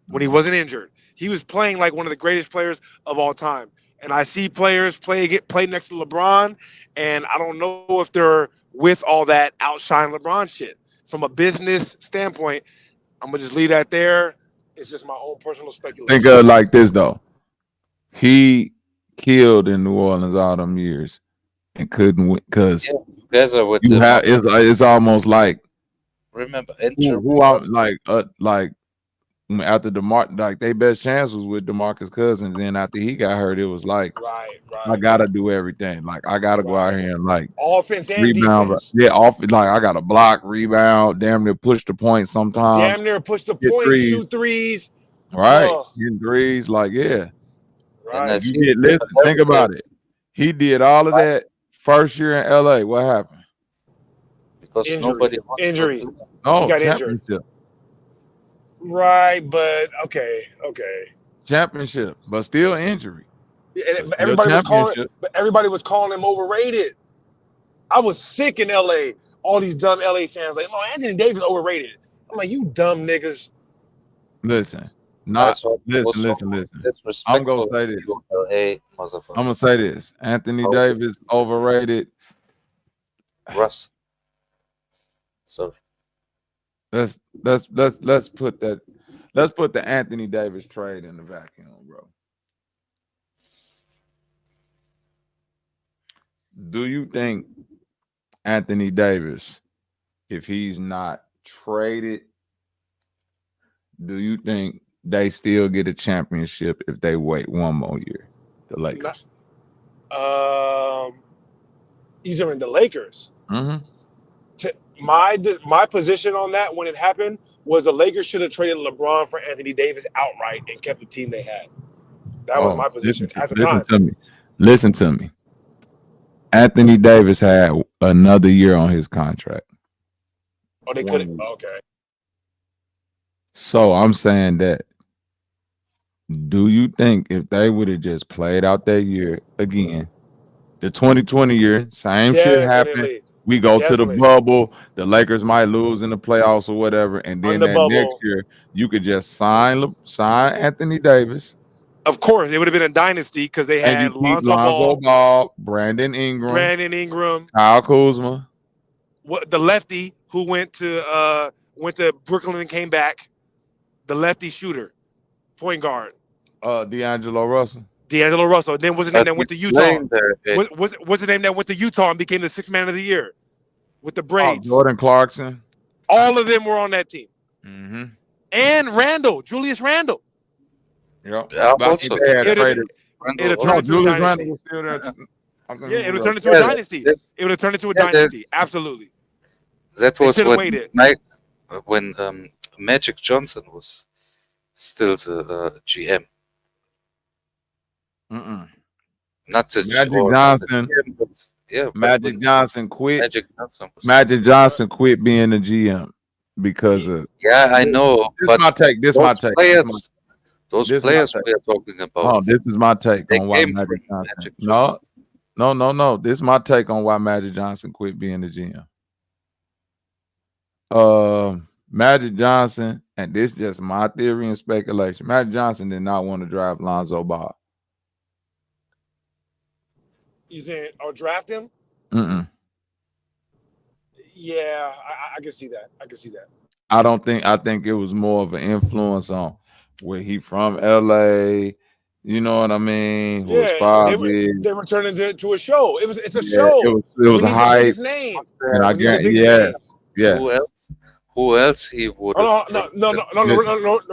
When he wasn't injured, he was playing like one of the greatest players of all time. And I see players play next to LeBron, and I don't know if they're with all that outshine LeBron shit. From a business standpoint, I'm gonna just leave that there. It's just my own personal speculation. Think of it like this though. He killed in New Orleans all them years and couldn't win because it's almost like remember who out like after they best chance was with DeMarcus Cousins. Then after he got hurt, it was like I gotta do everything. Like I gotta go out here and like offense and rebound. defense. Yeah, like I gotta block, rebound, damn near push the point sometimes. Damn near push the point, shoot threes. Right. Getting threes, like yeah. Right. Listen, think about it. He did all of that first year in LA. What happened? Because injury. No, he got championship. Injured. Right, but okay. Championship, but still injury. But everybody was calling him overrated. I was sick in LA. All these dumb LA fans like, no, Anthony Davis overrated. I'm like, you dumb niggas. Listen. Listen. I'm gonna say this. I'm gonna say this. Anthony Davis overrated. Russ. So let's put the Anthony Davis trade in the vacuum, bro. Do you think Anthony Davis, if he's not traded, do you think they still get a championship if they wait one more year? The Lakers. He's in the Lakers. Mm-hmm. My position on that when it happened was the Lakers should have traded LeBron for Anthony Davis outright and kept the team they had. That was my position at the time. Listen to me. Anthony Davis had another year on his contract. Oh, they couldn't. Okay. So I'm saying that. Do you think if they would have just played out that year again, the 2020 year, same shit happened. We go to the bubble. The Lakers might lose in the playoffs or whatever, and then next year you could just sign Anthony Davis. Of course, it would have been a dynasty because they had Lonzo Ball, Brandon Ingram, Kyle Kuzma, the lefty who went to Brooklyn and came back, the lefty shooter, point guard, D'Angelo Russell. D'Angelo Russell. And then what's the name But that went he's to Utah? playing there. What's the name that went to Utah and became the sixth man of the year with the Oh, braids? Jordan Clarkson. All of them were on that team. Mm-hmm. And Randall, Julius Randall. Yep. Yeah, I think also. they had It'd traded. have Randall turned No, into a Julius Randle dynasty. was still there. also. I think Yeah, he it would was have turned up. into a Yeah, dynasty. It would have turned into a yeah, dynasty. Absolutely. that They was should have waited. when Magic Johnson was still the GM, Mm-mm. not the Magic not the Johnson. GM, but yeah, but Magic when Johnson quit. Magic Johnson was Magic Johnson quit being the GM because of. yeah, I know, This but my take. This my take. those This my players take. we are talking about, Oh, this is my take they on why came Magic from Johnson. Magic Johnson. No. This is my take on why Magic Johnson quit being the GM. Magic Johnson, and this is just my theory and speculation. Magic Johnson did not want to draft Lonzo Ball. You saying, or draft him? Mm-mm. Yeah, I can see that. I can see that. I think it was more of an influence on where he from LA. You know what I mean? Who his Yeah, father is. they were turning to a show. It's a Yeah, show. it was We need the hype. biggest name. And I We need the get biggest name. yes. Who else he would have? No,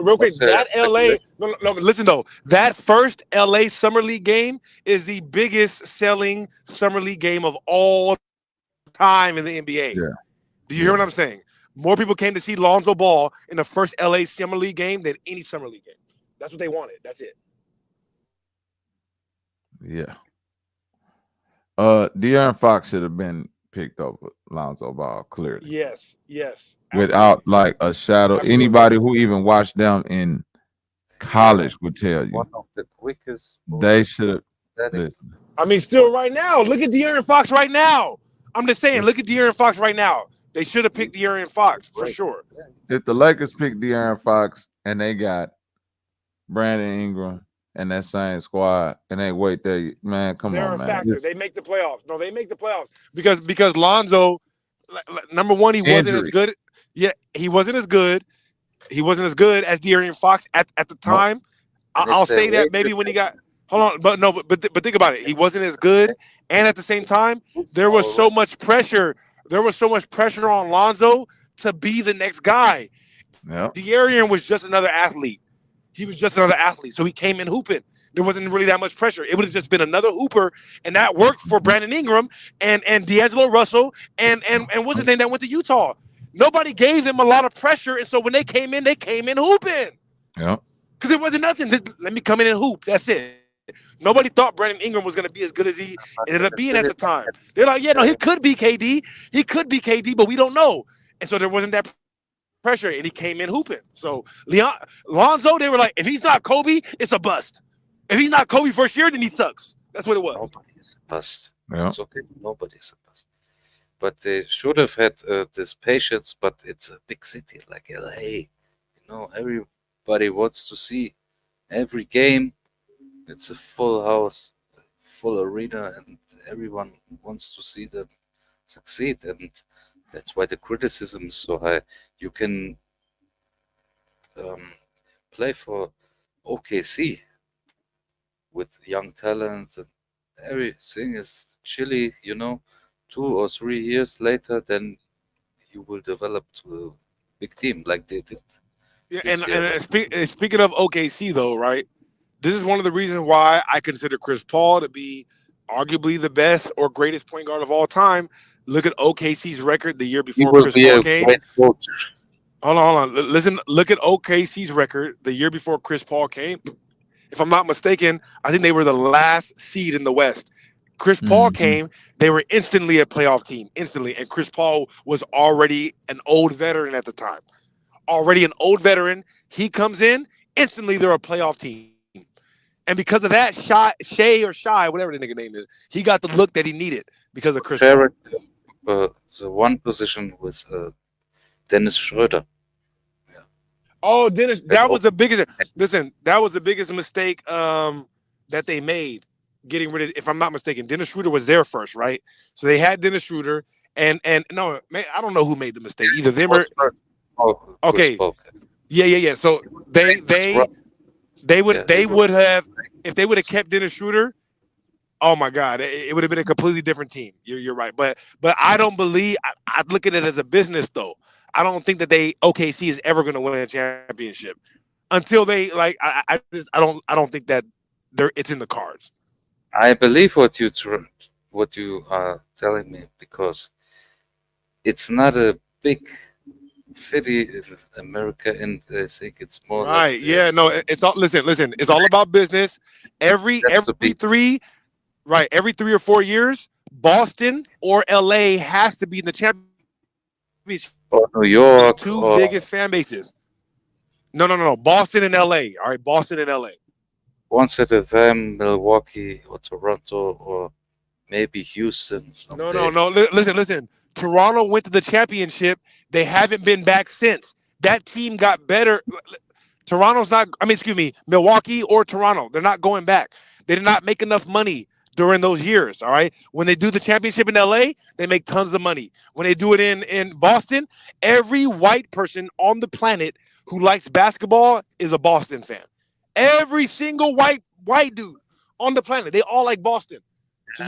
real quick. That LA, no, listen though. That first LA Summer League game is the biggest selling Summer League game of all time in the NBA. Yeah. Do you hear what I'm saying? More people came to see Lonzo Ball in the first LA Summer League game than any Summer League game. That's what they wanted. That's it. Yeah. De'Aaron Fox should have been picked over Lonzo Ball, clearly. Yes. Without like a shadow. Absolutely. Anybody who even watched them in college would tell you. One of the quickest. They should have. I mean, still right now. Look at De'Aaron Fox right now. I'm just saying, look at De'Aaron Fox right now. They should have picked De'Aaron Fox for sure. If the Lakers picked De'Aaron Fox and they got Brandon Ingram and that same squad, and they wait there, man, come They're on, a man. factor. They make the playoffs. No, they make the playoffs because Lonzo, number one, he wasn't as good. Yeah, he wasn't as good. He wasn't as good as De'Aaron Fox at the time. I'll say that maybe when he got. Hold on, but think about it. He wasn't as good, and at the same time, there was so much pressure. There was so much pressure on Lonzo to be the next guy. Yep. De'Aaron was just another athlete. He was just another athlete, so he came in hooping. There wasn't really that much pressure. It would have just been another hooper, and that worked for Brandon Ingram and D'Angelo Russell and what's his name that went to Utah. Nobody gave them a lot of pressure, and so when they came in hooping. Yep. Because it wasn't nothing. Just let me come in and hoop. That's it. Nobody thought Brandon Ingram was going to be as good as he ended up being at the time. They're like, yeah, no, he could be KD. He could be KD, but we don't know. And so there wasn't that pressure, and he came in hooping. So Lonzo, they were like, if he's not Kobe, it's a bust. If he's not Kobe first year, then he sucks. That's what it was. Nobody's a bust. Yeah. It's okay. Nobody's a bust. But they should have had this patience. But it's a big city like LA. You know, everybody wants to see every game. It's a full house, full arena, and everyone wants to see them succeed. And that's why the criticism is so high. You can play for OKC with young talents, and everything is chilly, you know. 2 or 3 years later, then you will develop to a big team like they did. Yeah, and speaking of OKC, though, right? This is one of the reasons why I consider Chris Paul to be arguably the best or greatest point guard of all time. Look at OKC's record the year before Chris Paul came. Hold on. Listen, look at OKC's record the year before Chris Paul came. If I'm not mistaken, I think they were the last seed in the West. Chris Paul came, they were instantly a playoff team, instantly. And Chris Paul was already an old veteran at the time. Already an old veteran. He comes in, instantly they're a playoff team. And because of that, Shay, whatever the nigga name is, he got the look that he needed because of Chris Paul. The one position was Dennis Schroeder. Yeah. Oh, Dennis, that was the biggest. Listen, that was the biggest mistake that they made. Getting rid of, if I'm not mistaken, Dennis Schroeder was there first, right? So they had Dennis Schroeder, and no, man, I don't know who made the mistake. Either them or okay, yeah. So they would have if they would have kept Dennis Schroeder, oh my God, it would have been a completely different team. You're right, but I don't believe. I look at it as a business though. I don't think that OKC is ever going to win a championship until they like. I don't think that it's in the cards. I believe what you are telling me because it's not a big city in America, and I think it's more like Right? Yeah. No. It's all. Listen. It's all about business. Every three every 3 or 4 years, Boston or LA has to be in the championship. or New York Two or biggest fan bases. No. Boston and LA. All right, Boston and LA. once at a time, Milwaukee or Toronto or maybe Houston someday. No. Listen. Toronto went to the championship. They haven't been back since. That team got better. Toronto's not. I mean, excuse me, Milwaukee or Toronto. They're not going back. They did not make enough money during those years. All right. When they do the championship in LA, they make tons of money. When they do it in Boston, every white person on the planet who likes basketball is a Boston fan. Every single white dude on the planet, they all like Boston. So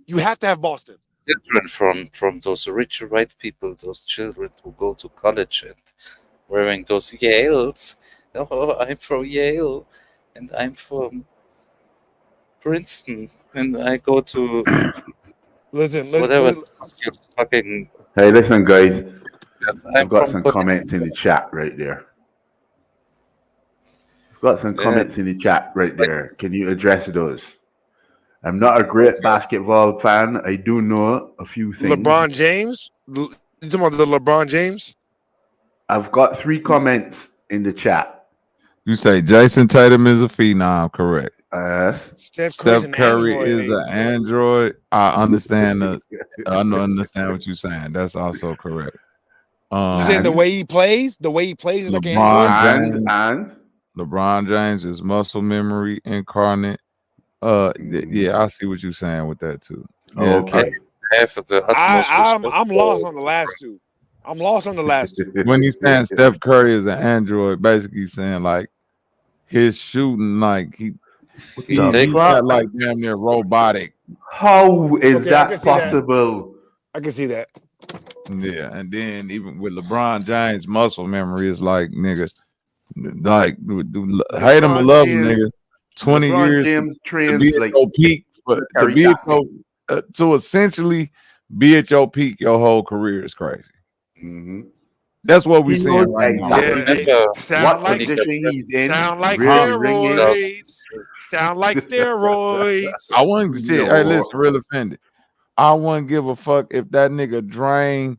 you have to have Boston. Different from those rich white people, those children who go to college and wearing those Yales. Oh, I'm from Yale, and I'm from Princeton, and I go to whatever fucking. Hey, listen, guys. I've got from some comments in the chat right there. I've got some comments in the chat right there. Can you address those? I'm not a great basketball fan. I do know a few things. LeBron James? You talking about the LeBron James? I've got 3 comments in the chat. You say Jason Tatum is a phenom, correct? Steph Curry is an android. I understand I understand what you're saying. That's also correct. You saying the way he plays? The way he plays is like an android? And LeBron James is muscle memory incarnate. Yeah, I see what you're saying with that too. Yeah, okay. I'm lost on the last two. When he's saying Steph Curry is an android, basically saying like his shooting, like he got like damn near robotic. How is that possible? I can see that. Yeah, and then even with LeBron James, muscle memory is like nigga, like hate him or love him, nigga. 20 years to be at your peak, but to essentially be at your peak, your whole career is crazy. Mm-hmm. That's what we're seeing right now. Sound like steroids. Sound like steroids. I wouldn't hey, listen, real offended. I wouldn't give a fuck if that nigga drained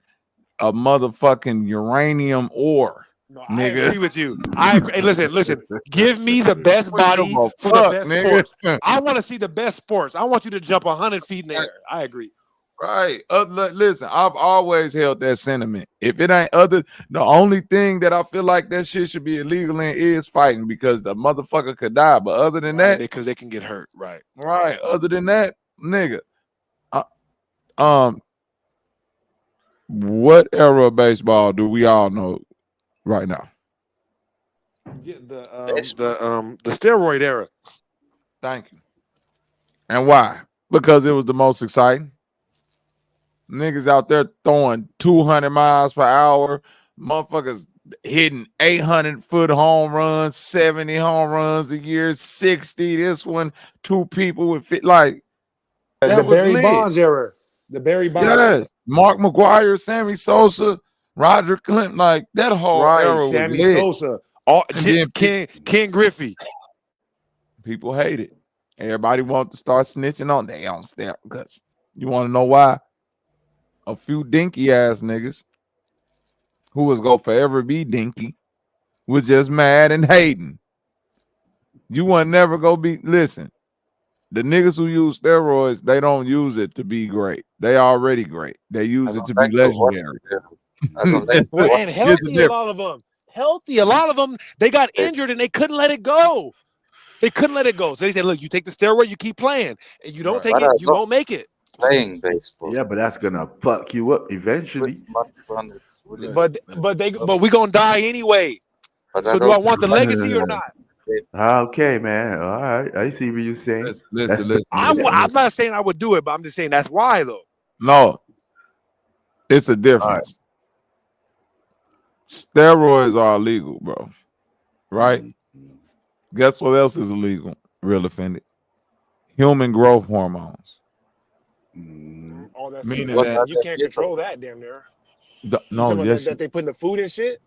a motherfucking uranium ore. No, I agree with you. I agree. Hey, listen. Give me the best body for the best sports. I want to see the best sports. I want you to jump 100 feet in the air. I agree. Right. Listen, I've always held that sentiment. If it ain't the only thing that I feel like that shit should be illegal in is fighting because the motherfucker could die. But other than that, because they can get hurt. Right. Right. Other than that, nigga. What era of baseball do we all know right now? Yeah, the steroid era. Thank you. And why? Because it was the most exciting. Niggas out there throwing 200 miles per hour. Motherfuckers hitting 800-foot home runs, 70 home runs a year, 60. This one, 2 people would fit like the Barry Bonds era. The Barry Bonds. Yes. Mark McGwire, Sammy Sosa, Roger Clinton, like that whole era was Sammy lit. Sosa. Ken Griffey. People hate it. Everybody want to start snitching on their own step because you want to know why? A few dinky ass niggas who was gonna forever be dinky was just mad and hating. You want never go be listen. The niggas who use steroids, they don't use it to be great. They already great. They use it to be legendary. And healthy, a lot of them. Healthy, a lot of them. They got injured and they couldn't let it go. So they said, "Look, you take the steroid, you keep playing, and you don't take it, you won't make it." Playing baseball. Yeah, but that's gonna fuck you up eventually. But we gonna die anyway. So do I want the legacy or not? Okay, man. All right. I see what you're saying. Listen, That's listen, the, listen, listen, I'm listen. not saying I would do it, but I'm just saying that's why though. No, it's a all right. difference. Steroids are illegal, bro. Right? Mm-hmm. Guess what else is illegal? Real offended. Human growth hormones. Mm-hmm. All that see Meaning What that are you the can't illegal? control that damn near. You no, talking about that, yes, that they put in the food and shit?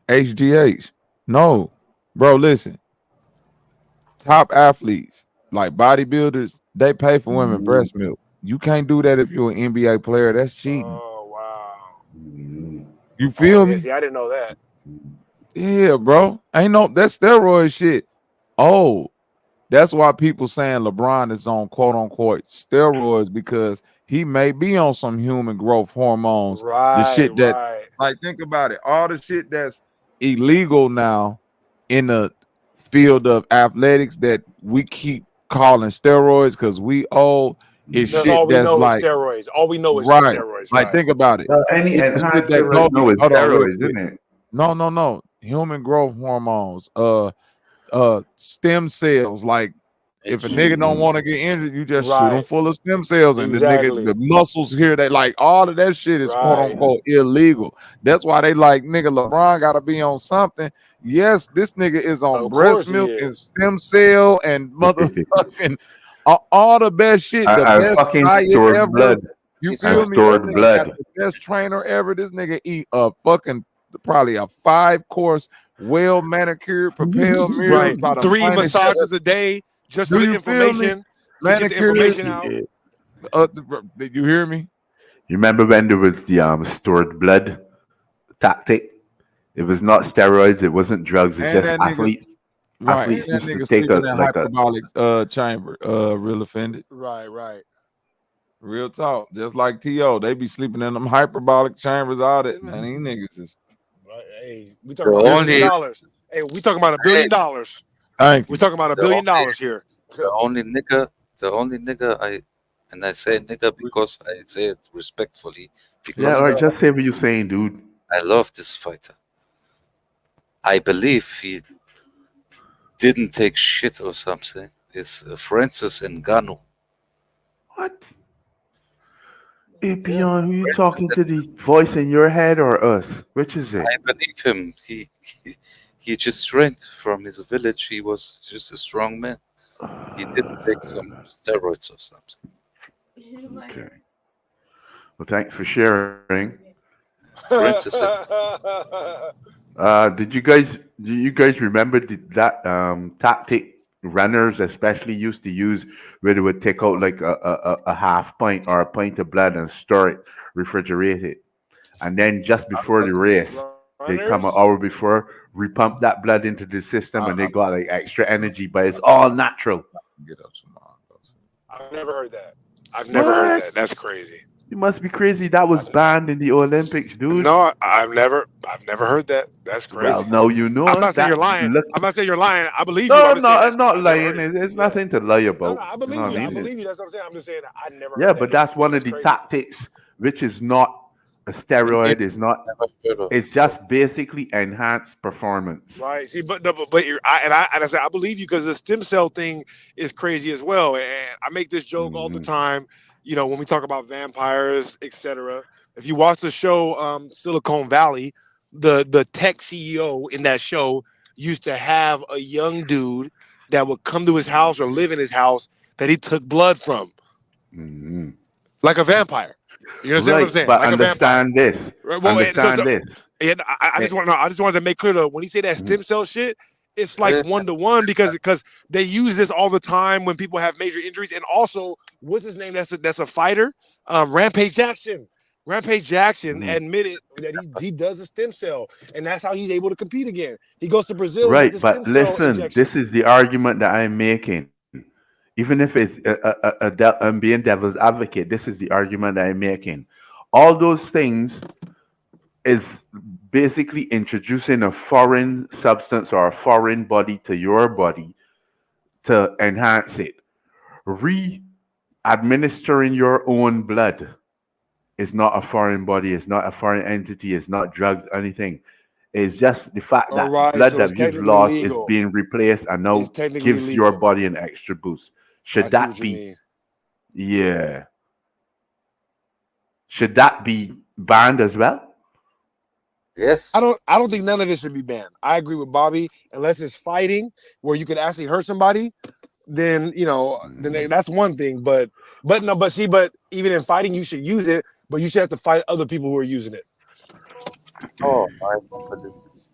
HGH. No, bro, listen. Top athletes, like bodybuilders, they pay for women Mm-hmm. breast milk. You can't do that if you're an NBA player. That's cheating. Oh wow. Mm-hmm. You Oh feel yeah, me? see, I didn't know that. Yeah, bro. Ain't no that steroid shit. Oh, that's why people saying LeBron is on quote unquote steroids because he may be on some human growth hormones. The Right, shit that, right. like, think about it. All the shit that's illegal now in the field of athletics that we keep calling steroids because we old is That's shit all we that's know is like steroids. All we know is just right. steroids, Like, right? think about it. Any It's the shit enhancer that right go. now is Hold on, real steroids, quick. isn't it? No. Human growth hormones. Stem cells. Like, if a nigga don't Mm-hmm. want to get injured, you just shoot him Right. full of stem cells, and the nigga, Exactly. the muscles here, they like all of that shit is quote Right. unquote illegal. That's why they like nigga LeBron got to be on something. Yes, this nigga is on Of breast course he milk and is. stem cell and motherfucking all the best shit, the I best fucking diet stored ever. blood. You He's I feel on me? This stored nigga got blood. the best trainer ever. This nigga eat a fucking probably a 5-course, well manicured, propel meals Right. by the 3 finest chef. massages a day just for Do the you feel me? information to get the Manicures. information out. Yeah. Did you hear me? You remember when there was the stored blood tactic? It was not steroids. It wasn't drugs. It's And just that nigga, athletes. right? And Athletes that used to nigga take sleep in a that like a. hyperbolic chamber. Real offended. Right, right. Real talk. Just like T.O. They be sleeping in them hyperbolic chambers, all that. Man, these niggas is Right. Hey, we the talking about $1 billion. only Hey, we talking about hey, $1 billion. thank We you. talking about a the billion only dollars here. the only nigga the only nigga I say nigga because I say it respectfully Yeah, because all right. Just say what you're saying, dude. I love this fighter. I believe he didn't take shit or something. Is Francis Ngannou. What? Hey, Yeah. Beyond, who you Francis, talking to? The voice in your head or us? Which is it? I believe him. He just trained from his village. He was just a strong man. He didn't take some steroids or something. Okay. Well, thanks for sharing. Francis, Did you guys remember that tactic runners especially used to use where they would take out like a half pint or a pint of blood and store it, refrigerate it, and then just before the race they Runners? come an hour before repump that blood into the system and I they got like extra energy, but it's all natural. get up tomorrow. I've never heard that. I've never heard What? that. That's crazy. You must be crazy. That was I've, banned in the Olympics, dude. no, I've never heard that. That's Well, crazy. no, you I'm know not saying you're that. lying. Look, I'm not saying you're lying. I believe you. no, I'm just saying I'm that's not I never heard lying. it. It's Yeah. nothing to lie No, about. I You know believe what you. I I mean? believe you. That's what I'm saying. I'm just saying I never Yeah, heard that but that's before. one of That's the crazy. tactics, which is not a in India, steroid. Is not. never heard of. It's just basically enhanced performance. Right. See, but no, but I said I believe you because the stem cell thing is crazy as well. And I make this joke all the Mhm. time. When we talk about vampires, etc. If you watch the show Silicon Valley, the tech CEO in that show used to have a young dude that would come to his house or live in his house that he took blood from, Mhm. like a vampire. You understand what I'm Right, saying? but Like a vampire. understand this. Right. Well, Understand this. and I Eh, just want to know. I just wanted to make clear though when he say that mhm. stem cell shit, it's like Yeah, 1-to-1 because they use this all the time when people have major injuries. And also, what's his name? That's a fighter. Rampage Jackson. Rampage Jackson Mhm. admitted that he does a stem cell, and that's how he's able to compete again. He goes to Brazil and gets Right, his stem but cell listen, this injections. is the argument that I'm making. Even if it's I'm being devil's advocate, this is the argument that I'm making. All those things is basically introducing a foreign substance or a foreign body to your body to enhance it. Re administering your own blood is not a foreign body, it's not a foreign entity, it's not drugs, anything. It's just the fact All that right, blood so it's that you've technically lost is legal. being replaced and It's now technically gives your legal. body an extra boost. I Should see what that you be? mean. Yeah. Should that be banned as well? Yes. I don't think none of this should be banned. I agree with Bobby. Unless it's fighting where you could actually hurt somebody, then that's one thing. But no, but even in fighting, you should use it, but you should have to fight other people who are using it. Oh, I don't believe this.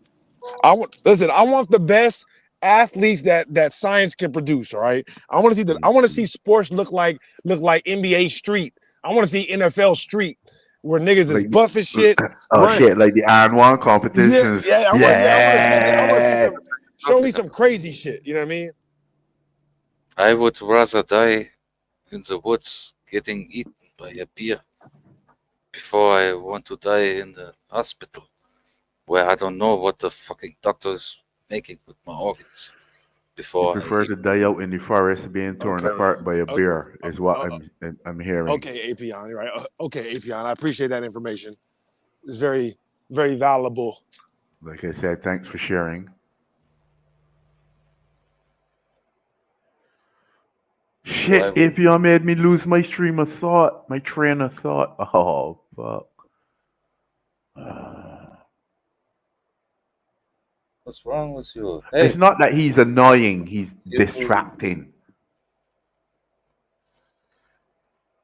I want the best athletes that science can produce. All right. I want to see sports look like NBA Street. I want to see NFL Street where niggas is Like, buff as shit oh running. shit, like the iron one Yeah, competitions. yeah. I want to see that. I want to see Yeah. some. Show me some crazy shit. You know what I mean? I would rather die in the woods getting eaten by a bear before I want to die in the hospital where I don't know what the fucking doctor is making with my organs You before prefer I. to die out in the forest being torn Okay. apart by a bear, is what Uh, I'm hearing. okay, Apion. You're right. Okay, Apion. I appreciate that information. It's very, very valuable. Like I said, thanks for sharing. So I Shit, would. Apion made me lose my stream of thought, my train of thought. Oh fuck. What's wrong with you? It's Hey, not that he's annoying, he's you. distracting.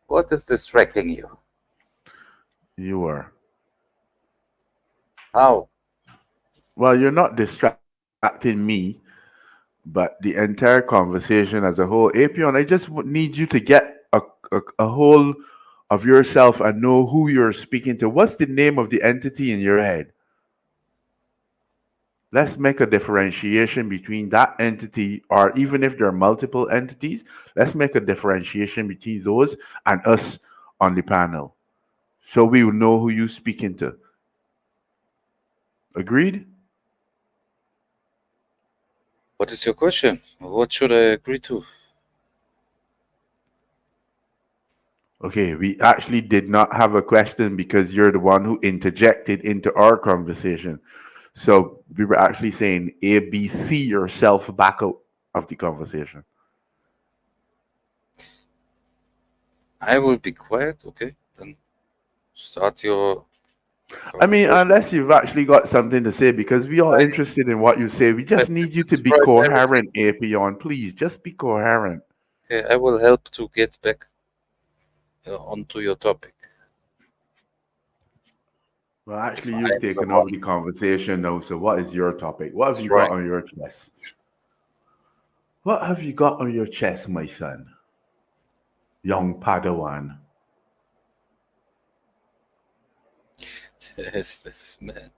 What is distracting you? You are. How? Well, you're not distracting me, but the entire conversation as a whole. Apion, I just need you to get a whole of yourself and know who you're speaking to. What's the name of the entity in your head? Let's make a differentiation between that entity, or even if there are multiple entities, let's make a differentiation between those and us on the panel. So we will know who you're speaking to. Agreed? What is your question? What should I agree to? Okay, we actually did not have a question because you're the one who interjected into our conversation. So we were actually saying A, B, C yourself back out of the conversation. I will be quiet, okay? Then start your I mean, conversation. unless you've actually got something to say, because we are I, interested in what you say. We I just need you to be destroyed everything. coherent, Apion. Please, just be coherent. Okay, I will help to get back onto your topic. Well, If actually, I you've am the taken over one. the conversation now. So, what is your topic? What have you got Destroying. on your chest? What have you got on your chest, my son? Young Padawan. There's this man.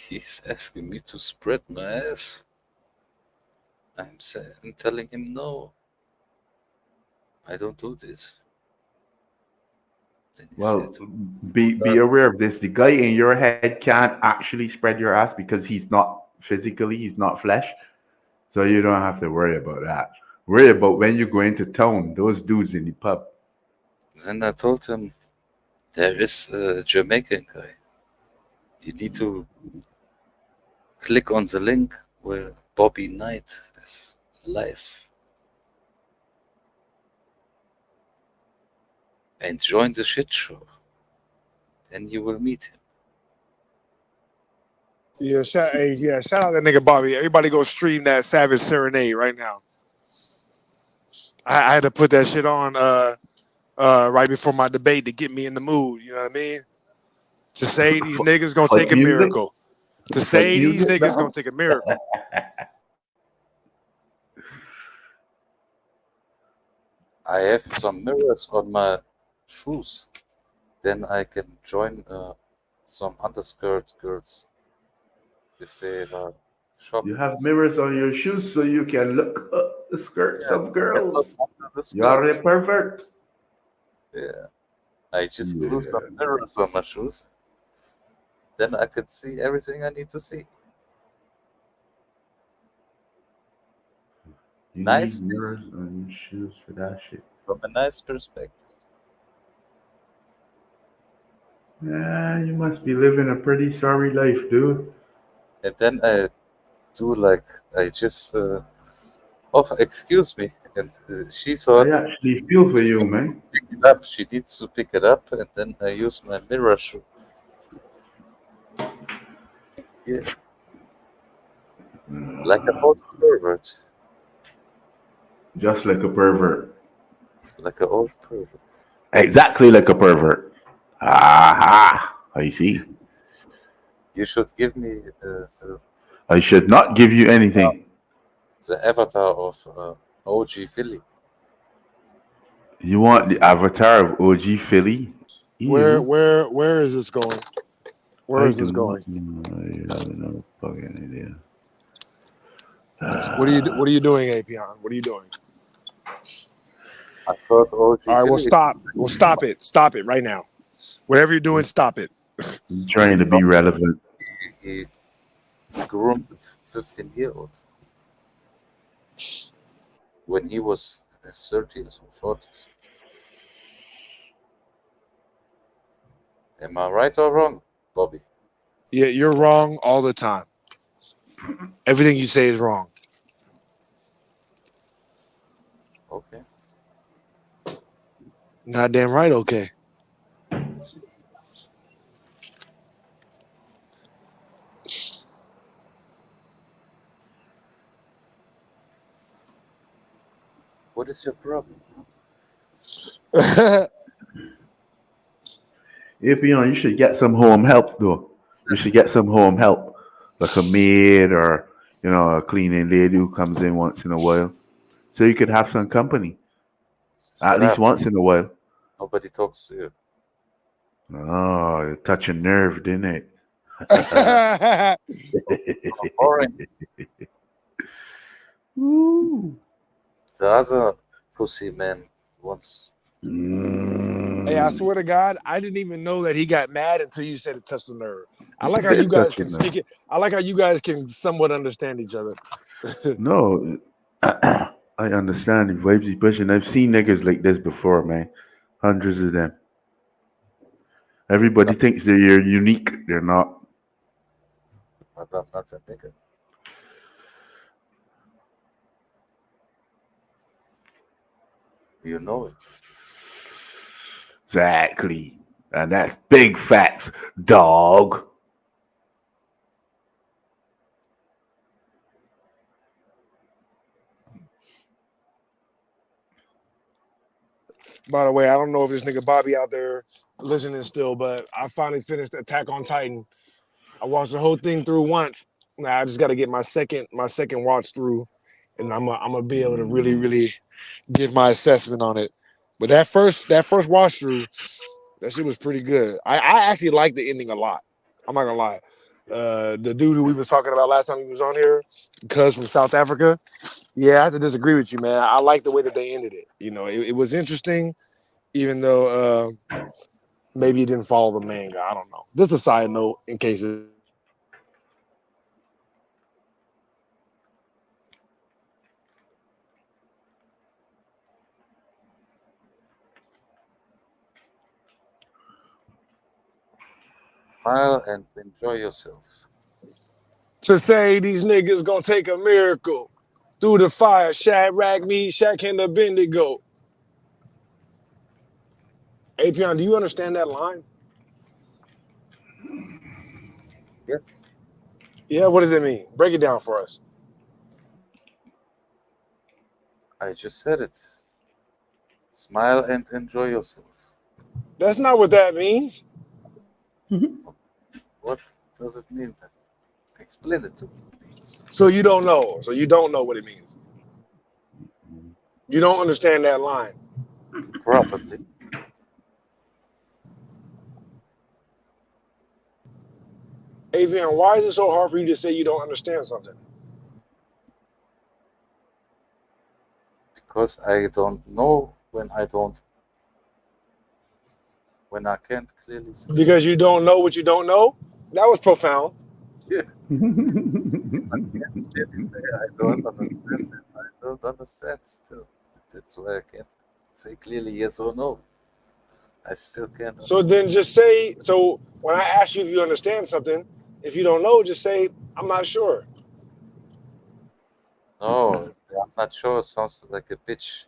He's asking me to spread my ass. I'm telling him no. I don't do this. Then he Well, said, be aware of this. The guy in your head can't actually spread your ass because he's not physically, he's not flesh. So you don't have to worry about that. Worry about when you go into town, those dudes in the pub. Then I told him, there is a Jamaican guy. You need to click on the link where Bobby Knight is live and join the shit show. Then you will meet him. Yeah, shout out that nigga Bobby. Everybody go stream that Savage Serenade right now. I had to put that shit on right before my debate to get me in the mood. You know what I mean? To say these niggas gonna Fight take a music? miracle. To Fight say these music niggas gonna now? take a miracle. I have some mirrors on my shoes. Then I can join some underskirt girls if they are You shopping. have mirrors on your shoes so you can look up the skirts Yeah, of I can look girls. under the You are skirts. a pervert. Yeah, I just glue Yeah. some mirrors on my shoes. Then I can see everything I need to see. You Nice need mirrors on your shoes for that shit. from a nice perspective. Yeah, you must be living a pretty sorry life, dude. And then I do like I just oh, excuse me, and she I thought actually feel for you, man. pick it up. She needs to pick it up, and then I use my mirror shoe. Yeah, like an old pervert, Just like a pervert. like an old pervert. Exactly like a pervert. Aha! I see. You should give me I should not give you anything. the avatar of OG Philly. You want the avatar of OG Philly? Ew. Where is this going? Where I is do this not going? know. I have no fucking idea. What are you doing, Apion? What are you doing? I thought OG All right, well Philly. stop. Well stop it. Stop it right now. Whatever you're doing, stop it. I'm trying to No, be relevant. he groomed a 15-year-old when he was in his 30s or 40s. Am I right or wrong, Bobby? Yeah, you're wrong all the time. Everything you say is wrong. Okay. Goddamn right, okay. What is your problem? Apion, you should get some home help though. You should get some home help, like a maid or a cleaning lady who comes in once in a while, so you could have some company at Shut least up. once in a while. Nobody talks to you. Oh, it touch a nerve, didn't it? Oh, boring. Ooh. The other pussy man wants. Hey, I Mm. swear to God, I didn't even know that he got mad until you said it touched the nerve. I like how you It guys touch a can nerve. speak it. I like how you guys can somewhat understand each other. No, I understand the vibes he pushing. I've seen niggas like this before, man. Hundreds of them. Everybody thinks they're unique. They're not. But I'm not a nigga. You know it. Exactly. And that's big facts, dog. By the way, I don't know if this nigga Bobby out there listening still, but I finally finished Attack on Titan. I watched the whole thing through once. Now I just got to get my second watch through, and I'm gonna be able to really give my assessment on it. But that first watch through, that shit was pretty good. I actually like the ending a lot. I'm not gonna lie. The dude who we was talking about last time he was on here, Cuz from South Africa. Yeah, I have to disagree with you, man. I like the way that they ended it. It was interesting, even though maybe it didn't follow the manga. I don't know. Just a side note in case it. Smile and enjoy yourself. To say these niggas gonna take a miracle through the fire, Shadrach, Meshach, and Abednego. Apion, do you understand that line? Yes, Yeah, what does it mean? Break it down for us. I just said it. Smile and enjoy yourself. That's not what that means. What does it mean then? Explain it to me, please. So you don't know. So you don't know what it means. You don't understand that line. Probably Avian, why is it so hard for you to say you don't understand something? because I don't know when I can't clearly see. Because you don't know what you don't know? That was profound. Yeah, I can't clearly say I don't understand it. I don't understand still. That's why I can't say clearly yes or no. I still can't. So then just say, so when I ask you if you understand something, if you don't know, just say, I'm not sure. No, I'm not sure. Sounds like a bitch.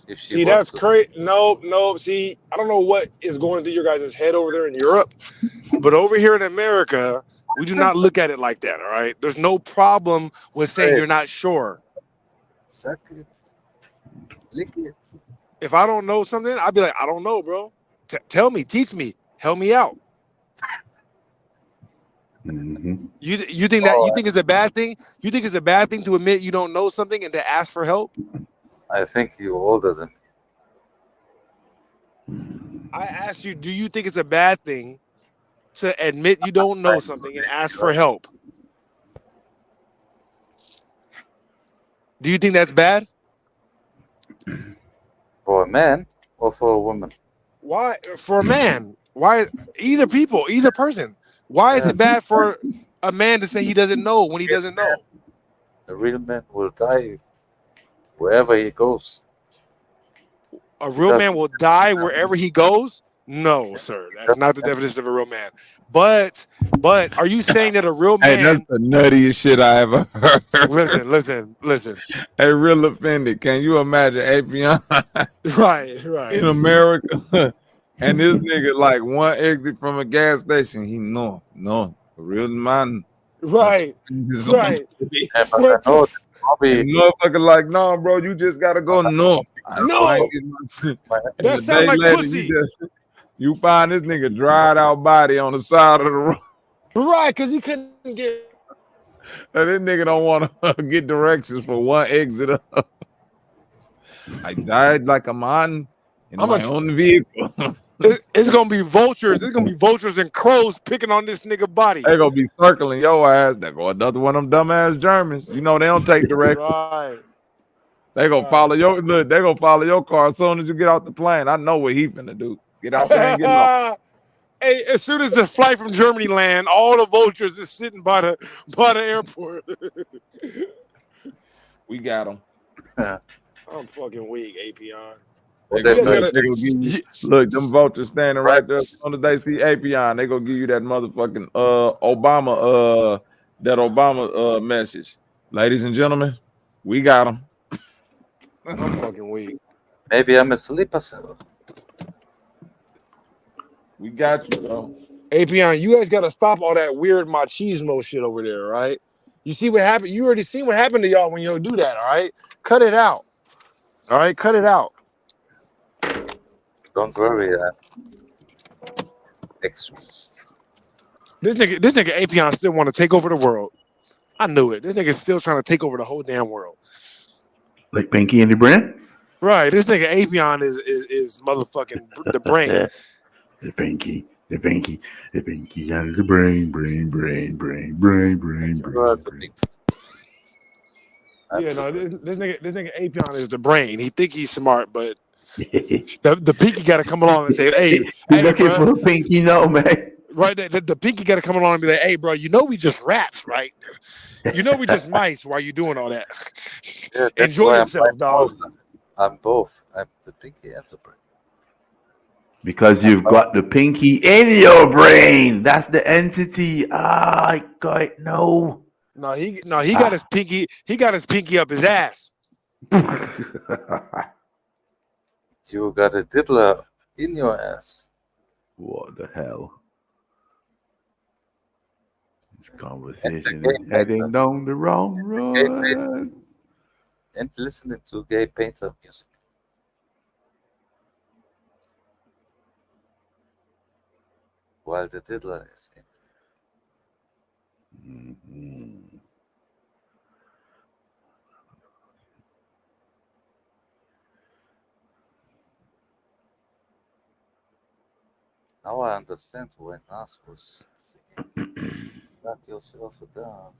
If she See, wants that's to. crazy. No. See, I don't know what is going through your guys' head over there in Europe, but over here in America, we do not look at it like that, all right? There's no problem with saying Hey, you're not sure. suck it. Lick it. If I don't know something, I'd be like, I don't know, bro. Tell me, teach me, help me out. Mm-hmm. You think that you think it's a bad thing? You think it's a bad thing to admit you don't know something and to ask for help? I think you're older than I asked you, do you think it's a bad thing to admit you don't know something and ask for help? Do you think that's bad? for a man or for a woman. Why for a man? Why either people, either person? Why is Yeah, it bad for a man to say he doesn't know when he doesn't know? a real man will die wherever he goes. A He real man doesn't. will die wherever he goes? No, sir. That's not the definition of a real man. But are you saying that a real Hey, that's man the nuttiest shit I ever heard. listen. Hey, real offended. Can you imagine Apion Right. in America? And this nigga like one exit from a gas station. He no, a real man. Right. And Yeah, but I What the know that probably motherfucker like, no, bro, you just gotta go north. I ain't no, getting my my, and that a sounds day like later, pussy. you find this nigga dried out body on the side of the road. Right, because he couldn't get And this nigga don't want to get directions for one exit up. I died like a man in I'm my gonna own vehicle. it's gonna be vultures. It's gonna be vultures and crows picking on this nigga body. They gonna be circling your ass. They go another one of them dumbass Germans. You know they don't take directions. Right. They gonna follow your look. They gonna follow your car as soon as you get off the plane. I know what he finna do. Get out there and get lost. Hey, as soon as the flight from Germany land, all the vultures is sitting by the airport. We got him. I'm fucking weak, Apion. They You go guys look. gotta. They gonna give you look. Them vultures standing right there. As soon as they see Apion, they gonna give you that motherfucking Obama that Obama message. Ladies and gentlemen, we got him. I'm fucking weak. maybe I'm asleep or something. We got you, bro. Apion, you guys gotta stop all that weird machismo shit over there, right? You see what happened? You already seen what happened to y'all when you do that, all right? Cut it out. All right, cut it out. Don't worry, I'm extremist. This nigga Apion still want to take over the world. I knew it. This nigga's still trying to take over the whole damn world. Like Pinky and the Brain? Right. This nigga Apion is motherfucking the brain. The Pinky and the brain. Yeah, no, this nigga Apion is the brain. He think he's smart, but the pinky got to come along and say, "Hey, He's looking for a pinky, no man." Right, the pinky got to come along and be like, "Hey, bro, you know we just rats, right? You know we just mice. Why you doing all that? Yeah, Enjoy yourself, dog." I'm both. I'm the pinky and the brain. Because you've got the pinky in your brain. That's the entity. I got it. No. No, he got his pinky. He got his pinky up his ass. You got a diddler in your ass. What the hell? This conversation is heading down the wrong road. And listening to gay painter music. While the diddler is in. Mm-hmm. Now I understand why Nas was singing "Got Yourself a Gun,"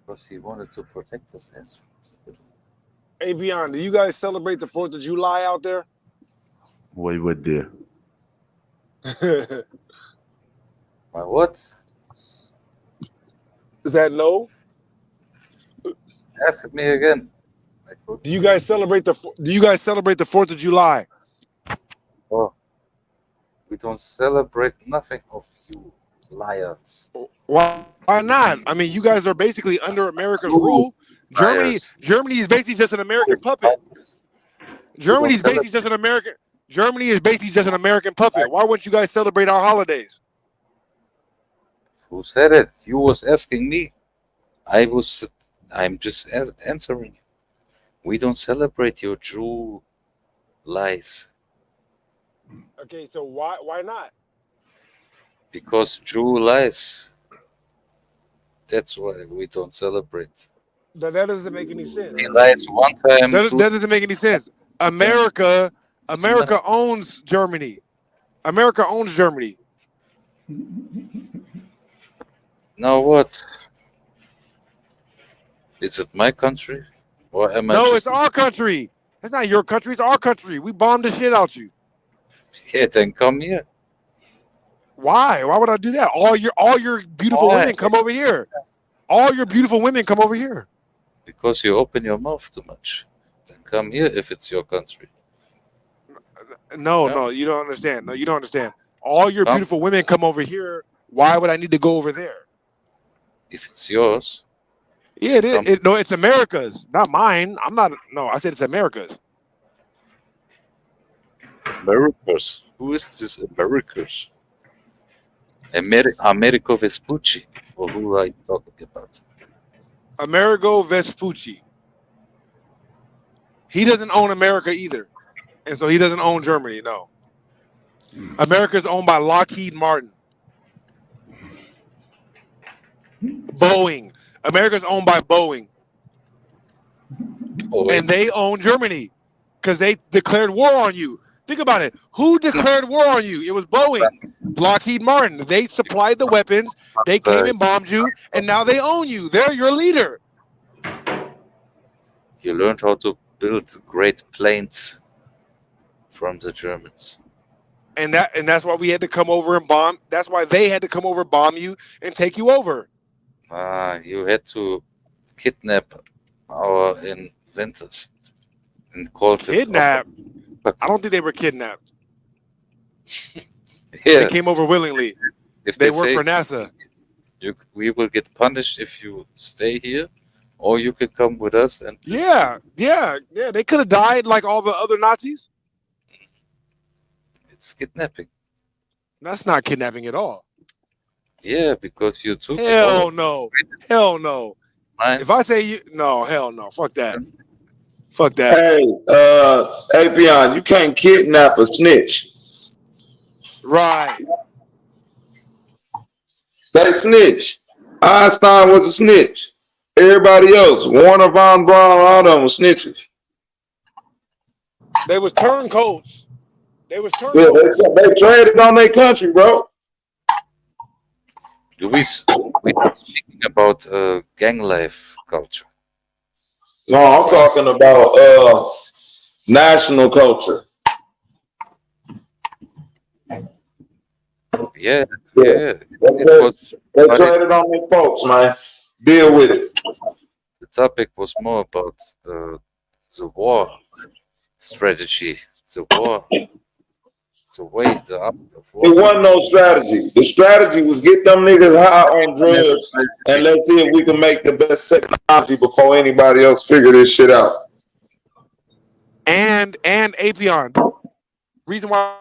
because he wanted to protect his ass from the diddler. Hey, Beyond, do you guys celebrate the 4th of July out there? What you would do? My what? Is that no? Ask me again. Do you guys celebrate the 4th of July? Oh, We don't celebrate nothing of you liars. Why not? I mean, you guys are basically under America's You rule. liars. Germany is basically just an American puppet. We don't Germany's basically just celebrate an American. Germany is basically just an American puppet. Why wouldn't you guys celebrate our holidays? who said it. You was asking me. I was. I'm just answering. We don't celebrate your Jew lies Okay, so why not? because Jew lies. That's why we don't celebrate. That doesn't make any He sense. lies one time, two That doesn't make any sense. times. Doesn't matter. America owns Germany. America owns Germany. Now what? Is it my country, or am I No, it's just? our country. It's not your country. It's our country. We bombed the shit out you. Yeah, then come here. Why? Why would I do that? All your beautiful Why? women come over here. All your beautiful women come over here. Because you open your mouth too much. Then come here if it's your country. No, No, no, you don't understand. No, you don't understand. All your come beautiful women come over here. Why would I need to go over there? if it's yours. Yeah, it is. Come, No, it's America's, not mine. I'm not. No, I said it's America's. Americas. Who is this Americas? Americo Vespucci. Or who are you talking about? Amerigo Vespucci. He doesn't own America either, and so he doesn't own Germany. No, America is owned by Lockheed Martin, Boeing. America's owned by Boeing, Oh wait, and they own Germany because they declared war on you. Think about it. Who declared war on you? It was Boeing, Lockheed Martin. They supplied the weapons. They came sorry. and bombed you, and now they own you. They're your leader. You learned how to build great planes from the Germans. And that's why we had to come over and bomb. That's why they had to come over, bomb you, and take you over. You had to kidnap our inventors and called it Kidnapped? I don't think they were kidnapped. They Yeah, came over willingly. if They they work say for NASA. we will get punished if you stay here, or you can come with us and Yeah. They could have died like all the other Nazis. it's kidnapping. That's not kidnapping at all. Yeah, because you took Hell all no. Hell no. mines. If I say you, no, hell no. Fuck that. Fuck that. Hey, Apion, you can't kidnap a snitch. Right. They snitch. Einstein was a snitch. Everybody else, Warner Von Braun, all of them were snitches. They was turncoats. They was Yeah, turncoats. they traded on their country, bro. Do we not speaking about gang life culture? No, I'm talking about national culture. Yeah, Yeah. yeah. It They, was, they but traded on their folks, man. Deal with it. the topic was more about the war strategy, the war, the way, the art of It war. wasn't no strategy. The strategy was get them niggas high on drugs and let's see if we can make the best technology before anybody else figure this shit out. And Apion. Reason why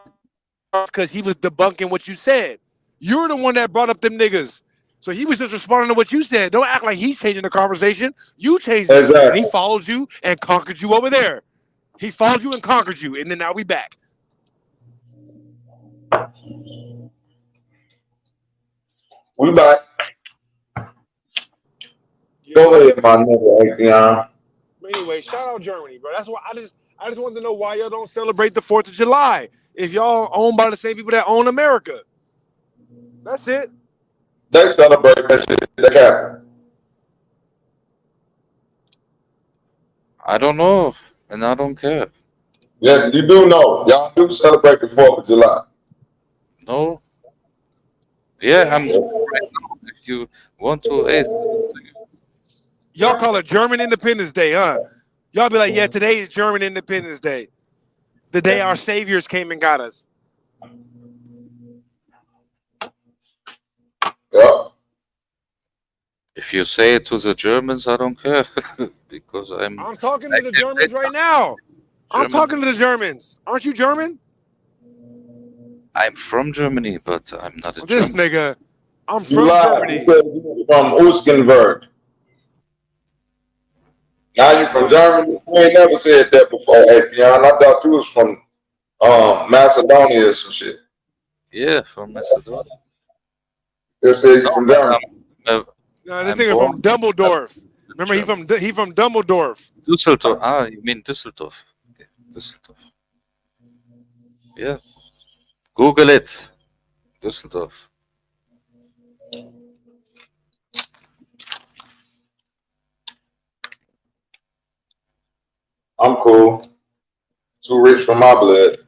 is because he was debunking what you said. You're the one that brought up them niggas. So he was just responding to what you said. Don't act like he's changing the conversation. You changed it. Exactly. And he followed you and conquered you over there. He followed you and conquered you. And then now we back. We back. Go ahead, my nigga, Apion. But anyway, shout out Germany, bro. That's why I just wanted to know why y'all don't celebrate the 4th of July if y'all owned by the same people that own America. That's it. They celebrate that shit. They got I don't know, and I don't care. Yeah, you do know. Y'all do celebrate the 4th of July. No. Yeah, I'm right now. If you want to ask, Y'all call it German Independence Day, huh? Y'all be like, yeah, today is German Independence Day. The day our saviors came and got us. If you say it to the Germans, I don't care because I'm talking I to the can Germans read right now. I'm German. talking to the Germans. Aren't you German? I'm from Germany, but I'm not a This German. nigga, I'm You from lied. You Germany. said you were from Uskenberg. Now you from What? Germany. You ain't never said that before, Apion. I thought you was from Macedonia or some shit. Yeah, from Macedonia. They said you No, from but Germany. No, this I'm nigga born from I'm Dumbledore. in Remember, Germany. he from Dumbledore. Düsseldorf. Ah, you mean Düsseldorf? Okay, Düsseldorf. Yeah, Google it. Düsseldorf. I'm cool. Too rich for my blood.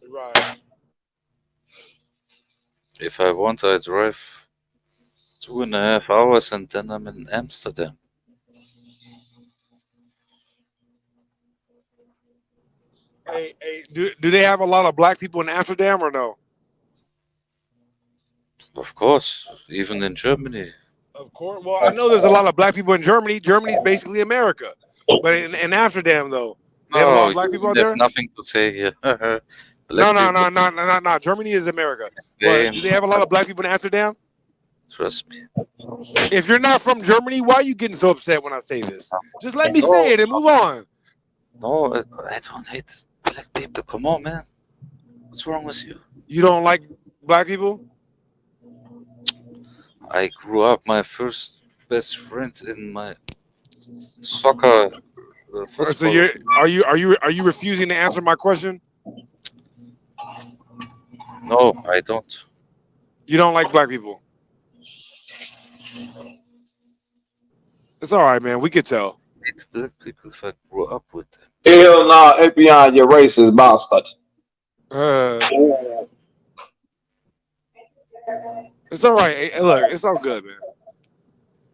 Right. If I want, I drive 2.5 hours and then I'm in Amsterdam. Hey, do they have a lot of black people in Amsterdam or no? Of course, even in Germany. Of course. Well, I know there's a lot of black people in Germany. Germany's basically America. But in Amsterdam, though, they have a lot No, of black people you out have there? nothing to say here. No, Black no, people no, no, no, no, no. Germany is America. But game. do they have a lot of black people in Amsterdam? Trust me. If you're not from Germany, why are you getting so upset when I say this? Just let me say No, it and move on. no, I don't hate black people. Come on, man. What's wrong with you? You don't like black people? I grew up. My first best friend in my soccer So football. are you refusing to answer my question? No, I don't. You don't like black people. It's all right, man. We could tell. Hate black people if I grew up with them. Hell no, Apion, you're racist bastard. Uh, it's all right. Hey, look, it's all good, man.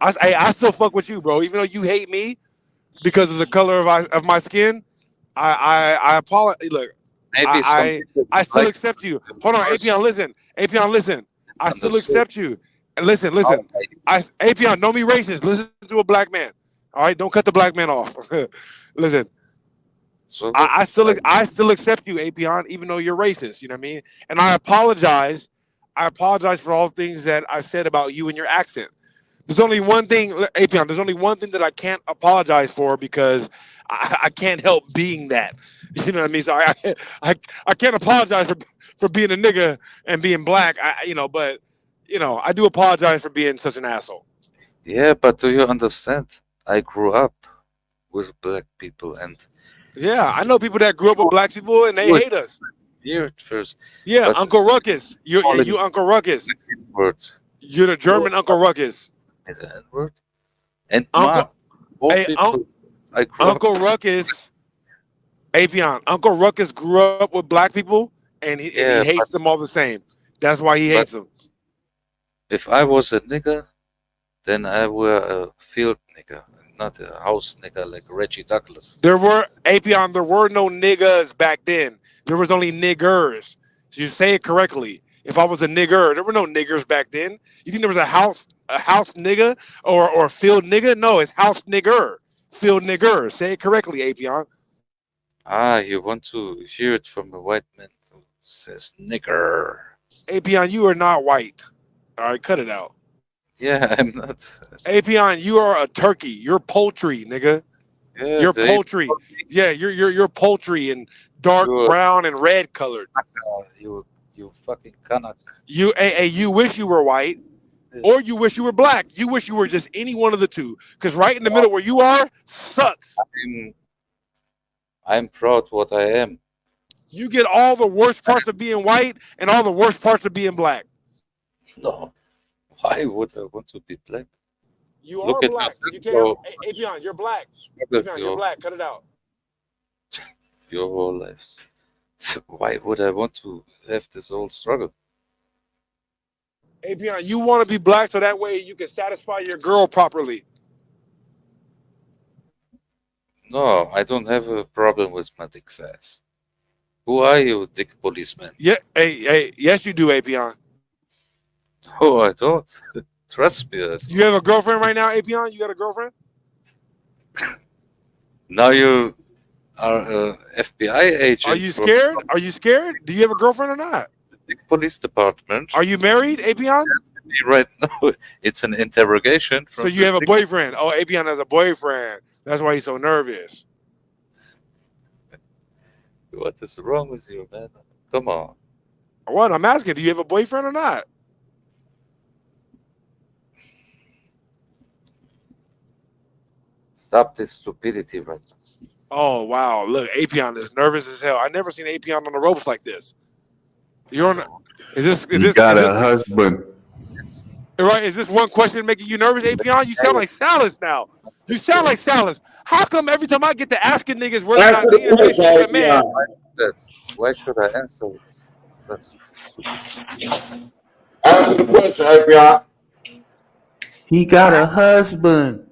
I still fuck with you, bro. Even though you hate me because of the color of my skin, I apologize. Look, Maybe some I people I still like accept you. Hold on, first Apion, listen. Apion, listen. I still understood accept you. And listen, how listen. I Apion, don't be racist. Listen to a black man. All right, don't cut the black man off. Listen, so what? I still accept you, Apion, even though you're racist. You know what I mean? And I apologize. I apologize for all the things that I said about you and your accent. There's only one thing, Apion. There's only one thing that I can't apologize for because I can't help being that. You know what I mean? So I can't apologize for being a nigga and being black. But I do apologize for being such an asshole. Yeah, but do you understand? I grew up with black people and Yeah, I know people that grew up with black people and they would hate us. hear it first, Yeah, but Uncle Ruckus. calling You Uncle Ruckus. word You're the to German Uncle Ruckus. is an N-word. And ma, Uncle, all hey, people I grew up Uncle Ruckus. Avion, Uncle Ruckus grew up with black people, and he yeah, hates them all the same. That's why he but hates them. if I was a nigger, then I were a field nigger, not a house nigger like Reggie Douglas. There were no niggas back then. There was only niggers. So you say it correctly. If I was a nigger, there were no niggers back then. You think there was a house nigga or field nigga? No, it's house nigger, field nigger. Say it correctly, Apion. Ah, you want to hear it from a white man who says nigger. Apion, you are not white. All right, cut it out. Yeah, I'm not. Apion, you are a turkey. You're poultry, nigga. Yeah, You're they poultry. Yeah, you're poultry and dark you're brown and red colored. you fucking Kanak. You wish you were white, or you wish you were black. You wish you were just any one of the two. Because right in the middle where you are sucks. I'm proud what I am. You get all the worst parts of being white and all the worst parts of being black. No, why would I want to be black? You Look are at black. yourself, You can't have bro. Apion, you're black. Struggles Apion, you're black. Cut it out. your whole lives. So why would I want to have this whole struggle? Apion, you want to be black so that way you can satisfy your girl properly. No, I don't have a problem with my dick size. Who are you, dick policeman? Yeah, yes, you do, Apion. Oh, I don't. Trust me. That You have a girlfriend right now, Apion? You got a girlfriend? now you are a FBI Are agent you from scared? Are you scared? Do you have a girlfriend or not? the police department. Are you married, Apion? Right now, it's an interrogation So from you the have a boyfriend. Oh, Apion has a boyfriend. That's why he's so nervous. What is wrong with you, man? Come on. What? I'm asking, do you have a boyfriend or not? Stop this stupidity right now. Oh, wow. Look, Apion is nervous as hell. I never seen Apion on the ropes like this. You're on. He got a husband. Right? Is this one question making you nervous, Apion? You sound like Salas now. You sound like Salas. How come every time I get to asking niggas whether or not they in a relationship with a man? Why should I answer such? Answer the question, API. He got a husband.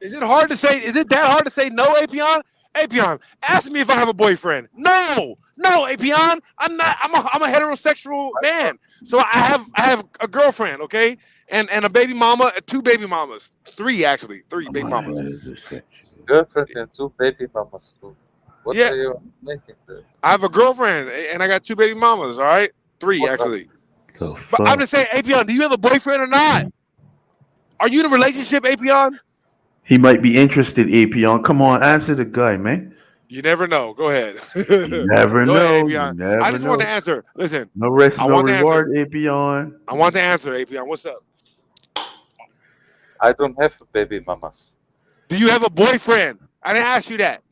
Is it hard to say? Is it that hard to say no, Apion? Apion, ask me if I have a boyfriend. No, Apion. I'm not. I'm a heterosexual man. So I have a girlfriend, okay, and a baby mama, 2 baby mamas, 3 actually, 3 baby mamas. Girlfriend and 2 baby mamas too. What Yeah. are you making there? I have a girlfriend and I got 2 baby mamas. All right, 3 actually. But I'm just saying, Apion, do you have a boyfriend or not? Are you in a relationship, Apion? He might be interested, Apion. Come on, answer the guy, man. You never know. Go ahead. You never Go know. ahead, You Apion. never I just know. want the answer. Listen. No rest, I no want the reward, answer. Apion. I want the answer, Apion. What's up? I don't have baby mamas. Do you have a boyfriend? I didn't ask you that.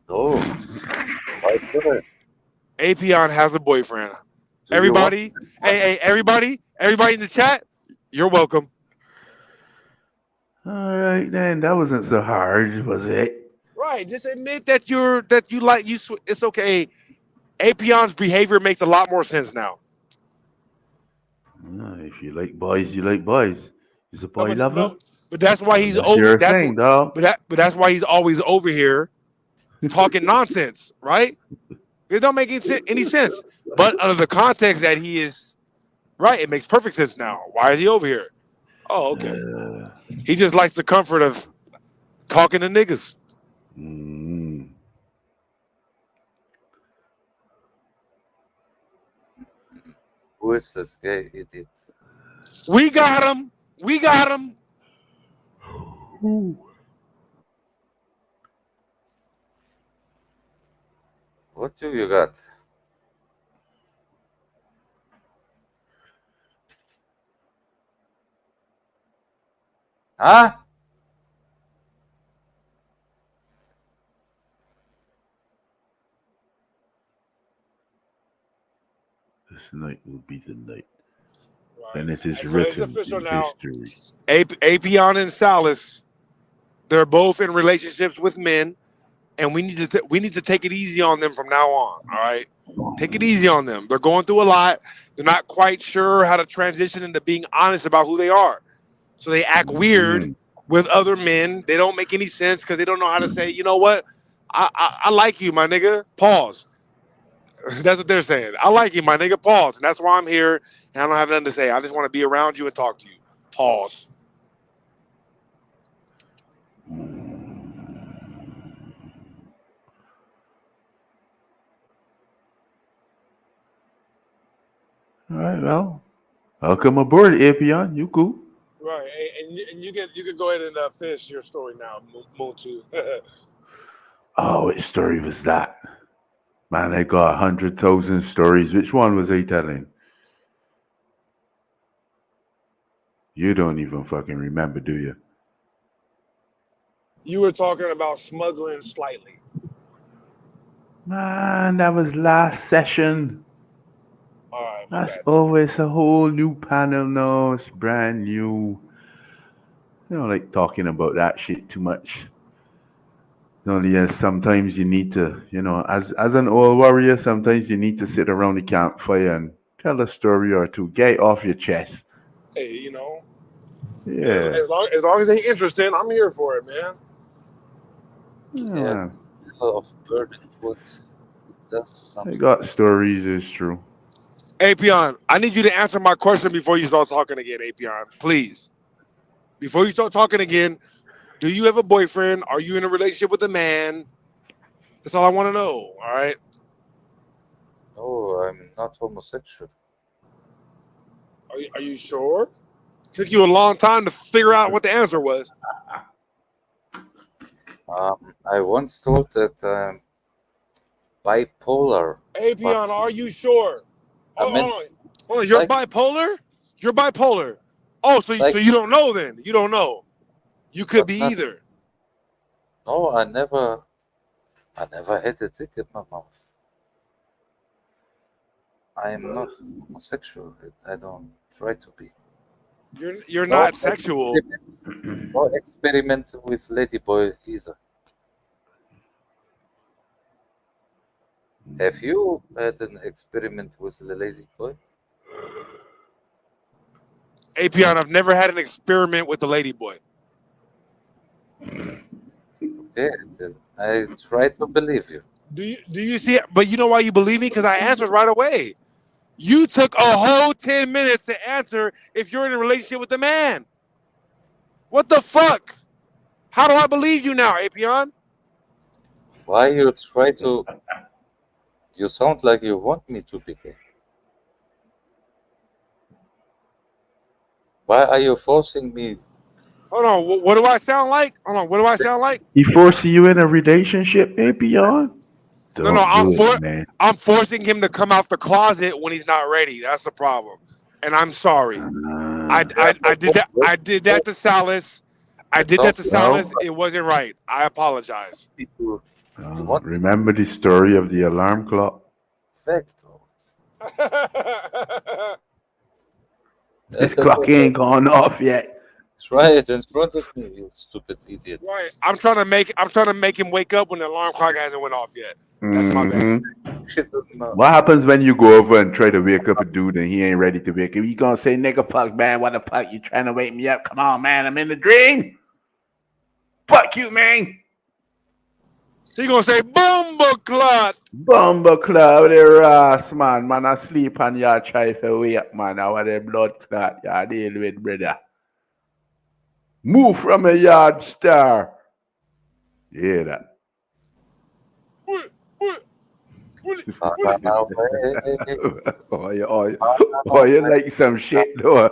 No. Why should I? Apion has a boyfriend. Everybody, everybody in the chat, you're welcome. All right, then. That wasn't so hard, was it? Right. Just admit that it's okay. Apion's behavior makes a lot more sense now. If you like boys, you like boys. He's a boy lover. But that's why he's That's over. your That's thing, dog. But that's why he's always over here talking nonsense, right? It don't make any sense. But under the context that he is, right, it makes perfect sense now. Why is he over here? Oh, okay. He just likes the comfort of talking to niggas. Who is this gay idiot? We got him. We got him. What do you got? Huh? This night will be the night. Right. And it is So written it's official in now. history. Apion and Salas, they're both in relationships with men, and we need to take it easy on them from now on. All right, take it easy on them. They're going through a lot. They're not quite sure how to transition into being honest about who they are, so they act weird with other men. They don't make any sense because they don't know how to say, you know what, I like you, my nigga. Pause. That's what they're saying. I like you, my nigga. Pause. And that's why I'm here, and I don't have nothing to say. I just want to be around you and talk to you. Pause. All right, well, welcome aboard, Apion. You cool? Right, and you can go ahead and finish your story now, Motu. Oh, which story was that? Man, I got 100,000 stories. Which one was I telling? You don't even fucking remember, do you? You were talking about smuggling slightly. Man, that was last session. All right, that's always a whole new panel now. It's brand new. I don't like talking about that shit too much. Only as sometimes you need to, as an old warrior, sometimes you need to sit around the campfire and tell a story or two. Get it off your chest. Hey, Yeah. As long as they interesting, I'm here for it, man. Yeah. Of burning wood. That's I something. got stories, it's true. Apion, I need you to answer my question before you start talking again, Apion. Please. Before you start talking again, do you have a boyfriend? Are you in a relationship with a man? That's all I want to know. All right. No, I'm not homosexual. Are you sure? Took you a long time to figure out what the answer was. I once thought that I'm bipolar, but Apion, are you sure? I Oh, meant hold on. You're psych. bipolar? You're bipolar. Oh, so Psych, you don't know then? You don't know. You could but be not. either. No, I never had a dick in my mouth. I am not homosexual. I don't try to be. You're No not sexual. experiment, no experiment with ladyboy either. Have you had an experiment with the ladyboy? Apion, I've never had an experiment with the lady boy. Okay, then I try to believe you. Do you see it? But you know why you believe me? Because I answered right away. You took a whole 10 minutes to answer if you're in a relationship with a man. What the fuck? How do I believe you now, Apion? Why you try to? You sound like you want me to be gay. Why are you forcing me? Hold on. What do I sound like? Hold on. What do I sound like? He forcing you in a relationship, Apion? No. Don't do it, man. I'm forcing him to come out the closet when he's not ready. That's the problem. And I'm sorry. Yeah, I but did that. I did that to Salas. I that did that sounds to like Well, Salas. It wasn't right. I apologize. people. You want remember the story of the alarm clock? fact? This clock ain't gone off yet. Try it in front of me, you stupid idiot. Right. I'm trying to make him wake up when the alarm clock hasn't went off yet. That's my bad. Shit doesn't matter. What happens when you go over and try to wake up a dude and he ain't ready to wake up? You gonna say, nigga, fuck, man, what the fuck? You trying to wake me up? Come on, man, I'm in the dream. Fuck you, man. He gonna say Bumbleclot. Bumble club, the Ross, man. Man, asleep and you try to wake, man. I want the blood clot you deal with, brother. Move from a yard star. You hear that? You like some shit, though.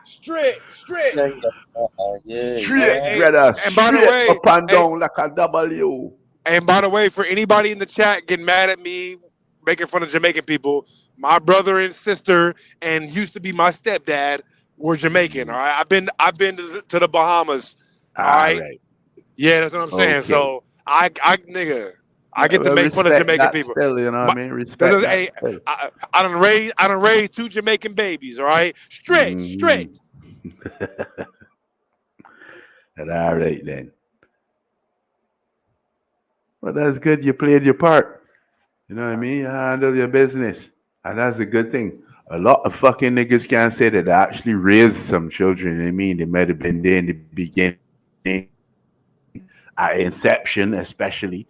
Straight. Straight, brother. And by the Straight way, up and down like a W. and by the way, for anybody in the chat getting mad at me, making fun of Jamaican people, my brother and sister, and used to be my stepdad, were Jamaican. All right, I've been to the Bahamas. All All right, right. yeah, that's what I'm saying. Okay. So I get to Well, make fun of respect Jamaican that people. still, you know what I mean? This Respect is that still. I done raised two Jamaican babies. All right, straight. And all right, then. Well, that's good. You played your part. You know what I mean? You handle your business. And that's a good thing. A lot of fucking niggas can't say that they actually raised some children. You know what I mean? They might have been there in the beginning, at inception, especially.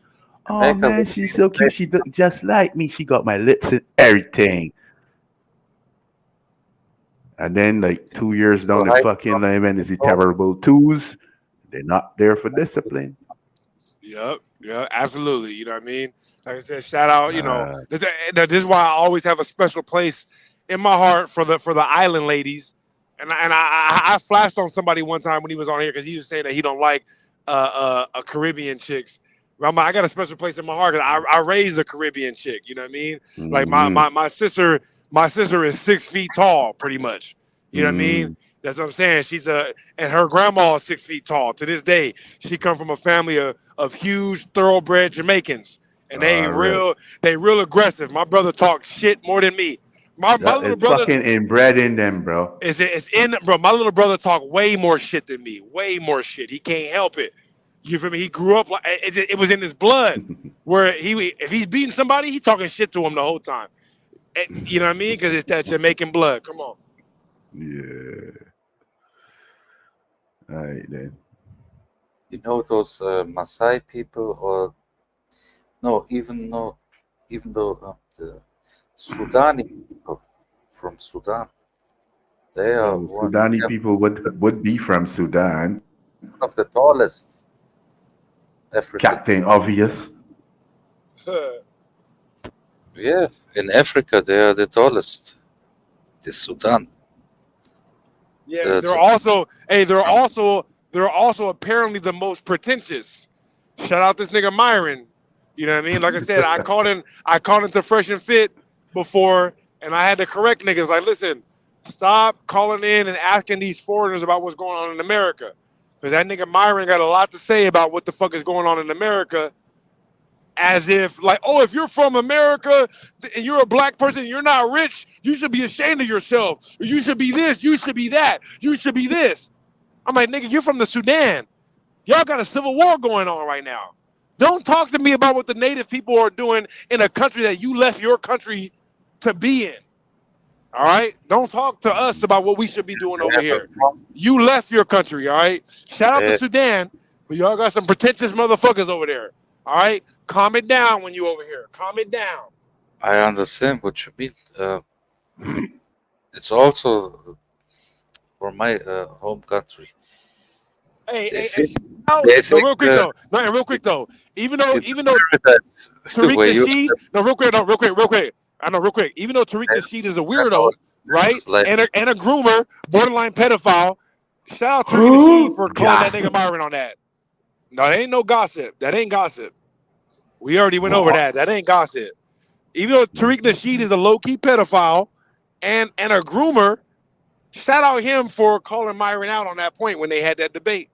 Oh Jamaica man, would she's be so cute. She look just like me. She got my lips and everything. And then, like 2 years to down the hide fucking from line, when is the the law. terrible twos? They're not there for discipline. Yep, absolutely. You know what I mean? Like I said, shout out. Uh, This is why I always have a special place in my heart for the island ladies. And I flashed on somebody one time when he was on here because he was saying that he don't like a Caribbean chicks. I got a special place in my heart because I raised a Caribbean chick. You know what I mean? Like mm-hmm, my sister is 6 feet tall, pretty much. You know what I mean? mm-hmm. That's what I'm saying. And her grandma is 6 feet tall. To this day, she come from a family of huge thoroughbred Jamaicans, and All right. they real aggressive. My brother talks shit more than me. My That little is brother fucking inbred in them, bro. it's in bro. My little brother talk way more shit than me. Way more shit. He can't help it. You feel me? He grew up like it was in his blood. Where if he's beating somebody, he talking shit to him the whole time. You know what I mean? Because it's that Jamaican blood. Come on. Yeah. All right, then. You know those Maasai people or No, even though the Sudani people from Sudan, they are Well, Sudani people would be from Sudan. one of the tallest Africans. Captain Obvious. Yeah, in Africa they are the tallest. The Sudan. Yeah, they're also they're also apparently the most pretentious. Shout out this nigga Myron. You know what I mean? Like I said, I called into Fresh and Fit before, and I had to correct niggas. Like, listen, stop calling in and asking these foreigners about what's going on in America, because that nigga Myron got a lot to say about what the fuck is going on in America. As if, like, oh, if you're from America and you're a black person and you're not rich, you should be ashamed of yourself. You should be this. You should be that. You should be this. I'm like, nigga, you're from the Sudan. Y'all got a civil war going on right now. Don't talk to me about what the native people are doing in a country that you left your country to be in. All right? Don't talk to us about what we should be doing over here. You left your country, all right? Shout out to Sudan, but y'all got some pretentious motherfuckers over there. All right? Calm it down when you over here. Calm it down. I understand what you mean. It's also for my home country. Hey, real quick though. Even though Tariq Nasheed, real quick. I know, real quick. Even though Tariq Nasheed is a weirdo, right, and a groomer, borderline pedophile, shout out Tariq Nasheed for calling that nigga Myron on that. No, that ain't no gossip. That ain't gossip. We already went over that. That ain't gossip. Even though Tariq Nasheed is a low-key pedophile and a groomer, shout out him for calling Myron out on that point when they had that debate.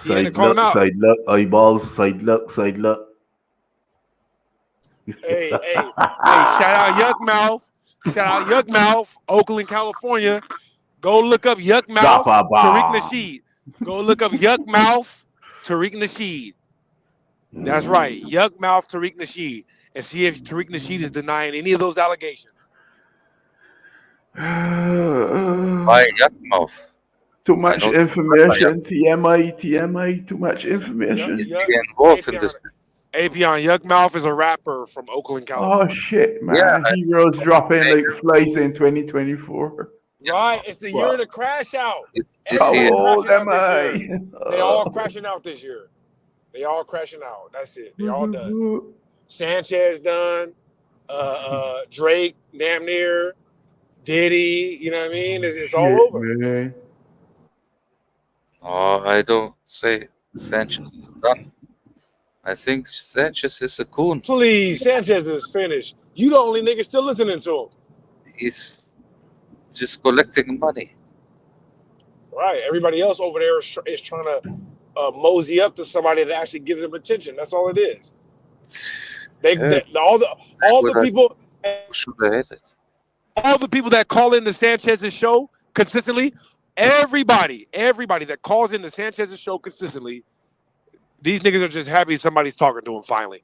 He had to call him out. Side look, eyeballs, side look. Hey, shout out Yuck Mouth. Shout out Yuck Mouth, Oakland, California. Go look up Yuck Mouth, Tariq Nasheed. Go look up Yuck Mouth, Tariq Nasheed. That's right. Yuck Mouth, Tariq Nasheed. And see if Tariq Nasheed is denying any of those allegations. Why Yuck Mouth? Too much information. TMI. Too much information. Is he involved in this? Apion Yuck Mouth is a rapper from Oakland, California. Oh shit, man! Heroes dropping like flies in 2024. Right, it's the year of the crash out. How old am I? They all crashing out this year. They all crashing out. That's it. They all done. Sanchez done. Drake damn near. Diddy. You know what I mean? It's all over. Man. Oh, I don't say Sanchez is done. I think Sanchez is a coon. Please, Sanchez is finished. You the only nigga still listening to him. He's just collecting money. Right. Everybody else over there is trying to mosey up to somebody that actually gives them attention. That's all it is. All the people all the people that call into Sanchez's show consistently, everybody that calls into Sanchez's show consistently, these niggas are just happy somebody's talking to them finally.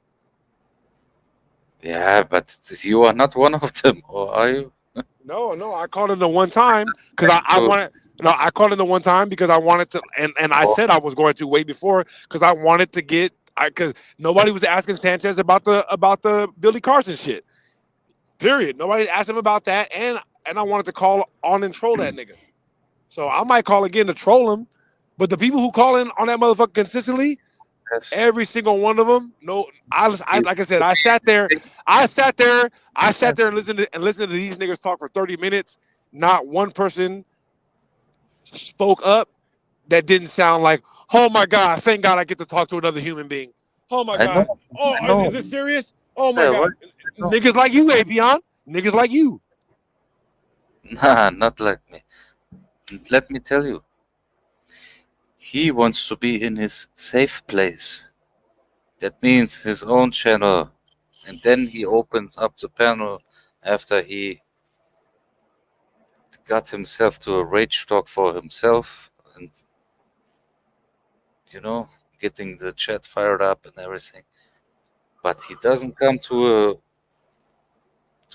Yeah, but you are not one of them, or are you? No, I called in the one time because I wanted. No, I called in the one time because I wanted to, and I said I was going to way before because I wanted to get, because nobody was asking Sanchez about the Billy Carson shit. Period. Nobody asked him about that, and I wanted to call on and troll that nigga. So I might call again to troll him, but the people who call in on that motherfucker consistently, every single one of them. No, I like I said, I sat there and listened to these niggas talk for 30 minutes. Not one person spoke up that didn't sound like, oh my God, thank God I get to talk to another human being. Oh my God. Is this serious? Oh my God. Niggas like you, Apion. Niggas like you. Nah, not like me. Let me tell you. He wants to be in his safe place. That means his own channel. And then he opens up the panel after he got himself to a rage talk for himself and, getting the chat fired up and everything. But he doesn't come to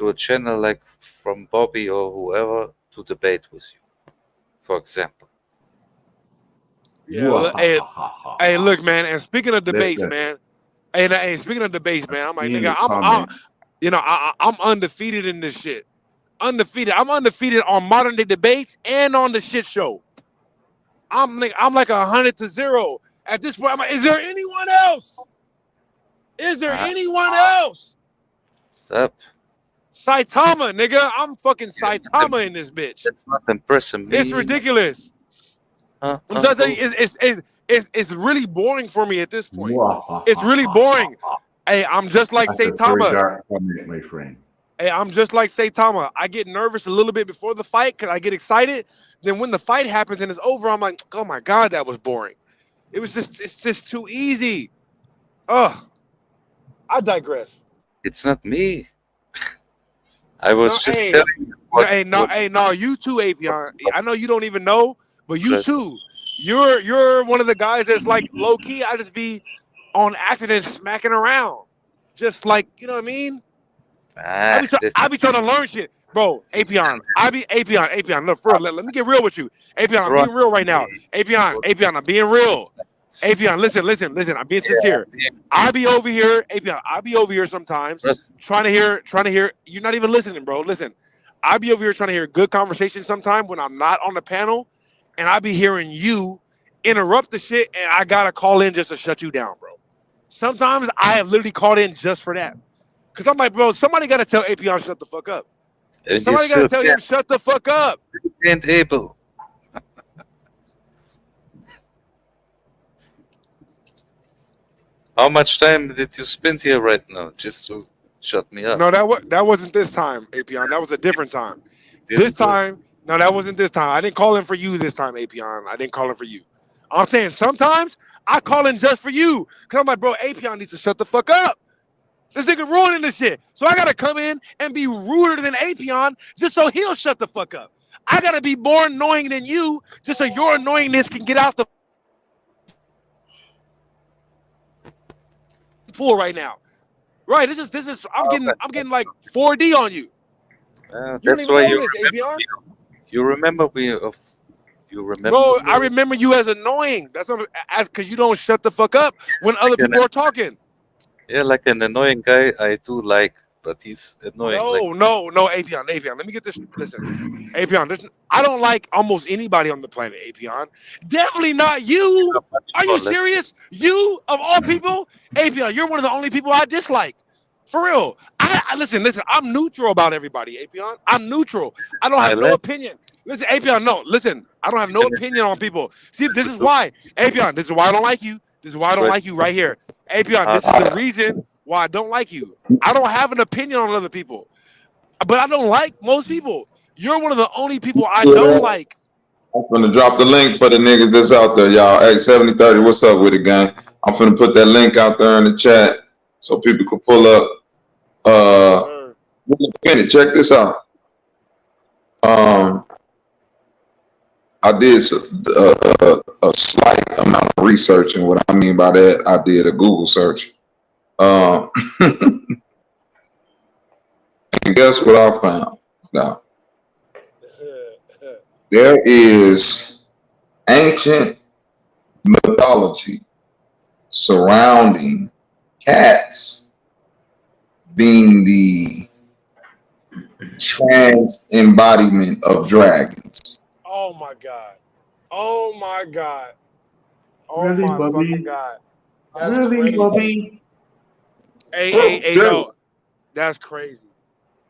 a channel like from Bobby or whoever to debate with you, for example. Yeah. Hey, look, man. And speaking of debates, man, And speaking of debates, man, I'm like, In nigga, the comments. I'm undefeated in this shit. Undefeated. I'm undefeated on modern day debates and on the shit show. I'm like 100-0 at this point. I'm like, is there anyone else? Is there anyone else? Stop. Saitama, nigga. I'm fucking Saitama in this bitch. That's not impressing me. It's ridiculous. I'm trying to tell you, it's really boring for me at this point. It's really boring. Hey, I'm just like That's a very Saitama. dark comment, my friend. Hey, I'm just like Saitama. I get nervous a little bit before the fight because I get excited. Then when the fight happens and it's over, I'm like, oh my God, that was boring. It's just too easy. Ugh. I digress. It's not me. I was just telling you you too, Apion. I know you don't even know, but you too. You're one of the guys that's like low key. I just be on accident smacking around, just like, you know what I mean. I be trying to learn shit, bro. Apion. Apion. Look, for real, let me get real with you, Apion. I'm being real right now, Apion. I'm being real. Apion, listen. I'm being sincere. I be over here, Apion. I be over here sometimes trying to hear. You're not even listening, bro. Listen, I be over here trying to hear good conversation sometime when I'm not on the panel, and I be hearing you interrupt the shit, and I gotta call in just to shut you down, bro. Sometimes I have literally called in just for that, cause I'm like, bro, somebody gotta tell Apion shut the fuck up. Somebody gotta tell him shut the fuck up. You ain't able. How much time did you spend here right now just to shut me up? No, that wasn't this time, Apion. That was a different time. This time, no, that wasn't this time. I didn't call in for you this time, Apion. I didn't call in for you. I'm saying sometimes I call in just for you. Cause I'm like, bro, Apion needs to shut the fuck up. This nigga ruining this shit. So I gotta come in and be ruder than Apion just so he'll shut the fuck up. I gotta be more annoying than you just so your annoyingness can get out the pool right now. Right, this is I'm getting like 4D on you. That's why you remember Bro, I remember you as annoying. That's because you don't shut the fuck up when other people are talking. Yeah, like an annoying guy, I do like, but he's annoying. No, Apion. Let me get this. Listen, Apion, I don't like almost anybody on the planet, Apion. Definitely not you. Are you serious? You, of all people? Apion, you're one of the only people I dislike. For real. I listen, I'm neutral about everybody, Apion. I'm neutral. I don't have no opinion. Listen, Apion, no, listen. I don't have no opinion on people. See, this is why. Apion, this is why I don't like you. This is why I don't like you right here. Apion, this is the reason why I don't like you. I don't have an opinion on other people. But I don't like most people. You're one of the only people I don't like. I'm gonna drop the link for the niggas that's out there, y'all. Hey, 7030, what's up with it, gang? I'm finna put that link out there in the chat so people can pull up. Minute, check this out. I did a slight amount of research, and what I mean by that, I did a Google search. And guess what I found? Now, there is ancient mythology surrounding cats being the trans embodiment of dragons. Oh my God. Oh my God. Oh really, my Bobby? fucking God. That's really, crazy. Bobby? Hey, no. That's crazy.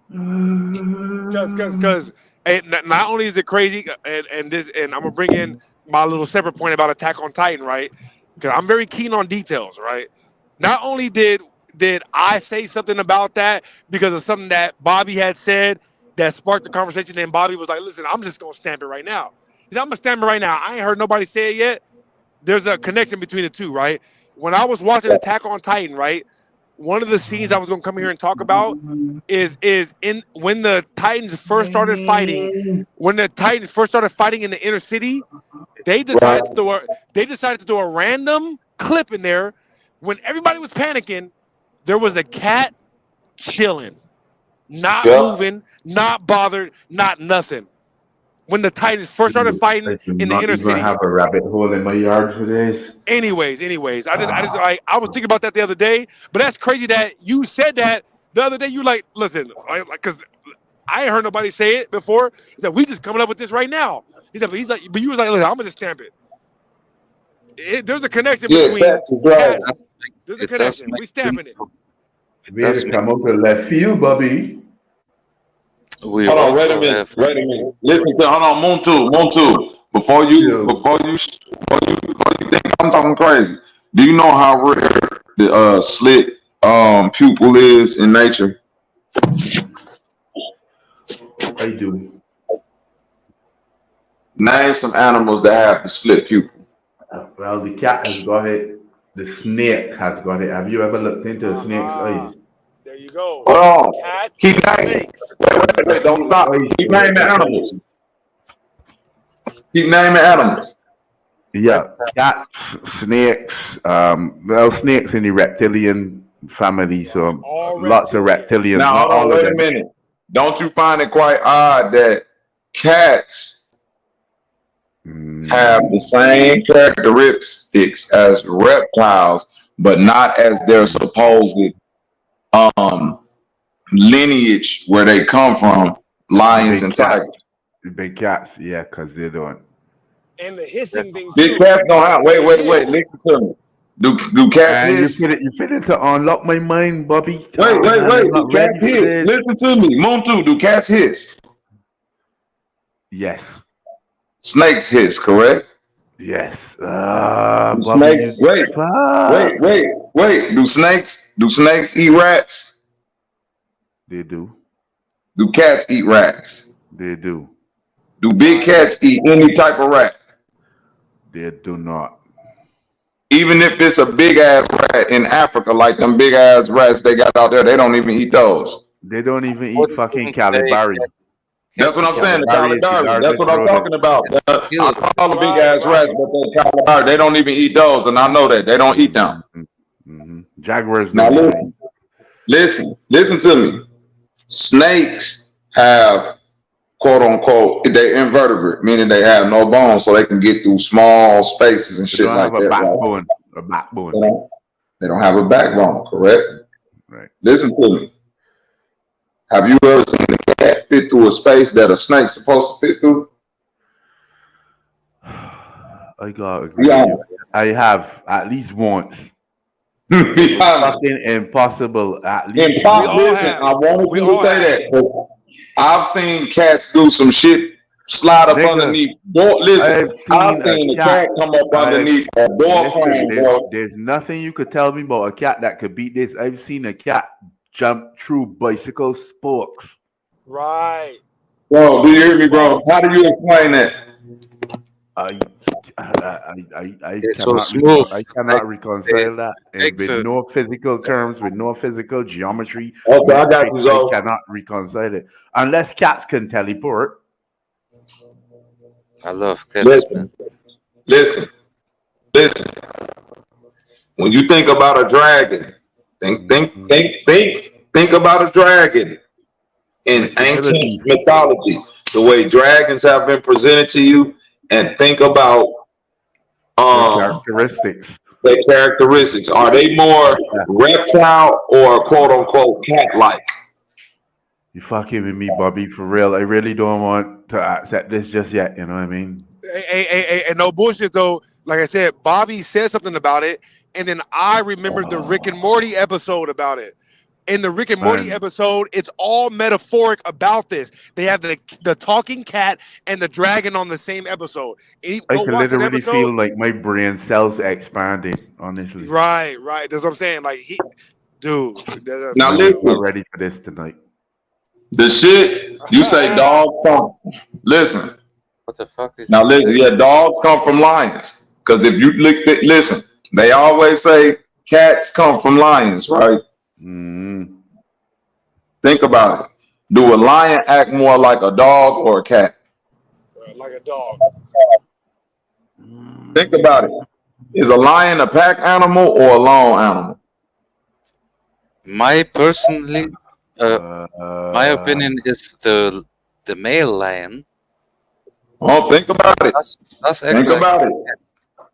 Because not only is it crazy, and I'm gonna bring in my little separate point about Attack on Titan, right? Because I'm very keen on details, right? Not only did I say something about that because of something that Bobby had said that sparked the conversation, and Bobby was like, "Listen, I'm just gonna stamp it right now. I'm gonna stamp it right now. I ain't heard nobody say it yet." There's a connection between the two, right? When I was watching Attack on Titan, right? One of the scenes I was gonna come here and talk about is in when the Titans first started fighting. When the Titans first started fighting in the inner city, they decided to throw a random clip in there when everybody was panicking. There was a cat chilling, not moving, not bothered, not nothing. when the Titans first started fighting I do in the not inner even city. have a rabbit hole in my yard for this. Anyways, I was thinking about that the other day, but that's crazy that you said that the other day. You like, listen, because I ain't heard nobody say it before. He said, we just coming up with this right now. He said, but you was like, listen, I'm gonna just stamp it. There's a connection Yeah, between cats is right. cats. There's a It does connection. make We stamping it. it Way does to make. come out of left field, Bobby. We Hold on, wait a also minute. have. Wait a minute. Listen to hold on, Moon2. Before you think I'm talking crazy, do you know how rare the slit pupil is in nature? I do. Name some animals that have the slit pupil. Well, the cat has got it. The snake has got it. Have you ever looked into a snake's eyes? There you go. Hold on. Cats Keep and naming. snakes. Wait, don't Snake's stop. eyes Keep naming directly tell animals. you. Keep naming animals. Yeah, cats, snakes. Well, snakes in the reptilian family, so All lots of reptilian. reptilians. Now Not hold on, all of wait a them. minute. Don't you find it quite odd that cats have the same characteristics as reptiles, but not as their supposed um lineage where they come from, The lions big and cats. tigers. The big cats, yeah, because they don't. And the hissing thing Big too. cats don't have. They Wait, can wait, wait. hiss. Listen to me. Do cats And hiss? you fit to unlock my mind, Bobby. Wait, Oh wait, man, wait. I'm Do not ready cats for hiss? this. Listen to me. Moon2. Do cats hiss? Yes. Snakes hiss, correct? Yes. Do Bobby, snakes? you Wait, fuck. wait. Do snakes eat rats? They do. Do cats eat rats? They do. Do big cats eat any type of rat? They do not. Even if it's a big ass rat in Africa, like them big ass rats they got out there, they don't even eat those. They don't even I eat fucking wouldn't say Calibari. That's what cats I'm don't. saying. The Calibari is the Caligari. That's garbage what I'm rodent. talking about. It's I still. call them big ass rats, but they Caligari. They don't even eat those, and I know that they don't eat them. Mm-hmm. Jaguars Now don't even listen to me. Snakes have quote unquote they're invertebrate, meaning they have no bones, so they can get through small spaces and They shit don't like have a that. backbone. A Right? backbone. They don't have a backbone, correct? Right. Listen to me. Have you ever seen a cat fit through a space that a snake's supposed to fit through? I gotta agree Be with honest. you. I have at least once. Be It's honest. fucking impossible. At least And We Pop, all once. listen, have. I wanted We you to all say have. that. But I've seen cats do some shit, slide up Nigga, underneath door. I've Listen, I've seen a seen a cat. cat come up I've underneath a door listen. frame, bro. There's nothing you could tell me about a cat that could beat this. I've seen a cat jump through bicycle spokes. Right. Bro, do you hear me, bro? Spokes. How do you explain that? I I It's so cannot smooth. I Like cannot it reconcile that, and makes with a. no physical terms, with no physical geometry, Okay, I got metrics, you, I Zo. cannot reconcile it unless cats can teleport. I love cats, man. Listen, listen, listen. When you think about a dragon, think about a dragon And in its ancient abilities, mythology, the way dragons have been presented to you, and think about their um characteristics. their characteristics. Are they more Yeah. reptile or quote unquote cat like? You fucking with me, Bobby, for real. I really don't want to accept this just yet. You know what I mean? And no bullshit though. Like I said, Bobby said something about it, and then I remembered the Rick and Morty episode about it. In the Rick and Morty Man, episode, it's all metaphoric about this. They have the talking cat and the dragon on the same episode. I Go can watch that literally episode. feel like my brain cells expanding. Honestly, Right. That's what I'm saying. Like dude, Now I was not listen, ready for this tonight. the shit you say dogs come. Listen, What the fuck is? now listen. Yeah, dogs come from lions. Because if you listen, they always say cats come from lions, right? Mm. Think about it. Do a lion act more like a dog or a cat? like a dog. Think about it. Is a lion a pack animal or a lone animal? My personally, my Uh, opinion is the male lion Oh, think about it. That's Think actually like about it.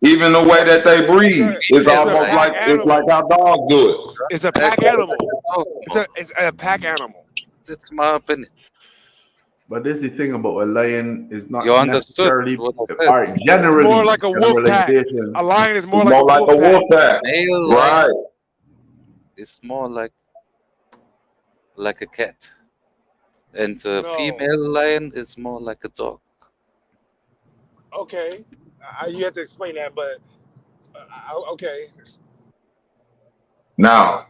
Even the way that they breathe, it's It's a almost pack like animal. how dogs do it. It's a pack exactly animal. what I'm talking It's a pack animal. about. That's my opinion. But this is the thing about a lion is You not understood necessarily, what I all said. right, It's more like generally, a wolf pack. A generalization. lion is more It's like a more like wolf a pack. wolf pack. Male Right. lion is more like a cat, and a No. female lion is more like a dog. Okay. You have to explain that, but okay. Now,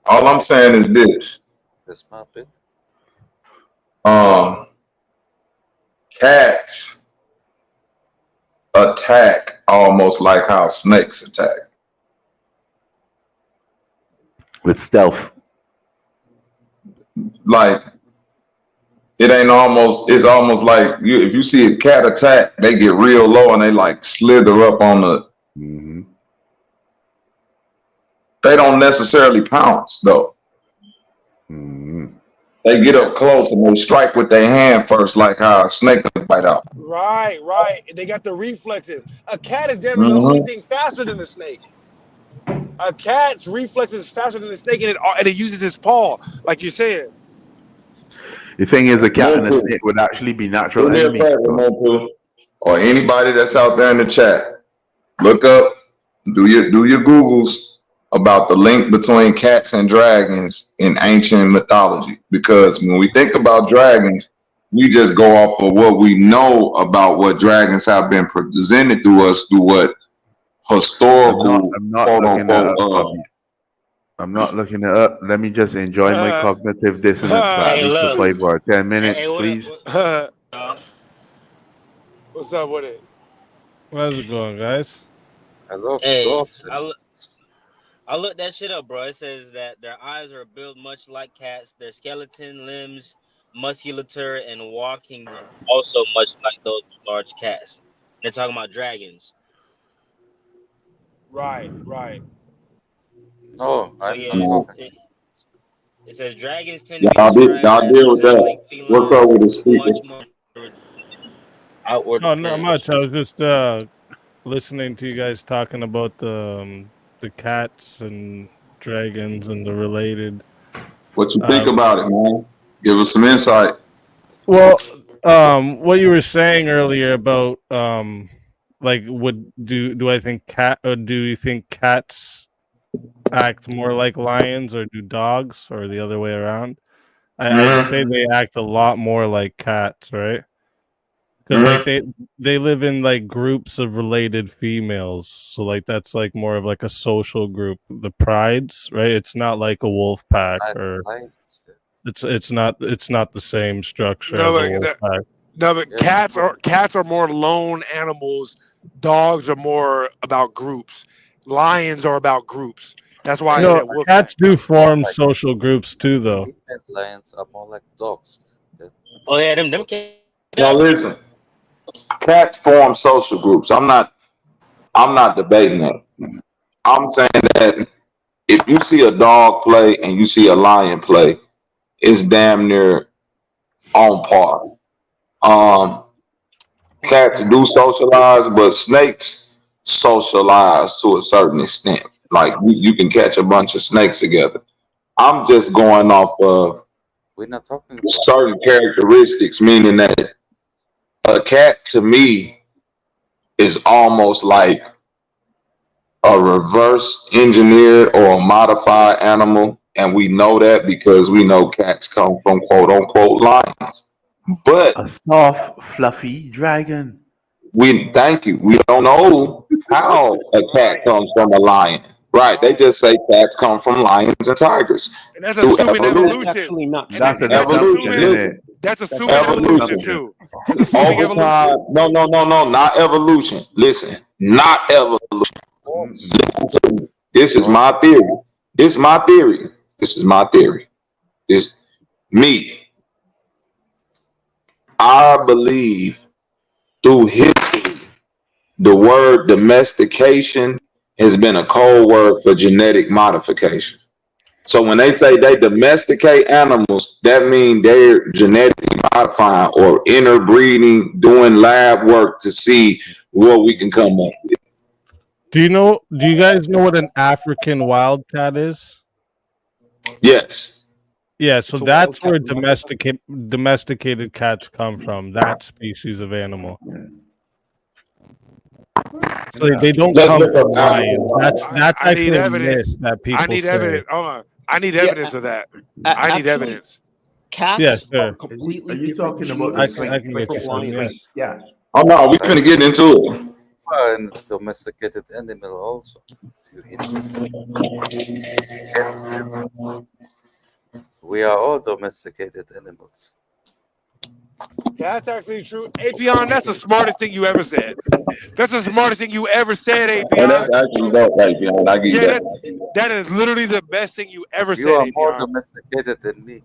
all I'm saying is this. That's my opinion. Cats attack almost like how snakes attack. With stealth. Like it's almost like if you see a cat attack, they get real low and they like slither up on the. Mm-hmm. They don't necessarily pounce though. Mm-hmm. They get up close and they strike with their hand first, like how a snake can bite out. Right, right. They got the reflexes. A cat is damn the only Mm-hmm. thing faster than a snake. A cat's reflexes is faster than a snake, and it uses its paw, like you're saying. The thing is, a cat and a Mopu. snake would actually be Do natural me a enemies. favor, So. Mopu, or anybody that's out there in the chat. Look up, do your Googles about the link between cats and dragons in ancient mythology. Because when we think about dragons, we just go off of what we know about what dragons have been presented to us through what historical I'm not quote looking it up, unquote. Bobby. I'm not looking it up. Let me just enjoy my cognitive dissonance for at Hey, least look. 5 or 10 Hey, minutes, what please. What's up with it? How's it going, guys? I love Hey, dogs. I looked that shit up, bro. It says that their eyes are built much like cats. Their skeleton, limbs, musculature, and walking are also much like those of large cats. They're talking about dragons. Right, right. Oh, So I'm yeah, not talking. it says dragons tend to be Y'all described as deal with resembling that. What's felines up with the with speaker? much more outward Oh, not appearance. much. I was just listening to you guys talking about the cats and dragons and the related. What you think about it, man? Give us some insight. Well, what you were saying earlier about like do I think do you think cats act more like lions or do dogs or the other way around? I'd say they act a lot more like cats, right? Because like they live in like groups of related females, so like that's like more of like a social group. The prides, right? It's not like a wolf pack, or it's not the same structure No, as a wolf pack. but cats are more lone animals. Dogs are more about groups. Lions are about groups. That's why I No, said wolf cats pack. do form social groups too, though. Female lions are more like dogs. Oh yeah, them cats. Now listen, cats form social groups. I'm not debating that. I'm saying that if you see a dog play and you see a lion play, it's damn near on par. Cats do socialize, but snakes socialize to a certain extent. Like you can catch a bunch of snakes together. I'm just going off of We're not talking certain characteristics, meaning that a cat to me is almost like a reverse engineered or a modified animal. And we know that because we know cats come from quote unquote lions. But a soft, fluffy dragon. We don't know how a cat comes from a lion. Right. They just say cats come from lions and tigers. And that's assuming evolution. That's actually not true. That's an Evolution. assumption, isn't it? That's assuming evolution too. That's assuming Over evolution. time, no, not evolution. Listen, not evolution. Listen to me. This is my theory. This is my theory. This me. I believe through history, the word domestication has been a code word for genetic modification. So when they say they domesticate animals, that means they're genetically modifying or interbreeding, doing lab work to see what we can come up with. Do you guys know what an African wildcat is? Yes. Yeah, so It's a that's wildcat where from Africa. domesticated cats come from. That species of animal. So Yeah. they don't Let's come look from up lions. African. That's I need actually a myth evidence. that I people need say. evidence. Hold on. I need Yeah, evidence of that. I need actually, evidence. Yeah, cats are sure. completely Are you different talking about I the genus can I can get you from some. Yeah. lions. Yeah. Oh no, we finna get into it. And domesticated animal also. You idiot. We are all domesticated animals. That's actually true. Apion, that's the smartest thing you ever said. That's the smartest thing you ever said, And that's Apion. actually dope, right, beyond. I give you Yeah, that. that is literally the best thing you ever You said, are more Apion. domesticated than me.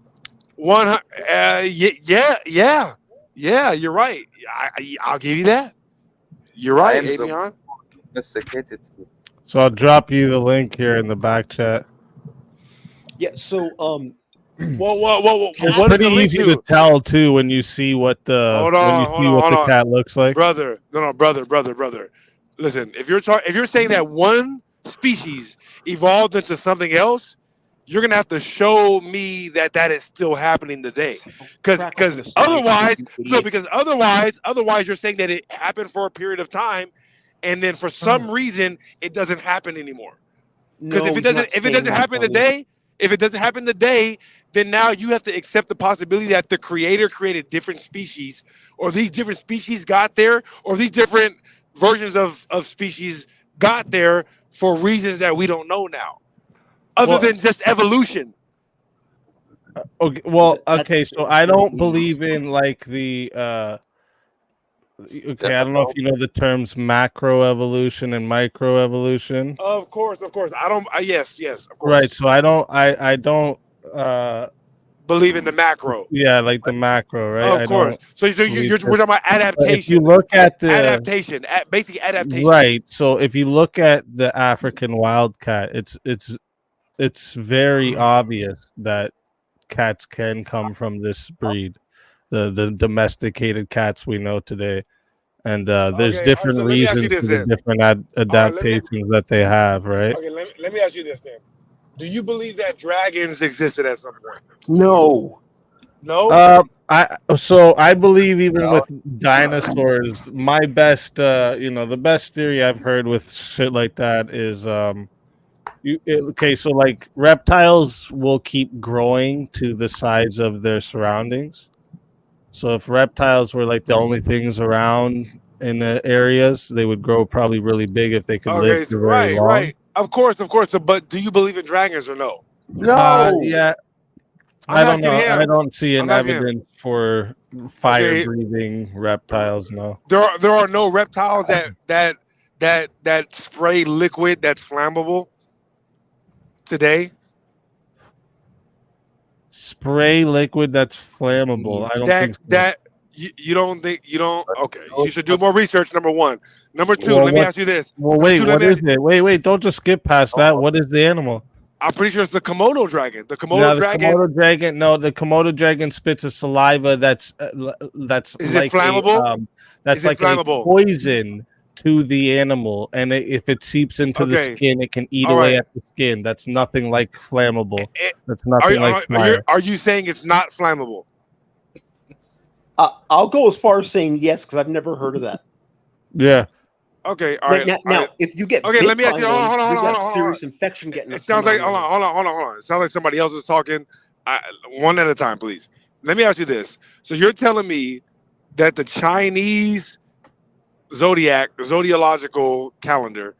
Yeah. You're right. I'll give you that. You're I right, am the Apion. domesticated. So I'll drop you the link here in the back chat. Yeah, so Whoa. It's What is pretty the link easy to to? tell too when you see what the Hold on, cat looks like. brother. No, brother. Listen, if you're saying that one species evolved into something else, you're gonna have to show me that that is still happening today. crack open Because a science book, otherwise, you no, idiot. because otherwise you're saying that it happened for a period of time, and then for some reason it doesn't happen anymore. Because No, he's not if it saying doesn't that, happen dummy. today, then now you have to accept the possibility that the creator created different species, or these different species got there, or these different versions of species got there for reasons that we don't know now, other Well, than just evolution. okay. Well, That's okay. So I don't believe in like the. Okay, I don't know if you know the terms macroevolution and microevolution. Of course. I don't. Yes, of Right. course. So I don't. Uh, Believe in the macro. yeah, like the macro, right? Of I course. don't So believe we're this. talking about But if you adaptation. look at the Basic adaptation. right, so if you look at the African wildcat, it's very obvious that cats can come from this breed, the domesticated cats we know today, and there's Okay. All right. different So let me ask you reasons this for the then. different All right. Let me. adaptations that they have, right? Okay. Let me ask you this then. Do you believe that dragons existed at some point? no. No. I believe even with dinosaurs, my best the best theory I've heard with shit like that is okay, so like reptiles will keep growing to the size of their surroundings. So if reptiles were like the only things around in the areas, they would grow probably really big if they could live Okay. So, for very long. right. Of course. So, but do you believe in dragons or no? No. Yeah, I'm I don't asking know. I him. don't see an I'm asking him. evidence for fire Okay. breathing reptiles. No. There are no reptiles that spray liquid that's flammable today. Spray liquid that's flammable. I don't think so. That you don't think you don't. Okay. You should do more research. Number one. Number two. Well, Let me what? ask you this. Well, Number wait. two. Let What me. is it? Wait. Don't just skip past that. What is the animal? I'm pretty sure it's the Komodo dragon. The Komodo Now the dragon. Komodo dragon. No, the Komodo dragon spits a saliva that's Is it like a flammable? that's Is it like a flammable? poison to the animal, and if it seeps into the Okay. skin, it can eat All away right. at the skin. That's nothing like flammable. That's Are nothing like fire. are you saying it's not flammable? I'll go as far as saying yes because I've never heard of that. Yeah. Okay. All right. Now, if you get Okay. bit Let me ask by you. one, Hold on. you've got serious infection getting It up sounds coming like out of hold on. It sounds like somebody else is talking. One at a time, please. Let me ask you this. So you're telling me that the Chinese zodiological calendar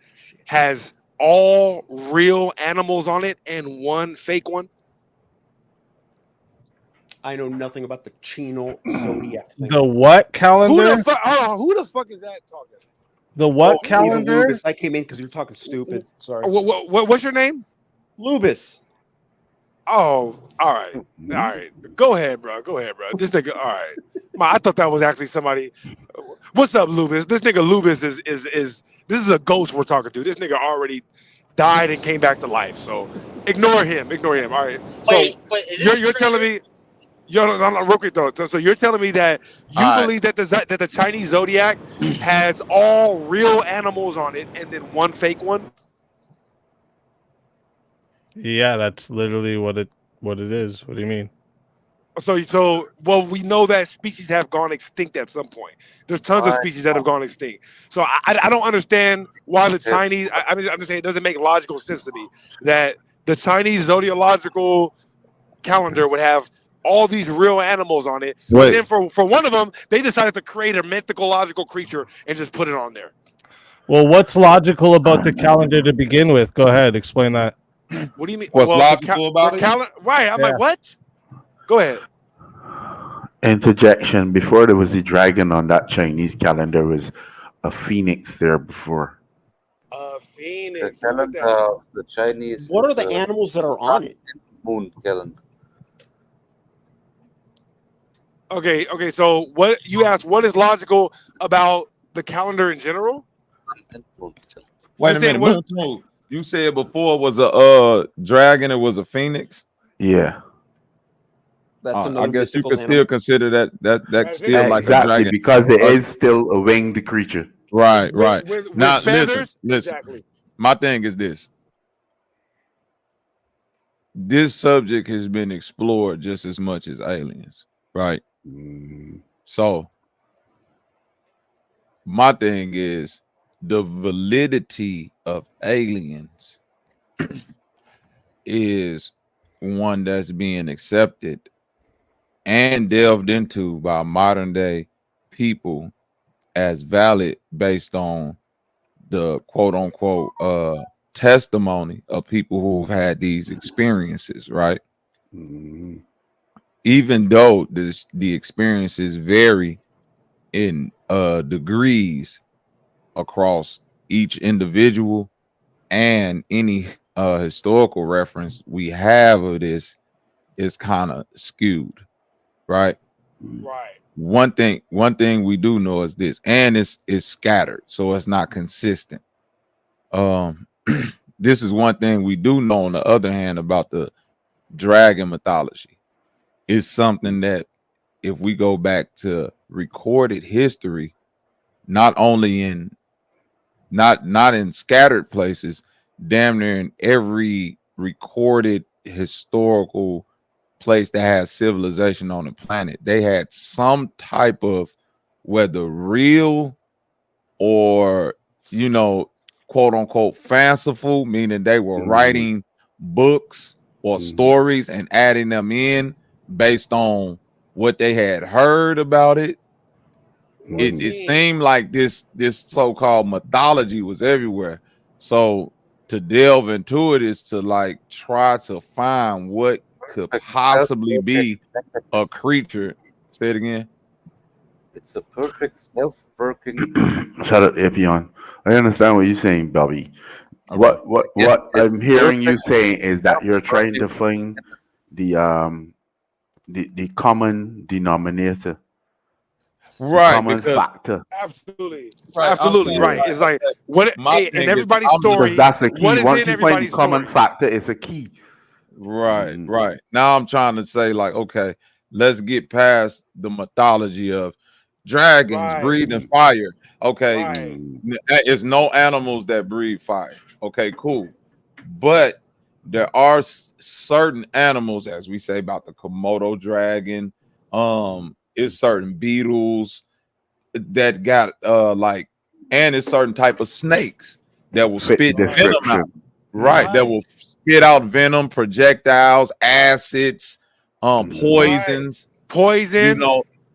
has all real animals on it and one fake one? I know nothing about the Chino zodiac thing. The what calendar? Who the fuck is that talking? The what Oh, calendar? Lubis. I came in because you were talking stupid. Sorry. What's your name? Lubis. Oh, all right. Go ahead, bro. This nigga, all right. I thought that was actually somebody. What's up, Lubis? This nigga Lubis is this is a ghost we're talking to. This nigga already died and came back to life. So ignore him. Ignore him. All right. So Wait, is this you're telling me. Real quick though. So you're telling me that you All right. believe that the Chinese zodiac has all real animals on it and then one fake one? Yeah, that's literally what it is. What do you mean? So well, we know that species have gone extinct at some point. There's tons of species that have gone extinct. So I don't understand why the Chinese. I'm just saying it doesn't make logical sense to me that the Chinese zodiological calendar would have all these real animals on it, and Wait. then for one of them, they decided to create a mythological creature and just put it on there. Well, what's logical about the calendar to begin with? Go ahead, explain that. What do you mean? What's well, logical about it? Right. I'm like, what? Go ahead. Interjection. Before there was a dragon on that Chinese calendar, was a phoenix there before. Phoenix. The calendar, the Chinese. What are is, the animals that are on it? Moon calendar. Okay. So what you asked? What is logical about the calendar in general? Wait a minute. Moon. You said before it was a dragon. It was a phoenix. Yeah. That's I guess you could still consider that still like exactly, a dragon because it is still a winged creature. Right. With Now feathers? listen. Exactly. My thing is this. This subject has been explored just as much as aliens, right? So my thing is the validity of aliens is one that's being accepted and delved into by modern day people as valid based on the quote unquote testimony of people who've had these experiences, right? Even though the experiences vary in degrees across each individual, and any historical reference we have of this is kind of skewed, right? Right. One thing we do know is this, and it's scattered, so it's not consistent. This is one thing we do know, on the other hand, about the dragon mythology. It's something that if we go back to recorded history, not only in not in scattered places, damn near in every recorded historical place that has civilization on the planet, they had some type of, whether real or quote unquote fanciful, meaning they were writing books or stories and adding them in based on what they had heard about it. It seemed like this so-called mythology was everywhere. So to delve into it is to like try to find what could possibly be a creature. Say it again. It's a perfect self-working. Shut up, Epion. I understand what you're saying, Bobby. Okay. What It's I'm hearing you perfect saying is that you're trying to find the common denominator, right? common Because factor. Absolutely. right, Absolutely. Right. It's like what in everybody's story. Because that's the key. What is Once in you find the everybody's common story? factor, it's a key. Right. Now I'm trying to say, like, okay, let's get past the mythology of dragons breathing fire. Okay, it's no animals that breathe fire. Okay, cool. But there are certain animals, as we say about the Komodo dragon, it's certain beetles that got and it's certain type of snakes that will Fit the spit venom out. description. Right, that will spit out venom, projectiles, acids, poisons. Poison.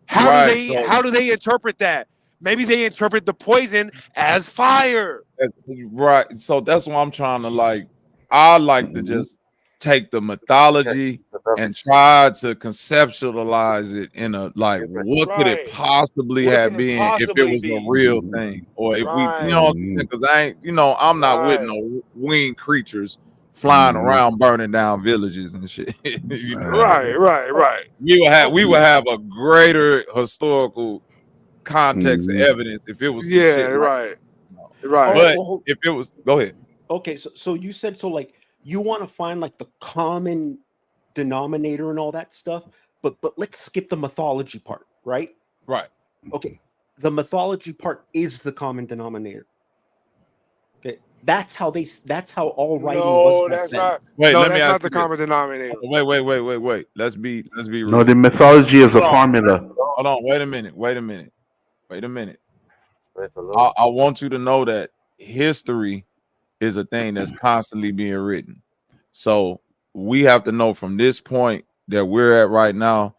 How do they interpret that? Maybe they interpret the poison as fire. Right. So that's what I'm trying to I like to just take the mythology and try to conceptualize it in a what could it possibly have been if it was a real thing, or if we because I ain't I'm not with no winged creatures flying around burning down villages and shit. Right. We would have a greater historical context of evidence if it was some shit right. But if it was, go ahead. Okay, so you said so like you want to find like the common denominator and all that stuff, but let's skip the mythology part, right? Right. Okay, the mythology part is the common denominator. Okay, that's how all writing was No, back that's then. not. Wait, No, let me that's ask not the you this. common denominator. Wait. Let's be No, real. the mythology is a Hold on. formula. Hold on. Wait a minute. I want you to know that history is a thing that's constantly being written. So we have to know from this point that we're at right now,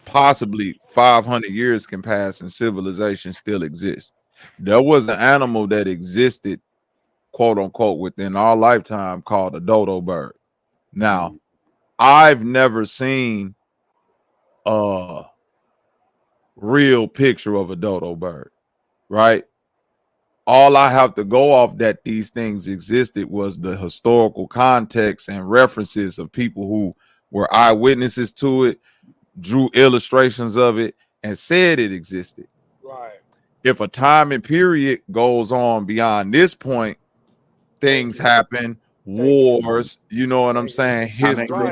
possibly 500 years can pass and civilization still exists. There was an animal that existed, quote unquote, within our lifetime called a dodo bird. Now, I've never seen a real picture of a dodo bird, right? All I have to go off that these things existed was the historical context and references of people who were eyewitnesses to it, drew illustrations of it, and said it existed. Right. If a time and period goes on beyond this point, things happen, wars, you know what I'm saying? History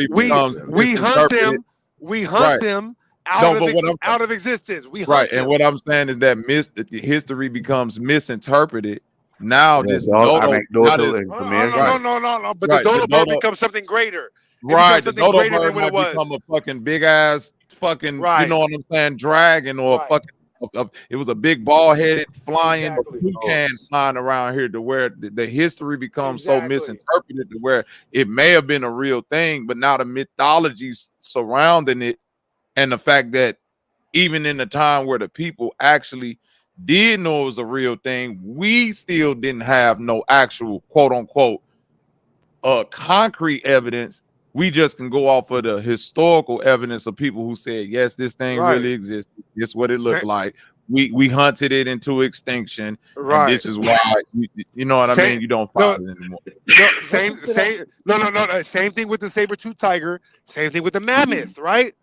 becomes We hunt misinterpreted. them. We hunt Right. them No, but what I'm out of existence. We right, hunt and them. what I'm saying is that history becomes misinterpreted. Now Yeah, this it's all dodo, now anecdotal this information. No. But the right, the dodo bird dodo, becomes something greater. It right, becomes the something dodo greater than bird what it might was. become a fucking big ass fucking, you Right. know what I'm saying, dragon or a fucking. It was a big ball headed flying toucan flying around here to where the history becomes so misinterpreted to where it may have been a real thing, but now the mythologies surrounding it and the fact that even in the time where the people actually did know it was a real thing, we still didn't have no actual quote unquote concrete evidence. We just can go off of the historical evidence of people who said, yes, this thing Right. really existed. This is what it looked like. We hunted it into extinction, and this is why you know what I mean. You don't find it anymore. No, same. No. Same thing with the saber-tooth tiger. Same thing with the mammoth. Right.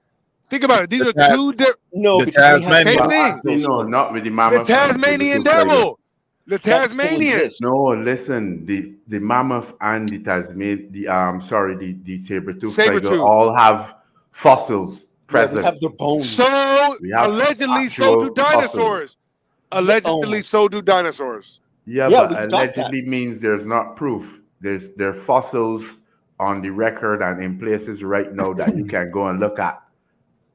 Think about it. These are two different. No, the because we have same Tasmanian. thing. No, not with the The mammoth and the Tasmanian saber-tooth tiger. devil. The Tasmanian. No, listen, the mammoth and the Tasman, the saber-tooth tiger Saber-tooth. all have fossils present. we have their bones. So We have allegedly, so do actual fossils. dinosaurs. Allegedly, so do dinosaurs. Yeah, Yeah, but we got allegedly means there's not proof. There are fossils on the record and in places right now that you can go and look at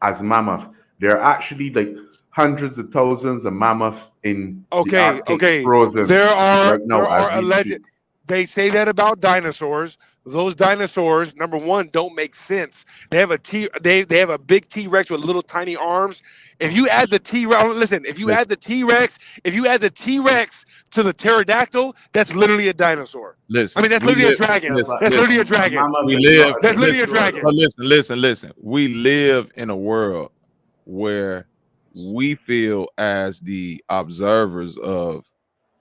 as mammoth. There are actually like hundreds of thousands of mammoths in the Arctic frozen There are right now as we alleged. speak. They say that about dinosaurs. Those dinosaurs, number one, don't make sense. They have they have a big T-Rex with little tiny arms. If you add the T-Rex, listen, if you add the T-Rex to the pterodactyl, that's literally a dinosaur. Listen, I mean, that's literally a dragon. That's literally a dragon. We live. That's literally a dragon. But listen. We live in a world where we feel as the observers of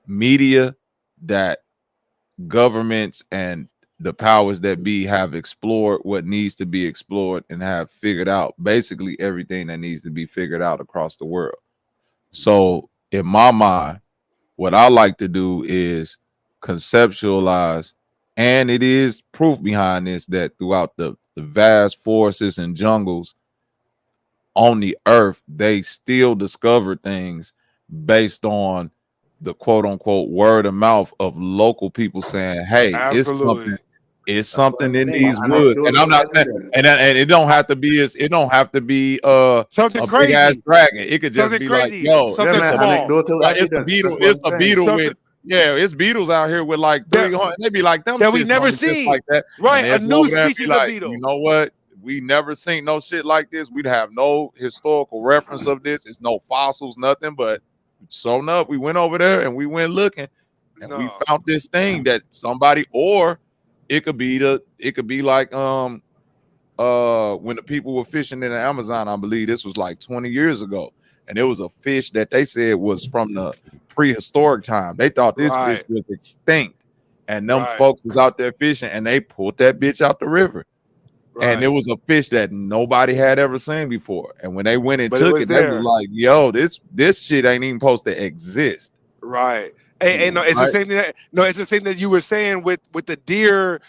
media that governments and the powers that be have explored what needs to be explored and have figured out basically everything that needs to be figured out across the world. So in my mind, what I like to do is conceptualize, and it is proof behind this that throughout the vast forests and jungles on the earth, they still discover things based on the quote unquote word of mouth of local people saying, hey, Absolutely. it's something in these woods. And I'm not saying and it don't have to be something a crazy. big ass dragon. It could just Something be crazy. like, yo, Something small. it's a beetle. It's a beetle with it's beetles out here with like 300. They be like them that shits we never don't exist seen. like that. Right, And a new over there and be species like, of beetle. you know what? We never seen no shit like this. We'd have no historical reference of this. It's no fossils, nothing. But so enough, we went over there and we went looking, and we found this thing that somebody, or it could be like when the people were fishing in the Amazon. I believe this was like 20 years ago, and it was a fish that they said was from the prehistoric time. They thought this fish was extinct, and them folks was out there fishing, and they pulled that bitch out the river. And it was a fish that nobody had ever seen before. And when they went and took it, they was like, yo, this shit ain't even supposed to exist. Right. Hey, no, it's the right? same thing. It's the same that you were saying with the deer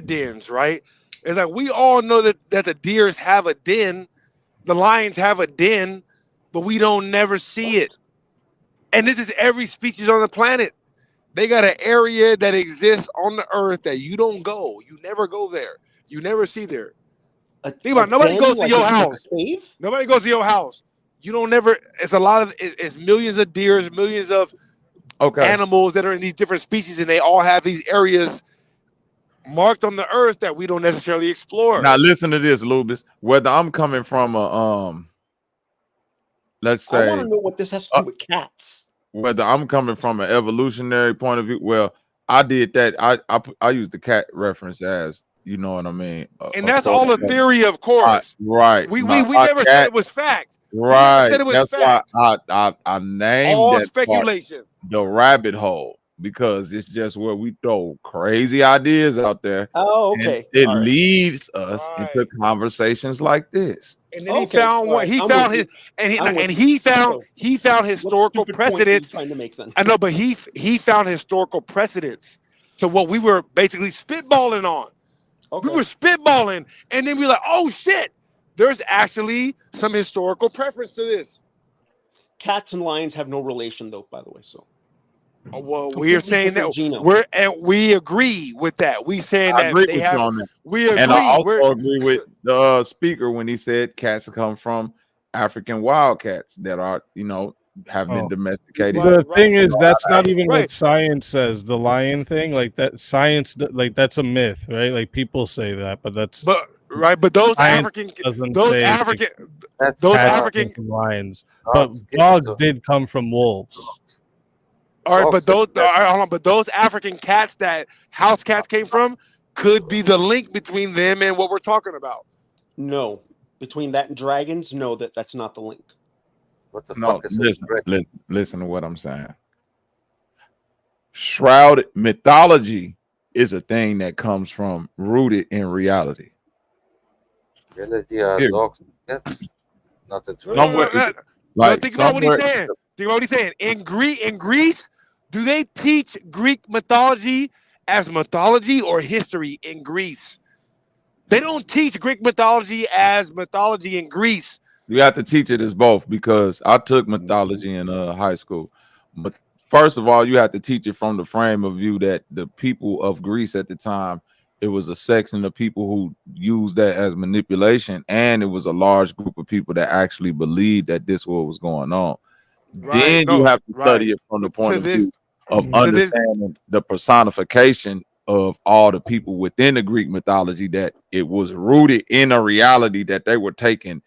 dens, right? It's like we all know that the deers have a den, the lions have a den, but we don't never see it. And this is every species on the planet. They got an area that exists on the earth that you don't go. You never go there. You never see there. Think about it, nobody Den, goes to like your like a house. cave? Nobody goes to your house. You don't never. It's a lot of. It's millions of deers, millions of Okay. animals that are in these different species, and they all have these areas marked on the earth that we don't necessarily explore. Now listen to this, Lubis. Whether I'm coming from a let's I want say to know what this has to do with cats. whether I'm coming from an evolutionary point of view. Well, I did that. I used the cat reference as, you know what I mean. And that's all a theory, of Right, course. right. We My never said cat, it was fact. We never right. said it was That's why fact. I named All that part speculation. the rabbit hole, because it's just where we throw crazy ideas out there. Oh, And okay. it All right. leads us into conversations like this. And then he Okay, found all one. right, He I'm found with his, you. I'm with and you. he found So, what historical stupid point are you precedents. trying to make then? I know, but he found historical precedents to what we were basically spitballing on. Okay. We were spitballing, and then we were like, oh shit, there's actually some historical preference to this. Cats and lions have no relation, though. By the way, so. Oh, well, we are Completely saying different that genome. we agree with that. We saying I that agree they with have. you on that. We agree. And I We're also agree with the speaker when he said cats come from African wildcats that are, have been Oh. domesticated. The thing is, Right. that's not even right. what science says. The lion thing, like that, science, like that's a myth, right? Like people say that, but that's but those science African doesn't those say like, African That's those cats African came from lions, dogs but give dogs to did come from wolves. all right, but dogs. those all right, hold on, but those African cats that house cats came from could be the link between them and what we're talking about. No, between that and dragons, no, that's not the link. What the No, fuck is listen to what I'm saying. Shrouded mythology is a thing that comes from rooted in reality. reality? Are Period. dogs and cats? Not a Somewhere, No, think about what he's saying. Think about what he's saying. In Greece, do they teach Greek mythology as mythology or history in Greece? They don't teach Greek mythology as mythology in Greece. You have to teach it as both, because I took mythology in high school. But first of all, you have to teach it from the frame of view that the people of Greece at the time, it was a section of people who used that as manipulation, and it was a large group of people that actually believed that this was going on. Right. Then you have to study it from the point To of this, view of to this, understanding the personification of all the people within the Greek mythology, that it was rooted in a reality that they were taking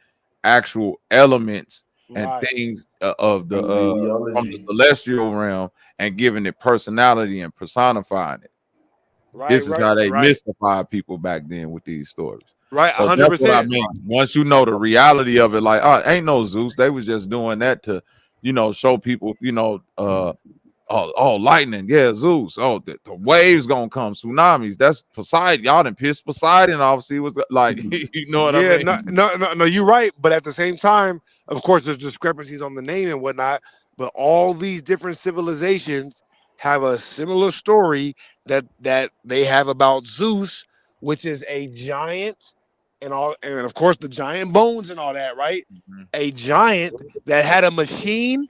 actual elements and right. things of the from the Ideology. celestial realm and giving it personality and personifying it. Right. This is how they Right. mystified people back then with these stories. Right. So that's what I 100%. mean. Once you know the reality of it, like, oh, ain't no Zeus. They was just doing that to, show people, lightning. Yeah, Zeus. Oh, the waves gonna come, tsunamis. That's Poseidon. Y'all done pissed Poseidon off. See what's like, you know what I mean? No, you're right. But at the same time, of course, there's discrepancies on the name and whatnot. But all these different civilizations have a similar story that they have about Zeus, which is a giant, and of course the giant bones and all that, right? Mm-hmm. A giant that had a machine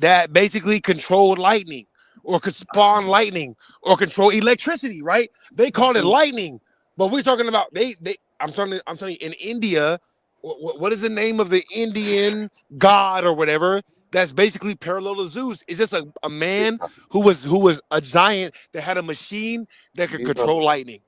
that basically controlled lightning, or could spawn lightning, or control electricity, right? They called it lightning, but we're talking about I'm telling you, in India, what is the name of the Indian god or whatever that's basically parallel to Zeus? It's just a man who was a giant that had a machine that could control lightning.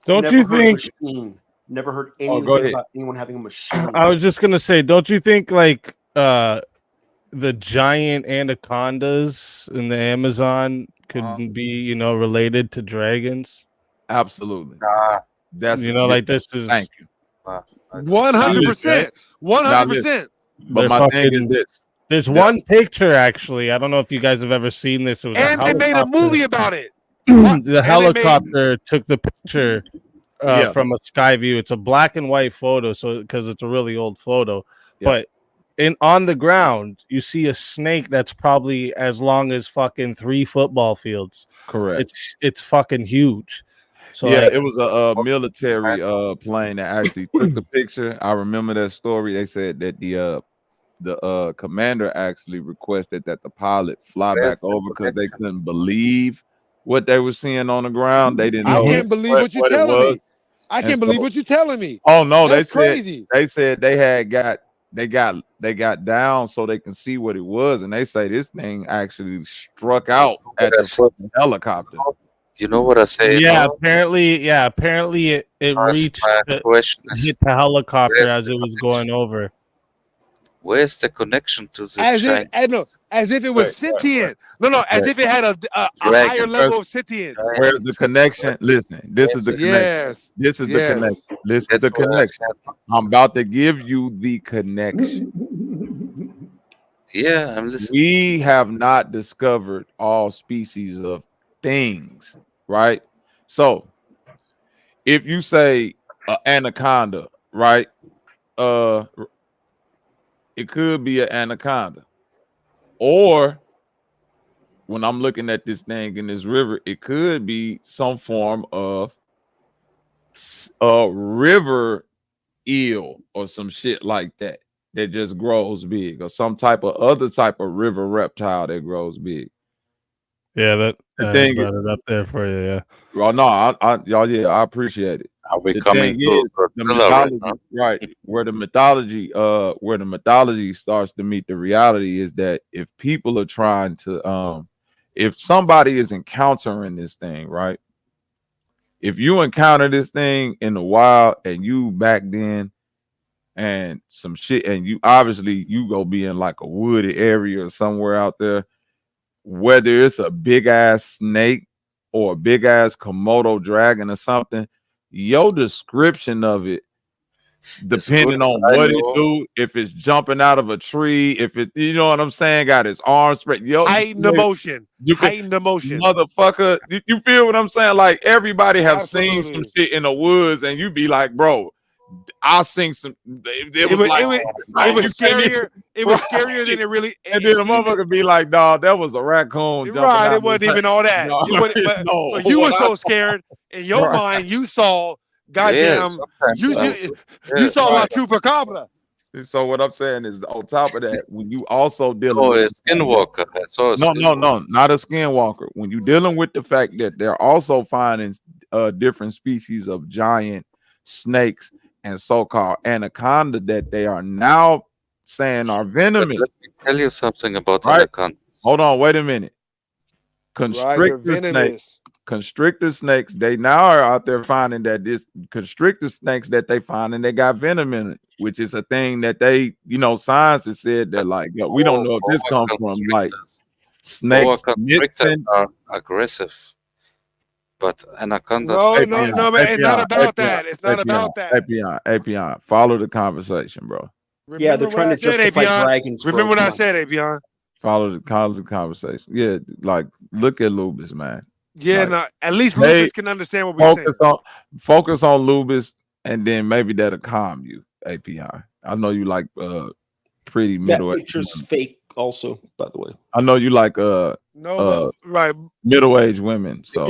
Don't Never you heard think? machine. Never heard go anything ahead. about anyone having a machine. I was just gonna say, don't you think like the giant anacondas in the Amazon could be, related to dragons? Absolutely. That's like this is. Thank you. 100%. 100%. But my thing is this. There's one picture, actually. I don't know if you guys have ever seen this. It was And they made a movie about it. The helicopter took the picture from a sky view. It's a black and white photo, so because it's a really old photo. Yeah. But on the ground, you see a snake that's probably as long as fucking 3 football fields. Correct. It's fucking huge. So Yeah, like, it was a military plane that actually took the picture. I remember that story. They said that the commander actually requested that the pilot fly back Where's the over because they connection? couldn't believe what they were seeing on the ground. They didn't I know can't believe what you're what it telling was. me. I And can't believe so, what you're telling me. oh no, That's crazy. they said they got down so they can see what it was, and they say this thing actually struck out at the fucking helicopter. You know what I say yeah, now? apparently it Ask reached my question is, hit the helicopter where's as the it was connection? going over. Where's the connection to the As if, Chinese as if it was Wait, sentient. No, as wait. if it had a higher dragon? level of sentience. Where's the connection? Listen, this is the connection. Yes, This is the connection. yes. This is That's the what I connection. said. I'm about to give you the connection. Yeah, I'm listening. We have not discovered all species of things, right? So if you say anaconda, right? It could be an anaconda, or when I'm looking at this thing in this river, it could be some form of a river eel or some shit like that that just grows big, or some type of other type of river reptile that grows big. Yeah, The I thing is, brought it up there for you. Yeah. well, no, y'all, yeah, I appreciate it. Are we The coming thing to is, the Godzilla right mythology, now? right? Where the mythology starts to meet the reality is that if people are trying to, if somebody is encountering this thing, right? If you encounter this thing in the wild and you back then and some shit, and you obviously you go be in like a wooded area or somewhere out there, whether it's a big ass snake or a big ass Komodo dragon or something, your description of it, As good depending as on I what it know, do, if it's jumping out of a tree, if it, you know what I'm saying, got his arms spread, Heightened emotion. you can, Heightened emotion. motherfucker, you feel what I'm saying? Like everybody have seen some Absolutely. shit in the woods, and you be like, bro, I seen some. It It was was like, it was it like was you can't even, scarier. It was scarier right? than it really And it then the seemed. motherfucker be like, dog, that was a raccoon jumping Right. out It of his wasn't head. even all that. No, It wasn't, no. but you were so scared in your Right. mind. You saw, yeah, goddamn, sometimes you I'm you, good. you Yeah, saw La Right. Chupacabra. So what I'm saying is, on top of that, when you also dealing oh, with a the fact that skinwalker. I saw a no, skinwalker. not a skinwalker. When you're dealing with the fact that they're also finding different species of giant snakes and so-called anaconda that they are now saying are But venomous, let me tell you something about right? anacondas. Hold on, wait a minute. Right. They're Constrictor snakes, they now are out there finding that this constrictor snakes that they find and they got venom in it, which is a thing that they, science has said that, like, yo, we don't know if this comes from like Boa snakes constrictors mixing. are aggressive, but anacondas No, are no, peaceful. no, man. It's not about that. It's not about that. Apion. Follow the conversation, bro. Yeah, Remember they're what trying I to said, justify Apion. dragons, bro. Remember what Come I on. said, Apion. Follow the conversation. Yeah, like look at Lubis, man. Yeah, Like, no. At least they Lucas can understand what we're saying. focus on Lubis, and then maybe that'll calm you. API. I know you like pretty That middle-aged picture's women. fake, also, by the way. I know you like No, but right. middle-aged women. So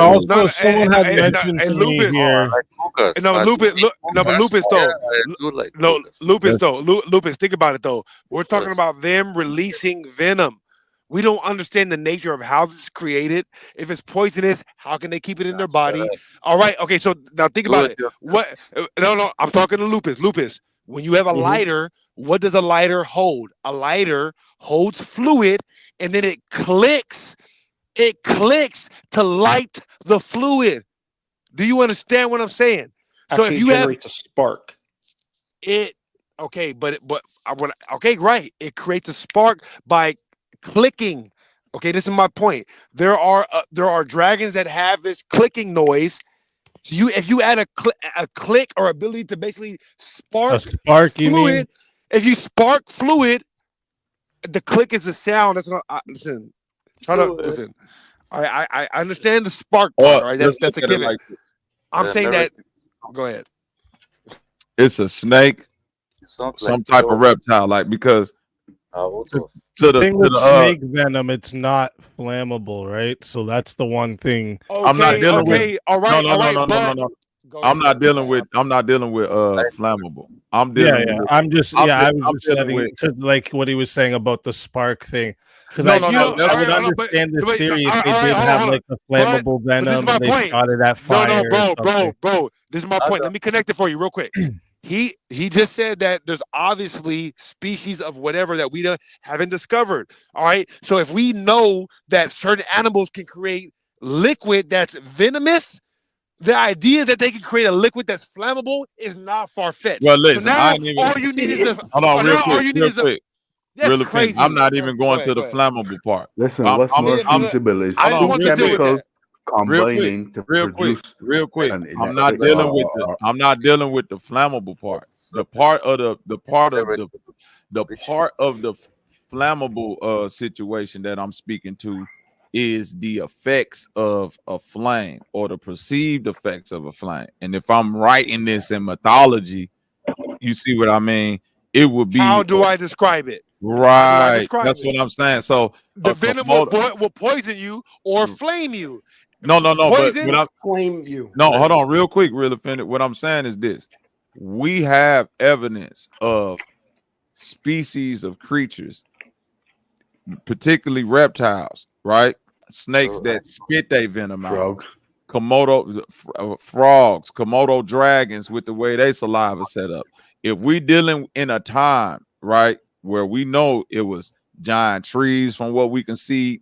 Also someone had mentioned to and me Lupus. here. Lucas. No, but Lupus. No, but Lupus though. Yeah, I do like No, Lucas. Lupus though. Lupus. Think about it though. We're talking Lucas. about them releasing venom. We don't understand the nature of how this is created. If it's poisonous, how can they keep it in their body? All right. Okay. So now think about Good. it. What? No. I'm talking to Lupus. Lupus. When you have a lighter, what does a lighter hold? A lighter holds fluid, and then it clicks. It clicks to light the fluid. Do you understand what I'm saying? So Actually, if you it have generates a spark. it, okay, okay, right. It creates a spark by clicking. Okay, this is my point. There are dragons that have this clicking noise. So if you add a click or ability to basically spark A spark, you fluid, mean? if you spark fluid, the click is the sound. That's what listen. Try to listen. I understand the spark part. All right, that's a given. Like I'm saying that. Go ahead. It's a snake some type of reptile, like because to, The to the thing to with the snake venom, it's not flammable, right? So that's the one thing. I'm not Okay, dealing with okay, all no right, no all no right, no no no but no. go I'm ahead, not brother. My dealing bad. with flammable. I'm Yeah, dealing yeah. with I'm just I'm yeah. de- I was I'm just dealing letting with because like what he was saying about the spark thing. Because no I no You no. know, I That's all would right, hold on, understand this but theory if all they right, did hold on, have hold on. like the But flammable this is venom my and they point. shot it at No, no, fire or bro, something. this is my point. Let me connect it for you real quick. He just said that there's obviously species of whatever that we haven't discovered. All right, so if we know that certain animals can create liquid that's venomous, the idea that they can create a liquid that's flammable is not far fetched. well. So Listen, I now ain't even. all you need is a. Hold on, Oh, real now all quick, you need real is a. quick, That's real offended. I'm crazy. not even Go going ahead, to go the ahead. flammable part. Listen, what's more Yeah, no, feasible is I Hold just two on, wanted to real deal quick, with chemicals that. real quick, combining to real quick, produce real quick. an I'm not electric dealing with I'm not dealing with the flammable part. The part of the flammable situation that I'm speaking to is the effects of a flame or the perceived effects of a flame. And if I'm writing this in mythology, you see what I mean? It would How be do I describe it? How do I right. describe That's it? what I'm saying. So The a venom komodo. will poison you or flame you. No. But what Poison. I'm Flame you. no, hold on, real quick, real offended. What I'm saying is this: we have evidence of species of creatures, particularly reptiles, right? Snakes that spit their venom out. frogs. Komodo frogs, Komodo dragons with the way they saliva set up. If we dealing in a time, right, where we know it was giant trees from what we can see,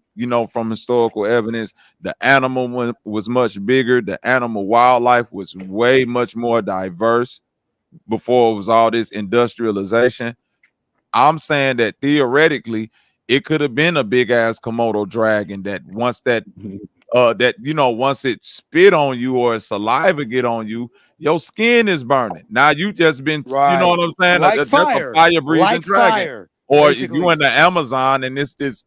from historical evidence, the animal was much bigger. The animal wildlife was way much more diverse before it was all this industrialization. I'm saying that theoretically, it could have been a big ass Komodo dragon that once once it spit on you or saliva get on you, your skin is burning. Now you just been, you know Right. what I'm saying? Like That's a fire. fire breathing Like dragon. fire. Or you in Basically. the Amazon and this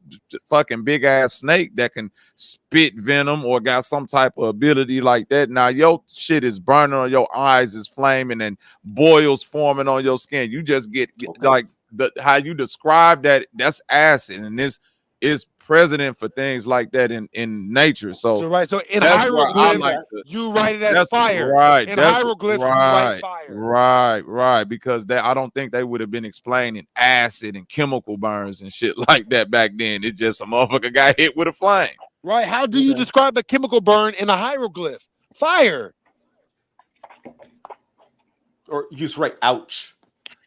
fucking big ass snake that can spit venom or got some type of ability like that. Now your shit is burning or your eyes is flaming and boils forming on your skin. You just get like how you describe that. That's acid, and this is precedent for things like that in nature. So So in that's why I hieroglyphs, like to. you write it as That's fire. right. In That's hieroglyphs, you write right. fire. Right. Because I don't think they would have been explaining acid and chemical burns and shit like that back then. It's just a motherfucker got hit with a flame. Right. How do you describe a chemical burn in a hieroglyph? Fire. Or you just write ouch.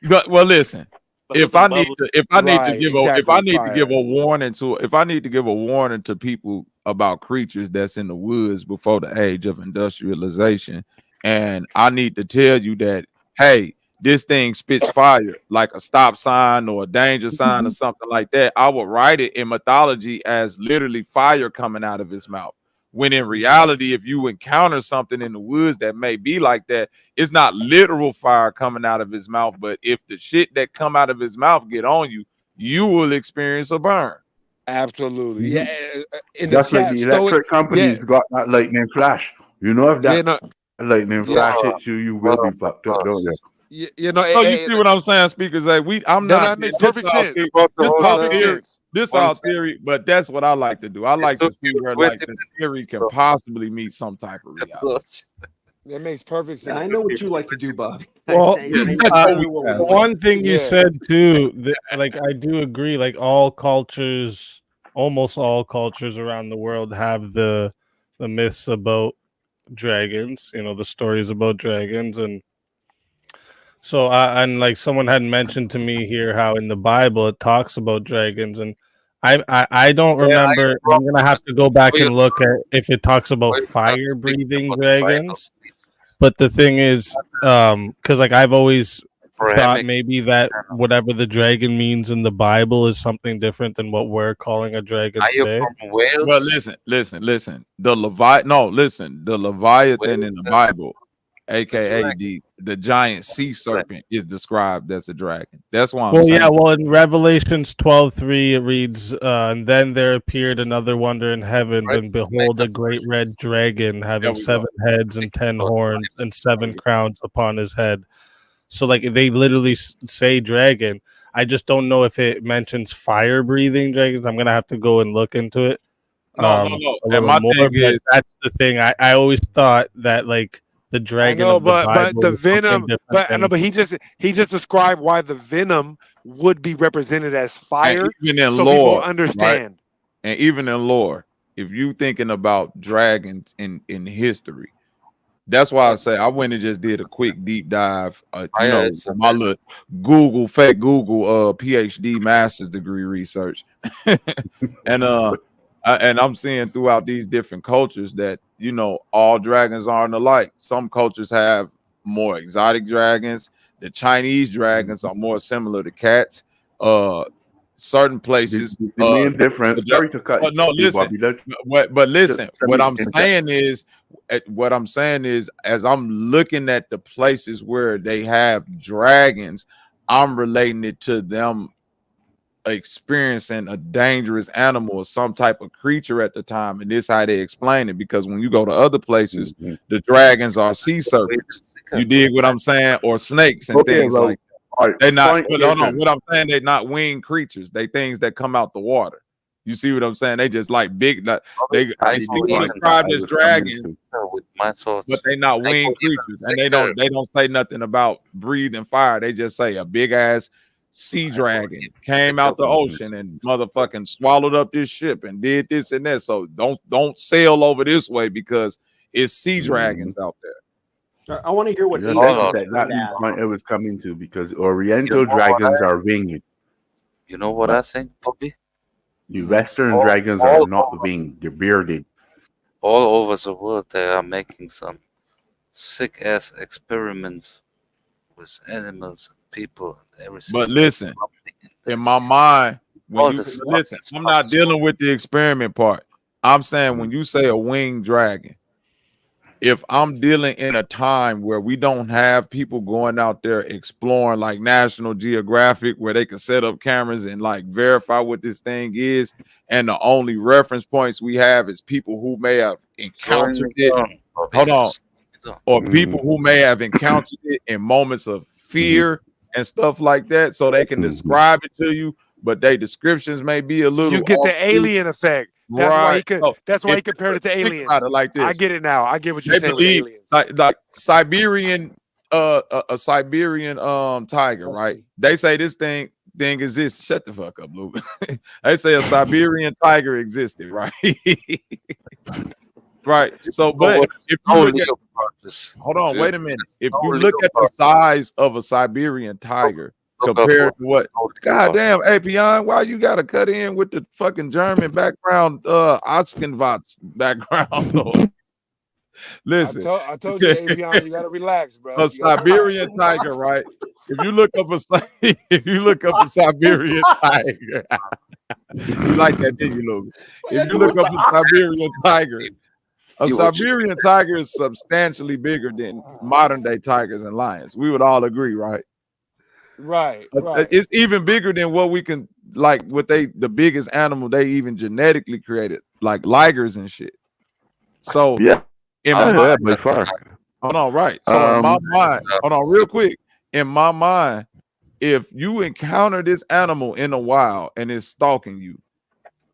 But well, listen. But If those are I need bubbles. to, if I need to Right. give Exactly. a Fire. warning to, if I need to give a warning to people about creatures that's in the woods before the age of industrialization, and I need to tell you that, hey, this thing spits fire like a stop sign or a danger sign or something like that. I would write it in mythology as literally fire coming out of his mouth. When in reality, if you encounter something in the woods that may be like that, it's not literal fire coming out of his mouth, but if the shit that come out of his mouth get on you, you will experience a burn. Absolutely. Yeah. Mhm. In the Just like chat, the Stoic. electric Yeah. companies got that lightning flash. You know, if Yeah. that No. lightning Yeah. flash hits you, you will be fucked up, don't you? You know. So you see what I'm saying, speakers? Like I'm No, not that makes this perfect all sense. theory, this all Perfect theory, sense. this all theory, but that's what I like to do. I like to see where like the theory can possibly meet some type of reality. That makes perfect Yeah, I sense. know what you like to do, Bob. Well, That's what we What we have. the like. one thing you Yeah. said too, that like I do agree, like all cultures, almost all cultures around the world have the myths about dragons, the stories about dragons. And so and like someone had mentioned to me here how in the Bible it talks about dragons, and I don't remember. I'm gonna have to go back and look at if it talks about fire breathing dragons. But the thing is, because like I've always thought maybe that whatever the dragon means in the Bible is something different than what we're calling a dragon today. Well, listen. The Leviathan in the Bible, aka the giant sea serpent, is described as a dragon. That's why I'm Well, saying. yeah. Well, in Revelations 12:3, it reads, "And then there appeared another wonder in heaven, and behold, a great red dragon, There having we go. 7 heads and 10 horns, and 7 crowns upon his head." So like they literally say dragon. I just don't know if it mentions fire breathing dragons. I'm gonna have to go and look into it No. a And little my more. thing But is, that's the thing. I always thought that like the I dragon know, of the but Bible the was something venom, different I know, than. but he just described why the venom would be represented as and fire, even in so people lore, right? understand. And even in lore, if you thinking about dragons in history, that's why I say I went and just did a quick deep dive. Fire is a My very little Google PhD master's degree research, and and I'm seeing throughout these different cultures that all dragons aren't alike. Some cultures have more exotic dragons. The Chinese dragons are more similar to cats. Certain places, The main difference. Sorry to cut no, you, listen, Bobby. Let but listen, let me interject. what I'm saying is, as I'm looking at the places where they have dragons, I'm relating it to them experiencing a dangerous animal or some type of creature at the time, and this how they explain it. Because when you go to other places, the dragons are sea serpents. You dig what I'm saying, or snakes and Okay, things well, like that. all right. They're not. Point But hold on, taken. what I'm saying, they're not winged creatures. They things that come out the water. You see what I'm saying? They just like big. They I still go even described I as was coming dragons, to. with my but thoughts. they not I go winged even creatures, and thicker. they don't say nothing about breathing fire. They just say a big ass sea I go dragon even came thicker out the with ocean and motherfucking swallowed up this ship and did this and that. So don't sail over this way because it's sea dragons out there. I want to hear what Yeah, all Adrian of has that's to exactly the add. point I was coming to because you know Oriental what dragons I are winged, you know what but I think, Bobby? the Western All dragons are all not over winged; they're bearded. all over the world they are making some sick ass experiments with animals and people and everything. But listen, in my mind, when All you the stuff listen, is I'm not not dealing with the experiment part. I'm saying when you say a winged dragon, if I'm dealing in a time where we don't have people going out there exploring like National Geographic, where they can set up cameras and like verify what this thing is, and the only reference points we have is people who may have slowing encountered me it. down, Bobby. Hold You're on, slowing me down. or people who may have encountered it in moments of fear and stuff like that, so they can describe it to you, but their descriptions may be a You little get the off. alien effect. Right. So That's why if he compared it to think about aliens. it like I this, get it now. I get what you're they saying with the believe aliens. like Siberian a Siberian tiger, right? They say this thing exists. Shut the fuck up, Luke. They say a Siberian tiger existed, right? Right. So, Oh, but what is if you no look at leopard is hold on, yeah, wait a minute. If no you look at the leopard. size of a Siberian tiger Look up compared what to what no God leopard. damn, Apion, why you gotta cut in with the fucking German background, Oskenvatz background noise? Listen, I told you, Avion, you gotta relax, bro. a You gotta Siberian tiger, right? If you look up if you look up a Siberian tiger, you like that, didn't you, Logan? If you look up a Siberian tiger, a See what you Siberian tiger is substantially bigger than modern day tigers and lions. We would all agree, right? Right. It's even bigger than what we can like. The biggest animal they even genetically created, like ligers and shit. So Yeah, in my yeah, by far. hold on, right? So in my mind, hold on, real quick. In my mind, if you encounter this animal in the wild and it's stalking you,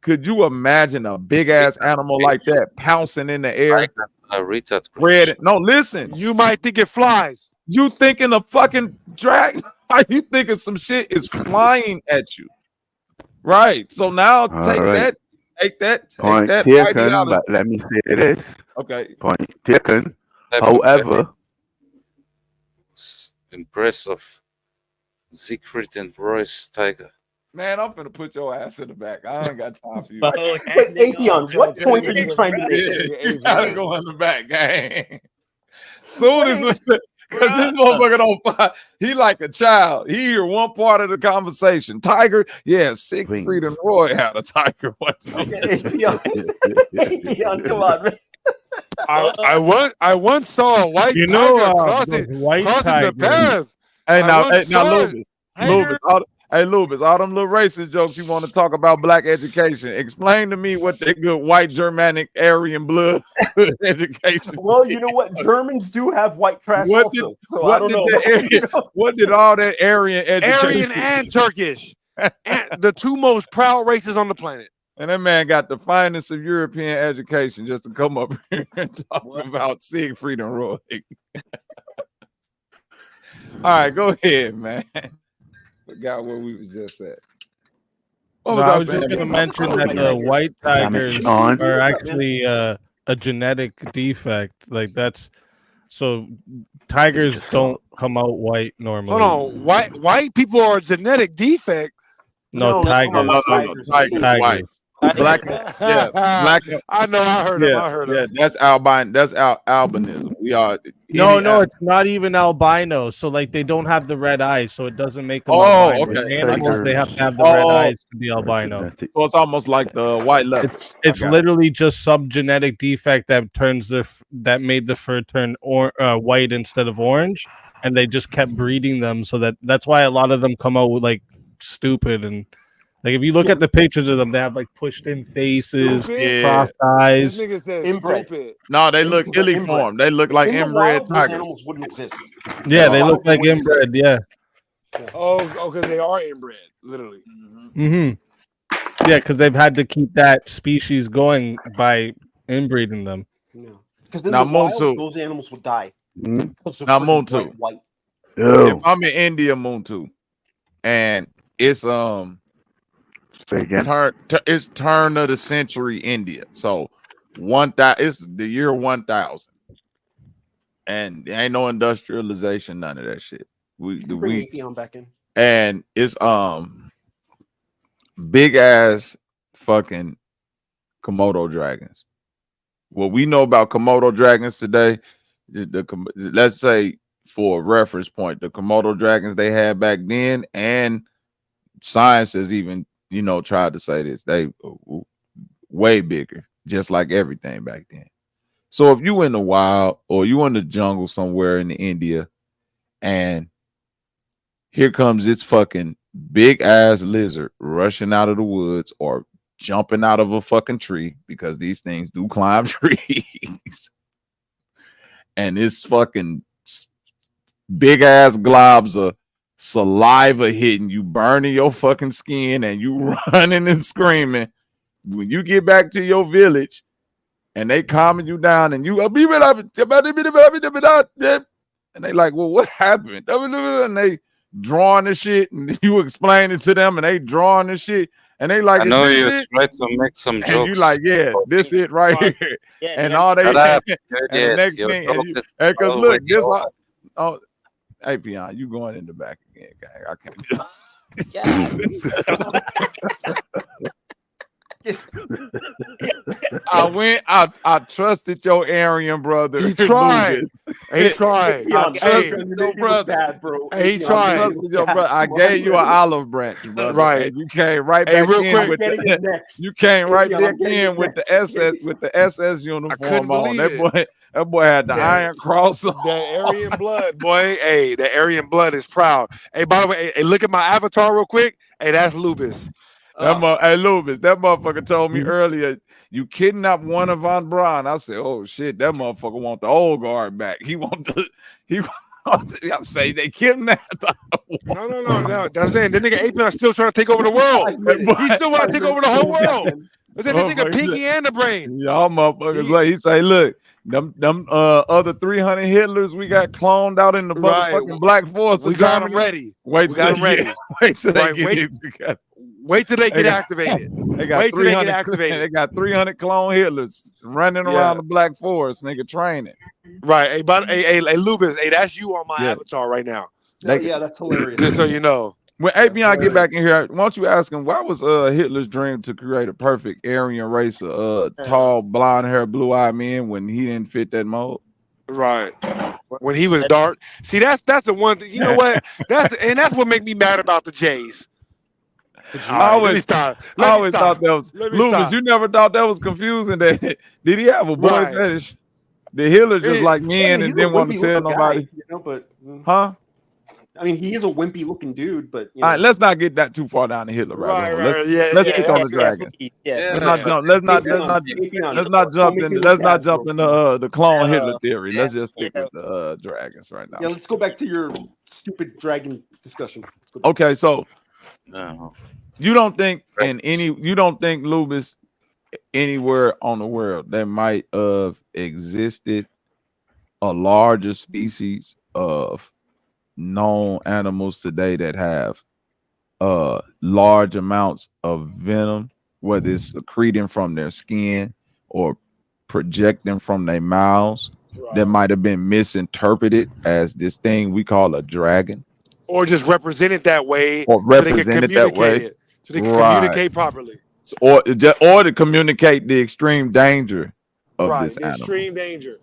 could you imagine a big ass animal like that pouncing in the air? read that Red. No, listen. You might think it flies. You thinking a fucking dragon? You thinking some shit is flying at you? Right. So now take right. that Point taken, ideology. but let me say this. Okay. Point taken. However, impressive Siegfried and Roy's tiger. Man, I'm finna put your ass in the back. I ain't got time for you. But Apion, what point are you trying to make? You gotta go in the back, gang. Soon as because this motherfucker don't fight, he like a child. He hear one part of the conversation. Tiger, yeah, Siegfried and Roy had a tiger. Apion, come on, man. I once saw a white tiger crossing white the tigers. path. Hey, now, Lubis, Hey, Lubis, all them little racist jokes you want to talk about black education. Explain to me what that good white Germanic Aryan blood education. Well, you know what? Germans do have white trash What did also. So I don't know. what did all that Aryan education? Aryan and Turkish, and the two most proud races on the planet. And that man got the finest of European education just to come up here and talk about Siegfried and Roy. All right, go ahead, man. Forgot where we was just at. What No, was I I was just saying? going to mention that the white tigers are actually a genetic defect. Like that's so tigers don't come out white normally. Hold on, white people are a genetic defect. No, tigers. No, white. Black, yeah, black. I know. I heard him. Yeah, I heard yeah, him. that's albino. That's albinism. We are. No, it's not even albino. So like they don't have the red eyes, so it doesn't make them albino. Okay. Animals, they have to have the red eyes to be albino. So it's almost like the white leopard. It's literally just some genetic defect that that made the fur turn white instead of orange, and they just kept breeding them. So that's why a lot of them come out with like stupid and. Like if you look at the pictures of them, they have like pushed in faces, crossed eyes. This nigga said Inbred. stupid. No, they look illy-formed. They look like In the inbred wild, those tigers. animals wouldn't exist. Yeah, they look like inbred. Yeah. Oh, because they are inbred, literally. Mm-hmm. Yeah, because they've had to keep that species going by inbreeding them. Because in the wild, those animals would die. Now, Muntu. White. If I'm in India, Muntu, and it's it's turn of the century India. So it's the year 1000. And there ain't no industrialization, none of that shit. Bring Atheon back in. And it's big ass fucking Komodo dragons. What we know about Komodo dragons today, let's say for a reference point, the Komodo dragons they had back then, and science has even tried to say this, they way bigger, just like everything back then. So if you in the wild or you in the jungle somewhere in India, and here comes this fucking big ass lizard rushing out of the woods or jumping out of a fucking tree, because these things do climb trees, and this fucking big ass globs of saliva hitting you, burning your fucking skin, and you running and screaming. When you get back to your village and they calming you down and you and they like, well, what happened? And they drawing the shit, and you explain it to them, and they drawing the shit, and they like, I know you shit? try to make some And jokes. you like, yeah, this it right here. And all they Shut up, and you the idiot. next Your thing, joke is because look, already this over. hey Peon, you going in the back again, gang. I can't. I trusted your Aryan brother. He tried. Lucas. He tried. I trusted your brother. Bad, bro. Hey, he tried. I trusted your brother. I gave you an olive branch, brother. Right. And you came right Hey, back real in quick. with I'm getting it the next. you came right I'm back getting in it with the next. SS uniform couldn't on. believe That boy had the iron cross on. That Aryan blood, boy. Hey, the Aryan blood is proud. Hey, by the way, hey, look at my avatar real quick. Hey, that's Lupus. Hey, Lubis, that motherfucker told me earlier, you kidnapped one of Von Braun. I said, oh shit, that motherfucker want the old guard back. I say they kidnapped. No. That's saying the nigga Apion is still trying to take over the world. He still want to take over the whole world. I said this nigga Pinky and the brain. Y'all motherfuckers like he say, look, them other 300 Hitlers we got cloned out in the motherfucking Black Force. We got them ready. Wait till they get it together. Wait till they get activated. They got Wait till they get activated. They got 300 clone Hitlers running around the Black Forest, nigga, training. Right. Hey, Lupus, hey, that's you on my avatar right now. Yeah, that's hilarious. Just so you know. When Apion get back in here, why don't you ask him why was Hitler's dream to create a perfect Aryan race of tall, blonde hair, blue-eyed men when he didn't fit that mold? Right. When he was dark. See, that's the one thing. You know what? That's what make me mad about the Jays. I always thought that was Lucas. You never thought that was confusing. That did he have a boy fetish? Did Hitler just like men and didn't want to tell nobody? Guy, but huh? I mean, he is a wimpy looking dude, but All right, let's not get that too far down the Hitler rabbit hole. Let's stick on the dragon. Let's not jump. Let's not jump in. Let's not jump in the clone Hitler theory. Let's just stick with the dragons right now. Yeah, let's go back to your stupid dragon discussion. Okay, so you don't think Lubis, anywhere on the world there might have existed a larger species of known animals today that have large amounts of venom, whether it's secreting from their skin or projecting from their mouths, that might have been misinterpreted as this thing we call a dragon, or just represented that way, or so they can represented that way, communicate it, so they can communicate properly. or to communicate the extreme danger of this the animal. extreme danger.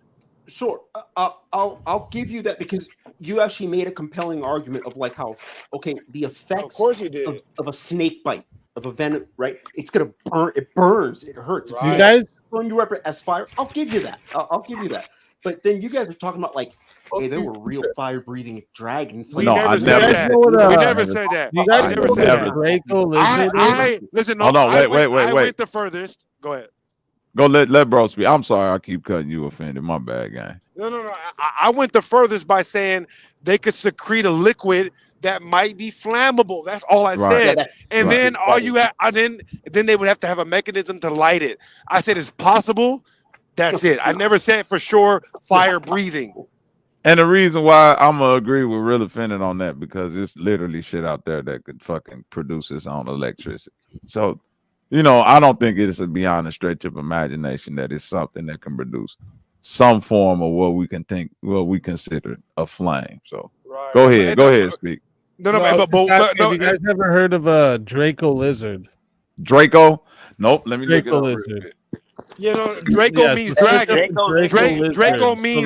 Sure, I'll give you that, because you actually made a compelling argument of like how the effects Of course you did. of a snake bite, of a venom, right? It's gonna burn. It burns. It hurts. You guys, when you represent as fire, I'll give you that. I'll give you that. But then you guys are talking about like, hey, there were real fire-breathing dragons. We Like, never said that. We never said that. You guys We never said that. Draco lizard. Listen. No, Hold on, I wait. went the furthest. Go ahead. Go let bro speak. I'm sorry, I keep cutting you offended. My bad, guy. No. I went the furthest by saying they could secrete a liquid that might be flammable. That's all I said. And then then they would have to have a mechanism to light it. I said it's possible. That's it. I never said for sure fire breathing. And the reason why I'm gonna agree with Real Offended on that, because it's literally shit out there that could fucking produce its own electricity. So, I don't think it's beyond a stretch of imagination that it's something that can produce some form of what we consider a flame. So go ahead, speak. But have you guys ever heard of a Draco lizard? Draco? Nope. Let me Draco look it up lizard. Draco means dragon. Draco means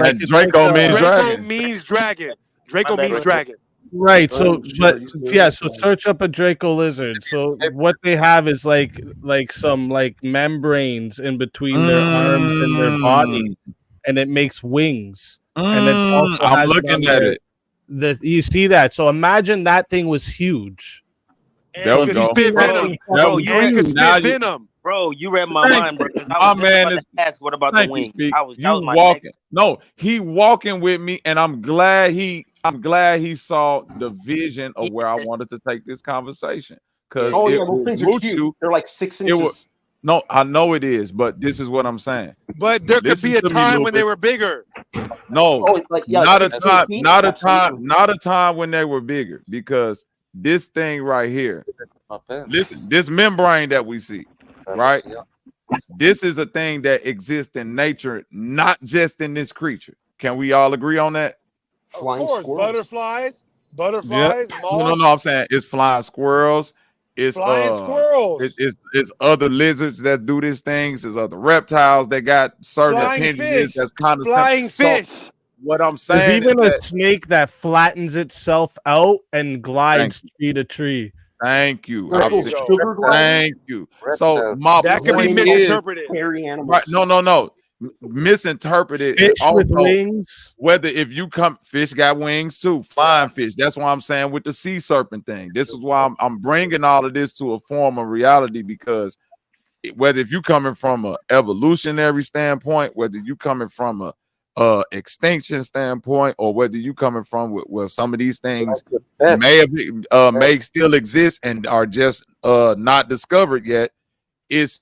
dragon. Draco means dragon. Right. So, so search up a Draco lizard. So what they have is like some membranes in between their arms and their body, and it makes wings. And it also I'm looking at it. You see that? So imagine that thing was huge. And you spit venom. Venom. Bro, you read my mind, bro. I was just about to ask, what about the wings? He walking with me, and I'm glad he saw the vision of where I wanted to take this conversation. Because those things are cute. They're like 6 inches. No, I know it is, but this is what I'm saying. But there could be a time when they were bigger. No, not a time when they were bigger, because this thing right here, listen, this membrane that we see, right? This is a thing that exists in nature, not just in this creature. Can we all agree on that? Of course, butterflies, moths. No, I'm saying it's flying squirrels. It's flying squirrels. It's other lizards that do these things. There's other reptiles that got certain appendages. That's kind of flying fish. So what I'm saying, there's even a snake that flattens itself out and glides tree to tree. Thank you. Thank you. So that could be misinterpreted. Right? No. Misinterpreted. Fish with wings. Whether if you come, fish got wings too. Flying fish. That's why I'm saying with the sea serpent thing. This is why I'm bringing all of this to a form of reality, because whether if you coming from an evolutionary standpoint, whether you coming from a extinction standpoint, or whether you coming from where some of these things may still exist and are just not discovered yet, it's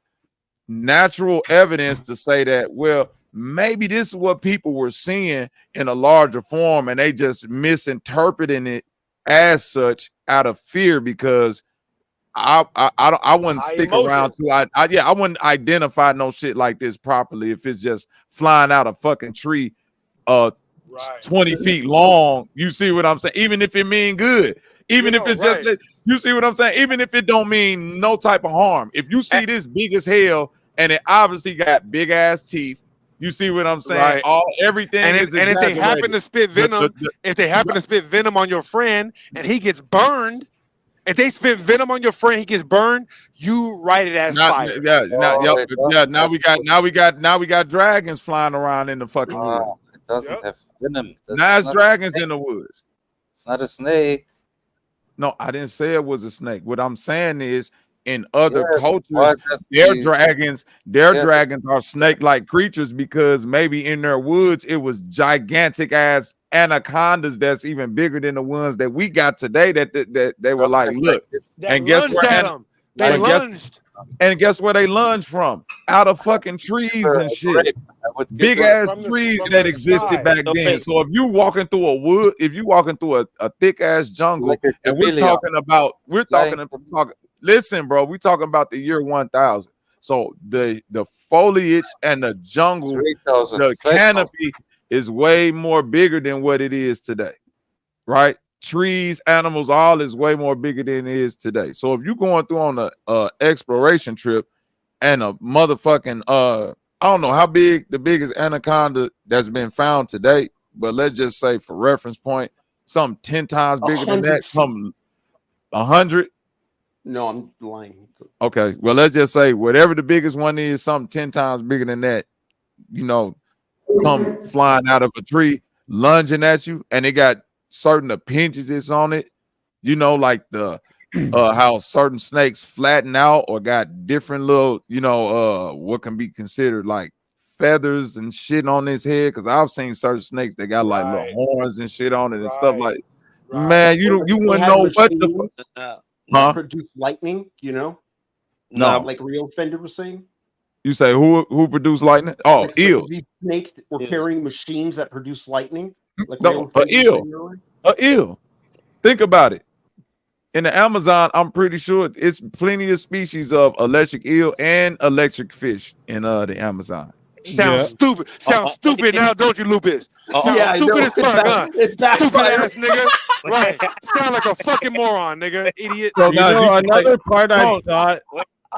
natural evidence to say that, well, maybe this is what people were seeing in a larger form, and they just misinterpreting it as such out of fear, because I wouldn't stick around to I wouldn't identify no shit like this properly if it's just flying out a fucking tree 20 feet long. You see what I'm saying? Even if it mean good, even if it's just, you see what I'm saying? Even if it don't mean no type of harm. If you see this big as hell and it obviously got big ass teeth, you see what I'm saying? Everything and is if they happen to spit venom, if they happen to spit venom on your friend and he gets burned, if they spit venom on your friend, he gets burned, you write it as fire. Now we got dragons flying around in the fucking woods. It doesn't have venom. Now it's dragons in the woods. It's not a snake. No, I didn't say it was a snake. What I'm saying is, in other Yes, cultures, why does their the dragons, yes, are snake-like creatures because maybe in their woods it was gigantic ass anacondas that's even bigger than the ones that we got today. That they were like, something like look, this? That and guess lunged where? at him. They Like But guess lunged. and guess where they lunged from? Out of fucking trees and a shit. grape. I would give Big her ass From the trees from that the existed sky. back So then. wait, So if you walking through a wood, if you walking through a thick ass jungle, like a and we're chameleon. talking about, Flying listen, bro, we're talking about the year 1000. So the foliage and the jungle, 3,000 the flat. canopy is way more bigger than what it is today, right? Trees, animals, all is way more bigger than it is today. So if you're going through on a exploration trip and a motherfucking I don't know how big the biggest anaconda that's been found to date, but let's just say for reference point, something 10 times bigger than 100 that, feet. come 100. No, I'm lying. Okay, well, let's just say whatever the biggest one is, something 10 times bigger than that, you know, come flying out of a tree, lunging at you, and it got certain appendages on it, you know, like the how certain snakes flatten out or got different little, you know, what can be considered like feathers and shit on his head. Because I've seen certain snakes that got like little Right. horns and shit on it and stuff Right. like. Right. Man, you They wouldn't had know what the machines fuck, that huh? produce lightning, you know, No, like Real Fender was saying. you say who produced lightning? Oh, Like eels. these snakes that were Yes. carrying machines that produce lightning, like No, Real a Fender was eel, saying earlier. a eel. Think about it. In the Amazon, I'm pretty sure it's plenty of species of electric eel and electric fish in the Amazon. Sounds Yeah. stupid. Sounds stupid now, don't you, Lupus? Sounds Yeah, I stupid know. as fuck, huh? It's Stupid backfired. ass nigga. Right. Sound like a fucking moron, nigga. Idiot. So You now know, you can say, another part I no, thought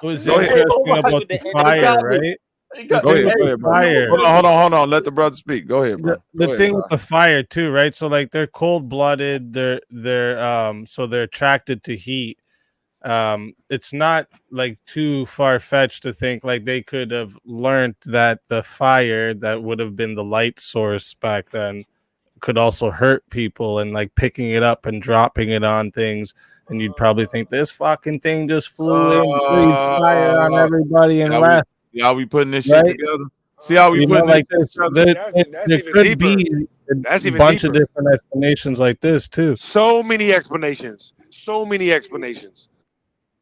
was go ahead. Hey, hold interesting on. about the It fire, got me. right? It The got Go me. thing ahead. with Go the ahead, bro. Remember fire, when Hold on. Let the brother speak. Go ahead, bro. the Go ahead, thing Si. with the fire too, right? So like they're cold blooded, so they're attracted to heat. It's not like too far fetched to think like they could have learned that the fire that would have been the light source back then could also hurt people, and like picking it up and dropping it on things, and you'd probably think this fucking thing just flew in, breathed fire on everybody and left, See how we putting this shit right? together? See how we You know, putting this like shit this, together? That's there even could deeper. be That's a even bunch of deeper. different explanations like this too. So many explanations. So many explanations.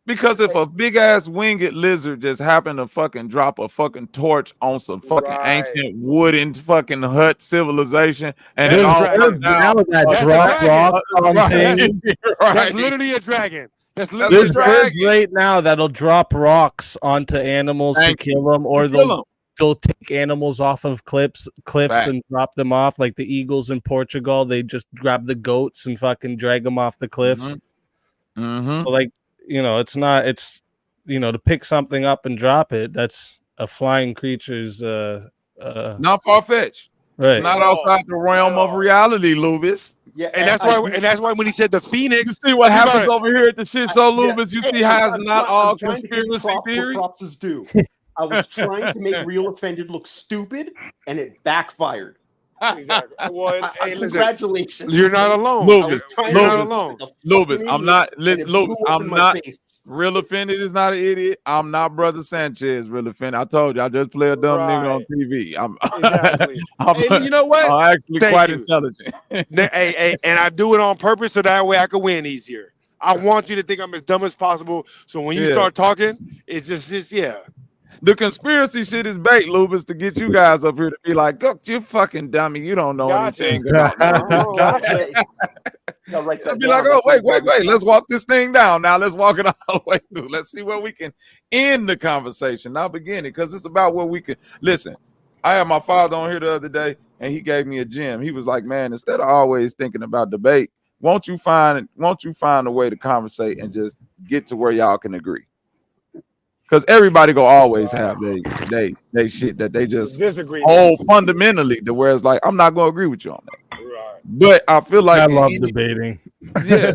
Because if a big ass winged lizard just happened to fucking drop a fucking torch on some fucking Right. ancient wooden fucking hut civilization and it That's a There's all dragon. worked birds out, now that That's a drop dragon. rocks on right, That's things. that's right. literally a dragon. That's That's literally a a There's dragon. birds dragon. right now that'll drop rocks onto animals to Thank you. kill them, or To kill 'em. they'll take animals off of cliffs Fact. and drop them off, like the eagles in Portugal. They just grab the goats and fucking drag them off the cliffs. Mm-hmm. So like, to pick something up and drop it, that's a flying creature's Not far fetched. right. It's not outside the realm of reality, Lubis. Yeah, And that's why when he said the You phoenix, see what think about happens it. over here at the shit show, Lubis? You see how it's not all I'm trying to give conspiracy props where theory? props is due. I was trying to make Real Offended look stupid, and it backfired. Exactly. Well, hey, listen, Congratulations. you're not alone. Lubis, trying You're to not look alone. like a Lubis, fucking I'm idiot, not. and Listen, it blew Lubis, up in I'm my not. face. Real Offended is not an idiot. I'm not Brother Sanchez. Real Offended. I told you, I just play a dumb nigga on Right. TV. Exactly. I'm Hey, you know what? I'm actually Thank quite you. intelligent. Hey, and I do it on purpose so that way I can win easier. I want you to think I'm as dumb as possible. So when you Yeah. start talking, it's just yeah. The conspiracy shit is bait, Lubis, to get you guys up here to be like, "Look, you fucking dummy. You don't know Gotcha. anything about nothing." Gotcha. Gotta write I'll that be down. like, "Oh, That's wait. my- Let's walk this thing down. Now let's walk it all the way through. Let's see where we can end the conversation, not begin it, because it's about where we can listen." I had my father on here the other day, and he gave me a gem. He was like, "Man, instead of always thinking about debate, won't you find a way to conversate and just get to where y'all can agree?" Because everybody go always have they shit that they just Disagreements. hold fundamentally to where it's like, I'm not gonna agree with you on that. Right. But I feel like I love debating. Yeah.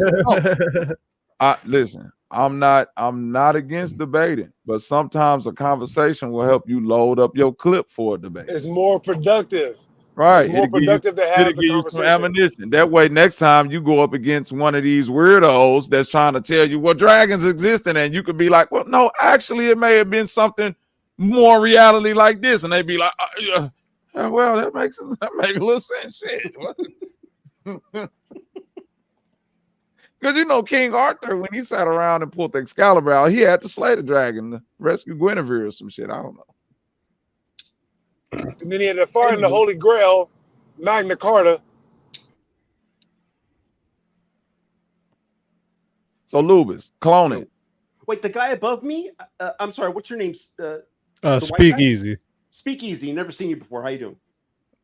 Listen, I'm not against debating, but sometimes a conversation will help you load up your clip for a debate. It's more productive. Right. It's more productive to It'll have the give you some conversation. ammunition. That way, next time you go up against one of these weirdos that's trying to tell you, well, dragons exist, and you could be like, well, no, actually, it may have been something more reality like this. And they'd be like, well, that makes a little sense. Shit. Because you know, King Arthur, when he sat around and pulled the Excalibur out, he had to slay the dragon to rescue Guinevere or some shit. I don't know. And then he had to find the Holy Grail, Magna Carta. So Lubis, clone it. Wait, the guy above me? I'm sorry, what's your name? The white guy? Speakeasy. Speakeasy. Never seen you before. How you doing?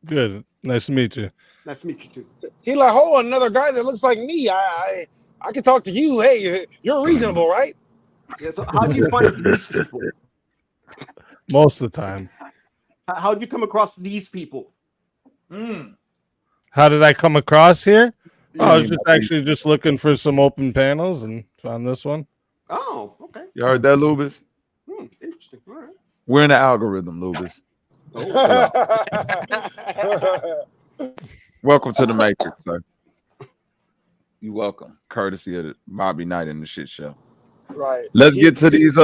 Good. Nice to meet you. Nice to meet you too. He like, oh, another guy that looks like me. I can talk to you. Hey, you're reasonable, right? Yeah, so how do you find these people? Most of the time. How did you come across these people? How did I come across here? Yeah. I was just looking for some open panels and found this one. Oh, okay. You heard that, Lubis? Interesting. All right. We're in the algorithm, Lubis. Welcome to the Matrix, sir. You welcome. Courtesy of the Bobby Knight and the Shit Show. Right. Let's get to these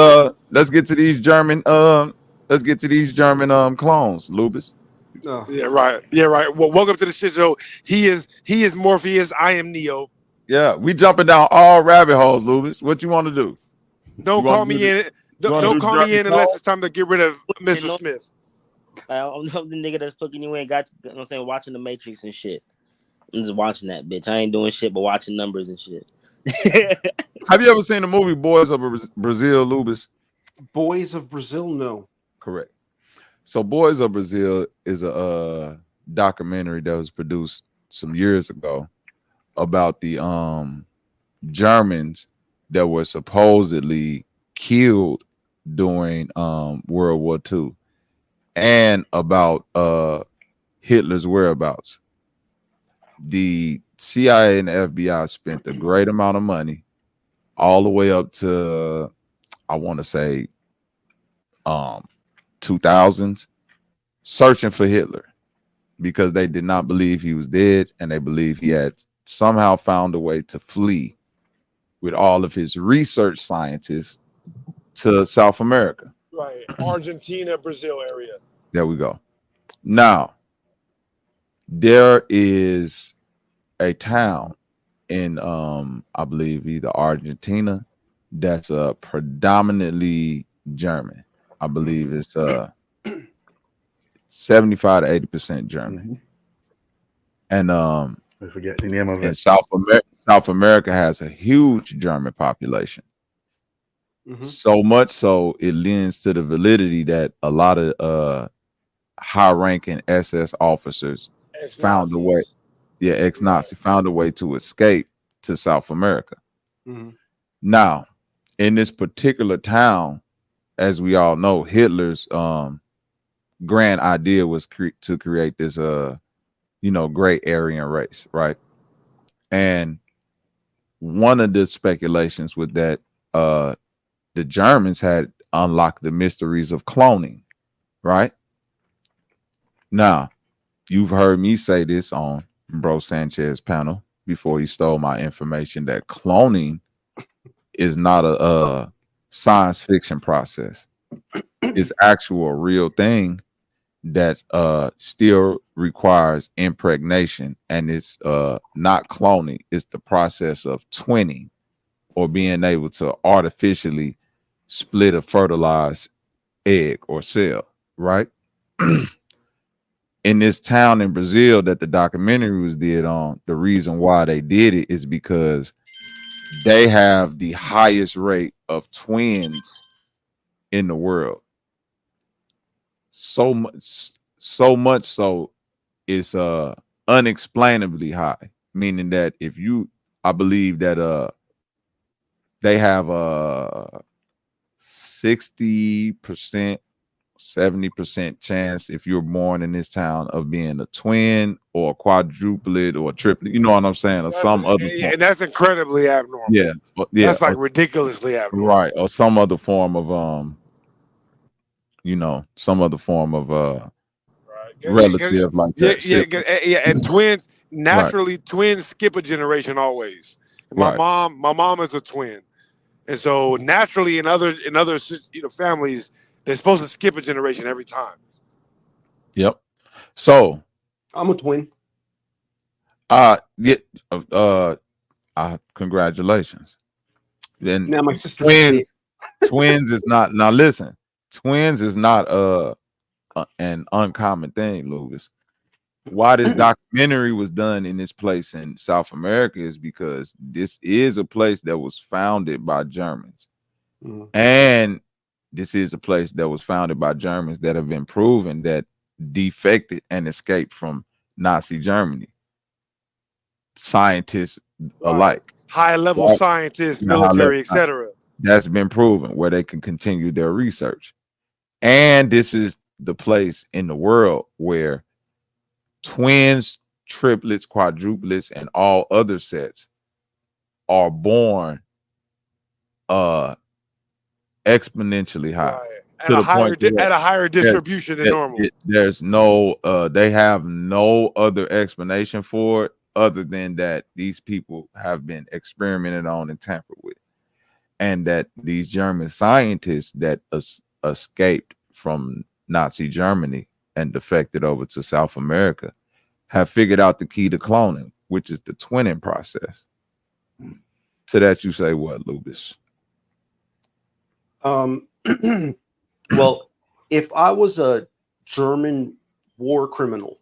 German clones, Lubis. Yeah, right. Yeah, right. Well, welcome to the shit show. He is Morpheus. I am Neo. Yeah, we jumping down all rabbit holes, Lubis. What you want to do? Don't call me in. Don't call me in unless it's time to get rid of Mr. Smith. I'm the nigga that's plugging you in. Got you know what I'm saying, watching the Matrix and shit. I'm just watching that bitch. I ain't doing shit but watching numbers and shit. Have you ever seen the movie Boys of Brazil, Lubis? Boys of Brazil, no. Correct. So Boys of Brazil is a documentary that was produced some years ago about the Germans that were supposedly killed during World War II, and about Hitler's whereabouts. The CIA and the FBI spent a great amount of money all the way up to, I want to say, 2000s, searching for Hitler because they did not believe he was dead, and they believed he had somehow found a way to flee with all of his research scientists to South America. Right. Argentina, Brazil area. There we go. Now, there is a town in I believe either Argentina that's predominantly German. I believe it's 75 to 80% German. And I forget the name of it. And South America has a huge German population. So much so it lends to the validity that a lot of high-ranking SS officers found a way. Yeah, ex-Nazi found a way to escape to South America. Now, in this particular town, as we all know, Hitler's grand idea was to create this great Aryan race, right? And one of the speculations was that the Germans had unlocked the mysteries of cloning, right? Now, you've heard me say this on Bro Sanchez panel before he stole my information that cloning is not a science fiction process. It's actual real thing that still requires impregnation, and it's not cloning. It's the process of twinning, or being able to artificially split a fertilized egg or cell, right? In this town in Brazil that the documentary was did on, the reason why they did it is because they have the highest rate of twins in the world. So much so it's unexplainably high, meaning that I believe that they have 60%, 70% chance if you're born in this town of being a twin or a quadruplet or a triplet, you know what I'm saying, or some other form. And that's incredibly abnormal. Yeah, That's like ridiculously abnormal. Right, or some other form of some other form of relative like that. Sibling. And twins Right. naturally twins skip a generation always. And Right. my mom is a twin, and so naturally in other families they're supposed to skip a generation every time. Yep. So I'm a twin. Yeah, congratulations. Then Now my sister's a kid. twins is not, now listen, twins is not an uncommon thing, Lucas. Why this documentary was done in this place in South America is because this is a place that was founded by Germans. And this is a place that was founded by Germans that have been proven that defected and escaped from Nazi Germany. Scientists alike, high level scientists, military, etc. That's been proven where they can continue their research. And this is the place in the world where twins, triplets, quadruplets, and all other sets are born exponentially high. At a higher distribution than normal. There's no they have no other explanation for it other than that these people have been experimented on and tampered with, and that these German scientists that escaped from Nazi Germany and defected over to South America have figured out the key to cloning, which is the twinning process. To that you say what, Lucas? Well, if I was a German war criminal,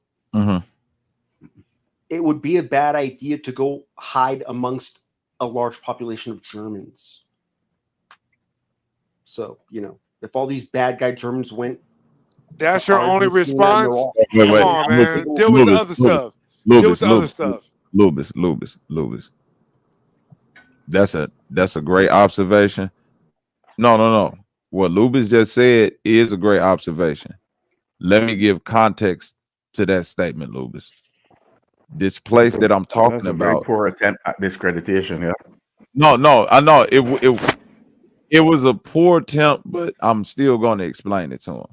it would be a bad idea to go hide amongst a large population of Germans. So, if all these bad guy Germans went, that's your only response. Come on, man. Deal with the other stuff. Deal with the other stuff. Lubis. That's a great observation. No. What Lubis just said is a great observation. Let me give context to that statement, Lubis. This place that I'm talking That's a about. very poor attempt at discreditation. Yeah. No, I know it was a poor attempt, but I'm still going to explain it to him.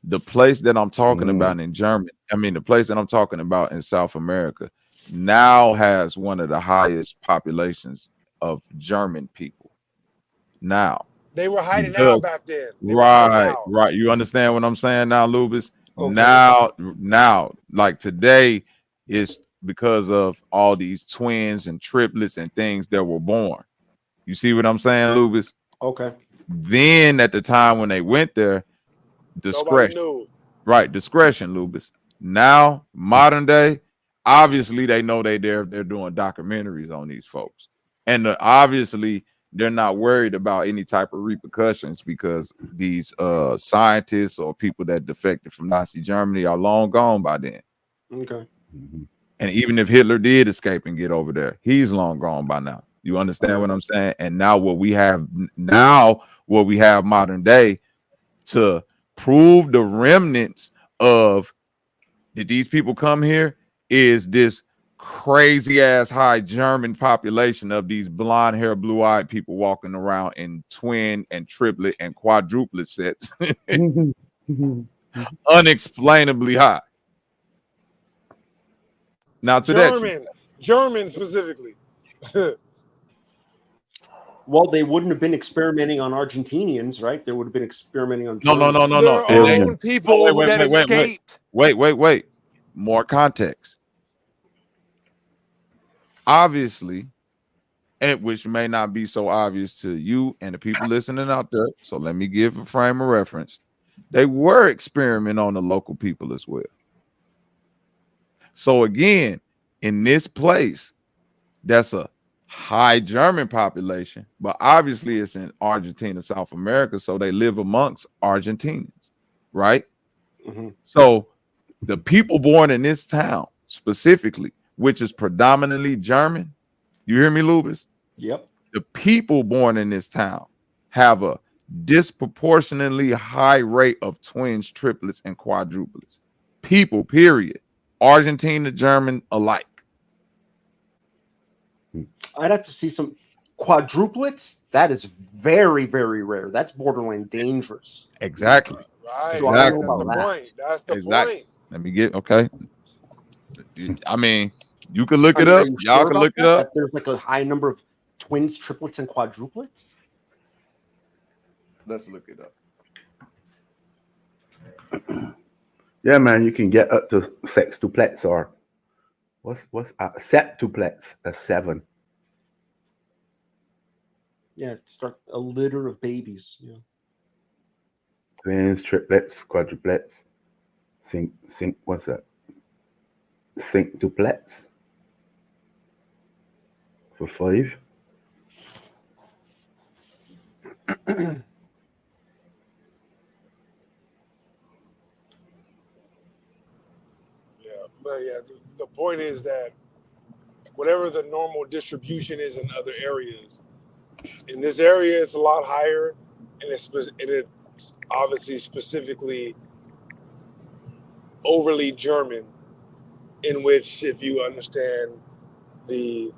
The place that I'm talking about in Germany, the place that I'm talking about in South America, now has one of the highest populations of German people. Now. They were hiding out back then. Right. You understand what I'm saying now, Lubis? Okay. Now, like today, it's because of all these twins and triplets and things that were born. You see what I'm saying, Lubis? Okay. Then at the time when they went there, discretion. Right, discretion, Lubis. Now, modern day, obviously they know they're doing documentaries on these folks. And obviously they're not worried about any type of repercussions because these scientists or people that defected from Nazi Germany are long gone by then. Okay. And even if Hitler did escape and get over there, he's long gone by now. You understand what I'm saying? And now what we have modern day to prove the remnants of did these people come here is this crazy ass high German population of these blonde hair, blue eyed people walking around in twin and triplet and quadruplet sets. Unexplainably high. Now to German specifically. Well, they wouldn't have been experimenting on Argentinians, right? They would have been experimenting on no. Their own people that escaped. Wait. More context. Obviously, and which may not be so obvious to you and the people listening out there. So let me give a frame of reference. They were experimenting on the local people as well. So again, in this place, that's a high German population, but obviously it's in Argentina, South America, so they live amongst Argentinians, right? So the people born in this town specifically, which is predominantly German, you hear me, Lubis? Yep. The people born in this town have a disproportionately high rate of twins, triplets, and quadruplets. People, period. Argentina, German alike. I'd have to see some quadruplets. That is very, very rare. That's borderline dangerous. Exactly. Right. So That's the point. That's the point. Let me get okay. I mean, you can look it Are up. you Y'all sure can about look it that? up. That there's like a high number of twins, triplets, and quadruplets? Let's look it up. Yeah, man, you can get up to sextuplets or what's septuplets, a 7. Yeah, start a litter of babies. Yeah. Twins, triplets, quadruplets, what's that? Synctuplets for 5. Yeah, but yeah, the point is that whatever the normal distribution is in other areas, in this area it's a lot higher, and it's obviously specifically overly German, in which, if you understand the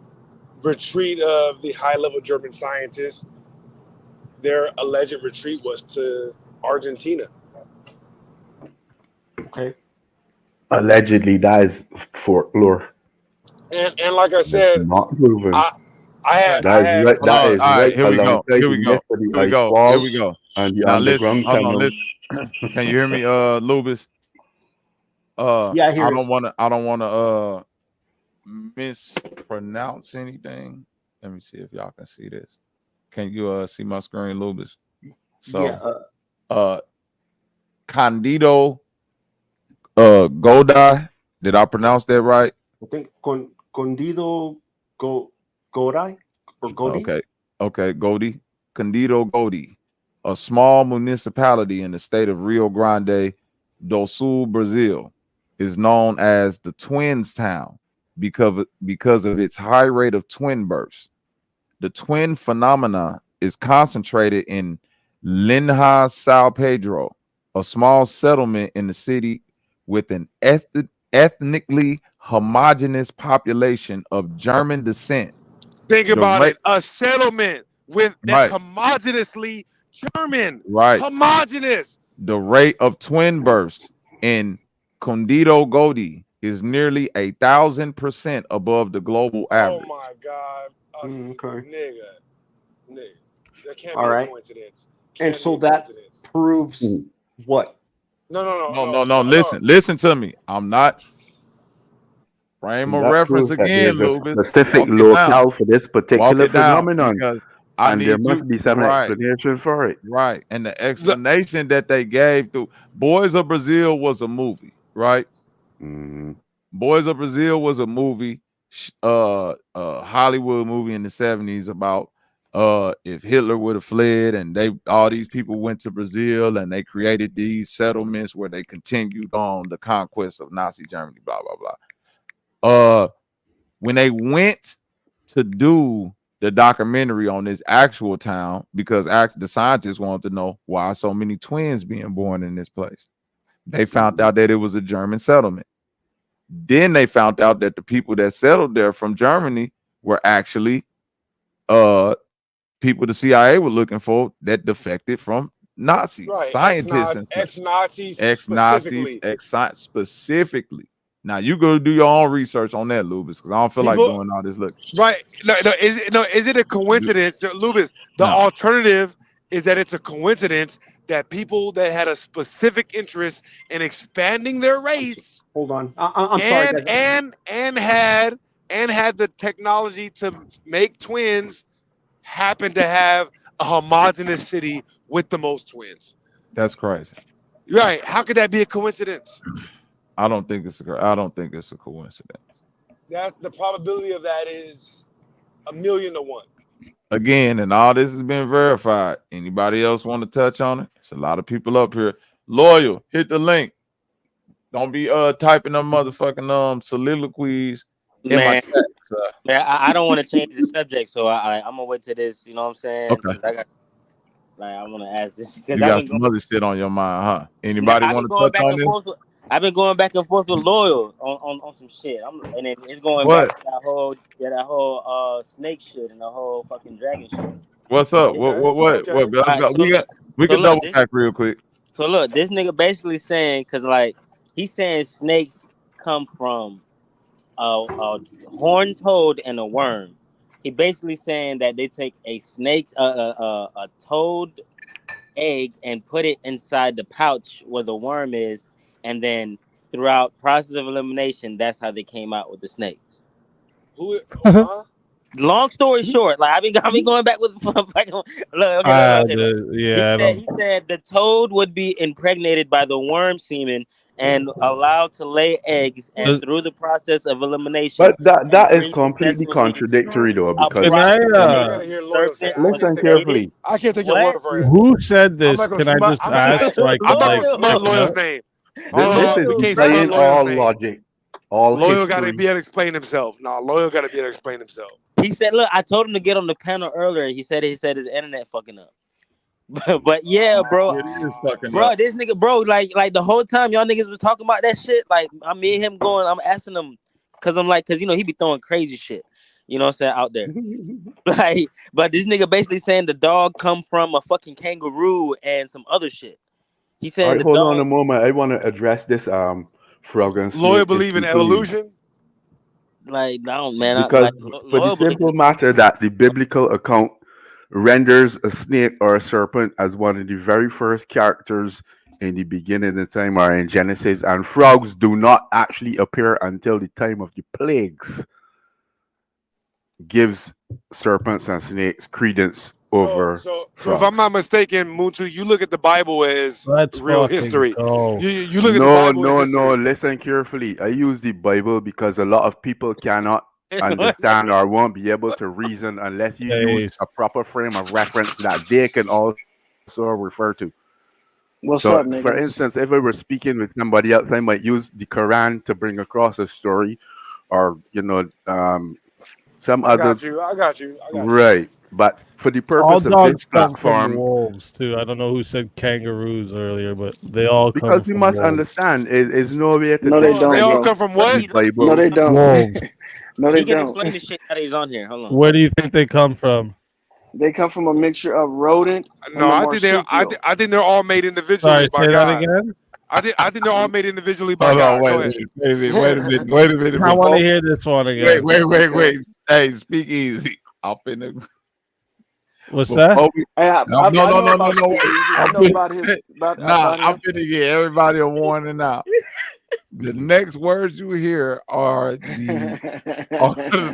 retreat of the high-level German scientists, their alleged retreat was to Argentina. Okay. Allegedly, that is folklore. And like I said, Not proven. I had Hold on. All right, here we go. alongside Here the we go. yesterday Here we ice go. wall Here we go. and the Now listen. underground Hold on. tunnel. Listen. Can you hear me, Lubis? Yeah, I hear I you. don't wanna mispronounce anything. Let me see if y'all can see this. Can you see my screen, Lubis? So Candido Godai. Did I pronounce that right? I think Condido Gorai or Godi. Okay, Godi. Candido Godi, a small municipality in the state of Rio Grande do Sul, Brazil, is known as the Twins Town because of its high rate of twin births. The twin phenomena is concentrated in Linha São Pedro, a small settlement in the city with an ethnically homogeneous population of German descent. Think The about rate, it, a settlement that's right, homogeneously German. right. Homogenous. The rate of twin births in Condido Godi is nearly 1,000% above the global average. Oh my God. Okay. Nigga. That can't All be a right. coincidence. And Can't so be a that coincidence. proves what? No. Listen to me. I'm not frame of That reference proves that again, there's a Lubis. specific Walk it down. locale for this Walk particular it down phenomenon, because I and there need must you be some right. explanation for it. Right. And the explanation that they gave through Boys of Brazil was a movie, right? Boys of Brazil was a movie, Hollywood movie in the 70s about if Hitler would have fled and all these people went to Brazil and they created these settlements where they continued on the conquest of Nazi Germany, blah, blah, blah. When they went to do the documentary on this actual town, because the scientists wanted to know why so many twins being born in this place, they found out that it was a German settlement. Then they found out that the people that settled there from Germany were actually people the CIA were looking for that defected from Nazis, Right. scientists and stuff. Ex-Nazis Ex-Nazis, specifically. specifically. Now you go do your own research on that, Lubis, because I don't feel like doing all this looking. Right. Is it a coincidence, Lubis? The alternative is that it's a coincidence that people that had a specific interest in expanding their race Hold on. I'm sorry, guys. and had the technology to make twins happen to have a homogenous city with the most twins. That's crazy. Right. How could that be a coincidence? I don't think it's a coincidence. That the probability of that is 1,000,000 to 1. Again, and all this has been verified. Anybody else want to touch on it? There's a lot of people up here. Loyal, hit the link. Don't be typing them motherfucking soliloquies in my chat. Man, I don't want to change the subject, so I'm gonna wait till this. You know what I'm saying? Okay. I got, I want to ask this because You got some other shit on your mind, huh? Anybody want to touch on this? I've been going back and forth with Loyal on some shit. And it's going What? back to that whole snake shit and the whole fucking dragon shit. What's up? What? Right, We can double back real quick. So look, this nigga basically saying, cause like He's saying snakes come from a horned toad and a worm. He basically saying that they take a a toad egg and put it inside the pouch where the worm is, and then throughout process of elimination, that's how they came out with the snake. Long story short, like I been going back with look, okay, look. Yeah, He said the toad would be impregnated by the worm semen and allowed to lay eggs, and through the process of elimination, But that and is bring completely successfully contradictory though, a because Can I serpent was listen created. carefully. I can't take your What? word for it. Who said I'm this? not gonna Can I smut. just ask so I I'm can not like gonna smut check it Loyal's out? name. This We is can't smut playing Loyal's all name. logic, all Loyal got to history. be able to explain himself. No, Loyal got to be able to explain himself. He said, "Look, I told him to get on the panel earlier. He said his internet fucking up." But yeah, bro, It is fucking bro, up. this nigga, bro, like the whole time y'all niggas was talking about that shit. Like me and him going, I'm asking him, cause you know he be throwing crazy shit, you know what I'm saying, out there. Like, but this nigga basically saying the dog come from a fucking kangaroo and some other shit. He All saying right, the hold on a dog. moment. I want to address this frog and Loyal snake believe in issue, please. evolution. Like, I don't, man. Because for the Loyal believes simple in matter that the biblical account renders a snake or a serpent as one of the very first characters in the beginning of time or in Genesis, and frogs do not actually appear until the time of the plagues, gives serpents and snakes credence over So if frogs. I'm not mistaken, Muntu, you look at the Bible as Let's real fucking history. go. You look at the No, Bible as no, history. no. Listen carefully. I use the Bible because a lot of people cannot understand or won't be able to reason unless you use a proper frame of reference that they can also refer to. What's So, up, for niggas? instance, if I were speaking with somebody else, I might use the Quran to bring across a story, or some I other. got you. I got you. Right, but for the All purpose of this dogs come from platform, wolves too. I don't know who said kangaroos earlier, but they all come because we from must wolves. understand, is no way to No, they discredit They don't, all bro. come from But what? the Bible. No, they don't. Wolves. No, they he can don't. explain this shit that he's on here. Hold on. Where do you think they come from? They come from a mixture of rodent No, and a I think marsupial. I think they're all made individually Sorry, by say that God. again. I think they're all made individually by Hold on, God. Go ahead. wait a minute, wait a minute. I want to Before, hear this one again. wait. Hey, speak easy. I'm finna. What's that? Hey, I No, know about Speakeasy. I know about his Nah, about I'm him. finna get everybody a warning now. The next words you hear are the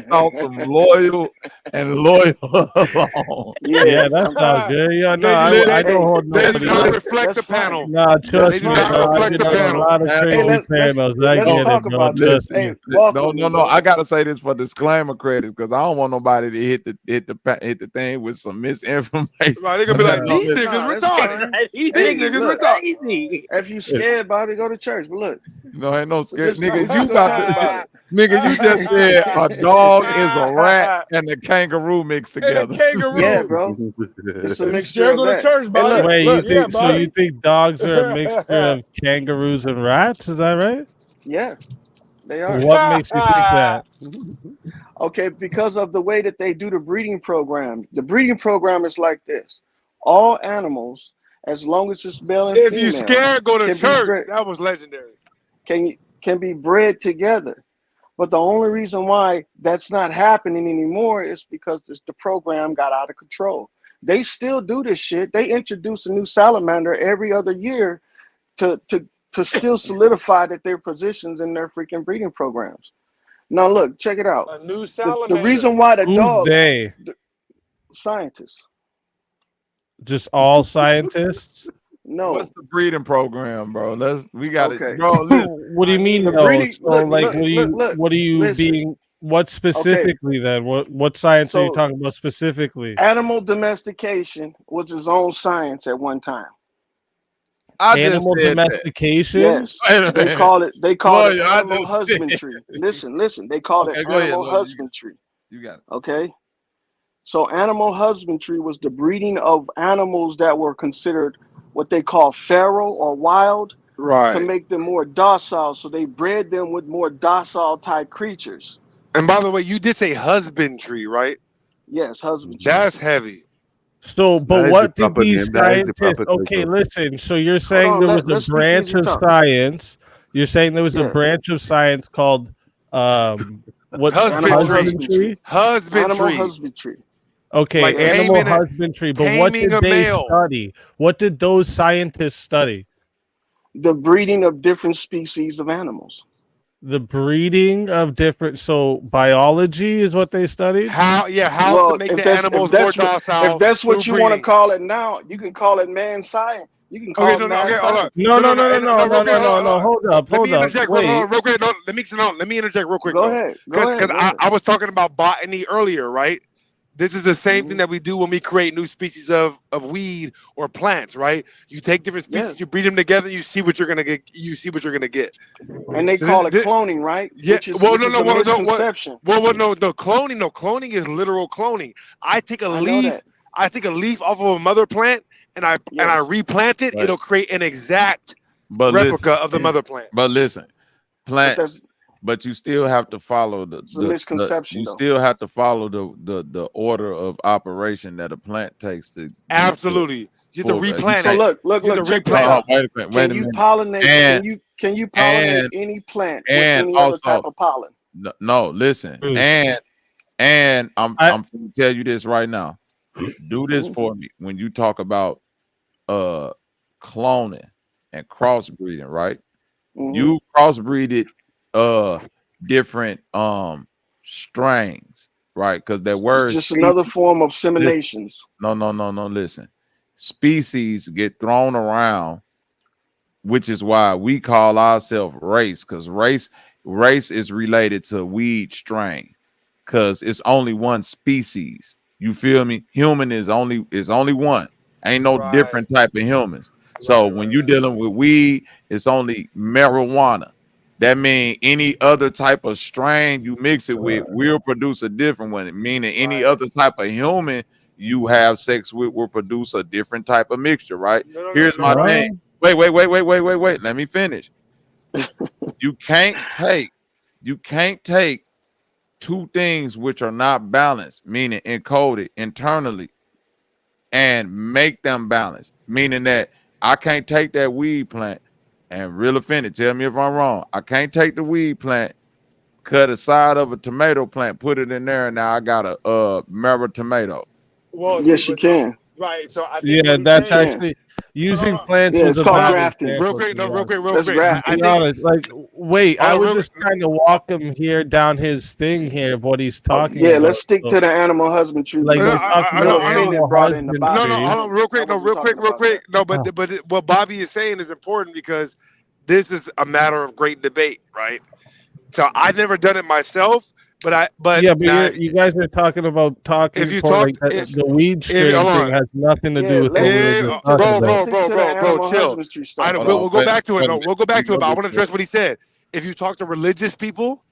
thoughts of Loyal and Loyal alone. Yeah, that sounds good. Yeah, no, I don't hold They do nobody. not reflect the That's fine. panel. Nah, They trust do me, not bro. I've reflect been the on a panel. lot of crazy panels. I let's get talk it, bro. about Trust this. Hey, me. walk No, with me, no. bro. I gotta say this for disclaimer credits because I don't want nobody to hit the thing with some misinformation. Right, they're gonna be like, these Nah, niggas that's retarded. fine. These Hey, niggas look, crazy. if you scared about it, go to church. But look, No, ain't no scared we're nigga. You just gonna about talk about to it. nigga? You just said a dog is a rat and a kangaroo mixed together. Yeah, bro. It's a If you mixture scared, of go to that. church, Hey, buddy. look, Wait, you look. think so? You think dogs are a mixture of kangaroos and rats? Is that right? Yeah, they are. What makes you think that? Okay, because of the way that they do the breeding program. The breeding program is like this: all animals, as long as it's male and If you female, scared, go to can be church. bred. That was legendary. Can be bred together. But the only reason why that's not happening anymore is because the program got out of control. They still do this shit. They introduce a new salamander every other year to still solidify that their positions in their freaking breeding programs. Now look, check it out. A new The salamander. reason why the Who's dog they? scientists. Just all scientists? No. What's the breeding program, bro? We got Okay. it, bro. What do you mean The though? breeding So look, like, look, what are you listen. being? What specifically then? What science are you So talking about specifically? animal domestication was its own science at one time. I just Animal said that. domestication? Yes. Wait a They minute. called it Lawyer, I animal just said. husbandry. Listen, they called Okay, it go ahead, animal Lawyer. husbandry. You got it. Okay. So animal husbandry was the breeding of animals that were considered what they call feral or wild to Right. make them more docile. So they bred them with more docile type creatures. And by the way, you did say husbandry, right? Yes, husbandry. That's heavy. So, but That is what the did proper these name. That is the scientists? proper Okay, title. listen. So you're saying on, there was let's a speak branch easy of talk. science You're saying there was a Yeah, branch of science called what animal Husbandry. husbandry. Animal Husbandry. husbandry. Okay, Like Yeah, animal taming husbandry. But what taming did a they male. study? What did those scientists study? the breeding of different species of animals. The breeding of different. So biology is what they studied. How to Well, make the animals more if docile that's through what you want to breeding. call it now, you can call it man science. You can Okay, call it no, mad hold on. science. No, no, no, no, No, no, real no, quick, no, no, no. Hold up, Let hold me up. interject Wait. real quick. No, let me interject real quick Go though, ahead. Go because ahead. Go ahead. I was talking about botany earlier, right? This is the same thing Mhm. that we do when we create new species of weed or plants, right? You take different species, Yes. you breed them together, you see what you're gonna get. You see what you're gonna get. And they So call it cloning, right? yeah. Well, Which is a misconception. no. Cloning, no. Cloning is literal cloning. I take a I know leaf. that. I take a leaf off of a mother plant, and I Yes. replant it. Right. It'll create an exact But listen, replica of the mother plant. but listen, But plants. that's But you still have to follow it's a misconception you though. still have to follow the order of operation that a plant takes to get to Absolutely, you have to full. You replant So it. can't. You have to check this replant Oh, out. it. wait Can a you minute. pollinate And can you pollinate and any plant with and any other type also of pollen? no, listen. Mm. And I'm I going to tell you this right now. Do this Mhm. for me when you talk about uh cloning and crossbreeding, right? Mhm. You crossbreeded different strains, right? Because that It's word just another species. form of Listen, simulations. no. Listen, species get thrown around, which is why we call ourselves race, because race is related to weed strain, because it's only one species. You feel me? Human is only one. Ain't no Right, different type of humans. So when you're dealing with weed, it's only marijuana. That means any other type of strain you mix it with will produce a different one. Meaning any right. other type of human you have sex with will produce a different type of mixture, right? Here's my No. thing. Wait. Let me finish. You can't take two things which are not balanced, meaning encoded internally, and make them balanced. Meaning that I can't take that weed plant and reel offend it. Tell me if I'm wrong. I can't take the weed plant, cut a side of a tomato plant, put it in there, and now I got a marrow tomato. Well, see, Yes, you but can. right. So I think yeah, what he's You that's saying. can. actually Hold on, using hold on. plants Yeah, was it's a called bad grafting. Real example. quick, To be honest. real That's quick. To I grafting. be think. honest, like, wait, I Hold on, was real just quick. trying to walk him here down his thing here of what he's Oh, talking yeah, about. let's stick So, to the animal husbandry like, No, because we're talking about militating animal brought in the no, body. husbandry. hold on, real I quick. No, wasn't talking real about that. quick. No, Ah, but what Bobby is saying is important because this is a matter of great debate, right? So I've never done it myself, but yeah, but now you guys are talking about if talking you for like talked the weed if strain hold thing on, has nothing to do Yeah, with what we were just talking about. let's stick to the bro, animal chill. husbandry I stuff, don't, Hold on, bro. we'll go back to it. wait a No, minute. we'll go We back to it. go But I this want to way. address what he said. If you talk to religious people,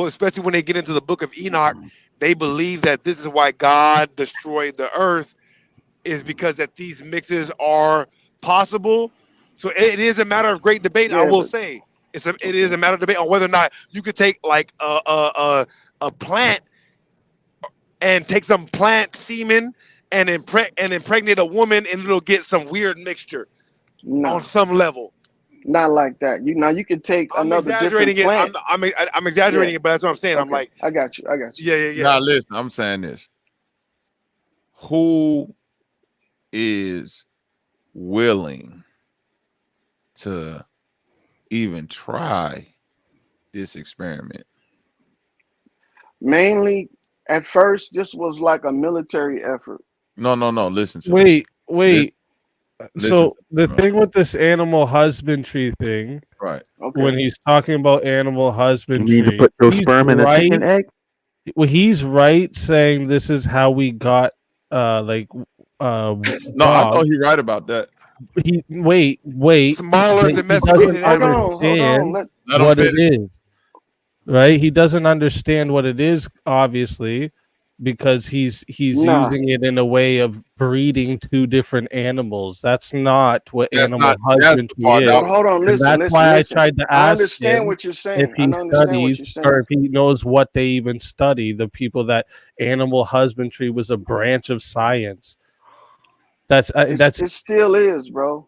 especially when they get into the book of Enoch, they believe that this is why God destroyed the earth is because that these mixes are possible. So it is a matter of great debate. I Yeah, will but say it is okay. a matter of debate on whether or not you could take like a plant and take some plant semen and impregnate a woman and it'll get some weird mixture on Nah, some level. not like that. You can take I'm another different exaggerating it. plant. I'm Yeah. exaggerating it, but that's what I'm saying. I'm Okay. like, I got you. I got you. yeah. Now listen, I'm saying this. Who is willing to even try this experiment? Mainly at first this was like a military effort. No. Listen to me. Wait, Listen, wait. listen So to me, the bro. thing with this animal husbandry thing, Right. Okay. when he's talking about animal You need to husbandry, put your he's sperm in a chicken right. egg. Well, he's right saying this is how we got like No, I know dogs. he's right about that. Wait, Smaller but he doesn't domesticated animals. Hold on. understand Let him what it finish. is, right? He doesn't understand what it is, obviously, because he's Nah. using it in a way of breeding two different animals. That's not what animal That's the husbandry part that I is, But was hold on, and listen, that's listen, why I listen. tried to I ask understand him what you're if saying. I he understand what studies you're or saying. if he knows what they even study. The people that animal husbandry was a branch of science. That's It still is, bro.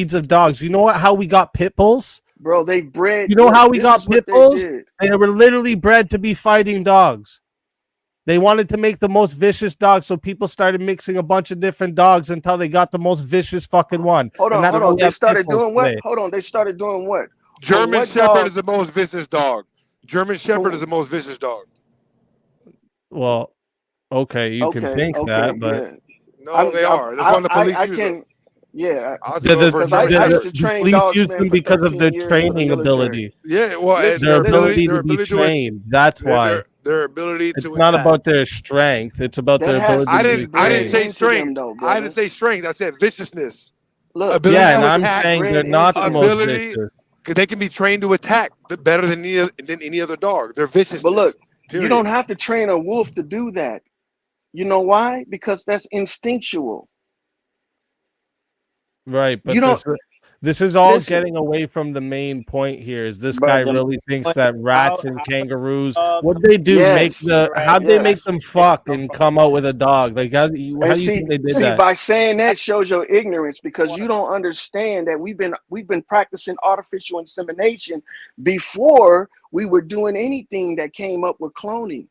breeds of dogs. You know how we got pit bulls? Bro, they bred. You know Look, how we this is got what pit they bulls? did. They were literally bred to be fighting dogs. They wanted to make the most vicious dog, so people started mixing a bunch of different dogs until they got the most vicious fucking one. Hold And on, that's hold why on. we They have pit started bulls doing what? today. Hold on. They started doing what? For German what Shepherd is dog? the most vicious dog. German Shepherd For, is the most vicious dog. Well, okay, you can think okay, that, but yeah. No, they are. That's why the police I use them. can, yeah. I still go for Because German I used Shepherd. to the train police dogs, use man, them for because of 13 their years for the training military. ability. Yeah, well, and Listen, Their listen. ability to be trained. That's why. their ability It's to not attack. about their strength. It's about That their has ability to to be be I didn't bred trained. say into them, strength. though, I didn't brother. say strength. I said viciousness. Look, Ability Yeah, that and to has to I'm be attack. saying they're bred not into the them. most Ability, vicious. because they can be trained to attack better than any other dog. Their But viciousness. look, you Period. don't have to train a wolf to do that. You know why? Because that's instinctual. Right, You but don't this is all listen, getting away from the main point here. Is this guy But the really thinks point that is rats and how kangaroos, dog what they do, make yes, how'd they make yes. them fuck and come out with a dog? Like how And do you think they did see, that? by saying that shows your ignorance because you don't understand that we've been practicing artificial insemination before we were doing anything that came up with cloning.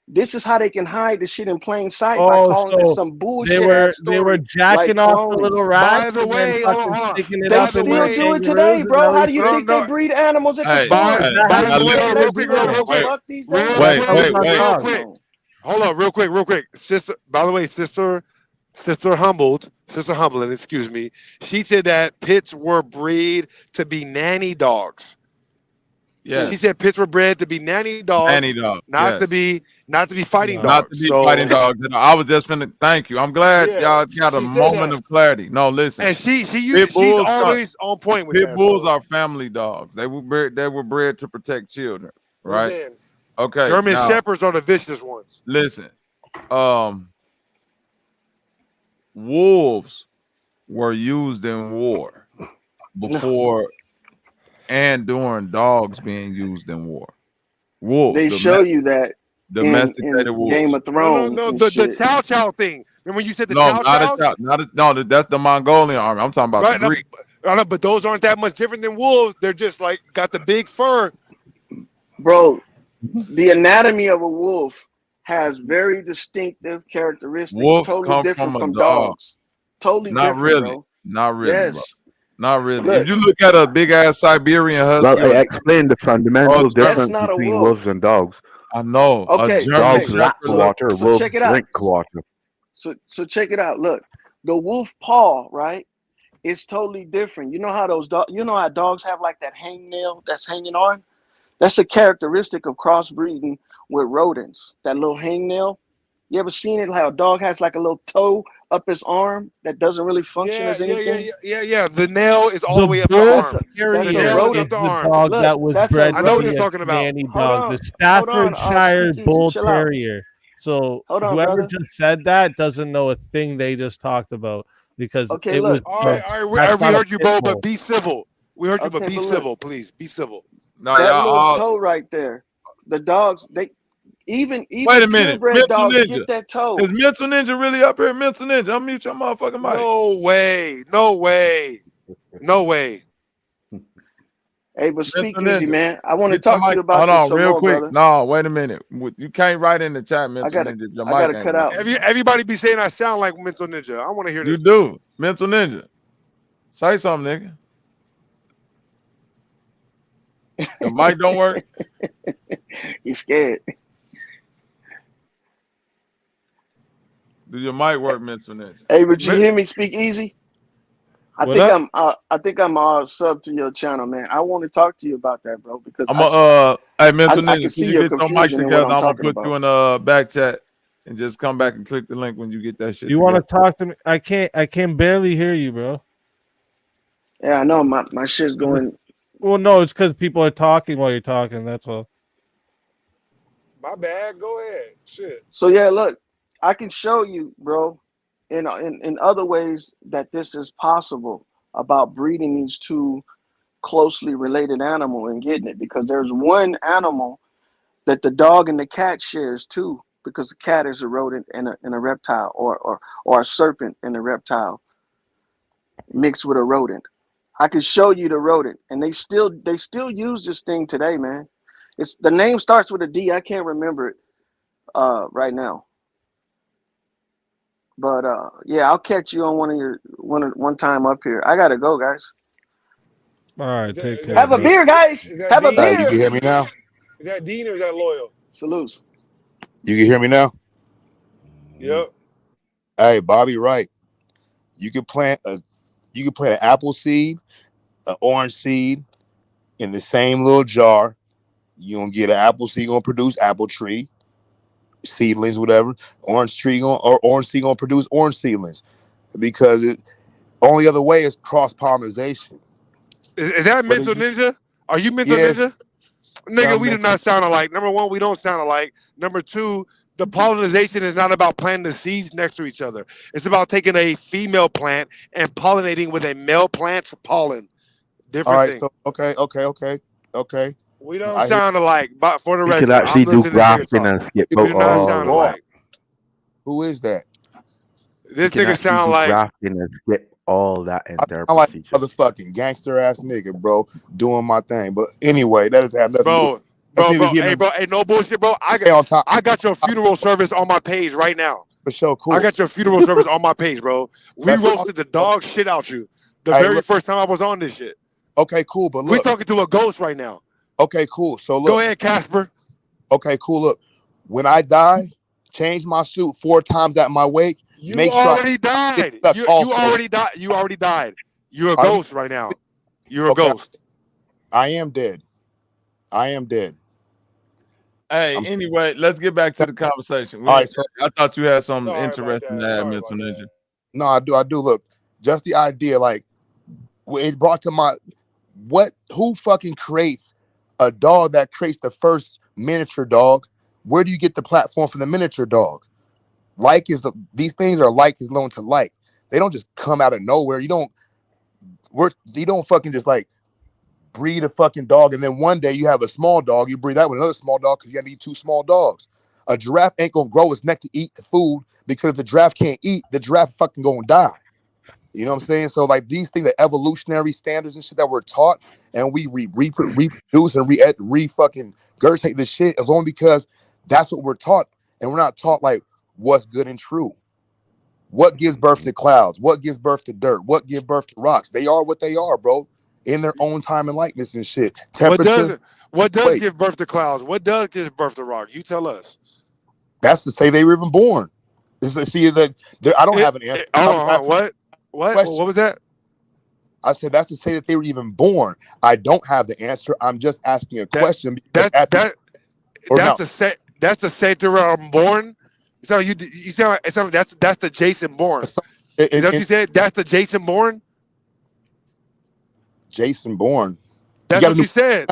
This is how they can hide the shit in plain sight by Oh, calling it so some bullshit ass they were story like jacking off the cloning. little By rats the and then way, hold on, fucking hold on. sticking it They By up the into the still way, do it kangaroos. today, Is that bro. what How you're do you no, think saying? they no. breed animals at the Hey, By farm? hey, That by has the now way, They hold don't on, listen. real let quick, these real animals Wait, quick, fuck these real animals. wait, What are quick, wait, you wait. real talking quick. on? Hold on, real quick, real quick. Sister, by the way, sister Humbling, excuse me. She said that pits were bred to be nanny dogs. She Yes, said pits were bred to be nanny nanny dogs, dog. not to Yes, be fighting no. not to dogs. be fighting So dogs. And I was just finna. Thank you. I'm glad yeah, y'all got a she said moment that, of clarity. No, listen. and Pit she's bulls are always on point with pit that. bulls So are family dogs. They were bred. They were bred to protect children. well Right. then, Okay. German Now shepherds are the vicious ones. listen. Um, wolves were used in war No, before and during dogs being used in war. Wolves, they show you that in domesticated Game wolves. of Thrones No. and The shit. chow chow thing. Remember when you said the No, chow not a chows? child. Not a, no. That's the Mongolian army. I'm talking about the Right? No, Greek. but those aren't that much different than wolves. They're just like got the big fur. Bro, the anatomy of a wolf has very distinctive characteristics, Wolves totally come from different a from dog. dogs. Totally Not different, really. bro. Not really, bro. Yes. Not really. If Look, you look at a big ass Siberian Well, husky I or explained the or fundamental that's difference not a between wolf. wolves and dogs. I know a Okay, German okay. Dogs lap Shepherd. So water, so wolves check it out. drink water. So check it out. Look, the wolf paw, right? It's totally different. You know how you know how dogs have like that hangnail that's hanging on? That's a characteristic of crossbreeding with rodents. That little hangnail. You ever seen it? How a dog has like a little toe up his arm that doesn't really function as anything? Yeah. The nail is all The the way up the bull That's arm. The a nail terrier is up is rodent. the the arm. dog Look, that was that's a bred I to know what be you're rodent. a talking about. nanny Hold dog. on, The hold on. Staffordshire Speak easy, bull chill out. terrier. So Hold on, whoever brother. just said that doesn't know a thing they just talked about because Okay, it was look. that's We not a heard you, pit Bo, but bull. be civil. We heard you, but Okay, be but look, civil, please. Be civil. No, that y'all little all toe right there. The dogs, they wait even a minute. purebred Mental dogs Ninja. get that toe. Is Mental Ninja really up here? Mental Ninja. Unmute your motherfucking mic. No way. No way. No way. Hey, but speak Mental easy, Ninja. man. I want to Get your talk to mic. you about Hold this on, some real more, quick. brother. No, wait a minute. You can't write in the chat, I Mental gotta Ninja. Your I mic gotta ain't cut working. out. Everybody be saying I sound like Mental Ninja. I want to hear You this now. do. Mental Ninja. Say something, nigga. Your mic don't work. You scared? Do your mic work, Mental Ninja? Hey, but you hear me speak easy? I What think up? I think I'm sub to your channel, man. I want to talk to you about that, bro, because I'm hey Mental I Ninja, can can see you your get your mic confusion in what together? I'm I'm gonna talking put you about. in a back chat and just come back and click the link when you get that shit You want to together. talk to me? I can barely hear you, bro. Yeah, I know my shit's going. Well, no, it's because people are talking while you're talking. That's all. My bad. Go ahead. Shit. So yeah, look, I can show you, bro, in other ways that this is possible about breeding these two closely related animal and getting it because there's one animal that the dog and the cat shares too because the cat is a rodent and a reptile or a serpent and a reptile mixed with a rodent. I can show you the rodent and they still use this thing today, man. It's the name starts with a D. I can't remember it, right now. But yeah, I'll catch you on one time up here. I gotta go, guys. All right, take Is care, Have a that bro. Dean? beer, guys. Is that Have a Dean? You beer. can hear me now? Is that Dean or is that Loyal? Salutes. You can hear me now? Yep. Hey, Bobby, right. You can plant an apple seed, an orange seed in the same little jar. You're gonna get an apple seed, gonna produce apple tree, seedlings, whatever. Orange seed gonna produce orange seedlings. Because it only other way is cross pollination. Is that But Mental Ninja? Are you Mental yes, Ninja? Nigga, I'm we do mental. not sound alike. Number one, we don't sound alike. Number two, the pollination is not about planting the seeds next to each other. It's about taking a female plant and pollinating with a male plant's pollen. All Different right, thing. so okay. We don't I hear sound alike. But for the You could record, I'm actually do listening to nigga grafting talk. and skip We out do not who sound all that. alike. who is that? You This can nigga actually sound do like grafting and skip all that I entire sound like procedure. a motherfucking gangster ass nigga, bro, doing my thing. But anyway, that doesn't have nothing to do. bro, That's bro, neither bro. here Hey, nor bro. Hey, no bullshit, bro. stay on top. I got your funeral service on my page right now. For sure, I cool. got your funeral service on my page, bro. We That's awesome. roasted the dog shit out you the Hey, very look. first time I was on this shit. Okay, cool. But We look. talking to a ghost right now. Okay, cool. So Go look. ahead, Casper. Okay, cool. Look, when I die, change my suit 4 times at my wake. You Make sure already died. I You already died. You already died. You're a I mean, ghost right now. You're a okay, ghost. I am dead. I am dead. Hey, I'm anyway, let's get back to the conversation. all right. So I thought you had something Sorry about interesting that. to add, Sorry Mental about Ninja. that. no, I do. Look, just the idea, like it brought to my who fucking creates a dog that creates the first miniature dog? Where do you get the platform for the miniature dog? These things are like is known to like. They don't just come out of nowhere. You don't fucking just like breed a fucking dog and then one day you have a small dog, you breed that with another small dog because you gotta eat 2 small dogs. A giraffe ain't gonna grow its neck to eat the food because if the giraffe can't eat, the giraffe fucking gonna die. You know what I'm saying? So like these things, the evolutionary standards and shit that we're taught, and we reproduce and re fucking regurgitate this shit is only because that's what we're taught, and we're not taught like what's good and true. What gives birth to clouds? What gives birth to dirt? What gives birth to rocks? They are what they are, bro, in their own time and likeness and shit. What Temperature. does Wait, give birth to clouds? What does give birth to rock? You tell us. that's to say they were even born. See that I don't have an answer. I'm just asking What? a question. What was that? I said that's to say that they were even born. I don't have the answer. I'm just asking a question because That's the set to where I'm born. You sound like you sound like that's the Jason Bourne. Is that what you said? That's the Jason Bourne? Jason Bourne. That's what you said.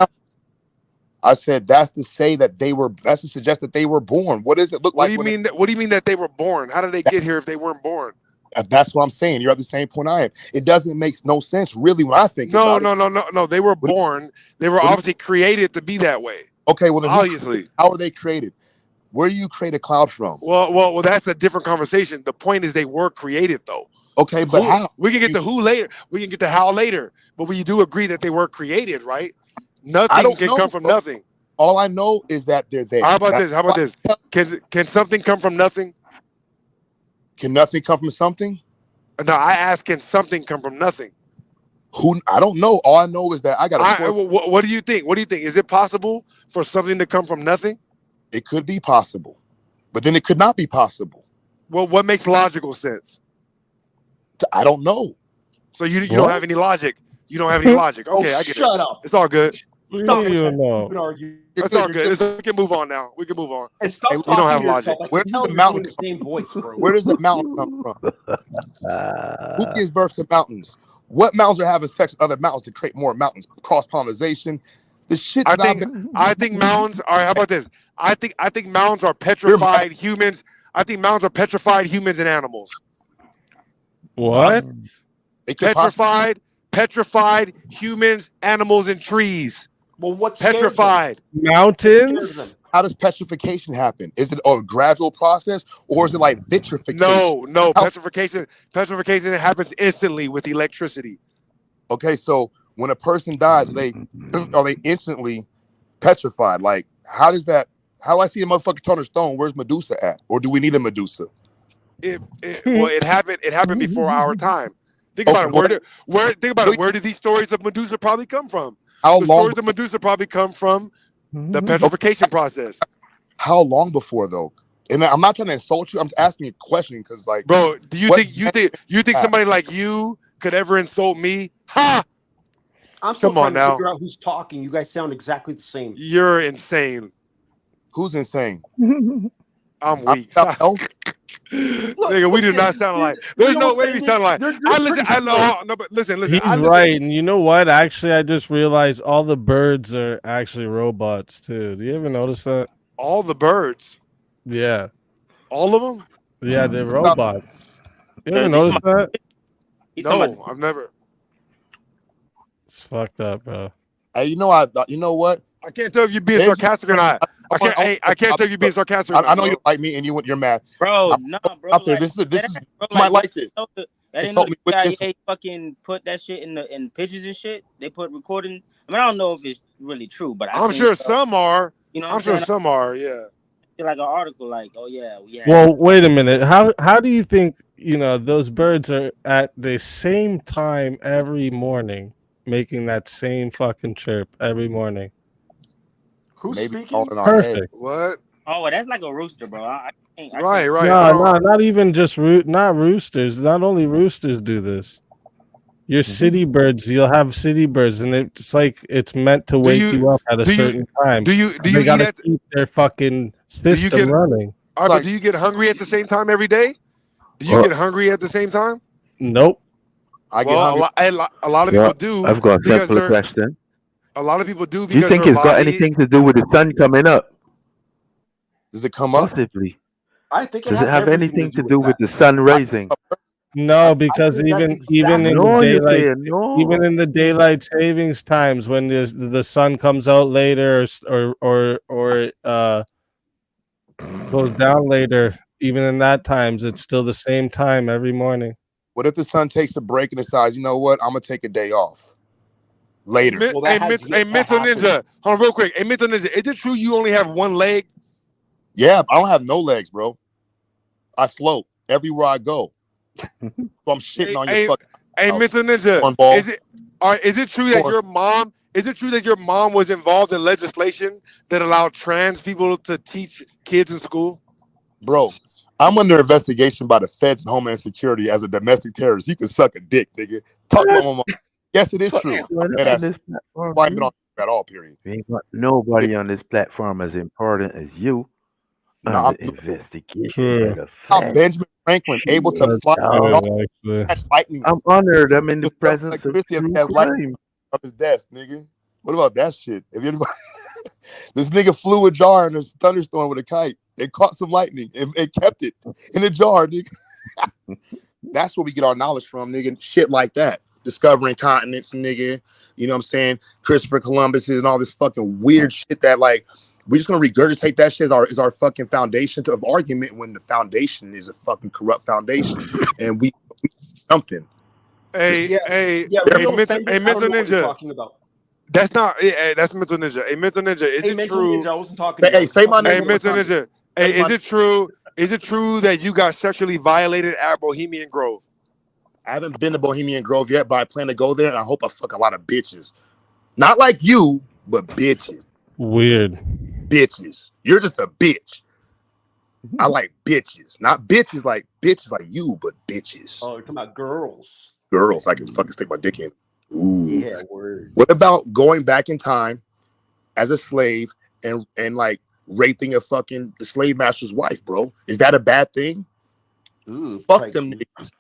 I said that's to say that that's to suggest that they were born. What does it look What like? do you mean? What do you mean that they were born? How did they get here if they weren't born? That's what I'm saying. You're at the same point I am. It doesn't make no sense really when I think about it. No. They were born. They were obviously created to be that way. Okay, well then obviously, how are they created? Where do you create a cloud from? Well, that's a different conversation. The point is they were created though. Okay, but how? We can get to who later. We can get to how later. But we do agree that they were created, right? Nothing can come from nothing. All I know is that they're there. How about this? Can something come from nothing? Can nothing come from something? No, I ask, can something come from nothing? I don't know. All I know is that I got what do you think? What do you think? Is it possible for something to come from nothing? It could be possible, but then it could not be possible. Well, what makes logical sense? I don't know. So you don't have any logic. You don't have any logic. Okay, I get it. Shut up. It's all good. Stop It's all good. We can move on now. We can move on. And stop we don't have logic. Where does the mountain the same voice, bro? Where does the mountain come from? Who gives birth to mountains? What mountains are having sex with other mountains to create more mountains? Cross pollination. The shit. I think mountains are. How about this? I think mountains are petrified humans. I think mountains are petrified humans and animals. What? Petrified humans, animals, and trees. Well, what's petrified? Mountains? How does petrification happen? Is it a gradual process or is it like vitrification? No. Petrification happens instantly with electricity. Okay, so when a person dies, are they instantly petrified? Like, how does that How I see a motherfucker turn to stone? Where's Medusa at? Or do we need a Medusa? It happened. It happened before our time. Think Okay, about it. Think about no, it. Where did these stories of Medusa probably come from? How The long? stories of Medusa probably come from the petrification process. How long before though? And I'm not trying to insult you. I'm just asking you a question because, like, Bro, do you what think somebody like you could ever insult me? Ha! I'm still Come on trying to now. figure out who's talking. You guys sound exactly the same. You're insane. Who's insane? I'm weak. Nigga, we do not sound alike. There's no way we sound alike. No, but listen. He's I listen. right, and you know what? Actually, I just realized all the birds are actually robots too. Do you ever notice that? All the birds. Yeah. All of them? Yeah, they're robots. You ever notice that? No, I've never. It's fucked up, bro. Hey, you know what? I can't tell if you're being sarcastic or not. I can't tell if you're being sarcastic or not. I know you like me and you're mad. Bro, no, bro. Up there, Like, this is bro, you might like this. That ain't Insult no me with this. CIA fucking put that shit in pictures and shit. They put recording. I mean, I don't know if it's really true, but I'm sure some are. You know, I'm sure some are. Yeah. Like an article, like, oh yeah, we had. Well, wait a minute. How do you think those birds are at the same time every morning, making that same fucking chirp every morning? Who's Maybe speaking? Perfect. What? Oh, that's like a rooster, bro. I can't. Right. No, not even just not roosters. Not only roosters do this. Your city birds, you'll have city birds, and it's like it's meant to wake you up at a certain time. They gotta keep their fucking system running. All right, but do you get hungry at the same time every day? Do you get hungry at the same time? Nope. A lot of people do. I've got a because simple question. A lot of people do Do you because think their it's got body- anything to do with the sun coming up? Does it come up? Possibly. I think Does it have anything to do with the sun rising? No, because even in the daylight savings times when the sun comes out later or goes down later, even in that times it's still the same time every morning. What if the sun takes a break and decides, you know what, I'm gonna take a day off later? Mental Ninja, hold on real quick. Hey, Mental Ninja, is it true you only have one leg? Yeah, I don't have no legs, bro. I float everywhere I go. So I'm shitting on your fucking. Hey, Mental Ninja, is it true that your mom? Is it true that your mom was involved in legislation that allowed trans people to teach kids in school? Bro, I'm under investigation by the feds and Homeland Security as a domestic terrorist. You can suck a dick, nigga. Talk about my mom. Yes, it is true. Why not at all? Period. We ain't got nobody on this platform as important as you. No, investigation. Benjamin Franklin able to fly lightning. I'm honored. I'm in the presence of Christie has lightning up his desk, nigga. What about that shit? If anybody, this nigga flew a jar in a thunderstorm with a kite. It caught some lightning and kept it in a jar, nigga. That's where we get our knowledge from, nigga. Shit like that. Discovering continents, nigga. You know what I'm saying? Christopher Columbus and all this fucking weird shit that, like, we're just gonna regurgitate that shit as our fucking foundation of argument when the foundation is a fucking corrupt foundation, and we something. Mental Ninja. Talking about. That's not. That's Mental Ninja. Hey, Mental Ninja, is it true? Ninja, I wasn't talking. Hey, say my name. Hey, Mental Ninja. Hey, is it true? Is it true that you got sexually violated at Bohemian Grove? I haven't been to Bohemian Grove yet, but I plan to go there, and I hope I fuck a lot of bitches. Not like you, but bitches. Weird. Bitches. You're just a bitch. I like bitches. Not bitches like you, but bitches. Oh, you're talking about girls. Girls, I can fucking stick my dick in. Ooh. Yeah, word. What about going back in time as a slave and like raping the slave master's wife, bro? Is that a bad thing? Ooh, fuck them niggas.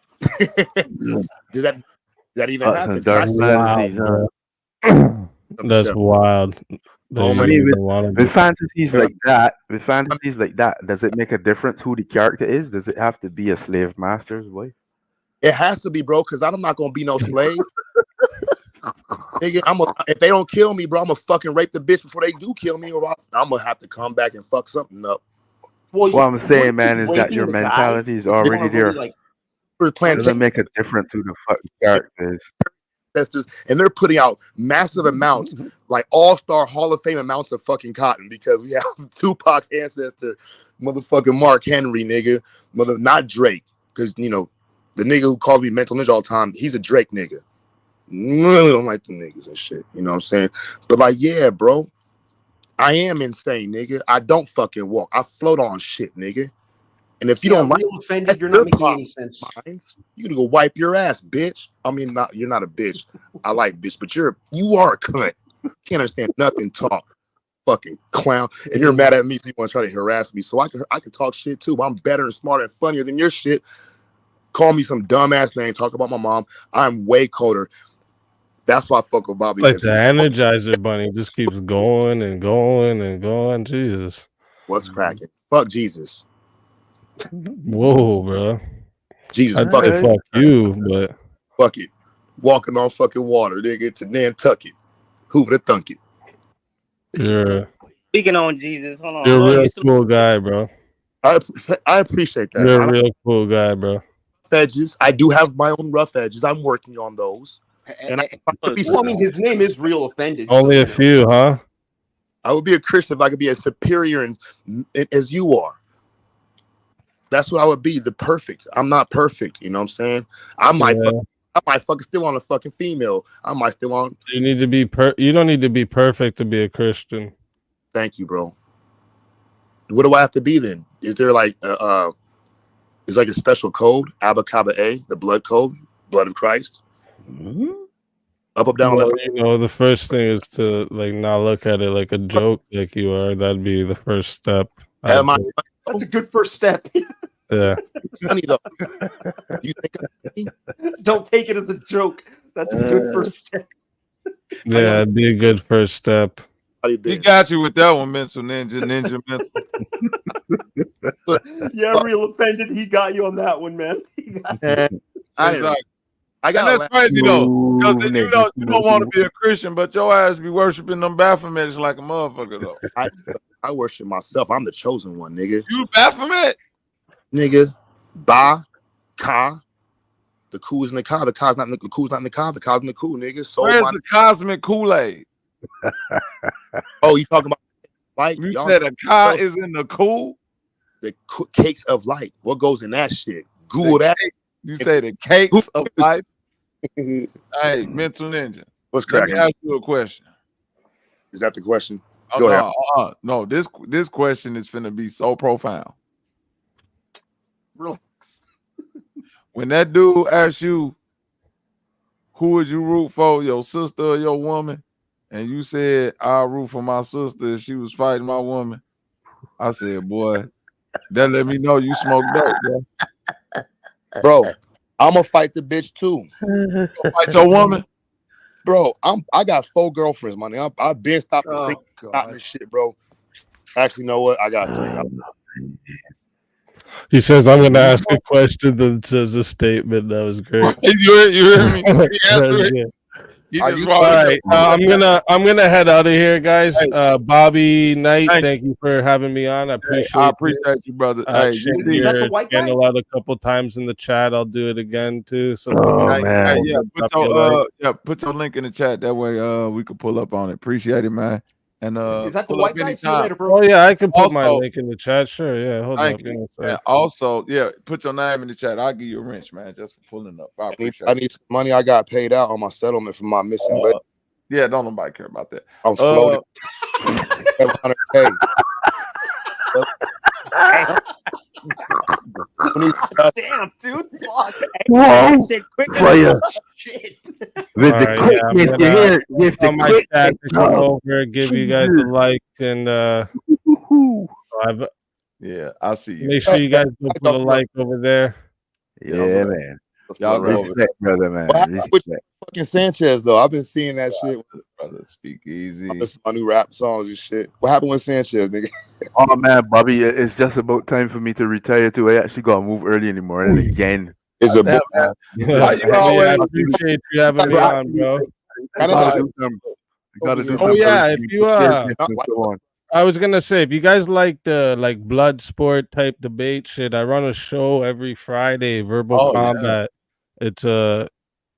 Does that even happen? That's wild. With fantasies like that, does it make a difference who the character is? Does it have to be a slave master's wife? It has to be, bro, because I'm not gonna be no slave. Nigga, if they don't kill me, bro, I'm gonna fucking rape the bitch before they do kill me, or I'm gonna have to come back and fuck something up. What I'm saying, man, is that your mentality is already there. Doesn't make a difference who the fucking character is. ancestors, and they're putting out massive amounts, like all-star Hall of Fame amounts of fucking cotton because we have Tupac's ancestor, motherfucking Mark Henry, nigga, not Drake, because the nigga who called me mental ninja all the time, he's a Drake nigga. Really don't like the niggas and shit. You know what I'm saying? But like, yeah, bro, I am insane, nigga. I don't fucking walk. I float on shit, nigga. And if you don't like, real offended, that's you're your not making problem. any sense. You gotta go wipe your ass, bitch. I mean, you're not a bitch. I like bitch, but you are a cunt. Can't understand nothing. Talk, fucking clown. And you're mad at me, so you want to try to harass me. So I can talk shit too. But I'm better and smarter and funnier than your shit. Call me some dumbass name. Talk about my mom. I'm way colder. That's why I fuck with Bobby. Like the Energizer Bunny just keeps going and going and going. Jesus. What's cracking? Fuck Jesus. Whoa, bro. Jesus, I'd fuck say fuck you, but fuck it. Walking on fucking water, nigga, to Nantucket. Who would have thunk it? Speaking on Jesus, hold on. You're a Lord, real cool guy, bro. I appreciate that. You're a real cool guy, bro. Rough edges. I do have my own rough edges. I'm working on those. And Well, I mean, his name is Real Offended. Only a few, huh? I would be a Christian if I could be as superior as you are. That's what I would be. The perfect. I'm not perfect. You know what I'm saying? I might fucking still on a fucking female. I might still on. You need to be you don't need to be perfect to be a Christian. Thank you, bro. What do I have to be then? Is there like is like a special code? Abba Kaba A, the blood code, blood of Christ. Up, down, Well, left. The first thing is to not look at it like a joke, like you are. That'd be the first step. That's a good first step. Yeah. Funny though. You think Don't take it as a joke. That's a good first step. Yeah, it'd be a good first step. He got you with that one, mental ninja mental. Yeah, Real Offended. He got you on that one, man. I got and that's crazy though, because you don't want to be a Christian, but your ass be worshiping them Baphomets like a motherfucker though. I worship myself. I'm the chosen one, nigga. You Baphomet, nigga. Ba, ka. The coup is in the ka. The ka's not in the cool's not in the ka. The ka's in the coup, nigga. So where's the cosmic Kool-Aid? Oh, you talking about light? You said a ka is in the cool? The cakes of light. What goes in that shit? Google that. You say the cakes of life. Hey, mental ninja. What's cracking? cracking? Let me ask you a question. Is that the question? Oh, Go ahead. No, this question is finna be so profound. Relax. When that dude asks you, who would you root for, your sister or your woman? And you said, I'll root for my sister if she was fighting my woman. I said, boy, that let me know you smoke dope, bro. I'm gonna fight the bitch too. Fight your woman, bro. I got 4 girlfriends, money. I've been stopping this shit, bro. Actually, you know what? I got 3. He says, "I'm going to ask a question that says a statement." That was great. You heard me? He answered it. All right, I'm gonna head out of here, guys. Bobby Knight, thank you for having me on. I appreciate you, brother. Shared your channel out a couple times in the chat. I'll do it again too. So put your link in the chat. That way, we can pull up on it. Appreciate it, man. And is that the white guy? See you later, bro. Oh yeah, I can put my link in the chat. Sure, yeah. Hold up. And also, put your name in the chat. I'll give you a wrench, man, just for pulling up. I appreciate I need some money. I got paid out on my settlement for my missing leg. Yeah, don't nobody care about that. I'm floating. 700K. Damn, dude. Fuck. Whoa. Player. Shit. With the quickness, you hear? With the quickness. Come over, give you guys a like, and I'll see you. Make sure you guys go put a like over there. Yeah, man. Y'all go respect, brother, man. What happened with fucking Sanchez though? I've been seeing that shit. Brother, speak easy. Listen to my new rap songs and shit. What happened with Sanchez, nigga? Oh man, Bobby, it's just about time for me to retire too. I actually got to move early in the morning again. It's a book. I appreciate you having me on, bro. Oh yeah, if you I was gonna say, if you guys like the blood sport type debate shit, I run a show every Friday, Verbal Combat. It's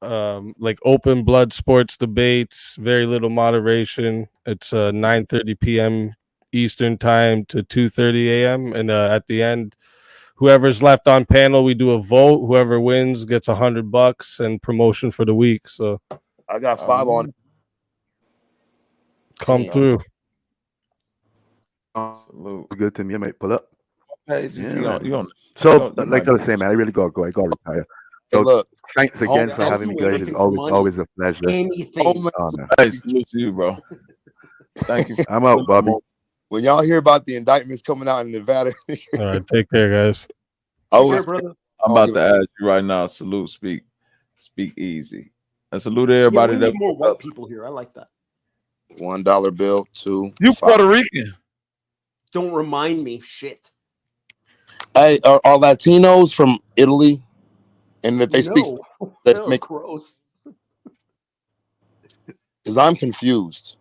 like open blood sports debates, very little moderation. It's 9:30 p.m. Eastern time to 2:30 a.m. and at the end, whoever's left on panel, we do a vote. Whoever wins gets $100 and promotion for the week. So I got 5 on. come through. Salute. Good to me. I might pull up. Hey, Yeah, so, like I was saying, man, I really got to go. I got to retire. So, Hey, look, thanks again for having me, guys. It's always a pleasure. Anything. Hey, salute to you, bro. Thank you. I'm out, Bobby. When y'all hear about the indictments coming out in Nevada, all right, take care, guys. I'm about to ask you right now. Salute, speak easy, and salute everybody. We that need more white people here. I like that. $1 bill, 2. You 5. Puerto Rican? Don't remind me, shit. Hey, are Latinos from Italy? And that they speak, let's make gross. Because I'm confused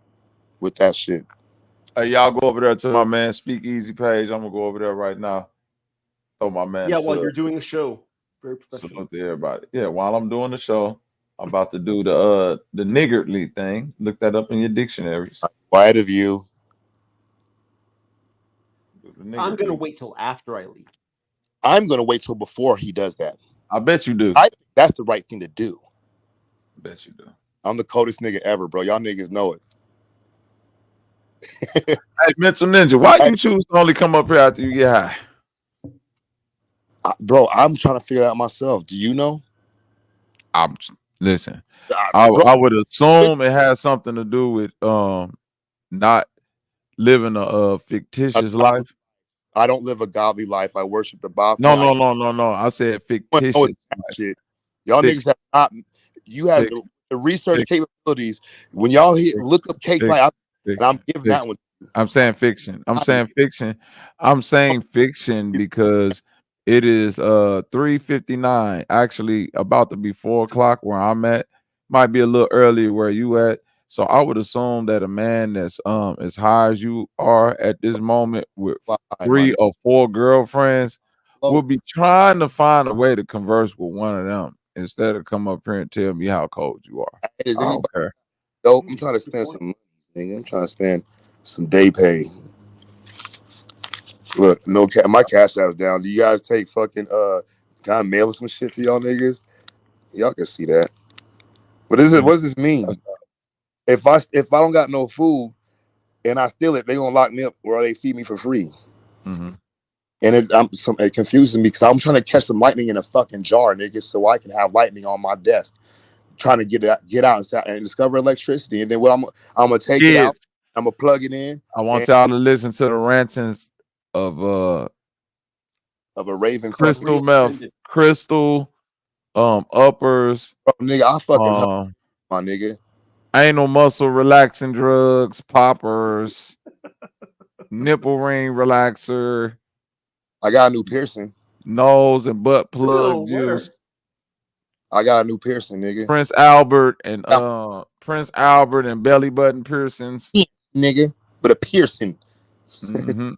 with that shit. Hey, y'all go over there to my man Speak Easy page. I'm gonna go over there right now. Oh, my man. Yeah, while you're doing a show. Very professional. Salute to everybody. Yeah, while I'm doing the show, I'm about to do the niggardly thing. Look that up in your dictionaries. Quiet of you. I'm gonna wait till after I leave. I'm gonna wait till before he does that. I bet you do. I think that's the right thing to do. Bet you do. I'm the coldest nigga ever, bro. Y'all niggas know it. Hey, Mental Ninja, why you choose to only come up here after you get high? Bro, I'm trying to figure that out myself. Do you know? Listen. I would assume it has something to do with not living a fictitious life. I don't live a godly life. I worship the Baphomet. No. I said fictitious shit. Y'all niggas have not. You have the research capabilities. When y'all look up case like, and I'm giving that one. I'm saying fiction. I'm saying fiction because it is 3:59. Actually, about to be 4 o'clock where I'm at. Might be a little earlier where you at. So I would assume that a man that's as high as you are at this moment with 3 or 4 girlfriends will be trying to find a way to converse with one of them instead of come up here and tell me how cold you are. I don't care. Yo, I'm trying to spend some money, nigga. I'm trying to spend some day pay. Look, my cash app is down. Do you guys take fucking can I mail some shit to y'all niggas? Y'all can see that. What is it? What does this mean? If I don't got no food and I steal it, they gonna lock me up or they feed me for free. Mm-hmm. And it confuses me because I'm trying to catch some lightning in a fucking jar, nigga, so I can have lightning on my desk. Trying to get out and discover electricity, and then what I'm gonna take it out. I'm gonna plug it in. I want y'all to listen to the rantings of a Raven Crystal Meth, Crystal uppers. Bro, nigga, I fucking help my nigga. Anal muscle relaxing drugs, poppers, nipple ring relaxer. I got a new piercing. Nose and butt plug juice. I got a new piercing, nigga. Prince Albert and belly button piercings. Nigga, but a piercing. Mm-hmm.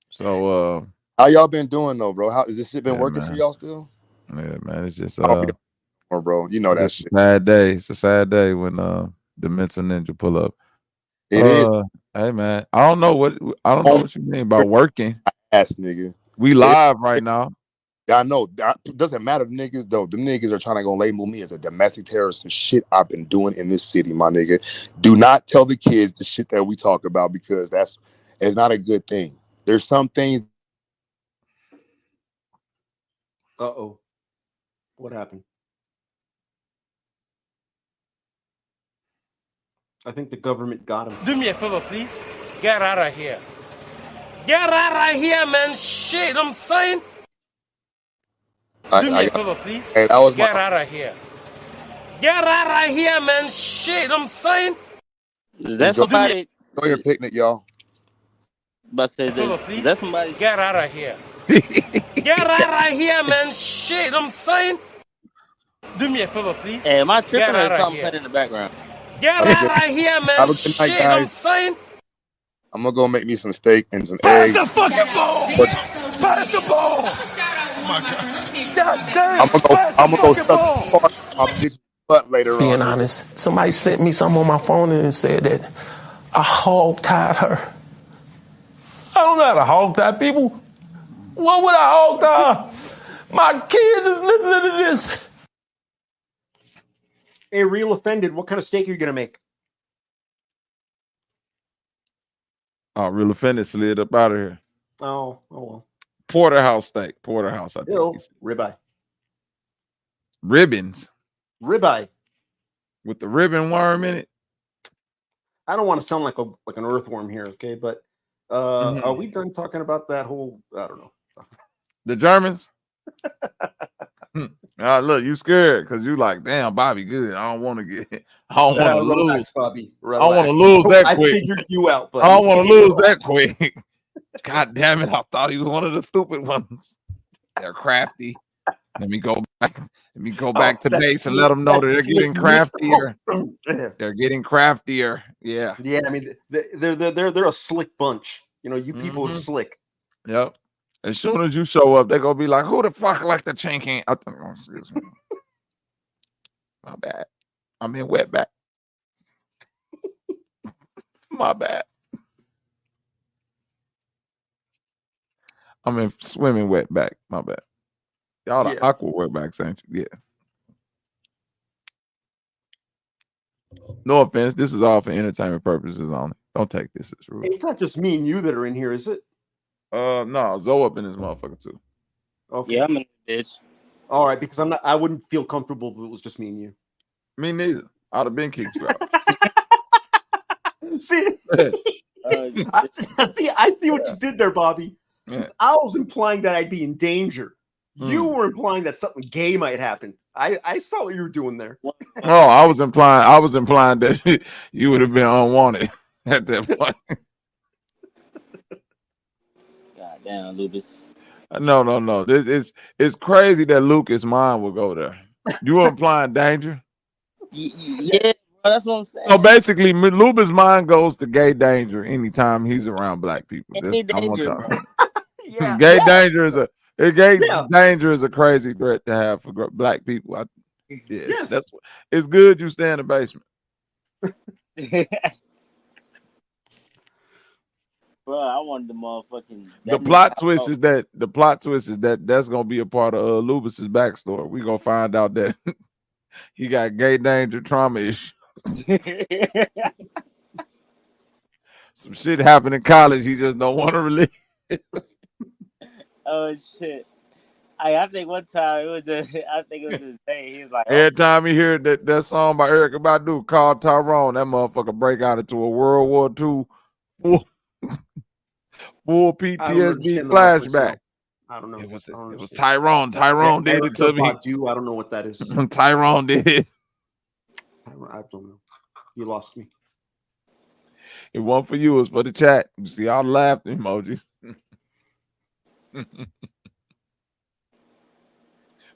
So how y'all been doing though, bro? How is this shit been working for y'all still? Yeah, man. It's just bro, you know that shit. Sad day. It's a sad day when the Mental Ninja pull up. It is. Hey man, I don't know what you mean by working. Ass nigga. We live right now. I know. It doesn't matter, niggas, though. The niggas are trying to go label me as a domestic terrorist and shit I've been doing in this city, my nigga. Do not tell the kids the shit that we talk about because it's not a good thing. There's some things. Uh-oh. What happened? I think the government got him. Do me a favor, please. Get out of here. Get out of here, man. Shit, I'm saying. Do me a favor, please. Hey, that was Get out of here. Get out of here, man. Shit, I'm saying. Is that somebody? Enjoy your picnic, y'all. But is that somebody? Get out of here. Get out of here, man. Shit, I'm saying. Do me a favor, please. Hey, am I tripping or Get out of something here. in the background? Get out of here, man. Shit, I'm saying. I'm gonna go make me some steak and some eggs. Pass the fucking ball! Pass the ball! Oh my God. I'm gonna go suck the part. But later Being on, honest, somebody sent me something on my phone and said that I hog-tied her. I don't know how to hog-tie people. What would I hog-tie? My kids is listening to this. Hey, real offended, what kind of steak are you going to make? Oh, real offended slid up out of here. Oh well. Porterhouse steak. Porterhouse, I think. Ew, ribeye. Ribbons. Ribeye. With the ribbon worm in it. I don't want to sound like an earthworm here, okay? But are we done talking about that whole? I don't know. The Germans. Look, you scared because you like, damn, Bobby, good. I don't want to get. I don't want to lose, Bobby. Relax. I don't want to lose that quick. I figured you out, buddy. I don't want to lose that quick. God damn it! I thought he was one of the stupid ones. They're crafty. Let me go back. Let me go back to base and let them know that they're getting craftier. They're getting craftier. Yeah. Yeah. I mean, they're a slick bunch. You know, you people are slick. Yep. As soon as you show up, they're gonna be like, "Who the fuck like the chinking?" Oh, excuse me. My bad. I'm in wetback. My bad. I'm in swimming wetback. My bad. Y'all the aqua wetbacks, ain't you? Yeah. No offense. This is all for entertainment purposes only. Don't take this as rude. It's not just me and you that are in here, is it? No, Zoe up in this motherfucker too. Okay. Yeah, I'm in the bitch. All right, because I wouldn't feel comfortable if it was just me and you. Me neither. I'd have been kicked you out. See, I see what you did there, Bobby. Yeah. I was implying that I'd be in danger. You were implying that something gay might happen. I saw what you were doing there. Oh, I was implying that you would have been unwanted at that point. God damn, Lupus. No. It's crazy that Lucas' mind will go there. You were implying danger. Yeah, bro, that's what I'm saying. So basically, Luba's mind goes to gay danger anytime he's around black people. Any danger, bro. Yeah. Gay danger is danger is a crazy threat to have for black people. That's it's good you stay in the basement. Bro, I wanted the motherfucking. The plot twist is that that's gonna be a part of Lubus's backstory. We gonna find out that he got gay danger trauma issues. Some shit happened in college. He just don't want to release. Oh shit! I think one time it was his day. He was like, Every time he heard that song by Erykah Badu called Tyrone, that motherfucker break out into a World War II full PTSD flashback. I don't know. It was Tyrone. Tyrone did it to me. I don't know what that is. Tyrone did it. I don't know. You lost me. It wasn't for you. It was for the chat. You see all the laughing emojis.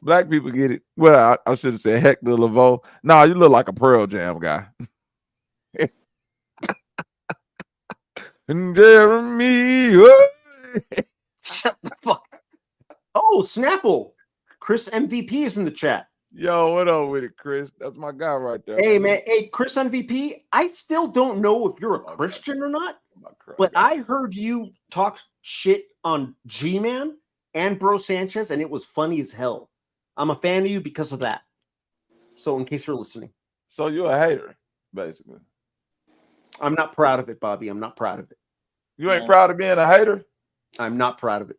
Black people get it. Well, I should have said Hector Lavoe. No, you look like a Pearl Jam guy. And Jeremy. Shut the fuck. Oh, Snapple. Chris MVP is in the chat. Yo, what up with it, Chris? That's my guy right there. Hey, man. Hey, Chris MVP. I still don't know if you're a Christian or not, but I heard you talk shit on G-Man and Bro Sanchez, and it was funny as hell. I'm a fan of you because of that. So, in case you're listening. So, you're a hater, basically. I'm not proud of it, Bobby. I'm not proud of it. You ain't proud of being a hater? I'm not proud of it.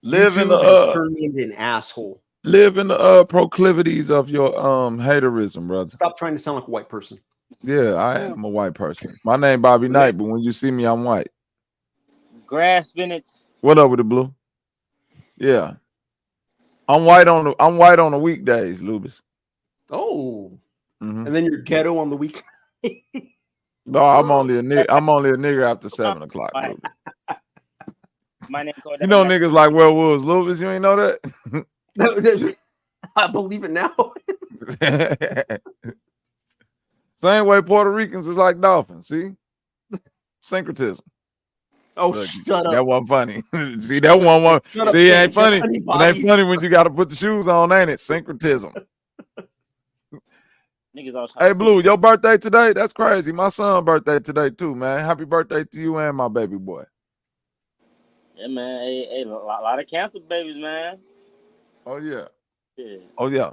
Live in turned me into an asshole. Live in the proclivities of your haterism, brother. Stop trying to sound like a white person. Yeah, I am a white person. My name Bobby Knight, but when you see me, I'm white. Grass spinach. What up with the blue? Yeah. I'm white on the weekdays, Lubis. Oh. And then you're ghetto on the weekend. No, I'm only a nigger after 7 o'clock. My name you know niggas like werewolves, Lubis. You ain't know that? I believe it now. Same way Puerto Ricans is like dolphins. See, syncretism. Oh, look, shut up. That wasn't funny. See, that one. See, it ain't funny. It ain't funny when you got to put the shoes on, ain't it? Syncretism. Niggas always trying Hey, to see. Blue, your birthday today? That's crazy. My son's birthday today too, man. Happy birthday to you and my baby boy. Yeah, man. Hey, a lot of cancer babies, man. Oh yeah. Yeah. Oh yeah.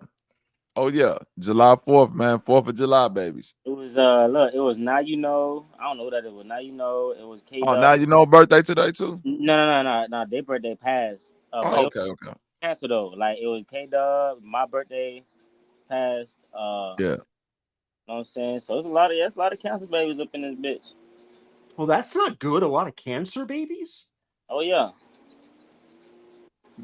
Oh yeah. July 4th, man. 4th of July, babies. It was look, it was Now You Know. I don't know who that it was. Now You Know. It was K Oh, Dub. now you know birthday today too? No. Their birthday passed. But Oh, it was okay. cancer though. Like it was K Dub. My birthday passed. Yeah. You know what I'm saying? So it's a lot of cancer babies up in this bitch. Well, that's not good. A lot of cancer babies. Oh yeah.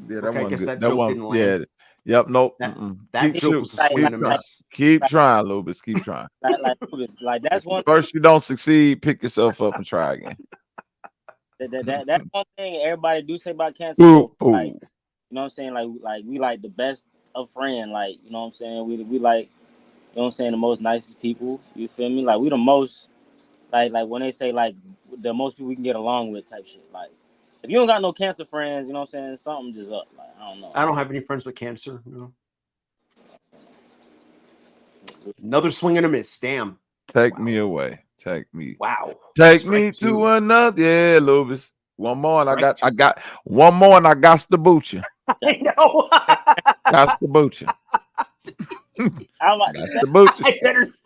Yeah, that Okay, I wasn't guess good. that That joke one, didn't land. yeah. Yep, nope. That Keep joke shoot. was a Like swing and a miss. Keep trying, Lubis. Keep trying. like that's If one first you don't succeed, pick yourself up and try again. that's one thing everybody do say about cancer though. Like, you know what I'm saying? Like we like the best of friend. Like, you know what I'm saying? We like, you know what I'm saying, the most nicest people. You feel me? Like we the most like when they say like the most people we can get along with type shit. Like if you don't got no cancer friends, you know what I'm saying, something just up. Like I don't know. I don't have any friends with cancer. No. Another swing and a miss. Damn. Take me away. Take me. Wow. Take Strike me two. to another. Yeah, Lubis. One more and Strike I got one more and I got to boot you. I know. Got to boot you. I'm about to Got say, to boot you.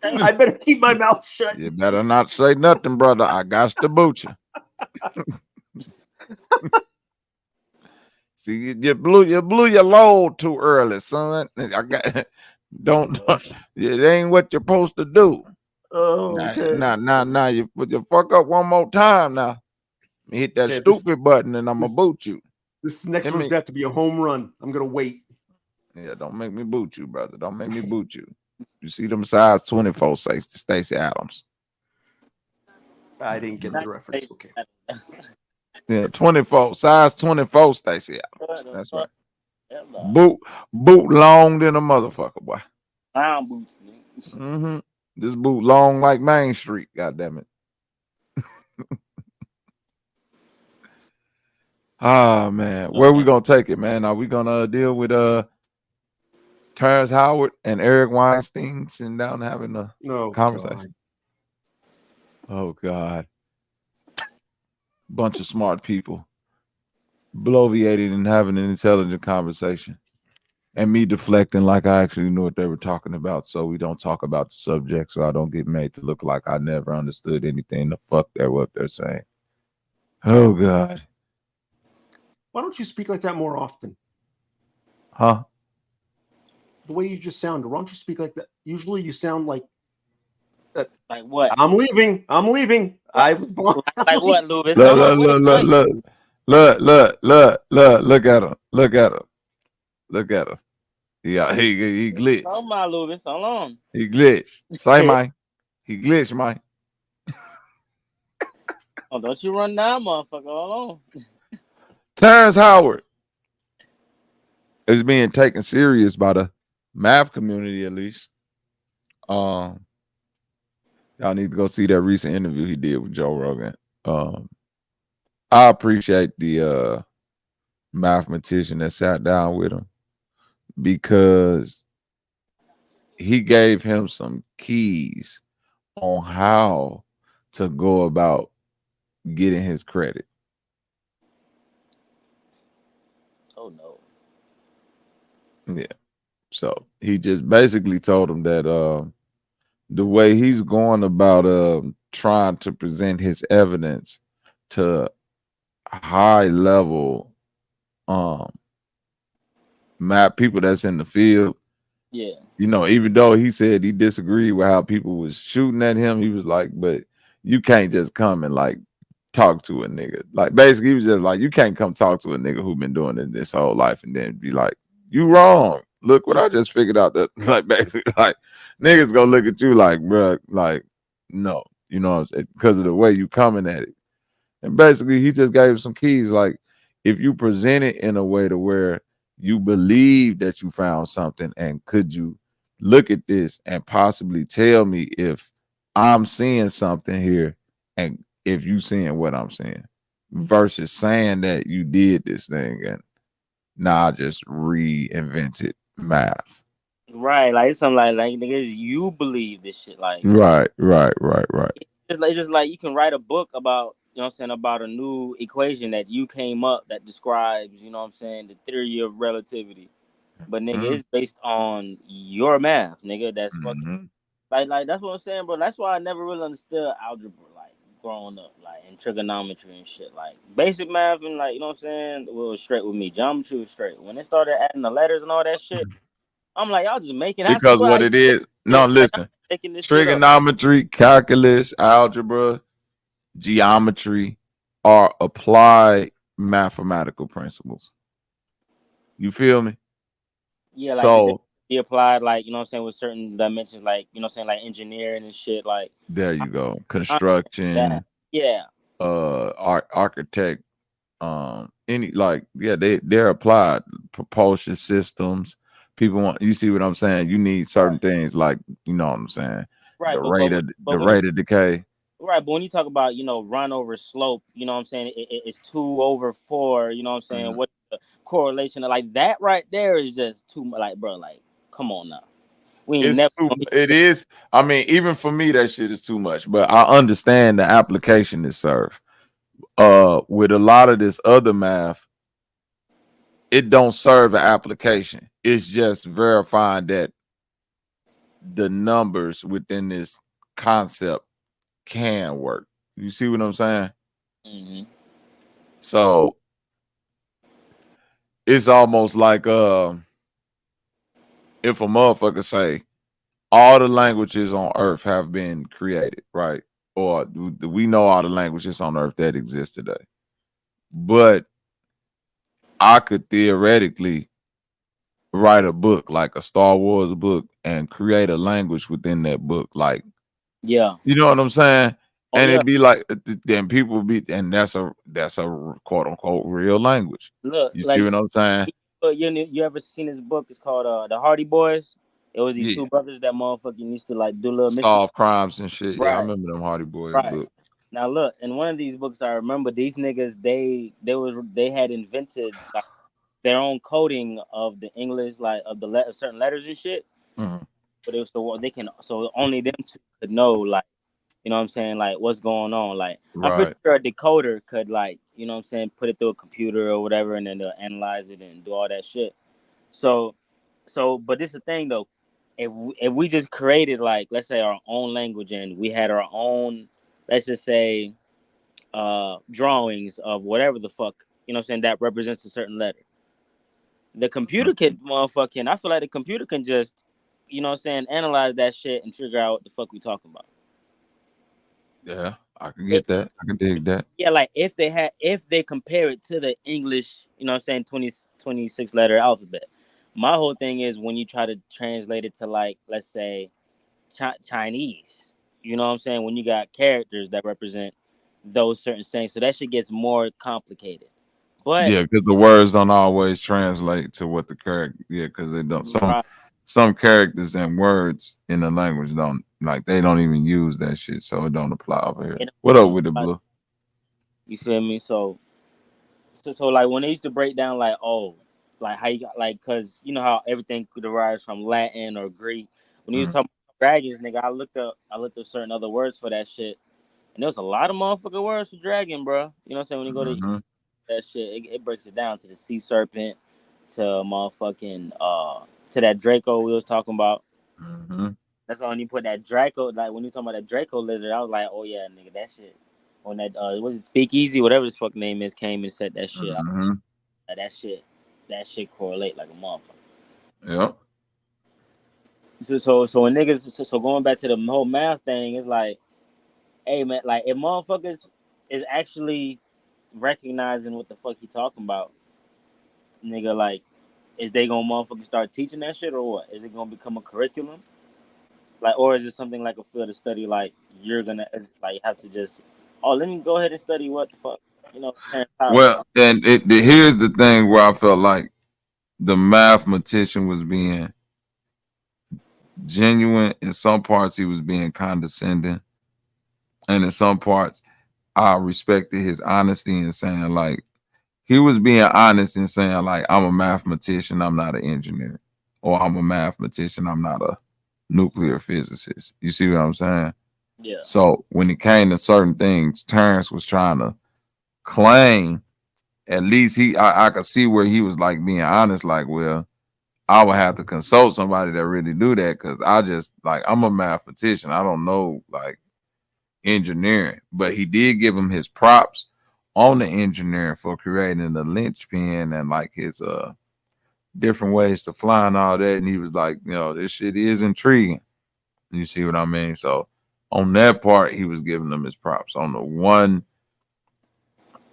I better keep my mouth shut. You better not say nothing, brother. I got to boot you. See, you blew your load too early, son. I got don't it ain't what you're supposed to do. Oh, okay. Now you fuck up one more time now. Hit that Okay, stupid button and I'm gonna boot you. This next one's got to be a home run. I'm gonna wait. Yeah, don't make me boot you, brother. Don't make me boot you. You see them size 24 Stacey Adams. I didn't get the reference. Okay. Yeah, 24, size 24 Stacey Adams. That's right. Boot long than a motherfucker, boy. Clown boots, Mm-hmm. This boot long like Main Street, goddamn it. Ah man, where we gonna take it, man? Are we gonna deal with Terrence Howard and Eric Weinstein sitting down having a conversation? Oh God. Bunch of smart people bloviating and having an intelligent conversation. And me deflecting like I actually knew what they were talking about, so we don't talk about the subject, so I don't get made to look like I never understood anything the fuck what they're saying. Oh God. Why don't you speak like that more often? Huh? The way you just sound. Why don't you speak like that? Usually you sound like that. Like what? I'm leaving. I was born. Like what, Lubis? Look at him. Look at him. Yeah, he glitched. Oh my, Lubis, hold on. He glitched. Say mine. He glitched, mine. Oh, don't you run down, motherfucker. Hold on. Terrence Howard is being taken serious by the math community, at least. Y'all need to go see that recent interview he did with Joe Rogan. I appreciate the mathematician that sat down with him because he gave him some keys on how to go about getting his credit. Oh no. Yeah. So he just basically told him that the way he's going about trying to present his evidence to high level math people that's in the field. Yeah. You know, even though he said he disagreed with how people was shooting at him, he was like, but you can't just come and like talk to a nigga. Like basically he was just like, you can't come talk to a nigga who been doing it this whole life and then be like, you wrong. Look what I just figured out. That like basically like niggas gonna look at you like, bro, like no, you know, because of the way you coming at it. And basically he just gave some keys. Like if you present it in a way to where you believe that you found something, and could you look at this and possibly tell me if I'm seeing something here and if you seeing what I'm seeing, versus saying that you did this thing and now I just reinvented math. Right, like it's something like niggas, you believe this shit. Like Right. it's just like you can write a book about, you know what I'm saying, about a new equation that you came up that describes, you know what I'm saying, the theory of relativity. But nigga, Mhm. it's based on your math, nigga. That's fucking Mhm. like that's what I'm saying, bro. That's why I never really understood algebra, like growing up, like and trigonometry and shit. Like basic math and like, you know what I'm saying, was straight with me. Geometry was straight. When they started adding the letters and all that shit, I'm like, y'all just making. I Because swear I what used it to think is, no, shit. Like, I'm listen, making this shit up. trigonometry, calculus, algebra, geometry are applied mathematical principles. You feel me? Yeah, like they So be applied, like, you know what I'm saying, with certain dimensions, like, you know what I'm saying, like engineering and shit. Like there you go. I that. Construction, Yeah. architect, any like yeah, they're applied propulsion systems. People want, you see what I'm saying? You need Right. certain things like, you know what I'm saying? Right. The But when you rate of decay. right, but when you talk about, you know, run over slope, you know what I'm saying, it's 2/4, you know what I'm saying? Mhm. What the correlation of like that right there is just too much. Like, bro, like, come on now. We ain't It's never too. gonna be It is. I mean, even for me, that shit is too much. But I understand the application it serves. With a lot of this other math, it don't serve an application. It's just verifying that the numbers within this concept can work. You see what I'm saying? hmm So it's almost like if a motherfucker say all the languages on earth have been created, right? Or we know all the languages on earth that exist today. But I could theoretically write a book like a Star Wars book and create a language within that book. Like, Yeah. you know what I'm saying? Oh And yeah. it'd be like, then people be, and that's a quote unquote real language. Look, You see like what I'm saying? you ever seen this book? It's called The Hardy Boys. It was these Yeah. two brothers that motherfucking used to like do little mystery. Solve crimes and shit. Yeah, I Right. remember them Hardy Boys Right. books. Now look, in one of these books I remember these niggas they had invented like their own coding of the English, like of the certain letters and shit. Mhm. But it was so they can, so only them two could know, like, you know what I'm saying, like what's going on. Like I'm pretty Right. sure a decoder could, like, you know what I'm saying, put it through a computer or whatever, and then they'll analyze it and do all that shit. So but this is the thing though. If we just created, like, let's say our own language and we had our own, let's just say, drawings of whatever the fuck, you know what I'm saying, that represents a certain letter. The computer can motherfucking, I feel like the computer can just, you know what I'm saying, analyze that shit and figure out what the fuck we talking about. Yeah, I can It, get that. I can dig that. yeah, like if they compare it to the English, you know what I'm saying, 26 letter alphabet. My whole thing is when you try to translate it to, like, let's say Chinese, you know what I'm saying, when you got characters that represent those certain things, so that shit gets more complicated. But Yeah, because the words don't always translate to what the character. Yeah, because they don't. right, Some characters and words in the language don't, like, they don't even use that shit, so it don't apply over here. it What up don't with the apply. blue? You feel me? So like when they used to break down, like, oh, like how you got, like, cause you know how everything derives from Latin or Greek. When he was Mm, talking about dragons, nigga, I looked up certain other words for that shit, and there's a lot of motherfucking words for dragon, bro. You know what I'm saying? When you go to mhm, that shit, it breaks it down to the sea serpent, to motherfucking to that Draco we was talking about. mhm, That's all when you put that Draco, like when you talking about that Draco lizard, I was like, oh yeah, nigga, that shit. When that was it Speakeasy, whatever his fuck name is, came and said that shit. mhm. That shit, that shit correlate like a motherfucker. Yep. So when niggas, so going back to the whole math thing, it's like, hey man, like if motherfuckers is actually recognizing what the fuck he talking about, nigga, like, is they gonna motherfucking start teaching that shit or what? Is it gonna become a curriculum? Like, or is it something like a field of study? Like you're gonna like have to just, oh, let me go ahead and study what the fuck, you know, Terrence Howard. Well, and here's the thing where I felt like the mathematician was being genuine. In some parts, he was being condescending, and in some parts, I respected his honesty in saying, like, he was being honest in saying, like, I'm a mathematician, I'm not an engineer. or I'm a mathematician. I'm not a nuclear physicist. You see what I'm saying? Yeah. So when it came to certain things, Terrence was trying to claim. At least I could see where he was like being honest. Like, well, I would have to consult somebody that really do that because I just like I'm a mathematician. I don't know like engineering, but he did give him his props on the engineering for creating the linchpin and like his different ways to fly and all that. And he was like, you know, this shit is intriguing. You see what I mean? So on that part, he was giving them his props. On the one,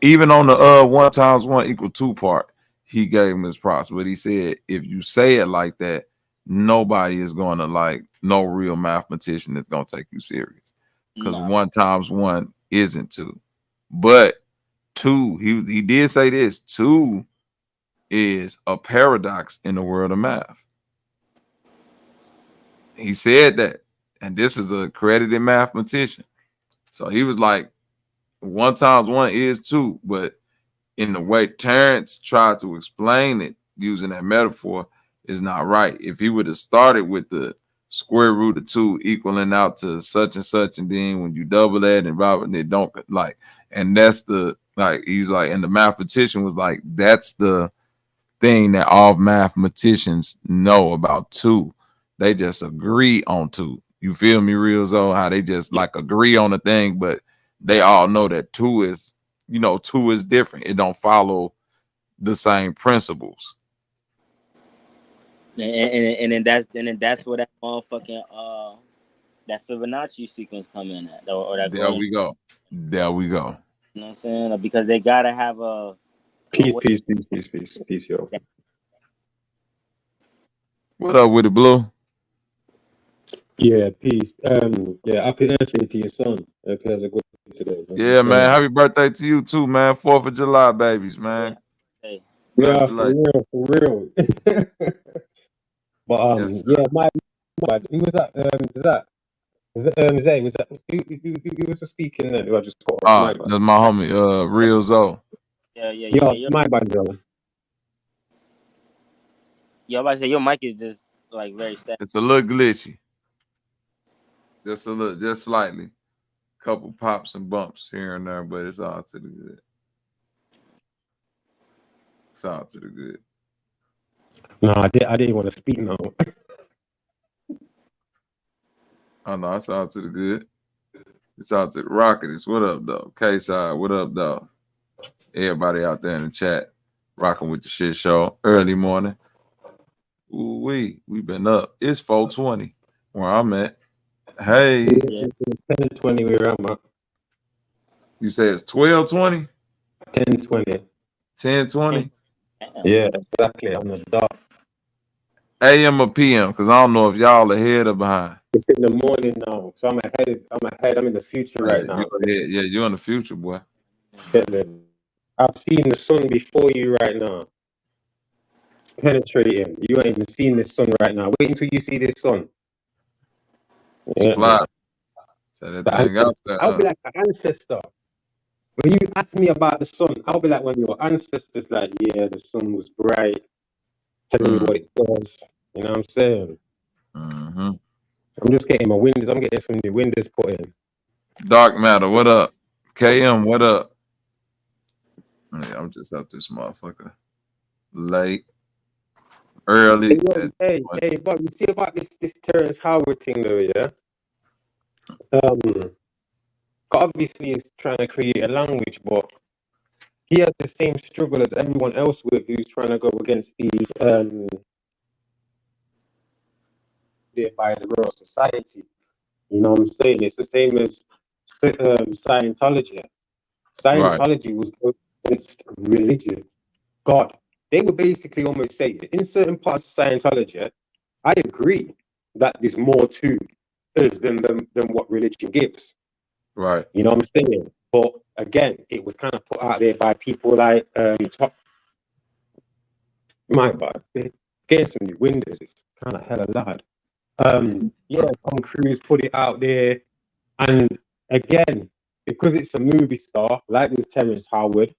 even on the 1 times 1 equal 2 part, he gave him his props. But he said, if you say it like that, nobody is going to like, no real mathematician is going to take you serious. Because 1 times 1 isn't 2. But 2, he did say this, 2 is a paradox in the world of math. He said that. And this is a accredited mathematician. So he was like, 1 times 1 is 2, but in the way Terrence tried to explain it using that metaphor is not right. If he would have started with the square root of 2 equaling out to such and such, and then when you double that and Robert, they don't like, and that's the like he's like, and the mathematician was like, that's the thing that all mathematicians know about 2. They just agree on 2. You feel me, real Zo? How they just like agree on a thing, but they all know that 2 is, you know, 2 is different. It don't follow the same principles. And then that's where that motherfucking that Fibonacci sequence come in at, or that There we go. There we go. You know what I'm saying? Like, because they gotta have a Peace, yo. What up with it, Blue? Yeah, peace. Yeah, happy birthday to your son. Hope he has a good day today. Yeah, man. Happy birthday to you too, man. 4th of July, babies, man. Hey. Yeah, for real. But yes, yeah, my who was that? Zay, was that who was speaking then? Who I just got off my bad. that's my homie, Real Zo. Yeah. My bad, Joe. Yo, I say your mic is just like very static. It's a little glitchy. Just a little, just slightly. Couple pops and bumps here and there, but it's all to the good. It's all to the good. No, I didn't want to speak now. Oh no, it's all to the good. It's all to the Rockets. What up, though? K-Side, what up, though? Everybody out there in the chat, rocking with the shit show. Early morning. Ooh, we been up. It's 4:20 where I'm at. Hey. It's 10:20 where I'm at. You say it's 12:20? 10:20. 10:20? Yeah, exactly. On the dot. AM or PM? Because I don't know if y'all ahead or behind. It's in the morning now, so I'm ahead. I'm in the future right now. You're in the future, boy. I've seen the sun before you right now. Penetrating. You ain't even seen this sun right now. Wait until you see this sun. It's fly. So that thing out there. I'll be like an ancestor. When you ask me about the sun, I'll be like one of your ancestors, like, yeah, the sun was bright, telling me what it does. You know what I'm saying? Mm-hmm. I'm just getting my windows. I'm getting some new windows put in. Dark Matter, what up? KM, what up? Yeah, I'm just up this motherfucker late, early. Hey, but you see about this Terrence Howard thing though, yeah? Obviously he's trying to create a language, but he has the same struggle as everyone else with who's trying to go against these by the Royal Society. You know what I'm saying? It's the same as Scientology. Scientology was against religion, God. They were basically almost saying, in certain parts of Scientology, I agree that there's more to us than what religion gives. Right. You know what I'm saying? But again, it was kind of put out there by people like my God, getting some new windows is kind of hella loud. Yeah, Tom Cruise put it out there, and again, because it's a movie star, like with Terrence Howard,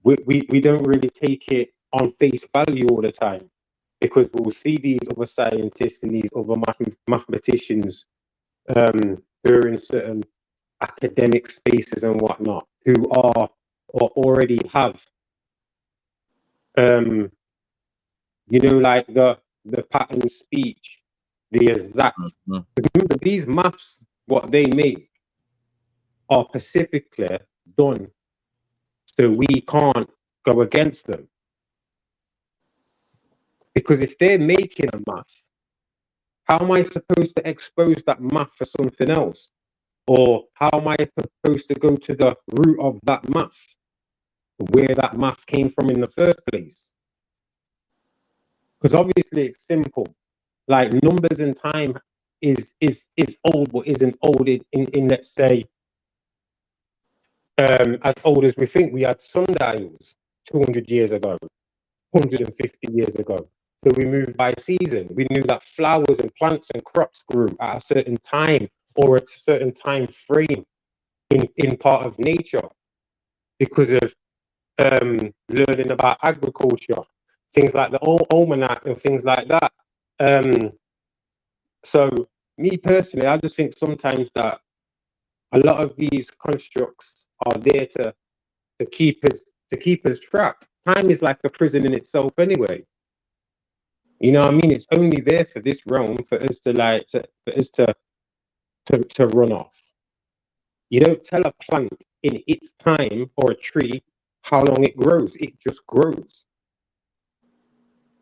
we don't really take it on face value all the time. because we'll see these other scientists and these other mathematicians who are in certain academic spaces and whatnot, who are or already have, like the pattern speech, the exact. Remember, these maths, what they make, are specifically done so we can't go against them. Because if they're making a math, how am I supposed to expose that math for something else? Or how am I supposed to go to the root of that math, where that math came from in the first place? Because obviously it's simple. Like numbers and time is old, but isn't old in let's say as old as we think. We had sundials 200 years ago, 150 years ago. So we moved by season. We knew that flowers and plants and crops grew at a certain time or a certain time frame in part of nature because of learning about agriculture, things like the almanac and things like that. So me personally, I just think sometimes that a lot of these constructs are there to keep us trapped. Time is like a prison in itself anyway. You know what I mean? It's only there for this realm for us to run off. You don't tell a plant in its time or a tree how long it grows. It just grows.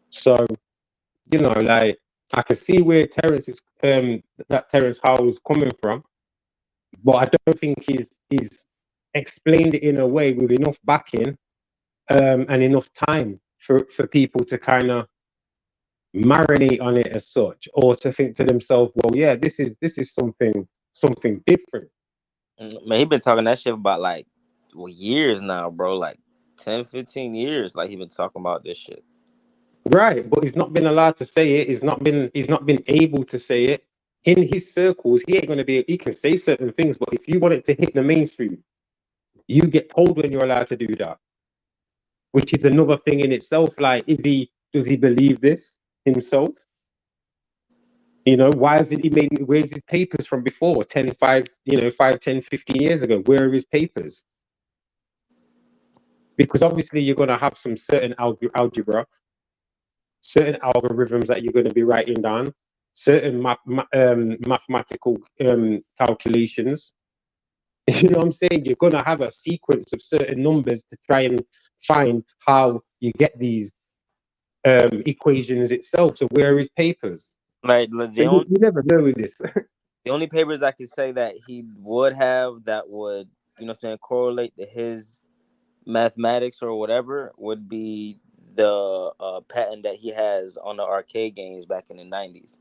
So, like I can see where Terence Howell is coming from, but I don't think he's explained it in a way with enough backing and enough time for people to kind of marinate on it as such, or to think to themselves, well, yeah, this is something different. Man, he been talking that shit about like years now, bro. Like 10, 15 years. Like he been talking about this shit. Right, but he's not been allowed to say it. He's not been able to say it in his circles. He ain't gonna be. He can say certain things, but if you want it to hit the mainstream, you get told when you're allowed to do that, which is another thing in itself. Like, does he believe this himself? Why hasn't he where's his papers from before? 5, 10, 15 years ago. Where are his papers? Because obviously you're going to have some certain algebra, certain algorithms that you're going to be writing down, certain mathematical calculations. You know what I'm saying? You're going to have a sequence of certain numbers to try and find how you get these equations itself. So where are his papers? Like you never know with this. The only papers I could say that he would have that would, correlate to his mathematics or whatever would be the patent that he has on the arcade games back in the 90s.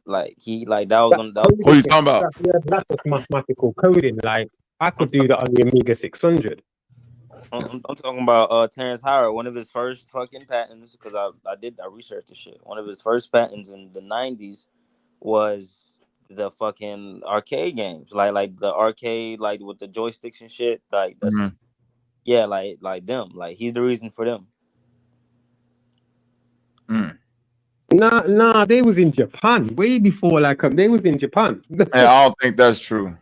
Like that was on that. Who you talking about? That's just mathematical coding. Like I could do that on the Amiga 600. I'm talking about Terrence Howard. One of his first fucking patents, because I researched the shit. One of his first patents in the 90s was the fucking arcade games, like the arcade, like with the joysticks and shit. Like that's like them. Like he's the reason for them. Nah, they was in Japan way before. They was in Japan. I don't think that's true.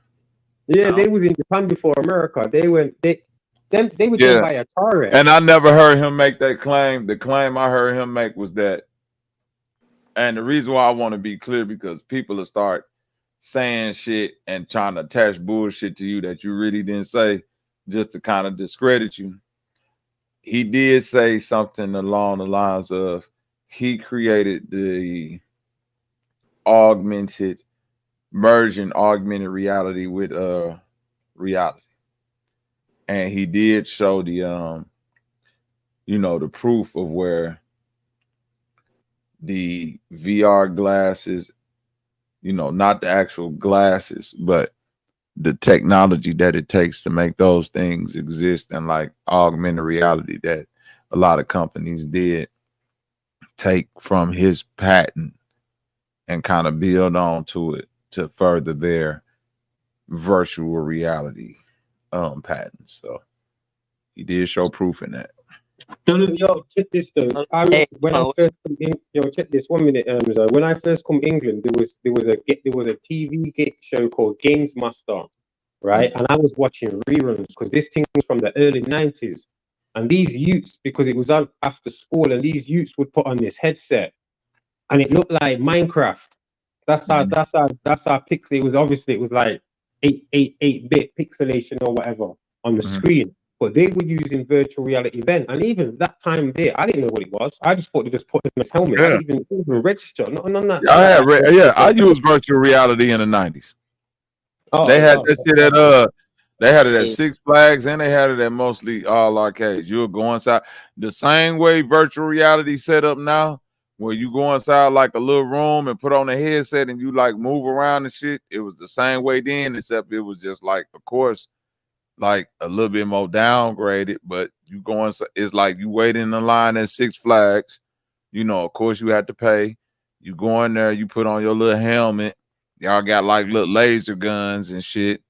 Yeah, they was in Japan before America. They were done by Atari. And I never heard him make that claim. The claim I heard him make was that, and the reason why I want to be clear, because people will start saying shit and trying to attach bullshit to you that you really didn't say, just to kind of discredit you. He did say something along the lines of he created the augmented reality with reality. And he did show the the proof of where the VR glasses, not the actual glasses, but the technology that it takes to make those things exist, and like augmented reality that a lot of companies did take from his patent and kind of build on to it to further their virtual reality patents. So he did show proof in that. No, no, yo, check this though. I remember Hey, when I first come in. Yo, check this 1 minute. So when I first come England, there was a TV show called Games Master, right? And I was watching reruns because this thing was from the early '90s. And these youths, because it was after school, and these youths would put on this headset, and it looked like Minecraft. That's how pixel. It was obviously it was like 8 bit pixelation or whatever on the screen. But they were using virtual reality then, and even that time there, I didn't know what it was. I just thought they just put it in his helmet. I Yeah. didn't even register. None that. I used virtual reality in the 90s. Oh, They had oh, that shit at they had it at Hey. Six Flags, and they had it at mostly all arcades. You would go inside the same way virtual reality set up now, where you go inside like a little room and put on a headset and you like move around and shit. It was the same way then, except it was just like, of course, like a little bit more downgraded. But you go inside, it's like you wait in the line at Six Flags. You know, of course, you had to pay. You go in there, you put on your little helmet. Y'all got like little laser guns and shit.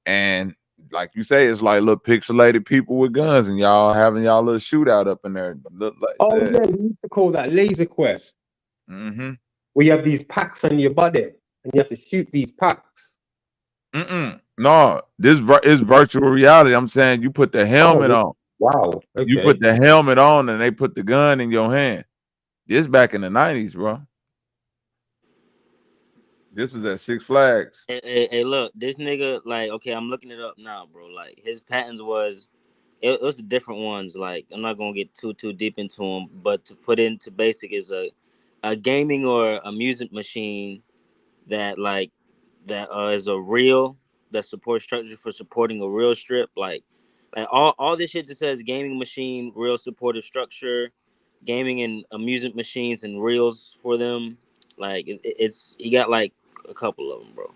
And like you say, it's like little pixelated people with guns, and y'all having y'all little shootout up in there. Look like oh that. yeah, we used to call that Laser Quest. Mm-hmm. Where you have these packs on your body, and you have to shoot these packs. No, this is virtual reality. I'm saying you put the helmet on. Wow. You Okay. put the helmet on, and they put the gun in your hand. This back in the 90s, bro. This is at Six Flags. Hey, look, this nigga, like, okay, I'm looking it up now, bro. Like, his patents was, it was the different ones. Like, I'm not gonna get too deep into them, but to put into basic is a gaming or amusement machine that is a reel that supports structure for supporting a reel strip. Like all this shit that says gaming machine, reel supportive structure, gaming and amusement machines and reels for them. Like it's he got like a couple of them, bro.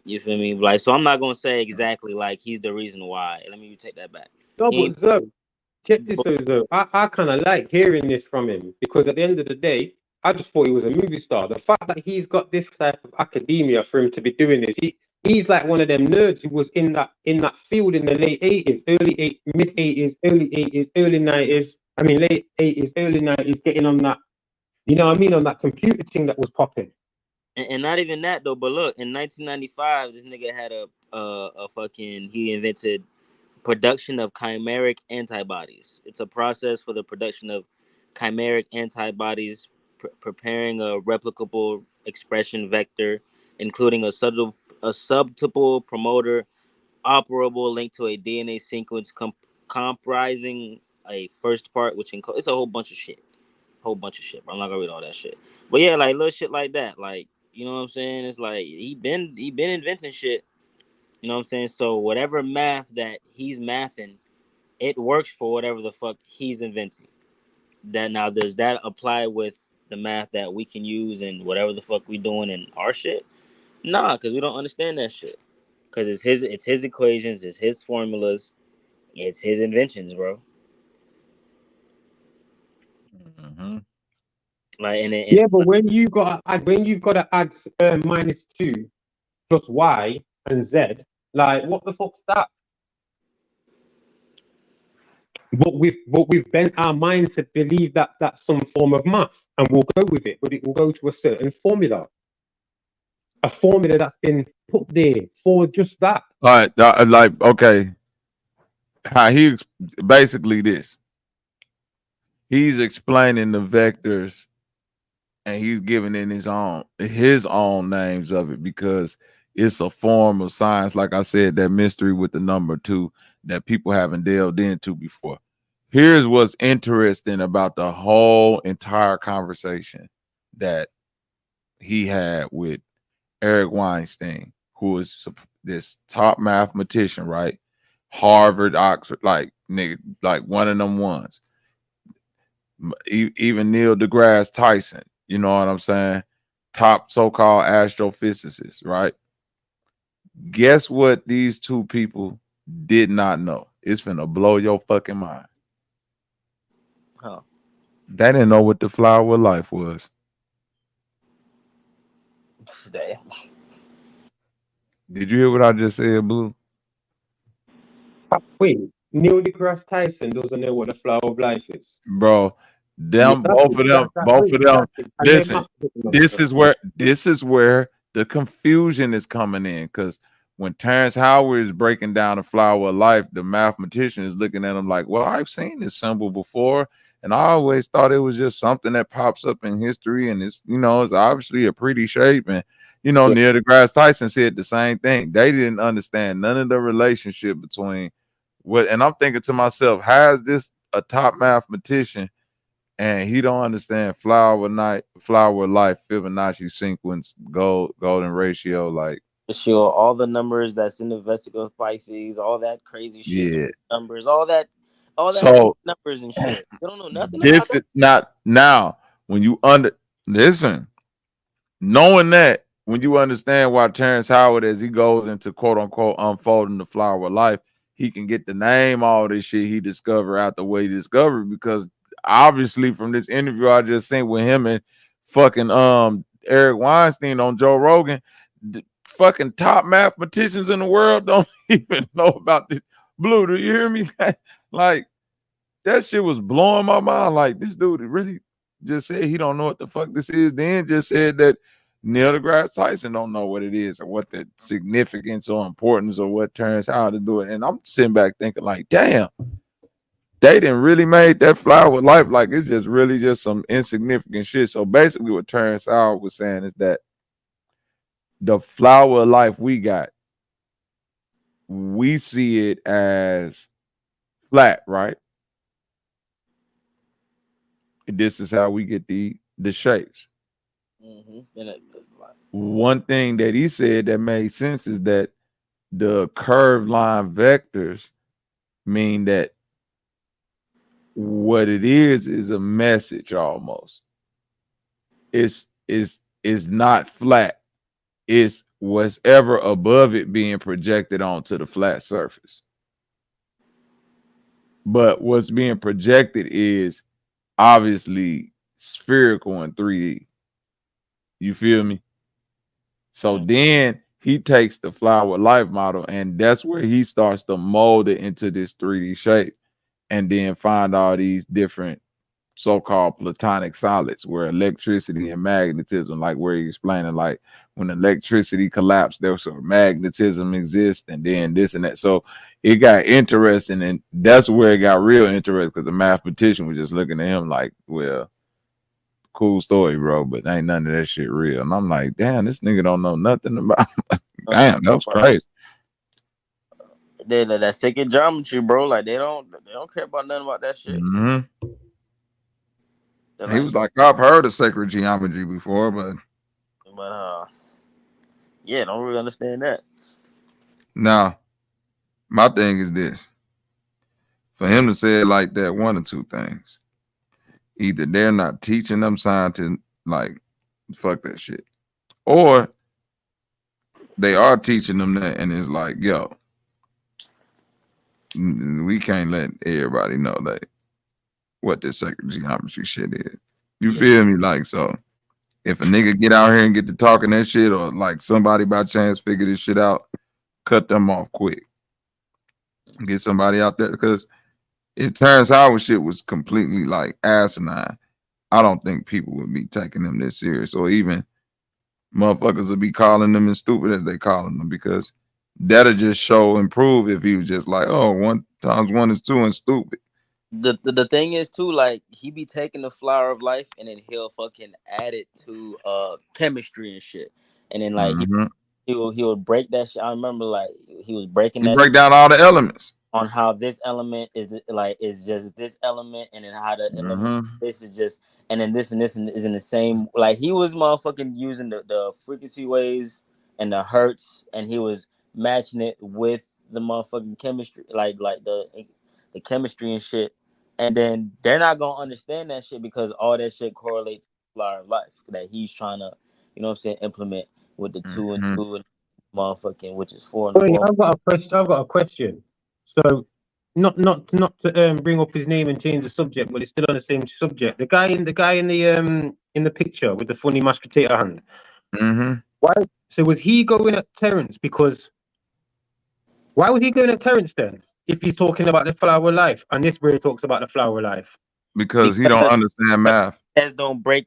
You feel me? Like, so I'm not gonna say exactly like he's the reason why. Let me take that back. No, He but Zoe, check this out, Zoe. I kind of like hearing this from him because at the end of the day, I just thought he was a movie star. The fact that he's got this type of academia for him to be doing this, he's like one of them nerds who was in that field in the late '80s, mid '80s, early '80s, early '90s. I mean, late '80s, early '90s, getting on that. You know what I mean? On that computer thing that was popping. and not even that though. But look, in 1995, this nigga had a fucking he invented production of chimeric antibodies. It's a process for the production of chimeric antibodies, preparing a replicable expression vector, including a subtuple promoter operable linked to a DNA sequence comprising a first part, which it's a whole bunch of shit. Bro. I'm not gonna read all that shit. But yeah, like little shit like that. Like, you know what I'm saying? It's like he been inventing shit. You know what I'm saying? So whatever math that he's mathing, it works for whatever the fuck he's inventing. That now does that apply with the math that we can use and whatever the fuck we doing in our shit? Nah, because we don't understand that shit. Because it's his equations, it's his formulas, it's his inventions, bro. Like Yeah, but when you've got to add -2 plus y and z, like what the fuck's that? But we've bent our mind to believe that that's some form of math, and we'll go with it. But it will go to a certain formula, a formula that's been put there for just that. All right, like okay, how he basically this. He's explaining the vectors, and he's giving in his own names of it because it's a form of science. Like I said, that mystery with the number 2 that people haven't delved into before. Here's what's interesting about the whole entire conversation that he had with Eric Weinstein, who is this top mathematician, right? Harvard, Oxford, like nigga, like one of them ones. Even Neil deGrasse Tyson, you know what I'm saying? Top so-called astrophysicist, right? Guess what these two people did not know? It's finna blow your fucking mind. Huh. They didn't know what the flower of life was. Damn. Did you hear what I just said, Blue? Wait, Neil deGrasse Tyson doesn't know what the flower of life is. Bro. Them That's both of them, both of them. Listen, this is where the confusion is coming in, because when Terrence Howard is breaking down the flower of life, the mathematician is looking at him like, well, I've seen this symbol before, and I always thought it was just something that pops up in history, and it's, you know, it's obviously a pretty shape. And you know, Neil deGrasse Tyson said the same thing. They didn't understand none of the relationship between what, and I'm thinking to myself, how is this a top mathematician and he don't understand flower life, Fibonacci sequence, golden ratio, like Sure, all the numbers that's in the vesicle Pisces, all that crazy shit, yeah. numbers, all that So numbers and shit. You don't know nothing about this that. is not now when you listen, knowing that when you understand why Terrence Howard, as he goes into quote unquote unfolding the flower of life, he can get the name all this shit he discovered out the way he discovered, because obviously from this interview I just seen with him and fucking Eric Weinstein on Joe Rogan, the fucking top mathematicians in the world don't even know about this. Blue, do you hear me? Like, that shit was blowing my mind. Like, this dude really just said he don't know what the fuck this is, then just said that Neil deGrasse Tyson don't know what it is or what the significance or importance or what turns how to do it. And I'm sitting back thinking like, damn, they didn't really made that flower of life like it's just really just some insignificant shit. So basically what Terrence Howard was saying is that the flower of life we got, we see it as flat, right? This is how we get the shapes. One thing that he said that made sense is that the curved line vectors mean that what it is a message almost. It's not flat. It's what's ever above it being projected onto the flat surface. But what's being projected is obviously spherical in 3D. You feel me? So then he takes the flower life model, and that's where he starts to mold it into this 3D shape, and then find all these different so-called platonic solids where electricity and magnetism, like where he's explaining, like when electricity collapsed, there's sort of magnetism exists, and then this and that. So it got interesting, and that's where it got real interesting, because the mathematician was just looking at him like, well, cool story, bro, but ain't none of that shit real. And I'm like, damn, this nigga don't know nothing about damn, that was crazy. That second geometry, bro. Like they don't care about nothing about that shit. Mm-hmm. He was like, I've heard of sacred geometry before, but yeah, don't really understand that. Now, my thing is this. For him to say it like that, one or two things. Either they're not teaching them scientists, like, fuck that shit, or they are teaching them that, and it's like, yo, we can't let everybody know that what this sacred geometry shit is. You feel me? Like, so if a nigga get out here and get to talking that shit, or like somebody by chance figure this shit out, cut them off quick. Get somebody out there, because if Terrence Howard shit was completely like asinine, I don't think people would be taking them this serious, or even motherfuckers would be calling them as stupid as they calling them, because that'll just show and prove if he was just like, oh, 1 times 1 is 2 and stupid. The thing is too, like, he be taking the flower of life and then he'll fucking add it to chemistry and shit, and then like he will break that shit. I remember like he was breaking that. He break down all the elements on how this element is just this element, and then how the element this is just, and then this and this is in the same. Like he was motherfucking using the frequency waves and the hertz, and he was matching it with the motherfucking chemistry, like the chemistry and shit. And then they're not gonna understand that shit, because all that shit correlates to the flower of life that he's trying to, you know what I'm saying, implement with the 2 and 2 and motherfucking, which is 4 and 4. I've got a question. So, not to bring up his name and change the subject, but it's still on the same subject. The guy in the picture with the funny mashed potato hand. Why? So was he going at Terrence? Because why was he going at Terrence then? if he's talking about the flower of life, and this where he talks about the flower of life? Because he don't understand math. Sanchez don't break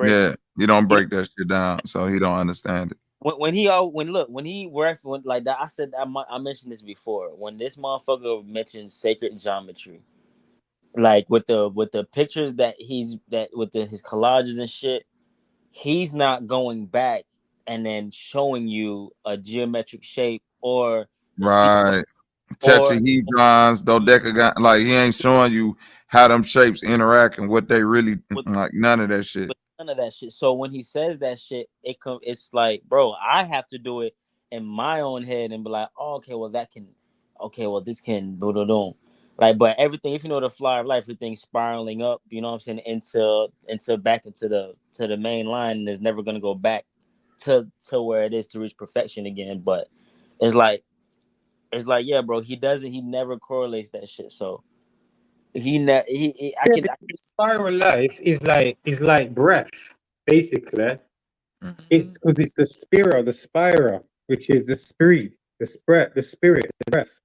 Yeah, you don't he break that shit down, so he don't understand it. when he referenced like that. I said I mentioned this before. When this motherfucker mentions sacred geometry, like with the pictures that with his collages and shit, he's not going back and then showing you a geometric shape or Right. or Tetrahedrons, dodecagon, like he ain't showing you how them shapes interact and what they really like. None of that shit. none of that shit. So when he says that shit, it's like, bro, I have to do it in my own head and be like, oh, okay, well this can boom. Like, but everything, if you know the flower of life, everything's spiraling up, you know what I'm saying, into back into the main line, and it's never gonna go back to where it is to reach perfection again. But it's like, yeah, bro, he never correlates that shit. So I can the spiral life is like breath, basically. It's because it's the spiral, which is the spirit, the breath.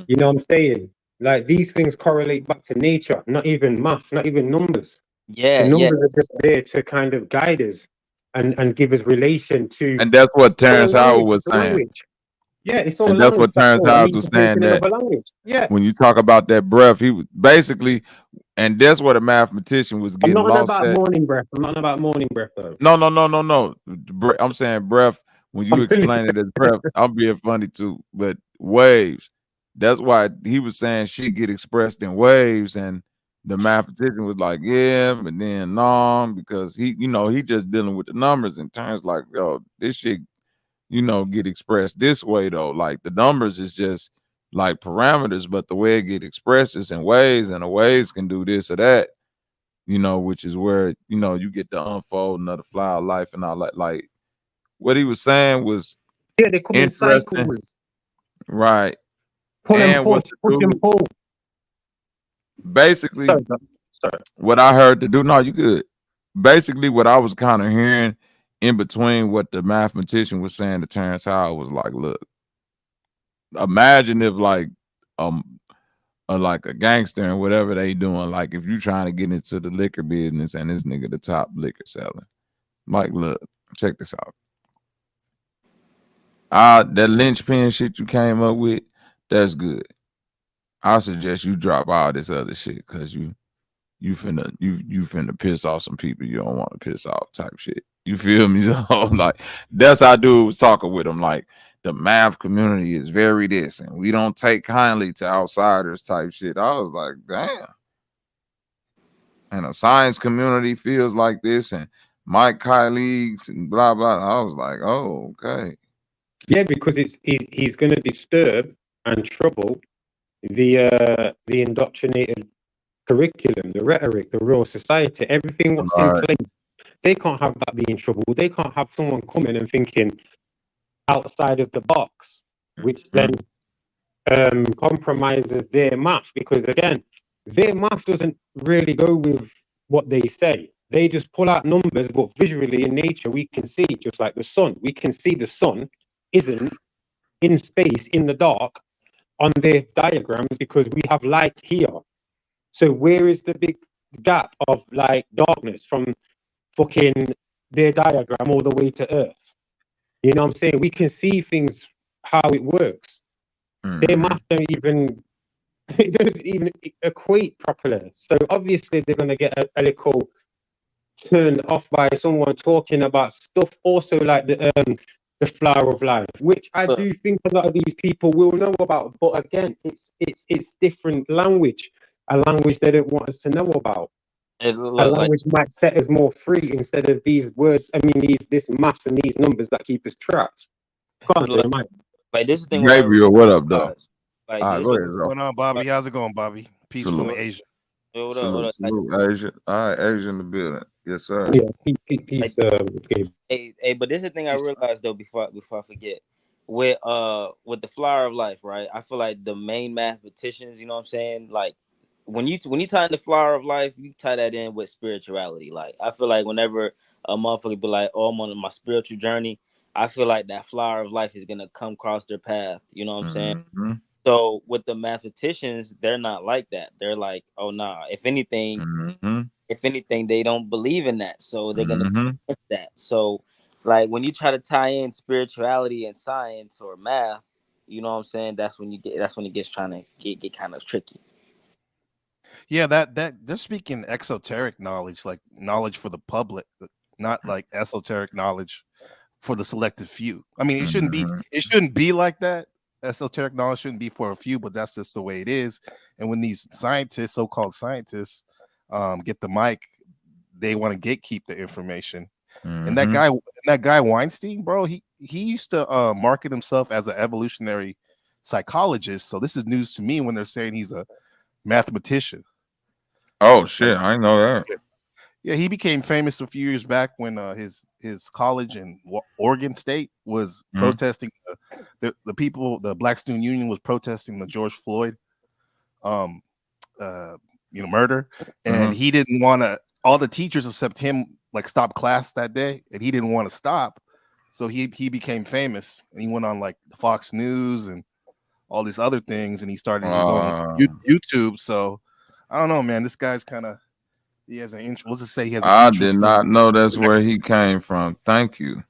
You know what I'm saying? Like these things correlate back to nature, not even math, not even numbers. The numbers are just there to kind of guide us and give us relation to. And that's what Terrence Howard was saying. Language. Yeah, it's all And language. that's what Terrence Howard was saying, that when you talk about that breath, he was basically, and that's what a mathematician was I'm getting not on lost about at. morning breath. I'm not on about morning breath though. No. I'm saying breath. When you explain it as breath, I'm being funny too. But waves. That's why he was saying shit get expressed in waves, and the mathematician was like, yeah, but then no, because he just dealing with the numbers and turns like, yo, this shit, get expressed this way though. Like the numbers is just like parameters, but the way it get expressed is in waves, and the waves can do this or that, which is where, you get the unfolding of the flower of life and all that. Like what he was saying was they come in cycles. Right. Pull and push and pull. Basically, sorry. What I heard to do, no, you good. Basically, what I was kind of hearing in between what the mathematician was saying to Terrence Howard was like, look, imagine if like a gangster and whatever they doing, like if you trying to get into the liquor business and this nigga the top liquor selling. Like, look, check this out. That linchpin shit you came up with, that's good. I suggest you drop all this other shit because you finna piss off some people you don't want to piss off type shit. You feel me? So like that's how dude was talking with him. Like the math community is very this, and we don't take kindly to outsiders type shit. I was like, damn. And a science community feels like this, and my colleagues and blah blah. I was like, oh, okay. Yeah, because he's going to disturb and trouble the indoctrinated curriculum, the rhetoric, the real society, everything what's in place. They can't have that be in trouble. They can't have someone coming and thinking outside of the box, which then compromises their math, because again, their math doesn't really go with what they say. They just pull out numbers, but visually in nature we can see, just like the sun. We can see the sun isn't in space in the dark on their diagrams because we have light here. So where is the big gap of like darkness from fucking their diagram all the way to Earth? You know what I'm saying? We can see things how it works. Their math don't even it doesn't even equate properly. So obviously they're gonna get a little turned off by someone talking about stuff also like the flower of life, which I do think a lot of these people will know about. But again, it's different language, a language they don't want us to know about. A language might set us more free instead of these words. I mean, this maths and these numbers that keep us trapped. Like this thing. Gabriel, what up, though? Like go ahead, What's going on, Bobby? How's it going, Bobby? Peace from Asia. Salute, Asia. All right, Asia in the building. Yes, sir. Yeah, peace. Hey, but this is the thing I realized though before I forget. With the flower of life, right? I feel like the main mathematicians, you know what I'm saying? Like when you tie in the flower of life, you tie that in with spirituality. Like I feel like whenever a motherfucker be like, oh, I'm on my spiritual journey, I feel like that flower of life is gonna come across their path. You know what I'm saying? So with the mathematicians, they're not like that. They're like, oh nah. If anything, they don't believe in that, so they're gonna push that. So, like when you try to tie in spirituality and science or math, you know what I'm saying? That's when it gets trying to get kind of tricky. Yeah, that they're speaking exoteric knowledge, like knowledge for the public, not like esoteric knowledge for the selected few. I mean, it shouldn't be like that. Esoteric knowledge shouldn't be for a few, but that's just the way it is. And when these scientists, so-called scientists, get the mic, they want to gatekeep the information. And that guy Weinstein, bro, he used to market himself as an evolutionary psychologist. So this is news to me when they're saying he's a mathematician. Oh shit, I didn't know that. Yeah, he became famous a few years back when his college in Oregon State was protesting the people. The Black Student Union was protesting the George Floyd, murder, and he didn't want to. All the teachers except him like stopped class that day, and he didn't want to stop. So he became famous, and he went on like Fox News and all these other things, and he started his own YouTube. So I don't know, man. This guy's kind of he has an interest. Let's just say he has. I did not know that's where he came from. Thank you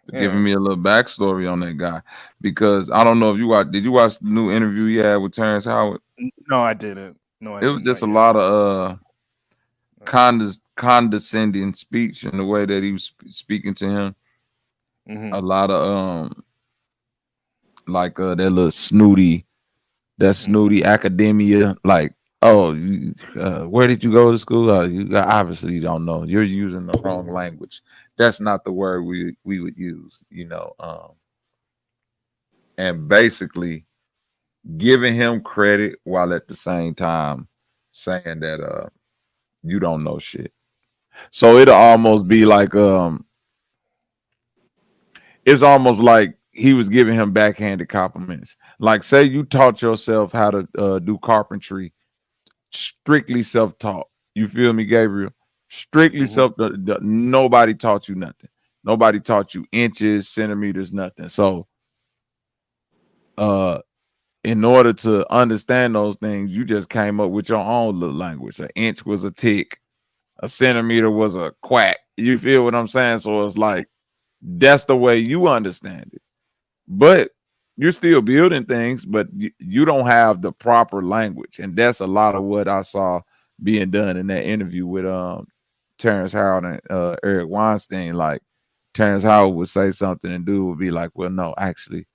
for giving me a little backstory on that guy, because I don't know if you watched. Did you watch the new interview he had with Terrence Howard? No, I didn't. No, it was just a lot of condescending speech in the way that he was speaking to him. A lot of like that little snooty academia, like, oh, where did you go to school? You obviously don't know. You're using the wrong language. That's not the word we would use, and basically giving him credit while at the same time saying that you don't know shit. So it'll almost be like it's almost like he was giving him backhanded compliments. Like, say you taught yourself how to do carpentry, strictly self-taught. You feel me, Gabriel? Strictly nobody taught you nothing. Nobody taught you inches, centimeters, nothing. So in order to understand those things, you just came up with your own little language. An inch was a tick, a centimeter was a quack. You feel what I'm saying? So it's like that's the way you understand it. But you're still building things, but you don't have the proper language. And that's a lot of what I saw being done in that interview with Terrence Howard and Eric Weinstein. Like, Terrence Howard would say something and dude would be like, well, no, actually,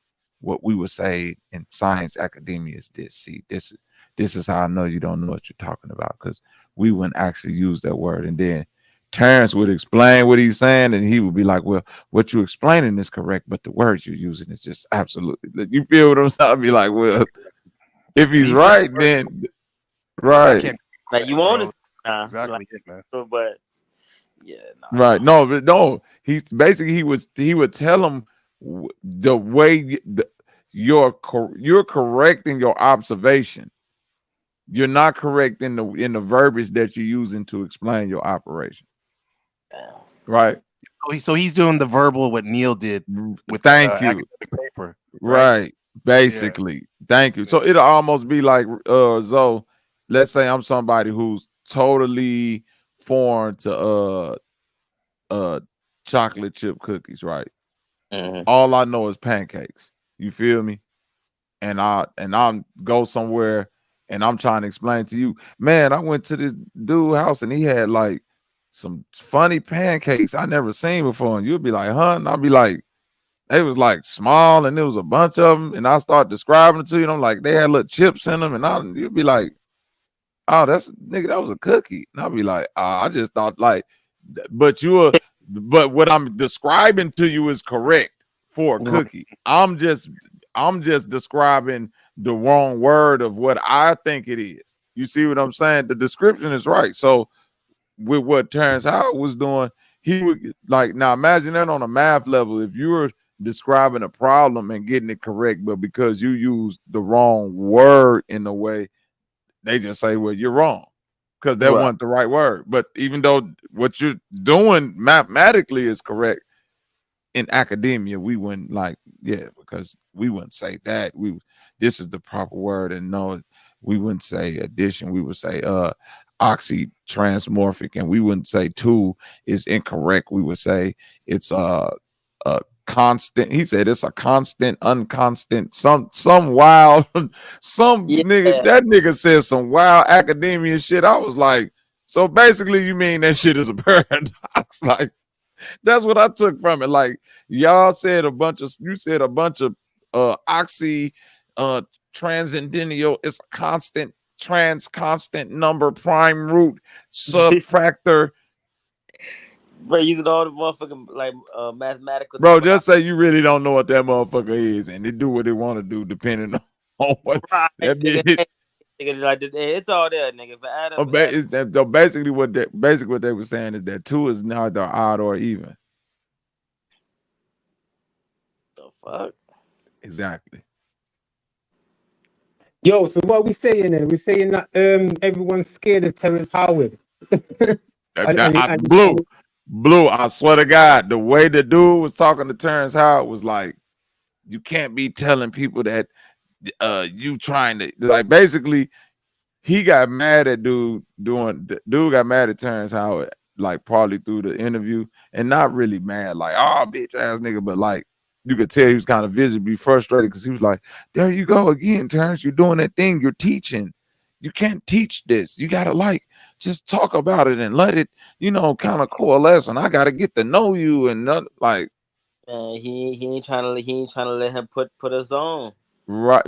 what we would say in science academia is this. See, this is how I know you don't know what you're talking about, because we wouldn't actually use that word. And then Terrence would explain what he's saying, and he would be like, well, what you're explaining is correct, but the words you're using is just absolutely. You feel what I'm saying? I'd be like, well, if he's right, then right. Like, you want to exactly, like, man. But yeah, right. No, but no. He's basically he would tell him the way you're correct in your observation. You're not correct in the verbiage that you're using to explain your operation. Right. So he's doing the verbal what Neil did with thank you academic paper. Right. Basically. Yeah. Thank you. So it'll almost be like Zoe, let's say I'm somebody who's totally foreign to chocolate chip cookies, right? All I know is pancakes. You feel me? And I'm go somewhere and I'm trying to explain to you, man, I went to this dude's house and he had like some funny pancakes I never seen before. And you'll be like, huh? And I'll be like, they was like small and there was a bunch of them. And I start describing it to you. And I'm like, they had little chips in them. And you'll be like, oh, that was a cookie. And I'll be like, I just thought like, but what I'm describing to you is correct for a cookie. I'm just describing the wrong word of what I think it is. You see what I'm saying? The description is right. So with what Terrence Howard was doing, he would like, now imagine that on a math level. If you were describing a problem and getting it correct, but because you used the wrong word in a way, they just say, well, you're wrong, because that wasn't the right word. But even though what you're doing mathematically is correct, in academia, we wouldn't like, yeah, because we wouldn't say that. This is the proper word, and no, we wouldn't say addition. We would say oxytransmorphic, and we wouldn't say two is incorrect. We would say it's a constant. He said it's a constant, unconstant, some wild, some nigga. That nigga said some wild academia shit. I was like, so basically, you mean that shit is a paradox? Like, that's what I took from it. Like, y'all said you said a bunch of oxy transcendental. It's a constant number, prime root, subfractor. Bro, using all the motherfucking like mathematical. Bro, just say you really don't know what that motherfucker is, and they do what they want to do depending on what right, that means. It's all there, nigga. For Adam, Basically what they were saying is that two is neither odd or even. The fuck? Exactly. Yo, so what are we saying then? We're saying that everyone's scared of Terrence Howard. Blue, I swear to God, the way the dude was talking to Terrence Howard was like, you can't be telling people that you trying to, like, basically he got mad at dude got mad at Terrence Howard, like partly through the interview, and not really mad like, oh, bitch ass nigga, but like you could tell he was kind of visibly frustrated because he was like, there you go again, Terrence, you're doing that thing, you're teaching. You can't teach this. You gotta like just talk about it and let it, kind of coalesce. And I gotta get to know you and not like. He ain't trying to let him put us on. Right,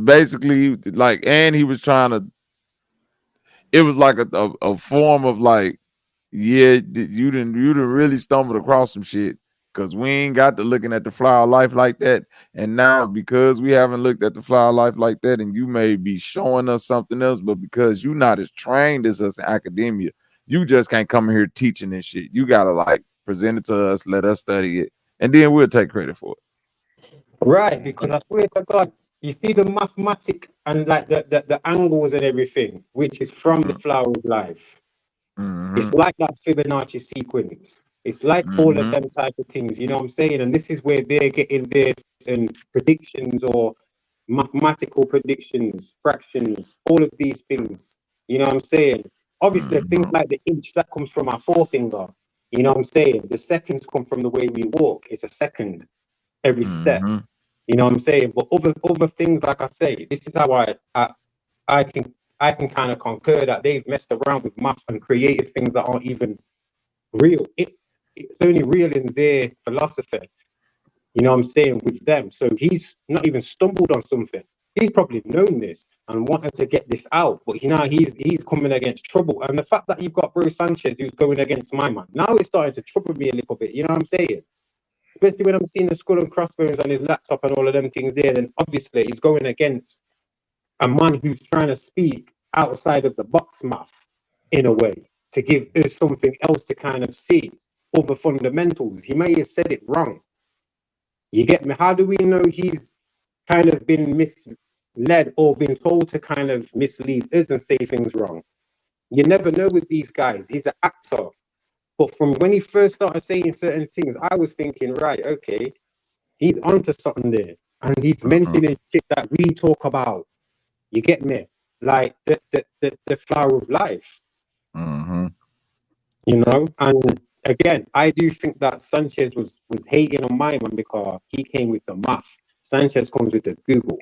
basically, like, and he was trying to. It was like a form of like, yeah, you didn't really stumble across some shit. Because we ain't got to looking at the flower life like that. And now because we haven't looked at the flower life like that, and you may be showing us something else, but because you're not as trained as us in academia, you just can't come here teaching this shit. You gotta like present it to us, let us study it, and then we'll take credit for it. Right, because I swear to God, you see the mathematic and like the angles and everything, which is from the flower of life. It's like that Fibonacci sequence. It's like all of them type of things, you know what I'm saying? And this is where they're getting this and predictions or mathematical predictions, fractions, all of these things. You know what I'm saying? Obviously, things like the inch that comes from our forefinger. You know what I'm saying? The seconds come from the way we walk. It's a second every step. You know what I'm saying? But other things, like I say, this is how I can kind of concur that they've messed around with math and created things that aren't even real. It's only real in their philosophy. You know what I'm saying, with them. So he's not even stumbled on something. He's probably known this and wanted to get this out, but he's coming against trouble. And the fact that you've got Bruce Sanchez who's going against my man, now it's starting to trouble me a little bit. You know what I'm saying? Especially when I'm seeing the skull and crossbones on his laptop and all of them things there, then obviously he's going against a man who's trying to speak outside of the box math in a way to give us something else to kind of see, other fundamentals. He may have said it wrong. You get me? How do we know he's kind of been misled or been told to kind of mislead us and say things wrong? You never know with these guys. He's an actor. But from when he first started saying certain things, I was thinking, right, okay, he's onto something there. And he's mentioning shit that we talk about. You get me? Like the flower of life. You know? And again, I do think that Sanchez was hating on my man because he came with the math. Sanchez comes with the Google.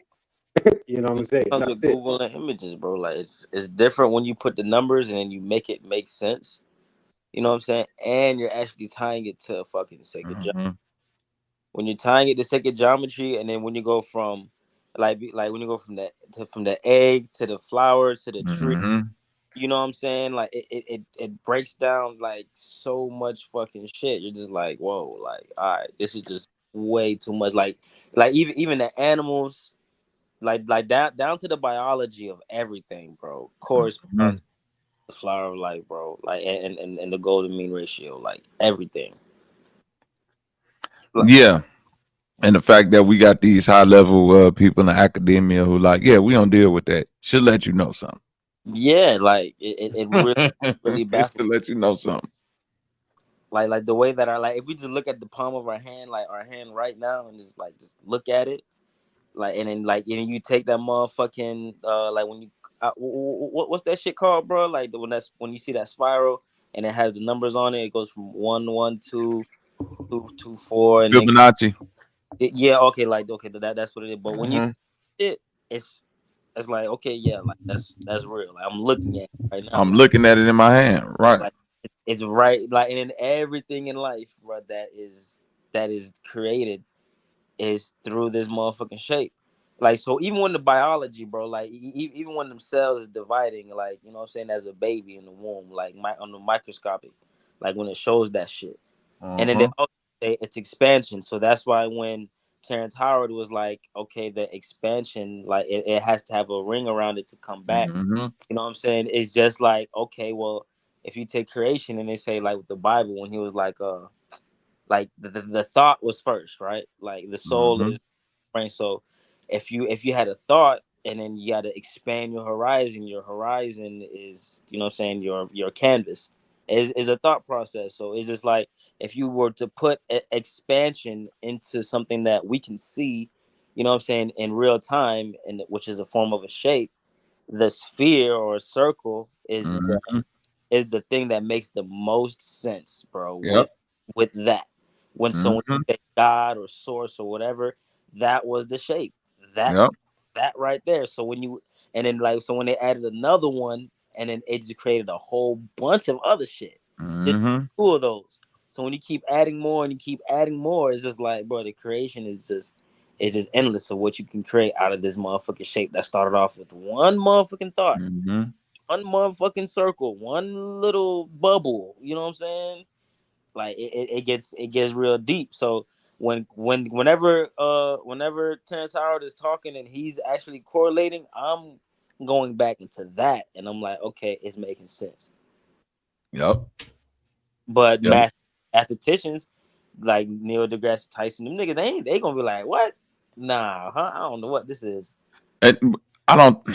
You know what I'm saying? That's it. Google and images, bro. Like it's different when you put the numbers and then you make it make sense. You know what I'm saying? And you're actually tying it to fucking sacred geometry. When you're tying it to sacred geometry, and then when you go from like when you go from the egg to the flower to the tree, you know what I'm saying? Like it breaks down like so much fucking shit. You're just like, whoa, like, all right, this is just way too much. Like even the animals, like down to the biology of everything, bro, corresponds to the flower of life, bro. Like and the golden mean ratio, like everything. Yeah. And the fact that we got these high level people in academia who like, yeah, we don't deal with that, should let you know something. Yeah, like it really It should let you know something. like the way that if we just look at the palm of our hand, like our hand right now, and just look at it, and then and you take that motherfucking when you what's that shit called, bro? Like when you see that spiral and it has the numbers on it, it goes from 1 1 2 2 2 4 and then Fibonacci. okay, that's what it is. But when you see it, it's like, okay, yeah, like that's real. Like I'm looking at it right now. I'm looking at it in my hand, right? Like it's right, like, and in everything in life, bro, that is created is through this motherfucking shape. Like, so even when the biology, bro, like even when them cells is dividing, like, you know what I'm saying, as a baby in the womb, like on the microscopic, like when it shows that shit. And then they also say it's expansion. So that's why when Terrence Howard was like, okay, the expansion, like it has to have a ring around it to come back. You know what I'm saying? It's just like, okay, well, if you take creation and they say, like with the Bible, when he was like the thought was first, right? Like the soul is brain. So if you had a thought and then you got to expand your horizon is, you know what I'm saying, your canvas is a thought process. So it's just like if you were to put expansion into something that we can see, you know what I'm saying, in real time, and which is a form of a shape, the sphere or a circle is the thing that makes the most sense, bro. With that, when someone say God or source or whatever, that was the shape. That right there. So when you and then so when they added another one, and then it just created a whole bunch of other shit. Just 2 of those. So when you keep adding more and you keep adding more, it's just like, bro, the creation is just endless of what you can create out of this motherfucking shape that started off with one motherfucking thought, one motherfucking circle, one little bubble. You know what I'm saying? Like it gets real deep. So whenever Terrence Howard is talking and he's actually correlating, I'm going back into that and I'm like, okay, it's making sense. But mathematicians like Neil deGrasse Tyson, them niggas, they gonna be like, what? Nah, I don't know what this is. I don't.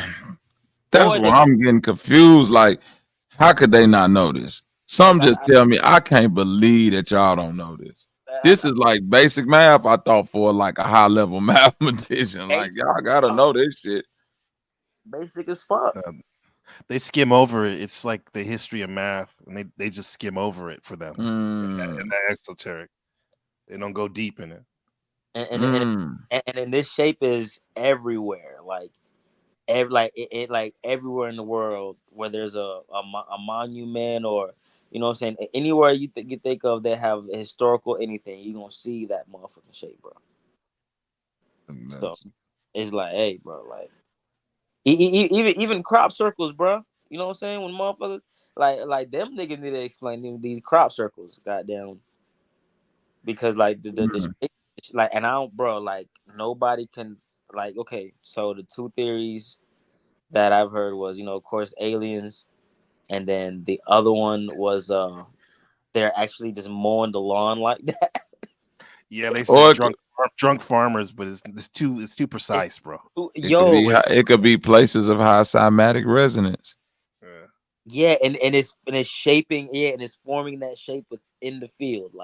That's why I'm getting confused. Like, how could they not know this? Some just tell me, I can't believe that y'all don't know this. This is like basic math. I thought for like a high level mathematician, like y'all gotta know this shit. Basic as fuck. They skim over it. It's like the history of math, and they just skim over it for them. In that esoteric, they don't go deep in it. And then this shape is everywhere, like everywhere in the world where there's a monument, or you know what I'm saying, anywhere you think of that have historical anything, you're gonna see that motherfucking shape, bro. So it's like, hey, bro, like even crop circles, bro. You know what I'm saying? When motherfuckers like them niggas need to explain these crop circles, goddamn, because like the like, and I don't, bro, like nobody can, like, okay, so the 2 theories that I've heard was, you know, of course, aliens, and then the other one was they're actually just mowing the lawn like that. Yeah, they said drunk farmers, but it's too precise, bro. It could be places of high cymatic resonance. Yeah, and it's shaping, and it's forming that shape within the field, like.